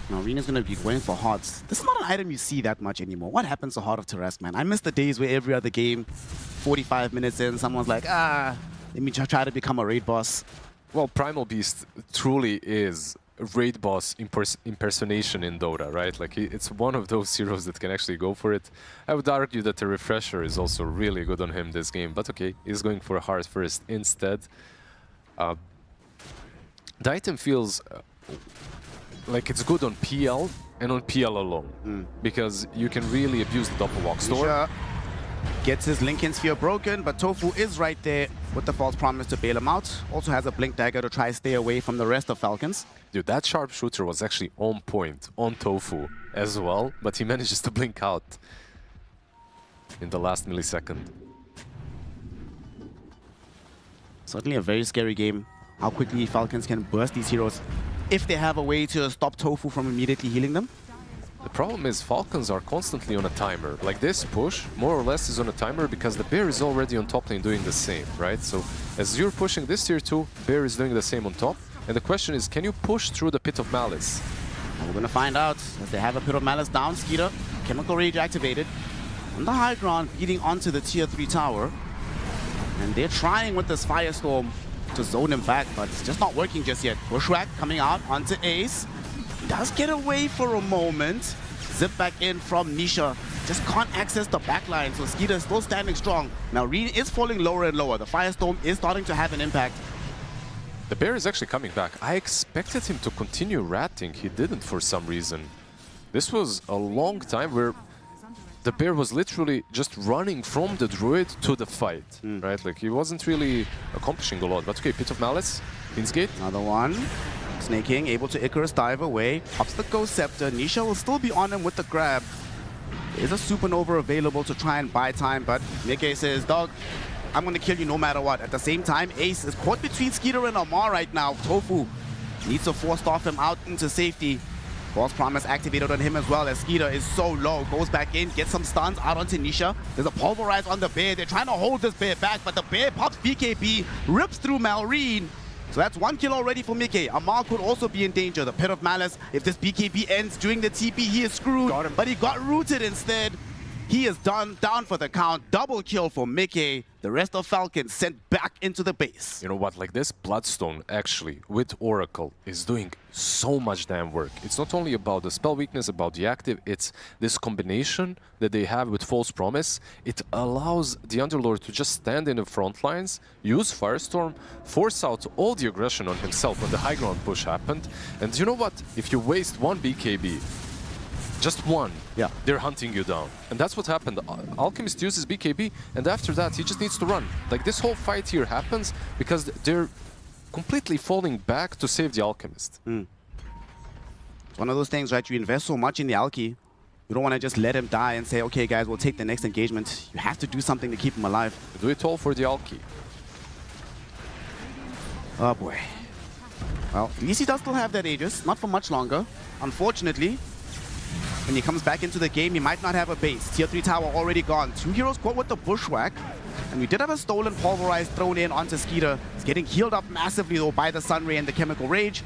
Now, Arena's going to be going for Hearts. This is not an item you see that much anymore. What happens to Heart of Terrace, man? I miss the days where every other game, 45 minutes in, someone's like, let me try to become a raid boss. Well, Primal Beast truly is raid boss impersonation in Dota, right? Like, it's one of those heroes that can actually go for it. I would argue that the Refresher is also really good on him this game, but okay, he's going for a Heart first instead. The item feels like it's good on PL and on PL alone, because you can really abuse the Doppelwalk store. Gets his Lincoln Sphere broken, but Tofu is right there with the false promise to bail him out. Also has a Blink Dagger to try stay away from the rest of Falcons. Dude, that sharpshooter was actually on point on Tofu as well, but he manages to blink out in the last millisecond. Certainly a very scary game. How quickly Falcons can burst these heroes if they have a way to stop Tofu from immediately healing them. The problem is Falcons are constantly on a timer. Like, this push, more or less, is on a timer because the bear is already on top lane doing the same, right? So as you're pushing this tier 2, bear is doing the same on top. And the question is, can you push through the Pit of Malice? And we're going to find out as they have a Pit of Malice down. Skeeter, Chemical Rage activated. On the high ground, beating onto the tier 3 tower. And they're trying with this Firestorm to zone him back, but it's just not working just yet. Bushwhack coming out onto Ace. He does get away for a moment. Zip back in from Nisha. Just can't access the backline, so Skeeter is still standing strong. Now Reen is falling lower and lower. The Firestorm is starting to have an impact. The bear is actually coming back. I expected him to continue ratting. He didn't for some reason. This was a long time where the bear was literally just running from the druid to the fight, right? Like, he wasn't really accomplishing a lot. But okay, Pit of Malice, Queensgate. Another one. Snake King able to Icarus dive away. Pops the Ghost Scepter. Nisha will still be on him with the grab. There's a Supernova available to try and buy time, but Mickey says, dog, I'm going to kill you no matter what. At the same time, Ace is caught between Skeeter and Amar right now. Tofu needs to force off him out into safety. False Promise activated on him as well as Skeeter is so low. Goes back in, gets some stuns out onto Nisha. There's a Pulverize on the bear. They're trying to hold this bear back, but the bear pops BKB, rips through Malrine. So that's 1 kill already for Mickey. Amar could also be in danger. The Pit of Malice, if this BKB ends during the TP, he is screwed. Got him. But he got rooted instead. He is down for the count. Double kill for Mickey. The rest of Falcons sent back into the base. You know what, like, this Bloodstone actually with Oracle is doing so much damn work. It's not only about the spell weakness, about the active, it's this combination that they have with False Promise. It allows the Underlord to just stand in the front lines, use Firestorm, force out all the aggression on himself when the high ground push happened. And you know what, if you waste one BKB, just one, they're hunting you down. And that's what happened. Alchemist uses BKB, and after that, he just needs to run. Like, this whole fight here happens because they're completely falling back to save the Alchemist. It's one of those things, right? You invest so much in the Alki, you don't want to just let him die and say, okay, guys, we'll take the next engagement. You have to do something to keep him alive. Do it all for the Alki. Oh, boy. Well, Vici does still have that Aegis, not for much longer. Unfortunately, when he comes back into the game, he might not have a base. Tier 3 tower already gone. 2 heroes caught with the Bushwhack. And we did have a stolen Pulverize thrown in onto Skeeter. He's getting healed up massively, though, by the Sunray and the Chemical Rage.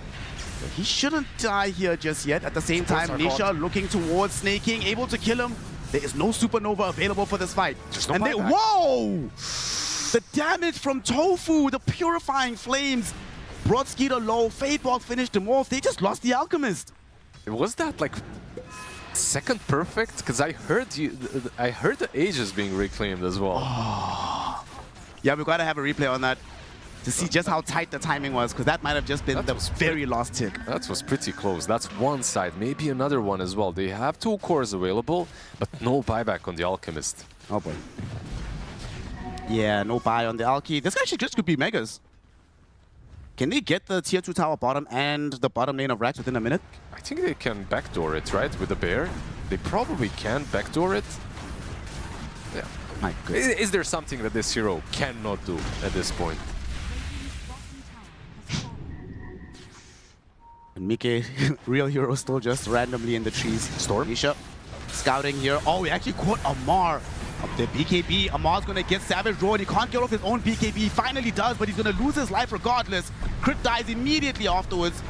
But he shouldn't die here just yet. At the same time, Nisha looking towards Snake King, able to kill him. There is no Supernova available for this fight. And they, whoa! The damage from Tofu, the Purifying Flames, brought Skeeter low. Fadebog finished him off. They just lost the Alchemist. Was that, like, second perfect? Because I heard the Aegis being reclaimed as well. Yeah, we gotta have a replay on that to see just how tight the timing was, because that might have just been the very last tick. That was pretty close. That's one side, maybe another one as well. They have 2 cores available, but no buyback on the Alchemist. Oh boy. Yeah, no buy on the Alki. This actually just could be Megas. Can they get the tier 2 tower bottom and the bottom lane of Rax within a minute? I think they can backdoor it, right? With the bear. They probably can backdoor it. Yeah. My goodness. Is there something that this hero cannot do at this point? And Mike, real hero, still just randomly in the trees. Storm? Nisha scouting here. Oh, we actually caught Amar up the BKB. Amar's gonna get Savage Roar. He can't get off his own BKB. He finally does, but he's gonna lose his life regardless. Crit dies immediately afterwards.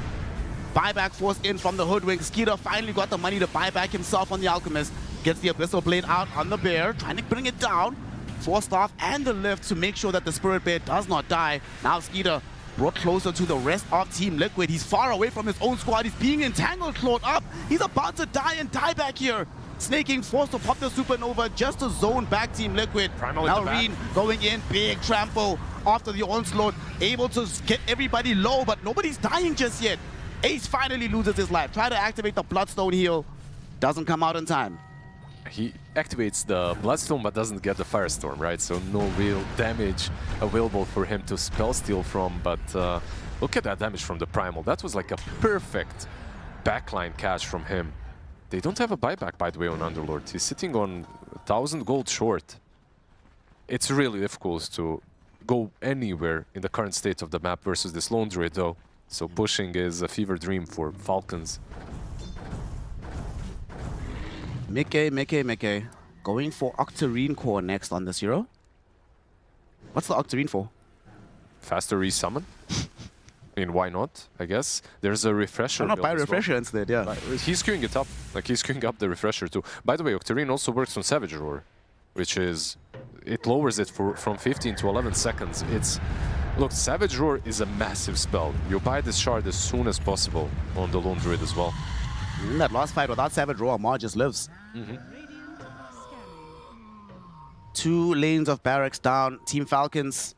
Buyback forced in from the Hoodwink. Skeeter finally got the money to buy back himself on the Alchemist. Gets the Abyssal Blade out on the Bear, trying to bring it down. Forced off and the lift to make sure that the Spirit Bear does not die. Now Skeeter brought closer to the rest of Team Liquid. He's far away from his own squad. He's being entangled, clawed up. He's about to die and die back here. Snaking forced to pop the Supernova just to zone back Team Liquid. Now Reen going in, big trample after the onslaught. Able to get everybody low, but nobody's dying just yet. Ace finally loses his life. Try to activate the Bloodstone heal. Doesn't come out in time. He activates the Bloodstone but doesn't get the Firestorm, right? So no real damage available for him to spell steal from, but look at that damage from the Primal. That was like a perfect backline catch from him. They don't have a buyback, by the way, on Underlord. He's sitting on 1,000 gold short. It's really difficult to go anywhere in the current state of the map versus this Lone Druid, though. So pushing is a fever dream for Falcons. Mike. Going for Octarine Core next on this hero. What's the Octarine for? Faster resummon. I mean, why not, I guess. There's a refresher. Why not buy refresher instead, yeah. He's queuing it up. Like, he's queuing up the refresher too. By the way, Octarine also works on Savage Roar, which is... It lowers it from 15 to 11 seconds. It's... Look, Savage Roar is a massive spell. You buy this shard as soon as possible on the Lone Druid as well. In that last fight, without Savage Roar, Amar just lives. 2 lanes of barracks down. Team Falcons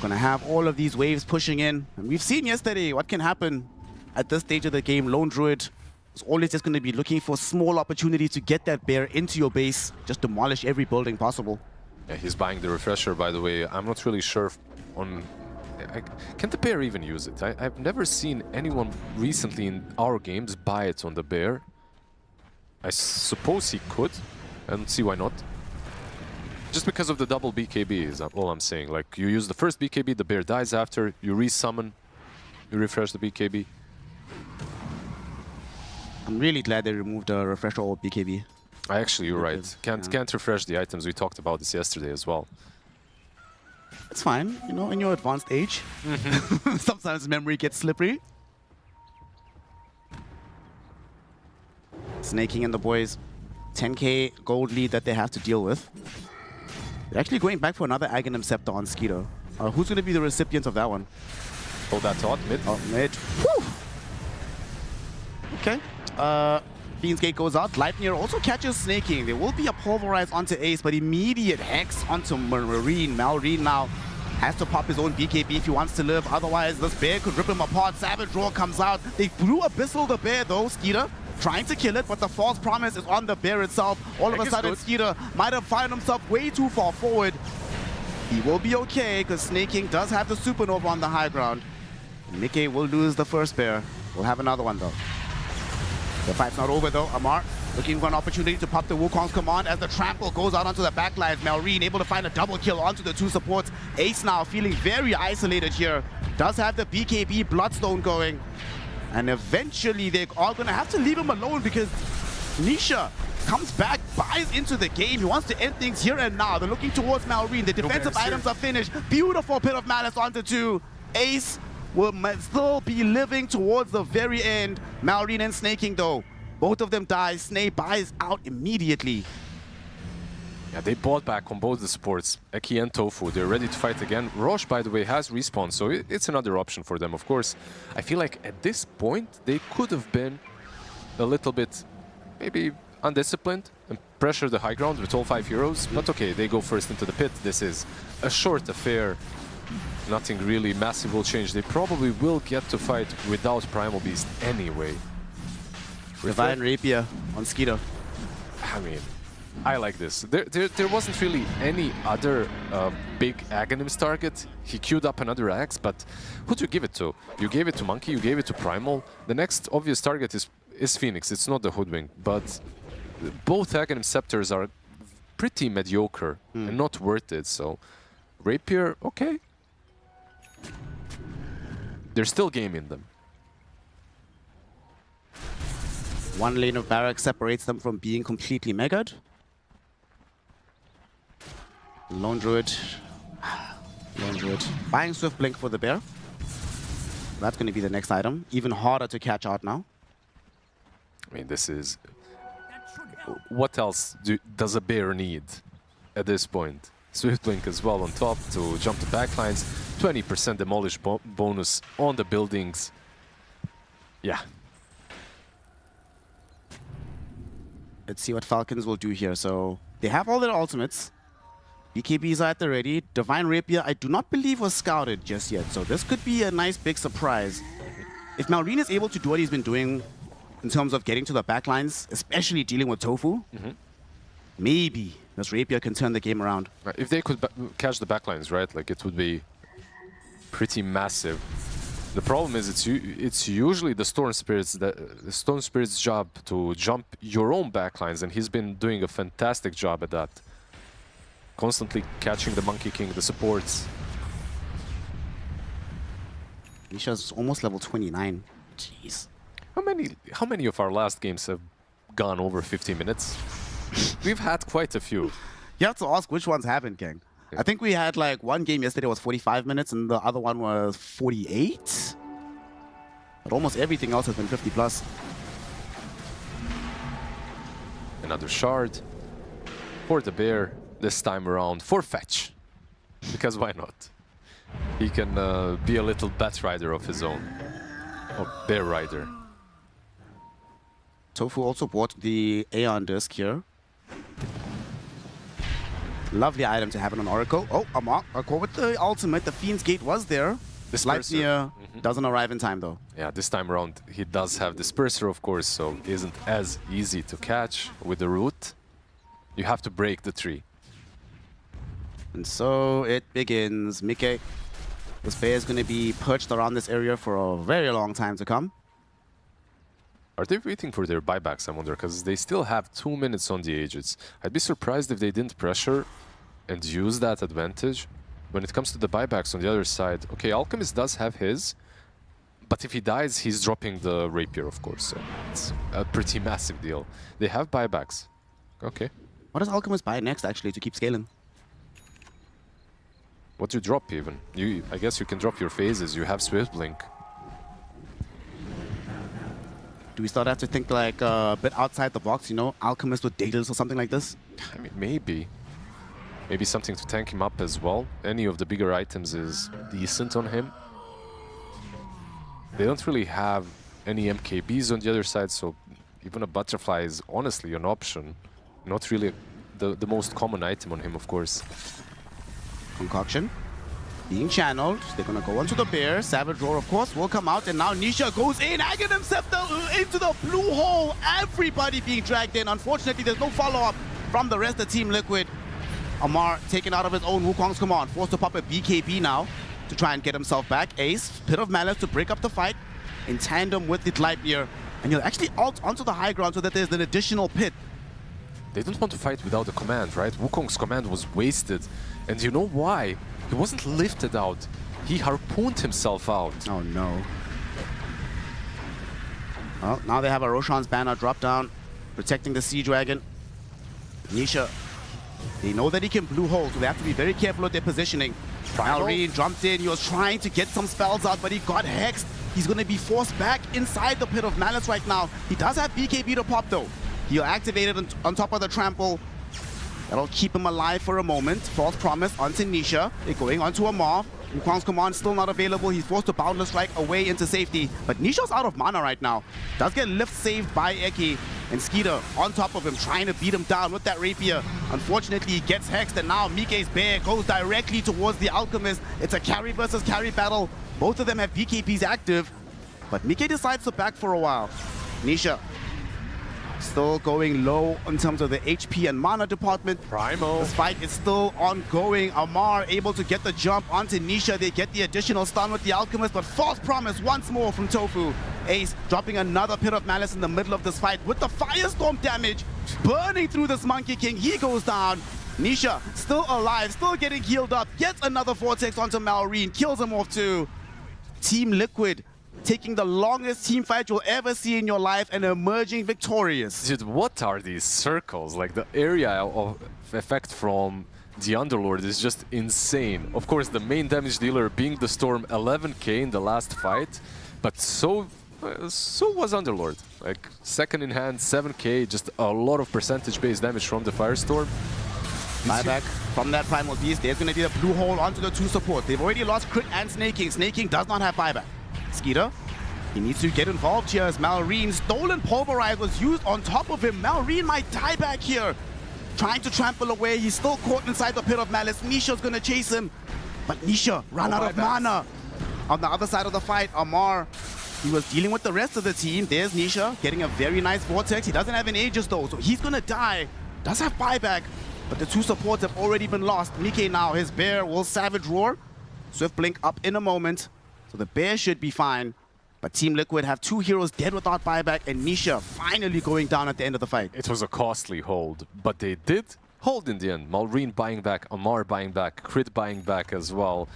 gonna have all of these waves pushing in. And we've seen yesterday what can happen at this stage of the game. Lone Druid is always just gonna be looking for small opportunities to get that bear into your base. Just demolish every building possible. Yeah, he's buying the refresher, by the way. I'm not really sure on... Can the bear even use it? I've never seen anyone recently in our games buy it on the bear. I suppose he could. I don't see why not. Just because of the double BKB is all I'm saying. Like, you use the first BKB, the bear dies after, you resummon, you refresh the BKB. I'm really glad they removed the refresher or BKB. Actually, you're right. Can't refresh the items. We talked about this yesterday as well. It's fine, you know, in your advanced age. Sometimes memory gets slippery. Snaking in the boys. 10k gold lead that they have to deal with. They're actually going back for another Aghanim Scepter on Skeeter. Who's going to be the recipient of that one? Hold that thought, mid. Oh, mid. Woo! Okay. Fiend's Gate goes out. Leipnir also catches Snaking. There will be a Pulverize onto Ace, but immediate Hex onto Marine. Malreen now has to pop his own BKB if he wants to live. Otherwise, this bear could rip him apart. Savage Roar comes out. They blew Abyssal the bear, though. Skeeter trying to kill it, but the false promise is on the bear itself. All of a sudden, Skeeter might have found himself way too far forward. He will be okay, because Snaking does have the Supernova on the high ground. Mickey will lose the first bear. We'll have another one, though. The fight's not over, though. Amar looking for an opportunity to pop the Wukong's command as the trample goes out onto the backlines. Malreen able to find a double kill onto the 2 supports. Ace now feeling very isolated here. Does have the BKB Bloodstone going. And eventually they are going to have to leave him alone because Nisha comes back, buys into the game. He wants to end things here and now. They're looking towards Malreen. The defensive items are finished. Beautiful Pit of Malice onto 2. Ace will still be living towards the very end. Malreen and Snaking, though. Both of them die. Snake buys out immediately. Yeah, they bought back on both the supports, Eki and Tofu. They're ready to fight again. Roche, by the way, has respawn, so it's another option for them, of course. I feel like at this point, they could have been a little bit, maybe undisciplined and pressure the high ground with all 5 heroes. But okay, they go first into the pit. This is a short affair. Nothing really massive will change. They probably will get to fight without Primal Beast anyway. Divine Rapier on Skeeter. I mean, I like this. There wasn't really any other big Aghanim's target. He queued up another axe, but who do you give it to? You gave it to Monkey, you gave it to Primal. The next obvious target is Phoenix. It's not the Hoodwink, but both Aghanim Scepters are pretty mediocre and not worth it. So Rapier, okay. They're still gaming them. One lane of barracks separates them from being completely megaed. Lone Druid. Lone Druid. Buying Swift Blink for the bear. That's going to be the next item. Even harder to catch out now. I mean, this is... What else does a bear need at this point? Swift Blink as well on top to jump the backlines. 20% demolish bonus on the buildings. Yeah. Let's see what Falcons will do here. So they have all their ultimates. BKBs are at the ready. Divine Rapier, I do not believe was scouted just yet. So this could be a nice big surprise. If Malrine is able to do what he's been doing in terms of getting to the backlines, especially dealing with Tofu, maybe this Rapier can turn the game around. If they could catch the backlines, right, like it would be pretty massive. The problem is it's usually the Storm Spirit's job to jump your own backlines, and he's been doing a fantastic job at that. Constantly catching the Monkey King, the supports. Nisha's almost level 29. Jeez. How many of our last games have gone over 50 minutes? We've had quite a few. You have to ask which ones haven't, gang. I think we had like one game yesterday was 45 minutes and the other one was 48. But almost everything else has been 50 plus. Another shard for the bear, this time around for fetch. Because why not? He can be a little bat rider of his own. Or bear rider. Tofu also bought the Aeon disc here. Lovely item to have in an Oracle. Oh, Amar with the ultimate. The Fiend's Gate was there. Lightyear doesn't arrive in time, though. Yeah, this time around he does have Disperser, of course, so isn't as easy to catch with the root. You have to break the tree. And so it begins. Mickey, this bear is going to be perched around this area for a very long time to come. Are they waiting for their buybacks, I wonder? Because they still have 2 minutes on the Aegis. I'd be surprised if they didn't pressure and use that advantage. When it comes to the buybacks on the other side, okay, Alchemist does have his, but if he dies, he's dropping the Rapier, of course. So it's a pretty massive deal. They have buybacks. Okay. What does Alchemist buy next, actually, to keep scaling? What do you drop, even? I guess you can drop your phases. You have Swift Blink. Do we start have to think like a bit outside the box, you know? Alchemist with Daedalus or something like this? I mean, maybe. Maybe something to tank him up as well. Any of the bigger items is decent on him. They don't really have any MKBs on the other side, so even a Butterfly is honestly an option. Not really the most common item on him, of course. Concoction being channeled. They're going to go onto the bear. Savage Roar, of course, will come out. And now Nisha goes in, Aghanim himself into the blue hole. Everybody being dragged in. Unfortunately, there's no follow-up from the rest of Team Liquid. Amar taken out of his own Wukong's command. Forced to pop a BKB now to try and get himself back. Ace, Pit of Malice to break up the fight in tandem with the Lightyear. And he'll actually ult onto the high ground so that there's an additional pit. They don't want to fight without a command, right? Wukong's command was wasted. And you know why? He wasn't lifted out. He harpooned himself out. Oh, no. Well, now they have a Roshan's banner drop down, protecting the Sea Dragon. Nisha, they know that he can blue hole, so they have to be very careful with their positioning. Malrine jumped in. He was trying to get some spells out, but he got hexed. He's going to be forced back inside the Pit of Malice right now. He does have BKB to pop, though. He'll activate it on top of the trample. That'll keep him alive for a moment. False Promise onto Nisha. They're going onto Amar. Wukong's command still not available. He's forced to Boundless Strike away into safety. But Nisha's out of mana right now. Does get lift saved by Eki. And Skeeter on top of him, trying to beat him down with that Rapier. Unfortunately, he gets hexed, and now Mike's bear goes directly towards the Alchemist. It's a carry versus carry battle. Both of them have BKBs active. But Mike decides to back for a while. Nisha still going low in terms of the HP and mana department. Primo. This fight is still ongoing. Amar able to get the jump onto Nisha. They get the additional stun with the Alchemist, but False Promise once more from Tofu. Ace dropping another Pit of Malice in the middle of this fight with the Firestorm damage burning through this Monkey King. He goes down. Nisha still alive, still getting healed up. Gets another Vortex onto Malrine, kills him off too. Team Liquid taking the longest team fight you'll ever see in your life and emerging victorious. Dude, what are these circles? Like, the area of effect from the Underlord is just insane. Of course, the main damage dealer being the Storm, 11k in the last fight, but so was Underlord. Like, second in hand, 7k, just a lot of percentage-based damage from the Firestorm. Buyback from that Primal Beast. There's going to be a blue hole onto the two supports. They've already lost Crit and Snaking. Snaking does not have buyback. Skeeter, he needs to get involved here as Malrine. Stolen Pulverize was used on top of him. Malrine might die back here. Trying to trample away. He's still caught inside the Pit of Malice. Nisha's going to chase him. But Nisha run out of mana. On the other side of the fight, Amar, he was dealing with the rest of the team. There's Nisha getting a very nice Vortex. He doesn't have an Aegis though, so he's going to die. Does have buyback. But the two supports have already been lost. Mike now, his bear will Savage Roar. Swift Blink up in a moment. So the bear should be fine. But Team Liquid have two heroes dead without buyback, and Nisha finally going down at the end of the fight. It was a costly hold, but they did hold in the end. Malrine buying back, Amar buying back, Crit buying back as well.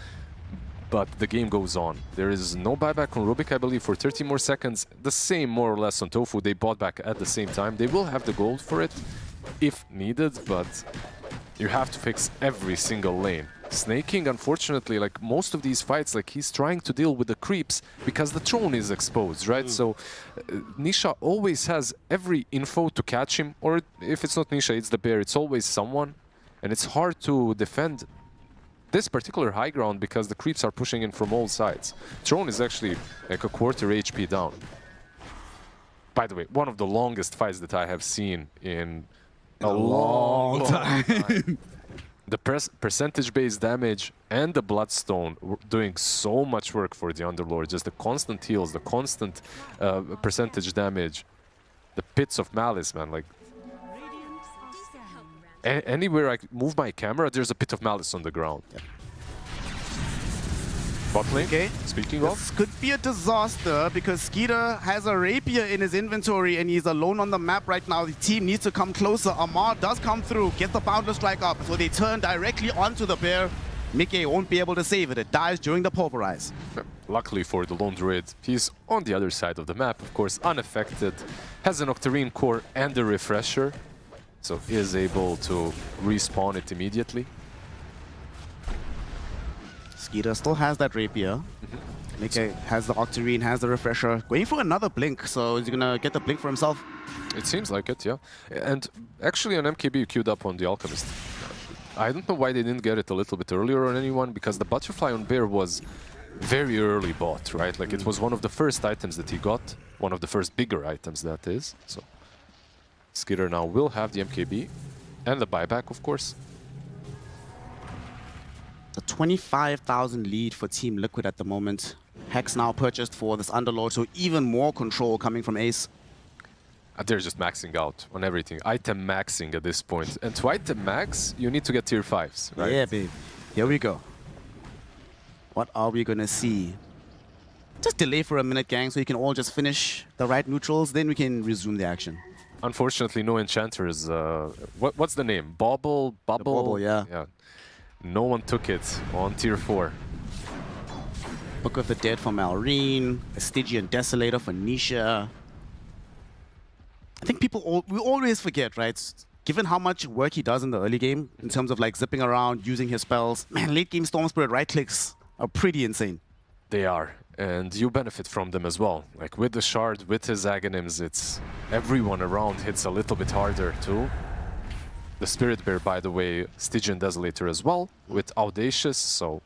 But the game goes on. There is no buyback on Rubik, I believe, for 30 more seconds. The same, more or less, on Tofu. They bought back at the same time. They will have the gold for it if needed, but you have to fix every single lane. Snaking, unfortunately, like most of these fights, like he's trying to deal with the creeps because the throne is exposed, right? So Nisha always has every info to catch him, or if it's not Nisha, it's the bear. It's always someone, and it's hard to defend this particular high ground because the creeps are pushing in from all sides. Throne is actually like a quarter HP down. By the way, one of the longest fights that I have seen in a long time. The percentage-based damage and the Bloodstone were doing so much work for the Underlord. Just the constant heals, the constant percentage damage, the Pits of Malice, man. Like anywhere I move my camera, there's a Pit of Malice on the ground. Yeah. Bot lane, okay. Speaking this could be a disaster because Skeeter has a Rapier in his inventory and he's alone on the map right now. The team needs to come closer. Amar does come through, gets the Boundless Strike up, so they turn directly onto the bear. Mickey won't be able to save it. It dies during the Pulverize. Luckily for the Lone Druid, he's on the other side of the map, of course, unaffected. Has an Octarine Core and a Refresher, so is able to respawn it immediately. Skeeter still has that Rapier. Mickey has the Octarine, has the Refresher. Going for another Blink, so is he gonna get the Blink for himself? It seems like it, yeah. And actually an MKB queued up on the Alchemist. I don't know why they didn't get it a little bit earlier on anyone, because the Butterfly on Bear was very early bought, right? Like it was one of the first items that he got, one of the first bigger items that is. So Skeeter now will have the MKB and the buyback, of course. A 25,000 lead for Team Liquid at the moment. Hex now purchased for this Underlord, so even more control coming from Ace. They're just maxing out on everything. Item maxing at this point. And to item max, you need to get tier 5s, right? Yeah, babe. Here we go. What are we gonna see? Just delay for a minute, gang, so you can all just finish the right neutrals, then we can resume the action. Unfortunately, no enchanters. What's the name? Bauble? Bubble? Bauble, yeah. No one took it on tier 4. Book of the Dead for Malrine, a Stygian Desolator for Nisha. I think we always forget, right? Given how much work he does in the early game, in terms of like zipping around, using his spells, man, late game Storm Spirit right clicks are pretty insane. They are, and you benefit from them as well. Like with the Shard, with his Aghanims, it's everyone around hits a little bit harder too. The Spirit Bear, by the way, Stygian Desolator as well, with Audacious, so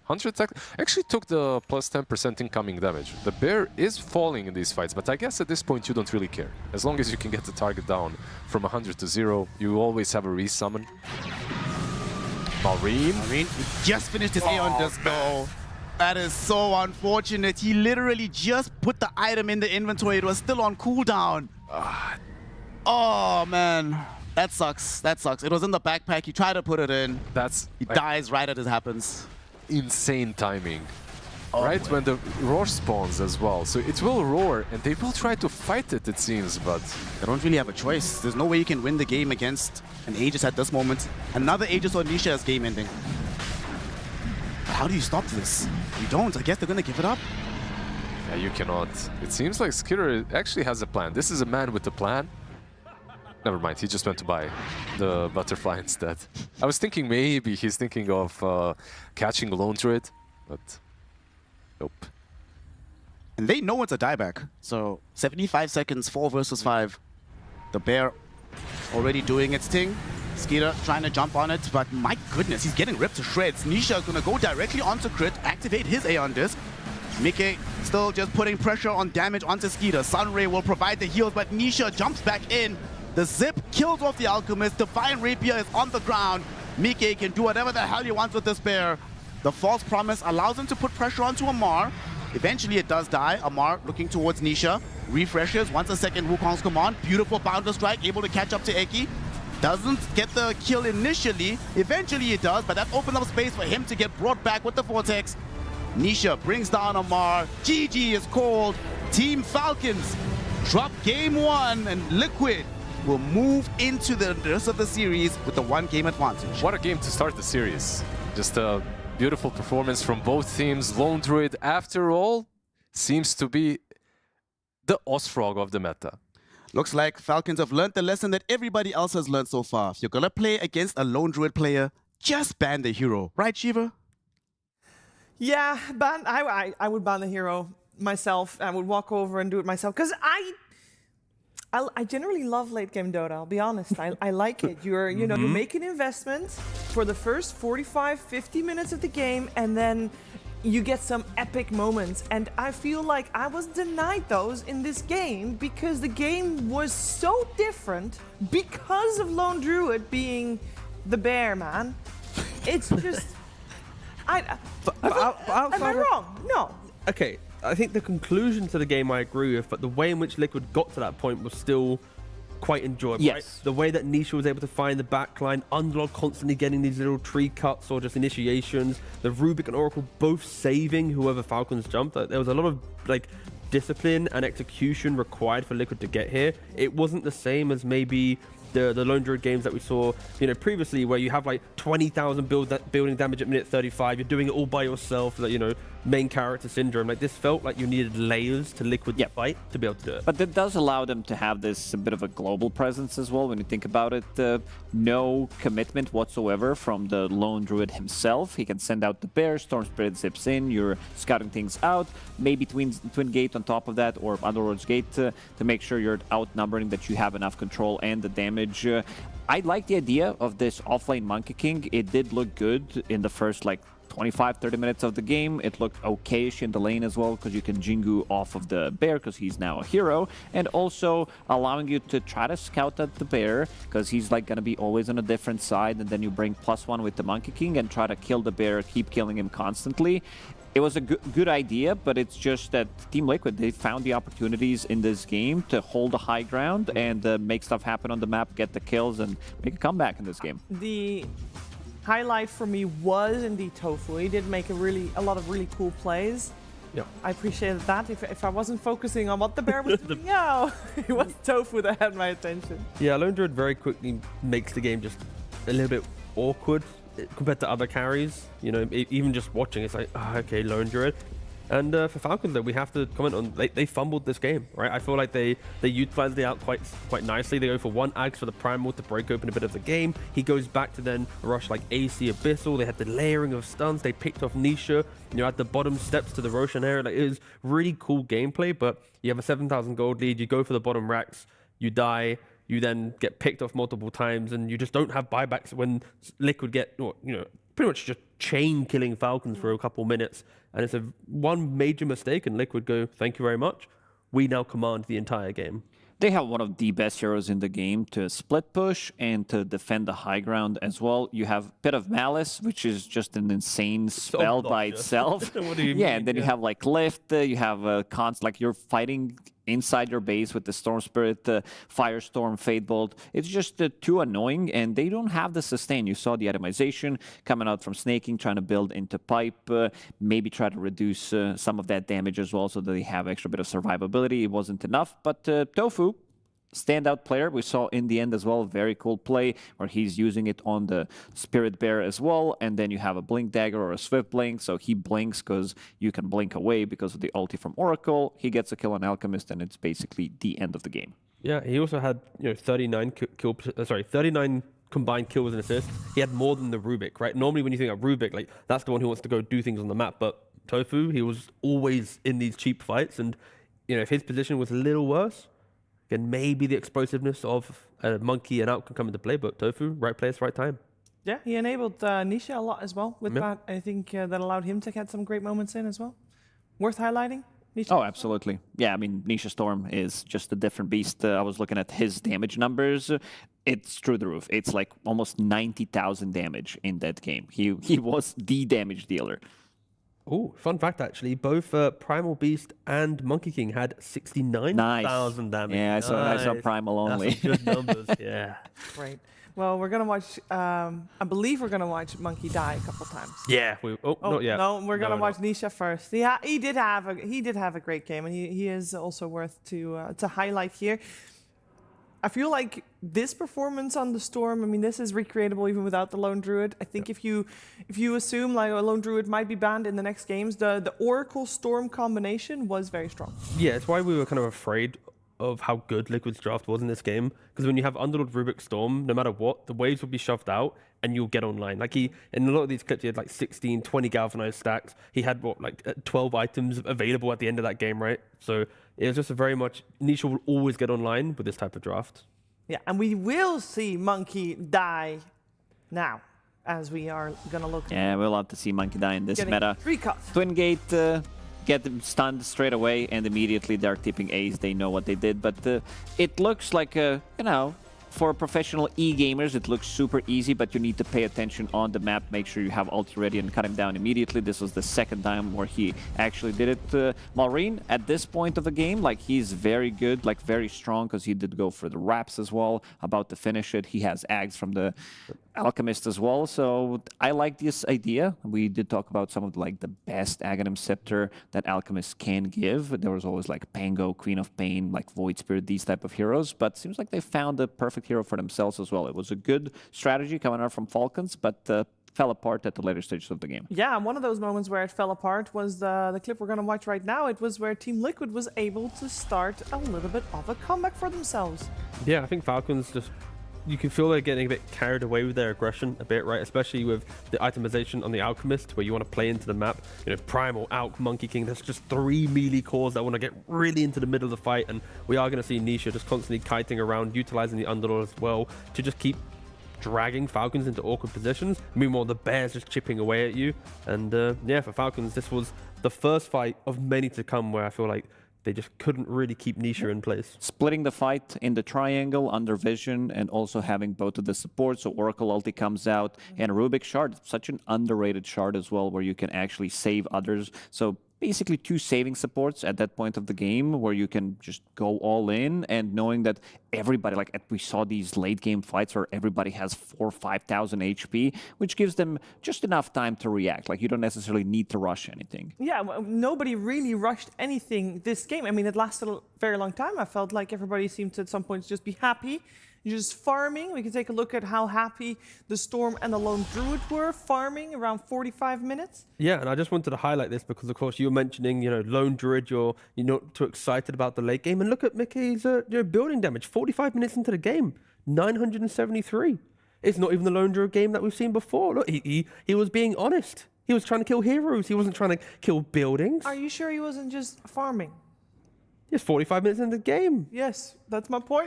100 attack. Actually took the plus 10% incoming damage. The Bear is falling in these fights, but I guess at this point you don't really care. As long as you can get the target down from 100 to 0, you always have a resummon. Malrine. He just finished his Aeon Disco. That is so unfortunate. He literally just put the item in the inventory. It was still on cooldown. Oh, man. That sucks. That sucks. It was in the backpack. He tried to put it in. He dies right as it happens. Insane timing. right when the roar spawns as well. So it will roar, and they will try to fight it, it seems, but they don't really have a choice. There's no way you can win the game against an Aegis at this moment. Another Aegis or Nisha is game ending. But how do you stop this? You don't. I guess they're going to give it up. yeah, you cannot. It seems like Skitter actually has a plan. This is a man with a plan. Never mind, he just went to buy the butterfly instead. I was thinking maybe he's thinking of catching Lone Druid, but nope. And they know it's a dieback. So 75 seconds, 4 versus 5. The bear already doing its thing. Skeeter trying to jump on it, but my goodness, he's getting ripped to shreds. Nisha is going to go directly onto crit, activate his Aeon Disc. Mickey still just putting pressure on damage onto Skeeter. Sunray will provide the heals, but Nisha jumps back in. The zip kills off the Alchemist. Divine Rapier is on the ground. Mickey can do whatever the hell he wants with this bear. The false promise allows him to put pressure onto Amar. Eventually it does die. Amar looking towards Nisha. Refreshes once a second Wukong's command. Beautiful Boundless Strike, able to catch up to Eki. Doesn't get the kill initially. Eventually it does, but that opens up space for him to get brought back with the Vortex. Nisha brings down Amar. GG is called. Team Falcons drop game 1, and Liquid will move into the rest of the series with the 1-game advantage. What a game to start the series. Just a beautiful performance from both teams. Lone Druid, after all, seems to be the Osfrog of the meta. Looks like Falcons have learned the lesson that everybody else has learned so far. If you're gonna play against a Lone Druid player, just ban the hero. Right, Shiva? Yeah, I would ban the hero myself. I would walk over and do it myself, because I generally love late game Dota. I'll be honest. I like it. You make an investment for the first 45, 50 minutes of the game, and then you get some epic moments. And I feel like I was denied those in this game because the game was so different because of Lone Druid being the bear, man. It's just am I wrong? No. Okay. I think the conclusion to the game I agree with, but the way in which Liquid got to that point was still quite enjoyable. Yes. Right? The way that Nisha was able to find the backline, Underdog constantly getting these little tree cuts or just initiations, the Rubik and Oracle both saving whoever Falcons jumped. There was a lot of discipline and execution required for Liquid to get here. It wasn't the same as maybe the Lone Druid games that we saw, previously, where you have 20,000 building damage at minute 35. You're doing it all by yourself. Main character syndrome. This felt like you needed layers to Liquid fight to be able to do it. But that does allow them to have this a bit of a global presence as well. When you think about it, no commitment whatsoever from the Lone Druid himself. He can send out the bear, Storm Spirit zips in, you're scouting things out, maybe Twin Gate on top of that, or Underworld's Gate to make sure you're outnumbering, that you have enough control and the damage. I like the idea of this offlane Monkey King. It did look good in the first 25-30 minutes of the game. It looked okayish in the lane as well, because you can Jingu off of the bear because he's now a hero, and also allowing you to try to scout at the bear because he's gonna be always on a different side, and then you bring +1 with the Monkey King and try to kill the bear, keep killing him constantly. It was a good idea, but it's just that Team Liquid, they found the opportunities in this game to hold the high ground and make stuff happen on the map, get the kills, and make a comeback in this game. The highlight for me was indeed Tofu. He did make a lot of really cool plays. Yep. I appreciated that. If I wasn't focusing on what the bear was doing, it was Tofu that had my attention. Yeah, Lone Druid very quickly makes the game just a little bit awkward compared to other carries. Even just watching, it's okay, Lone Druid. And for Falcons, we have to comment on, they fumbled this game, right? I feel like they utilized it out quite nicely. They go for 1 Axe for the Primal to break open a bit of the game. He goes back to then rush AC Abyssal. They had the layering of stuns. They picked off Nisha, at the bottom steps to the Roshan area. It was really cool gameplay, but you have a 7,000 gold lead. You go for the bottom racks. You die. You then get picked off multiple times, and you just don't have buybacks when Liquid get, pretty much just chain killing Falcons for a couple minutes. And it's one major mistake, and Liquid go, thank you very much. We now command the entire game. They have one of the best heroes in the game to split push and to defend the high ground as well. You have Pit of Malice, which is just an insane spell by itself. What do you mean? Yeah, and then you have Lift, you have Cons, you're fighting inside your base with the Storm Spirit, Firestorm, Fatebolt. It's just too annoying, and they don't have the sustain. You saw the atomization coming out from snaking, trying to build into pipe, maybe try to reduce some of that damage as well so that they have extra bit of survivability. It wasn't enough, but Tofu, standout player. We saw in the end as well, very cool play where he's using it on the Spirit Bear as well, and then you have a Blink Dagger or a Swift Blink, so he blinks because you can blink away because of the ulti from Oracle. He gets a kill on Alchemist, and it's basically the end of the game. Yeah, he also had 39 39 combined kills and assists. He had more than the Rubik, right? Normally when you think of Rubik, like that's the one who wants to go do things on the map, but Tofu, he was always in these cheap fights, and if his position was a little worse, and maybe the explosiveness of Monkey and Out can come into play, but Tofu, right place, right time. Yeah, he enabled Nisha a lot as well with that. I think that allowed him to get some great moments in as well. Worth highlighting, Nisha? Oh, absolutely. Yeah, I mean, Nisha Storm is just a different beast. I was looking at his damage numbers. It's through the roof. It's like almost 90,000 damage in that game. He was the damage dealer. Oh, fun fact actually, both Primal Beast and Monkey King had 69,000 damage. Yeah, I saw Primal only. That's some good numbers, yeah. Great. Well, we're going to watch, I believe we're going to watch Monkey die a couple times. Yeah. Not yet. No, we're going to watch Nisha first. Yeah, he did have a great game, and he is also worth to highlight here. I feel like this performance on the Storm, I mean, this is recreatable even without the Lone Druid. I think if you assume like a Lone Druid might be banned in the next games, the Oracle Storm combination was very strong. Yeah, it's why we were kind of afraid of how good Liquid's draft was in this game. Because when you have Underlord Rubik Storm, no matter what, the waves will be shoved out and you'll get online. Like in a lot of these clips, he had like 16, 20 galvanized stacks. He had 12 items available at the end of that game, right? So it was just a very much, Nisha will always get online with this type of draft. Yeah, and we will see Monkey die now, as we are going to look. Yeah, we'll have to see Monkey die in this Getting meta. 3 cuts. Twin Gate get them stunned straight away, and immediately they're tipping Ace. They know what they did, but it looks like for professional e-gamers, it looks super easy, but you need to pay attention on the map, make sure you have ulti ready and cut him down immediately. This was the second time where he actually did it. Maureen, at this point of the game, like he's very good, like very strong, because he did go for the wraps as well, about to finish it. He has Ags from the Alchemist as well, so I like this idea. We did talk about some of the best Aghanim Scepter that Alchemist can give. There was always like Pango, Queen of Pain, like Void Spirit, these type of heroes, but seems like they found the perfect hero for themselves as well. It was a good strategy coming out from Falcons, but fell apart at the later stages of the game. Yeah, one of those moments where it fell apart was the clip we're going to watch right now. It was where Team Liquid was able to start a little bit of a comeback for themselves. Yeah, I think Falcons just, you can feel they're getting a bit carried away with their aggression a bit, right? Especially with the itemization on the Alchemist, where you want to play into the map. Primal, Alch, Monkey King, there's just 3 melee cores that want to get really into the middle of the fight, and we are going to see Nisha just constantly kiting around, utilizing the Underlord as well to just keep dragging Falcons into awkward positions. Meanwhile, the Bear's just chipping away at you. And yeah, for Falcons, this was the first fight of many to come where I feel like they just couldn't really keep Nisha in place. Splitting the fight in the triangle under vision, and also having both of the supports. So Oracle ulti comes out, and Rubik Shard, such an underrated shard as well, where you can actually save others. So basically 2 saving supports at that point of the game where you can just go all in, and knowing that everybody, we saw these late game fights where everybody has 4,000 or 5,000 HP, which gives them just enough time to react. Like, you don't necessarily need to rush anything. Yeah, nobody really rushed anything this game. I mean, it lasted a very long time. I felt like everybody seemed to at some points just be happy. Just farming. We can take a look at how happy the Storm and the Lone Druid were farming around 45 minutes. Yeah, and I just wanted to highlight this because, of course, you were mentioning, Lone Druid, you're not too excited about the late game. And look at Mickey's building damage. 45 minutes into the game, 973. It's not even the Lone Druid game that we've seen before. Look, he was being honest. He was trying to kill heroes. He wasn't trying to kill buildings. Are you sure he wasn't just farming? It's 45 minutes in the game. Yes, that's my point.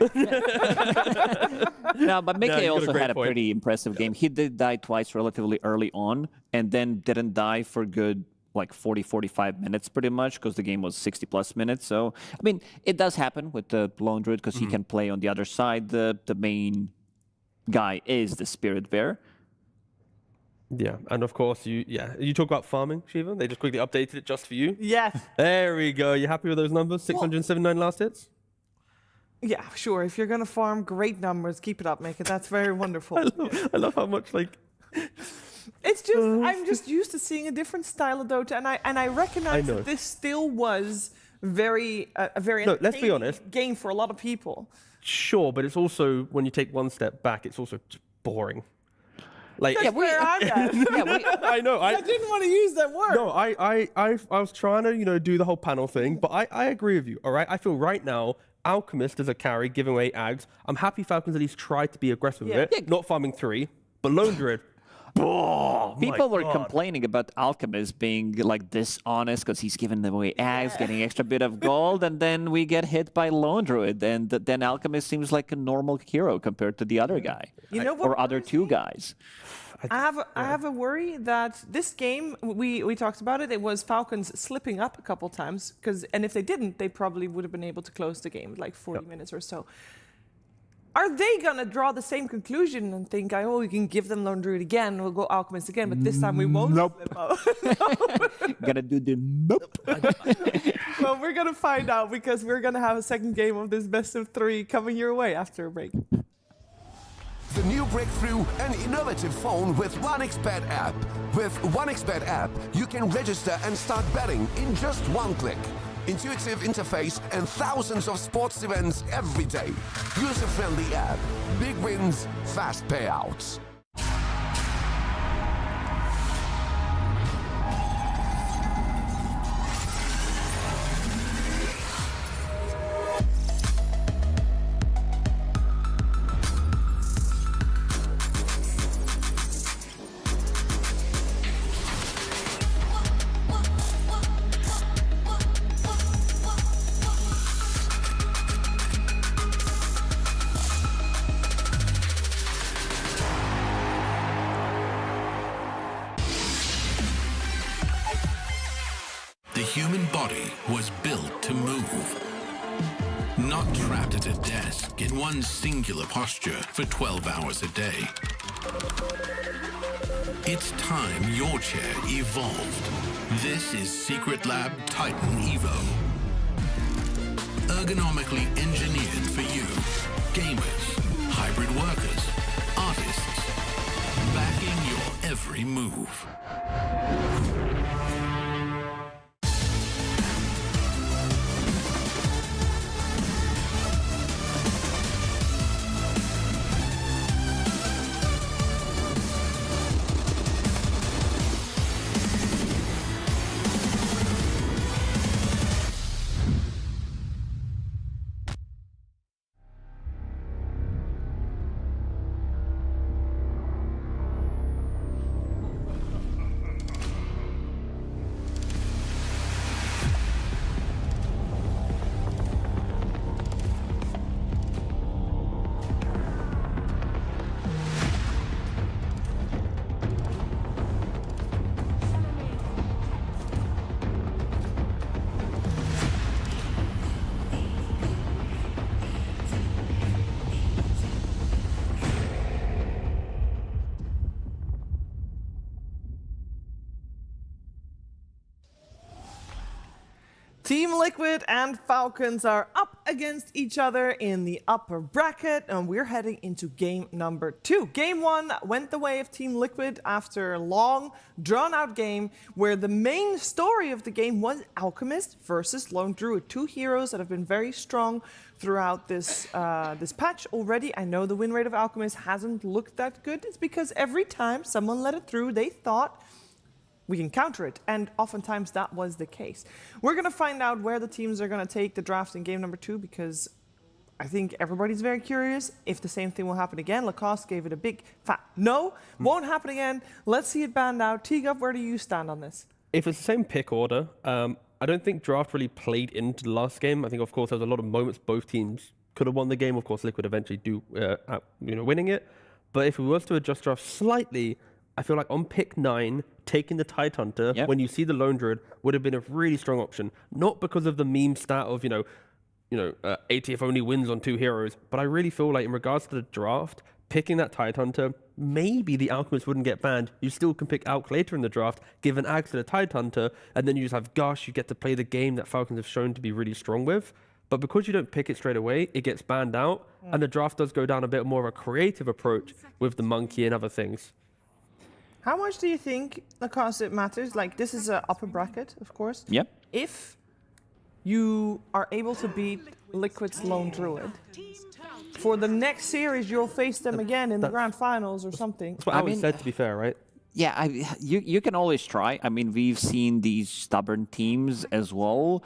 No, but Mickey also had a pretty impressive game. He did die twice relatively early on, and then didn't die for good 40, 45 minutes pretty much, because the game was 60 plus minutes. So, I mean, it does happen with the Lone Druid, because he can play on the other side. The main guy is the Spirit Bear. Yeah, and of course you talk about farming, Shiva. They just quickly updated it just for you. Yes. There we go. You happy with those numbers? 679 last hits. Yeah, sure. If you're gonna farm, great numbers. Keep it up, make it. That's very wonderful. I love how much like. It's just I'm just used to seeing a different style of Dota, and I recognize that this still was a very let's be honest. game for a lot of people. Sure, but it's also when you take one step back, it's also just boring. Like That's where I'm at. I know. I didn't want to use that word. No, I was trying to do the whole panel thing, but I agree with you. All right, I feel right now Alchemist as a carry giving away Ags. I'm happy Falcons at least tried to be aggressive with it, not farming 3, but Lone Druid. Oh, people were complaining about Alchemist being like dishonest because he's giving away Ags, getting extra bit of gold, and then we get hit by Lone Druid, and then Alchemist seems like a normal hero compared to the other guy, or other 2 guys. I have a worry that this game, we talked about it, it was Falcons slipping up a couple times, and if they didn't, they probably would have been able to close the game, like 40 minutes or so. Are they going to draw the same conclusion and think, oh, we can give them Lone Druid again, we'll go Alchemist again, but this time we won't slip up? Gonna do the nope. Well, we're going to find out because we're going to have a second game of this best of 3 coming your way after a break. The new breakthrough, an innovative phone with 1xBet app. With 1xBet app, you can register and start betting in just 1 click. Intuitive interface and thousands of sports events every day. User-friendly app. Big wins, fast payouts. The human body was built to move. Not trapped at a desk in one singular posture for 12 hours a day. It's time your chair evolved. This is Secret Lab Titan Evo. Ergonomically engineered for you. Gamers, hybrid workers, artists. Backing your every move. Team Liquid and Falcons are up against each other in the upper bracket, and we're heading into game number 2. Game 1 went the way of Team Liquid after a long, drawn-out game where the main story of the game was Alchemist versus Lone Druid, 2 heroes that have been very strong throughout this patch already. I know the win rate of Alchemist hasn't looked that good. It's because every time someone let it through, they thought, we can counter it, and oftentimes that was the case. We're going to find out where the teams are going to take the draft in game number 2, because I think everybody's very curious if the same thing will happen again. Lacoste gave it a big fat no. Won't happen again. Let's see it banned out. Teagup, where do you stand on this? If it's the same pick order, I don't think draft really played into the last game. I think, of course, there was a lot of moments both teams could have won the game. Of course, Liquid eventually winning it. But if we was to adjust draft slightly, I feel like on pick 9, taking the Tidehunter when you see the Lone Druid would have been a really strong option. Not because of the meme stat of 80th only wins on 2 heroes, but I really feel like in regards to the draft, picking that Tidehunter maybe the Alchemist wouldn't get banned. You still can pick Alch later in the draft, give an Axe to the Tidehunter, and then you just have Gush. You get to play the game that Falcons have shown to be really strong with. But because you don't pick it straight away, it gets banned out, and the draft does go down a bit more of a creative approach with the Monkey and other things. How much do you think, because it matters? Like, this is an upper bracket, of course. Yep. If you are able to beat Liquid's Lone Druid, for the next series, you'll face them again in the grand finals or something. That's what Alex said, to be fair, right? Yeah, you can always try. I mean, we've seen these stubborn teams as well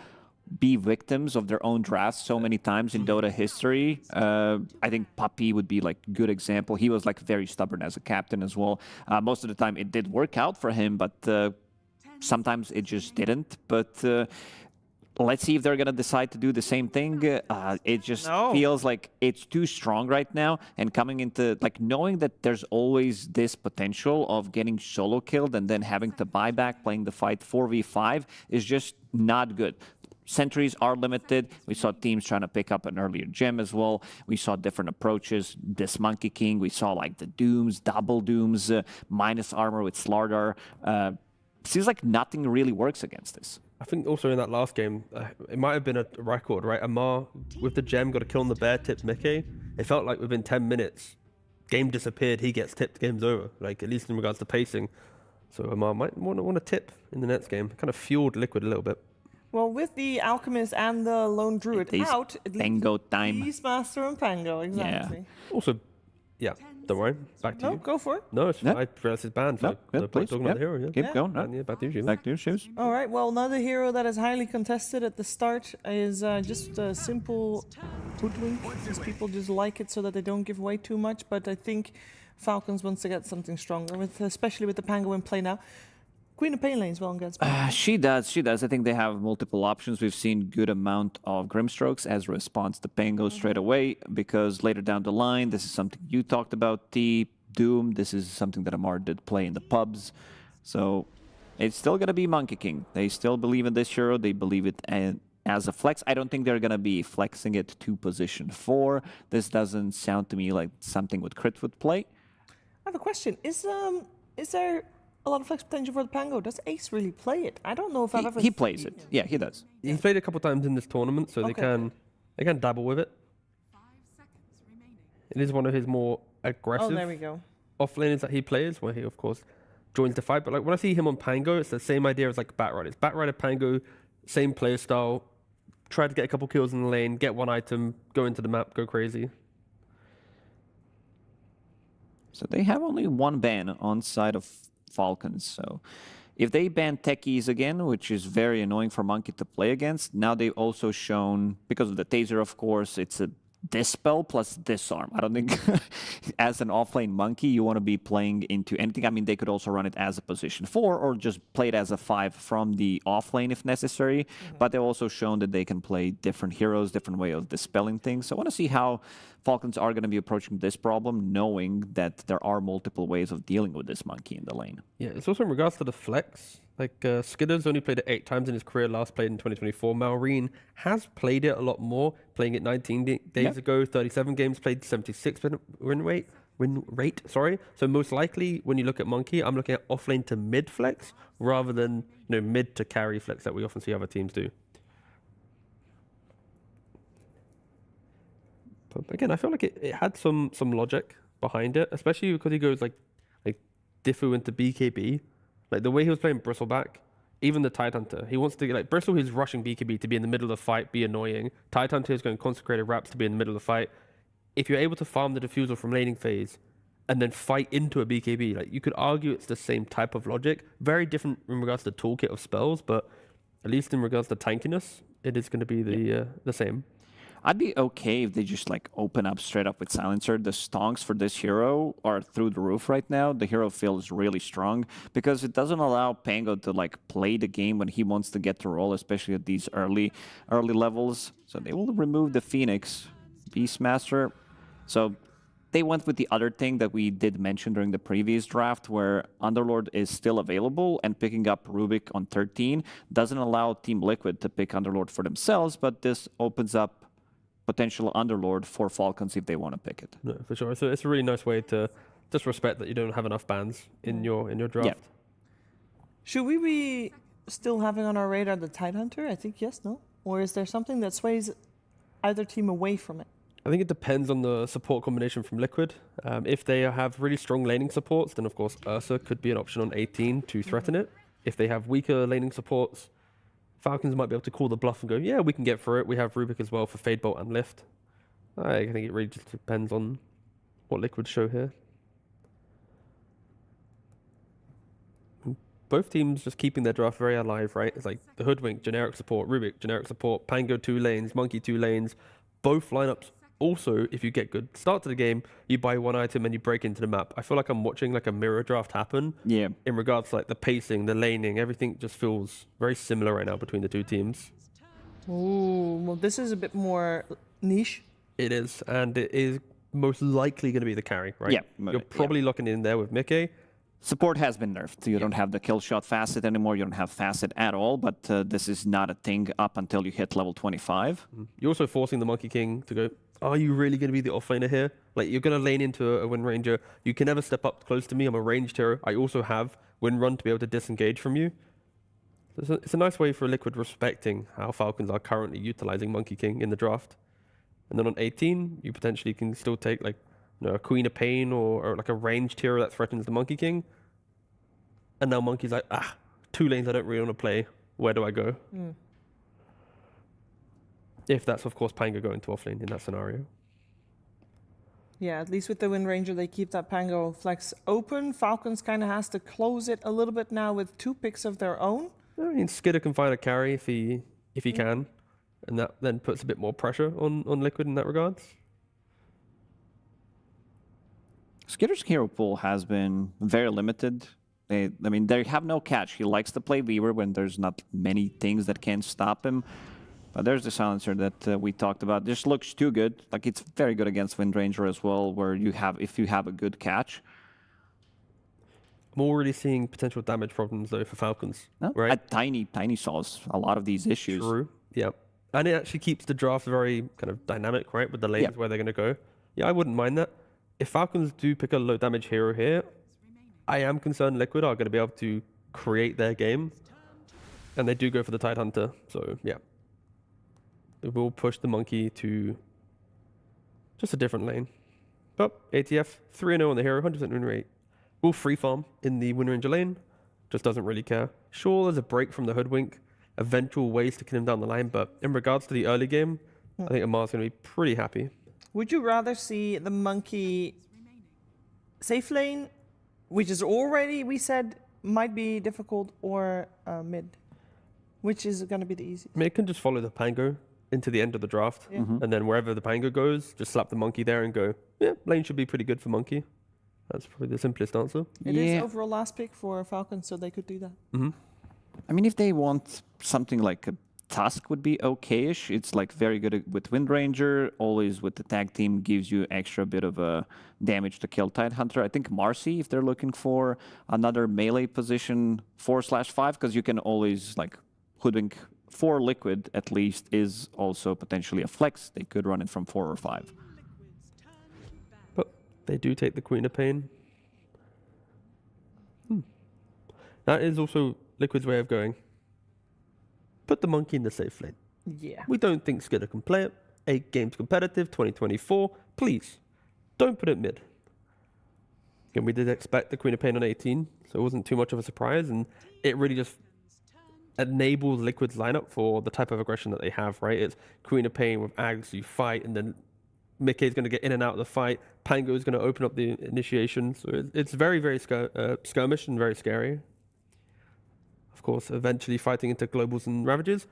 be victims of their own drafts so many times in Dota history. I think Puppy would be like a good example. He was like very stubborn as a captain as well. Most of the time it did work out for him, but sometimes it just didn't. But let's see if they're going to decide to do the same thing. It just feels like it's too strong right now. And coming into, like, knowing that there's always this potential of getting solo killed and then having to buy back, playing the fight 4v5 is just not good. Sentries are limited. We saw teams trying to pick up an earlier gem as well. We saw different approaches. This Monkey King, we saw like the Dooms, double Dooms, minus armor with Slardar. Seems like nothing really works against this. I think also in that last game, it might have been a record, right? Amar, with the gem, got a kill on the bear, tipped Mickey. It felt like within 10 minutes, game disappeared, he gets tipped, game's over. Like, at least in regards to pacing. So Amar might want to tip in the next game. Kind of fueled Liquid a little bit. Well, with the Alchemist and the Lone Druid out, Pango time. Beastmaster and Pango, exactly. Yeah. Also, yeah, don't worry. Back to you. No, go for it. No, it's I realized it's banned. No, So please. talking about the hero, yeah. Keep going. And, yeah, back to you, Shoes. Back to you, Shoes. All right, well, another hero that is highly contested at the start is just a simple hoodwink. These people just like it so that they don't give away too much, but I think Falcons wants to get something stronger, especially with the Pango in play now. Queen of Pain lanes well against She does. I think they have multiple options. We've seen good amount of Grimstrokes as a response to Pango straight away, because later down the line, this is something you talked about, T. Doom. This is something that Amar did play in the pubs. So it's still going to be Monkey King. They still believe in this hero. They believe it as a flex. I don't think they're going to be flexing it to position 4. This doesn't sound to me like something what Crit would play. I have a question. Is there a lot of flex potential for the Pango? Does Ace really play it? I don't know if I've ever... He plays it. Yeah, he does. He's played a couple times in this tournament, so they can dabble with it. It is one of his more aggressive there we go. offlaners that he plays, where he, of course, joins the fight. But like when I see him on Pango, it's the same idea as like Batrider. It's Batrider, Pango, same player style. Try to get a couple kills in the lane, get one item, go into the map, go crazy. So they have only one ban on side of Falcons. So if they ban techies again, which is very annoying for Monkey to play against, now they've also shown, because of the taser, of course, it's a Dispel plus Disarm. I don't think as an offlane Monkey you want to be playing into anything. I mean, they could also run it as a position 4 or just play it as a 5 from the offlane if necessary. But they've also shown that they can play different heroes, different way of dispelling things. So I want to see how Falcons are going to be approaching this problem, knowing that there are multiple ways of dealing with this Monkey in the lane. Yeah, it's also in regards to the flex. Like, Skidder's only played it 8 times in his career, last played in 2024. Maureen has played it a lot more, playing it 19 days ago, 37 games played, 76 win rate, sorry. So most likely, when you look at Monkey, I'm looking at offlane to mid flex, rather than mid to carry flex that we often see other teams do. But again, I feel like it had some logic behind it, especially because he goes like Diffu into BKB. Like the way he was playing Bristleback, even the Tidehunter, he wants to get like Bristle, he's rushing BKB to be in the middle of the fight, be annoying. Tidehunter is going consecrated wraps to be in the middle of the fight. If you're able to farm the diffusal from laning phase and then fight into a BKB, like you could argue it's the same type of logic. Very different in regards to the toolkit of spells, but at least in regards to tankiness, it is going to be the same. I'd be okay if they just like open up straight up with Silencer. The stonks for this hero are through the roof right now. The hero feels really strong because it doesn't allow Pango to like play the game when he wants to get to roll, especially at these early levels. So they will remove the Phoenix Beastmaster. So they went with the other thing that we did mention during the previous draft, where Underlord is still available, and picking up Rubik on 13 doesn't allow Team Liquid to pick Underlord for themselves, but this opens up potential Underlord for Falcons if they want to pick it. No, for sure. So it's a really nice way to just respect that you don't have enough bans in your draft. Should we be still having on our radar the Tidehunter? I think yes, no? Or is there something that sways either team away from it? I think it depends on the support combination from Liquid. If they have really strong laning supports, then of course Ursa could be an option on 18 to threaten it. If they have weaker laning supports, Falcons might be able to call the bluff and go, yeah, we can get through it. We have Rubik as well for Fade Bolt and Lift. I think it really just depends on what Liquid show here. Both teams just keeping their draft very alive, right? It's like the Hoodwink, generic support, Rubik, generic support, Pango 2 lanes, Monkey 2 lanes. Both lineups. Also, if you get good start to the game, you buy one item and you break into the map. I feel like I'm watching like a mirror draft happen. Yeah. In regards to like the pacing, the laning, everything just feels very similar right now between the two teams. Ooh, well, this is a bit more niche. It is, and it is most likely going to be the carry, right? Yeah. You're probably locking in there with Mickey. Support has been nerfed. You don't have the kill shot facet anymore. You don't have facet at all, but this is not a thing up until you hit level 25. You're also forcing the Monkey King to go, are you really going to be the offlaner here? Like, you're going to lane into a Wind Ranger. You can never step up close to me. I'm a ranged hero. I also have Wind Run to be able to disengage from you. So it's a nice way for Liquid respecting how Falcons are currently utilizing Monkey King in the draft. And then on 18, you potentially can still take like, you know, a Queen of Pain or like a ranged hero that threatens the Monkey King. And now Monkey's like, 2 lanes I don't really want to play. Where do I go? If that's, of course, Pango going to offlane in that scenario. Yeah, at least with the Wind Ranger, they keep that Pango flex open. Falcons kind of has to close it a little bit now with 2 picks of their own. I mean, Skidder can find a carry if he can. And that then puts a bit more pressure on Liquid in that regards. Skitter's hero pool has been very limited. They have no catch. He likes to play Weaver when there's not many things that can stop him. But there's the silencer that we talked about. This looks too good. Like, it's very good against Wind Ranger as well, where if you have a good catch. I'm already seeing potential damage problems though for Falcons. No? Right? Tiny solves a lot of these issues. True. Yeah. And it actually keeps the draft very kind of dynamic, right? With the lanes where they're going to go. Yeah, I wouldn't mind that. If Falcons do pick a low damage hero here, I am concerned Liquid are going to be able to create their game. And they do go for the Tidehunter. So, yeah. It will push the Monkey to just a different lane. But ATF, 3-0 on the hero, 100% win rate. Will free farm in the Wind Ranger lane. Just doesn't really care. Sure, there's a break from the Hoodwink. Eventual ways to kill him down the line. But in regards to the early game, I think Amar's going to be pretty happy. Would you rather see the Monkey safe lane, which is already, we said, might be difficult, or mid? Which is going to be the easiest? I mean, it can just follow the Pango into the end of the draft. Yeah. And then wherever the Pango goes, just slap the Monkey there and go, yeah, lane should be pretty good for Monkey. That's probably the simplest answer. It is overall last pick for Falcons, so they could do that. I mean, if they want something like a Tusk would be okay-ish. It's like very good with Wind Ranger, always with the tag team, gives you extra bit of a damage to kill Tidehunter. I think Marcy, if they're looking for another melee position 4/5, because you can always like Hoodwink 4 Liquid at least is also potentially a flex. They could run it from 4 or 5. But they do take the Queen of Pain. That is also Liquid's way of going. Put the Monkey in the safe lane. Yeah. We don't think Skidder can play it. 8 games competitive, 2024. Please, don't put it mid. And we did expect the Queen of Pain on 18, so it wasn't too much of a surprise, and it really just enables Liquid's lineup for the type of aggression that they have, right? It's Queen of Pain with Ags, you fight, and then Mickey's going to get in and out of the fight. Pango is going to open up the initiation, so it's very, very skirmish and very scary. Of course, eventually fighting into Globals and Ravages,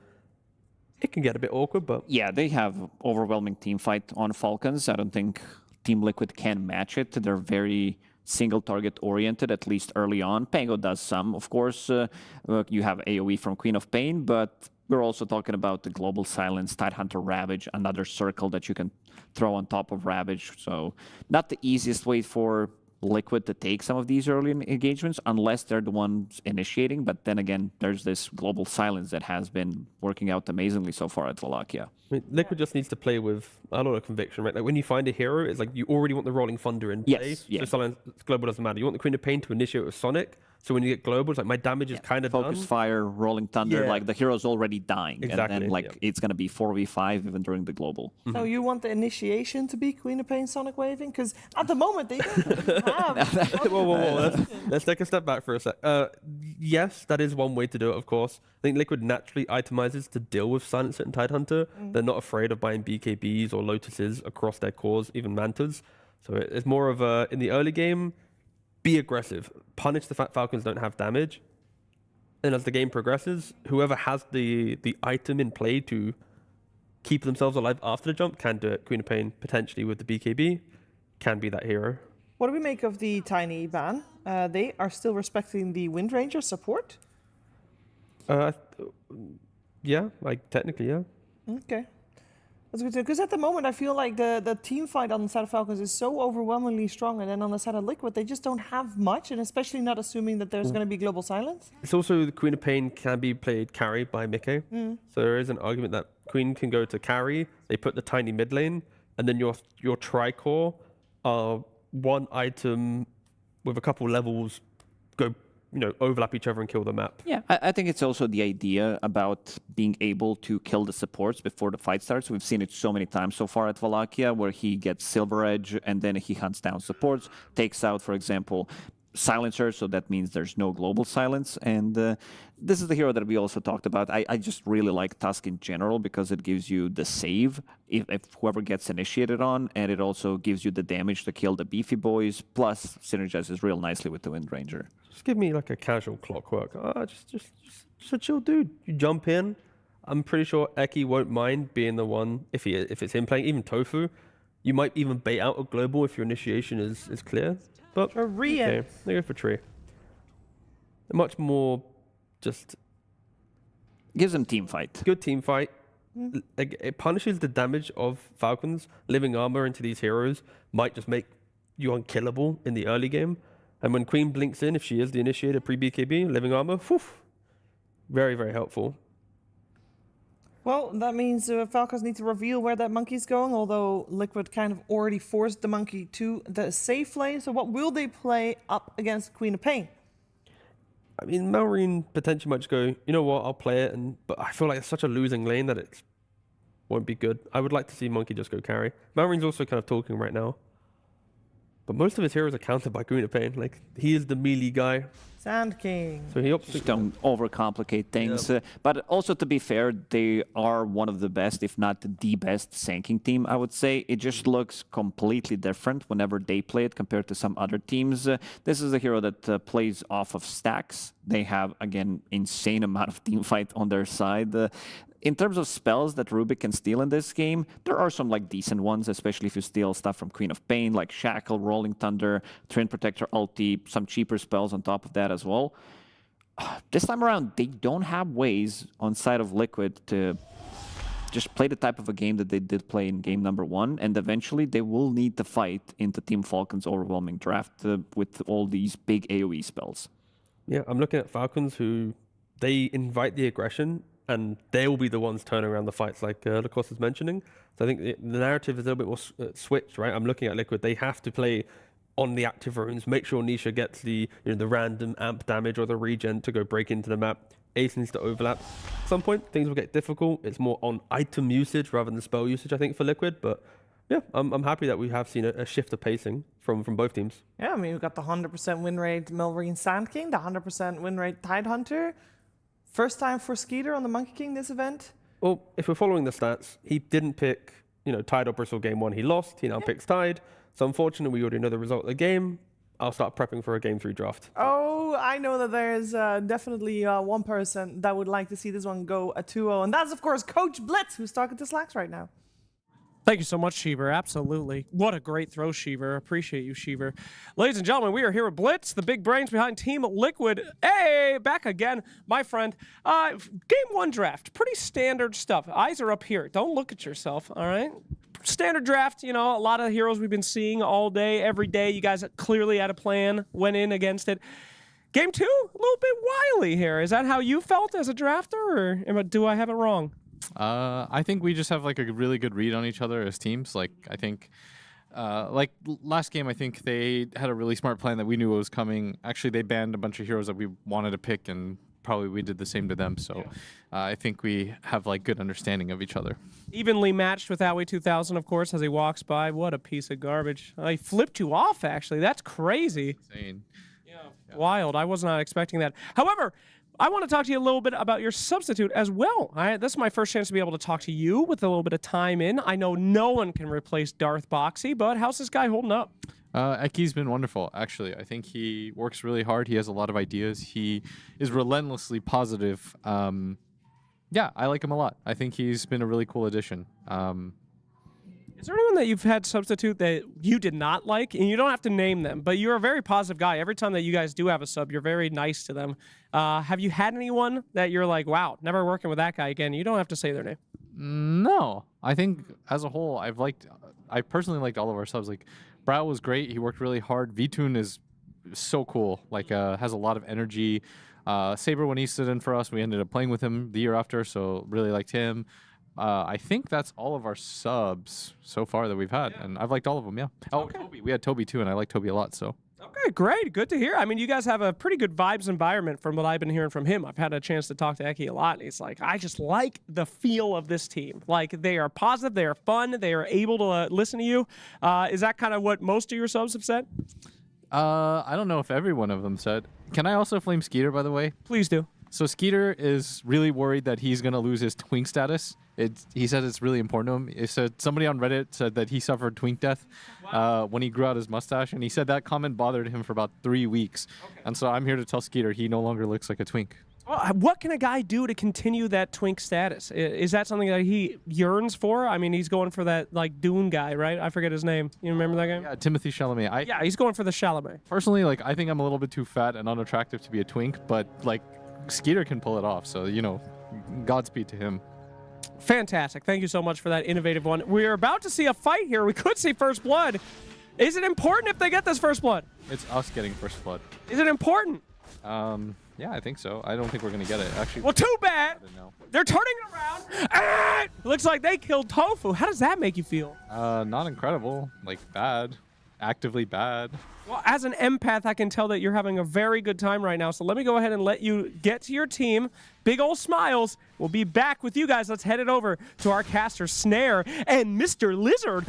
it can get a bit awkward, but... Yeah, they have overwhelming team fight on Falcons. I don't think Team Liquid can match it. They're very single target oriented, at least early on. Pango does some, of course. You have AoE from Queen of Pain, but we're also talking about the Global Silence, Tidehunter Ravage, another circle that you can throw on top of Ravage. So not the easiest way for Liquid to take some of these early engagements unless they're the ones initiating. But then again, there's this global silence that has been working out amazingly so far at Wallachia. I mean, Liquid just needs to play with a lot of conviction, right? Like when you find a hero, it's like you already want the Rolling Thunder in play. Yes, yeah. So silence global doesn't matter. You want the Queen of Pain to initiate with Sonic. So when you get global, it's like my damage is kind of Focus done. Fire, Rolling Thunder, Yeah. like the hero's already dying. Exactly, And then like it's going to be 4v5 even during the global. So you want the initiation to be Queen of Pain Sonic Waving? Because at the moment they don't have. Whoa. Let's take a step back for a sec. Yes, that is one way to do it, of course. I think Liquid naturally itemizes to deal with Silencer and Tidehunter. They're not afraid of buying BKBs or Lotuses across their cores, even Mantas. So it's more of a, in the early game, be aggressive. Punish the fact Falcons don't have damage. And as the game progresses, whoever has the item in play to keep themselves alive after the jump can do it. Queen of Pain, potentially with the BKB, can be that hero. What do we make of the Tiny ban? They are still respecting the Wind Ranger support? Yeah, like technically, yeah. Okay. That's good to know. Because at the moment, I feel like the team fight on the side of Falcons is so overwhelmingly strong, and then on the side of Liquid, they just don't have much, and especially not assuming that there's going to be global silence. It's also the Queen of Pain can be played carry by Meepo. So there is an argument that Queen can go to carry, they put the tiny mid lane, and then your Tricore are one item with a couple levels go, overlap each other and kill the map. Yeah, I think it's also the idea about being able to kill the supports before the fight starts. We've seen it so many times so far at Wallachia, where he gets Silver Edge and then he hunts down supports, takes out, for example, Silencer, so that means there's no global silence. And this is the hero that we also talked about. I just really like Tusk in general because it gives you the save if whoever gets initiated on, and it also gives you the damage to kill the beefy boys, plus synergizes real nicely with the Wind Ranger. Just give me like a casual Clockwork. Just a chill dude. You jump in. I'm pretty sure Eki won't mind being the one if it's him playing. Even Tofu, you might even bait out a global if your initiation is clear. But okay, they go for Tree. Much more just gives them team fight. Good team fight. It punishes the damage of Falcons. Living armor into these heroes might just make you unkillable in the early game. And when Queen blinks in, if she is the initiator pre-BKB, living armor, very, very helpful. Well, that means Falcons need to reveal where that monkey's going, although Liquid kind of already forced the monkey to the safe lane. So what will they play up against Queen of Pain? I mean, Malrine potentially might just go, you know what, I'll play it, but I feel like it's such a losing lane that it won't be good. I would like to see Monkey just go carry. Malrine's also kind of talking right now. But most of his heroes are countered by Queen of Pain. Like, he is the melee guy. Sand King. So he opts Just don't overcomplicate things. But also, to be fair, they are one of the best, if not the best, Sand team, I would say. It just looks completely different whenever they play it compared to some other teams. This is a hero that plays off of stacks. They have, again, insane amount of team fight on their side. In terms of spells that Rubik can steal in this game, there are some like decent ones, especially if you steal stuff from Queen of Pain, like Shackle, Rolling Thunder, Twin Protector ulti, some cheaper spells on top of that as well. This time around, they don't have ways on side of Liquid to just play the type of a game that they did play in game number 1, and eventually they will need to fight into Team Falcon's overwhelming draft with all these big AoE spells. Yeah, I'm looking at Falcons who they invite the aggression, and they'll be the ones turning around the fights, like Lacoste is mentioning. So I think the narrative is a little bit more switched, right? I'm looking at Liquid. They have to play on the active runes, make sure Nisha gets the the random amp damage or the regen to go break into the map. Ace needs to overlap. At some point, things will get difficult. It's more on item usage rather than spell usage, I think, for Liquid. But yeah, I'm happy that we have seen a shift of pacing from both teams. Yeah, I mean, we've got the 100% win rate Malrine Sand King, the 100% win rate Tidehunter. First time for Skeeter on the Monkey King this event? Well, if we're following the stats, he didn't pick, Tide or Bristle game 1. He lost. He now picks Tide. So unfortunately, we already know the result of the game. I'll start prepping for a game 3 draft. Oh, I know that there's definitely one person that would like to see this one go a 2-0. And that's, of course, Coach Blitz, who's talking to Slacks right now. Thank you so much, Sheever. Absolutely. What a great throw, Sheever. Appreciate you, Sheever. Ladies and gentlemen, we are here with Blitz, the big brains behind Team Liquid. Hey, back again, my friend. Game 1 draft. Pretty standard stuff. Eyes are up here. Don't look at yourself, all right? standard draft, you know, a lot of heroes we've been seeing all day, every day. You guys clearly had a plan, went in against it. Game 2, a little bit wily here. Is that how you felt as a drafter, or do I have it wrong? I think we just have like a really good read on each other as teams. Like I think, like last game, I think they had a really smart plan that we knew was coming. Actually, they banned a bunch of heroes that we wanted to pick, and probably we did the same to them. So I think we have like good understanding of each other. Evenly matched with Aui 2000, of course, as he walks by. What a piece of garbage. He flipped you off, actually. That's crazy. Insane. Yeah. Wild. I was not expecting that. However, I want to talk to you a little bit about your substitute as well. This is my first chance to be able to talk to you with a little bit of time in. I know no one can replace Darth Boxy, but how's this guy holding up? Eki's been wonderful, actually. I think he works really hard. He has a lot of ideas. He is relentlessly positive. Yeah, I like him a lot. I think he's been a really cool addition. Is there anyone that you've had substitute that you did not like? And you don't have to name them, but you're a very positive guy. Every time that you guys do have a sub, you're very nice to them. Have you had anyone that you're like, wow, never working with that guy again? You don't have to say their name. No. I think as a whole, I personally liked all of our subs. Like, Brow was great. He worked really hard. VTune is so cool. Like, has a lot of energy. Saber, when he stood in for us, we ended up playing with him the year after, so really liked him. I think that's all of our subs so far that we've had, and I've liked all of them, yeah. Oh, okay. Toby. We had Toby, too, and I like Toby a lot, so. Okay, great. Good to hear. I mean, you guys have a pretty good vibes environment from what I've been hearing from him. I've had a chance to talk to Eki a lot, and he's like, I just like the feel of this team. Like, they are positive, they are fun, they are able to listen to you. Is that kind of what most of your subs have said? I don't know if every one of them said. Can I also flame Skeeter, by the way? Please do. So Skeeter is really worried that he's going to lose his twink status. He said it's really important to him. It said somebody on Reddit said that he suffered twink death when he grew out his mustache, and he said that comment bothered him for about 3 weeks. Okay. And so I'm here to tell Skeeter he no longer looks like a twink. Well, what can a guy do to continue that twink status? Is that something that he yearns for? I mean, he's going for that, like, Dune guy, right? I forget his name. You remember that guy? Yeah, Timothy Chalamet. Yeah, he's going for the Chalamet. Personally, like, I think I'm a little bit too fat and unattractive to be a twink, but, like, Skeeter can pull it off, so, you know, Godspeed to him. Fantastic. Thank you so much for that innovative one. We're about to see a fight here. We could see first blood. Is it important if they get this first blood? It's us getting first blood. Is it important? Yeah, I think so. I don't think we're going to get it, actually. Well, too bad. They're turning it around. Ah! Looks like they killed Tofu. How does that make you feel? Not incredible. Like, bad. Actively bad. Well, as an empath, I can tell that you're having a very good time right now. So let me go ahead and let you get to your team. Big old smiles. We'll be back with you guys. Let's head it over to our caster, Snare, and Mr. Lizard.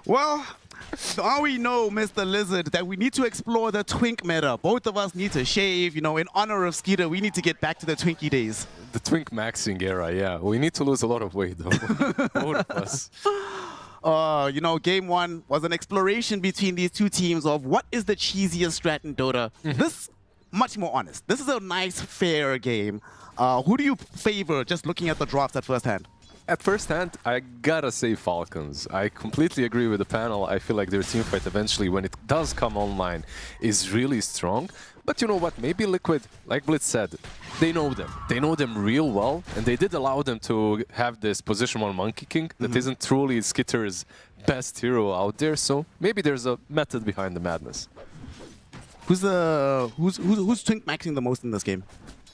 Well, now we know, Mr. Lizard, that we need to explore the twink meta. Both of us need to shave. You know, in honor of Skeeter, we need to get back to the Twinkie days. The twink maxing era, yeah. We need to lose a lot of weight, though. Both of us. You know, game 1 was an exploration between these two teams of what is the cheesiest strat in Dota. This, much more honest. This is a nice, fair game. Who do you favor just looking at the drafts at first hand? At first hand, I gotta say Falcons. I completely agree with the panel. I feel like their teamfight eventually, when it does come online, is really strong. But you know what? Maybe Liquid, like Blitz said, they know them. They know them real well, and they did allow them to have this position 1 Monkey King that isn't truly Skitter's best hero out there. So maybe there's a method behind the madness. Who's twink maxing the most in this game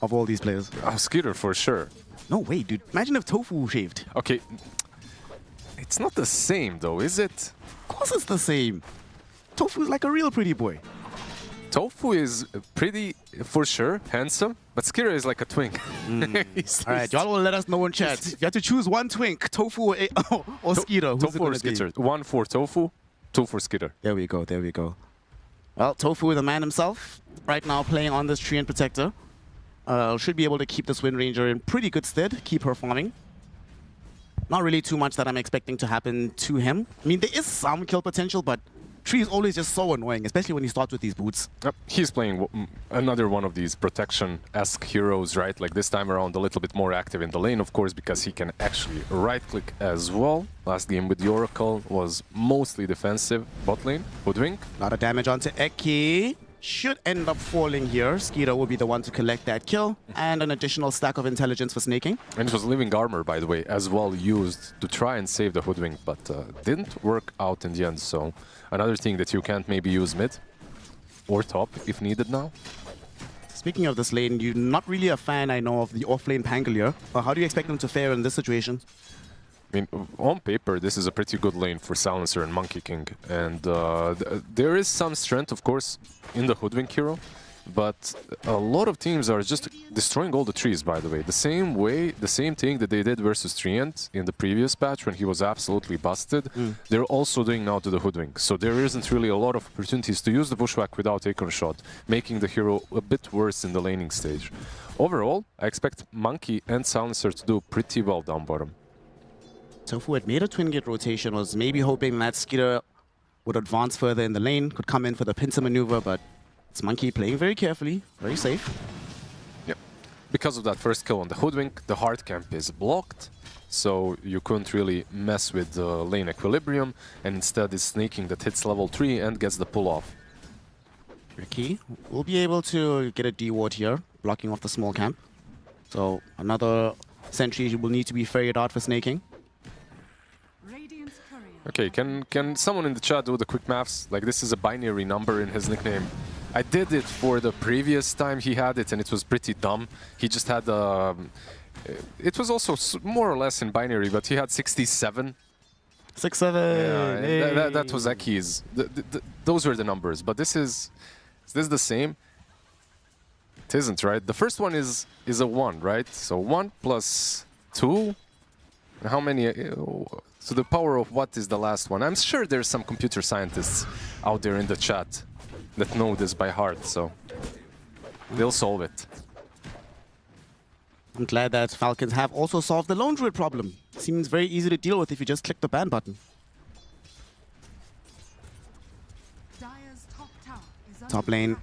of all these players? Skitter for sure. No way, dude. Imagine if Tofu shaved. Okay. It's not the same, though, is it? Of course it's the same. Tofu's like a real pretty boy. Tofu is pretty, for sure, handsome, but Skitter is like a twink. All right, y'all will let us know in chat. You have to choose one twink, Tofu or Skitter. Who's Tofu or Skitter. 1 for Tofu, 2 for Skitter. There we go, there we go. Well, Tofu, the man himself, right now playing on this Treant Protector. Should be able to keep this Wind Ranger in pretty good stead, keep her farming. Not really too much that I'm expecting to happen to him. I mean, there is some kill potential, but Tree is always just so annoying, especially when he starts with these boots. Yep. He's playing another one of these protection-esque heroes, right? Like this time around a little bit more active in the lane, of course, because he can actually right-click as well. Last game with the Oracle was mostly defensive bot lane. Hoodwink. A lot of damage onto Eki. should end up falling here. Skeeter will be the one to collect that kill, and an additional stack of intelligence for snaking. And it was living armor, by the way, as well used to try and save the Hoodwink, but didn't work out in the end. So another thing that you can't maybe use mid or top if needed now. Speaking of this lane, you're not really a fan, I know, of the off-lane Pangolier. How do you expect them to fare in this situation? I mean, on paper, this is a pretty good lane for Silencer and Monkey King. And there is some strength, of course, in the Hoodwink hero. But a lot of teams are just destroying all the trees, by the way. The same thing that they did versus Treant in the previous patch when he was absolutely busted, they're also doing now to the Hoodwink. So there isn't really a lot of opportunities to use the Bushwhack without Acorn Shot, making the hero a bit worse in the laning stage. Overall, I expect Monkey and Silencer to do pretty well down bottom. Tofu had made a twin gate rotation, was maybe hoping that Skeeter would advance further in the lane, could come in for the pincer maneuver, but it's Monkey playing very carefully, very safe. Yep. Because of that first kill on the Hoodwink, the hard camp is blocked, so you couldn't really mess with the lane equilibrium, and instead it's sneaking that hits level 3 and gets the pull off. Ricky will be able to get a D-ward here, blocking off the small camp. So another sentry will need to be ferried out for snaking. Okay, can someone in the chat do the quick maths? Like, this is a binary number in his nickname. I did it for the previous time he had it, and it was pretty dumb. He just had it was also more or less in binary, but he had 67. 67. Yeah, hey. that was Aki's. Those were the numbers, but is this the same? It isn't, right? The first one is a 1, right? So 1 plus 2. How many? So the power of what is the last one? I'm sure there's some computer scientists out there in the chat that know this by heart, so they'll solve it. I'm glad that Falcons have also solved the lone druid problem. Seems very easy to deal with if you just click the ban button. Top lane.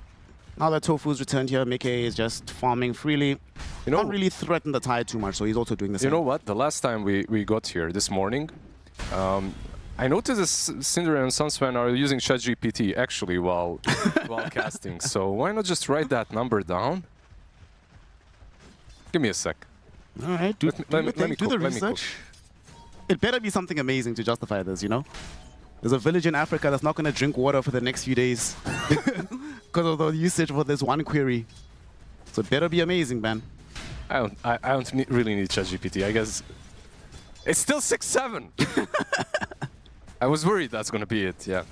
Now that Tofu's returned here, Mickey is just farming freely. You know, not really threaten the tide too much, so he's also doing the same. You know what? The last time we got here this morning, I noticed that Syndra and Sunswan are using ChatGPT actually while casting. So why not just write that number down? Give me a sec. All right, do the research. It better be something amazing to justify this, you know? There's a village in Africa that's not going to drink water for the next few days because of the usage for this one query. So it better be amazing, man. I don't really need ChatGPT. I guess it's still 6-7. I was worried that's gonna be it. Yeah.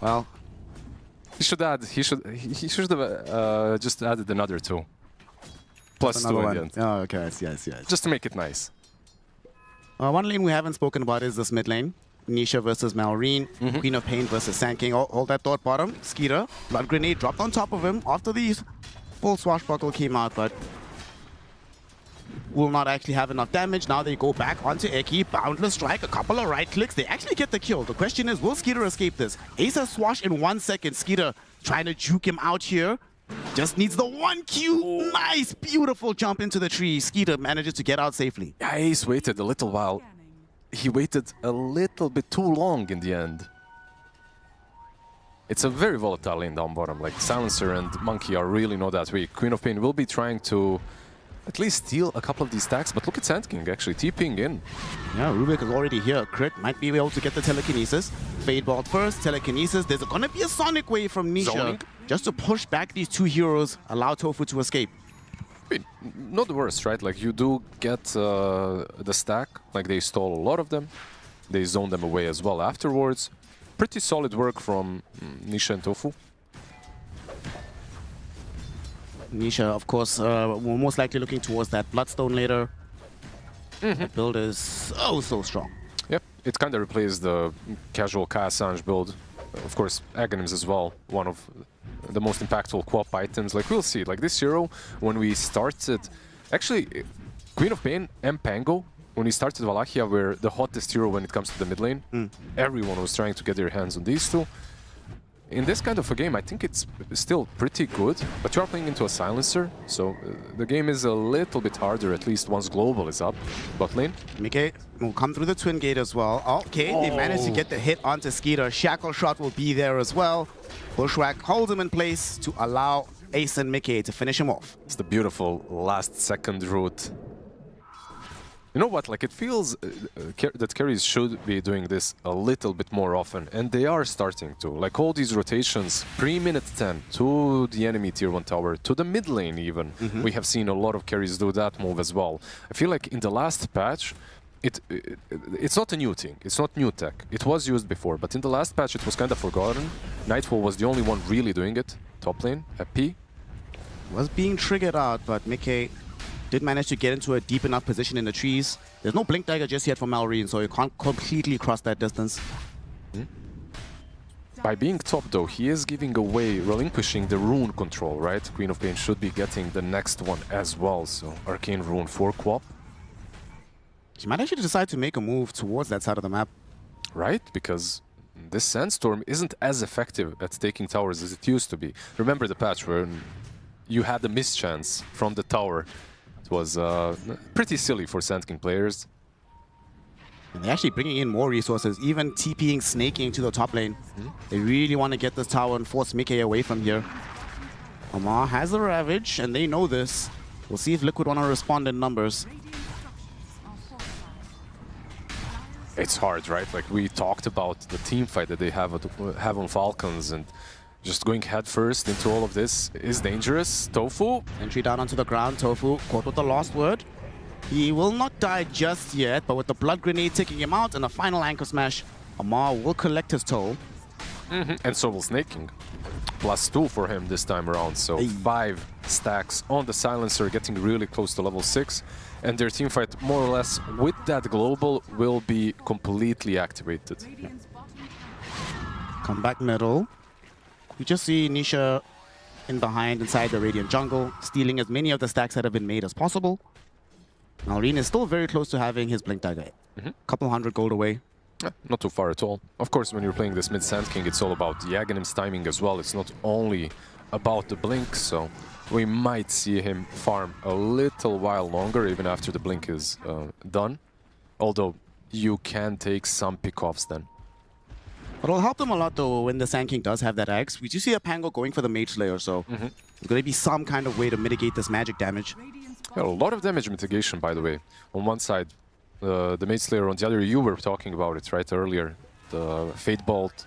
Well, he should have just added another 2. Plus 2 in the end. Oh, okay. Yes. Just to make it nice. One lane we haven't spoken about is this mid lane. Nisha versus Malrine, Queen of Pain versus Sand King. Hold that thought, bottom. Skeeter, Blood Grenade dropped on top of him after the full swashbuckle came out, but will not actually have enough damage. Now they go back onto Eki, Boundless Strike, a couple of right clicks. They actually get the kill. The question is, will Skeeter escape this? Ace has swash in 1 second. Skeeter trying to juke him out here. Just needs the 1 Q. Nice, beautiful jump into the tree. Skeeter manages to get out safely. Yeah, Ace waited a little while. He waited a little bit too long in the end. It's a very volatile lane down bottom. Like, Silencer and Monkey are really not that weak. Queen of Pain will be trying to at least steal a couple of these stacks, but look at Sand King actually TPing in. Yeah, Rubik is already here. Crit might be able to get the telekinesis. Fade ball first, telekinesis. There's gonna be a Sonic Wave from Nisha. Zoning? Just to push back these 2 heroes, allow Tofu to escape. I mean, not the worst, right? Like, you do get the stack. Like, they stole a lot of them. They zoned them away as well afterwards. Pretty solid work from Nisha and Tofu. Nisha, of course, we're most likely looking towards that Bloodstone later. That build is so strong. Yep, it kind of replaced the casual Kassange build. Of course, Aghanims as well, one of the most impactful co-op items. Like, we'll see. Like, this hero, when we started... Actually, Queen of Pain and Pango, when we started Wallachia, were the hottest hero when it comes to the mid lane. Everyone was trying to get their hands on these two. in this kind of a game, I think it's still pretty good, but you are playing into a silencer, so the game is a little bit harder, at least once global is up. Bot lane. Mickey will come through the twin gate as well. Okay, they managed to get the hit onto Skeeter. Shackle shot will be there as well. Bushwhack holds him in place to allow Ace and Mickey to finish him off. It's the beautiful last second route. You know what, like it feels that carries should be doing this a little bit more often, and they are starting to. Like all these rotations, pre-minute 10 to the enemy tier 1 tower, to the mid lane even. We have seen a lot of carries do that move as well. I feel like in the last patch, it's not a new thing, it's not new tech. It was used before, but in the last patch it was kind of forgotten. Nightfall was the only one really doing it. Top lane, P. Was being triggered out, but Mickey did manage to get into a deep enough position in the trees. There's no Blink Dagger just yet for Malrine, so you can't completely cross that distance. By being top though, he is giving away, relinquishing the rune control, right? Queen of Pain should be getting the next one as well, so Arcane Rune for Quap. She might actually decide to make a move towards that side of the map. Right, because this Sandstorm isn't as effective at taking towers as it used to be. Remember the patch where you had the mischance from the tower. It was pretty silly for Sand King players. And they're actually bringing in more resources, even TPing, snaking to the top lane. They really want to get this tower and force Mickey away from here. Omar has the Ravage, and they know this. We'll see if Liquid want to respond in numbers. It's hard, right? Like we talked about the team fight that they have on Falcons, and just going head first into all of this is dangerous. Tofu. Entry down onto the ground. Tofu caught with the last word. He will not die just yet, but with the blood grenade taking him out and a final anchor smash, Amar will collect his toll. And so will Snaking. +2 for him this time around, so 5 stacks on the silencer, getting really close to level 6. And their teamfight, more or less, with that global, will be completely activated. Come back middle. We just see Nisha in behind inside the Radiant jungle, stealing as many of the stacks that have been made as possible. Malrine is still very close to having his Blink Dagger. Couple hundred gold away. Not too far at all. Of course, when you're playing this mid Sand King, it's all about the Aghanim's timing as well. It's not only about the blink, so we might see him farm a little while longer, even after the blink is done. Although you can take some pickoffs then. But it'll help them a lot though when the Sand King does have that axe. We do see a Pango going for the Mage Slayer, so there's going to be some kind of way to mitigate this magic damage. Yeah, a lot of damage mitigation, by the way. On one side, the Mage Slayer, on the other, you were talking about it right earlier. The Fate Bolt,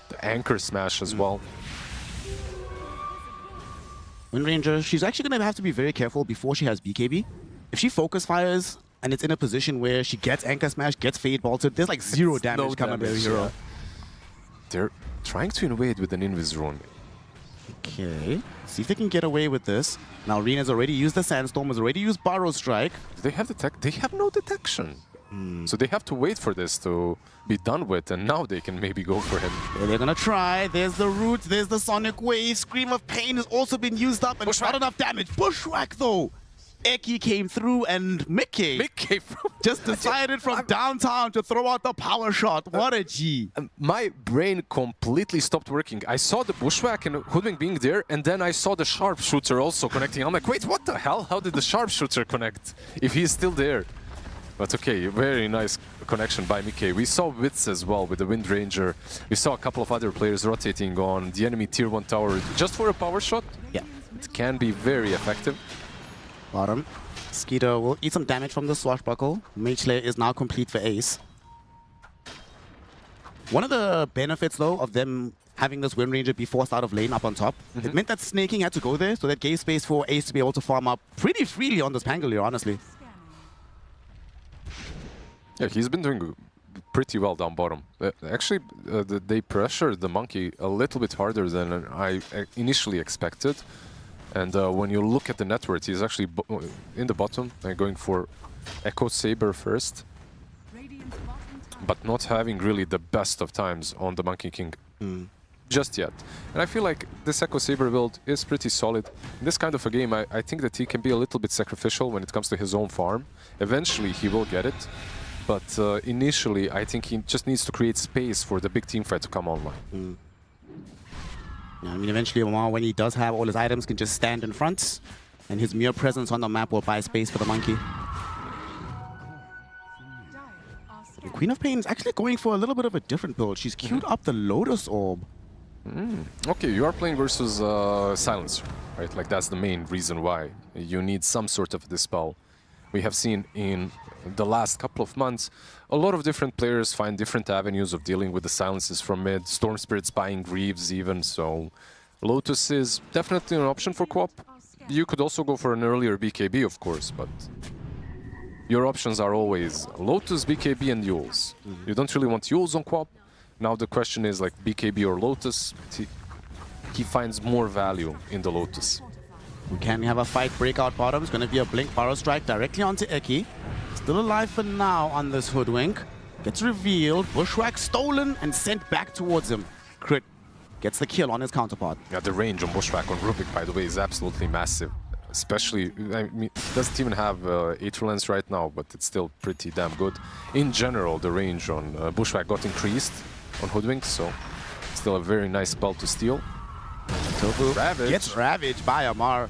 the Anchor Smash as well. Wind Ranger, she's actually going to have to be very careful before she has BKB. If she focus fires and it's in a position where she gets Anchor Smash, gets Fate Bolted, there's like zero damage coming to the hero. Yeah. They're trying to invade with an Invis Rune. Okay, see if they can get away with this. Now Rena's already used the Sandstorm, has already used Burrow Strike. Do they have they have no detection. So they have to wait for this to be done with, and now they can maybe go for him. Yeah, they're gonna try. There's the Root, there's the Sonic Wave. Scream of Pain has also been used up, and not enough damage. Bushwhack though! Eki came through, and Mickey just decided from downtown to throw out the power shot. What a G. My brain completely stopped working. I saw the Bushwhack and Hoodwink being there, and then I saw the Sharpshooter also connecting. I'm like, wait, what the hell? How did the Sharpshooter connect if he's still there? But okay, very nice connection by Mickey. We saw Wits as well with the Wind Ranger. We saw a couple of other players rotating on the enemy tier 1 tower just for a power shot. Yeah. It can be very effective. Bottom. Skeeter will eat some damage from the Swashbuckle. Mage Slayer is now complete for Ace. One of the benefits, though, of them having this Wind Ranger be forced out of lane up on top, it meant that Snaking had to go there, so that gave space for Ace to be able to farm up pretty freely on this Pangolier, honestly. Yeah, he's been doing pretty well down bottom. Actually, they pressured the Monkey a little bit harder than I initially expected. And when you look at the net worth, he's actually in the bottom, going for Echo Saber first. But not having really the best of times on the Monkey King just yet. And I feel like this Echo Saber build is pretty solid. In this kind of a game, I think that he can be a little bit sacrificial when it comes to his own farm. Eventually, he will get it. But initially, I think he just needs to create space for the big team fight to come online. Yeah, I mean, eventually Omar, when he does have all his items, can just stand in front, and his mere presence on the map will buy space for the monkey. The Queen of Pain is actually going for a little bit of a different build. She's queued up the Lotus Orb. Okay, you are playing versus Silencer, right? Like, that's the main reason why. You need some sort of dispel. We have seen in the last couple of months a lot of different players find different avenues of dealing with the silences from mid. Storm Spirit's buying Greaves even, so Lotus is definitely an option for co-op. You could also go for an earlier BKB, of course, but your options are always Lotus, BKB, and Yules. You don't really want Yules on co-op. Now the question is, like, BKB or Lotus. He finds more value in the Lotus. We can have a fight breakout bottom. It's going to be a Blink Power Strike directly onto Eki. Still alive for now on this Hoodwink. Gets revealed, Bushwhack stolen and sent back towards him. Crit gets the kill on his counterpart. Yeah, the range on Bushwhack on Rubik, by the way, is absolutely massive. Especially, I mean, he doesn't even have Aetherlance right now, but it's still pretty damn good. In general, the range on Bushwhack got increased on Hoodwink, so still a very nice spell to steal. Ravage. Gets ravaged by Amar.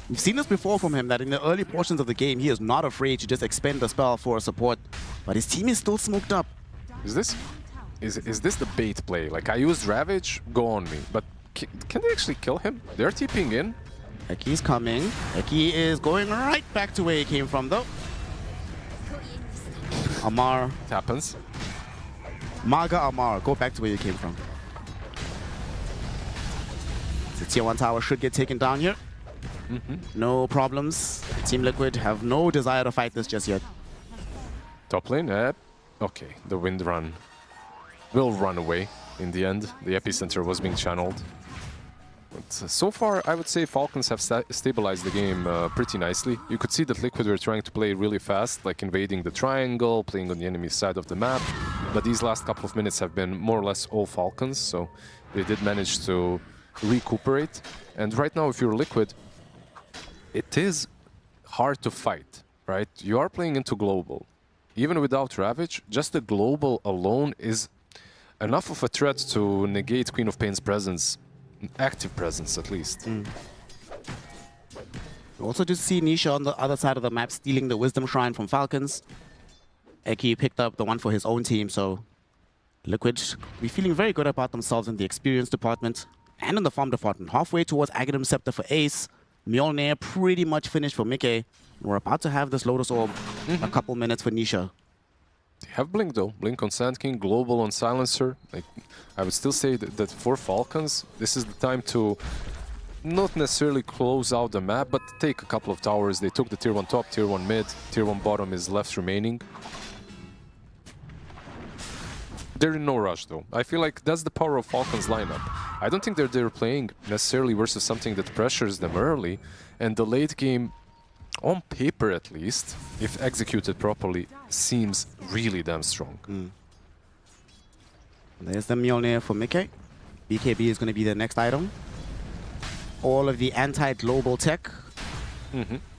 We've seen this before from him, that in the early portions of the game, he is not afraid to just expend the spell for a support. But his team is still smoked up. Is this the bait play? Like, I used Ravage, go on me. But can they actually kill him? They're TPing in. Eki's coming. Eki is going right back to where he came from, though. Amar. It happens. Maga Amar, go back to where you came from. The tier 1 tower should get taken down here. No problems. Team Liquid have no desire to fight this just yet. Top lane, okay, the Wind Run will run away in the end. The epicenter was being channeled. But so far, I would say Falcons have stabilized the game pretty nicely. You could see that Liquid were trying to play really fast, like invading the triangle, playing on the enemy side of the map. But these last couple of minutes have been more or less all Falcons, so they did manage to recuperate. And right now, if you're Liquid, it is hard to fight, right? You are playing into global. Even without Ravage, just the global alone is enough of a threat to negate Queen of Pain's presence, active presence at least. We also just see Nisha on the other side of the map stealing the Wisdom Shrine from Falcons. Eki picked up the one for his own team, so Liquid be feeling very good about themselves in the experience department and in the farm department. Halfway towards Aghanim Scepter for Ace. Mjolnir pretty much finished for Mickey. We're about to have this Lotus Orb a couple minutes for Nisha. They have Blink though. Blink on Sand King, Global on Silencer. Like, I would still say that for Falcons, this is the time to not necessarily close out the map, but take a couple of towers. They took the tier 1 top, tier 1 mid, tier 1 bottom is left remaining. They're in no rush though. I feel like that's the power of Falcons lineup. I don't think they're playing necessarily versus something that pressures them early, and the late game, on paper at least, if executed properly, seems really damn strong. There's the Mjolnir for Mickey. BKB is going to be the next item. All of the anti-global tech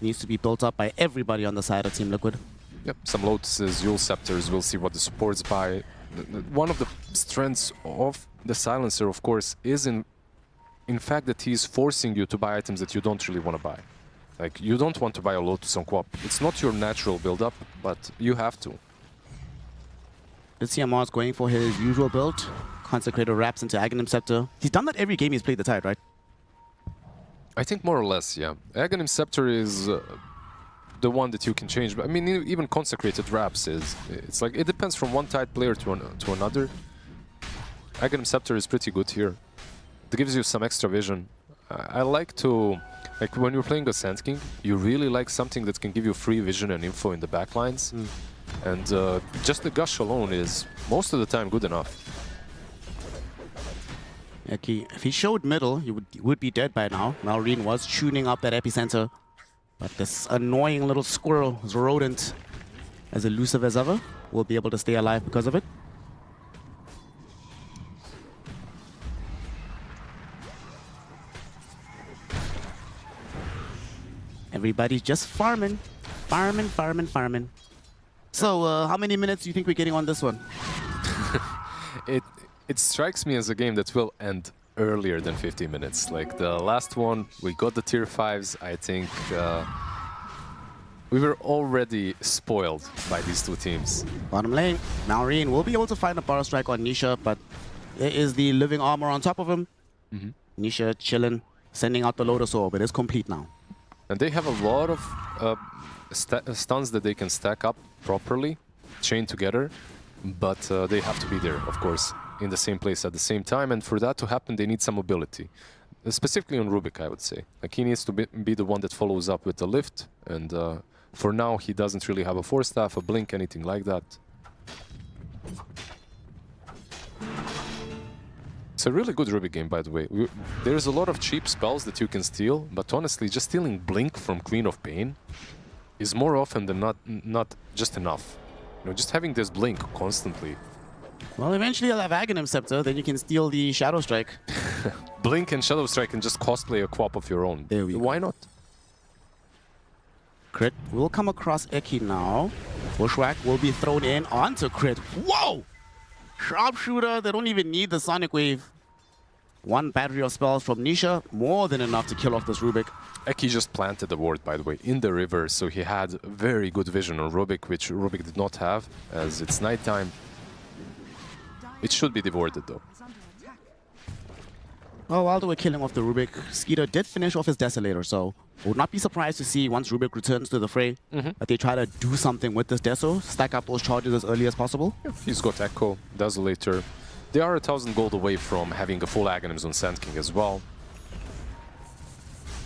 needs to be built up by everybody on the side of Team Liquid. Yep, some Lotuses, Yule Scepters, we'll see what the supports buy. One of the strengths of the Silencer, of course, is in fact that he's forcing you to buy items that you don't really want to buy. Like, you don't want to buy a Lotus on co-op. It's not your natural build-up, but you have to. Let's see Amar's going for his usual build. Consecrator wraps into Aghanim Scepter. He's done that every game he's played the Tide, right? I think more or less, yeah. Aghanim Scepter is the one that you can change. But I mean, even Consecrated wraps is... It's like, it depends from one Tide player to another. Aghanim Scepter is pretty good here. It gives you some extra vision. I like to... Like, when you're playing a Sand King, you really like something that can give you free vision and info in the backlines. And just the Gush alone is, most of the time, good enough. Eki, if he showed middle, he would be dead by now. Malrine was tuning up that epicenter. But this annoying little squirrel, this rodent, as elusive as ever, will be able to stay alive because of it. Everybody's just farming. Farming. So, how many minutes do you think we're getting on this one? It strikes me as a game that will end earlier than 50 minutes. Like the last one, we got the tier 5s. I think we were already spoiled by these two teams. Bottom lane, Malrine will be able to find a bar strike on Nisha, but there is the living armor on top of him. Nisha chilling, sending out the Lotus Orb. It is complete now. And they have a lot of stuns that they can stack up properly, chain together, but they have to be there, of course, in the same place at the same time. And for that to happen, they need some mobility. Specifically on Rubik, I would say. Like he needs to be the one that follows up with the lift. And for now, he doesn't really have a Force Staff, a Blink, anything like that. It's a really good Rubik game, by the way. There's a lot of cheap spells that you can steal, but honestly, just stealing Blink from Queen of Pain is more often than not just enough. You know, just having this Blink constantly. Well, eventually you'll have Aghanim Scepter, then you can steal the Shadow Strike. Blink and Shadow Strike and just cosplay a co-op of your own. There we go. Why not? Crit will come across Eki now. Bushwhack will be thrown in onto Crit. Whoa! Sharpshooter, they don't even need the Sonic Wave. One battery of spells from Nisha, more than enough to kill off this Rubik. Eki just planted the ward, by the way, in the river, so he had very good vision on Rubik, which Rubik did not have, as it's nighttime. It should be devoured, though. Oh, while they were killing off the Rubik, Skeeter did finish off his Desolator, so I would not be surprised to see once Rubik returns to the fray that they try to do something with this Deso, stack up those charges as early as possible. He's got Echo, Desolator. They are 1,000 gold away from having a full Aghanims on Sand King as well.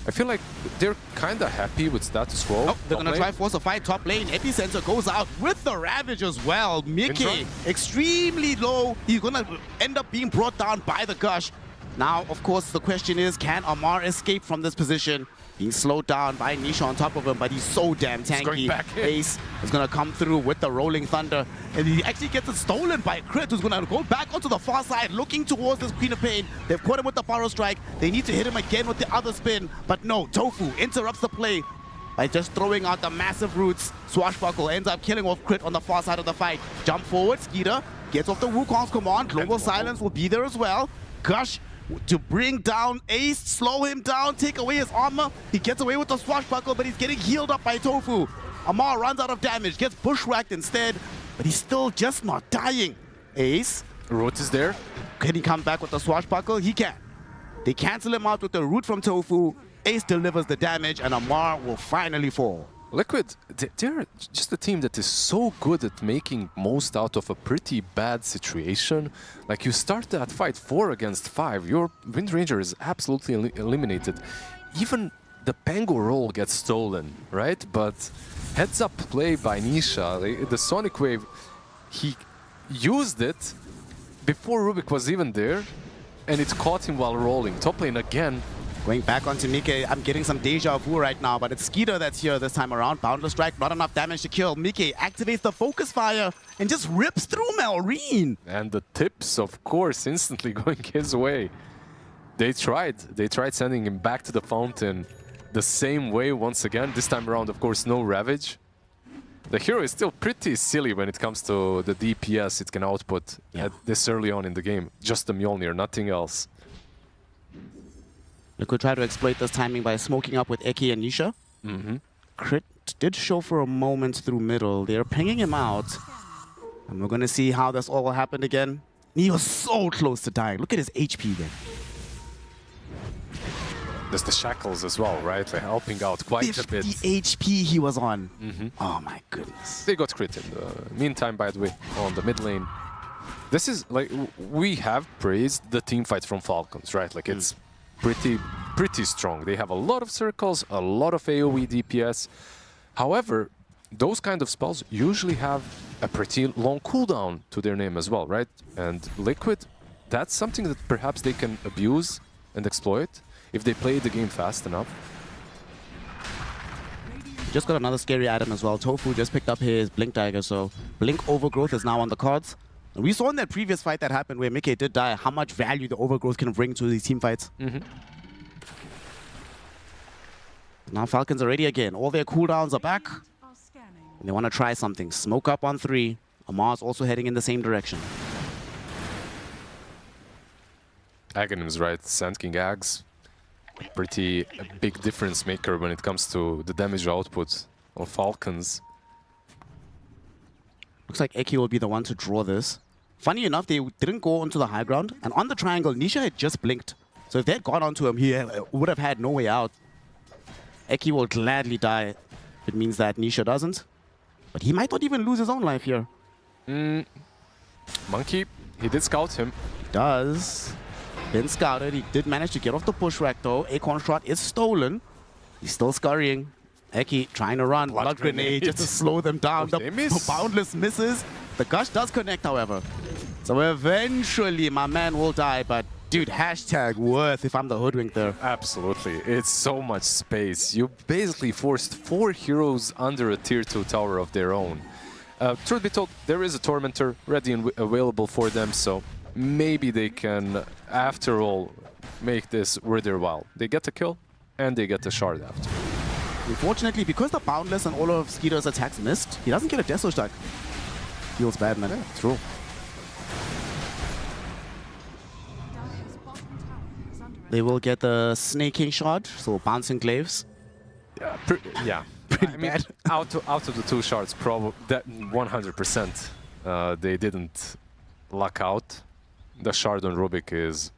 I feel like they're kind of happy with status quo. Oh, they're going to try force a fight top lane. Epicenter goes out with the Ravage as well. Mickey, extremely low. He's going to end up being brought down by the Gush. Now, of course, the question is, can Amar escape from this position? Being slowed down by Nisha on top of him, but he's so damn tanky. Ace is going to come through with the Rolling Thunder, and he actually gets it stolen by Crit, who's going to go back onto the far side, looking towards this Queen of Pain. They've caught him with the Power Strike. They need to hit him again with the other spin, but no, Tofu interrupts the play by just throwing out the massive roots. Swashbuckle ends up killing off Crit on the far side of the fight. Jump forward, Skeeter gets off the Wukong's command. Global Silence will be there as well. Gush to bring down Ace, slow him down, take away his armor. He gets away with the Swashbuckle, but he's getting healed up by Tofu. Amar runs out of damage, gets bushwhacked instead, but he's still just not dying. Ace. Root is there. Can he come back with the Swashbuckle? He can. They cancel him out with the root from Tofu. Ace delivers the damage, and Amar will finally fall. Liquid, they're just a team that is so good at making most out of a pretty bad situation. Like, you start that fight 4 against 5, your Wind Ranger is absolutely eliminated. Even the Pango roll gets stolen, right? But heads up play by Nisha, the Sonic Wave, he used it before Rubik was even there, and it caught him while rolling. Top lane again. Going back onto Mickey, I'm getting some deja vu right now, but it's Skeeter that's here this time around. Boundless Strike, not enough damage to kill. Mickey activates the Focus Fire and just rips through Malrine. And the tips, of course, instantly going his way. They tried sending him back to the fountain the same way once again. This time around, of course, no Ravage. The hero is still pretty silly when it comes to the DPS it can output at this early on in the game. Just the Mjolnir, nothing else. Liquid try to exploit this timing by smoking up with Eki and Nisha. Crit did show for a moment through middle. They're pinging him out. And we're going to see how this all happened again. He was so close to dying. Look at his HP then. There's the shackles as well, right? They're helping out quite a bit. 50 HP he was on. Oh my goodness. They got crit in the meantime, by the way, on the mid lane. This is like, we have praised the team fight from Falcons, right? Like, it's pretty strong. They have a lot of circles, a lot of AoE DPS. However, those kind of spells usually have a pretty long cooldown to their name as well, right? And Liquid, that's something that perhaps they can abuse and exploit if they play the game fast enough. Just got another scary item as well. Tofu just picked up his Blink Dagger, so Blink Overgrowth is now on the cards. And we saw in that previous fight that happened where Mickey did die, how much value the Overgrowth can bring to these team fights. Now Falcons are ready again. All their cooldowns are back. And they want to try something. Smoke up on 3. Amar's also heading in the same direction. Aghanim's right. Sand King Ags, pretty big difference maker when it comes to the damage output on Falcons. Looks like Eki will be the one to draw this. Funny enough, they didn't go onto the high ground, and on the triangle, Nisha had just blinked. So if they had gone onto him, he would have had no way out. Eki will gladly die. It means that Nisha doesn't. But he might not even lose his own life here. Monkey, he did scout him. He does. Been scouted. He did manage to get off the push rack though. Acorn shot is stolen. He's still scurrying. Eki trying to run. Blood grenade just to slow them down. The Boundless misses. The Gush does connect, however. So eventually my man will die, but dude, hashtag worth if I'm the hoodwink there. Absolutely. It's so much space. You basically forced 4 heroes under a tier 2 tower of their own. Truth be told, there is a Tormentor ready and available for them, so maybe they can, after all, make this worth their while. They get a kill, and they get a shard after. Unfortunately, because the Boundless and all of Skeeter's attacks missed, he doesn't get a Death Stack. Feels bad, man. Yeah, true. They will get the Snaking Shard, so bouncing glaives. Yeah, Pretty I mean, bad. out of the 2 shards, probably that 100% they didn't luck out. The shard on Rubik is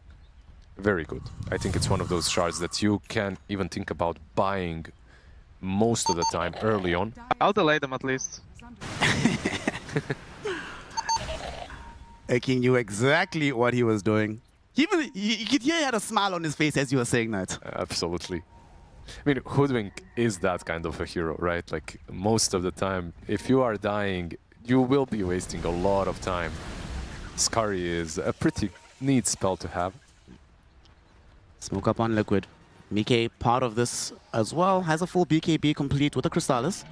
very good. I think it's one of those shards that you can't even think about buying most of the time early on. I'll delay them at least. Eki knew exactly what he was doing. You could hear he had a smile on his face as you were saying that. Absolutely. I mean, Hoodwink is that kind of a hero, right? Like, most of the time, if you are dying, you will be wasting a lot of time. Scurry is a pretty neat spell to have. Smoke up on Liquid. Mike, part of this as well, has a full BKB complete with the Crystallis.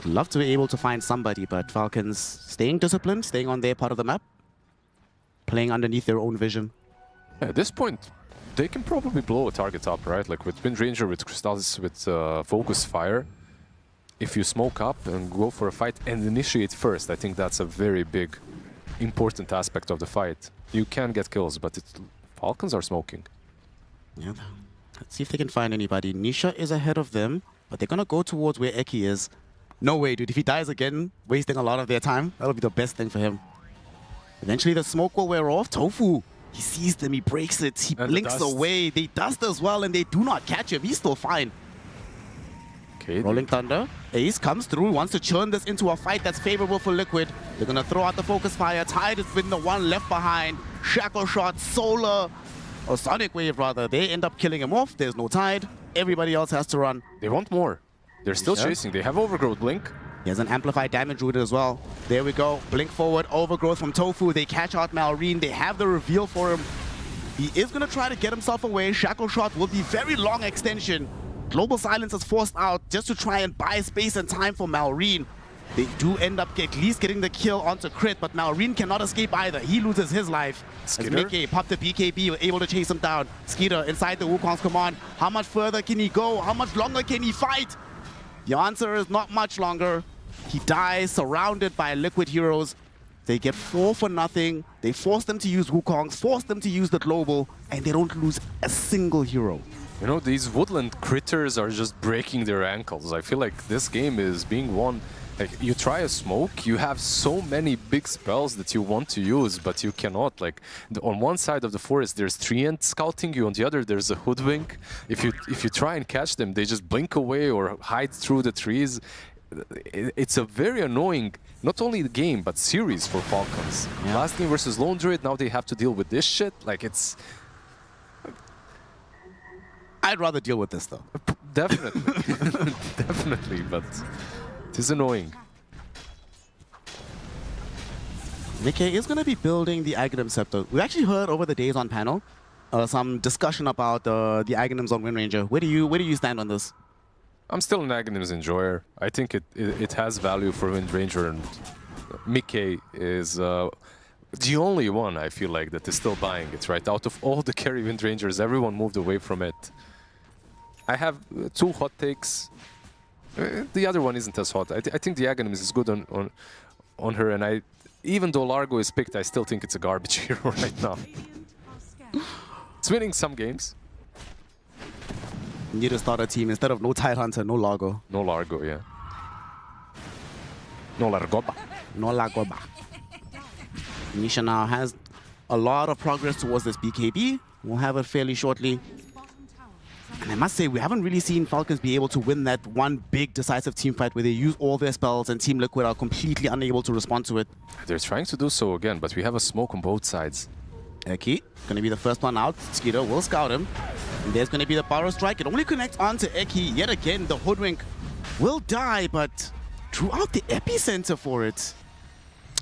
Love to be able to find somebody, but Falcons staying disciplined, staying on their part of the map, playing underneath their own vision. At this point, they can probably blow a target up, right? Like with Wind Ranger, with Crystallis, with Focus Fire. If you smoke up and go for a fight and initiate first, I think that's a very big, important aspect of the fight. You can get kills, but Falcons are smoking. Yeah. Let's see if they can find anybody. Nisha is ahead of them, but they're going to go towards where Eki is. No way, dude. If he dies again, wasting a lot of their time, that'll be the best thing for him. Eventually, the smoke will wear off. Tofu, he sees them, he breaks it, he blinks away. They dust as well, and they do not catch him. He's still fine. Okay. Rolling Thunder. Ace comes through, wants to churn this into a fight that's favorable for Liquid. They're going to throw out the Focus Fire. Tide has been the one left behind. Shackle Shot, Solar, or Sonic Wave rather. They end up killing him off. There's no Tide. Everybody else has to run. They want more. They're still chasing. They have Overgrowth Blink. He has an amplified damage route as well. There we go. Blink forward, Overgrowth from Tofu. They catch out Malrine. They have the reveal for him. He is going to try to get himself away. Shackle Shot will be very long extension. Global Silence is forced out just to try and buy space and time for Malrine. They do end up at least getting the kill onto Crit, but Malrine cannot escape either. He loses his life. Skeeter? As Mickey popped the BKB, able to chase him down. Skeeter inside the Wukong's command. How much further can he go? How much longer can he fight? The answer is not much longer. He dies surrounded by Liquid heroes. They get 4 for nothing. They force them to use Wukongs, force them to use the global, and they don't lose a single hero. You know, these woodland critters are just breaking their ankles. I feel like this game is being won. Like, you try a smoke, you have so many big spells that you want to use, but you cannot. Like, on one side of the forest, there's Treant scouting you, on the other, there's a Hoodwink. If you try and catch them, they just blink away or hide through the trees. It's a very annoying, not only the game, but series for Falcons. Yeah. Last game versus Lone Druid, now they have to deal with this shit. Like, it's... I'd rather deal with this, though. Definitely. Definitely, but... it is annoying. Mickey is going to be building the Aghanim Scepter. We actually heard over the days on panel some discussion about the Aghanims on Wind Ranger. Where do you stand on this? I'm still an Aghanims enjoyer. I think it has value for Wind Ranger, and Mickey is the only one I feel like that is still buying it, right? Out of all the carry Wind Rangers, everyone moved away from it. I have 2 hot takes. The other one isn't as hot. I think the Aghanims is good on her, and even though Largo is picked, I still think it's a garbage hero right now. It's winning some games. You need to start a team instead of no Tidehunter, no Largo. No Largo, yeah. No Largoba. No Largoba. Nisha now has a lot of progress towards this BKB. We'll have it fairly shortly. And I must say, we haven't really seen Falcons be able to win that one big decisive team fight where they use all their spells and Team Liquid are completely unable to respond to it. They're trying to do so again, but we have a smoke on both sides. Eki, gonna be the first one out. Skeeter will scout him. And there's gonna be the power strike. It only connects onto Eki. Yet again, the Hoodwink will die, but drew out the epicenter for it.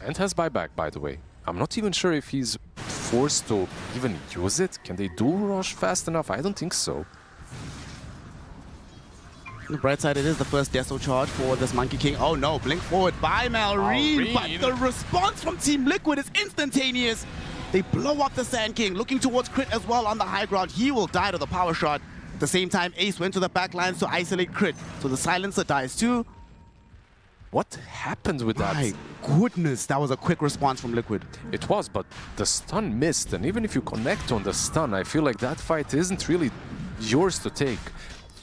And has buyback, by the way. I'm not even sure if he's forced to even use it. Can they do rush fast enough? I don't think so. On the bright side, it is the first Deso charge for this Monkey King. Oh no, blink forward by Malrine, but the response from Team Liquid is instantaneous. They blow up the Sand King, looking towards Crit as well on the high ground. He will die to the power shot. At the same time, Ace went to the back lines to isolate Crit. So the Silencer dies too. What happened with that? My goodness, that was a quick response from Liquid. It was, but the stun missed. And even if you connect on the stun, I feel like that fight isn't really yours to take.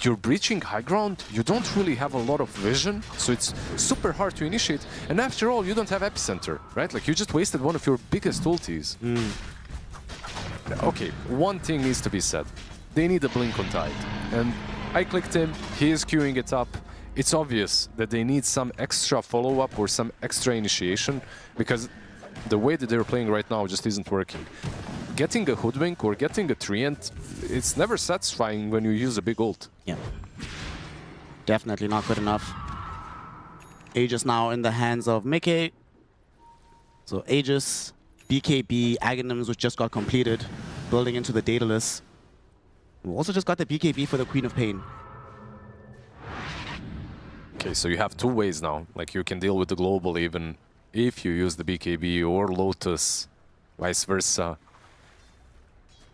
You're breaching high ground, you don't really have a lot of vision, so it's super hard to initiate. And after all, you don't have epicenter, right? Like, you just wasted one of your biggest ultis. Okay, one thing needs to be said. They need a blink on Tide. And I clicked him, he is queuing it up. It's obvious that they need some extra follow-up or some extra initiation, because the way that they're playing right now just isn't working. Getting a Hoodwink or getting a Treant, it's never satisfying when you use a big ult. Yeah. Definitely not good enough. Aegis now in the hands of Mickey. So Aegis, BKB, Aghanims, which just got completed, building into the Daedalus. We also just got the BKB for the Queen of Pain. Okay, so you have two ways now. Like, you can deal with the global even if you use the BKB or Lotus, vice versa.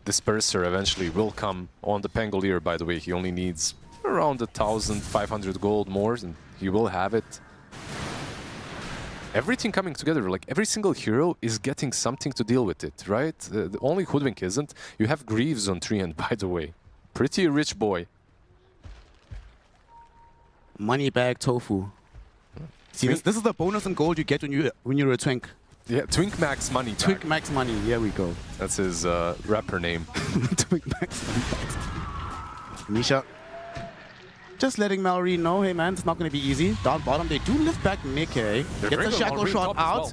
Disperser eventually will come on the Pangolier, by the way. He only needs around 1,500 gold more, and he will have it. Everything coming together, like every single hero is getting something to deal with it, right? The only Hoodwink isn't. You have Greaves on Treant, by the way. Pretty rich boy. Money bag tofu. See, this is the bonus and gold you get when you're a Twink. Yeah, Twink Max Money. Twink Max Money, here we go. That's his rapper name. Twink Max Money. Misha. Just letting Mallory know, hey man, it's not going to be easy. Down bottom, they do lift back Mickey. Gets a shackle shot out. Well.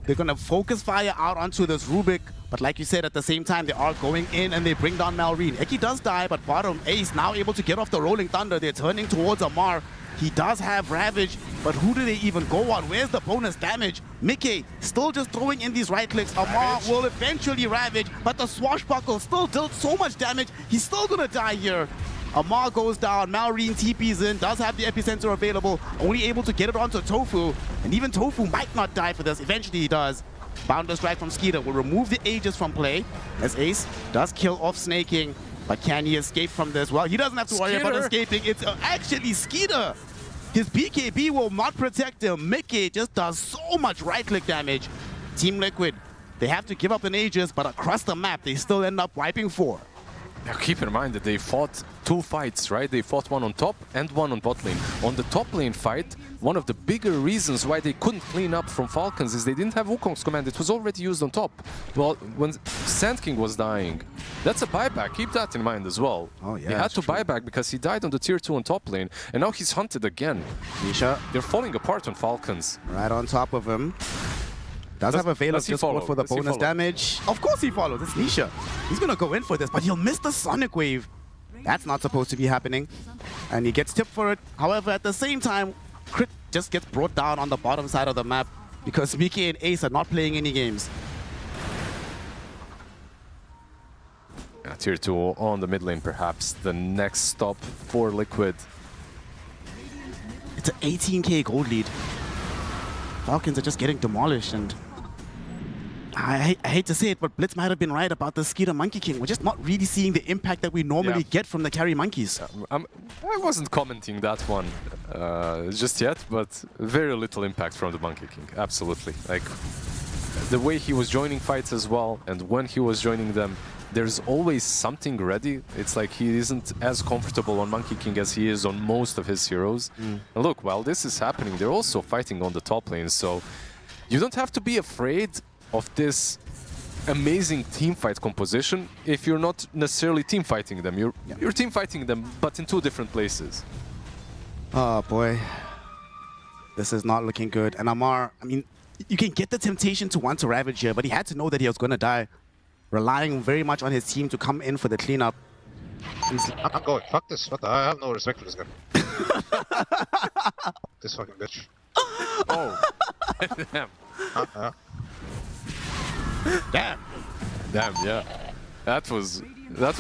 They're going to focus fire out onto this Rubik. But like you said, at the same time, they are going in and they bring down Malrine. Eki does die, but bottom, Ace now able to get off the Rolling Thunder. They're turning towards Amar. He does have Ravage, but who do they even go on? Where's the bonus damage? Mickey still just throwing in these right clicks. Amar will eventually Ravage, but the Swashbuckle still dealt so much damage. He's still gonna die here. Amar goes down, Malrine TP's in, does have the epicenter available, only able to get it onto Tofu. And even Tofu might not die for this. Eventually he does. Bounder strike from Skeeter will remove the Aegis from play, as Ace does kill off Snaking. But can he escape from this? Well, he doesn't have to worry about escaping. It's actually Skeeter. His BKB will not protect him. Mickey just does so much right-click damage. Team Liquid, they have to give up an Aegis, but across the map, they still end up wiping 4. Now keep in mind that they fought 2 fights, right? They fought one on top and one on bot lane. On the top lane fight, one of the bigger reasons why they couldn't clean up from Falcons is they didn't have Wukong's command. It was already used on top. Well, when Sand King was dying, that's a buyback. Keep that in mind as well. Oh, yeah, he had to buy back because he died on the tier 2 on top lane, and now he's hunted again. Nisha. They're falling apart on Falcons. Right on top of him. Does have a Veil of Discord for the bonus damage. Of course he follows. It's Nisha. He's going to go in for this, but he'll miss the Sonic Wave. That's not supposed to be happening. And he gets tipped for it. However, at the same time, Crit just gets brought down on the bottom side of the map because Mickey and Ace are not playing any games. Tier 2 on the mid lane, perhaps the next stop for Liquid. It's an 18k gold lead. Falcons are just getting demolished, and I hate to say it, but Blitz might have been right about the Skeeter Monkey King. We're just not really seeing the impact that we normally get from the carry monkeys. I wasn't commenting that one just yet, but very little impact from the Monkey King, absolutely. Like, the way he was joining fights as well, and when he was joining them, there's always something ready. It's like he isn't as comfortable on Monkey King as he is on most of his heroes. And look, while this is happening, they're also fighting on the top lane, so you don't have to be afraid of this amazing team fight composition if you're not necessarily team fighting them. You're team fighting them, but in two different places. Oh boy, this is not looking good. And Amar, I mean, you can get the temptation to want to Ravage here, but he had to know that he was going to die, relying very much on his team to come in for the cleanup. I'm going. Fuck this. What the hell? I have no respect for this guy. This fucking bitch. Oh. Damn. Damn. Damn, yeah. That was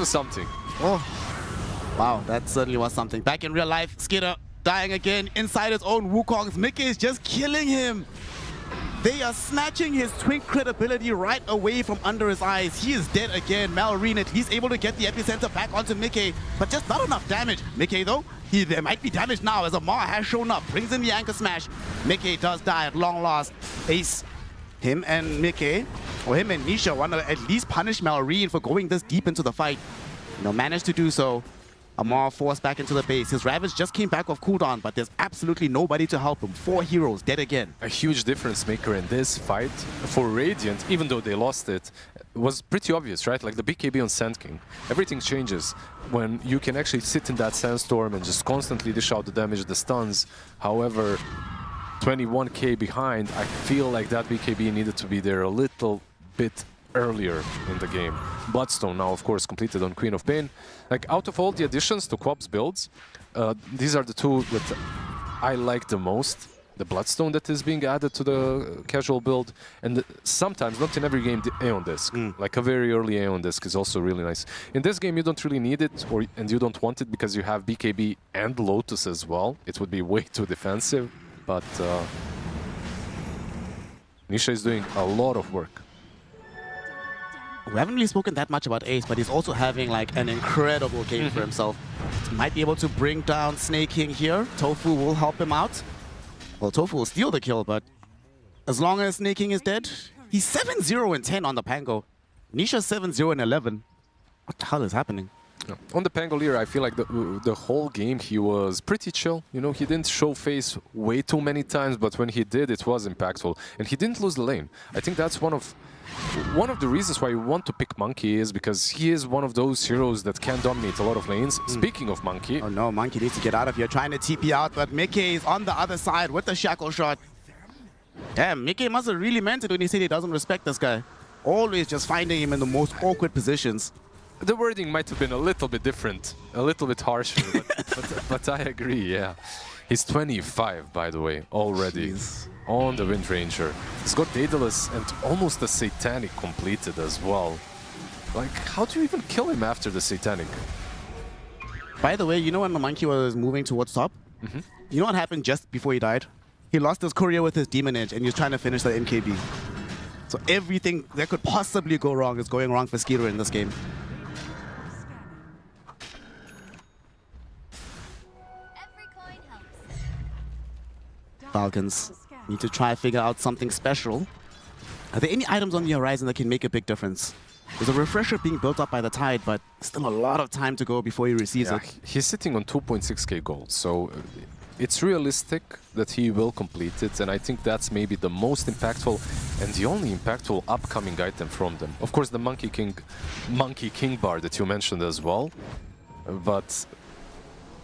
something. Oh. Wow, that certainly was something. Back in real life, Skitter dying again inside his own Wukongs. Mickey is just killing him. They are snatching his Twink credibility right away from under his eyes. He is dead again. Malrine at least able to get the epicenter back onto Mickey, but just not enough damage. Mickey though, there might be damage now as Amar has shown up, brings in the anchor smash. Mickey does die at long last. Ace, him and Mickey, or him and Nisha want to at least punish Malrine for going this deep into the fight. Managed to do so. Amar forced back into the base. His Ravage just came back off cooldown, but there's absolutely nobody to help him. 4 heroes dead again. A huge difference maker in this fight for Radiant, even though they lost it, was pretty obvious, right? Like the BKB on Sand King. Everything changes when you can actually sit in that sandstorm and just constantly dish out the damage, the stuns. However, 21k behind, I feel like that BKB needed to be there a little bit earlier in the game. Bloodstone now, of course, completed on Queen of Pain. Like, out of all the additions to Quab's builds, these are the two that I like the most. The Bloodstone that is being added to the casual build, and sometimes, not in every game, the Aeon Disc. Like a very early Aeon Disc is also really nice. In this game, you don't really need it, and you don't want it because you have BKB and Lotus as well. It would be way too defensive, but Nisha is doing a lot of work. We haven't really spoken that much about Ace, but he's also having like an incredible game for himself. Might be able to bring down Snake King here. Tofu will help him out. Well, Tofu will steal the kill, but as long as Snake King is dead, he's 7-0 and 10 on the Pango. Nisha's 7-0 and 11. What the hell is happening? On the Pangolier, I feel like the whole game he was pretty chill. You know, he didn't show face way too many times, but when he did, it was impactful. And he didn't lose the lane. I think that's one of the reasons why you want to pick Monkey is because he is one of those heroes that can dominate a lot of lanes. Speaking of Monkey... Oh no, Monkey needs to get out of here, trying to TP out, but Mickey is on the other side with the shackle shot. Damn, Mickey must have really meant it when he said he doesn't respect this guy. Always just finding him in the most awkward positions. The wording might have been a little bit different, a little bit harsher, but I agree, yeah. He's 25, by the way, already on the Wind Ranger. He's got Daedalus and almost the Satanic completed as well. Like, how do you even kill him after the Satanic? By the way, you know when the Monkey was moving towards top? You know what happened just before he died? He lost his courier with his Demon Edge and he was trying to finish the MKB. So everything that could possibly go wrong is going wrong for Skeeter in this game. Falcons need to try and figure out something special. Are there any items on the horizon that can make a big difference? There's a refresher being built up by the Tide, but still a lot of time to go before he receives it. He's sitting on 2.6k gold, so it's realistic that he will complete it, and I think that's maybe the most impactful and the only impactful upcoming item from them. Of course, the Monkey King bar that you mentioned as well, but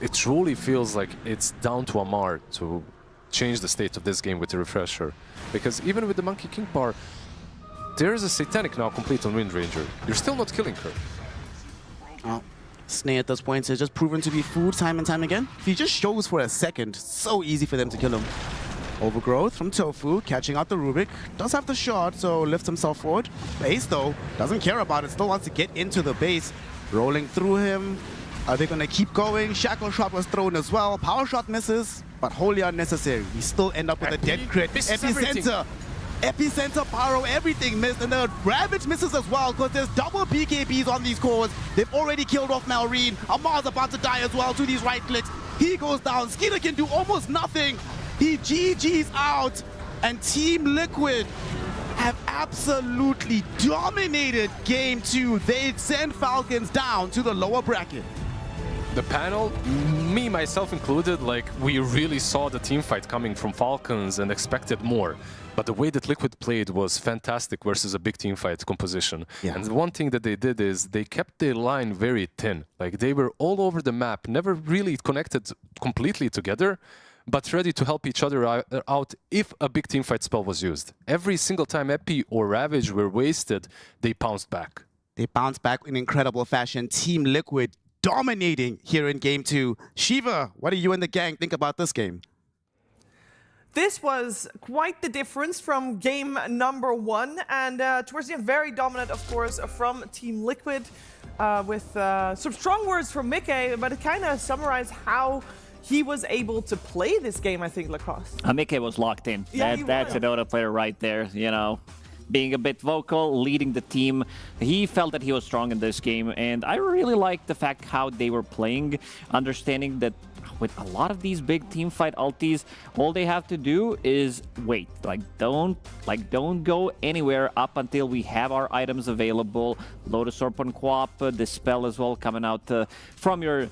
it truly feels like it's down to Amar to change the state of this game with the refresher. Because even with the Monkey King bar, there is a Satanic now complete on Wind Ranger. You're still not killing her. Oh, Snake at this point has just proven to be food time and time again. If he just shows for a second, so easy for them to kill him. Overgrowth from Tofu, catching out the Rubik. Does have the shot, so lifts himself forward. Ace, though, doesn't care about it. Still wants to get into the base. Rolling through him. Are they going to keep going? Shackle shot was thrown as well. Power shot misses, but wholly unnecessary. We still end up with a dead crit. Epicenter. Epicenter, Pyro, everything missed. And the Ravage misses as well because there's double BKBs on these cores. They've already killed off Malrine. Amar's about to die as well to these right clicks. He goes down. Skeeter can do almost nothing. He GG's out. And Team Liquid have absolutely dominated Game 2. They send Falcons down to the lower bracket. The panel, me, myself included, like, we really saw the team fight coming from Falcons and expected more. But the way that Liquid played was fantastic versus a big team fight composition. Yeah. And one thing that they did is they kept their line very thin. Like, they were all over the map, never really connected completely together, but ready to help each other out if a big team fight spell was used. Every single time Epi or Ravage were wasted, they pounced back. They bounced back in incredible fashion. Team Liquid dominating here in Game 2. Shiva, what do you and the gang think about this game? This was quite the difference from game number 1, and towards the end, very dominant, of course, from Team Liquid, with some strong words from Mickey, but it kind of summarized how he was able to play this game, I think, Lacoste. Mickey was locked in. Yeah, That's a Dota player right there, you know. Being a bit vocal, leading the team. He felt that he was strong in this game, and I really liked the fact how they were playing, understanding that with a lot of these big team fight ultis, all they have to do is wait. Don't go anywhere up until we have our items available. Lotus Orb on Quap, Dispel as well coming out from your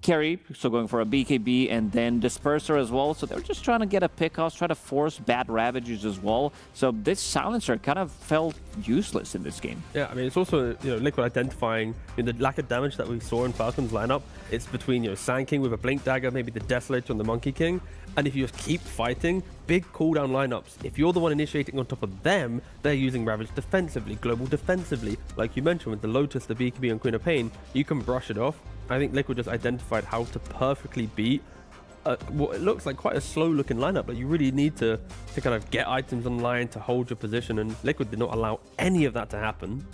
carry, so going for a BKB and then Disperser as well. So they're just trying to get a pick-off, try to force bad Ravages as well. So this Silencer kind of felt useless in this game. Yeah, I mean, it's also, you know, Liquid identifying the lack of damage that we saw in Falcons lineup. It's between, you know, Sand King with a Blink Dagger, maybe the Desolate on the Monkey King. And if you just keep fighting, big cooldown lineups, if you're the one initiating on top of them, they're using Ravage defensively, Global defensively. Like you mentioned with the Lotus, the BKB, and Queen of Pain, you can brush it off. I think Liquid just identified how to perfectly beat what it looks like quite a slow-looking lineup, but you really need to kind of get items online to hold your position, and Liquid did not allow any of that to happen.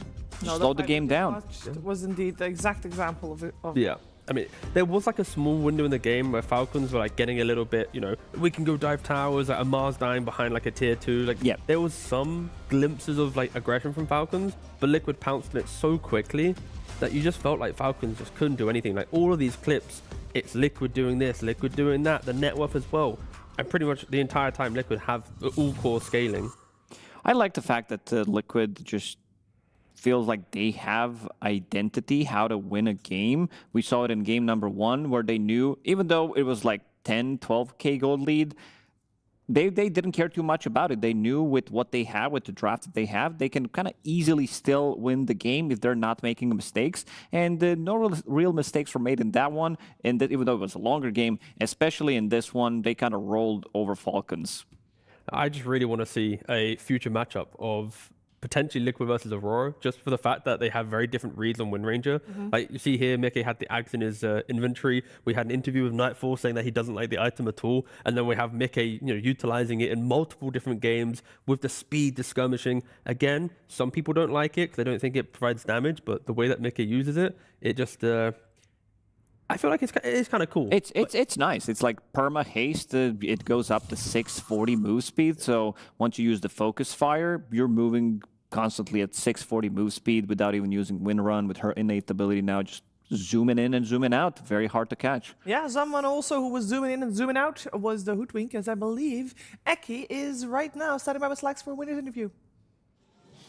No, slowed the game down. It was indeed the exact example of it. Yeah. I mean, there was like a small window in the game where Falcons were like getting a little bit, you know, we can go dive towers, like a MOUZ dying behind like a tier 2. Like, yeah, there was some glimpses of like aggression from Falcons, but Liquid pounced on it so quickly that you just felt like Falcons just couldn't do anything. Like all of these clips, it's Liquid doing this, Liquid doing that, the net worth as well. And pretty much the entire time Liquid have all core scaling. I like the fact that Liquid just feels like they have identity, how to win a game. We saw it in game number 1 where they knew, even though it was like 10, 12k gold lead, they didn't care too much about it. They knew with what they have, with the draft that they have, they can kind of easily still win the game if they're not making mistakes. And no real mistakes were made in that one. And even though it was a longer game, especially in this one, they kind of rolled over Falcons. I just really want to see a future matchup of potentially Liquid versus Aurora, just for the fact that they have very different reads on Wind Ranger. Like you see here, Mickey had the Axe in his inventory. We had an interview with Nightfall saying that he doesn't like the item at all. And then we have Mickey, you know, utilizing it in multiple different games with the speed, the skirmishing. Again, some people don't like it because they don't think it provides damage, but the way that Mickey uses it, it just... I feel like it's kind of cool. It's nice. It's like perma haste. It goes up to 640 move speed. So once you use the focus fire, you're moving constantly at 640 move speed without even using Wind Run with her innate ability now just zooming in and zooming out. Very hard to catch. Yeah, someone also who was zooming in and zooming out was the Hoodwink, as I believe Eki is right now standing by with Slacks for a winner's interview.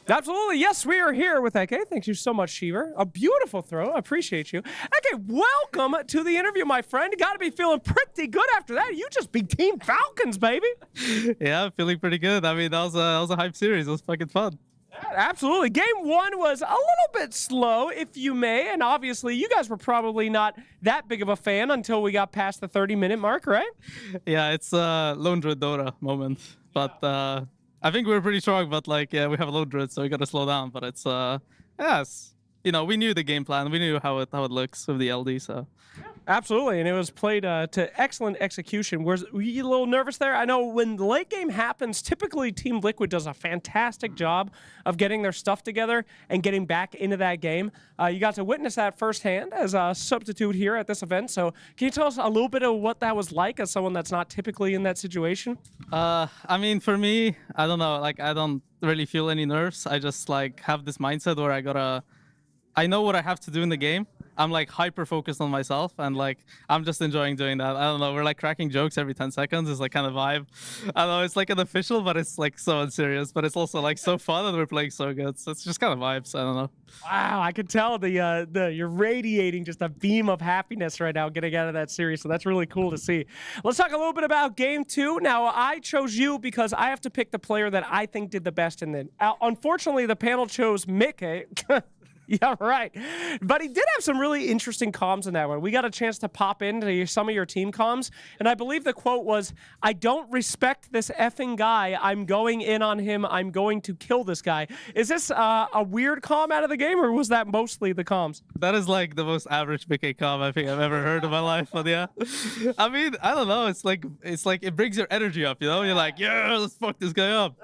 Absolutely. Yes, we are here with Eke. Thank you so much, Shiver. A beautiful throw. I appreciate you. Eke, welcome to the interview, my friend. You got to be feeling pretty good after that. You just beat Team Falcons, baby. Yeah, I'm feeling pretty good. I mean, that was a hype series. It was fucking fun. Yeah, absolutely. Game 1 was a little bit slow, if you may, and obviously you guys were probably not that big of a fan until we got past the 30-minute mark, right? Yeah, it's a Lone Druid Dota moment, but I think we were pretty strong, but like, yeah, we have a Lone Druid, so we got to slow down. But it's, yes, you know, we knew the game plan, we knew how it looks with the LD, so. Absolutely, and it was played to excellent execution. Were you a little nervous there? I know when the late game happens, typically Team Liquid does a fantastic job of getting their stuff together and getting back into that game. You got to witness that firsthand as a substitute here at this event. So can you tell us a little bit of what that was like as someone that's not typically in that situation? I mean, for me, I don't know, like I don't really feel any nerves. I just like have this mindset where I know what I have to do in the game. I'm like hyper focused on myself, and like I'm just enjoying doing that. I don't know. We're like cracking jokes every 10 seconds. It's like kind of vibe. I don't know. It's like unofficial, but it's like so unserious. But it's also like so fun, and we're playing so good. So it's just kind of vibes. I don't know. Wow, I can tell you're radiating just a beam of happiness right now getting out of that series. So that's really cool to see. Let's talk a little bit about game 2. Now, I chose you because I have to pick the player that I think did the best in it. Unfortunately, the panel chose Mickey. Yeah, right. But he did have some really interesting comms in that one. We got a chance to pop into some of your team comms, and I believe the quote was, "I don't respect this effing guy. I'm going in on him. I'm going to kill this guy." Is this a weird comm out of the game, or was that mostly the comms? That is like the most average Mickey comm I think I've ever heard in my life. But yeah, I mean, I don't know. It's like it brings your energy up. You know, you're like, yeah, let's fuck this guy up.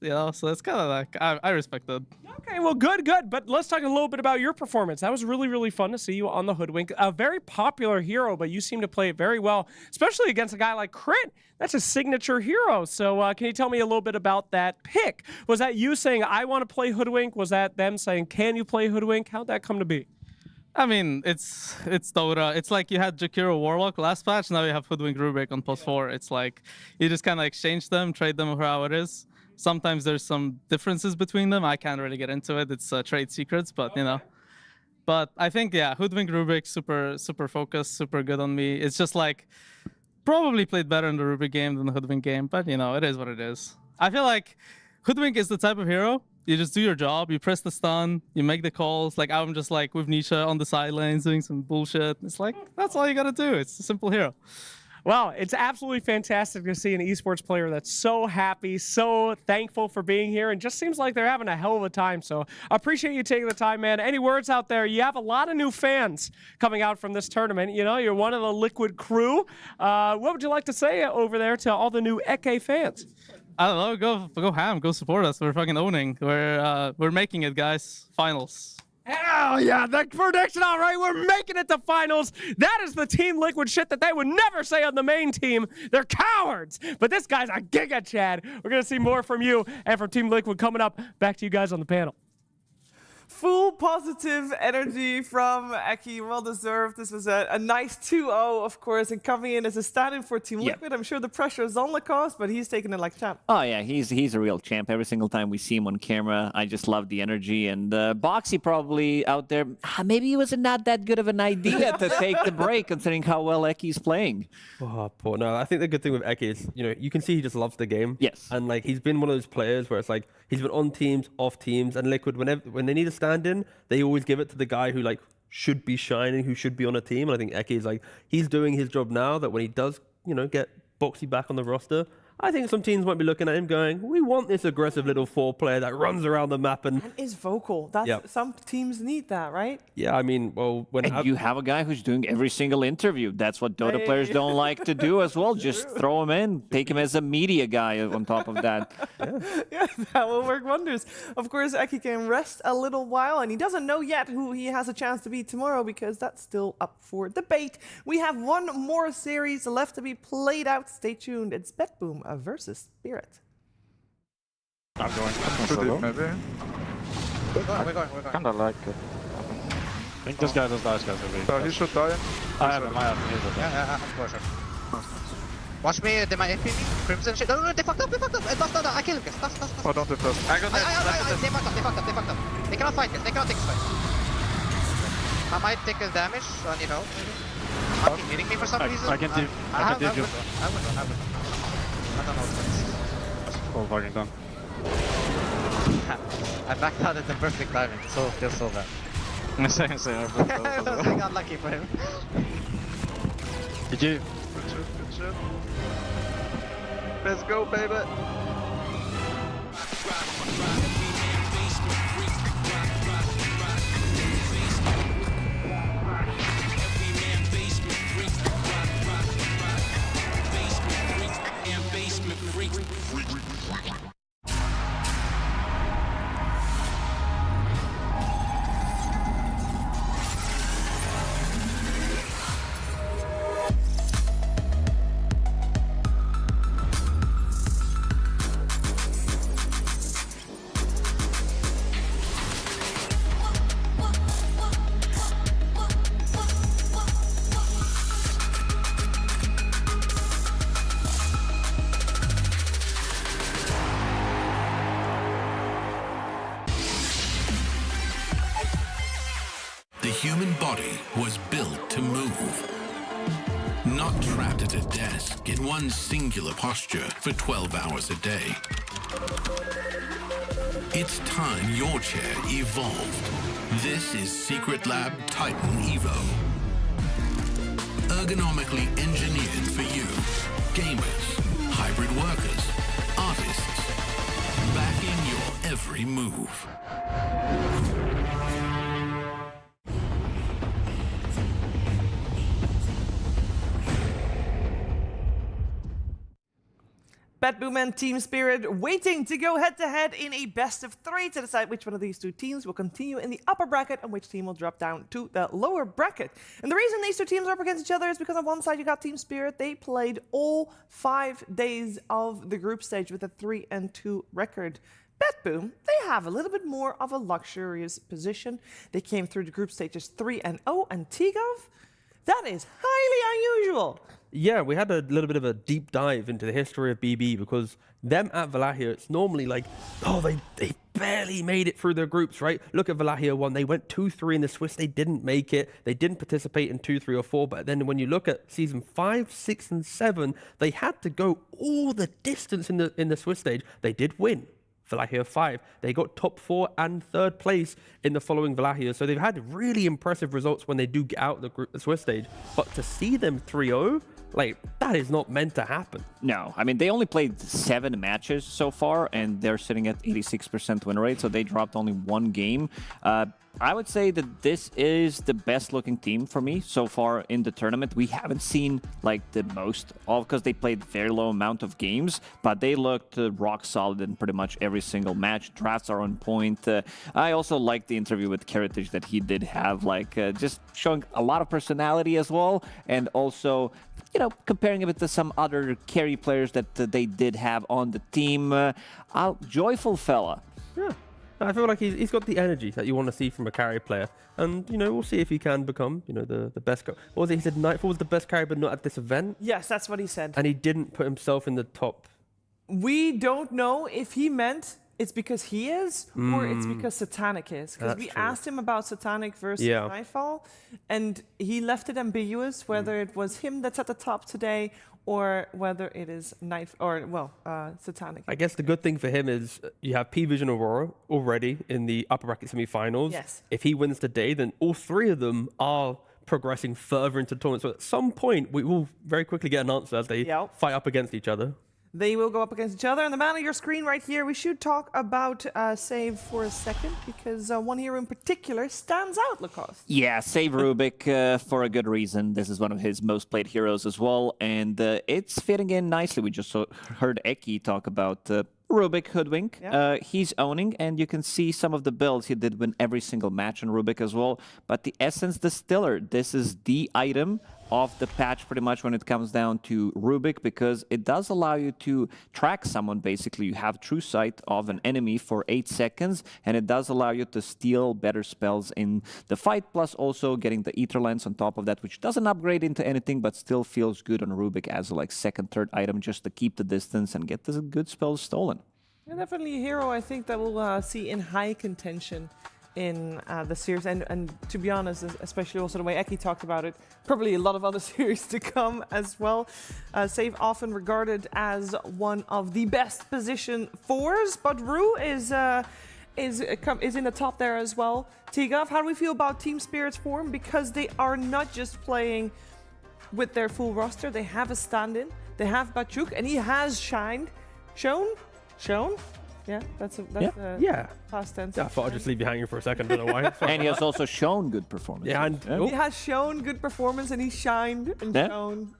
You know, so it's kind of like I respect that. Okay, well, good. But let's talk a little bit about your performance. That was really, really fun to see you on the Hoodwink. A very popular hero, but you seem to play it very well, especially against a guy like Crit. That's a signature hero. So can you tell me a little bit about that pick? Was that you saying, I want to play Hoodwink? Was that them saying, can you play Hoodwink? How'd that come to be? I mean, it's Dota. It's like you had Jakiro Warlock last patch, now you have Hoodwink Rubik on post 4. It's like you just kind of exchange them, trade them for how it is. Sometimes there's some differences between them. I can't really get into it. It's trade secrets, but you know. But I think, yeah, Hoodwink Rubik, super focused, super good on me. It's just like, probably played better in the Rubik game than the Hoodwink game, but you know, it is what it is. I feel like Hoodwink is the type of hero, you just do your job, you press the stun, you make the calls. Like I'm just like with Nisha on the sidelines doing some bullshit. It's like, that's all you gotta do. It's a simple hero. Well, it's absolutely fantastic to see an esports player that's so happy, so thankful for being here, and just seems like they're having a hell of a time. So I appreciate you taking the time, man. Any words out there? You have a lot of new fans coming out from this tournament. You know, you're one of the Liquid crew. What would you like to say over there to all the new Eke fans? I don't know, go ham, go support us. We're fucking owning. We're making it, guys. Finals. Hell yeah, the prediction, all right, we're making it to finals. That is the Team Liquid shit that they would never say on the main team. They're cowards, but this guy's a Giga Chad. We're going to see more from you and from Team Liquid coming up. Back to you guys on the panel. Full positive energy from Eki, well deserved. This was a nice 2-0, of course, and coming in as a stand-in for Team Liquid. I'm sure the pressure is on Lacoste, but he's taking it like champ. Oh yeah, he's a real champ. Every single time we see him on camera, I just love the energy. And Boxy probably out there, maybe it was not that good of an idea to take the break, considering how well Eki's playing. Oh, poor. No, I think the good thing with Eki is, you know, you can see he just loves the game. Yes. And like he's been one of those players where it's like he's been on teams, off teams, and Liquid when they need a stand-in, they always give it to the guy who like should be shining, who should be on a team. And I think Eki is like, he's doing his job now, that when he does, you know, get Boxy back on the roster, I think some teams might be looking at him going, we want this aggressive little 4-player that runs around the map and is vocal. That's some teams need that, right? Yeah, I mean, well, when you have a guy who's doing every single interview. That's what Dota players don't like to do as well. Just throw him in, take him as a media guy on top of that. Yeah, that will work wonders. Of course, Eki can rest a little while, and he doesn't know yet who he has a chance to beat tomorrow because that's still up for debate. We have one more series left to be played out. Stay tuned. It's BetBoom versus Spirit. I'm going to deep, maybe. We're going. Kinda like it. I think this guy does die, guys. He should die. I have him. Yeah, of course. Watch me, they might AP me. Crimson shit. No, they fucked up. I kill him, guys. Oh, don't do first. I got that. They fucked up. They cannot fight, guys. They cannot take this fight. I might take a damage on, you know. Fucking hitting me for some reason. I can do. I can do. I don't know what it's full fucking done. I backed out at the perfect timing, so feels so bad. I was like unlucky for him. Did you? Good shit. Let's go, baby. human body was built to move. Not trapped at a desk in one singular posture for 12 hours a day. It's time your chair evolved. This is Secret Lab Titan Evo. Ergonomically engineered for you, gamers, hybrid workers, artists, backing your every move. BetBoom and Team Spirit waiting to go head-to-head in a best-of-3 to decide which one of these two teams will continue in the upper bracket and which team will drop down to the lower bracket. And the reason these two teams are up against each other is because on one side you got Team Spirit. They played all 5 days of the group stage with a 3-2 record. BetBoom, they have a little bit more of a luxurious position. They came through the group stages 3-0, and Tigov, that is highly unusual. Yeah, we had a little bit of a deep dive into the history of BB because them at Wallachia, it's normally like, oh, they barely made it through their groups, right? Look at Wallachia 1. They went 2-3 in the Swiss. They didn't make it. They didn't participate in 2, 3, or 4. But then when you look at season 5, 6, and 7, they had to go all the distance in the Swiss stage. They did win. Wallachia 5. They got top 4 and 3rd place in the following Wallachia. So they've had really impressive results when they do get out the Swiss stage. But to see them 3-0, like, that is not meant to happen. No, I mean, they only played 7 matches so far, and they're sitting at 86% win rate, so they dropped only 1 game. I would say that this is the best-looking team for me so far in the tournament. We haven't seen, like, the most, all because they played very low amount of games, but they looked rock solid in pretty much every single match. Drafts are on point. I also liked the interview with Heritage that he did have, like, just showing a lot of personality as well, and also, you know, comparing it to some other carry players that they did have on the team. Joyful fella. Yeah. I feel like he's got the energy that you want to see from a carry player. And, you know, we'll see if he can become, you know, the best. What was it? He said Nightfall was the best carry, but not at this event. Yes, that's what he said. And he didn't put himself in the top. We don't know if he meant it's because he is or it's because Satanic is. Because we asked him about Satanic versus Nightfall, and he left it ambiguous whether it was him that's at the top today or whether it is Satanic. I guess the good thing for him is you have PVision Aurora already in the upper bracket semifinals. Yes. If he wins today, then all 3 of them are progressing further into the tournament. So at some point, we will very quickly get an answer as they fight up against each other. They will go up against each other. And the man on your screen right here, we should talk about Save for a second, because one hero in particular stands out, Lacoste. Yeah, Save Rubik for a good reason. This is one of his most played heroes as well, and it's fitting in nicely. We just heard Eki talk about Rubik Hoodwink. He's owning, and you can see some of the builds. He did win every single match on Rubik as well. But the Essence Distiller, this is the item of the patch pretty much when it comes down to Rubik, because it does allow you to track someone. Basically, you have true sight of an enemy for 8 seconds, and it does allow you to steal better spells in the fight, plus also getting the Ether Lens on top of that, which doesn't upgrade into anything, but still feels good on Rubik as a like 2nd, 3rd item, just to keep the distance and get the good spells stolen. Yeah, definitely a hero I think that we'll see in high contention in the series, and to be honest, especially also the way Eki talked about it, probably a lot of other series to come as well. Save often regarded as one of the best position 4s, but Rue is in the top there as well. Tigov, how do we feel about Team Spirit's form? Because they are not just playing with their full roster, they have a stand-in, they have Bachuk, and he has shown. Yeah, that's past tense. Yeah, I thought I'd just leave you hanging for a second. Don't know why. And he has also shown good performance. Yeah, and he has shown good performance, and he shined and shown.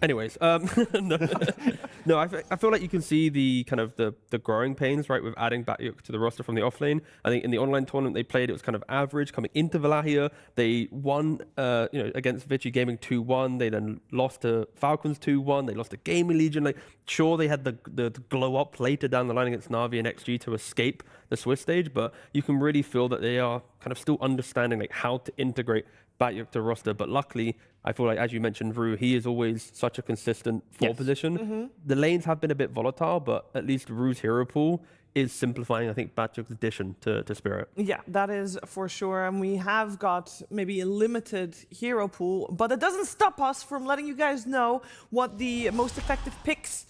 Anyways, no, I feel like you can see the kind of the growing pains, right, with adding Batyuk to the roster from the offlane. I think in the online tournament they played, it was kind of average. Coming into Wallachia, they won, against Vici Gaming 2-1. They then lost to Falcons 2-1. They lost to GamerLegion. Like, sure, they had the glow up later down the line against Na'Vi and XG to escape the Swiss stage, but you can really feel that they are kind of still understanding like how to integrate Batyuk to roster. But luckily, I feel like, as you mentioned, Rue, he is always such a consistent 4 position. The lanes have been a bit volatile, but at least Rue's hero pool is simplifying, I think, Batchuk's addition to Spirit. Yeah, that is for sure. And we have got maybe a limited hero pool, but it doesn't stop us from letting you guys know what the most effective picks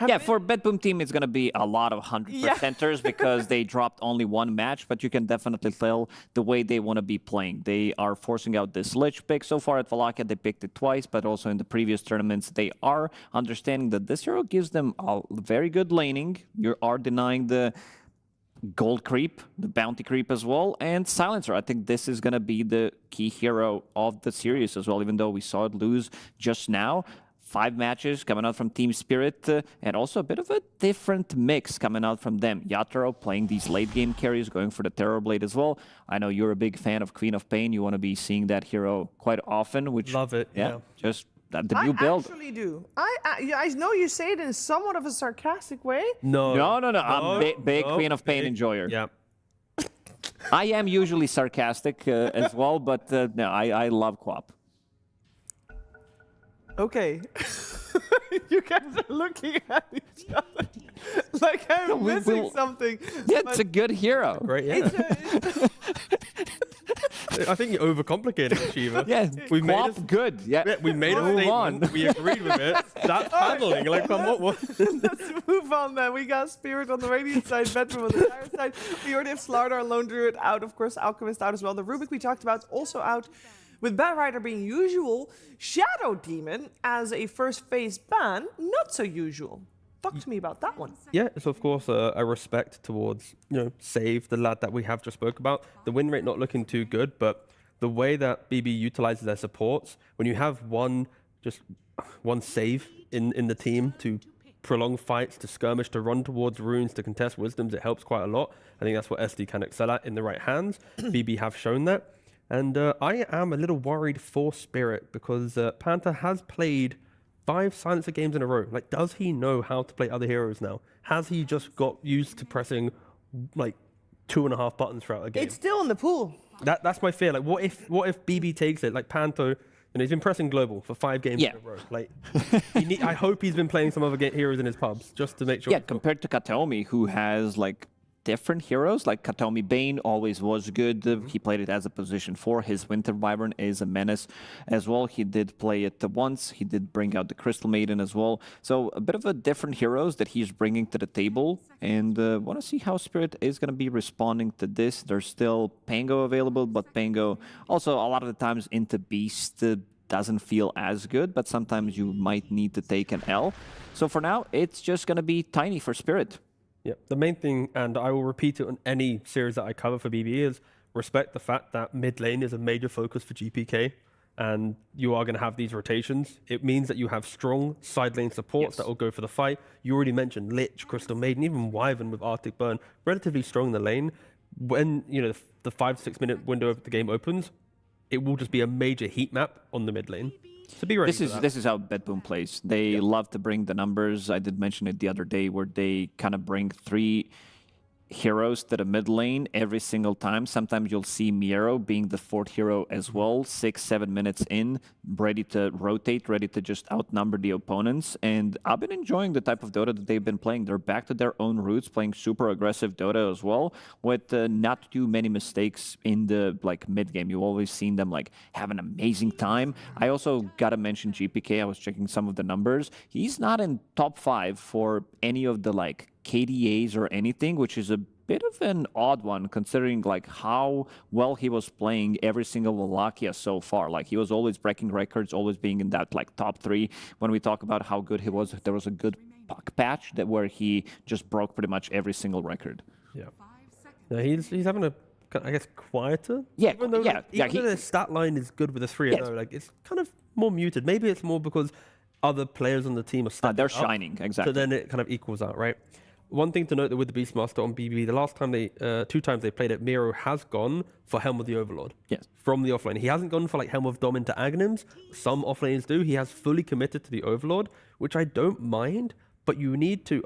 Yeah, for BetBoom Team, it's going to be a lot of 100%ers because they dropped only one match, but you can definitely tell the way they want to be playing. They are forcing out this Lich pick. So far at Wallachia, they picked it twice, but also in the previous tournaments, they are understanding that this hero gives them a very good laning. You are denying the gold creep, the bounty creep as well, and Silencer. I think this is going to be the key hero of the series as well, even though we saw it lose just now. 5 matches coming out from Team Spirit, and also a bit of a different mix coming out from them. Yatoro playing these late game carries, going for the Terror Blade as well. I know you're a big fan of Queen of Pain. You want to be seeing that hero quite often, which... Love it, yeah. Just the new build. I actually do. I know you say it in somewhat of a sarcastic way. No. I'm big Queen of Pain enjoyer. Yeah. I am usually sarcastic as well, but no, I love Quap. Okay. You guys are looking at each other like I'm missing something. Yeah, it's a good hero. Right, yeah. I think you're overcomplicating it, Shiva. Yeah, we Quap good. Yeah, we made a statement. We agreed with it. That's paddling. Like, come on. Let's move on then. We got Spirit on the Radiant side, BetBoom on the Fire side. We already have Slardar, Lone Druid out. Of course, Alchemist out as well. The Rubik we talked about also out. With Bad Rider being usual, Shadow Demon as a first phase ban, not so usual. Talk to me about that one. Yeah, it's of course a respect towards, Save, the lad that we have just spoke about. The win rate not looking too good, but the way that BB utilizes their supports, when you have one Save in the team to prolong fights, to skirmish, to run towards runes, to contest wisdoms, it helps quite a lot. I think that's what SD can excel at in the right hands. BB have shown that. And I am a little worried for Spirit because Panther has played 5 Silencer games in a row. Like, does he know how to play other heroes now? Has he just got used to pressing, 2.5 buttons throughout a game? It's still in the pool. That's my fear. Like, what if BB takes it? Like, Panther, he's been pressing global for 5 games in a row. Like, I hope he's been playing some other heroes in his pubs just to make sure. Yeah, compared to Kataomi, who has, different heroes, like Kataomi Bane always was good. He played it as a position 4. His Winter Wyvern is a menace as well. He did play it once. He did bring out the Crystal Maiden as well. So a bit of a different heroes that he's bringing to the table, and want to see how Spirit is going to be responding to this. There's still Pango available, but Pango also a lot of the times into Beast doesn't feel as good, but sometimes you might need to take an L. So for now, it's just going to be tiny for Spirit. Yeah, the main thing, and I will repeat it on any series that I cover for BB, is respect the fact that mid lane is a major focus for GPK, and you are going to have these rotations. It means that you have strong side lane supports that will go for the fight. You already mentioned Lich, Crystal Maiden, even Wyvern with Arctic Burn, relatively strong in the lane. When the 5 to 6 minute window of the game opens, it will just be a major heat map on the mid lane. So be ready for that. This is how BetBoom plays. They love to bring the numbers. I did mention it the other day where they kind of bring 3 heroes to the mid lane every single time. Sometimes you'll see Miero being the 4th hero as well, 6-7 minutes in, ready to rotate, ready to just outnumber the opponents. And I've been enjoying the type of Dota that they've been playing. They're back to their own roots, playing super aggressive Dota as well, with not too many mistakes in the mid game. You've always seen them have an amazing time. I also gotta mention GPK. I was checking some of the numbers. He's not in top 5 for any of the KDAs or anything, which is a bit of an odd one considering how well he was playing every single Wallachia so far. He was always breaking records, always being in that top 3. When we talk about how good he was, there was a good puck patch where he just broke pretty much every single record. Yeah. He's having a, I guess, quieter. Yeah, even though, even though the stat line is good with a 3-0, it's kind of more muted. Maybe it's more because other players on the team are stepping they're up, shining, exactly. So then it kind of equals out, right? One thing to note that with the Beastmaster on BB, the last time 2 times they played it, Miro has gone for Helm of the Overlord. Yes. From the offlane. He hasn't gone for Helm of Dom into Aghanims. Some offlanes do. He has fully committed to the Overlord, which I don't mind, but you need to,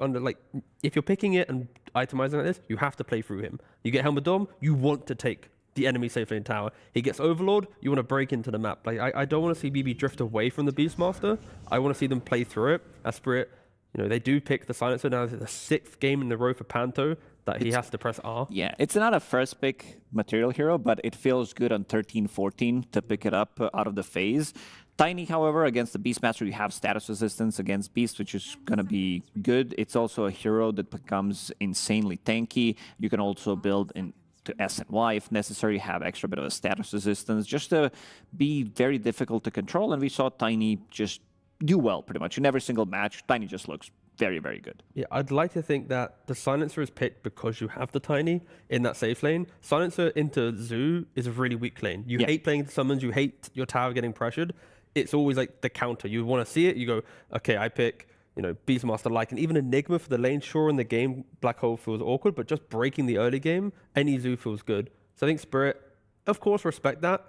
if you're picking it and itemizing like this, you have to play through him. You get Helm of Dom, you want to take the enemy safe lane tower. He gets Overlord, you want to break into the map. I don't want to see BB drift away from the Beastmaster. I want to see them play through it as Spirit You know, they do pick the Silencer. Now it's the 6th game in a row for Panto that he has to press R. Yeah, it's not a first pick material hero, but it feels good on 13-14 to pick it up out of the phase. Tiny, however, against the Beastmaster, you have status resistance against Beast, which is going to be good. It's also a hero that becomes insanely tanky. You can also build into S and Y if necessary, have extra bit of a status resistance, just to be very difficult to control. And we saw Tiny just do well pretty much in every single match. Tiny just looks very, very good. Yeah, I'd like to think that the Silencer is picked because you have the Tiny in that safe lane. Silencer into Zoo is a really weak lane. You hate playing summons, you hate your tower getting pressured. It's always like the counter. You want to see it, you go, okay, I pick, you know, Beastmaster, like, and even Enigma for the lane. Sure, in the game, Black Hole feels awkward, but just breaking the early game, any Zoo feels good. So I think Spirit, of course, respect that.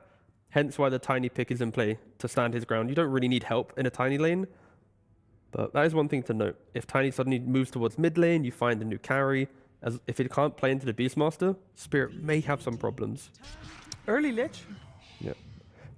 Hence why the Tiny pick is in play to stand his ground. You don't really need help in a Tiny lane. But that is one thing to note. If Tiny suddenly moves towards mid lane, you find a new carry. As if it can't play into the Beastmaster, Spirit may have some problems. Early Lich. Yeah.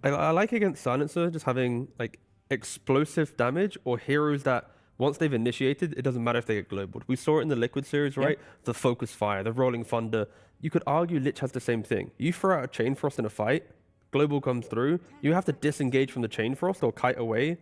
I like against Silencer just having like explosive damage or heroes that once they've initiated, it doesn't matter if they get global. We saw it in the Liquid series, right? The Focus Fire, the Rolling Thunder. You could argue Lich has the same thing. You throw out a Chain Frost in a fight, global comes through, you have to disengage from the Chain Frost or kite away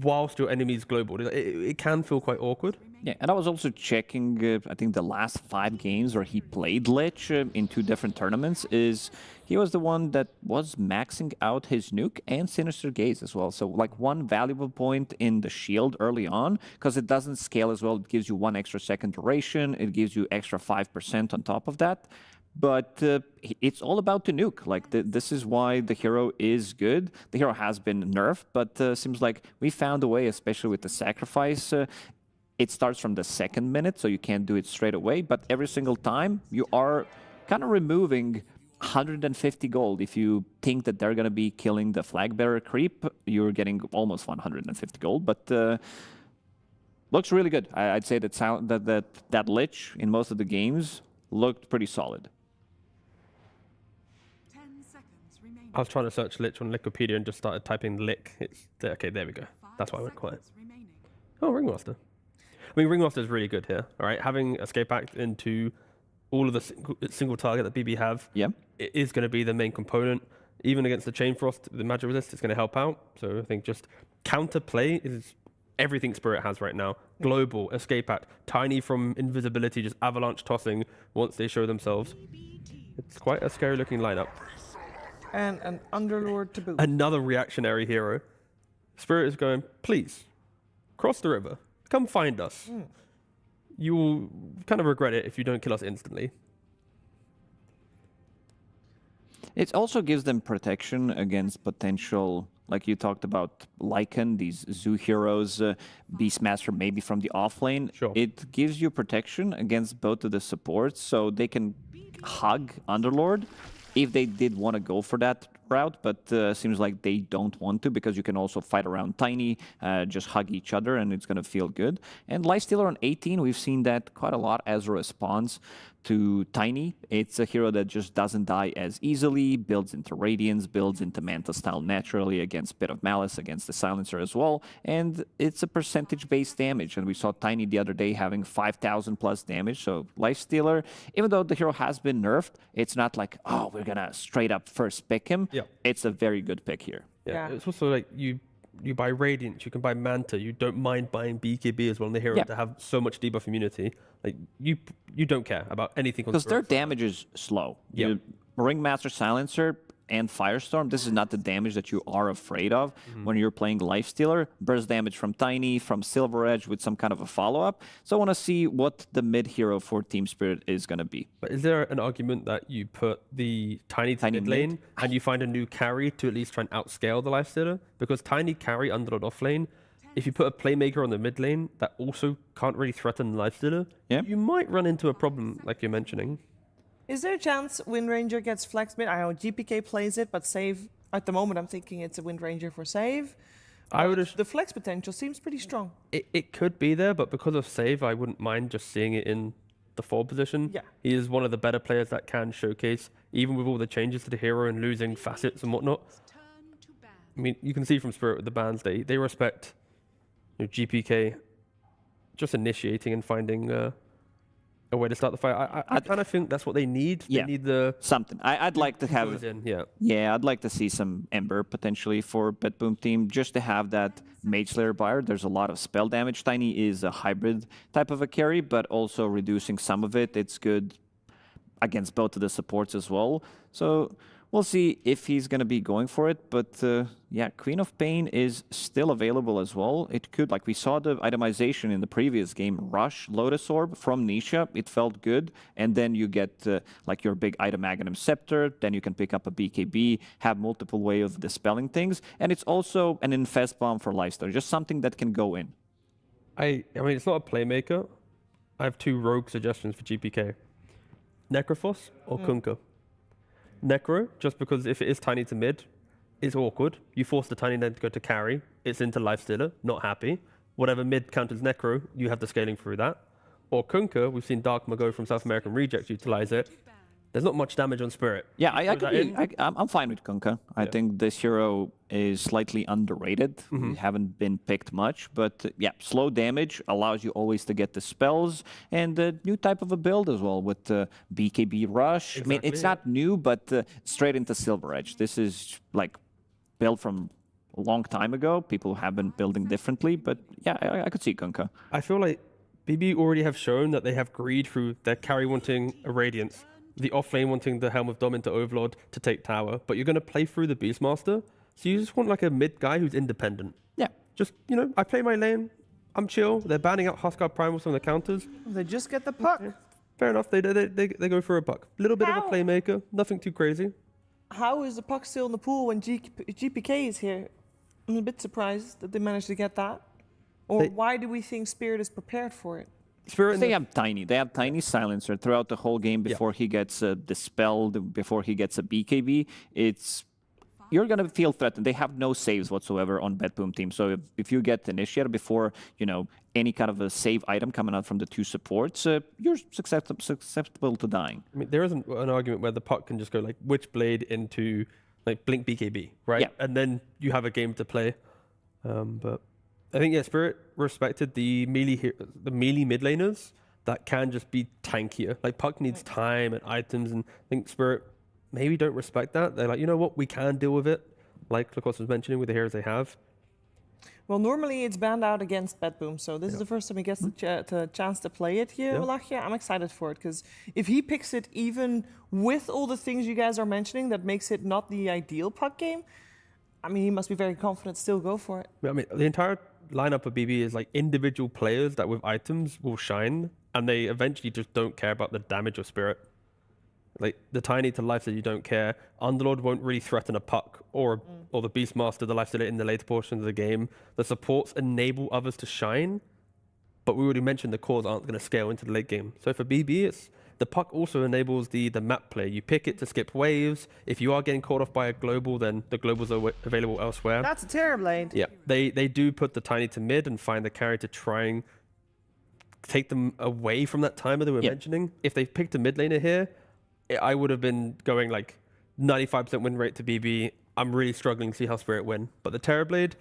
whilst your enemy's global. It can feel quite awkward. Yeah, and I was also checking, I think the last 5 games where he played Lich in 2 different tournaments, he was the one that was maxing out his nuke and Sinister Gaze as well. So like one valuable point in the shield early on, because it doesn't scale as well. It gives you 1 extra second duration. It gives you extra 5% on top of that. But it's all about the nuke. Like this is why the hero is good. The hero has been nerfed, but seems like we found a way, especially with the sacrifice. It starts from the 2nd minute, so you can't do it straight away. But every single time, you are kind of removing 150 gold. If you think that they're going to be killing the flag bearer creep, you're getting almost 150 gold. But looks really good. I'd say that Lich in most of the games looked pretty solid. I was trying to search Lich on Wikipedia and just started typing Lick. Okay, there we go. That's why I went quiet. Oh, Ringmaster. I mean, Ringmaster is really good here. All right, having Escape Act into all of the single target that BB have, it is going to be the main component. Even against the Chain Frost, the Magic Resist is going to help out. So I think just counter play is everything Spirit has right now. Global, Escape Act, Tiny from invisibility, just avalanche tossing once they show themselves. It's quite a scary looking lineup. And an Underlord to boot. Another reactionary hero. Spirit is going, please, cross the river. Come find us. You will kind of regret it if you don't kill us instantly. It also gives them protection against potential, like you talked about, Lycan, these Zoo heroes, Beastmaster maybe from the offlane. Sure. It gives you protection against both of the supports, so they can hug Underlord if they did want to go for that route, but seems like they don't want to, because you can also fight around Tiny, just hug each other, and it's going to feel good. And Lifestealer on 18, we've seen that quite a lot as a response to Tiny. It's a hero that just doesn't die as easily, builds into Radiance, builds into Manta style naturally against Bit of Malice, against the Silencer as well, and it's a percentage-based damage, and we saw Tiny the other day having 5,000 plus damage, so Lifestealer, even though the hero has been nerfed, it's not like, oh, we're gonna straight up first pick him. It's a very good pick here. Yeah. It's also like you buy Radiance, you can buy Manta, you don't mind buying BKB as well, and the hero to have so much debuff immunity. Like you don't care about anything. Because their damage is slow. Ringmaster Silencer and Firestorm, this is not the damage that you are afraid of when you're playing Lifestealer. Burst damage from Tiny, from Silver Edge with some kind of a follow-up. So I want to see what the mid hero for Team Spirit is going to be. But is there an argument that you put the Tiny mid lane and you find a new carry to at least try and outscale the Lifestealer? Because Tiny carry Underlord off lane, if you put a Playmaker on the mid lane that also can't really threaten the Lifestealer, you might run into a problem like you're mentioning. Is there a chance Wind Ranger gets flex mid? I know GPK plays it, but save, at the moment I'm thinking it's a Wind Ranger for save. The flex potential seems pretty strong. It could be there, but because of save, I wouldn't mind just seeing it in the 4 position. He is one of the better players that can showcase, even with all the changes to the hero and losing facets and whatnot. I mean, you can see from Spirit with the bans, they respect GPK just initiating and finding a way to start the fight. I kind of think that's what they need. Yeah. They need the something. I'd like to have. Yeah, I'd like to see some Ember potentially for BetBoom Team, just to have that Mage Slayer buyer. There's a lot of spell damage. Tiny is a hybrid type of a carry, but also reducing some of it. It's good against both of the supports as well. So we'll see if he's going to be going for it. But yeah, Queen of Pain is still available as well. It could, like we saw the itemization in the previous game, Rush, Lotus Orb from Nisha. It felt good. And then you get like your big item Magnum Scepter. Then you can pick up a BKB, have multiple way of dispelling things. And it's also an Infest Bomb for Lifesteal, just something that can go in. I mean, it's not a playmaker. I have 2 rogue suggestions for GPK. Necrophos or Kunkka. Necro, just because if it is tiny to mid, it's awkward. You force the tiny then to go to carry. It's into Lifestealer, not happy. Whatever mid counters Necro, you have the scaling through that. Or Kunkka, we've seen Dark Mago from South American Rejects utilize it. There's not much damage on Spirit. Yeah, I'm fine with Kunkka. I think this hero is slightly underrated. We haven't been picked much, but yeah, slow damage allows you always to get the spells and a new type of a build as well with BKB Rush. I mean, it's not new, but straight into Silver Edge. This is like built from a long time ago. People have been building differently, but yeah, I could see Kunkka. I feel like BB already have shown that they have greed through their carry wanting a Radiance, the off-lane wanting the Helm of Dom into Overlord to take tower, but you're going to play through the Beastmaster, so you just want like a mid guy who's independent. Yeah. Just, you know, I play my lane, I'm chill, they're banning out Huskar Primals from the counters. They just get the puck. Fair enough, they go for a puck. Little bit of a playmaker, nothing too crazy. How is the puck still in the pool when GPK is here? I'm a bit surprised that they managed to get that. Or why do we think Spirit is prepared for it? They have Tiny Silencer throughout the whole game before he gets dispelled, before he gets a BKB. You're going to feel threatened. They have no saves whatsoever on BetBoom Team. So if you get Initiator before, you know, any kind of a save item coming out from the 2 supports, you're susceptible to dying. I mean, there isn't an argument where the puck can just go like Witchblade into like Blink BKB, right? Yeah. And then you have a game to play. But I think, yeah, Spirit respected the melee mid laners that can just be tankier. Like, Puck needs time and items, and I think Spirit maybe don't respect that. They're like, you know what, we can deal with it, like Lakos was mentioning, with the heroes they have. Well, normally it's banned out against BetBoom, so this is the first time he gets the chance to play it here in Wallachia. I'm excited for it, because if he picks it even with all the things you guys are mentioning that makes it not the ideal Puck game, I mean, he must be very confident to still go for it. I mean, the entire lineup of BB is like individual players that with items will shine, and they eventually just don't care about the damage of Spirit. Like, the Tiny to Lifesteal, you don't care. Underlord won't really threaten a Puck or the Beastmaster, the Lifesteal in the later portions of the game. The supports enable others to shine, but we already mentioned the cores aren't going to scale into the late game. So for BB, the Puck also enables the map play. You pick it to skip waves. If you are getting caught off by a global, then the globals are available elsewhere. That's a Terrorblade. Yeah, they do put the Tiny to mid and find the carry to try and take them away from that timer that we were mentioning. If they picked a mid laner here, I would have been going like 95% win rate to BB. I'm really struggling to see how Spirit win. But the Terrorblade,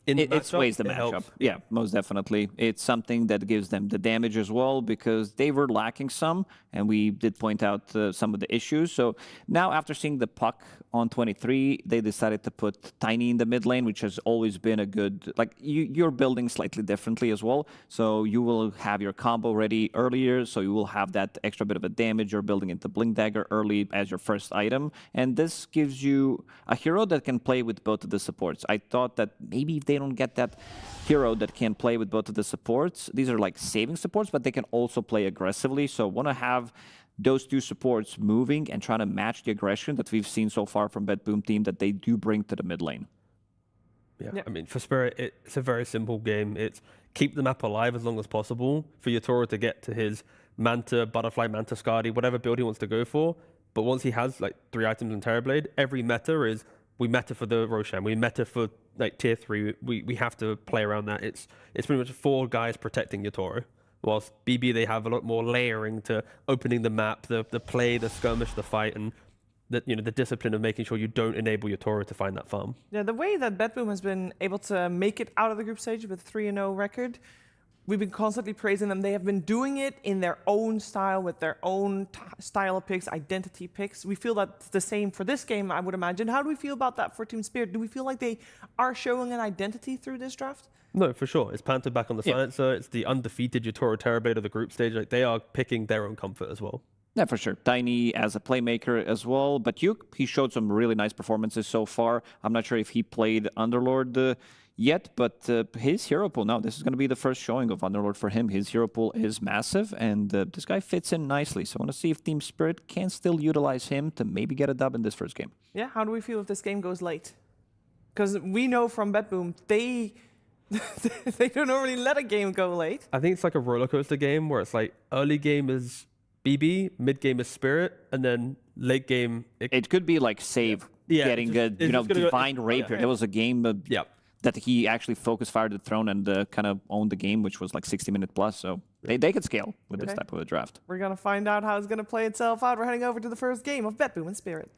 it sways the matchup. Yeah, most definitely. It's something that gives them the damage as well, because they were lacking some, and we did point out some of the issues. So now, after seeing the Puck on 23, they decided to put Tiny in the mid lane, which has always been a good, like, you're building slightly differently as well. So you will have your combo ready earlier, so you will have that extra bit of a damage. You're building into Blink Dagger early as your first item, and this gives you a hero that can play with both of the supports. I thought that maybe if they don't get that hero that can play with both of the supports, these are like saving supports, but they can also play aggressively. So want to have those 2 supports moving and trying to match the aggression that we've seen so far from BetBoom Team that they do bring to the mid lane. Yeah, I mean, for Spirit, it's a very simple game. It's keep the map alive as long as possible for Yatoro to get to his Manta, Butterfly, Manta Skadi, whatever build he wants to go for. But once he has like 3 items in Terrorblade, every meta is, we meta for the Roshan, we meta for like tier 3, we have to play around that. It's pretty much 4 guys protecting Yatoro. Whilst BB, they have a lot more layering to opening the map, the play, the skirmish, the fight, and the discipline of making sure you don't enable Yatoro to find that farm. Yeah, the way that BetBoom has been able to make it out of the group stage with 3-0 record, we've been constantly praising them. They have been doing it in their own style, with their own style of picks, identity picks. We feel that's the same for this game, I would imagine. How do we feel about that for Team Spirit? Do we feel like they are showing an identity through this draft? No, for sure. It's planted back on the silencer. It's the undefeated Yatoro Terrorblade of the group stage. Like, they are picking their own comfort as well. Yeah, for sure. Tiny as a playmaker as well. But he showed some really nice performances so far. I'm not sure if he played Underlord yet, but his hero pool, now this is going to be the first showing of Underlord for him. His hero pool is massive, and this guy fits in nicely. So I want to see if Team Spirit can still utilize him to maybe get a dub in this first game. Yeah, how do we feel if this game goes late? Because we know from BetBoom, they don't normally let a game go late. I think it's like a roller coaster game where it's like early game is BB, mid game is Spirit, and then late game... It could be like Save getting good, Divine Rapier. There was a game that he actually focused Fire to the Throne and kind of owned the game, which was like 60-minute plus. So they could scale with this type of a draft. We're going to find out how it's going to play itself out. We're heading over to the first game of BetBoom and Spirit.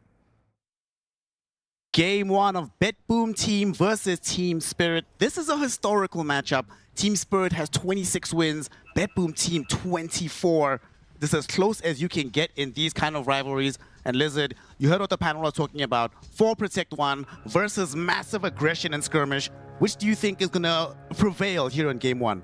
Game 1 of BetBoom Team versus Team Spirit. This is a historical matchup. Team Spirit has 26 wins, BetBoom Team 24. This is as close as you can get in these kind of rivalries. And Lizard, you heard what the panel was talking about. 4 Protect 1 versus massive aggression and skirmish. Which do you think is going to prevail here in Game 1?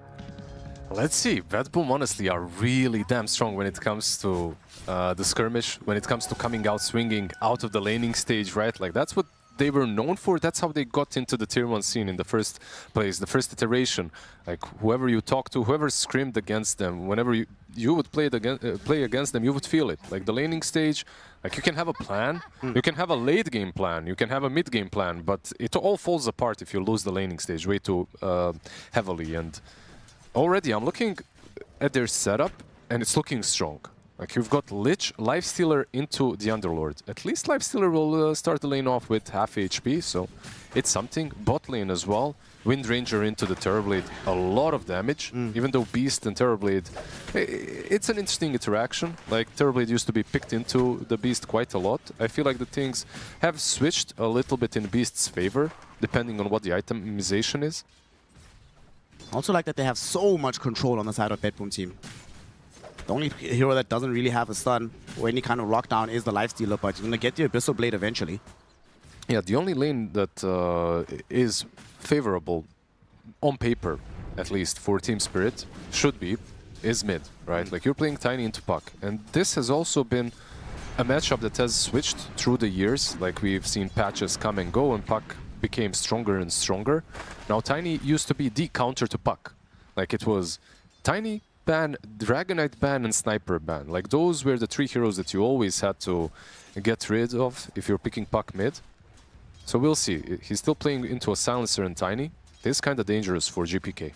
Let's see. BetBoom honestly are really damn strong when it comes to the skirmish, when it comes to coming out swinging out of the laning stage, right? Like, that's what they were known for. That's how they got into the tier 1 scene in the first place, the first iteration. Like, whoever you talk to, whoever screamed against them, whenever you would play against them, you would feel it. Like, the laning stage, like, you can have a plan, you can have a late game plan, you can have a mid game plan, but it all falls apart if you lose the laning stage way too heavily. And already I'm looking at their setup and it's looking strong. Like, you've got Lich, Lifestealer into the Underlord. At least Lifestealer will start the lane off with half HP, so it's something. Bot lane as well. Wind Ranger into the Terrorblade, a lot of damage. Even though Beast and Terrorblade, it's an interesting interaction. Like, Terrorblade used to be picked into the Beast quite a lot. I feel like the things have switched a little bit in Beast's favor, depending on what the itemization is. Also like that they have so much control on the side of BetBoom Team. The only hero that doesn't really have a stun or any kind of lockdown is the Lifestealer, but you're going to get the Abyssal Blade eventually. Yeah, the only lane that is favorable, on paper at least, for Team Spirit, is mid, right? Like, you're playing Tiny into Puck. And this has also been a matchup that has switched through the years. Like, we've seen patches come and go, and Puck became stronger and stronger. Now, Tiny used to be the counter to Puck. Like, it was Tiny ban, Dragonite ban, and Sniper ban. Like, those were the 3 heroes that you always had to get rid of if you're picking Puck mid. So we'll see. He's still playing into a Silencer and Tiny. This is kind of dangerous for GPK.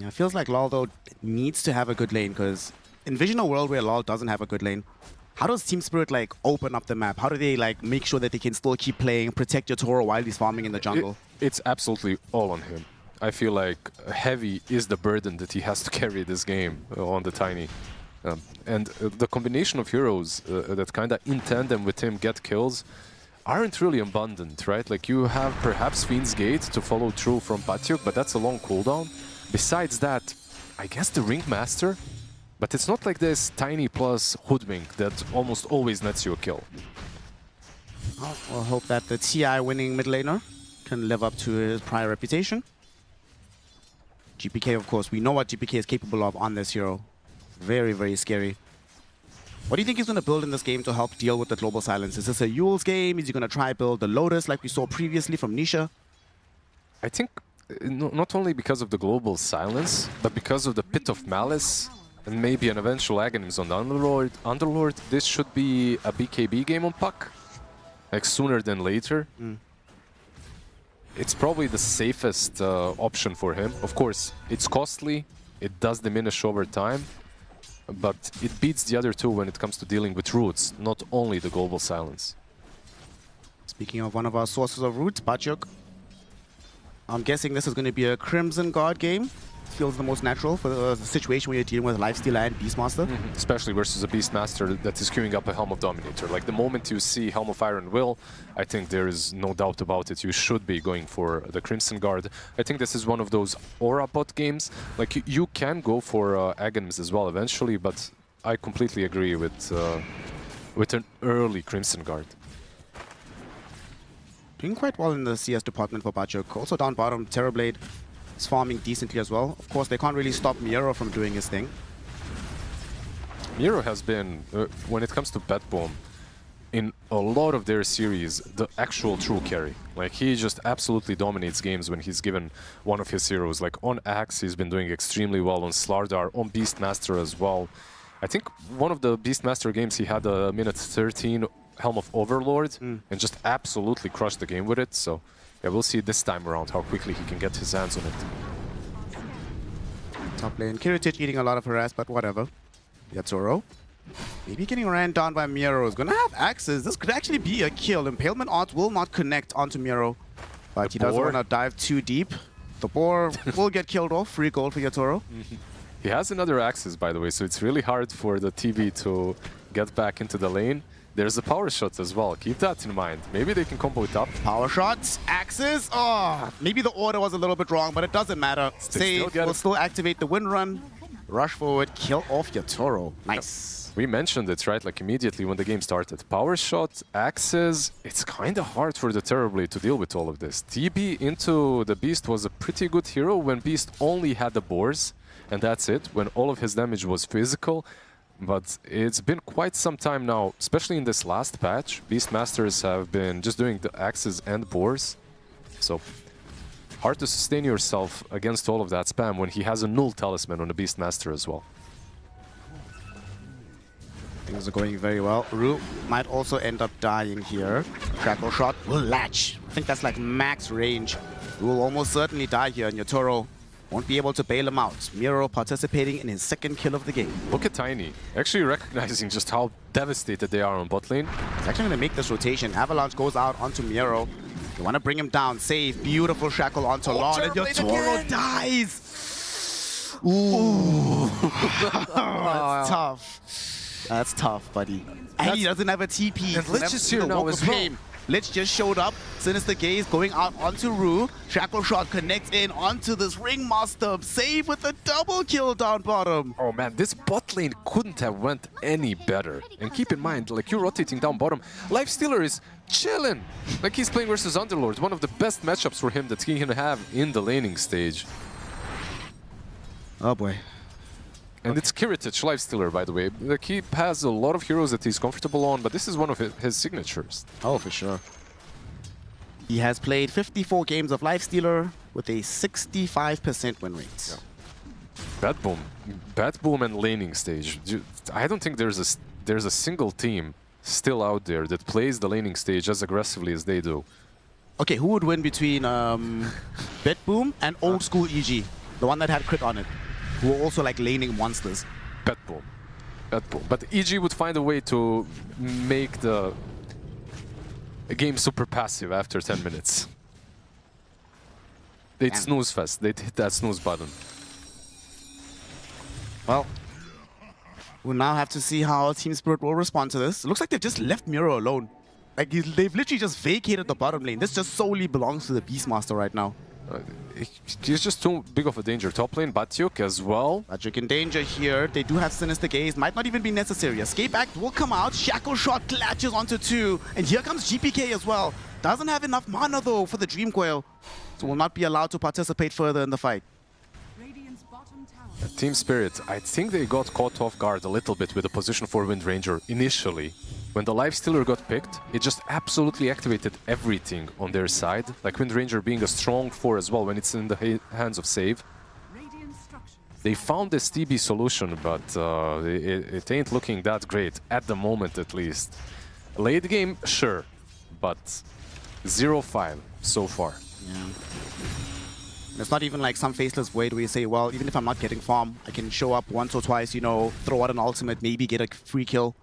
Yeah, it feels like LoL, though, needs to have a good lane, because envision a world where LoL doesn't have a good lane. How does Team Spirit, like, open up the map? How do they, like, make sure that they can still keep playing, protect your Toro while he's farming in the jungle? It's absolutely all on him. I feel like heavy is the burden that he has to carry this game on the Tiny. And the combination of heroes that kind of in tandem with him get kills aren't really abundant, right? Like, you have perhaps Fiend's Gate to follow through from Patyuk, but that's a long cooldown. Besides that, I guess the Ringmaster, but it's not like this Tiny plus Hoodwink that almost always nets you a kill. Oh, we'll hope that the TI winning mid laner can live up to his prior reputation. GPK, of course, we know what GPK is capable of on this hero. Very, very scary. What do you think he's going to build in this game to help deal with the global silence? Is this a Yule's game? Is he going to try build the Lotus like we saw previously from Nisha? I think not only because of the global silence, but because of the Pit of Malice and maybe an eventual Aghanims on the Underlord, this should be a BKB game on Puck, like sooner than later. It's probably the safest option for him. Of course, it's costly, it does diminish over time, but it beats the other two when it comes to dealing with roots, not only the global silence. Speaking of one of our sources of roots, Patyuk, I'm guessing this is going to be a Crimson Guard game. feels the most natural for the situation when you're dealing with Lifestealer and Beastmaster. Especially versus a Beastmaster that is queuing up a Helm of Dominator. Like the moment you see Helm of Iron Will, I think there is no doubt about it. You should be going for the Crimson Guard. I think this is one of those Aura bot games. Like you can go for Aghanim's as well eventually, but I completely agree with an early Crimson Guard. Doing quite well in the CS department for Bachuk. Also down bottom, Terrorblade is farming decently as well. Of course, they can't really stop Miro from doing his thing. Miro has been, when it comes to BetBoom, in a lot of their series, the actual true carry. Like, he just absolutely dominates games when he's given one of his heroes. Like, on Axe, he's been doing extremely well, on Slardar, on Beastmaster as well. I think one of the Beastmaster games, he had a minute 13 Helm of Overlord and just absolutely crushed the game with it. So, yeah, we'll see this time around how quickly he can get his hands on it. Top lane. Kiritich eating a lot of harass, but whatever. Yatsuro. Maybe getting ran down by Miro. Is going to have axes. This could actually be a kill. Impalement Art will not connect onto Miro, but he doesn't want to dive too deep. The boar will get killed off. Free gold for Yatsuro. He has another axis, by the way, so it's really hard for the TV to get back into the lane. There's a power shot as well. Keep that in mind. Maybe they can combo it up. Power shots, axes. Oh, maybe the order was a little bit wrong, but it doesn't matter. Save will still activate the wind run. Rush forward, kill off Yatsuro. Nice. We mentioned it, right? Like immediately when the game started. Power shot, axes. It's kind of hard for the Terrorblade to deal with all of this. TB into the Beast was a pretty good hero when Beast only had the boars. And that's it, when all of his damage was physical. But it's been quite some time now, especially in this last patch. Beastmasters have been just doing the axes and boars. So, hard to sustain yourself against all of that spam when he has a null talisman on the Beastmaster as well. Things are going very well. Ru might also end up dying here. Crackle shot will latch. I think that's like max range. Ru will almost certainly die here, and Yatsuro won't be able to bail him out. Miro participating in his second kill of the game. Look at Tiny, actually recognizing just how devastated they are on bot lane. He's actually going to make this rotation. Avalanche goes out onto Miro. You want to bring him down. Save. Beautiful shackle onto Lord. And Yatsuro dies. Ooh. That's tough. That's tough, buddy. And he doesn't have a TP. And Lich is here now as well. Lich just showed up. Sinister Gaze going out onto Ru. Shackle shot connects in onto this Ringmaster. Save with a double kill down bottom. Oh man, this bot lane couldn't have went any better. And keep in mind, like you're rotating down bottom. Lifestealer is chilling. Like he's playing versus Underlord. One of the best matchups for him that he can have in the laning stage. Oh boy. And it's Kiritich, Lifestealer, by the way. Like, he has a lot of heroes that he's comfortable on, but this is one of his signatures. Oh, for sure. He has played 54 games of Lifestealer with a 65% win rate. Yeah. BetBoom and laning stage. I don't think there's a single team still out there that plays the laning stage as aggressively as they do. Okay, who would win between BetBoom and old school EG? The one that had crit on it. Who are also like laning monsters. BetBoom. But EG would find a way to make the game super passive after 10 minutes. They'd snooze fast. They'd hit that snooze button. Well, we'll now have to see how Team Spirit will respond to this. It looks like they've just left Miro alone. Like they've literally just vacated the bottom lane. This just solely belongs to the Beastmaster right now. He's just too big of a danger. Top lane, Bachuk as well. Bachuk in danger here. They do have Sinister Gaze. Might not even be necessary. Escape Act will come out. Shackle Shot latches onto 2. And here comes GPK as well. Doesn't have enough mana though for the Dream Coil. So will not be allowed to participate further in the fight. Team Spirit, I think they got caught off guard a little bit with the position for Wind Ranger initially. When the Lifestealer got picked, it just absolutely activated everything on their side. Like Wind Ranger being a strong 4 as well when it's in the hands of Save. They found this TB solution, but it ain't looking that great, at the moment at least. Late game, sure, but 0-5 so far. Yeah. It's not even like some faceless way where you say, well, even if I'm not getting farm, I can show up once or twice, you know, throw out an ultimate, maybe get a free kill.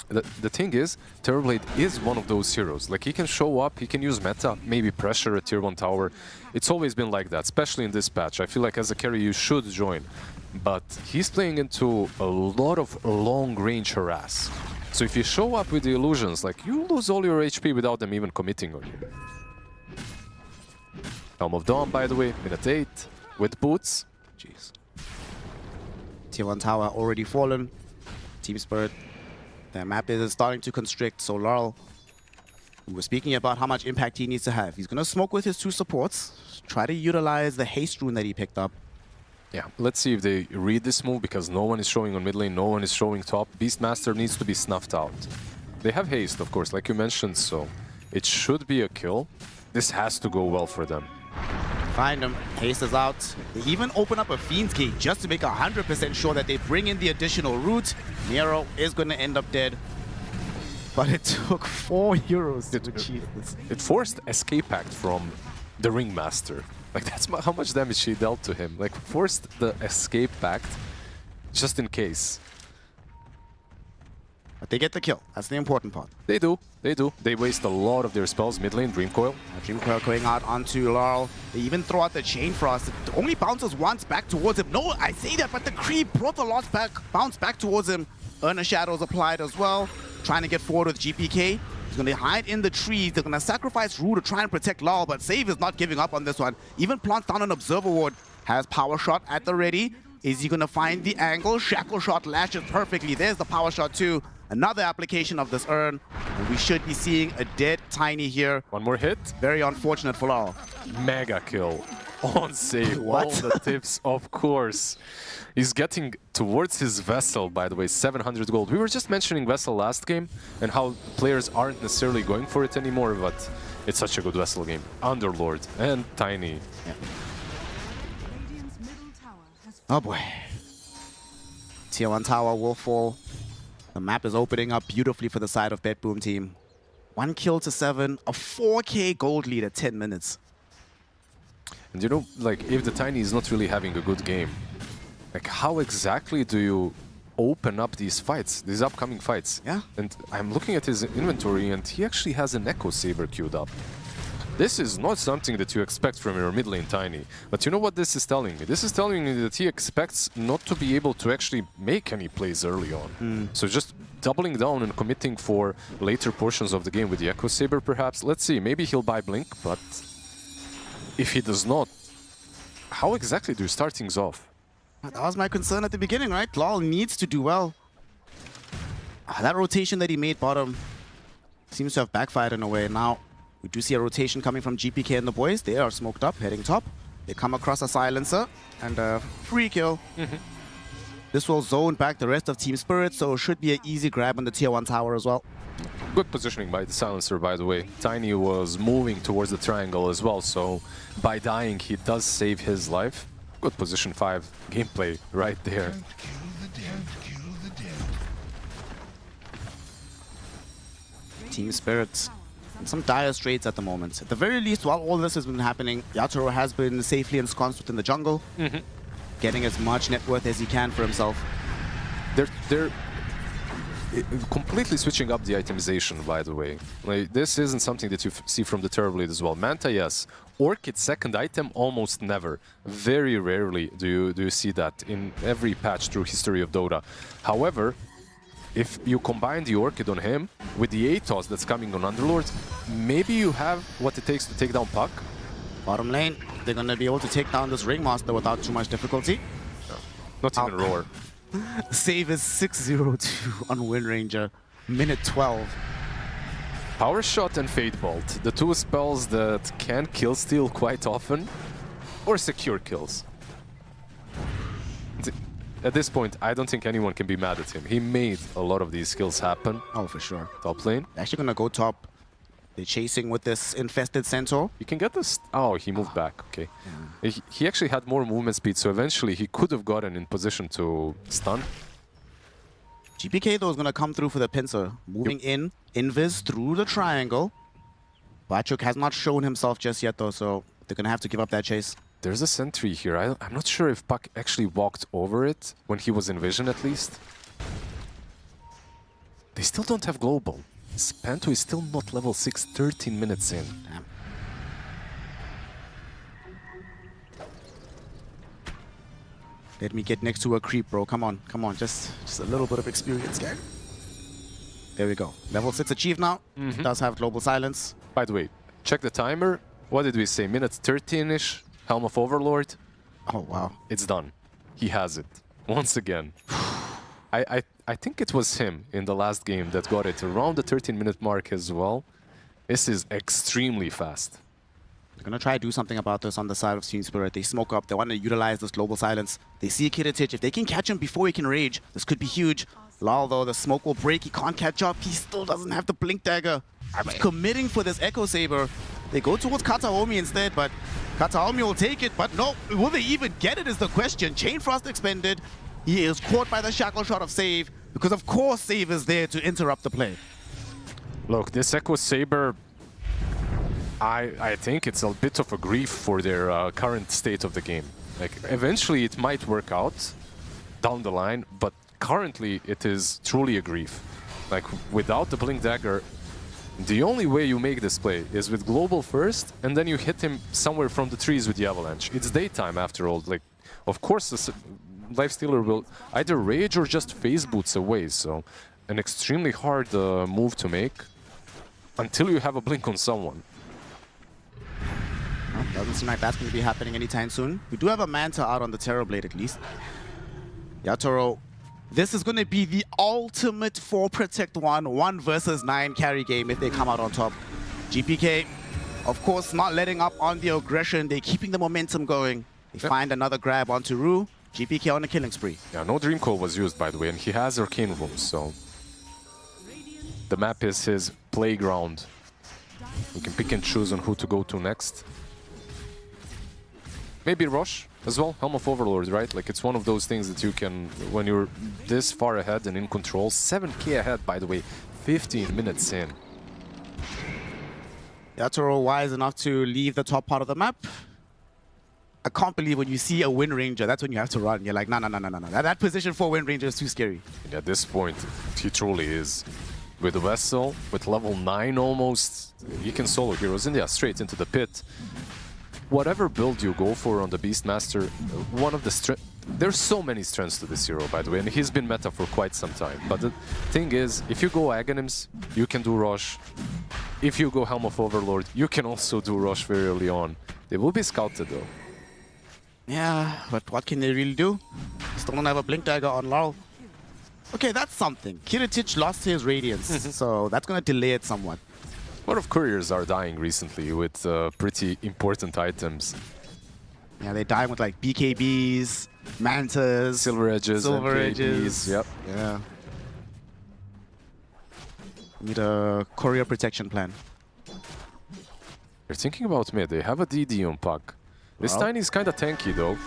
the thing is, Terrorblade is one of those heroes. Like, he can show up, he can use meta, maybe pressure a tier 1 tower. It's always been like that, especially in this patch. I feel like as a carry you should join. But he's playing into a lot of long-range harass. So if you show up with the illusions, like, you lose all your HP without them even committing on you. Helm of Dawn, by the way, minute 8, with boots. Jeez. Tier 1 tower already fallen. Team Spirit, their map is starting to constrict, so Laurel, we were speaking about how much impact he needs to have. He's going to smoke with his 2 supports, try to utilize the haste rune that he picked up. Yeah, let's see if they read this move, because no one is showing on mid lane, no one is showing top. Beastmaster needs to be snuffed out. They have haste, of course, like you mentioned, so it should be a kill. This has to go well for them. Find him. Haste is out. They even open up a Fiend's Gate just to make 100% sure that they bring in the additional route. Nero is going to end up dead. But it took 4 euros to achieve this. It forced Escape Pact from the Ringmaster. Like, that's how much damage she dealt to him. Like, forced the Escape Pact just in case. But they get the kill. That's the important part. They do. They do. They waste a lot of their spells. Mid lane, Dream Coil. Dream Coil going out onto Laurel. They even throw out the Chain Frost. It only bounces once back towards him. No, I say that, but the creep brought the lost back, bounce back towards him. Earner Shadows applied as well. Trying to get forward with GPK. He's going to hide in the trees. They're going to sacrifice Rue to try and protect Laurel, but Save is not giving up on this one. Even plants down an Observer Ward. Has Power Shot at the ready. Is he going to find the angle? Shackle Shot lashes perfectly. There's the Power Shot too. Another application of this Urn. And we should be seeing a dead Tiny here. One more hit. Very unfortunate for Laurel. Mega kill on Save. What? All the tips, of course. He's getting towards his Vessel, by the way, 700 gold. We were just mentioning Vessel last game and how players aren't necessarily going for it anymore, but it's such a good Vessel game. Underlord and Tiny. Yeah. Oh boy. Tier 1 tower will fall. The map is opening up beautifully for the side of BetBoom Team. 1 kill to 7, a 4k gold lead at 10 minutes. And you know, like, if the Tiny is not really having a good game, like, how exactly do you open up these fights, these upcoming fights? Yeah. And I'm looking at his inventory, and he actually has an Echo Saber queued up. This is not something that you expect from your mid lane Tiny. But you know what this is telling me? This is telling me that he expects not to be able to actually make any plays early on. So just doubling down and committing for later portions of the game with the Echo Saber, perhaps. Let's see, maybe he'll buy Blink, but if he does not, how exactly do you start things off? That was my concern at the beginning, right? Laurel needs to do well. That rotation that he made bottom seems to have backfired in a way. Now, we do see a rotation coming from GPK and the boys. They are smoked up, heading top. They come across a Silencer and a free kill. This will zone back the rest of Team Spirit, so it should be an easy grab on the Tier 1 tower as well. Good positioning by the Silencer, by the way. Tiny was moving towards the triangle as well, so by dying, he does save his life. Good position 5 gameplay right there. Team Spirit in some dire straits at the moment. At the very least, while all this has been happening, Yatoro has been safely ensconced within the jungle, getting as much net worth as he can for himself. They're completely switching up the itemization, by the way. Like, this isn't something that you see from the Terrorblade as well. Manta, yes. Orchid second item, almost never. Very rarely do you see that in every patch through history of Dota. However, if you combine the Orchid on him with the Atos that's coming on Underlord, maybe you have what it takes to take down Puck. Bottom lane, they're going to be able to take down this Ringmaster without too much difficulty. No, not even Roar. Save is 6-0-2 on Wind Ranger, minute 12. Power Shot and Fate Bolt, the two spells that can kill steal quite often, or secure kills. At this point, I don't think anyone can be mad at him. He made a lot of these skills happen. Oh, for sure. Top lane. They're actually going to go top. They're chasing with this infested Centaur. You can get this. Oh, he moved back. Okay. He actually had more movement speed, so eventually he could have gotten in position to stun. GPK, though, is going to come through for the pincer. Moving in, invis through the triangle. Bachuk has not shown himself just yet, though, so they're going to have to give up that chase. There's a sentry here. I'm not sure if Puck actually walked over it when he was in vision, at least. They still don't have global. Spanto is still not level 6, 13 minutes in. Damn. Let me get next to a creep, bro. Come on, come on. Just a little bit of experience, gang. There we go. Level 6 achieved now. Does have global silence. By the way, check the timer. What did we say? Minutes 13-ish. Helm of Overlord. Oh, wow. It's done. He has it. Once again. I think it was him in the last game that got it around the 13-minute mark as well. This is extremely fast. They're going to try to do something about this on the side of Team Spirit. They smoke up. They want to utilize this global silence. They see Kiritich. If they can catch him before he can rage, this could be huge. Lal, though, the smoke will break. He can't catch up. He still doesn't have the Blink Dagger. He's committing for this Echo Saber. They go towards Kataomi instead, but Kataomi will take it. But no, will they even get it is the question. Chain Frost expended. He is caught by the shackle shot of Save, because of course Save is there to interrupt the play. Look, this Echo Saber, I think it's a bit of a grief for their current state of the game. Like, eventually it might work out down the line, but currently it is truly a grief. Like, without the Blink Dagger, the only way you make this play is with global first, and then you hit him somewhere from the trees with the Avalanche. It's daytime after all. Like, of course, the Lifestealer will either rage or just phase boots away, so an extremely hard move to make until you have a blink on someone. Well, doesn't seem like that's going to be happening anytime soon. We do have a Manta out on the Terrorblade at least. Yatoro, this is going to be the ultimate 4 Protect 1 versus 9 carry game if they come out on top. GPK, of course, not letting up on the aggression. They're keeping the momentum going. They find another grab onto Rue. GPK on a killing spree. Yeah, no Dream Coil was used, by the way, and he has Arcane Runes, so the map is his playground. You can pick and choose on who to go to next. Maybe Rosh as well, Helm of Overlord, right? Like, it's one of those things that you can, when you're this far ahead and in control. 7k ahead, by the way, 15 minutes in. Yatoro wise enough to leave the top part of the map. I can't believe when you see a Wind Ranger, that's when you have to run. You're like, no. That position for Wind Ranger is too scary. And at this point, he truly is. With the Vessel, with level 9 almost, he can solo heroes, and yeah, straight into the pit. Whatever build you go for on the Beastmaster, one of the strengths... There's so many strengths to this hero, by the way, and he's been meta for quite some time. But the thing is, if you go Aghanims, you can do Rosh. If you go Helm of Overlord, you can also do Rosh very early on. They will be scouted, though. Yeah, but what can they really do? Still don't have a Blink Dagger on Laurel. Okay, that's something. Kiritich lost his Radiance, so that's going to delay it somewhat. A lot of couriers are dying recently with pretty important items. Yeah, they're dying with like BKBs, Mantas, Silver Edges, Yep. Yeah. Need a courier protection plan. They're thinking about mid. They have a DD on Puck. This Tiny's kind of tanky, though.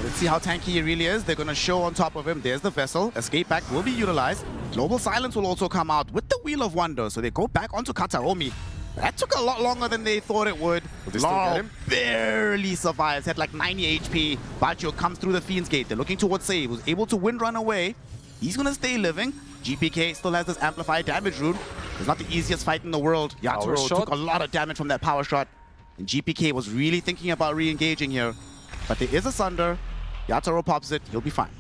Let's see how tanky he really is. They're going to show on top of him. There's the Vessel. Escape back will be utilized. Global Silence will also come out with the Wheel of Wonder. So they go back onto Kataomi. That took a lot longer than they thought it would. Laurel barely survives. Had like 90 HP. Baccio comes through the Fiend's Gate. They're looking towards Save, who's able to wind run away. He's going to stay living. GPK still has this amplified damage rune. It's not the easiest fight in the world. Yatoro took a lot of damage from that power shot. And GPK was really thinking about re-engaging here. But there is a Sunder. Yatoro pops it. He'll be fine.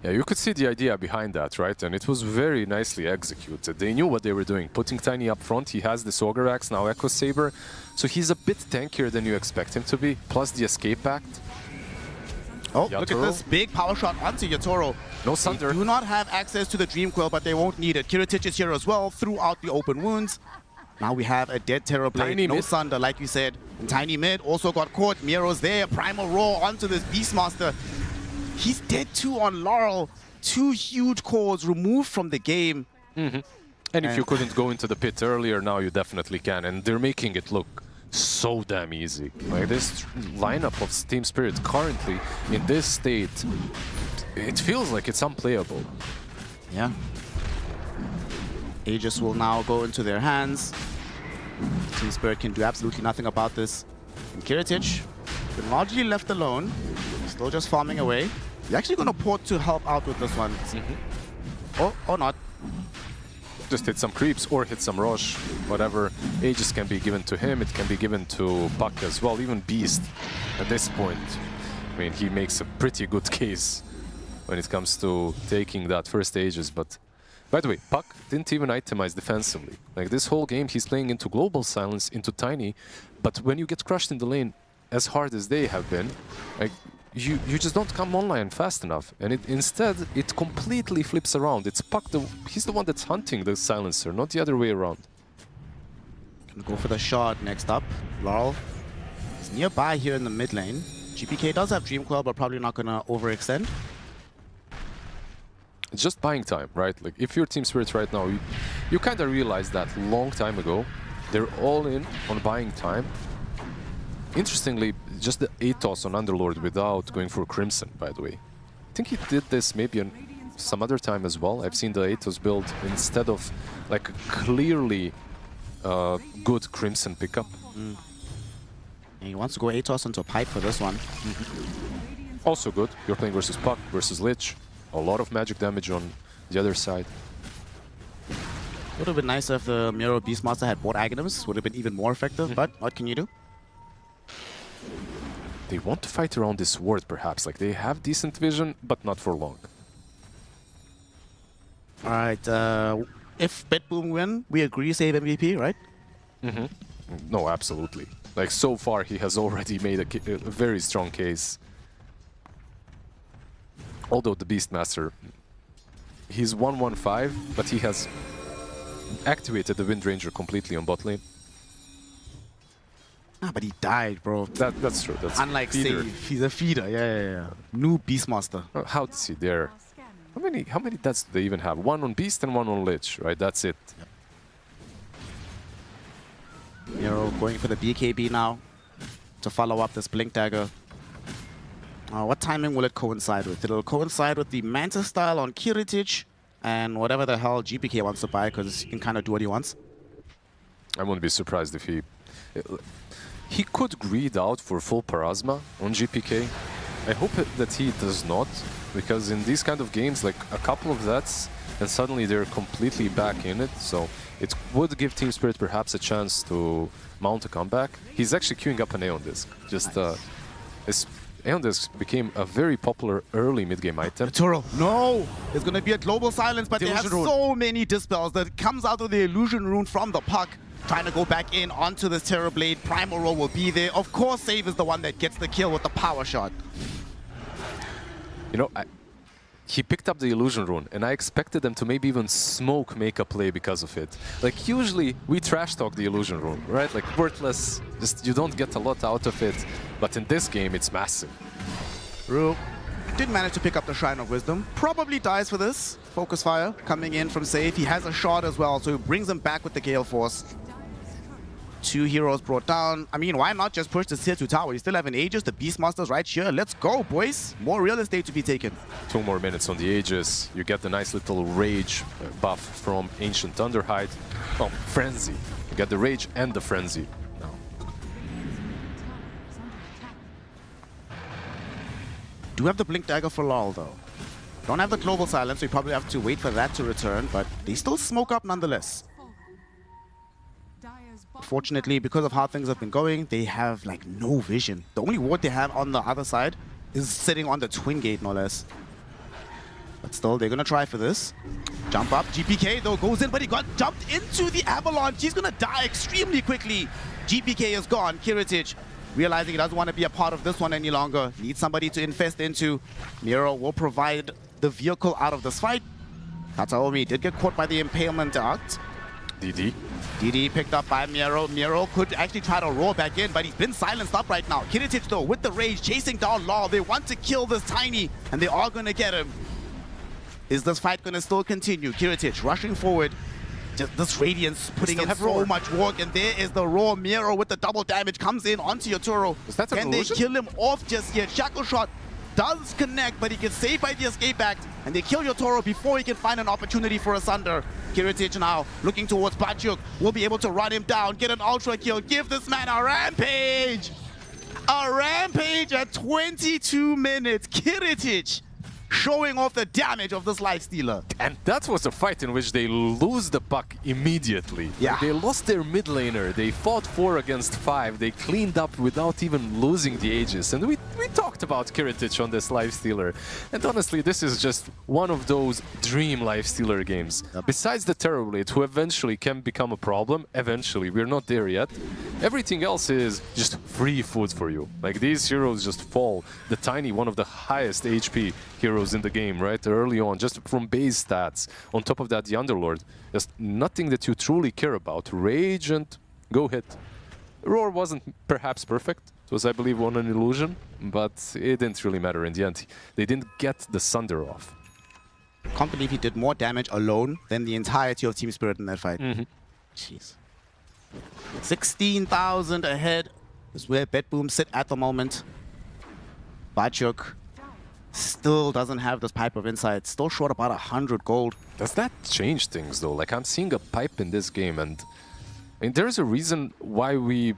Yeah, you could see the idea behind that, right? And it was very nicely executed. They knew what they were doing. Putting Tiny up front, he has this Ogre Axe, now Echo Saber. So he's a bit tankier than you expect him to be. Plus the Escape Act. Oh, Yatoro. Look at this big power shot onto Yatoro. No Sunder. They do not have access to the Dream Coil, but they won't need it. Kiritich is here as well, throughout the open wounds. Now we have a dead Terrorblade, no Sunder, like you said. And Tiny mid also got caught. Miro's there, Primal Roar onto this Beastmaster. He's dead too on Laurel. 2 huge cores removed from the game. And if you couldn't go into the pit earlier, now you definitely can. And they're making it look so damn easy. Like, this lineup of Team Spirit currently in this state, it feels like it's unplayable. Yeah. Aegis will now go into their hands. Team Spirit can do absolutely nothing about this. And Kiritich, been largely left alone. Still just farming away. He's actually going to port to help out with this one. Or not. just hit some creeps or hit some Roche, whatever. Aegis can be given to him, it can be given to Puck as well, even Beast at this point. I mean, he makes a pretty good case when it comes to taking that first Aegis, but by the way, Puck didn't even itemize defensively. Like this whole game, he's playing into Global Silence, into Tiny, but when you get crushed in the lane as hard as they have been, like you just don't come online fast enough, and instead it completely flips around. It's Puck, he's the one that's hunting the silencer, not the other way around. Gonna go for the shot next up. Laurel is nearby here in the mid lane. GPK does have Dream Coil, but probably not gonna overextend. It's just buying time, right? Like if you're Team Spirit right now, you kind of realize that long time ago. They're all in on buying time. Interestingly, just the Atos on Underlord without going for Crimson, by the way. I think he did this maybe some other time as well. I've seen the Atos build instead of like a clearly good Crimson pickup. And he wants to go Atos into a pipe for this one. Also good. You're playing versus Puck, versus Lich. A lot of magic damage on the other side. Would have been nicer if the Miro Beastmaster had both Aghanims. Would have been even more effective, but what can you do? They want to fight around this ward, perhaps. Like, they have decent vision, but not for long. Alright, if BetBoom win, we agree save MVP, right? No, absolutely. Like, so far, he has already made a very strong case. Although the Beastmaster, he's 1-1-5, but he has activated the Wind Ranger completely on bot lane. Ah, but he died, bro. That's true. That's unlike Save, he's a feeder. Yeah. New Beastmaster. How does he dare? How many deaths do they even have? One on Beast and one on Lich, right? That's it. Yep. Miro going for the BKB now to follow up this Blink Dagger. What timing will it coincide with? It'll coincide with the Mantis style on Kiritich and whatever the hell GPK wants to buy, because he can kind of do what he wants. I wouldn't be surprised if he could greed out for full Parasma on GPK. I hope that he does not, because in these kind of games, like a couple of deaths and suddenly they're completely back in it. So it would give Team Spirit perhaps a chance to mount a comeback. He's actually queuing up an Aeon Disc. Aeon Disc became a very popular early mid-game item. Turo, no! There's gonna be a Global Silence, but they have so many Dispels that comes out of the Illusion Rune from the Puck. Trying to go back in onto this Terrorblade. Primal Roll will be there. Of course, Save is the one that gets the kill with the power shot. You know, he picked up the Illusion Rune, and I expected them to maybe even make a play because of it. Like, usually, we trash talk the Illusion Rune, right? Like, worthless, just you don't get a lot out of it. But in this game, it's massive. Ru did manage to pick up the Shrine of Wisdom. Probably dies for this. Focus Fire coming in from Save. He has a shot as well, so he brings him back with the Gale Force. 2 heroes brought down. I mean, why not just push this tier 2 tower? You still have an Aegis, the Beastmaster's right here. Let's go, boys. More real estate to be taken. 2 more minutes on the Aegis. You get the nice little Rage buff from Ancient Thunderhide. Oh, Frenzy. You get the Rage and the Frenzy now. Do have the Blink Dagger for LOL, though. Don't have the Global Silence, so you probably have to wait for that to return, but they still smoke up nonetheless. Fortunately, because of how things have been going, they have like no vision. The only ward they have on the other side is sitting on the Twin Gate, no less. But still, they're gonna try for this. Jump up. GPK though goes in, but he got jumped into the avalanche. He's gonna die extremely quickly. GPK is gone. Kiritich realizing he doesn't want to be a part of this one any longer. Needs somebody to infest into. Miro will provide the vehicle out of this fight. Tataomi did get caught by the Impalement Act. DD picked up by Miro. Miro could actually try to roll back in, but he's been silenced up right now. Kiritich, though, with the Rage, chasing down Law. They want to kill this Tiny, and they are going to get him. Is this fight going to still continue? Kiritich rushing forward. Just this Radiance putting in so much work, and there is the Raw. Miro with the double damage comes in onto your Turo. Can they kill him off just yet? Shackle Shot does connect, but he gets saved by the Escape Act, and they kill your Toro before he can find an opportunity for a Sunder. Kiritich now looking towards Bachuk, will be able to run him down, get an Ultra kill, give this man a rampage! A rampage at 22 minutes. Kiritich showing off the damage of this Lifestealer. And that was a fight in which they lose the puck immediately. Yeah. They lost their mid laner. They fought 4 against 5. They cleaned up without even losing the Aegis. And we talked about Kiritich on this Lifestealer. And honestly, this is just one of those dream Lifestealer games. Besides the Terrorblade, who eventually can become a problem, eventually, we're not there yet. Everything else is just free food for you. Like, these heroes just fall. The Tiny, one of the highest HP heroes in the game, right? Early on, just from base stats. On top of that, the Underlord. Just nothing that you truly care about. Rage and go hit. Roar wasn't perhaps perfect. It was, I believe, on an illusion, but it didn't really matter in the end. They didn't get the Sunder off. I can't believe he did more damage alone than the entirety of Team Spirit in that fight. Jeez. 16,000 ahead is where BetBoom sit at the moment. Bachuk still doesn't have this Pipe of Insight. Still short about 100 gold. Does that change things, though? Like, I'm seeing a pipe in this game, and I mean, there's a reason why we...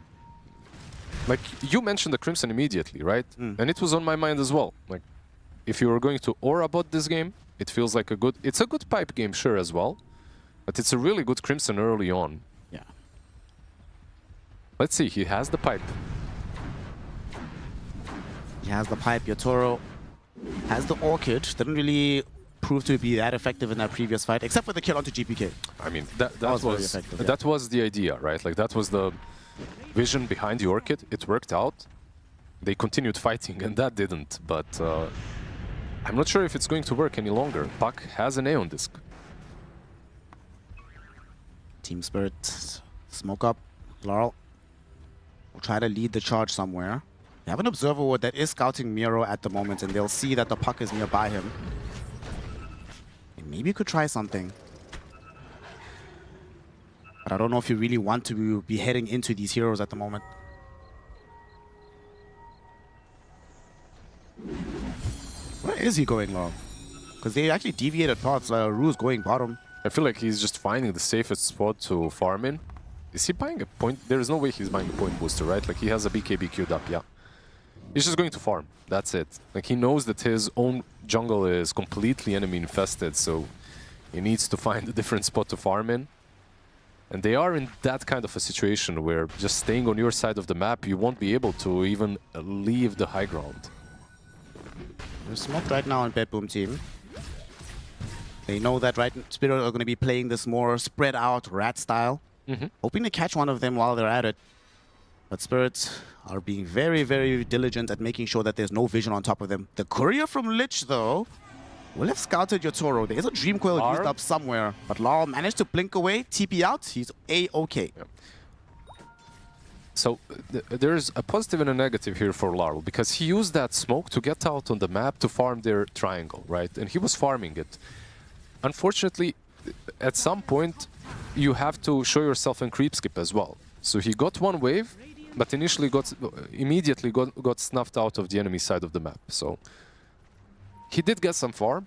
Like, you mentioned the Crimson immediately, right? And it was on my mind as well. Like, if you were going to Aura bot this game, it feels like a good... It's a good pipe game, sure, as well. But it's a really good Crimson early on. Yeah. Let's see, he has the pipe. He has the pipe. Yatoro has the Orchid. Didn't really prove to be that effective in that previous fight, except for the kill onto GPK. I mean, that was very effective, yeah. That was the idea, right? Like, that was the vision behind the Orchid. It worked out. They continued fighting, and that didn't. But I'm not sure if it's going to work any longer. Puck has an Aeon Disc. Team Spirit, smoke up. Laurel will try to lead the charge somewhere. They have an observer ward that is scouting Miro at the moment, and they'll see that the puck is nearby him. And maybe you could try something. But I don't know if you really want to be heading into these heroes at the moment. Where is he going, Laurel? Because they actually deviated paths. Rue's going bottom. I feel like he's just finding the safest spot to farm in. Is he buying a point? There is no way he's buying a point booster, right? Like, he has a BKB queued up, yeah. He's just going to farm. That's it. Like, he knows that his own jungle is completely enemy infested, so he needs to find a different spot to farm in. And they are in that kind of a situation where just staying on your side of the map, you won't be able to even leave the high ground. They're smoked right now on BetBoom Team. They know that Spirit are going to be playing this more spread out rat style. Hoping to catch one of them while they're at it. But Spirits are being very, very diligent at making sure that there's no vision on top of them. The courier from Lich, though, will have scouted Yatoro. There's a Dream Coil used up somewhere. But Laurel managed to blink away, TP out. He's A-OK. Yeah. So there's a positive and a negative here for Laurel, because he used that smoke to get out on the map to farm their triangle, right? And he was farming it. Unfortunately, at some point, you have to show yourself in creep skip as well. So he got one wave, but initially immediately got snuffed out of the enemy side of the map. So he did get some farm,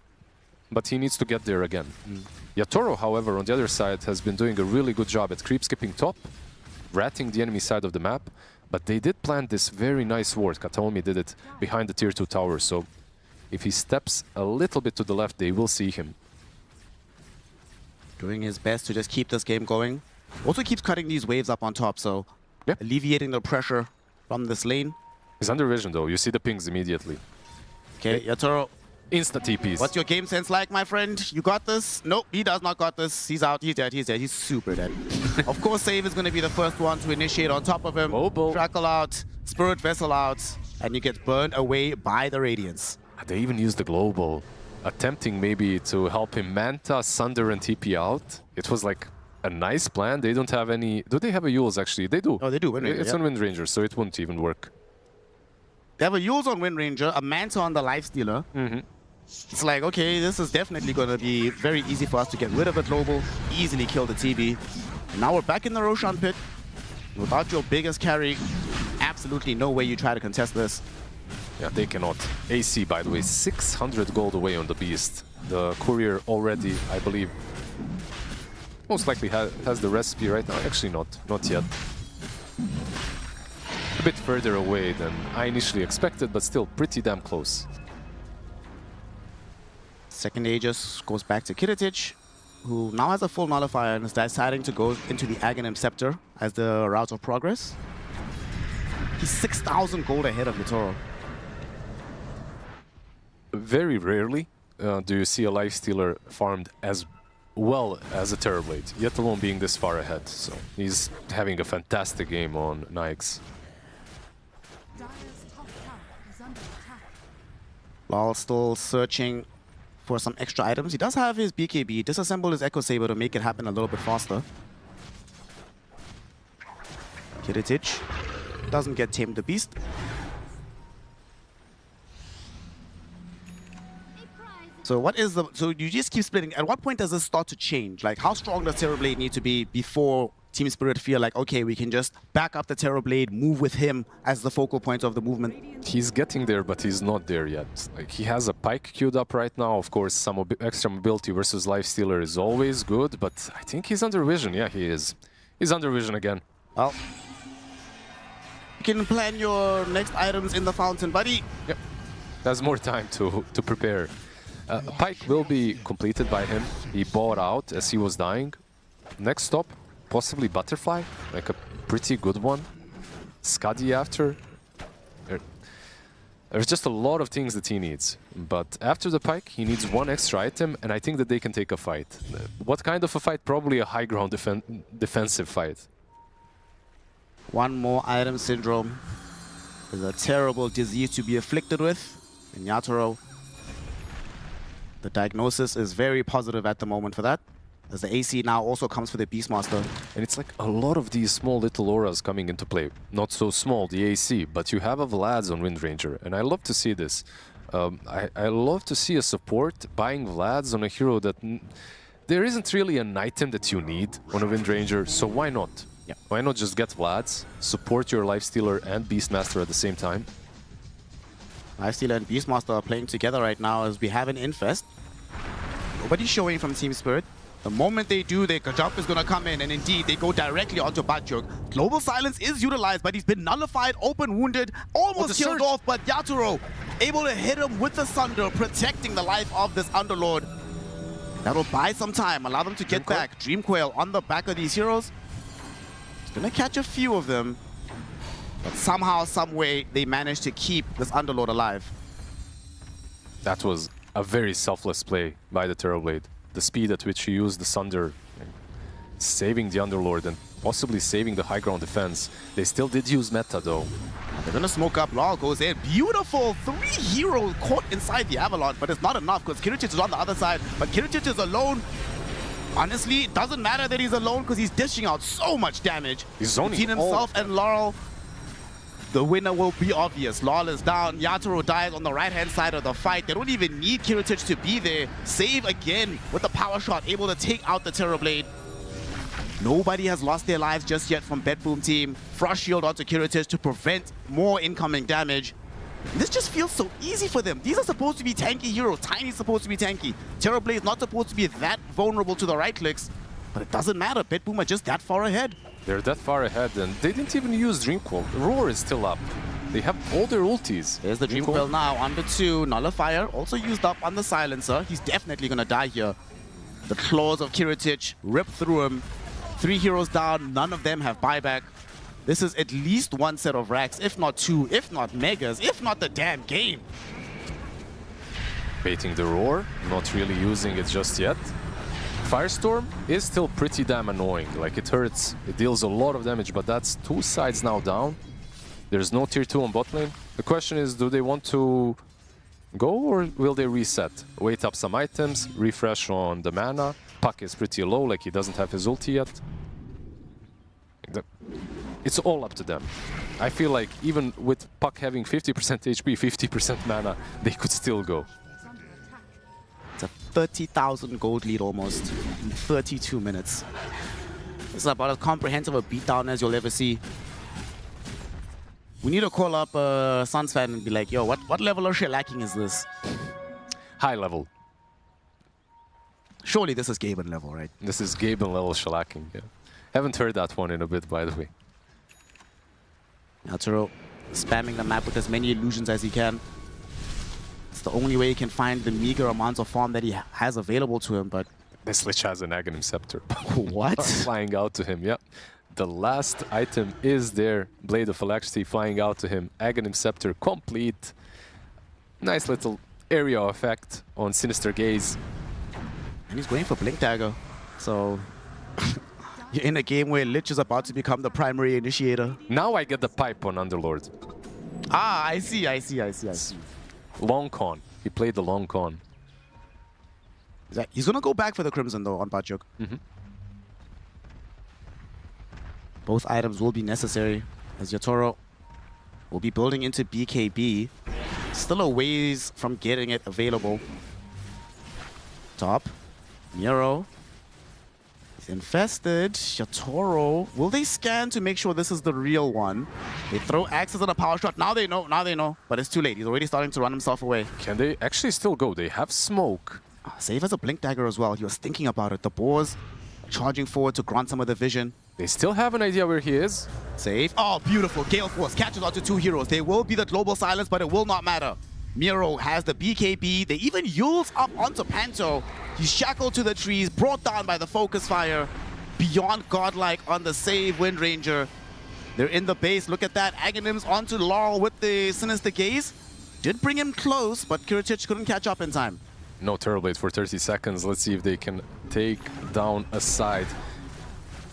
but he needs to get there again. Yatoro, however, on the other side, has been doing a really good job at creep skipping top, ratting the enemy side of the map, but they did plant this very nice ward. Kataomi did it behind the tier 2 tower, so if he steps a little bit to the left, they will see him. Doing his best to just keep this game going. Also keeps cutting these waves up on top, so alleviating the pressure from this lane. He's under vision, though. You see the pings immediately. Okay, Yatoro. Insta TPs. What's your game sense like, my friend? You got this? Nope, he does not got this. He's out, he's dead, he's dead. He's super dead. Of course, Save is going to be the first one to initiate on top of him. Trackle out, Spirit Vessel out, and you get burned away by the Radiance. They even used the global, attempting maybe to help him Manta, Sunder, and TP out. It was like a nice plan. They don't have any... Do they have a Eul's, actually? They do. Oh, they do. Wind Ranger, it's on Wind Ranger, so it wouldn't even work. They have a Eul's on Wind Ranger, a Manta on the Lifestealer. It's like, okay, this is definitely going to be very easy for us to get rid of the global, easily kill the TB. And now we're back in the Roshan pit. Without your biggest carry, absolutely no way you try to contest this. Yeah, they cannot. AC, by the way, 600 gold away on the Beast. The courier already, I believe, most likely has the recipe right now. Actually not yet. A bit further away than I initially expected, but still pretty damn close. Second Aegis goes back to Kiritich, who now has a full nullifier and is deciding to go into the Aghanim Scepter as the route of progress. He's 6,000 gold ahead of Yatoro. Very rarely do you see a lifestealer farmed as well as a Terrorblade, yet alone being this far ahead. So he's having a fantastic game on Nyx. Lal still searching for some extra items. He does have his BKB, disassemble his Echo Saber to make it happen a little bit faster. Kiritich doesn't get Tame the Beast. So what is the... So you just keep splitting. At what point does this start to change? Like, how strong does Terrorblade need to be before Team Spirit feel like, okay, we can just back up the Terrorblade, move with him as the focal point of the movement? He's getting there, but he's not there yet. Like, he has a Pike queued up right now. Of course, some extra mobility versus Lifestealer is always good, but I think he's under vision. Yeah, he is. He's under vision again. Well, you can plan your next items in the fountain, buddy. Yep. There's more time to prepare. Pike will be completed by him. He bought out as he was dying. Next stop, possibly Butterfly, like a pretty good one. Skadi after. There's just a lot of things that he needs. But after the Pike, he needs one extra item, and I think that they can take a fight. What kind of a fight? Probably a high ground defensive fight. One more item syndrome is a terrible disease to be afflicted with in Yatoro. The diagnosis is very positive at the moment for that, as the AC now also comes for the Beastmaster. And it's like a lot of these small little auras coming into play. Not so small, the AC, but you have a Vlad's on Windranger, and I love to see this. I love to see a support buying Vlad's on a hero that... There isn't really an item that you need on a Windranger, so why not? Yeah. Why not just get Vlad's, support your Lifestealer and Beastmaster at the same time? Lifestealer and Beastmaster are playing together right now as we have an Infest. Nobody's showing from Team Spirit. The moment they do, their jump is going to come in, and indeed, they go directly onto Batjuk. Global Silence is utilized, but he's been nullified, open wounded, almost killed off, but Yatoro able to hit him with the Sunder, protecting the life of this Underlord. That'll buy some time, allow them to get back. Dreamcoil on the back of these heroes. It's going to catch a few of them. But somehow, some way, they managed to keep this Underlord alive. That was a very selfless play by the Terrorblade. The speed at which he used the Sunder, saving the Underlord and possibly saving the high ground defense. They still did use meta, though. They're going to smoke up. Law goes in. Beautiful 3 heroes caught inside the Avalanche, but it's not enough because Kiritich is on the other side. But Kiritich is alone. Honestly, it doesn't matter that he's alone because he's dishing out so much damage. He's zoning between himself and Laurel. The winner will be obvious. Laurel is down. Yatoro dies on the right-hand side of the fight. They don't even need Kiritich to be there. Save again with the power shot, able to take out the Terrorblade. Nobody has lost their lives just yet from BetBoom Team. Frost Shield onto Kiritich to prevent more incoming damage. This just feels so easy for them. These are supposed to be tanky heroes. Tiny's supposed to be tanky. Terrorblade is not supposed to be that vulnerable to the right clicks. But it doesn't matter. BetBoom are just that far ahead. They're that far ahead, and they didn't even use Dreamcoil. Roar is still up. They have all their ultis. There's the Dreamcoil now, under 2. Nullifier, also used up on the Silencer. He's definitely going to die here. The claws of Kiritich rip through him. 3 heroes down, none of them have buyback. This is at least 1 set of racks, if not 2, if not megas, if not the damn game. Baiting the Roar, not really using it just yet. Firestorm is still pretty damn annoying. Like, it hurts, it deals a lot of damage, but that's 2 sides now down. There's no tier 2 on bot lane. The question is, do they want to go or will they reset? Wait up some items, refresh on the mana. Puck is pretty low, like he doesn't have his ulti yet. It's all up to them. I feel like even with Puck having 50% HP, 50% mana, they could still go. It's a 30,000 gold lead almost in 32 minutes. This is about as comprehensive a beatdown as you'll ever see. We need to call up Suns fan and be like, yo, what level of shellacking is this? High level. Surely this is Gaben level, right? This is Gaben level shellacking, yeah. Haven't heard that one in a bit, by the way. Yatoro spamming the map with as many illusions as he can. It's the only way he can find the meager amounts of farm that he has available to him, but... This Lich has an Aghanim Scepter. What? Flying out to him, yep. The last item is there. Blade of Electricity flying out to him. Aghanim Scepter complete. Nice little area effect on Sinister Gaze. And he's going for Blink Dagger. So you're in a game where Lich is about to become the primary initiator. Now I get the pipe on Underlord. Ah, I see. Long con. He played the long con. He's going to go back for the Crimson, though, on Bachuk. Both items will be necessary, as Yatoro will be building into BKB. Still a ways from getting it available. Top. Miro. He's infested. Yatoro. Will they scan to make sure this is the real one? They throw axes on a power shot. Now they know. But it's too late. He's already starting to run himself away. Can they actually still go? They have smoke. Save as a Blink Dagger as well. He was thinking about it. The Boars charging forward to grant some of the vision. They still have an idea where he is. Save. Oh, beautiful. Gale Force catches onto two heroes. They will be the global silence, but it will not matter. Miro has the BKB. They even Yules up onto Panto. He's shackled to the trees, brought down by the focus fire. Beyond godlike on the save, Wind Ranger. They're in the base. Look at that. Aghanims onto Laurel with the Sinister Gaze. Did bring him close, but Kiritich couldn't catch up in time. No Terrorblade for 30 seconds. Let's see if they can take down a side.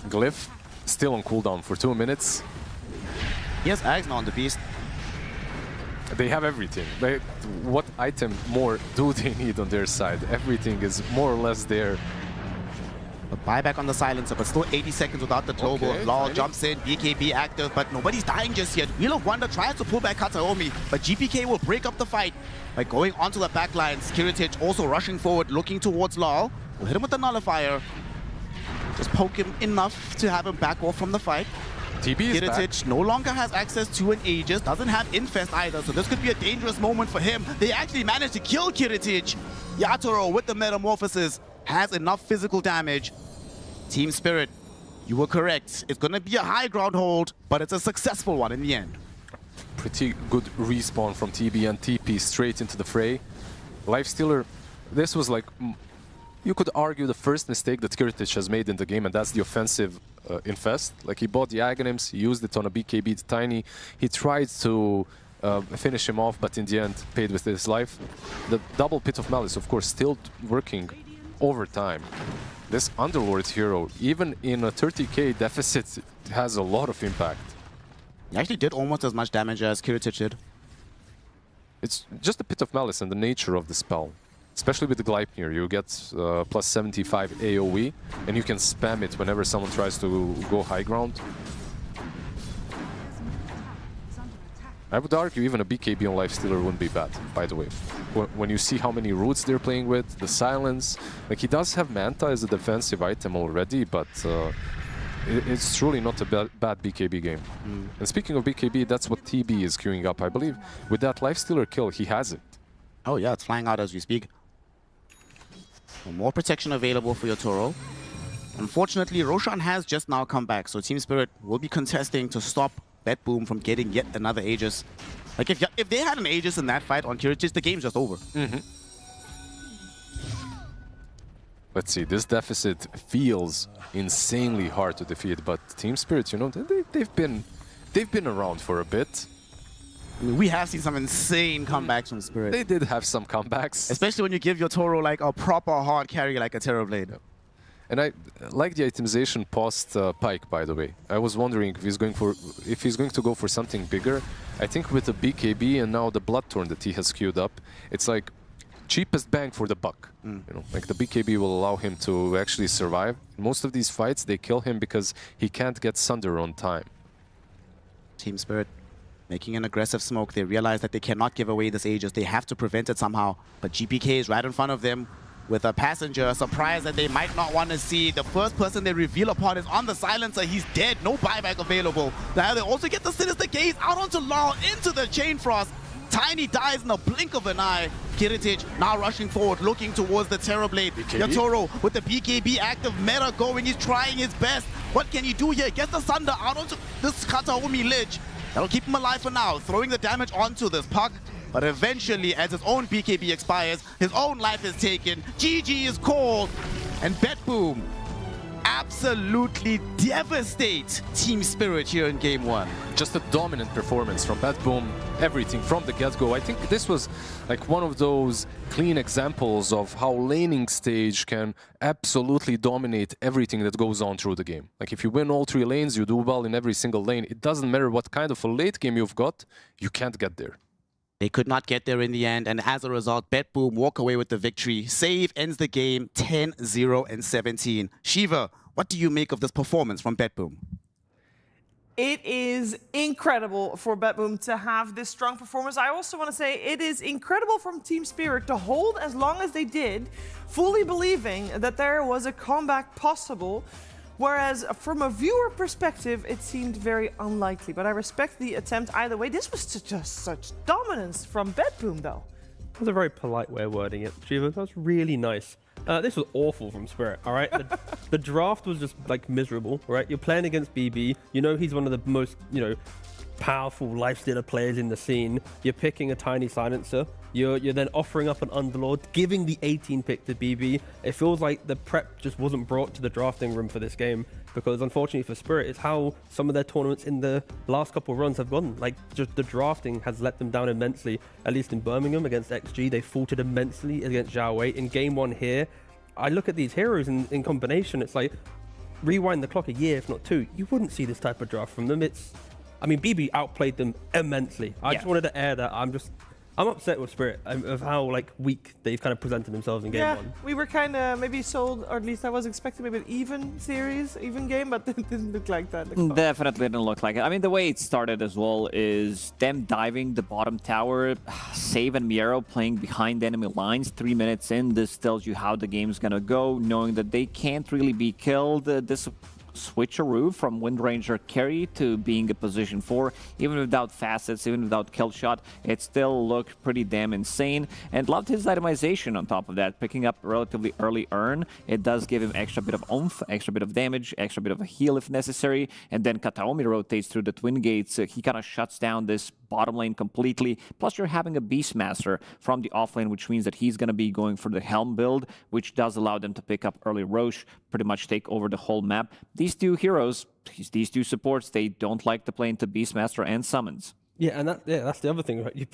Glyph still on cooldown for 2 minutes. He has Ags now on the Beast. They have everything. What item more do they need on their side? Everything is more or less there. A buyback on the silencer, but still 80 seconds without the global. Okay, Laurel jumps in, BKB active, but nobody's dying just yet. Wheel of Wonder tries to pull back Kataomi, but GPK will break up the fight by going onto the back lines. Kiritich also rushing forward, looking towards Laurel. Will hit him with the nullifier. Just poke him enough to have him back off from the fight. TB is Kiritich no longer has access to an Aegis, doesn't have Infest either, so this could be a dangerous moment for him. They actually managed to kill Kiritich. Yatoro with the Metamorphosis has enough physical damage. Team Spirit, you were correct. It's going to be a high ground hold, but it's a successful one in the end. Pretty good respawn from TB and TP straight into the fray. Lifestealer, this was like, you could argue the first mistake that Kiritich has made in the game, and that's the offensive Infest. Like, he bought the Aghanims, he used it on a BKB to Tiny. He tried to finish him off, but in the end paid with his life. The double Pit of Malice, of course, still working overtime. This Underlord hero, even in a 30k deficit, has a lot of impact. He actually did almost as much damage as Kiritich did. It's just the Pit of Malice and the nature of the spell. Especially with the Gleipnir, you get plus 75 AoE, and you can spam it whenever someone tries to go high ground. I would argue even a BKB on Lifestealer wouldn't be bad, by the way. When you see how many roots they're playing with, the silence, like, he does have Manta as a defensive item already, but it's truly not a bad BKB game. And speaking of BKB, that's what TB is queuing up, I believe. With that Lifestealer kill, he has it. Oh yeah, it's flying out as we speak. So more protection available for Yatoro. Unfortunately, Roshan has just now come back, so Team Spirit will be contesting to stop BetBoom from getting yet another Aegis. Like, if they had an Aegis in that fight on Kiritich, the game's just over. Let's see, this deficit feels insanely hard to defeat, but Team Spirit, you know, they've been around for a bit. I mean, we have seen some insane comebacks from Spirit. They did have some comebacks. Especially when you give your Toro like a proper hard carry like a Terrorblade. And I like the itemization post Pike, by the way. I was wondering if he's going to go for something bigger. I think with the BKB and now the Bloodthorn that he has queued up, it's like cheapest bang for the buck. You know, like the BKB will allow him to actually survive. In most of these fights, they kill him because he can't get Sunder on time. Team Spirit making an aggressive smoke. They realize that they cannot give away this Aegis. They have to prevent it somehow. But GPK is right in front of them with a passenger. A surprise that they might not want to see. The first person they reveal upon is on the silencer. He's dead. No buyback available. Now they also get the Sinister Gaze out onto Laurel into the Chain Frost. Tiny dies in the blink of an eye. Kiritich now rushing forward, looking towards the Terrorblade. Yatoro with the BKB active, meta going. He's trying his best. What can he do here? Gets the Sunder out onto this Kataomi Lich. That'll keep him alive for now. Throwing the damage onto this puck. But eventually, as his own BKB expires, his own life is taken, GG is called, and BetBoom absolutely devastate Team Spirit here in Game 1. Just a dominant performance from BetBoom, everything from the get-go. I think this was like one of those clean examples of how laning stage can absolutely dominate everything that goes on through the game. Like if you win all 3 lanes, you do well in every single lane. It doesn't matter what kind of a late game you've got, you can't get there. They could not get there in the end, and as a result, BetBoom walk away with the victory. Save ends the game 10-0 and 17. Shiva, what do you make of this performance from BetBoom? It is incredible for BetBoom to have this strong performance. I also want to say it is incredible from Team Spirit to hold as long as they did, fully believing that there was a comeback possible. Whereas from a viewer perspective, it seemed very unlikely. But I respect the attempt either way. This was just such dominance from BetBoom, though. That was a very polite way of wording it, Shiva. That was really nice. This was awful from Spirit, all right? The draft was just, like, miserable, right? You're playing against BB. You know he's one of the most, powerful lifestealer players in the scene. You're picking a tiny silencer. You're then offering up an Underlord, giving the 18 pick to BB. It feels like the prep just wasn't brought to the drafting room for this game, because unfortunately for Spirit, it's how some of their tournaments in the last couple of runs have gone. Like, just the drafting has let them down immensely. At least in Birmingham against XG, they faltered immensely against Zhao Wei. In Game 1 here, I look at these heroes in combination, it's like, rewind the clock a year, if not 2, you wouldn't see this type of draft from them. I mean, BB outplayed them immensely. I just wanted to air that. I'm upset with Spirit of how weak they've kind of presented themselves in Game 1. Yeah, we were kind of maybe sold, or at least I was expecting maybe an even series, even game, but it didn't look like that. Definitely didn't look like it. I mean, the way it started as well is them diving the bottom tower, Save and Miero playing behind enemy lines. 3 minutes in, this tells you how the game's gonna go, knowing that they can't really be killed. This switcheroo from Wind Ranger carry to being a position 4, even without facets, even without kill shot, it still looked pretty damn insane. And loved his itemization on top of that, picking up relatively early earn. It does give him extra bit of oomph, extra bit of damage, extra bit of a heal if necessary. And then Kataomi rotates through the Twin Gates. He kind of shuts down this bottom lane completely. Plus you're having a Beastmaster from the off lane, which means that he's going to be going for the Helm build, which does allow them to pick up early Roche, pretty much take over the whole map. These two heroes, these two supports, they don't like to play into Beastmaster and Summons. Yeah, and that's the other thing, right? You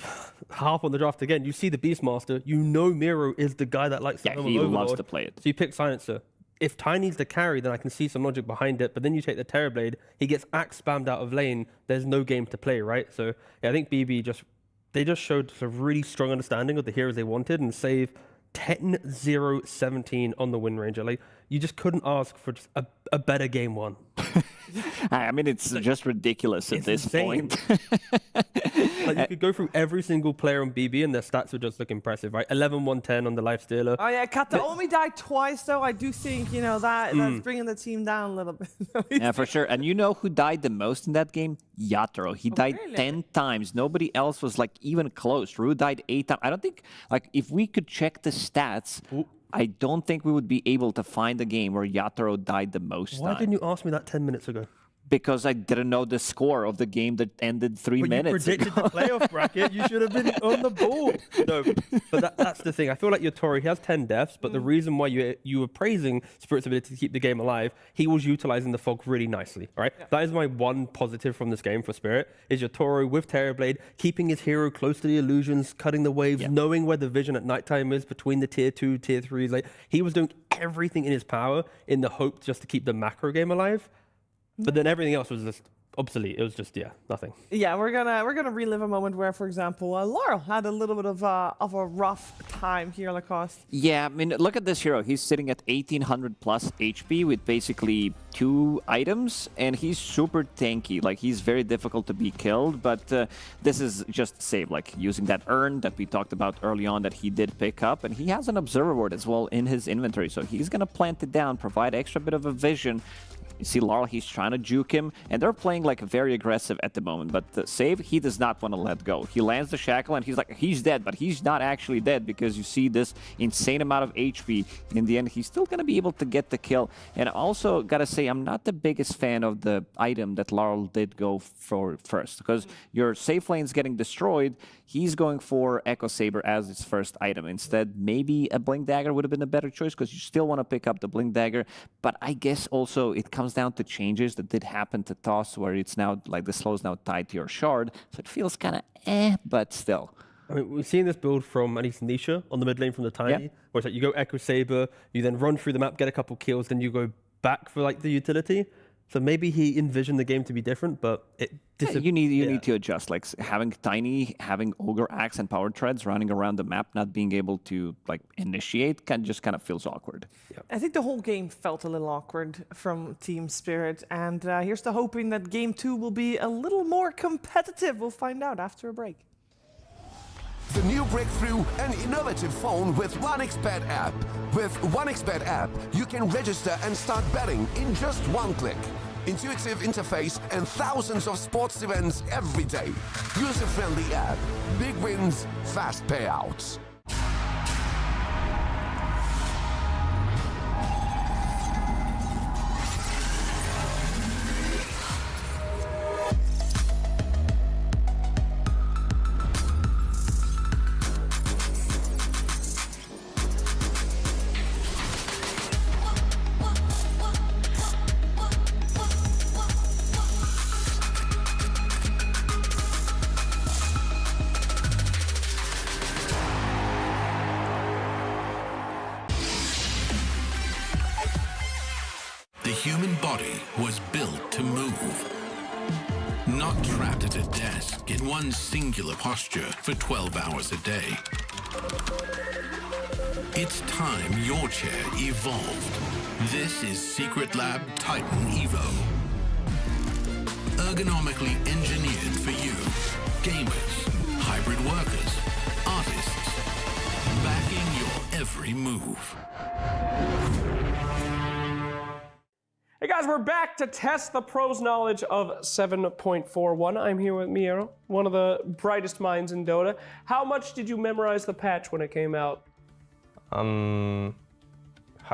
half on the draft again, you see the Beastmaster, you know Miro is the guy that likes to he loves to play it. So you pick Silencer. If Tiny's the carry, then I can see some logic behind it. But then you take the Terrorblade, he gets axe spammed out of lane. There's no game to play, right? So yeah, I think BB just showed a really strong understanding of the heroes they wanted and save 10-0-17 on the Wind Ranger. Like, you just couldn't ask for just a better Game 1. I mean, it's just ridiculous at this point. Like, you could go through every single player on BB and their stats would just look impressive, right? 11-1-10 on the Lifestealer. Oh yeah, Kataomi died twice though. I do think, that's bringing the team down a little bit. Yeah, for sure. And you know who died the most in that game? Yatoro. He died 10 times. Nobody else was even close. Ru died 8 times. I don't think, if we could check the stats, I don't think we would be able to find a game where Yatoro died the most Why didn't you ask me that 10 minutes ago? Because I didn't know the score of the game that ended 3 minutes you predicted ago. the playoff bracket. You should have been on the board. No, but that's the thing. I feel like Yatoro, he has 10 deaths, but the reason why you were praising Spirit's ability to keep the game alive, he was utilizing the fog really nicely, right? Yeah. That is my one positive from this game for Spirit, is Yatoro with Terrorblade, keeping his hero close to the illusions, cutting the waves, knowing where the vision at nighttime is between the tier 2, tier 3s. Like, he was doing everything in his power in the hope just to keep the macro game alive. But then everything else was just obsolete. It was just, nothing. Yeah, we're gonna relive a moment where, for example, Laurel had a little bit of a rough time here, Lacoste. Yeah, I mean, look at this hero. He's sitting at 1800 plus HP with basically 2 items, and he's super tanky. Like, he's very difficult to be killed, but this is just save, using that urn that we talked about early on that he did pick up, and he has an observer ward as well in his inventory, so he's gonna plant it down, provide extra bit of a vision. You see Laurel, he's trying to juke him, and they're playing like very aggressive at the moment, but the save, he does not want to let go. He lands the shackle and he's like, he's dead, but he's not actually dead because you see this insane amount of HP. In the end, he's still going to be able to get the kill. And also, gotta say, I'm not the biggest fan of the item that Laurel did go for first, because your safe lane's getting destroyed. He's going for Echo Saber as his first item. Instead, maybe a Blink Dagger would have been a better choice, because you still want to pick up the Blink Dagger. But I guess also it comes down to changes that did happen to Toss, where it's now like the slow is now tied to your shard. So it feels kind of but still. I mean, we've seen this build from at least Nisha on the mid lane from the Tiny, where it's like you go Echo Saber, you then run through the map, get a couple kills, then you go back for like the utility. So maybe he envisioned the game to be different, but it you need to adjust. Like having Tiny, having Ogre Axe and Power Treads running around the map, not being able to like initiate, just kind of feels awkward. I think the whole game felt a little awkward from Team Spirit, and here's to hoping that Game 2 will be a little more competitive. We'll find out after a break. The new breakthrough and innovative phone with 1xBet app. With 1xBet app, you can register and start betting in just one click. Intuitive interface and thousands of sports events every day. User-friendly app. Big wins, fast payouts. The human body was built to move. Not trapped at a desk in one singular posture for 12 hours a day. It's time your chair evolved. This is Secret Lab Titan Evo. Ergonomically engineered for you, gamers, hybrid workers, artists, backing your every move. Hey guys, we're back to test the pros' knowledge of 7.41. I'm here with Miero, one of the brightest minds in Dota. How much did you memorize the patch when it came out? How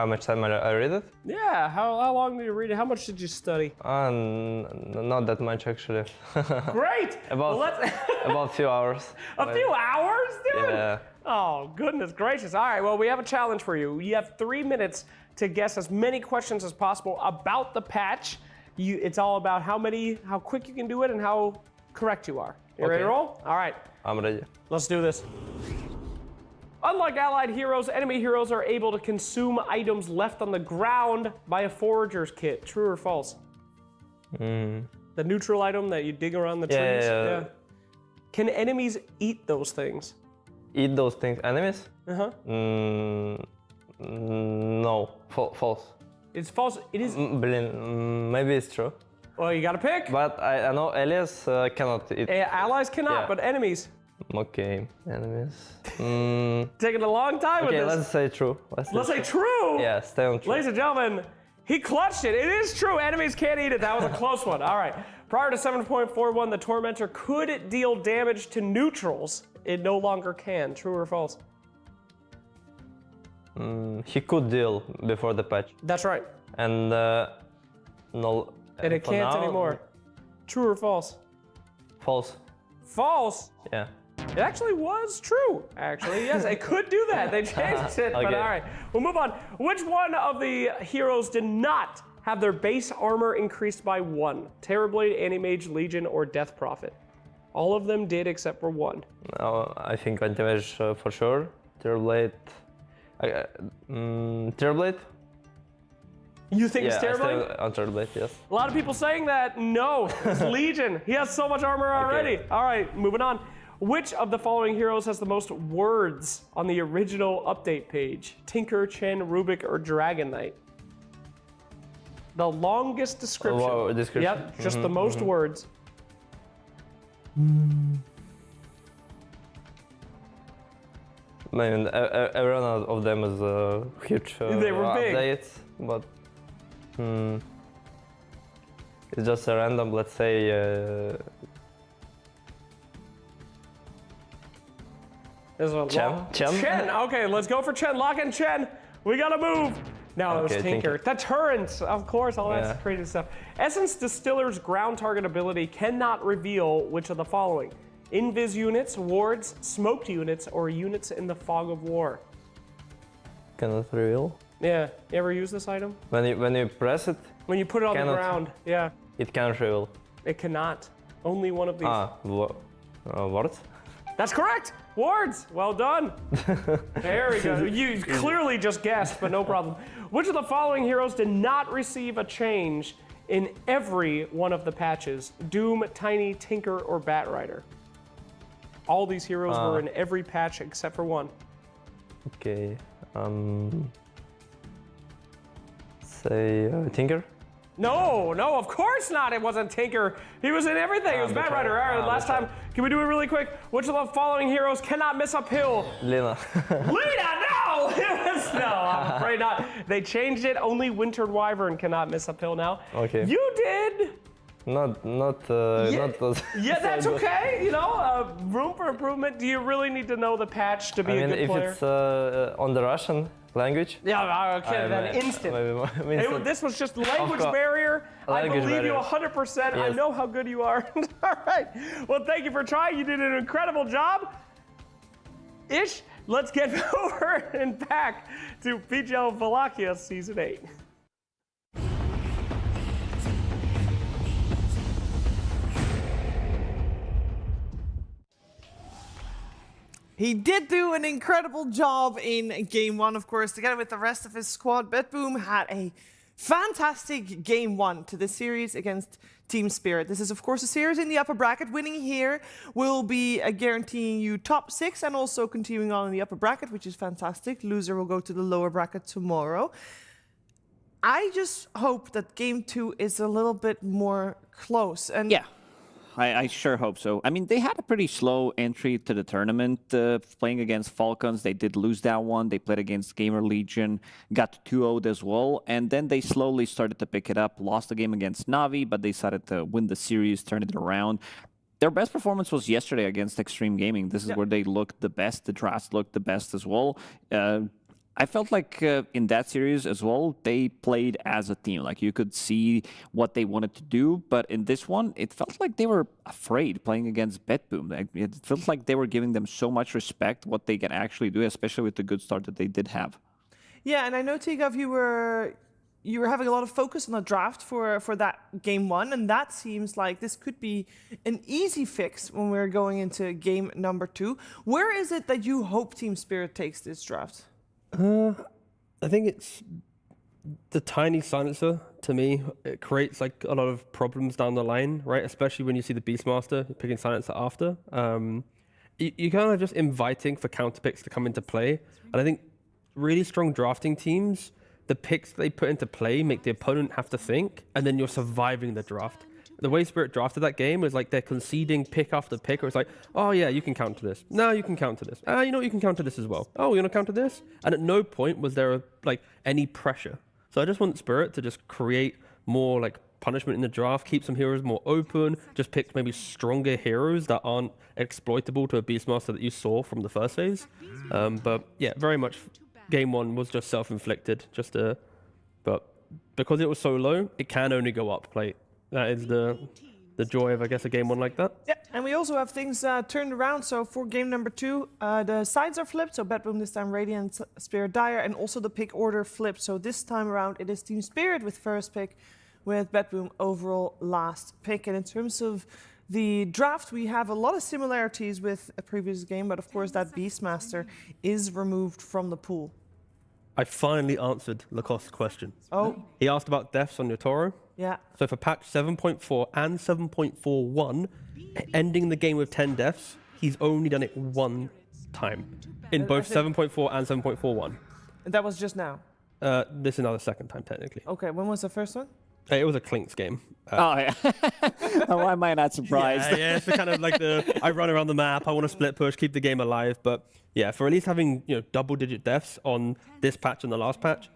much time I read it? Yeah, how long did you read it? How much did you study? Not that much actually. Great! about a few hours. A few hours, dude? Yeah. Oh, goodness gracious. All right, well, we have a challenge for you. You have 3 minutes to guess as many questions as possible about the patch. It's all about how quick you can do it and how correct you are. You ready to roll? All right. I'm ready. Let's do this. Unlike allied heroes, enemy heroes are able to consume items left on the ground by a forager's kit. True or false? The neutral item that you dig around the trees? Yeah. Can enemies eat those things? Eat those things? Enemies? Uh-huh. No. False. It's false. It is. Maybe it's true. Well, you gotta pick. But I know allies cannot eat. Allies cannot, but enemies. Okay, enemies. Taking a long time with this. Okay, let's say true. Let's say true? Yeah, stay on true. Ladies and gentlemen, he clutched it. It is true. Enemies can't eat it. That was a close one. All right. Prior to 7.41, the Tormentor could deal damage to neutrals. It no longer can. True or false? He could deal before the patch. That's right. And no. And it can't anymore. True or false? False. False? Yeah. It actually was true, actually. Yes, it could do that. They changed it, but all right. We'll move on. Which one of the heroes did not have their base armor increased by 1? Terrorblade, Anti-Mage, Legion, or Death Prophet? All of them did except for 1. No, I think Anti-Mage for sure. Terrorblade. Terrorblade? You think it's Terrorblade? Yeah, on Terrorblade, yes. A lot of people saying that. No, it's Legion. He has so much armor already. Okay. All right, moving on. Which of the following heroes has the most words on the original update page? Tinker, Chen, Rubik, or Dragon Knight? The longest description. Wow, description. Yep, just the most words. I mean, every one of them is a huge they were big. update, but It's just a random, let's say. Chen. Okay, let's go for Chen. Lock in Chen. We gotta move. No, it was Tinker. The turrets, of course, all that crazy stuff. Essence Distiller's ground target ability cannot reveal which of the following: invis units, wards, smoked units, or units in the fog of war. Cannot reveal. Yeah, you ever use this item? When you press it. When you put it on the ground, yeah. It can't reveal. It cannot. Only one of these. Wards? That's correct! Wards! Well done! There we go. You clearly just guessed, but no problem. Which of the following heroes did not receive a change in every one of the patches? Doom, Tiny, Tinker, or Batrider? All these heroes were in every patch except for one. Okay. Say Tinker? No, of course not. It wasn't Tinker. He was in everything. It was Batrider. All right, last time. Can we do it really quick? Which of the following heroes cannot miss uphill? Lena. Lena, no! No, I'm afraid not. They changed it. Only Wintered Wyvern cannot miss uphill now. Okay. You did. Not those. Yeah, that's okay. You know, room for improvement. Do you really need to know the patch to be a good player? If it's on the Russian language. Yeah, okay, then instant. This was just language barrier. I believe you 100%. Yes. I know how good you are. All right. Well, thank you for trying. You did an incredible job. Ish, let's get over and back to PGL Wallachia Season 8. He did do an incredible job in Game 1, of course, together with the rest of his squad. BetBoom had a fantastic Game 1 to this series against Team Spirit. This is, of course, a series in the upper bracket. Winning here will be guaranteeing you top 6 and also continuing on in the upper bracket, which is fantastic. Loser will go to the lower bracket tomorrow. I just hope that Game 2 is a little bit more close. And yeah. I sure hope so. I mean, they had a pretty slow entry to the tournament. Playing against Falcons, they did lose that one. They played against GamerLegion, got 2-0'd as well. And then they slowly started to pick it up. Lost the game against Navi, but they decided to win the series, turn it around. Their best performance was yesterday against Xtreme Gaming. This is where they looked the best. The drafts looked the best as well. I felt like in that series as well, they played as a team. Like you could see what they wanted to do, but in this one, it felt like they were afraid playing against BetBoom. It felt like they were giving them so much respect what they can actually do, especially with the good start that they did have. Yeah, and I know, Tigov, you were having a lot of focus on the draft for that Game 1, and that seems like this could be an easy fix when we're going into game number 2. Where is it that you hope Team Spirit takes this draft? I think it's the tiny silencer. To me, it creates like a lot of problems down the line, right? Especially when you see the Beastmaster picking silencer after. You kind of just inviting for counter picks to come into play, and I think really strong drafting teams, the picks they put into play make the opponent have to think, and then you're surviving the draft. The way Spirit drafted that game was like they're conceding pick after pick. Or it's like, oh yeah, you can counter this. No, you can counter this. You know what? You can counter this as well. Oh, you're gonna counter this? And at no point was there like any pressure. So I just want Spirit to just create more like punishment in the draft, keep some heroes more open, just pick maybe stronger heroes that aren't exploitable to a Beastmaster that you saw from the first phase. But yeah, very much Game 1 was just self-inflicted. But because it was so low, it can only go up. Like, that is the joy of, I guess, a Game 1 like that. Yeah, and we also have things turned around. So for game number 2, the sides are flipped. So BetBoom this time Radiant, Spirit Dire, and also the pick order flipped. So this time around, it is Team Spirit with first pick, with BetBoom overall last pick. And in terms of the draft, we have a lot of similarities with a previous game, but of course that Beastmaster is removed from the pool. I finally answered Lacoste's question. Oh. He asked about deaths on your Toro. Yeah. So for patch 7.4 and 7.41, ending the game with 10 deaths, he's only done it one time in both 7.4 and 7.41. And that was just now? This is now the second time, technically. Okay, when was the first one? It was a Clinks game. Oh, yeah. Why am I not surprised? Yeah, it's kind of like I run around the map, I want to split push, keep the game alive. But yeah, for at least having double-digit deaths on this patch and the last patch,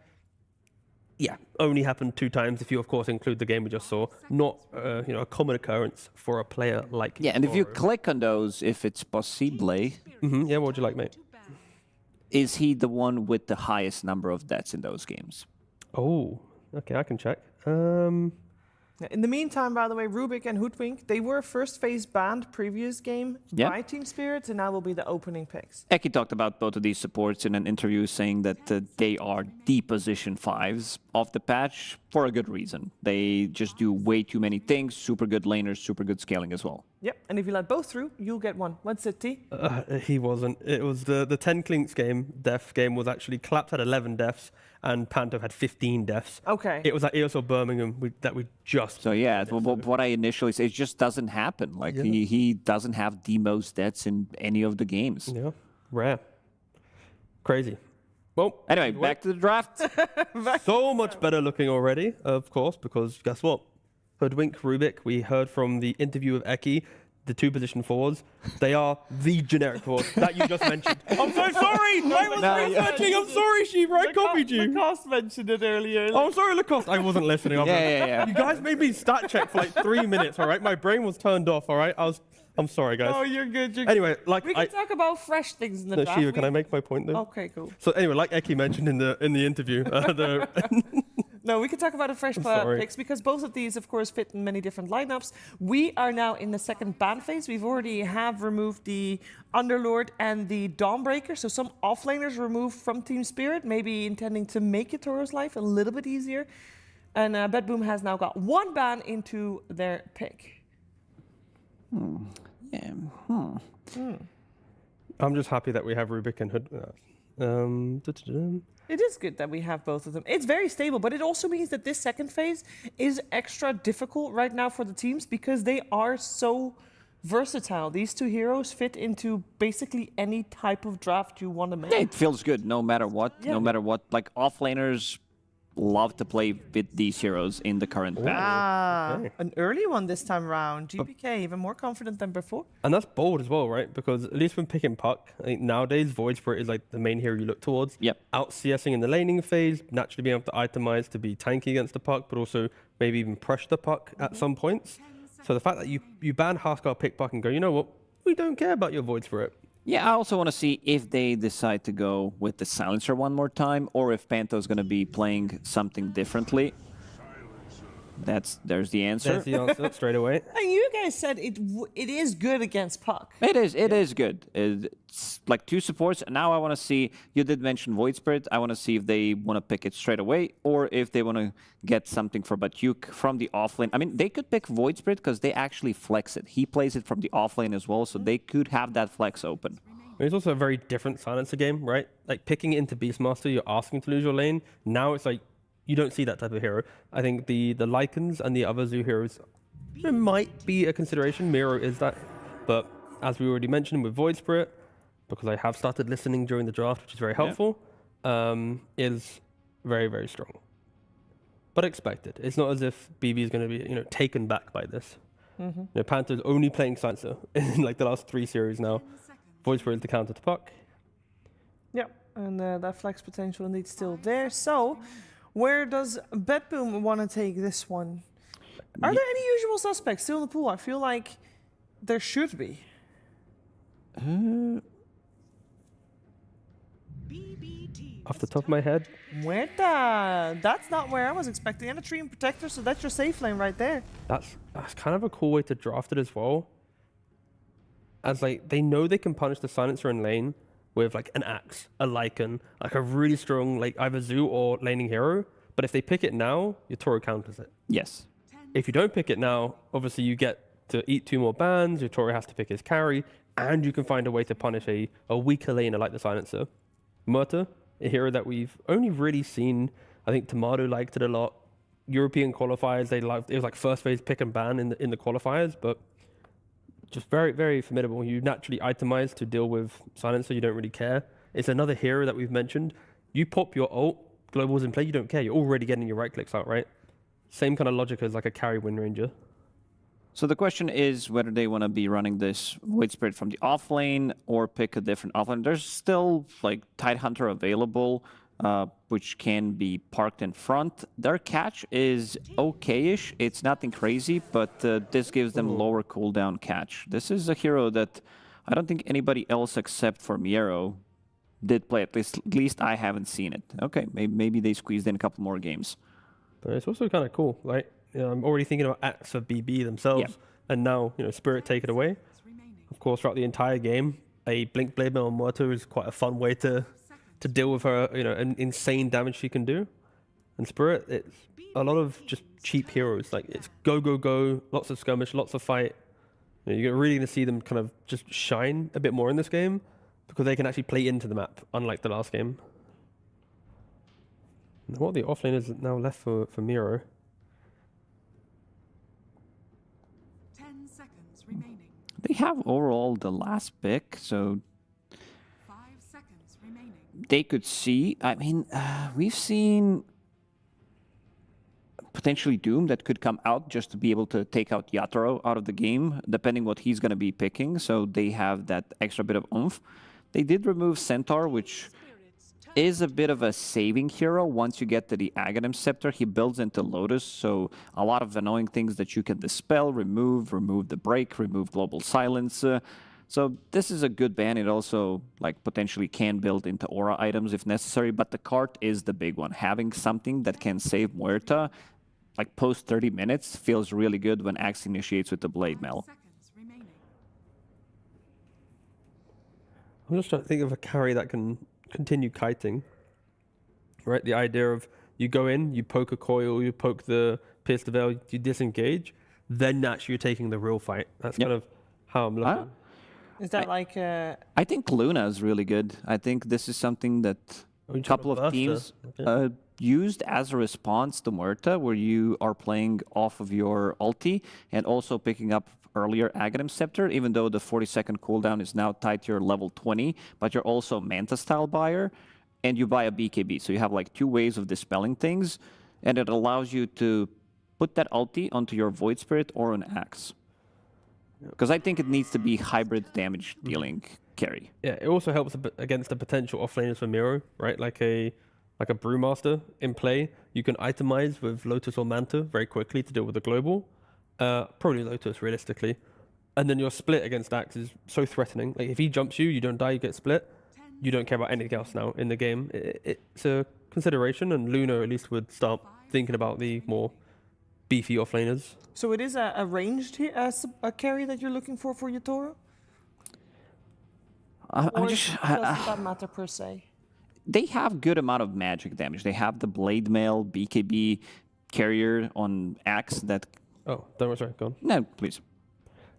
yeah, only happened 2 times if you, of course, include the game we just saw. Not, a common occurrence for a player like Yeah, and if you click on those, if it's possible, yeah, what would you like, mate? Is he the one with the highest number of deaths in those games? Oh, okay, I can check. In the meantime, by the way, Rubik and Hoodwink, they were first phase banned previous game by Team Spirit, and now will be the opening picks. Eki talked about both of these supports in an interview, saying that they are the position 5s of the patch for a good reason. They just do way too many things, super good laners, super good scaling as well. Yep, and if you let both through, you'll get one. What's it, T? He wasn't. It was the 10 Clinks game, death game, was actually Clapped had 11 deaths, and Panto had 15 deaths. Okay. It was at ESL Birmingham that we just... So yeah, what I initially said, it just doesn't happen. Like, he doesn't have the most deaths in any of the games. Yeah, rare. Crazy. Well, anyway, back to the draft. So much better looking already, of course, because guess what? Hoodwink, Rubik, we heard from the interview of Eki, the 2 position forwards. They are the generic forwards that you just mentioned. I'm so sorry! I was researching! I'm sorry, Shiva, I copied you! Lacoste mentioned it earlier. Oh, I'm sorry, Lacoste. I wasn't listening. Yeah. You guys made me stat check for like 3 minutes, all right? My brain was turned off, all right? I'm sorry, guys. Oh, you're good. Anyway, like we can talk about fresh things in the draft. Shiva, can I make my point though? Okay, cool. So anyway, like Eki mentioned in the interview, No, we can talk about the fresh picks because both of these, of course, fit in many different lineups. We are now in the second ban phase. We've already removed the Underlord and the Dawnbreaker, so some offlaners removed from Team Spirit, maybe intending to make Yatoro's life a little bit easier. And BetBoom has now got 1 ban into their pick. I'm just happy that we have Rubik and Hood. It is good that we have both of them. It's very stable, but it also means that this second phase is extra difficult right now for the teams because they are so versatile. These 2 heroes fit into basically any type of draft you want to make. Yeah, it feels good no matter what. Yeah. No matter what. Like, offlaners love to play with these heroes in the current patch. An early one this time around. GPK even more confident than before. And that's bold as well, right? Because at least when picking Puck, I think nowadays Void Spirit is like the main hero you look towards. Yep. Out CSing in the laning phase, naturally being able to itemize to be tanky against the Puck, but also maybe even pressure the Puck at some points. So the fact that you ban Haskell, pick Puck and go, you know what? We don't care about your Void Spirit. Yeah, I also want to see if they decide to go with the Silencer one more time, or if Panto's going to be playing something differently. There's the answer. There's the answer straight away. And you guys said it is good against Puck. It is good. It's like 2 supports. Now I want to see, you did mention Void Spirit. I want to see if they want to pick it straight away, or if they want to get something for Batyuk from the offlane. I mean, they could pick Void Spirit because they actually flex it. He plays it from the offlane as well, so they could have that flex open. It's also a very different Silencer game, right? Like picking it into Beastmaster, you're asking to lose your lane. Now it's like, you don't see that type of hero. I think the Lycans and the other Zoo heroes might be a consideration. Miro is that. But as we already mentioned with Void Spirit, because I have started listening during the draft, which is very helpful, is very, very strong. But expected. It's not as if BB is going to be taken back by this. Panther's only playing Silencer in like the last 3 series now. Void Spirit is the counter to Puck. Yep, and that flex potential indeed still there. So, where does BetBoom want to take this one? Are there any usual suspects still in the pool? I feel like there should be. Off the top of my head. Muerta. That's not where I was expecting. And a Treant Protector, so that's your safe lane right there. That's kind of a cool way to draft it as well. As like, they know they can punish the Silencer in lane with like an Axe, a Lycan, like a really strong like either Zoo or laning hero. But if they pick it now, your Toro counters it. Yes. If you don't pick it now, obviously you get to eat 2 more bans, your Toro has to pick his carry, and you can find a way to punish a weaker laner like the Silencer. Muerta, a hero that we've only really seen, I think Tomato liked it a lot. European qualifiers, they liked it was like first phase pick and ban in the qualifiers, but just very, very formidable. You naturally itemize to deal with Silencer, you don't really care. It's another hero that we've mentioned. You pop your ult, Global's in play, you don't care. You're already getting your right clicks out, right? Same kind of logic as like a carry Wind Ranger. So the question is whether they want to be running this Void Spirit from the offlane or pick a different offlane. There's still like Tidehunter available. which can be parked in front. Their catch is okay-ish. It's nothing crazy, but this gives them lower cooldown catch. This is a hero that I don't think anybody else except for Miero did play. At least I haven't seen it. Okay, maybe they squeezed in a couple more games. But it's also kind of cool. Like, I'm already thinking about acts for BB themselves, and now Spirit take it away. Of course, throughout the entire game, a Blink Blade Mail Muerto is quite a fun way to deal with her, an insane damage she can do. And Spirit, it's a lot of just cheap heroes. Like, it's go, go, go, lots of skirmish, lots of fight. You're really going to see them kind of just shine a bit more in this game because they can actually play into the map, unlike the last game. And what are the offlaners now left for Miro? 10 seconds remaining. They have overall the last pick, so 5 seconds remaining. they could see. I mean, we've seen potentially Doom that could come out just to be able to take out Yatoro out of the game, depending what he's going to be picking. So they have that extra bit of oomph. They did remove Centaur, which is a bit of a saving hero. Once you get to the Aghanim Scepter, he builds into Lotus, so a lot of annoying things that you can dispel, remove the break, remove Global Silence. So this is a good ban. It also potentially can build into aura items if necessary, but the cart is the big one. Having something that can save Muerta post 30 minutes feels really good when Axe initiates with the Blade Mail. I'm just trying to think of a carry that can continue kiting. Right? The idea of you go in, you poke a coil, you poke the Pierce the Veil, you disengage, then naturally you're taking the real fight. That's kind of how I'm looking. Is that I think Luna is really good. I think this is something that a couple of teams used as a response to Muerta, where you are playing off of your ulti and also picking up earlier Aghanim Scepter, even though the 40-second cooldown is now tied to your level 20, but you're also Manta-style buyer, and you buy a BKB. So you have two ways of dispelling things, and it allows you to put that ulti onto your Void Spirit or an Axe. Because I think it needs to be hybrid damage dealing carry. Yeah, it also helps against the potential offlaners for Miro, right? Like a Brewmaster in play, you can itemize with Lotus or Manta very quickly to deal with the global. Probably Lotus, realistically. And then your split against Axe is so threatening. Like, if he jumps you, you don't die, you get split. You don't care about anything else now in the game. It's a consideration, and Luna at least would start thinking about the more beefy offlaners. So it is a ranged a carry that you're looking for Yatoro? Doesn't that matter per se? They have good amount of magic damage. They have the Blade Mail, BKB carrier on Axe that... Oh, don't worry, sorry, go on. No, please.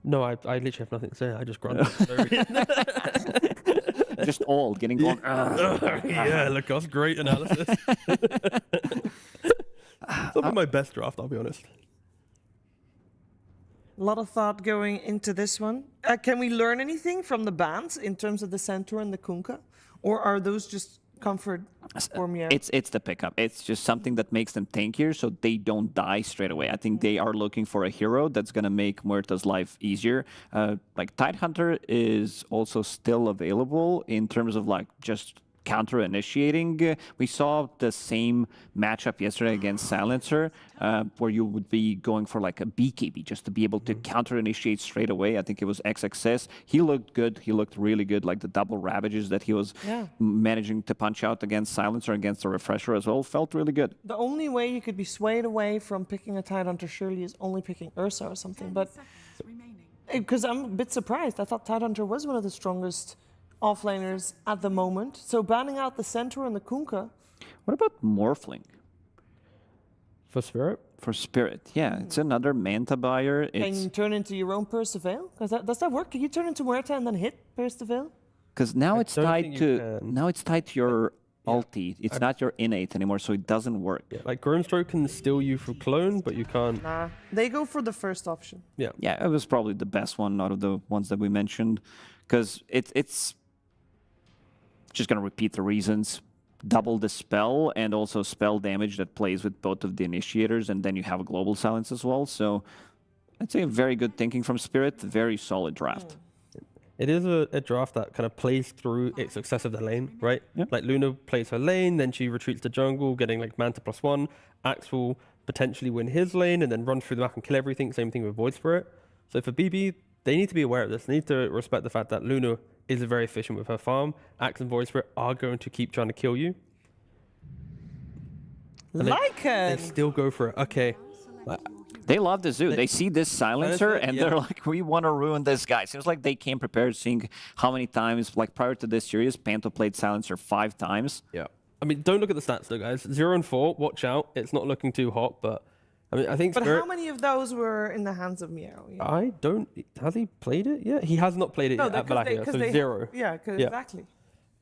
No, I literally have nothing to say. I just grunted. Just old, getting old. Yeah, look, that's great analysis. It's not my best draft, I'll be honest. A lot of thought going into this one. Can we learn anything from the bans in terms of the Centaur and the Kunkka? Or are those just comfort for me? It's the pickup. It's just something that makes them tankier so they don't die straight away. I think they are looking for a hero that's going to make Muerta's life easier. Tidehunter is also still available in terms of just counter-initiating. We saw the same matchup yesterday against Silencer, where you would be going for a BKB just to be able to counter-initiate straight away. I think it was XXS. He looked good. He looked really good, the double ravages that he was managing to punch out against Silencer, against the Refresher as well. Felt really good. The only way you could be swayed away from picking a Tidehunter surely is only picking Ursa or something. But because I'm a bit surprised. I thought Tidehunter was one of the strongest offlaners at the moment. So banning out the Centaur and the Kunkka. What about Morphling? For Spirit? For Spirit, yeah. It's another Manta buyer. Can you turn into your own Pierce the Veil? Does that work? Can you turn into Muerta and then hit Pierce the Veil? Because now it's tied to your ulti. It's not your innate anymore, so it doesn't work. Yeah, Grimstroke can steal you from clone, but you can't. Nah, they go for the first option. Yeah. Yeah, it was probably the best one out of the ones that we mentioned. Because it's just going to repeat the reasons. Double the spell and also spell damage that plays with both of the initiators, and then you have a global silence as well. So I'd say very good thinking from Spirit. Very solid draft. it is a draft that kind of plays through its success of the lane, right? Like Luna plays her lane, then she retreats to jungle, getting like Manta +1. Axe will potentially win his lane and then run through the map and kill everything. Same thing with Void Spirit. So for BB, they need to be aware of this. They need to respect the fact that Luna is very efficient with her farm. Axe and Void Spirit are going to keep trying to kill you. They still go for it. Okay. They love the zoo. They see this silencer and they're like, we want to ruin this guy. Seems like they came prepared, seeing how many times, like prior to this series, Panto played silencer 5 times. Yeah. I mean, don't look at the stats though, guys. 0 and 4, watch out. It's not looking too hot, but I mean, I think. But how many of those were in the hands of Meow? I don't. Has he played it yet? He has not played it yet at Wallachia, so 0. Yeah, exactly.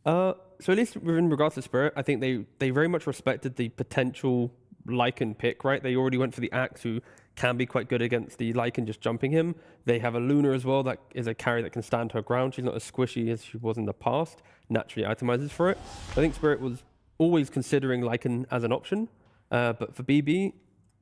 So at least in regards to Spirit, I think they very much respected the potential Lycan pick, right? They already went for the Axe, who can be quite good against the Lycan just jumping him. They have a Luna as well that is a carry that can stand her ground. She's not as squishy as she was in the past. Naturally itemizes for it. I think Spirit was always considering Lycan as an option. But for BB,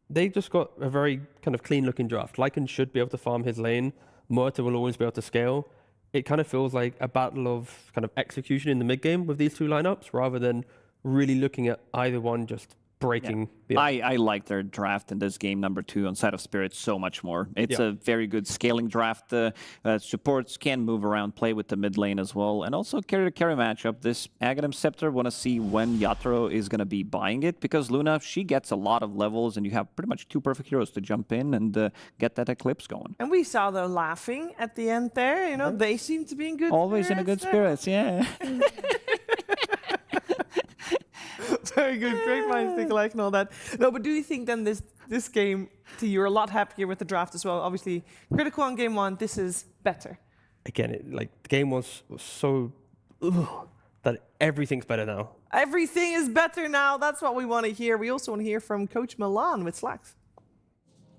they just got a very kind of clean looking draft. Lycan should be able to farm his lane. Muerta will always be able to scale. It kind of feels like a battle of kind of execution in the mid game with these two lineups, rather than really looking at either one just breaking. Yeah. I like their draft in this game number 2 on side of Spirit so much more. It's a very good scaling draft. Supports can move around, play with the mid lane as well, and also carry the carry matchup. This Aghanim Scepter, want to see when Yatoro is going to be buying it, because Luna, she gets a lot of levels, and you have pretty much 2 perfect heroes to jump in and get that Eclipse going. And we saw them laughing at the end there. You know, they seem to be in good Always in a good spirits, yeah. Very good, great minds think alike and all that. No, but do you think then this game, you're a lot happier with the draft as well? Obviously, critical on game 1, this is better. Again, the game was so that everything's better now. Everything is better now. That's what we want to hear. We also want to hear from Coach Milan with Slacks.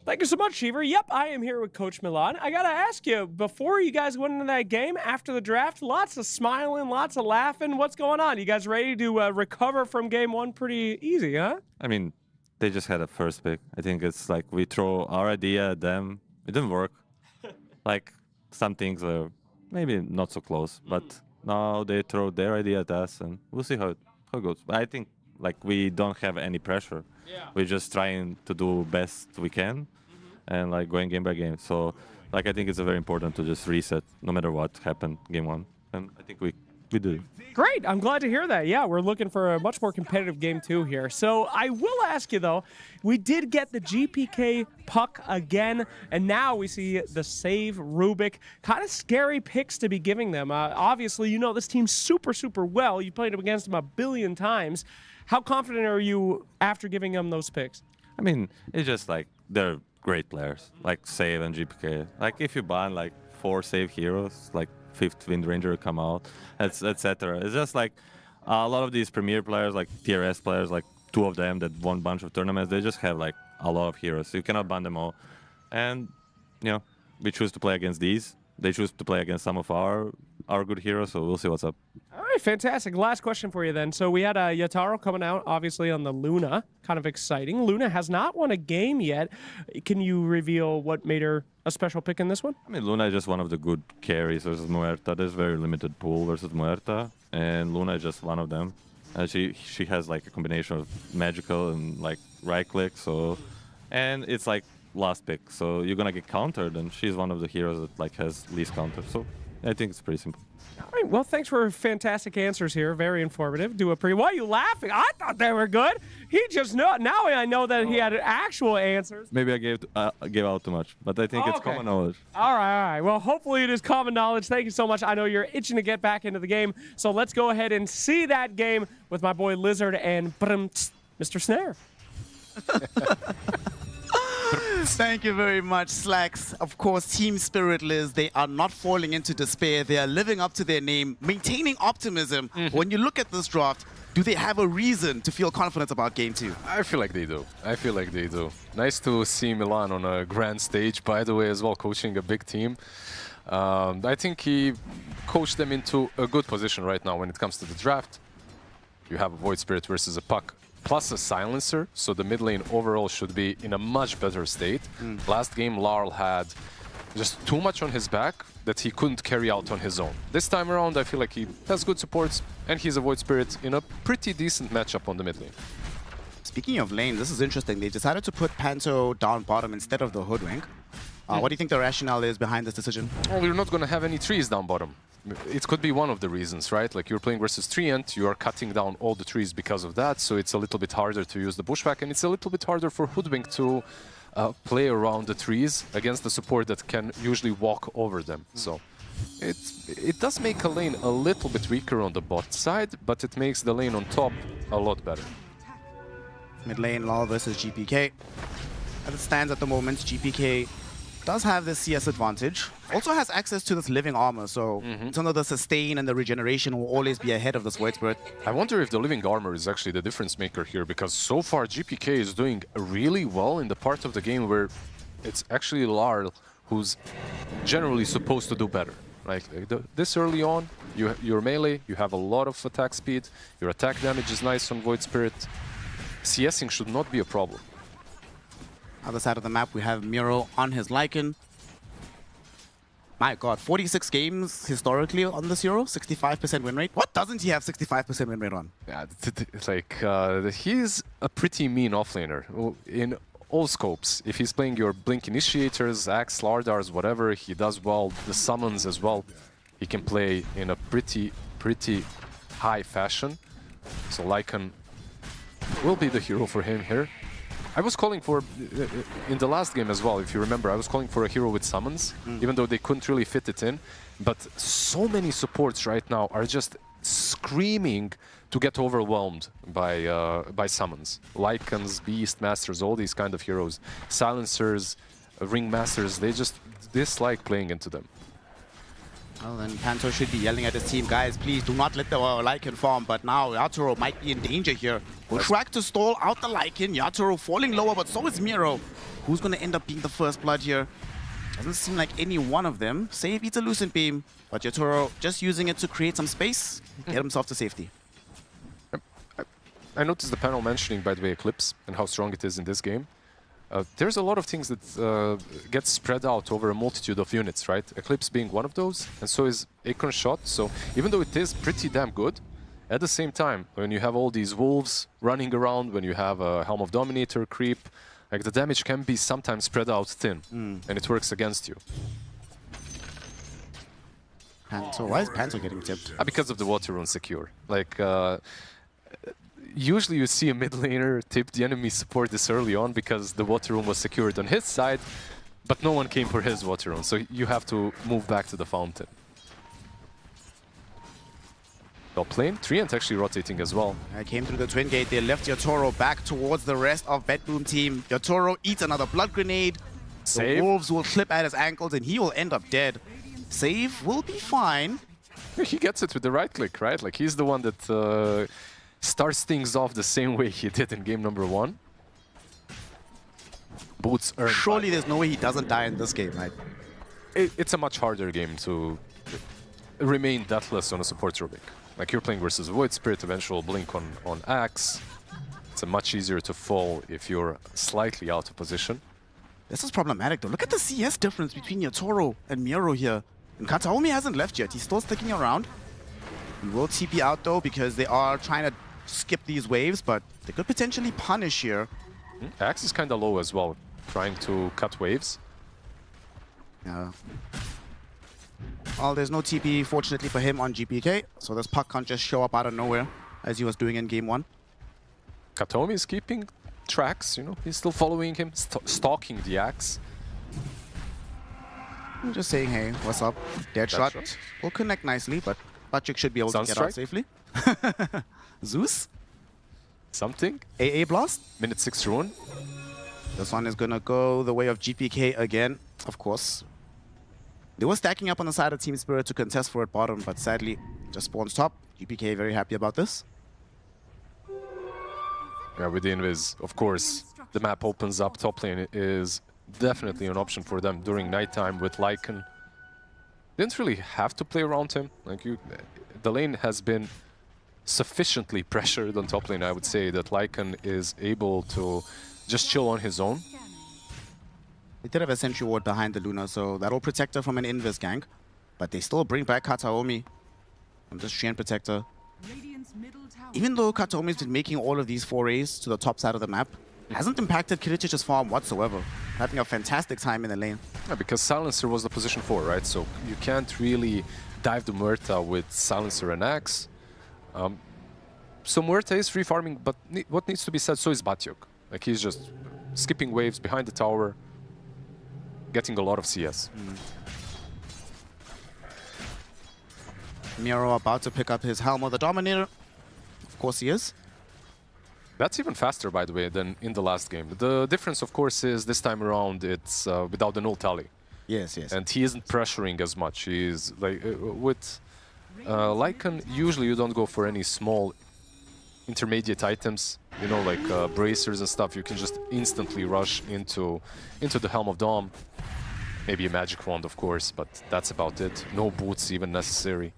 Thank you so much, Shiver. Yep, I am here with Coach Milan. I got to ask you, before you guys went into that game, after the draft, lots of smiling, lots of laughing. What's going on? You guys ready to recover from game 1 pretty easy, huh? I mean, they just had a first pick. I think it's like we throw our idea at them. It didn't work. Like, some things are maybe not so close, but now they throw their idea at us, and we'll see how it goes. But I think, like, we don't have any pressure. Yeah. We're just trying to do best we can and like going game by game. So like I think it's very important to just reset no matter what happened game 1. And I think we do. Great. I'm glad to hear that. Yeah, we're looking for a much more competitive game 2 here. So I will ask you though, we did get the GPK puck again, and now we see the save Rubik. Kind of scary picks to be giving them. Obviously, you know this team super, super well. You played against them a billion times. How confident are you after giving them those picks? I mean, it's just like they're great players, like Save and GPK. Like if you ban like 4 Save heroes, like 5th Wind Ranger come out, etc. It's just like a lot of these premier players, like tier S players, like 2 of them that won a bunch of tournaments, they just have like a lot of heroes. So you cannot ban them all. And, you know, we choose to play against these. They choose to play against some of our good heroes, so we'll see what's up. All right, fantastic. Last question for you then. So we had Yatoro coming out, obviously, on the Luna. Kind of exciting. Luna has not won a game yet. Can you reveal what made her a special pick in this one? I mean, Luna is just one of the good carries versus Muerta. There's very limited pool versus Muerta, and Luna is just one of them. She has like a combination of magical and like right click, so, and it's like last pick, so you're gonna get countered, and she's one of the heroes that like has least counter. So I think it's pretty simple. All right, well, thanks for fantastic answers here. Very informative. Why are you laughing? I thought they were good. He just now I know that he had actual answers. Maybe I gave out too much, but I think it's common knowledge. All right. Well, hopefully it is common knowledge. Thank you so much. I know you're itching to get back into the game, so let's go ahead and see that game with my boy Lizard and Mr. Snare. Thank you very much, Slacks. Of course, Team Spirit, Liz, they are not falling into despair. They are living up to their name, maintaining optimism. When you look at this draft, do they have a reason to feel confident about Game 2? I feel like they do. Nice to see Milan on a grand stage, by the way, as well, coaching a big team. I think he coached them into a good position right now when it comes to the draft. You have a Void Spirit versus a Puck, plus a Silencer, so the mid lane overall should be in a much better state. Last game, Larl had just too much on his back that he couldn't carry out on his own. This time around, I feel like he has good supports and he's a Void Spirit in a pretty decent matchup on the mid lane. Speaking of lane, this is interesting. They decided to put Panto down bottom instead of the Hoodwink. What do you think the rationale is behind this decision? Well, you're not going to have any trees down bottom. It could be one of the reasons, right? Like you're playing versus Treant, you are cutting down all the trees because of that, so it's a little bit harder to use the bushwhack, and it's a little bit harder for Hoodwink to play around the trees against the support that can usually walk over them. So it does make a lane a little bit weaker on the bot side, but it makes the lane on top a lot better. Mid lane, LoL versus GPK. As it stands at the moment, GPK does have this CS advantage. Also has access to this living armor, so some of the sustain and the regeneration will always be ahead of this Void Spirit. I wonder if the living armor is actually the difference maker here, because so far GPK is doing really well in the part of the game where it's actually Larl who's generally supposed to do better. Like this early on, you're melee, you have a lot of attack speed, your attack damage is nice on Void Spirit. CSing should not be a problem. Other side of the map, we have Miro on his Lycan. My god, 46 games historically on this hero, 65% win rate. What doesn't he have 65% win rate on? Yeah, it's like, he's a pretty mean offlaner. In all scopes, if he's playing your Blink Initiators, Axe, Lardars, whatever, he does well. The summons as well, he can play in a pretty high fashion. So Lycan will be the hero for him here. I was calling for, in the last game as well, if you remember, I was calling for a hero with summons, even though they couldn't really fit it in. But so many supports right now are just screaming to get overwhelmed by summons. Lycans, Beastmasters, all these kind of heroes. Silencers, Ringmasters, they just dislike playing into them. Well, then Panto should be yelling at his team, guys, please do not let the Lycan farm. But now Yatoro might be in danger here. Bushwhack to stall out the Lycan. Yatoro falling lower, but so is Miro. Who's going to end up being the first blood here? Doesn't seem like any one of them. Save eats a Lucent Beam, but Yatoro just using it to create some space, get himself to safety. I noticed the panel mentioning, by the way, Eclipse and how strong it is in this game. There's a lot of things that get spread out over a multitude of units, right? Eclipse being one of those, and so is Acorn Shot. So even though it is pretty damn good, at the same time, when you have all these wolves running around, when you have a Helm of Dominator creep, like the damage can be sometimes spread out thin, and it works against you. Panto, why is Panto getting tipped? Because of the Water Rune secure. Like, usually you see a mid laner tip the enemy support this early on because the Water Rune was secured on his side, but no one came for his Water Rune, so you have to move back to the fountain. Top lane, Treant actually rotating as well. I came through the twin gate, they left Yatoro back towards the rest of BetBoom Team. Yatoro eats another blood grenade. Save. The wolves will clip at his ankles and he will end up dead. Save will be fine. He gets it with the right click, right? Like he's the one that starts things off the same way he did in game number 1. Boots earned. Surely there's no way he doesn't die in this game, right? It's a much harder game to remain deathless on a support Rubik. Like you're playing versus Void Spirit, eventual blink on Axe. It's much easier to fall if you're slightly out of position. This is problematic though. Look at the CS difference between Yatoro and Miro here. And Kataomi hasn't left yet. He's still sticking around. He will TP out though because they are trying to skip these waves, but they could potentially punish here. Axe is kind of low as well, trying to cut waves. Yeah. Well, there's no TP, fortunately for him, on GPK, so this puck can't just show up out of nowhere, as he was doing in game 1. Kataomi is keeping tracks, you know, he's still following him, stalking the Axe. I'm just saying, hey, what's up? Dead shot. Will connect nicely, but Patrick should be able to get out safely. Zeus? Something? AA Blast? Minute 6 rune. This one is gonna go the way of GPK again, of course. They were stacking up on the side of Team Spirit to contest for it bottom, but sadly, just spawns top. GPK very happy about this. Yeah, with the Invis, of course, the map opens up. Top lane is definitely an option for them during nighttime with Lycan. Didn't really have to play around him. Like the lane has been sufficiently pressured on top lane, I would say, that Lycan is able to just chill on his own. They did have a Sentry Ward behind the Luna, so that'll protect her from an invis gank. But they still bring back Kataomi from this Treant Protector. Even though Kataomi's been making all of these forays to the top side of the map, hasn't impacted Kiritic's farm whatsoever. Having a fantastic time in the lane. Yeah, because Silencer was the position 4, right? So you can't really dive the Muerta with Silencer and Axe. So Muerta is free farming, but what needs to be said, so is Batyok. Like, he's just skipping waves behind the tower, getting a lot of CS. Miro about to pick up his Helm of the Dominator. Of course he is. That's even faster, by the way, than in the last game. The difference, of course, is this time around it's without the null tally. Yes, yes. And he isn't pressuring as much. He's like with Lycan. Usually, you don't go for any small intermediate items. You know, like bracers and stuff. You can just instantly rush into the Helm of Dom. Maybe a magic wand, of course, but that's about it. No boots even necessary.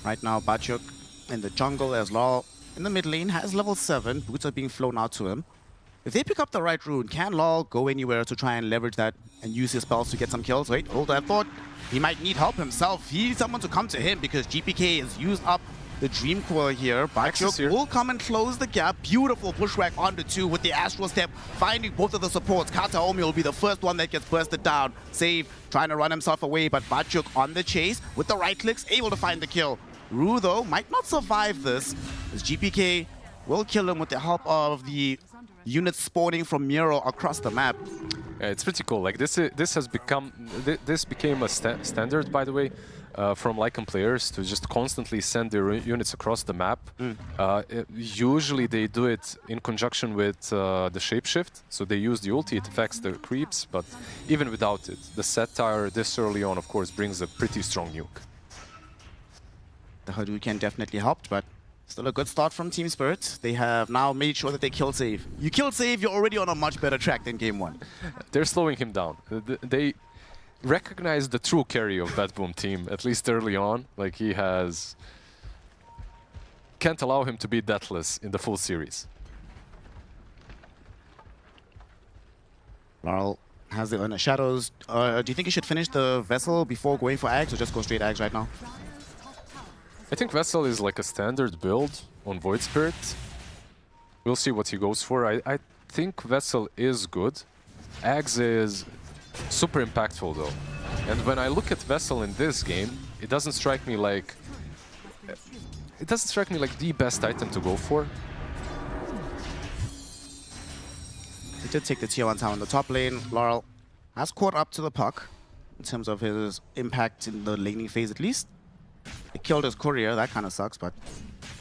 Right now, Batyok in the jungle as Lal in the mid lane has level 7. Boots are being flown out to him. If they pick up the right rune, can Lal go anywhere to try and leverage that and use his spells to get some kills? Wait, hold on, I thought he might need help himself. He needs someone to come to him because GPK has used up the Dream Coil here. Batyok will come and close the gap. Beautiful pushback onto 2 with the Astral Step, finding both of the supports. Kataomi will be the first one that gets bursted down. Save, trying to run himself away, but Batyok on the chase with the right clicks, able to find the kill. Ru, though, might not survive this, as GPK will kill him with the help of the units spawning from Miro across the map. Yeah, it's pretty cool. Like this has become this became a standard, by the way, from Lycan players to just constantly send their units across the map. Usually they do it in conjunction with the shapeshift, so they use the ulti, it affects the creeps, but even without it, the Satire this early on, of course, brings a pretty strong nuke. The Hadouken definitely helped, but still a good start from Team Spirit. They have now made sure that they kill save. You kill save, you're already on a much better track than game 1. They're slowing him down. They recognize the true carry of BetBoom Team, at least early on. Like, he has... Can't allow him to be deathless in the full series. Laurel has the Inner Shadows. Do you think he should finish the Vessel before going for Ags, or just go straight Ags right now? I think Vessel is like a standard build on Void Spirit. We'll see what he goes for. I think Vessel is good. Ags is super impactful though. And when I look at Vessel in this game, it doesn't strike me like the best item to go for. He did take the tier 1 tower in the top lane. Laurel has caught up to the puck in terms of his impact in the laning phase at least. He killed his courier, that kind of sucks, but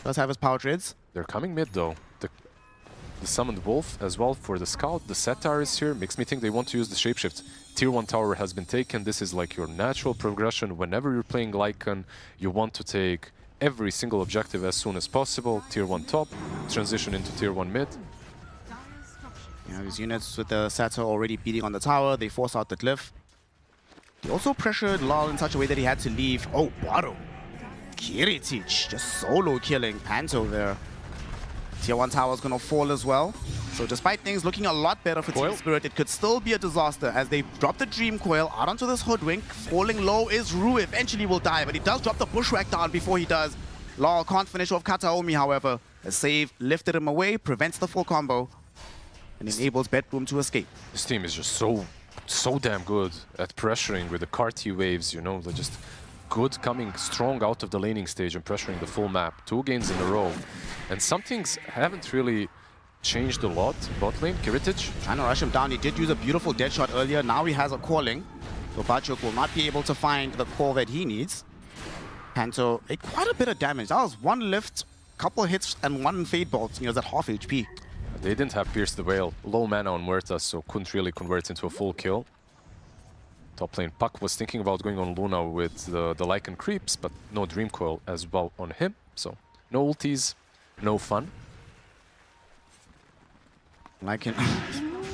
does have his power trades. They're coming mid though. The summoned wolf as well for the scout. The Satire is here, makes me think they want to use the shapeshift. Tier 1 tower has been taken. This is like your natural progression. Whenever you're playing Lycan, you want to take every single objective as soon as possible. Tier 1 top, transition into Tier 1 mid. Yeah, these units with the Satire already beating on the tower, they force out the glyph. He also pressured Lal in such a way that he had to leave. Oh, bottom. Kiritic just solo killing Panto there. Tier 1 tower is going to fall as well. So despite things looking a lot better for Team Spirit, it could still be a disaster as they drop the Dream Coil out onto this Hoodwink. Falling low is Ru, eventually will die, but he does drop the Bushwhack down before he does. Lal can't finish off Kataomi, however. A save lifted him away, prevents the full combo, and enables BetBoom to escape. This team is just so damn good at pressuring with the CAR-T waves, you know, they're just good coming strong out of the laning stage and pressuring the full map. 2 games in a row. And some things haven't really changed a lot. Bot lane, Kiritic. Trying to rush him down. He did use a beautiful dead shot earlier. Now he has a calling. So Batyok will not be able to find the call that he needs. Panto, quite a bit of damage. That was 1 lift, couple hits, and 1 Fade Bolt. He was at half HP. They didn't have Pierce the Whale. Low mana on Muerta, so couldn't really convert into a full kill. Top lane, Puck was thinking about going on Luna with the Lycan creeps, but no Dream Coil as well on him. So no ultis, no fun. Lycan,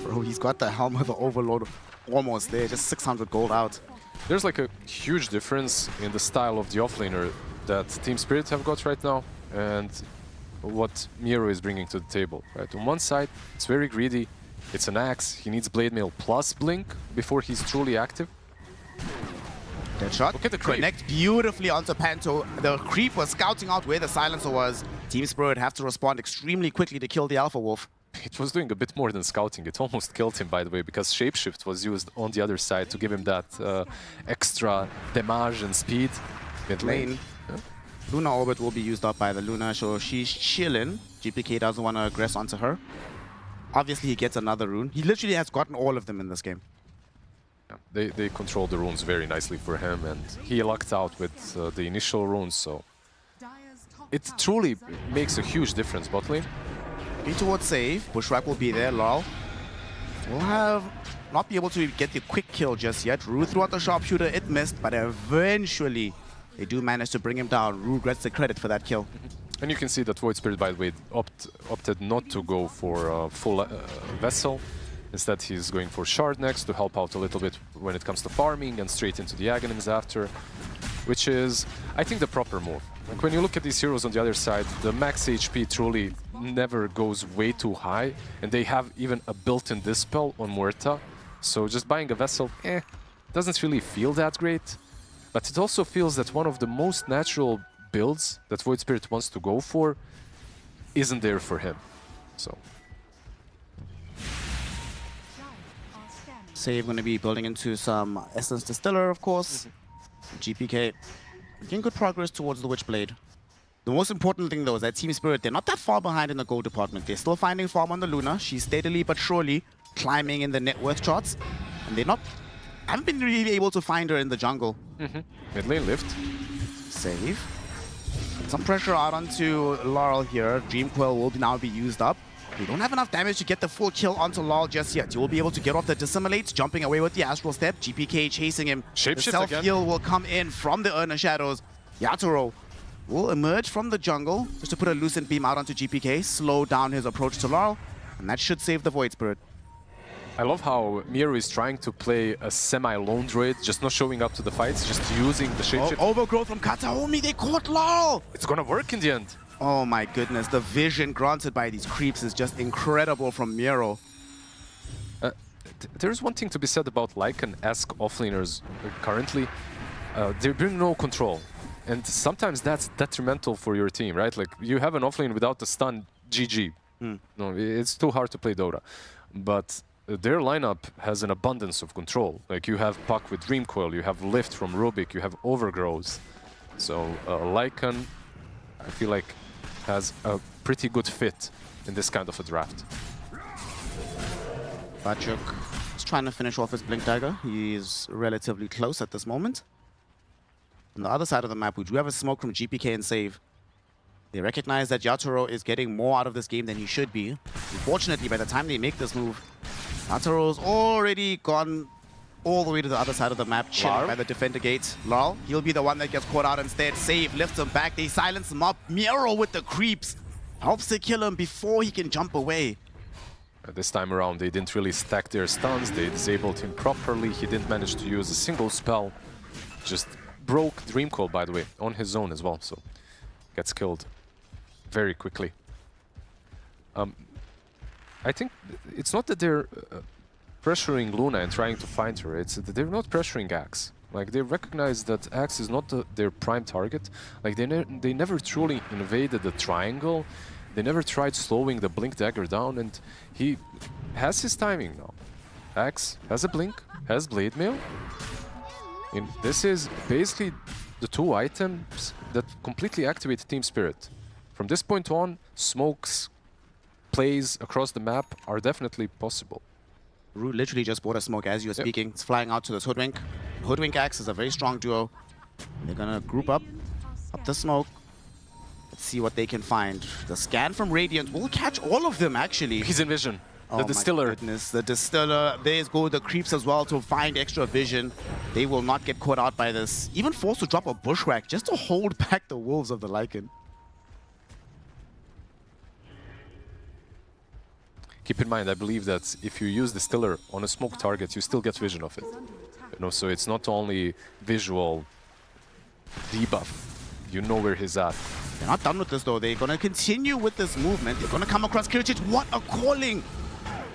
bro, he's got the Helm of the Overlord almost there, just 600 gold out. There's like a huge difference in the style of the offlaner that Team Spirit have got right now, and what Miro is bringing to the table. Right? On one side, it's very greedy. It's an axe. He needs blade mail plus blink before he's truly active. Dead shot. Look at the creep. Connect beautifully onto Panto. The creep was scouting out where the silencer was. Team Spirit have to respond extremely quickly to kill the Alpha Wolf. It was doing a bit more than scouting. It almost killed him, by the way, because Shapeshift was used on the other side to give him that extra damage and speed. Mid lane. Yeah. Luna Orbit will be used up by the Luna, so she's chilling. GPK doesn't want to aggress onto her. Obviously, he gets another rune. He literally has gotten all of them in this game. Yeah, they control the runes very nicely for him, and he lucked out with the initial runes, so it truly makes a huge difference bot lane. Going towards save, Bushwhack will be there, Lol. Will not be able to get the quick kill just yet. Rue threw out the sharpshooter, it missed, but eventually they do manage to bring him down. Rue gets the credit for that kill. And you can see that Void Spirit, by the way, opted not to go for full Vessel. Instead, he's going for Shard next to help out a little bit when it comes to farming and straight into the Aghanims after, which is, I think, the proper move. Like when you look at these heroes on the other side, the max HP truly never goes way too high, and they have even a built-in Dispel on Muerta, so just buying a Vessel, doesn't really feel that great. But it also feels that one of the most natural builds that Void Spirit wants to go for isn't there for him. So Save going to be building into some Essence Distiller, of course. GPK making good progress towards the Witchblade. The most important thing, though, is that Team Spirit, they're not that far behind in the gold department. They're still finding farm on the Luna. She's steadily but surely climbing in the net worth charts. And they're not... haven't been really able to find her in the jungle. Mid lane lift. Save. Some pressure out onto Laurel here. Dream Coil will now be used up. We don't have enough damage to get the full kill onto Laurel just yet. You will be able to get off the Dissimilate, jumping away with the Astral Step. GPK chasing him. Shapeshift the self-heal will come in from the Urna Shadows. Yatoro will emerge from the jungle just to put a Lucent Beam out onto GPK, slow down his approach to Laurel, and that should save the Void Spirit. I love how Miro is trying to play a semi-lone druid, just not showing up to the fights, just using the shapeshift. Overgrowth from Kataomi, they caught Laurel! It's gonna work in the end. Oh my goodness, the vision granted by these creeps is just incredible from Miro. There's one thing to be said about Lycan-esque offlaners currently. They bring no control. And sometimes that's detrimental for your team, right? Like, you have an offlane without the stun, GG. No, it's too hard to play Dota. But their lineup has an abundance of control. Like, you have Puck with Dream Coil, you have Lift from Rubik, you have Overgrowth. So, Lycan, I feel like, has a pretty good fit in this kind of a draft. Bachuk is trying to finish off his Blink Dagger. He's relatively close at this moment. On the other side of the map, we do have a smoke from GPK and Save. They recognize that Yatoro is getting more out of this game than he should be. Unfortunately, by the time they make this move, Yatoro's already gone all the way to the other side of the map, chilling by the defender gate. Lol, he'll be the one that gets caught out instead. Save lifts him back, they silence him up. Miro with the creeps helps to kill him before he can jump away. This time around, they didn't really stack their stuns, they disabled him properly, he didn't manage to use a single spell. Just broke Dream Coil, by the way, on his own as well, so gets killed very quickly. I think it's not that they're pressuring Luna and trying to find her, it's that they're not pressuring Axe. Like, they recognize that Axe is not their prime target. Like, they never truly invaded the triangle, they never tried slowing the Blink Dagger down, and he has his timing now. Axe has a Blink, has Blade Mail. And this is basically the two items that completely activate Team Spirit. From this point on, smokes, plays across the map are definitely possible. Rue literally just bought a smoke as you were speaking. It's flying out to this Hoodwink. Hoodwink Axe is a very strong duo. They're gonna group up the smoke. Let's see what they can find. The scan from Radiant will catch all of them, actually. He's in vision. The Distiller. My goodness, the Distiller. There's go the creeps as well to find extra vision. They will not get caught out by this. Even forced to drop a Bushwhack just to hold back the wolves of the Lycan. Keep in mind, I believe that if you use Distiller on a smoke target, you still get vision of it. You know, so it's not only visual debuff. You know where he's at. They're not done with this though. They're going to continue with this movement. They're going to come across Kiricic. What a calling!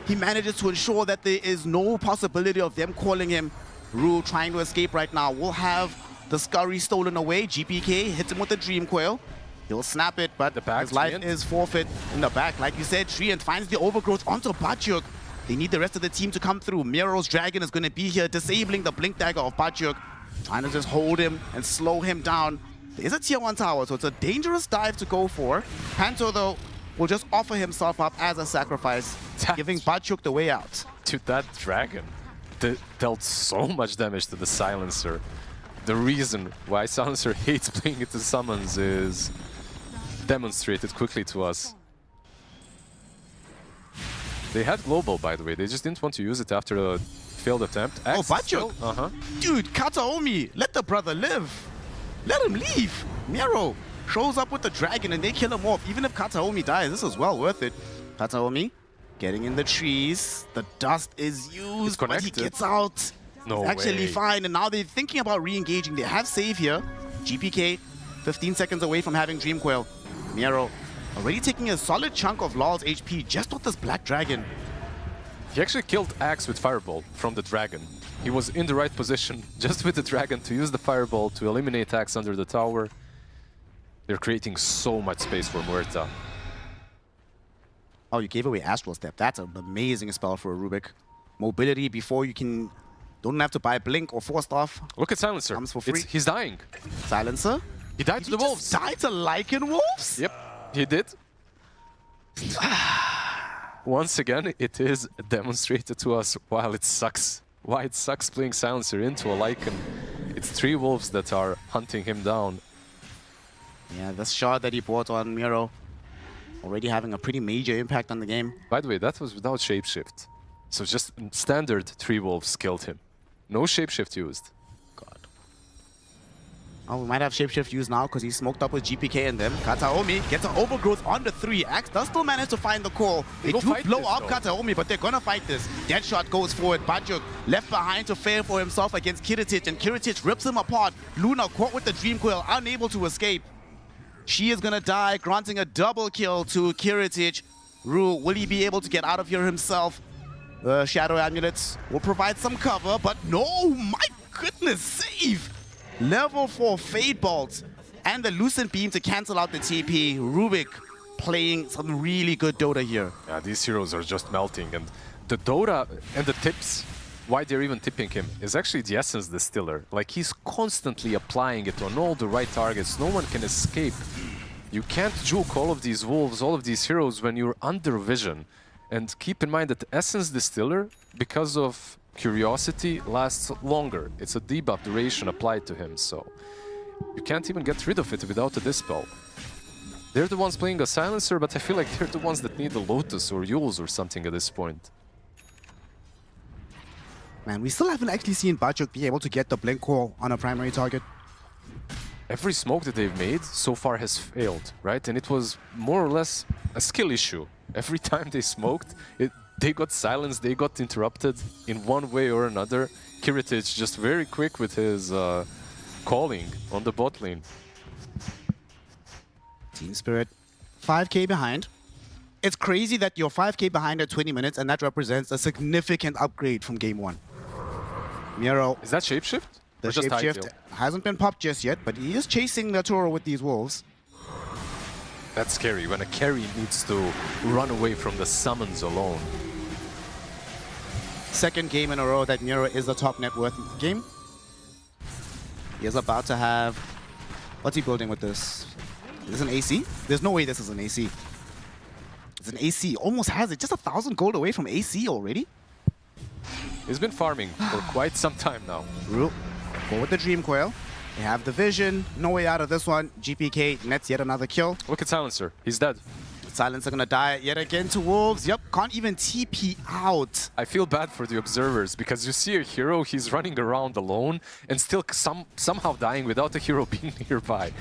He manages to ensure that there is no possibility of them calling him. Rue trying to escape right now. Will have the Scurry stolen away. GPK hits him with the Dream Coil. He'll snap it, but his life is forfeit in the back. Like you said, Treant finds the overgrowth onto Bachuk. They need the rest of the team to come through. Miro's Dragon is going to be here, disabling the Blink Dagger of Bachuk. Trying to just hold him and slow him down. There's a tier 1 tower, so it's a dangerous dive to go for. Panto, though, will just offer himself up as a sacrifice, giving Bachuk the way out. Dude, that Dragon dealt so much damage to the Silencer. The reason why Silencer hates playing into summons is demonstrated quickly to us. They had global, by the way. They just didn't want to use it after a failed attempt. Oh, Bachuk! Dude, Kataomi, let the brother live. Let him leave. Miro shows up with the Dragon and they kill him off. Even if Kataomi dies, this is well worth it. Kataomi getting in the trees. The dust is used, but he gets out. No It's actually way. fine, and now they're thinking about re-engaging. They have save here. GPK, 15 seconds away from having Dream Coil. Miro already taking a solid chunk of Law's HP just with this Black Dragon. He actually killed Axe with Fireball from the Dragon. He was in the right position just with the Dragon to use the Fireball to eliminate Axe under the tower. They're creating so much space for Muerta. Oh, you gave away Astral Step. That's an amazing spell for a Rubik. Mobility before you can... Don't have to buy Blink or Force Off. Look at Silencer. Comes for free. He's dying. Silencer? He died to the wolves. Died to Lycan Wolves? Yep, he did. Once again, it is demonstrated to us why it sucks playing Silencer into a Lycan. It's 3 wolves that are hunting him down. Yeah, this shot that he brought on Miro already having a pretty major impact on the game. By the way, that was without Shapeshift. So just standard 3 wolves killed him. No Shapeshift used. Oh, we might have Shapeshift used now because he's smoked up with GPK and them. Kataomi gets an overgrowth on the 3. Axe does still manage to find the call. They do blow up Kataomi, but they're gonna fight this. Deadshot goes forward. Bachuk left behind to fail for himself against Kiricic, and Kiricic rips him apart. Luna caught with the Dream Coil, unable to escape. She is gonna die, granting a double kill to Kiricic. Rue, will he be able to get out of here himself? The Shadow Amulets will provide some cover, but no, my goodness, save! Level 4 Fade Bolt and the Lucent Beam to cancel out the TP. Rubik playing some really good Dota here. Yeah, these heroes are just melting, and the Dota and the tips, why they're even tipping him, is actually the Essence Distiller. Like, he's constantly applying it on all the right targets. No one can escape. You can't juke all of these wolves, all of these heroes when you're under vision. And keep in mind that the Essence Distiller, because of Curiosity, lasts longer. It's a debuff duration applied to him, so you can't even get rid of it without a Dispel. They're the ones playing a Silencer, but I feel like they're the ones that need a Lotus or Yules or something at this point. Man, we still haven't actually seen Bachuk be able to get the Blink Call on a primary target. Every smoke that they've made so far has failed, right? And it was more or less a skill issue. Every time they smoked, they got silenced, they got interrupted in one way or another. Kiricic just very quick with his calling on the bot lane. Team Spirit, 5k behind. It's crazy that you're 5k behind at 20 minutes, and that represents a significant upgrade from game 1. Miro. Is that Shapeshift? The Shapeshift hasn't been popped just yet, but he is chasing Natura with these wolves. That's scary, when a carry needs to run away from the summons alone. Second game in a row that Miro is the top net worth game. He is about to have... What's he building with this? Is this an AC? There's no way this is an AC. It's an AC. Almost has it. Just 1,000 gold away from AC already. He's been farming for quite some time now. Rue, go with the Dream Coil. They have the vision. No way out of this one. GPK nets yet another kill. Look at Silencer. He's dead. Silencer gonna die yet again to wolves. Yep, can't even TP out. I feel bad for the observers because you see a hero, he's running around alone and still somehow dying without a hero being nearby.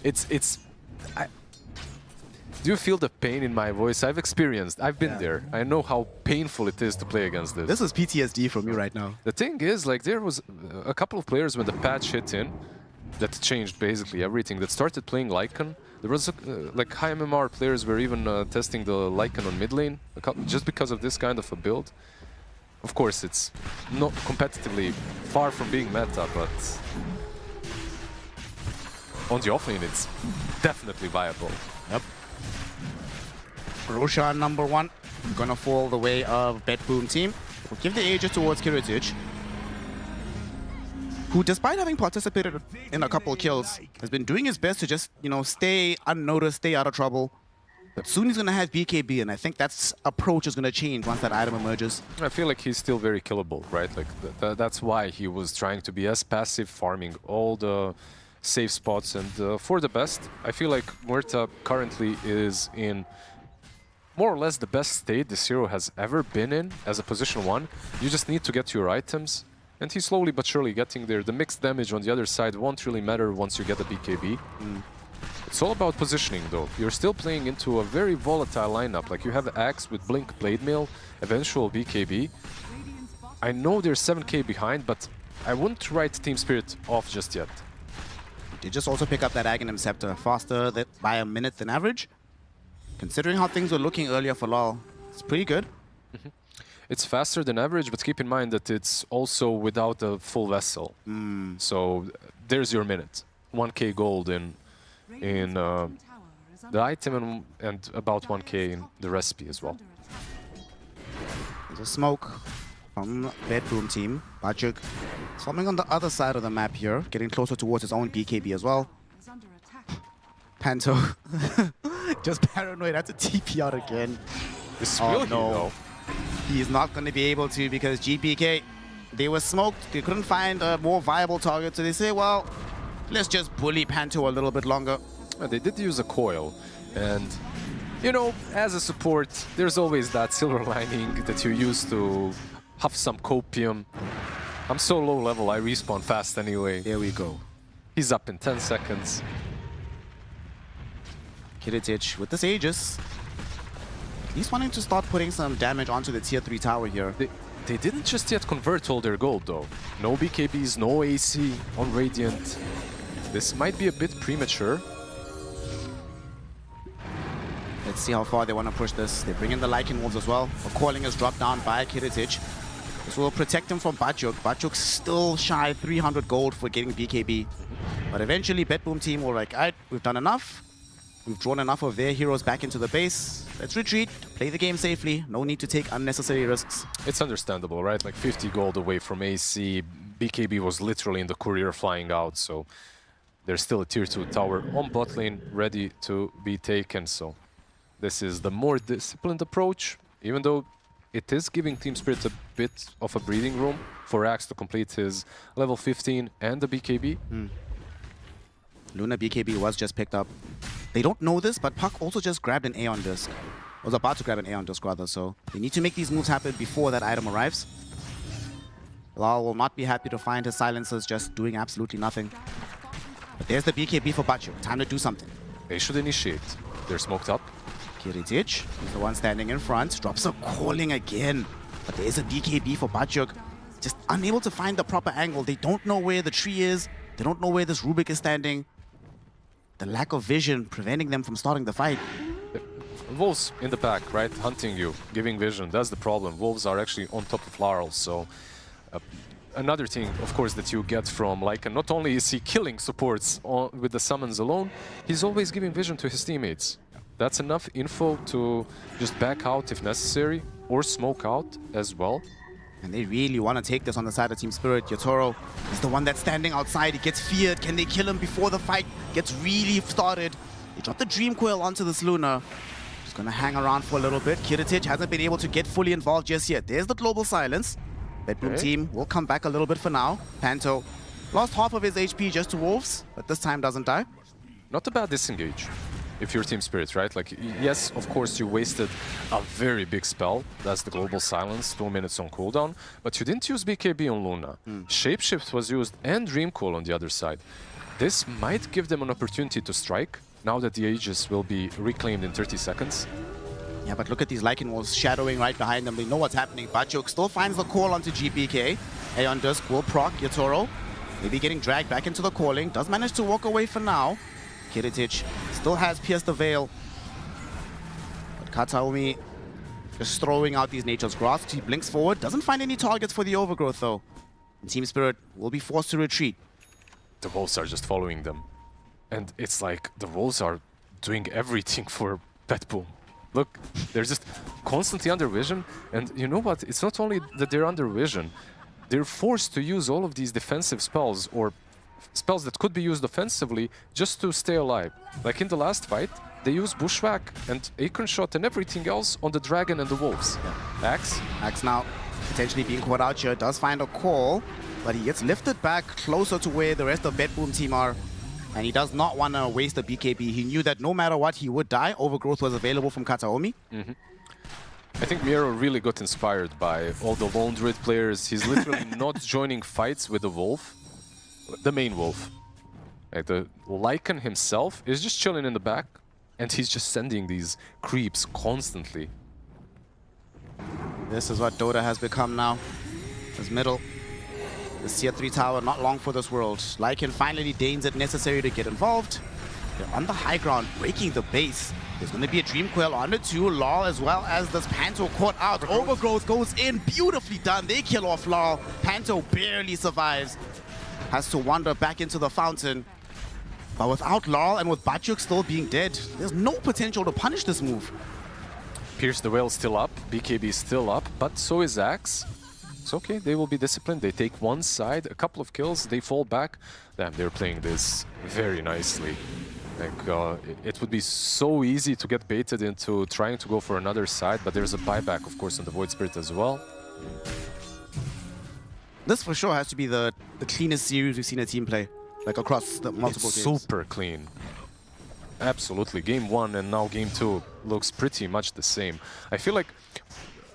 Do you feel the pain in my voice? I've been there. I know how painful it is to play against this. This is PTSD from me right now. The thing is, like, there was a couple of players when the patch hit in that changed basically everything, that started playing Lycan There was like high MMR players were even testing the Lycan on mid lane just because of this kind of a build. Of course, it's not competitively far from being meta, but on the offlane, it's definitely viable. Yep. Roshan #1 gonna fall the way of BetBoom Team. We'll give the Aegis towards Kiritic, who, despite having participated in a couple of kills, has been doing his best to just, you know, stay unnoticed, stay out of trouble. But soon he's gonna have BKB, and I think that approach is gonna change once that item emerges. I feel like he's still very killable, right? Like that's why he was trying to be as passive, farming all the safe spots, and for the best. I feel like Muerta currently is in more or less the best state this hero has ever been in as a position 1. You just need to get your items, and he's slowly but surely getting there. The mixed damage on the other side won't really matter once you get the BKB. It's all about positioning, though. You're still playing into a very volatile lineup. Like, you have Axe with Blink, Blade Mail, eventual BKB. I know they're 7k behind, but I wouldn't write Team Spirit off just yet. They just also pick up that Aghanim Scepter faster by a minute than average. Considering how things were looking earlier for LoL, it's pretty good. It's faster than average, but keep in mind that it's also without a full vessel. So there's your minute. 1k gold in the item and about 1k in the recipe as well. There's a smoke from BetBoom Team. Bajik swarming on the other side of the map here, getting closer towards his own BKB as well. Panto just paranoid, had to TP out again. This will no. He's not going to be able to because GPK, they were smoked. They couldn't find a more viable target, so they say, well, let's just bully Panto a little bit longer. They did use a coil, and you know, as a support, there's always that silver lining that you use to huff some copium. I'm so low level, I respawn fast anyway. There we go. He's up in 10 seconds. Kiritic with this Aegis. He's wanting to start putting some damage onto the tier 3 tower here. They didn't just yet convert all their gold though. No BKBs, no AC on Radiant. This might be a bit premature. Let's see how far they want to push this. They bring in the Lycan Wolves as well. A calling is dropped down by Kiritic. This will protect him from Bajik. Bajik's still shy 300 gold for getting BKB. But eventually BetBoom Team will like, alright, we've done enough. We've drawn enough of their heroes back into the base. Let's retreat, play the game safely. No need to take unnecessary risks. It's understandable, right? Like 50 gold away from AC. BKB was literally in the courier flying out, so there's still a tier 2 tower on bot lane ready to be taken. So this is the more disciplined approach, even though it is giving Team Spirit a bit of a breathing room for Axe to complete his level 15 and the BKB. Luna BKB was just picked up. They don't know this, but Puck also just grabbed an Aeon Disc. Was about to grab an Aeon Disc rather, so they need to make these moves happen before that item arrives. Lal will not be happy to find his silencers just doing absolutely nothing. But there's the BKB for Bajik. Time to do something. They should initiate. They're smoked up. Kiritic is the one standing in front. Drops a calling again. But there's a BKB for Bajik. Just unable to find the proper angle. They don't know where the tree is. They don't know where this Rubik is standing. The lack of vision preventing them from starting the fight. Wolves in the back, right? Hunting you, giving vision. That's the problem. Wolves are actually on top of Laurel, so another thing, of course, that you get from Lycan, not only is he killing supports with the summons alone, he's always giving vision to his teammates. That's enough info to just back out if necessary, or smoke out as well. And they really want to take this on the side of Team Spirit. Yotaro is the one that's standing outside. He gets feared. Can they kill him before the fight gets really started? They drop the Dream Coil onto this Luna. Just going to hang around for a little bit. Kiritic hasn't been able to get fully involved just yet. There's the global silence. BetBoom Team will come back a little bit for now. Panto lost half of his HP just to Wolves, but this time doesn't die. Not a bad disengage. If you're Team Spirit, right? Like, yes, of course, you wasted a very big spell. That's the Global Silence, 2 minutes on cooldown. But you didn't use BKB on Luna. Shapeshift was used and Dream Coil on the other side. This might give them an opportunity to strike, now that the Aegis will be reclaimed in 30 seconds. Yeah, but look at these Lycan Wolves shadowing right behind them. They know what's happening. Bajik still finds the call onto GPK. Aeon Disc will proc Yotaro. Maybe getting dragged back into the calling. Does manage to walk away for now. Kiritic still Still has pierced the veil. But Kataomi just throwing out these Nature's Grasp. He blinks forward. Doesn't find any targets for the Overgrowth, though. And Team Spirit will be forced to retreat. The Wolves are just following them. And it's like the Wolves are doing everything for BetBoom. Look, they're just constantly under vision. And you know what? It's not only that they're under vision. They're forced to use all of these defensive spells or spells that could be used offensively just to stay alive. Like in the last fight, they used Bushwhack and Acorn Shot and everything else on the Dragon and the Wolves. Yeah. Axe now potentially being caught out here. Does find a call, but he gets lifted back closer to where the rest of BetBoom team are. And he does not want to waste the BKB. He knew that no matter what, he would die. Overgrowth was available from Kataomi. I think Miro really got inspired by all the Lone Druid players. He's literally not joining fights with the Wolf, the main Wolf. Like the Lycan himself is just chilling in the back, and he's just sending these creeps constantly. This is what Dota has become now. His middle. The Tier 3 tower, not long for this world. Lycan finally deigns it necessary to get involved. They're on the high ground, breaking the base. There's going to be a Dream Coil on it too. Lol, as well as this Panto caught out. Overgrowth goes in. Beautifully done. They kill off Lol. Panto barely survives. Has to wander back into the fountain. But without Lol and with Bachuk still being dead, there's no potential to punish this move. Pierce the Whale still up. BKB is still up, but so is Axe. It's okay, they will be disciplined. They take one side, a couple of kills, they fall back. Damn, they're playing this very nicely. Like, it would be so easy to get baited into trying to go for another side, but there's a buyback, of course, on the Void Spirit as well. This for sure has to be the cleanest series we've seen a team play, like across the multiple games. Super clean. Absolutely. Game 1 and now Game 2 looks pretty much the same. I feel like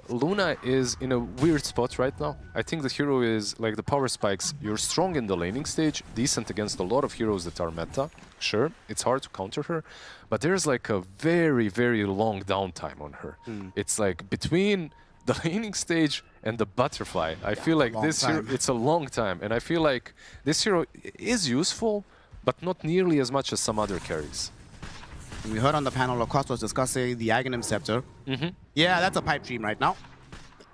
Luna is in a weird spot right now. I think the hero is like the power spikes. You're strong in the laning stage, decent against a lot of heroes that are meta. Sure, it's hard to counter her, but there's like a very, very long downtime on her. It's like between the laning stage and the butterfly. I feel like this hero, it's a long time, and I feel like this hero is useful, but not nearly as much as some other carries. We heard on the panel, Lacoste was discussing the Aghanim Scepter. Yeah, that's a pipe dream right now.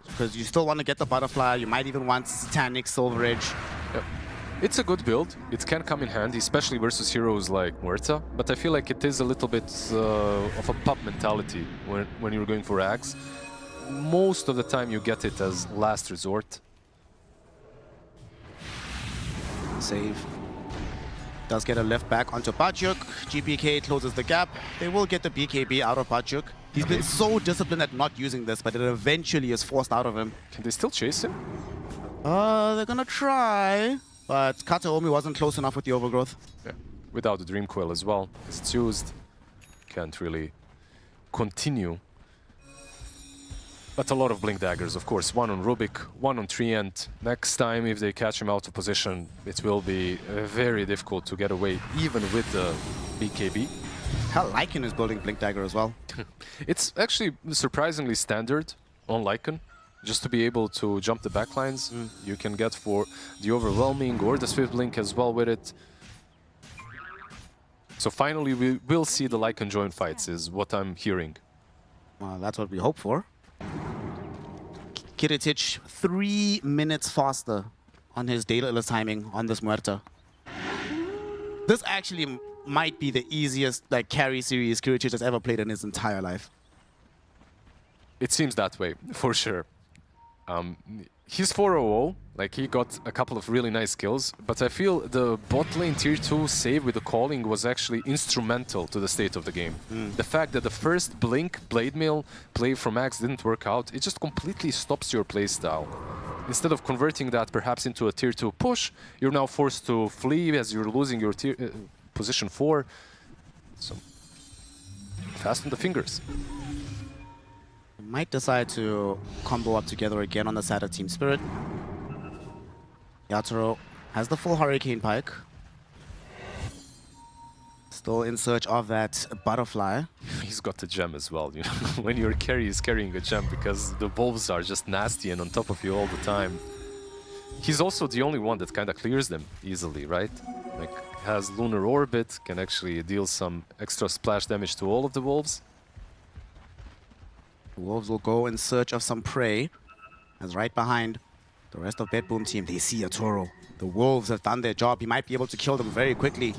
Because you still want to get the butterfly, you might even want Satanic, Silver Edge. Yep. It's a good build, it can come in handy, especially versus heroes like Muerta, but I feel like it is a little bit of a pop mentality when you're going for Axe. Most of the time you get it as last resort. Save. Does get a lift back onto Bachuk. GPK closes the gap. They will get the BKB out of Bachuk. He's been so disciplined at not using this, but it eventually is forced out of him. Can they still chase him? They're gonna try, but Kataomi wasn't close enough with the Overgrowth. Yeah, without the Dream Coil as well, as it's used. Can't really continue. But a lot of Blink Daggers, of course. One on Rubik, one on Treant. Next time, if they catch him out of position, it will be very difficult to get away, even with the BKB. Hell, Lycan is building Blink Dagger as well. It's actually surprisingly standard on Lycan. Just to be able to jump the backlines, you can get for the Overwhelming or the Swift Blink as well with it. So finally, we will see the Lycan join fights, is what I'm hearing. Well, that's what we hope for. Kiritic 3 minutes faster on his Data timing on this Muerta. This actually might be the easiest carry series Kiritic has ever played in his entire life. It seems that way, for sure. He's 4-0, like he got a couple of really nice kills, but I feel the bot lane tier 2 save with the calling was actually instrumental to the state of the game. The fact that the first Blink Blade Mail play from Axe didn't work out, it just completely stops your playstyle. Instead of converting that perhaps into a tier 2 push, you're now forced to flee as you're losing your position 4. So, fast on the fingers. Might decide to combo up together again on the side of Team Spirit. Yatoro has the full Hurricane Pike. Still in search of that butterfly. He's got the gem as well, you know, when your carry is carrying a gem, because the wolves are just nasty and on top of you all the time. he's also the only one that kind of clears them easily, right? Like, has Lunar Orbit, can actually deal some extra splash damage to all of the Wolves. The Wolves will go in search of some prey, as right behind the rest of BetBoom Team, they see a Toro. The Wolves have done their job. He might be able to kill them very quickly.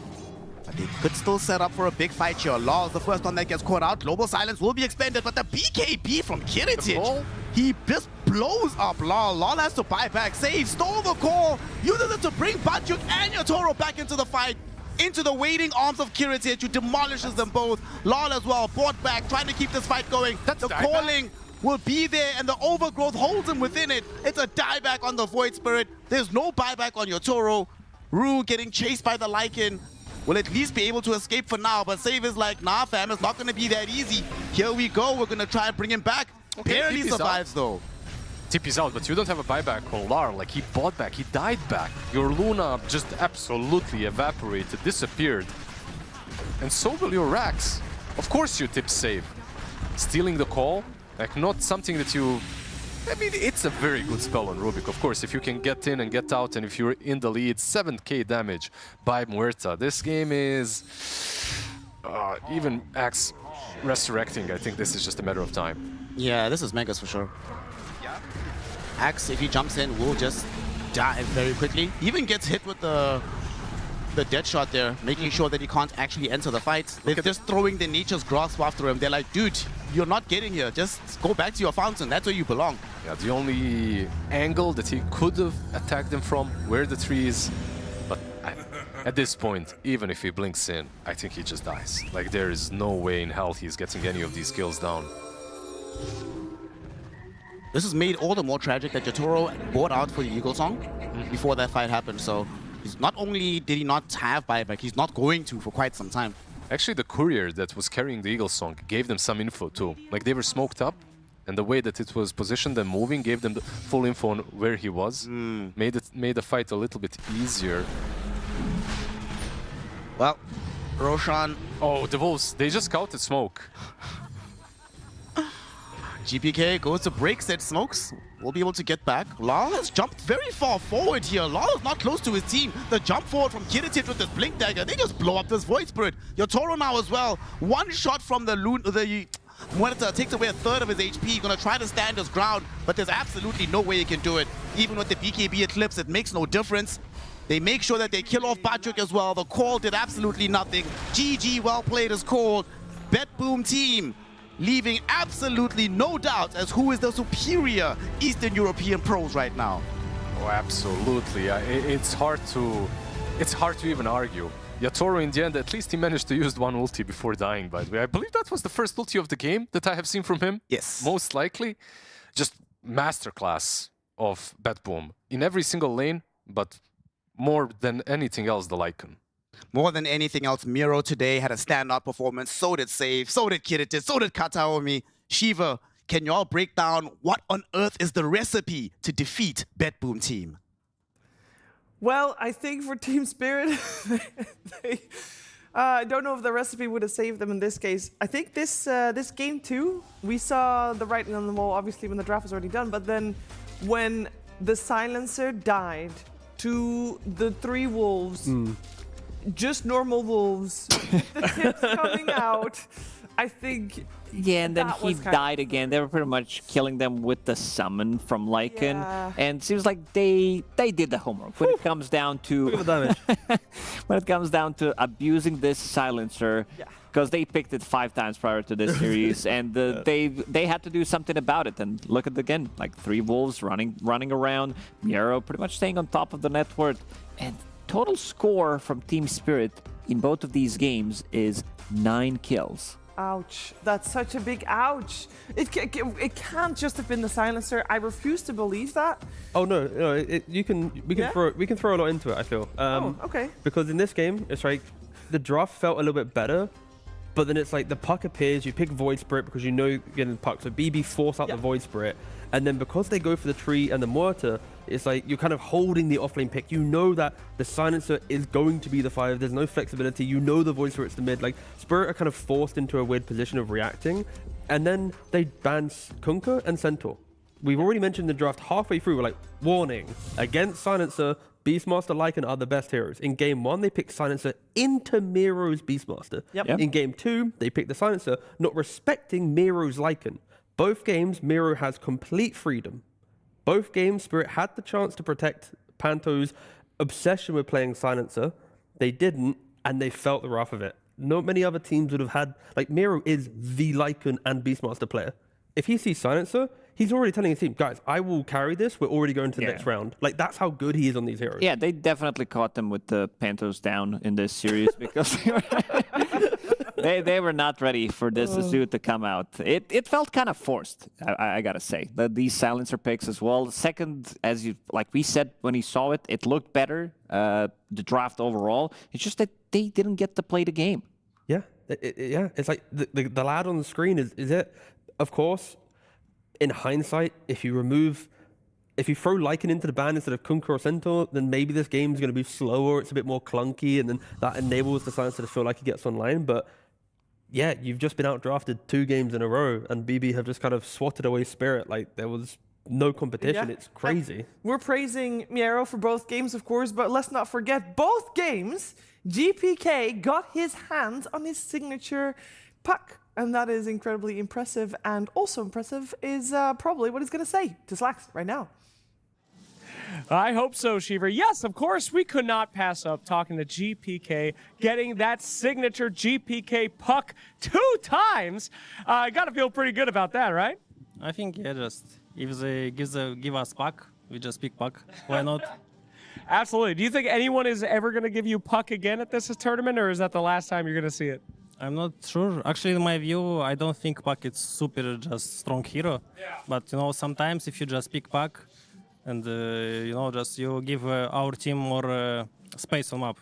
But they could still set up for a big fight here. Law is the first one that gets caught out. Global Silence will be expended, but the BKB from Kiritic, he just blows up Law. Law has to buy back. Save, stole the call, uses it to bring Batyuk and Yotoro back into the fight, into the waiting arms of Kiritic, who demolishes them both. Law as well, brought back, trying to keep this fight going. The calling will be there, and the overgrowth holds him within it. It's a dieback on the Void Spirit. There's no buyback on Yotoro. Rue getting chased by the Lycan will at least be able to escape for now, but Save is like, nah fam, it's not going to be that easy. Here we go, we're going to try and bring him back. Barely survives though. TP's out, but you don't have a buyback on Lar. Like, he bought back, he died back. Your Luna just absolutely evaporated, disappeared. And so will your Rax. Of course you tip Save. Stealing the call, like, not something that you... I mean, it's a very good spell on Rubik, of course. If you can get in and get out, and if you're in the lead, 7k damage by Muerta. This game is... even Axe resurrecting, I think this is just a matter of time. Yeah, this is Megas for sure. Axe, if he jumps in, will just die very quickly. Even gets hit with the dead shot there, making sure that he can't actually enter the fight. They're just throwing the Nature's Grasp after him. They're like, dude, you're not getting here. Just go back to your fountain. That's where you belong. Yeah, the only angle that he could have attacked them from were the trees. But at this point, even if he blinks in, I think he just dies. Like, there is no way in hell he's getting any of these kills down. This is made all the more tragic that Yotoro bought out for the Eagle Song before that fight happened. So he's not only did he not have buyback, he's not going to for quite some time. Actually, the courier that was carrying the Eagle Song gave them some info too. Like, they were smoked up, and the way that it was positioned and moving gave them the full info on where he was. Made the fight a little bit easier. Well, Roshan... Oh, the Wolves, they just scouted smoke. GPK goes to break said smokes. We'll be able to get back. Lal has jumped very far forward here. Lal is not close to his team. The jump forward from Kiritic with this Blink Dagger, they just blow up this Void Spirit. Yotoro now as well. One shot from the Muerta takes away a third of his HP. He's gonna try to stand his ground, but there's absolutely no way he can do it. Even with the BKB Eclipse, it makes no difference. They make sure that they kill off Batyuk as well. The call did absolutely nothing. GG, well played is called. BetBoom Team leaving absolutely no doubt as who is the superior Eastern European pros right now. Oh, absolutely. It's hard to even argue. Yotoro, in the end, at least he managed to use one ulti before dying, by the way. I believe that was the first ulti of the game that I have seen from him. Yes. Most likely. Just masterclass of BetBoom. In every single lane, but more than anything else, the Lycan. More than anything else, Miro today had a standout performance. So did Save, so did Kiritic, so did Kataomi. Shiva, can y'all break down what on earth is the recipe to defeat BetBoom Team? Well, I think for Team Spirit, I don't know if the recipe would have saved them in this case. I think this game too, we saw the writing on the wall, obviously, when the draft was already done, but then when the Silencer died to the 3 Wolves, just normal Wolves, the tips coming out, I think... Yeah, and then he died again. They were pretty much killing them with the summon from Lycan. Yeah. And it seems like they did the homework. When it comes down to... Look at the damage. When it comes down to abusing this Silencer, because they picked it 5 times prior to this series, and they had to do something about it. And look at again, like 3 Wolves running around, Miro pretty much staying on top of the net worth, and total score from Team Spirit in both of these games is 9 kills. Ouch. That's such a big ouch. It can't just have been the Silencer. I refuse to believe that. Oh, no. We can throw a lot into it, I feel. Okay. Because in this game, it's like the draft felt a little bit better, but then it's like the puck appears, you pick Void Spirit because you know you're getting the puck. So BB force out the Void Spirit. And then because they go for the tree and the Muerta, it's like you're kind of holding the offlane pick. You know that the Silencer is going to be the 5. There's no flexibility. You know the Void Spirit's the mid. Like, Spirit are kind of forced into a weird position of reacting. And then they ban Kunkka and Centaur. we've already mentioned the draft halfway through. We're like, warning, against Silencer, Beastmaster, Lycan are the best heroes. In game 1, they picked Silencer into Miro's Beastmaster. In game 2, they picked the Silencer, not respecting Miro's Lycan. Both games, Miro has complete freedom. Both games, Spirit had the chance to protect Panto's obsession with playing Silencer. They didn't, and they felt the wrath of it. Not many other teams would have had, like, Miro is the Lycan and Beastmaster player. If he sees Silencer, he's already telling his team, guys, I will carry this. We're already going to the next round. Like, that's how good he is on these heroes. Yeah, they definitely caught them with the Pantos down in this series because they were not ready for this suit to come out. It felt kind of forced, I gotta say. These Silencer picks as well. Second, as you like we said when he saw it, it looked better, the draft overall. It's just that they didn't get to play the game. Yeah, it's like the lad on the screen is it. Of course, in hindsight, if you throw Lycan into the ban instead of Kunkka or Centaur, then maybe this game's going to be slower, it's a bit more clunky, and then that enables the Silencer to feel like he gets online. But yeah, you've just been outdrafted 2 games in a row, and BB have just kind of swatted away Spirit. Like, there was no competition. Yeah. It's crazy. We're praising Miero for both games, of course, but let's not forget, both games, GPK got his hands on his signature puck. And that is incredibly impressive. And also impressive is probably what he's going to say to Slacks right now. I hope so, Shiver. Yes, of course, we could not pass up talking to GPK, getting that signature GPK puck 2 times. I got to feel pretty good about that, right? I think, yeah, just if they give us puck, we just pick puck. Why not? Absolutely. Do you think anyone is ever going to give you puck again at this tournament, or is that the last time you're going to see it? I'm not sure. Actually, in my view, I don't think Puck is super just strong hero. Yeah. But, you know, sometimes if you just pick Puck and, you know, just you give our team more space on map.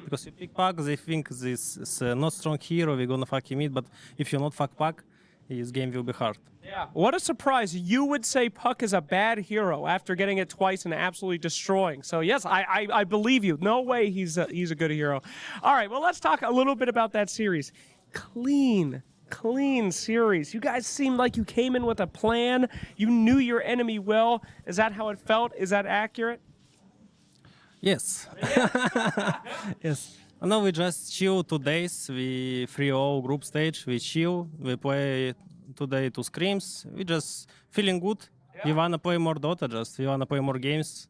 Because you pick Puck, they think this is not strong hero, we're going to fuck him in. But if you not fuck Puck, his game will be hard. Yeah. What a surprise. You would say Puck is a bad hero after getting it twice and absolutely destroying. So, yes, I believe you. No way he's a good hero. All right, well, let's talk a little bit about that series. Clean series. You guys seemed like you came in with a plan. You knew your enemy well. Is that how it felt? Is that accurate? Yes. Yes. No, we just chill 2 days. We 3-0 group stage. We chill. We play today 2 scrims. We just feeling good. Yeah. We wanna play more Dota. We wanna play more games.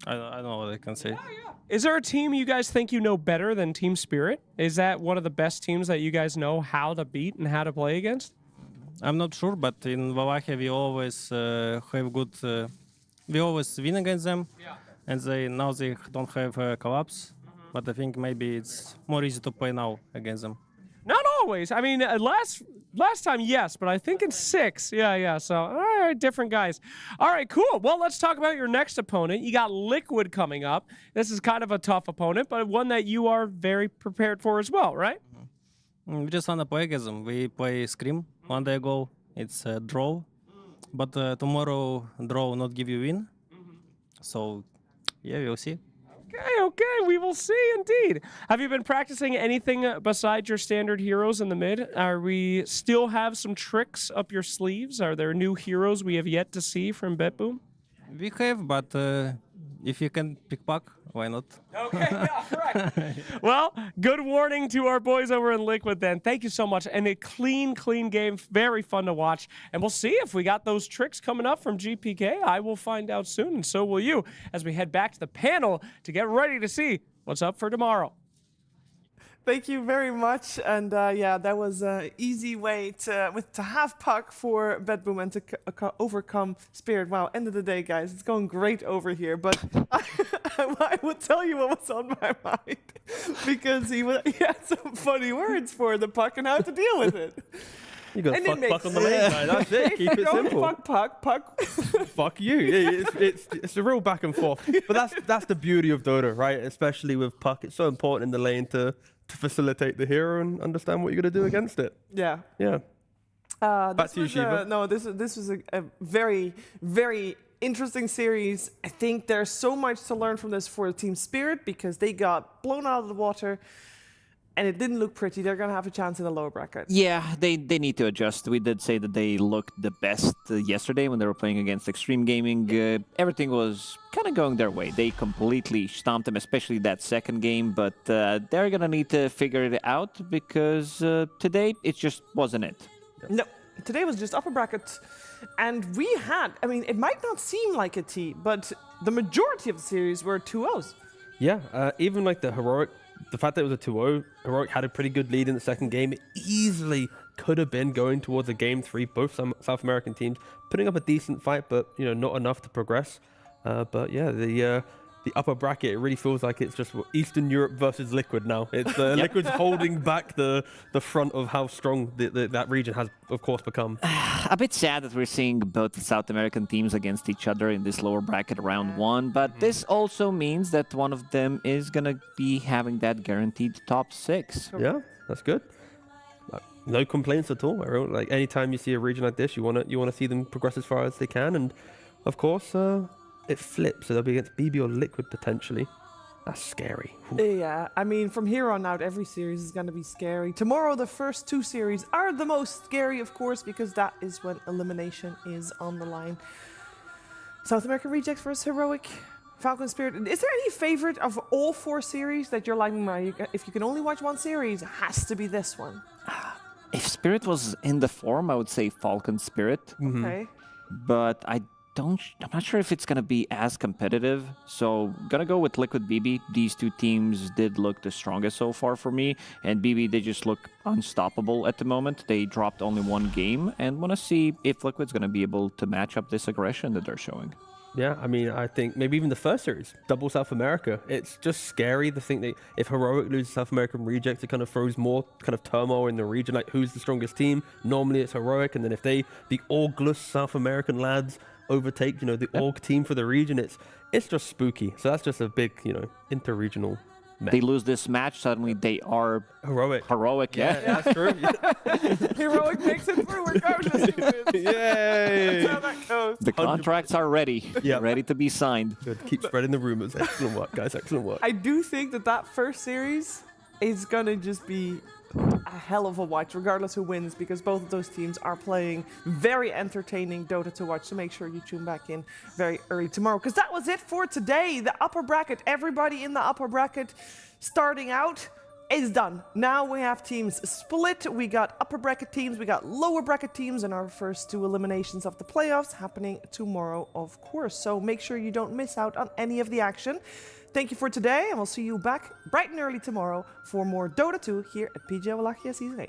I don't know what I can say. Yeah. Is there a team you guys think you know better than Team Spirit? Is that one of the best teams that you guys know how to beat and how to play against? I'm not sure, but in Wallachia we always have good. We always win against them, and now they don't have collapse. But I think maybe it's more easy to play now against them. Not always. I mean, last time, yes, but I think in 6. Yeah. So, all right, different guys. All right, cool. Well, let's talk about your next opponent. You got Liquid coming up. This is kind of a tough opponent, but one that you are very prepared for as well, right? We just want to play against them. We play Scream 1 day ago. It's a draw. But tomorrow, draw will not give you win. So, yeah, we'll see. Okay, we will see indeed. Have you been practicing anything besides your standard heroes in the mid? Are we still have some tricks up your sleeves? Are there new heroes we have yet to see from BetBoom? We have, but if you can pick Puck, why not? Okay, yeah, right. Well, good warning to our boys over in Liquid then. Thank you so much. And a clean game, very fun to watch. And we'll see if we got those tricks coming up from GPK. I will find out soon, and so will you, as we head back to the panel to get ready to see what's up for tomorrow. Thank you very much. And yeah, that was an easy way to have Puck for BetBoom and to overcome Spirit. Wow, end of the day, guys, it's going great over here. But I would tell you what was on my mind because he had some funny words for the Puck and how to deal with it. You got fuck Puck on the lane, guy. That's it. Keep it simple. Fuck Puck. Fuck you. It's a real back and forth. But that's the beauty of Dota, right? Especially with Puck, it's so important in the lane to facilitate the hero and understand what you're going to do against it. Yeah. Back to you, Shiva. No, this was a very, very interesting series. I think there's so much to learn from this for Team Spirit because they got blown out of the water. and it didn't look pretty, they're going to have a chance in the lower bracket. Yeah, they need to adjust. We did say that they looked the best yesterday when they were playing against Xtreme Gaming. Everything was kind of going their way. They completely stomped them, especially that second game, but they're going to need to figure it out because today it just wasn't it. No, today was just upper bracket. And we had, I mean, it might not seem like a T, but the majority of the series were 2-0s. Yeah, even like the Heroic, the fact that it was a 2-0, Heroic had a pretty good lead in the second game. It easily could have been going towards a game 3, both South American teams putting up a decent fight, but, you know, not enough to progress. But yeah, the upper bracket, it really feels like it's just Eastern Europe versus Liquid now. It's Liquid's holding back the front of how strong that region has, of course, become. A bit sad that we're seeing both the South American teams against each other in this lower bracket round 1, but this also means that one of them is going to be having that guaranteed top 6. Yeah, that's good. No complaints at all. Like anytime you see a region like this, you want to see them progress as far as they can, and of course, it flips, so they'll be against BB or Liquid potentially. That's scary. Yeah, I mean, from here on out, every series is going to be scary. Tomorrow, the first 2 series are the most scary, of course, because that is when elimination is on the line. South American Rejects versus Heroic, Falcon Spirit. Is there any favorite of all 4 series that you're like, if you can only watch one series, it has to be this one? If Spirit was in the form, I would say Falcon Spirit. Okay. But I'm not sure if it's going to be as competitive, so gonna go with Liquid BB. These 2 teams did look the strongest so far for me, and BB, they just look unstoppable at the moment. They dropped only 1 game, and want to see if Liquid's going to be able to match up this aggression that they're showing. Yeah, I mean, I think maybe even the first series, double South America, it's just scary to think that if Heroic loses South American Rejects, it kind of throws more kind of turmoil in the region, like who's the strongest team. Normally it's Heroic, and then if the Orgless South American lads overtake, the org team for the region, it's just spooky. So that's just a big, inter-regional mess. They lose this match, suddenly they are Heroic. Yeah, that's true. Heroic makes it through regardless who wins. Yay! That's how that goes. The contracts are ready. Ready to be signed. Good. Keep spreading the rumors. Excellent work, guys. Excellent work. I do think that first series is going to just be a hell of a watch, regardless who wins, because both of those teams are playing very entertaining Dota to watch. So make sure you tune back in very early tomorrow, because that was it for today. The upper bracket, everybody in the upper bracket starting out is done. Now we have teams split. We got upper bracket teams, we got lower bracket teams, and our first 2 eliminations of the playoffs happening tomorrow, of course. So make sure you don't miss out on any of the action. Thank you for today, and we'll see you back bright and early tomorrow for more Dota 2 here at PGL Wallachia Season 8.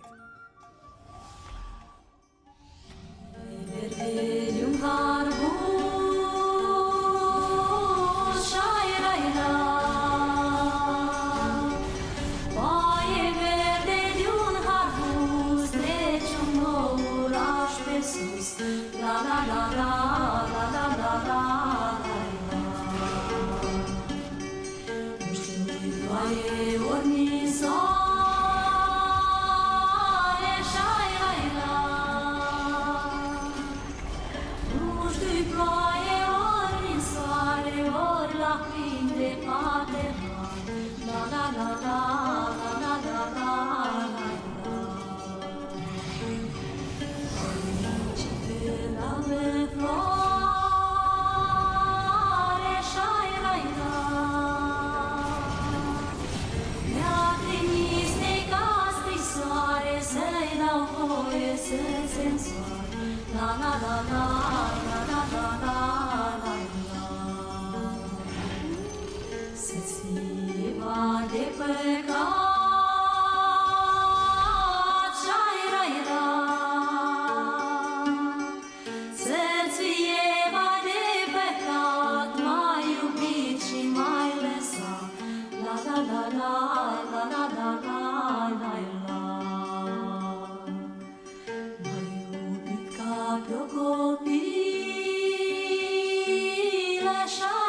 Copile,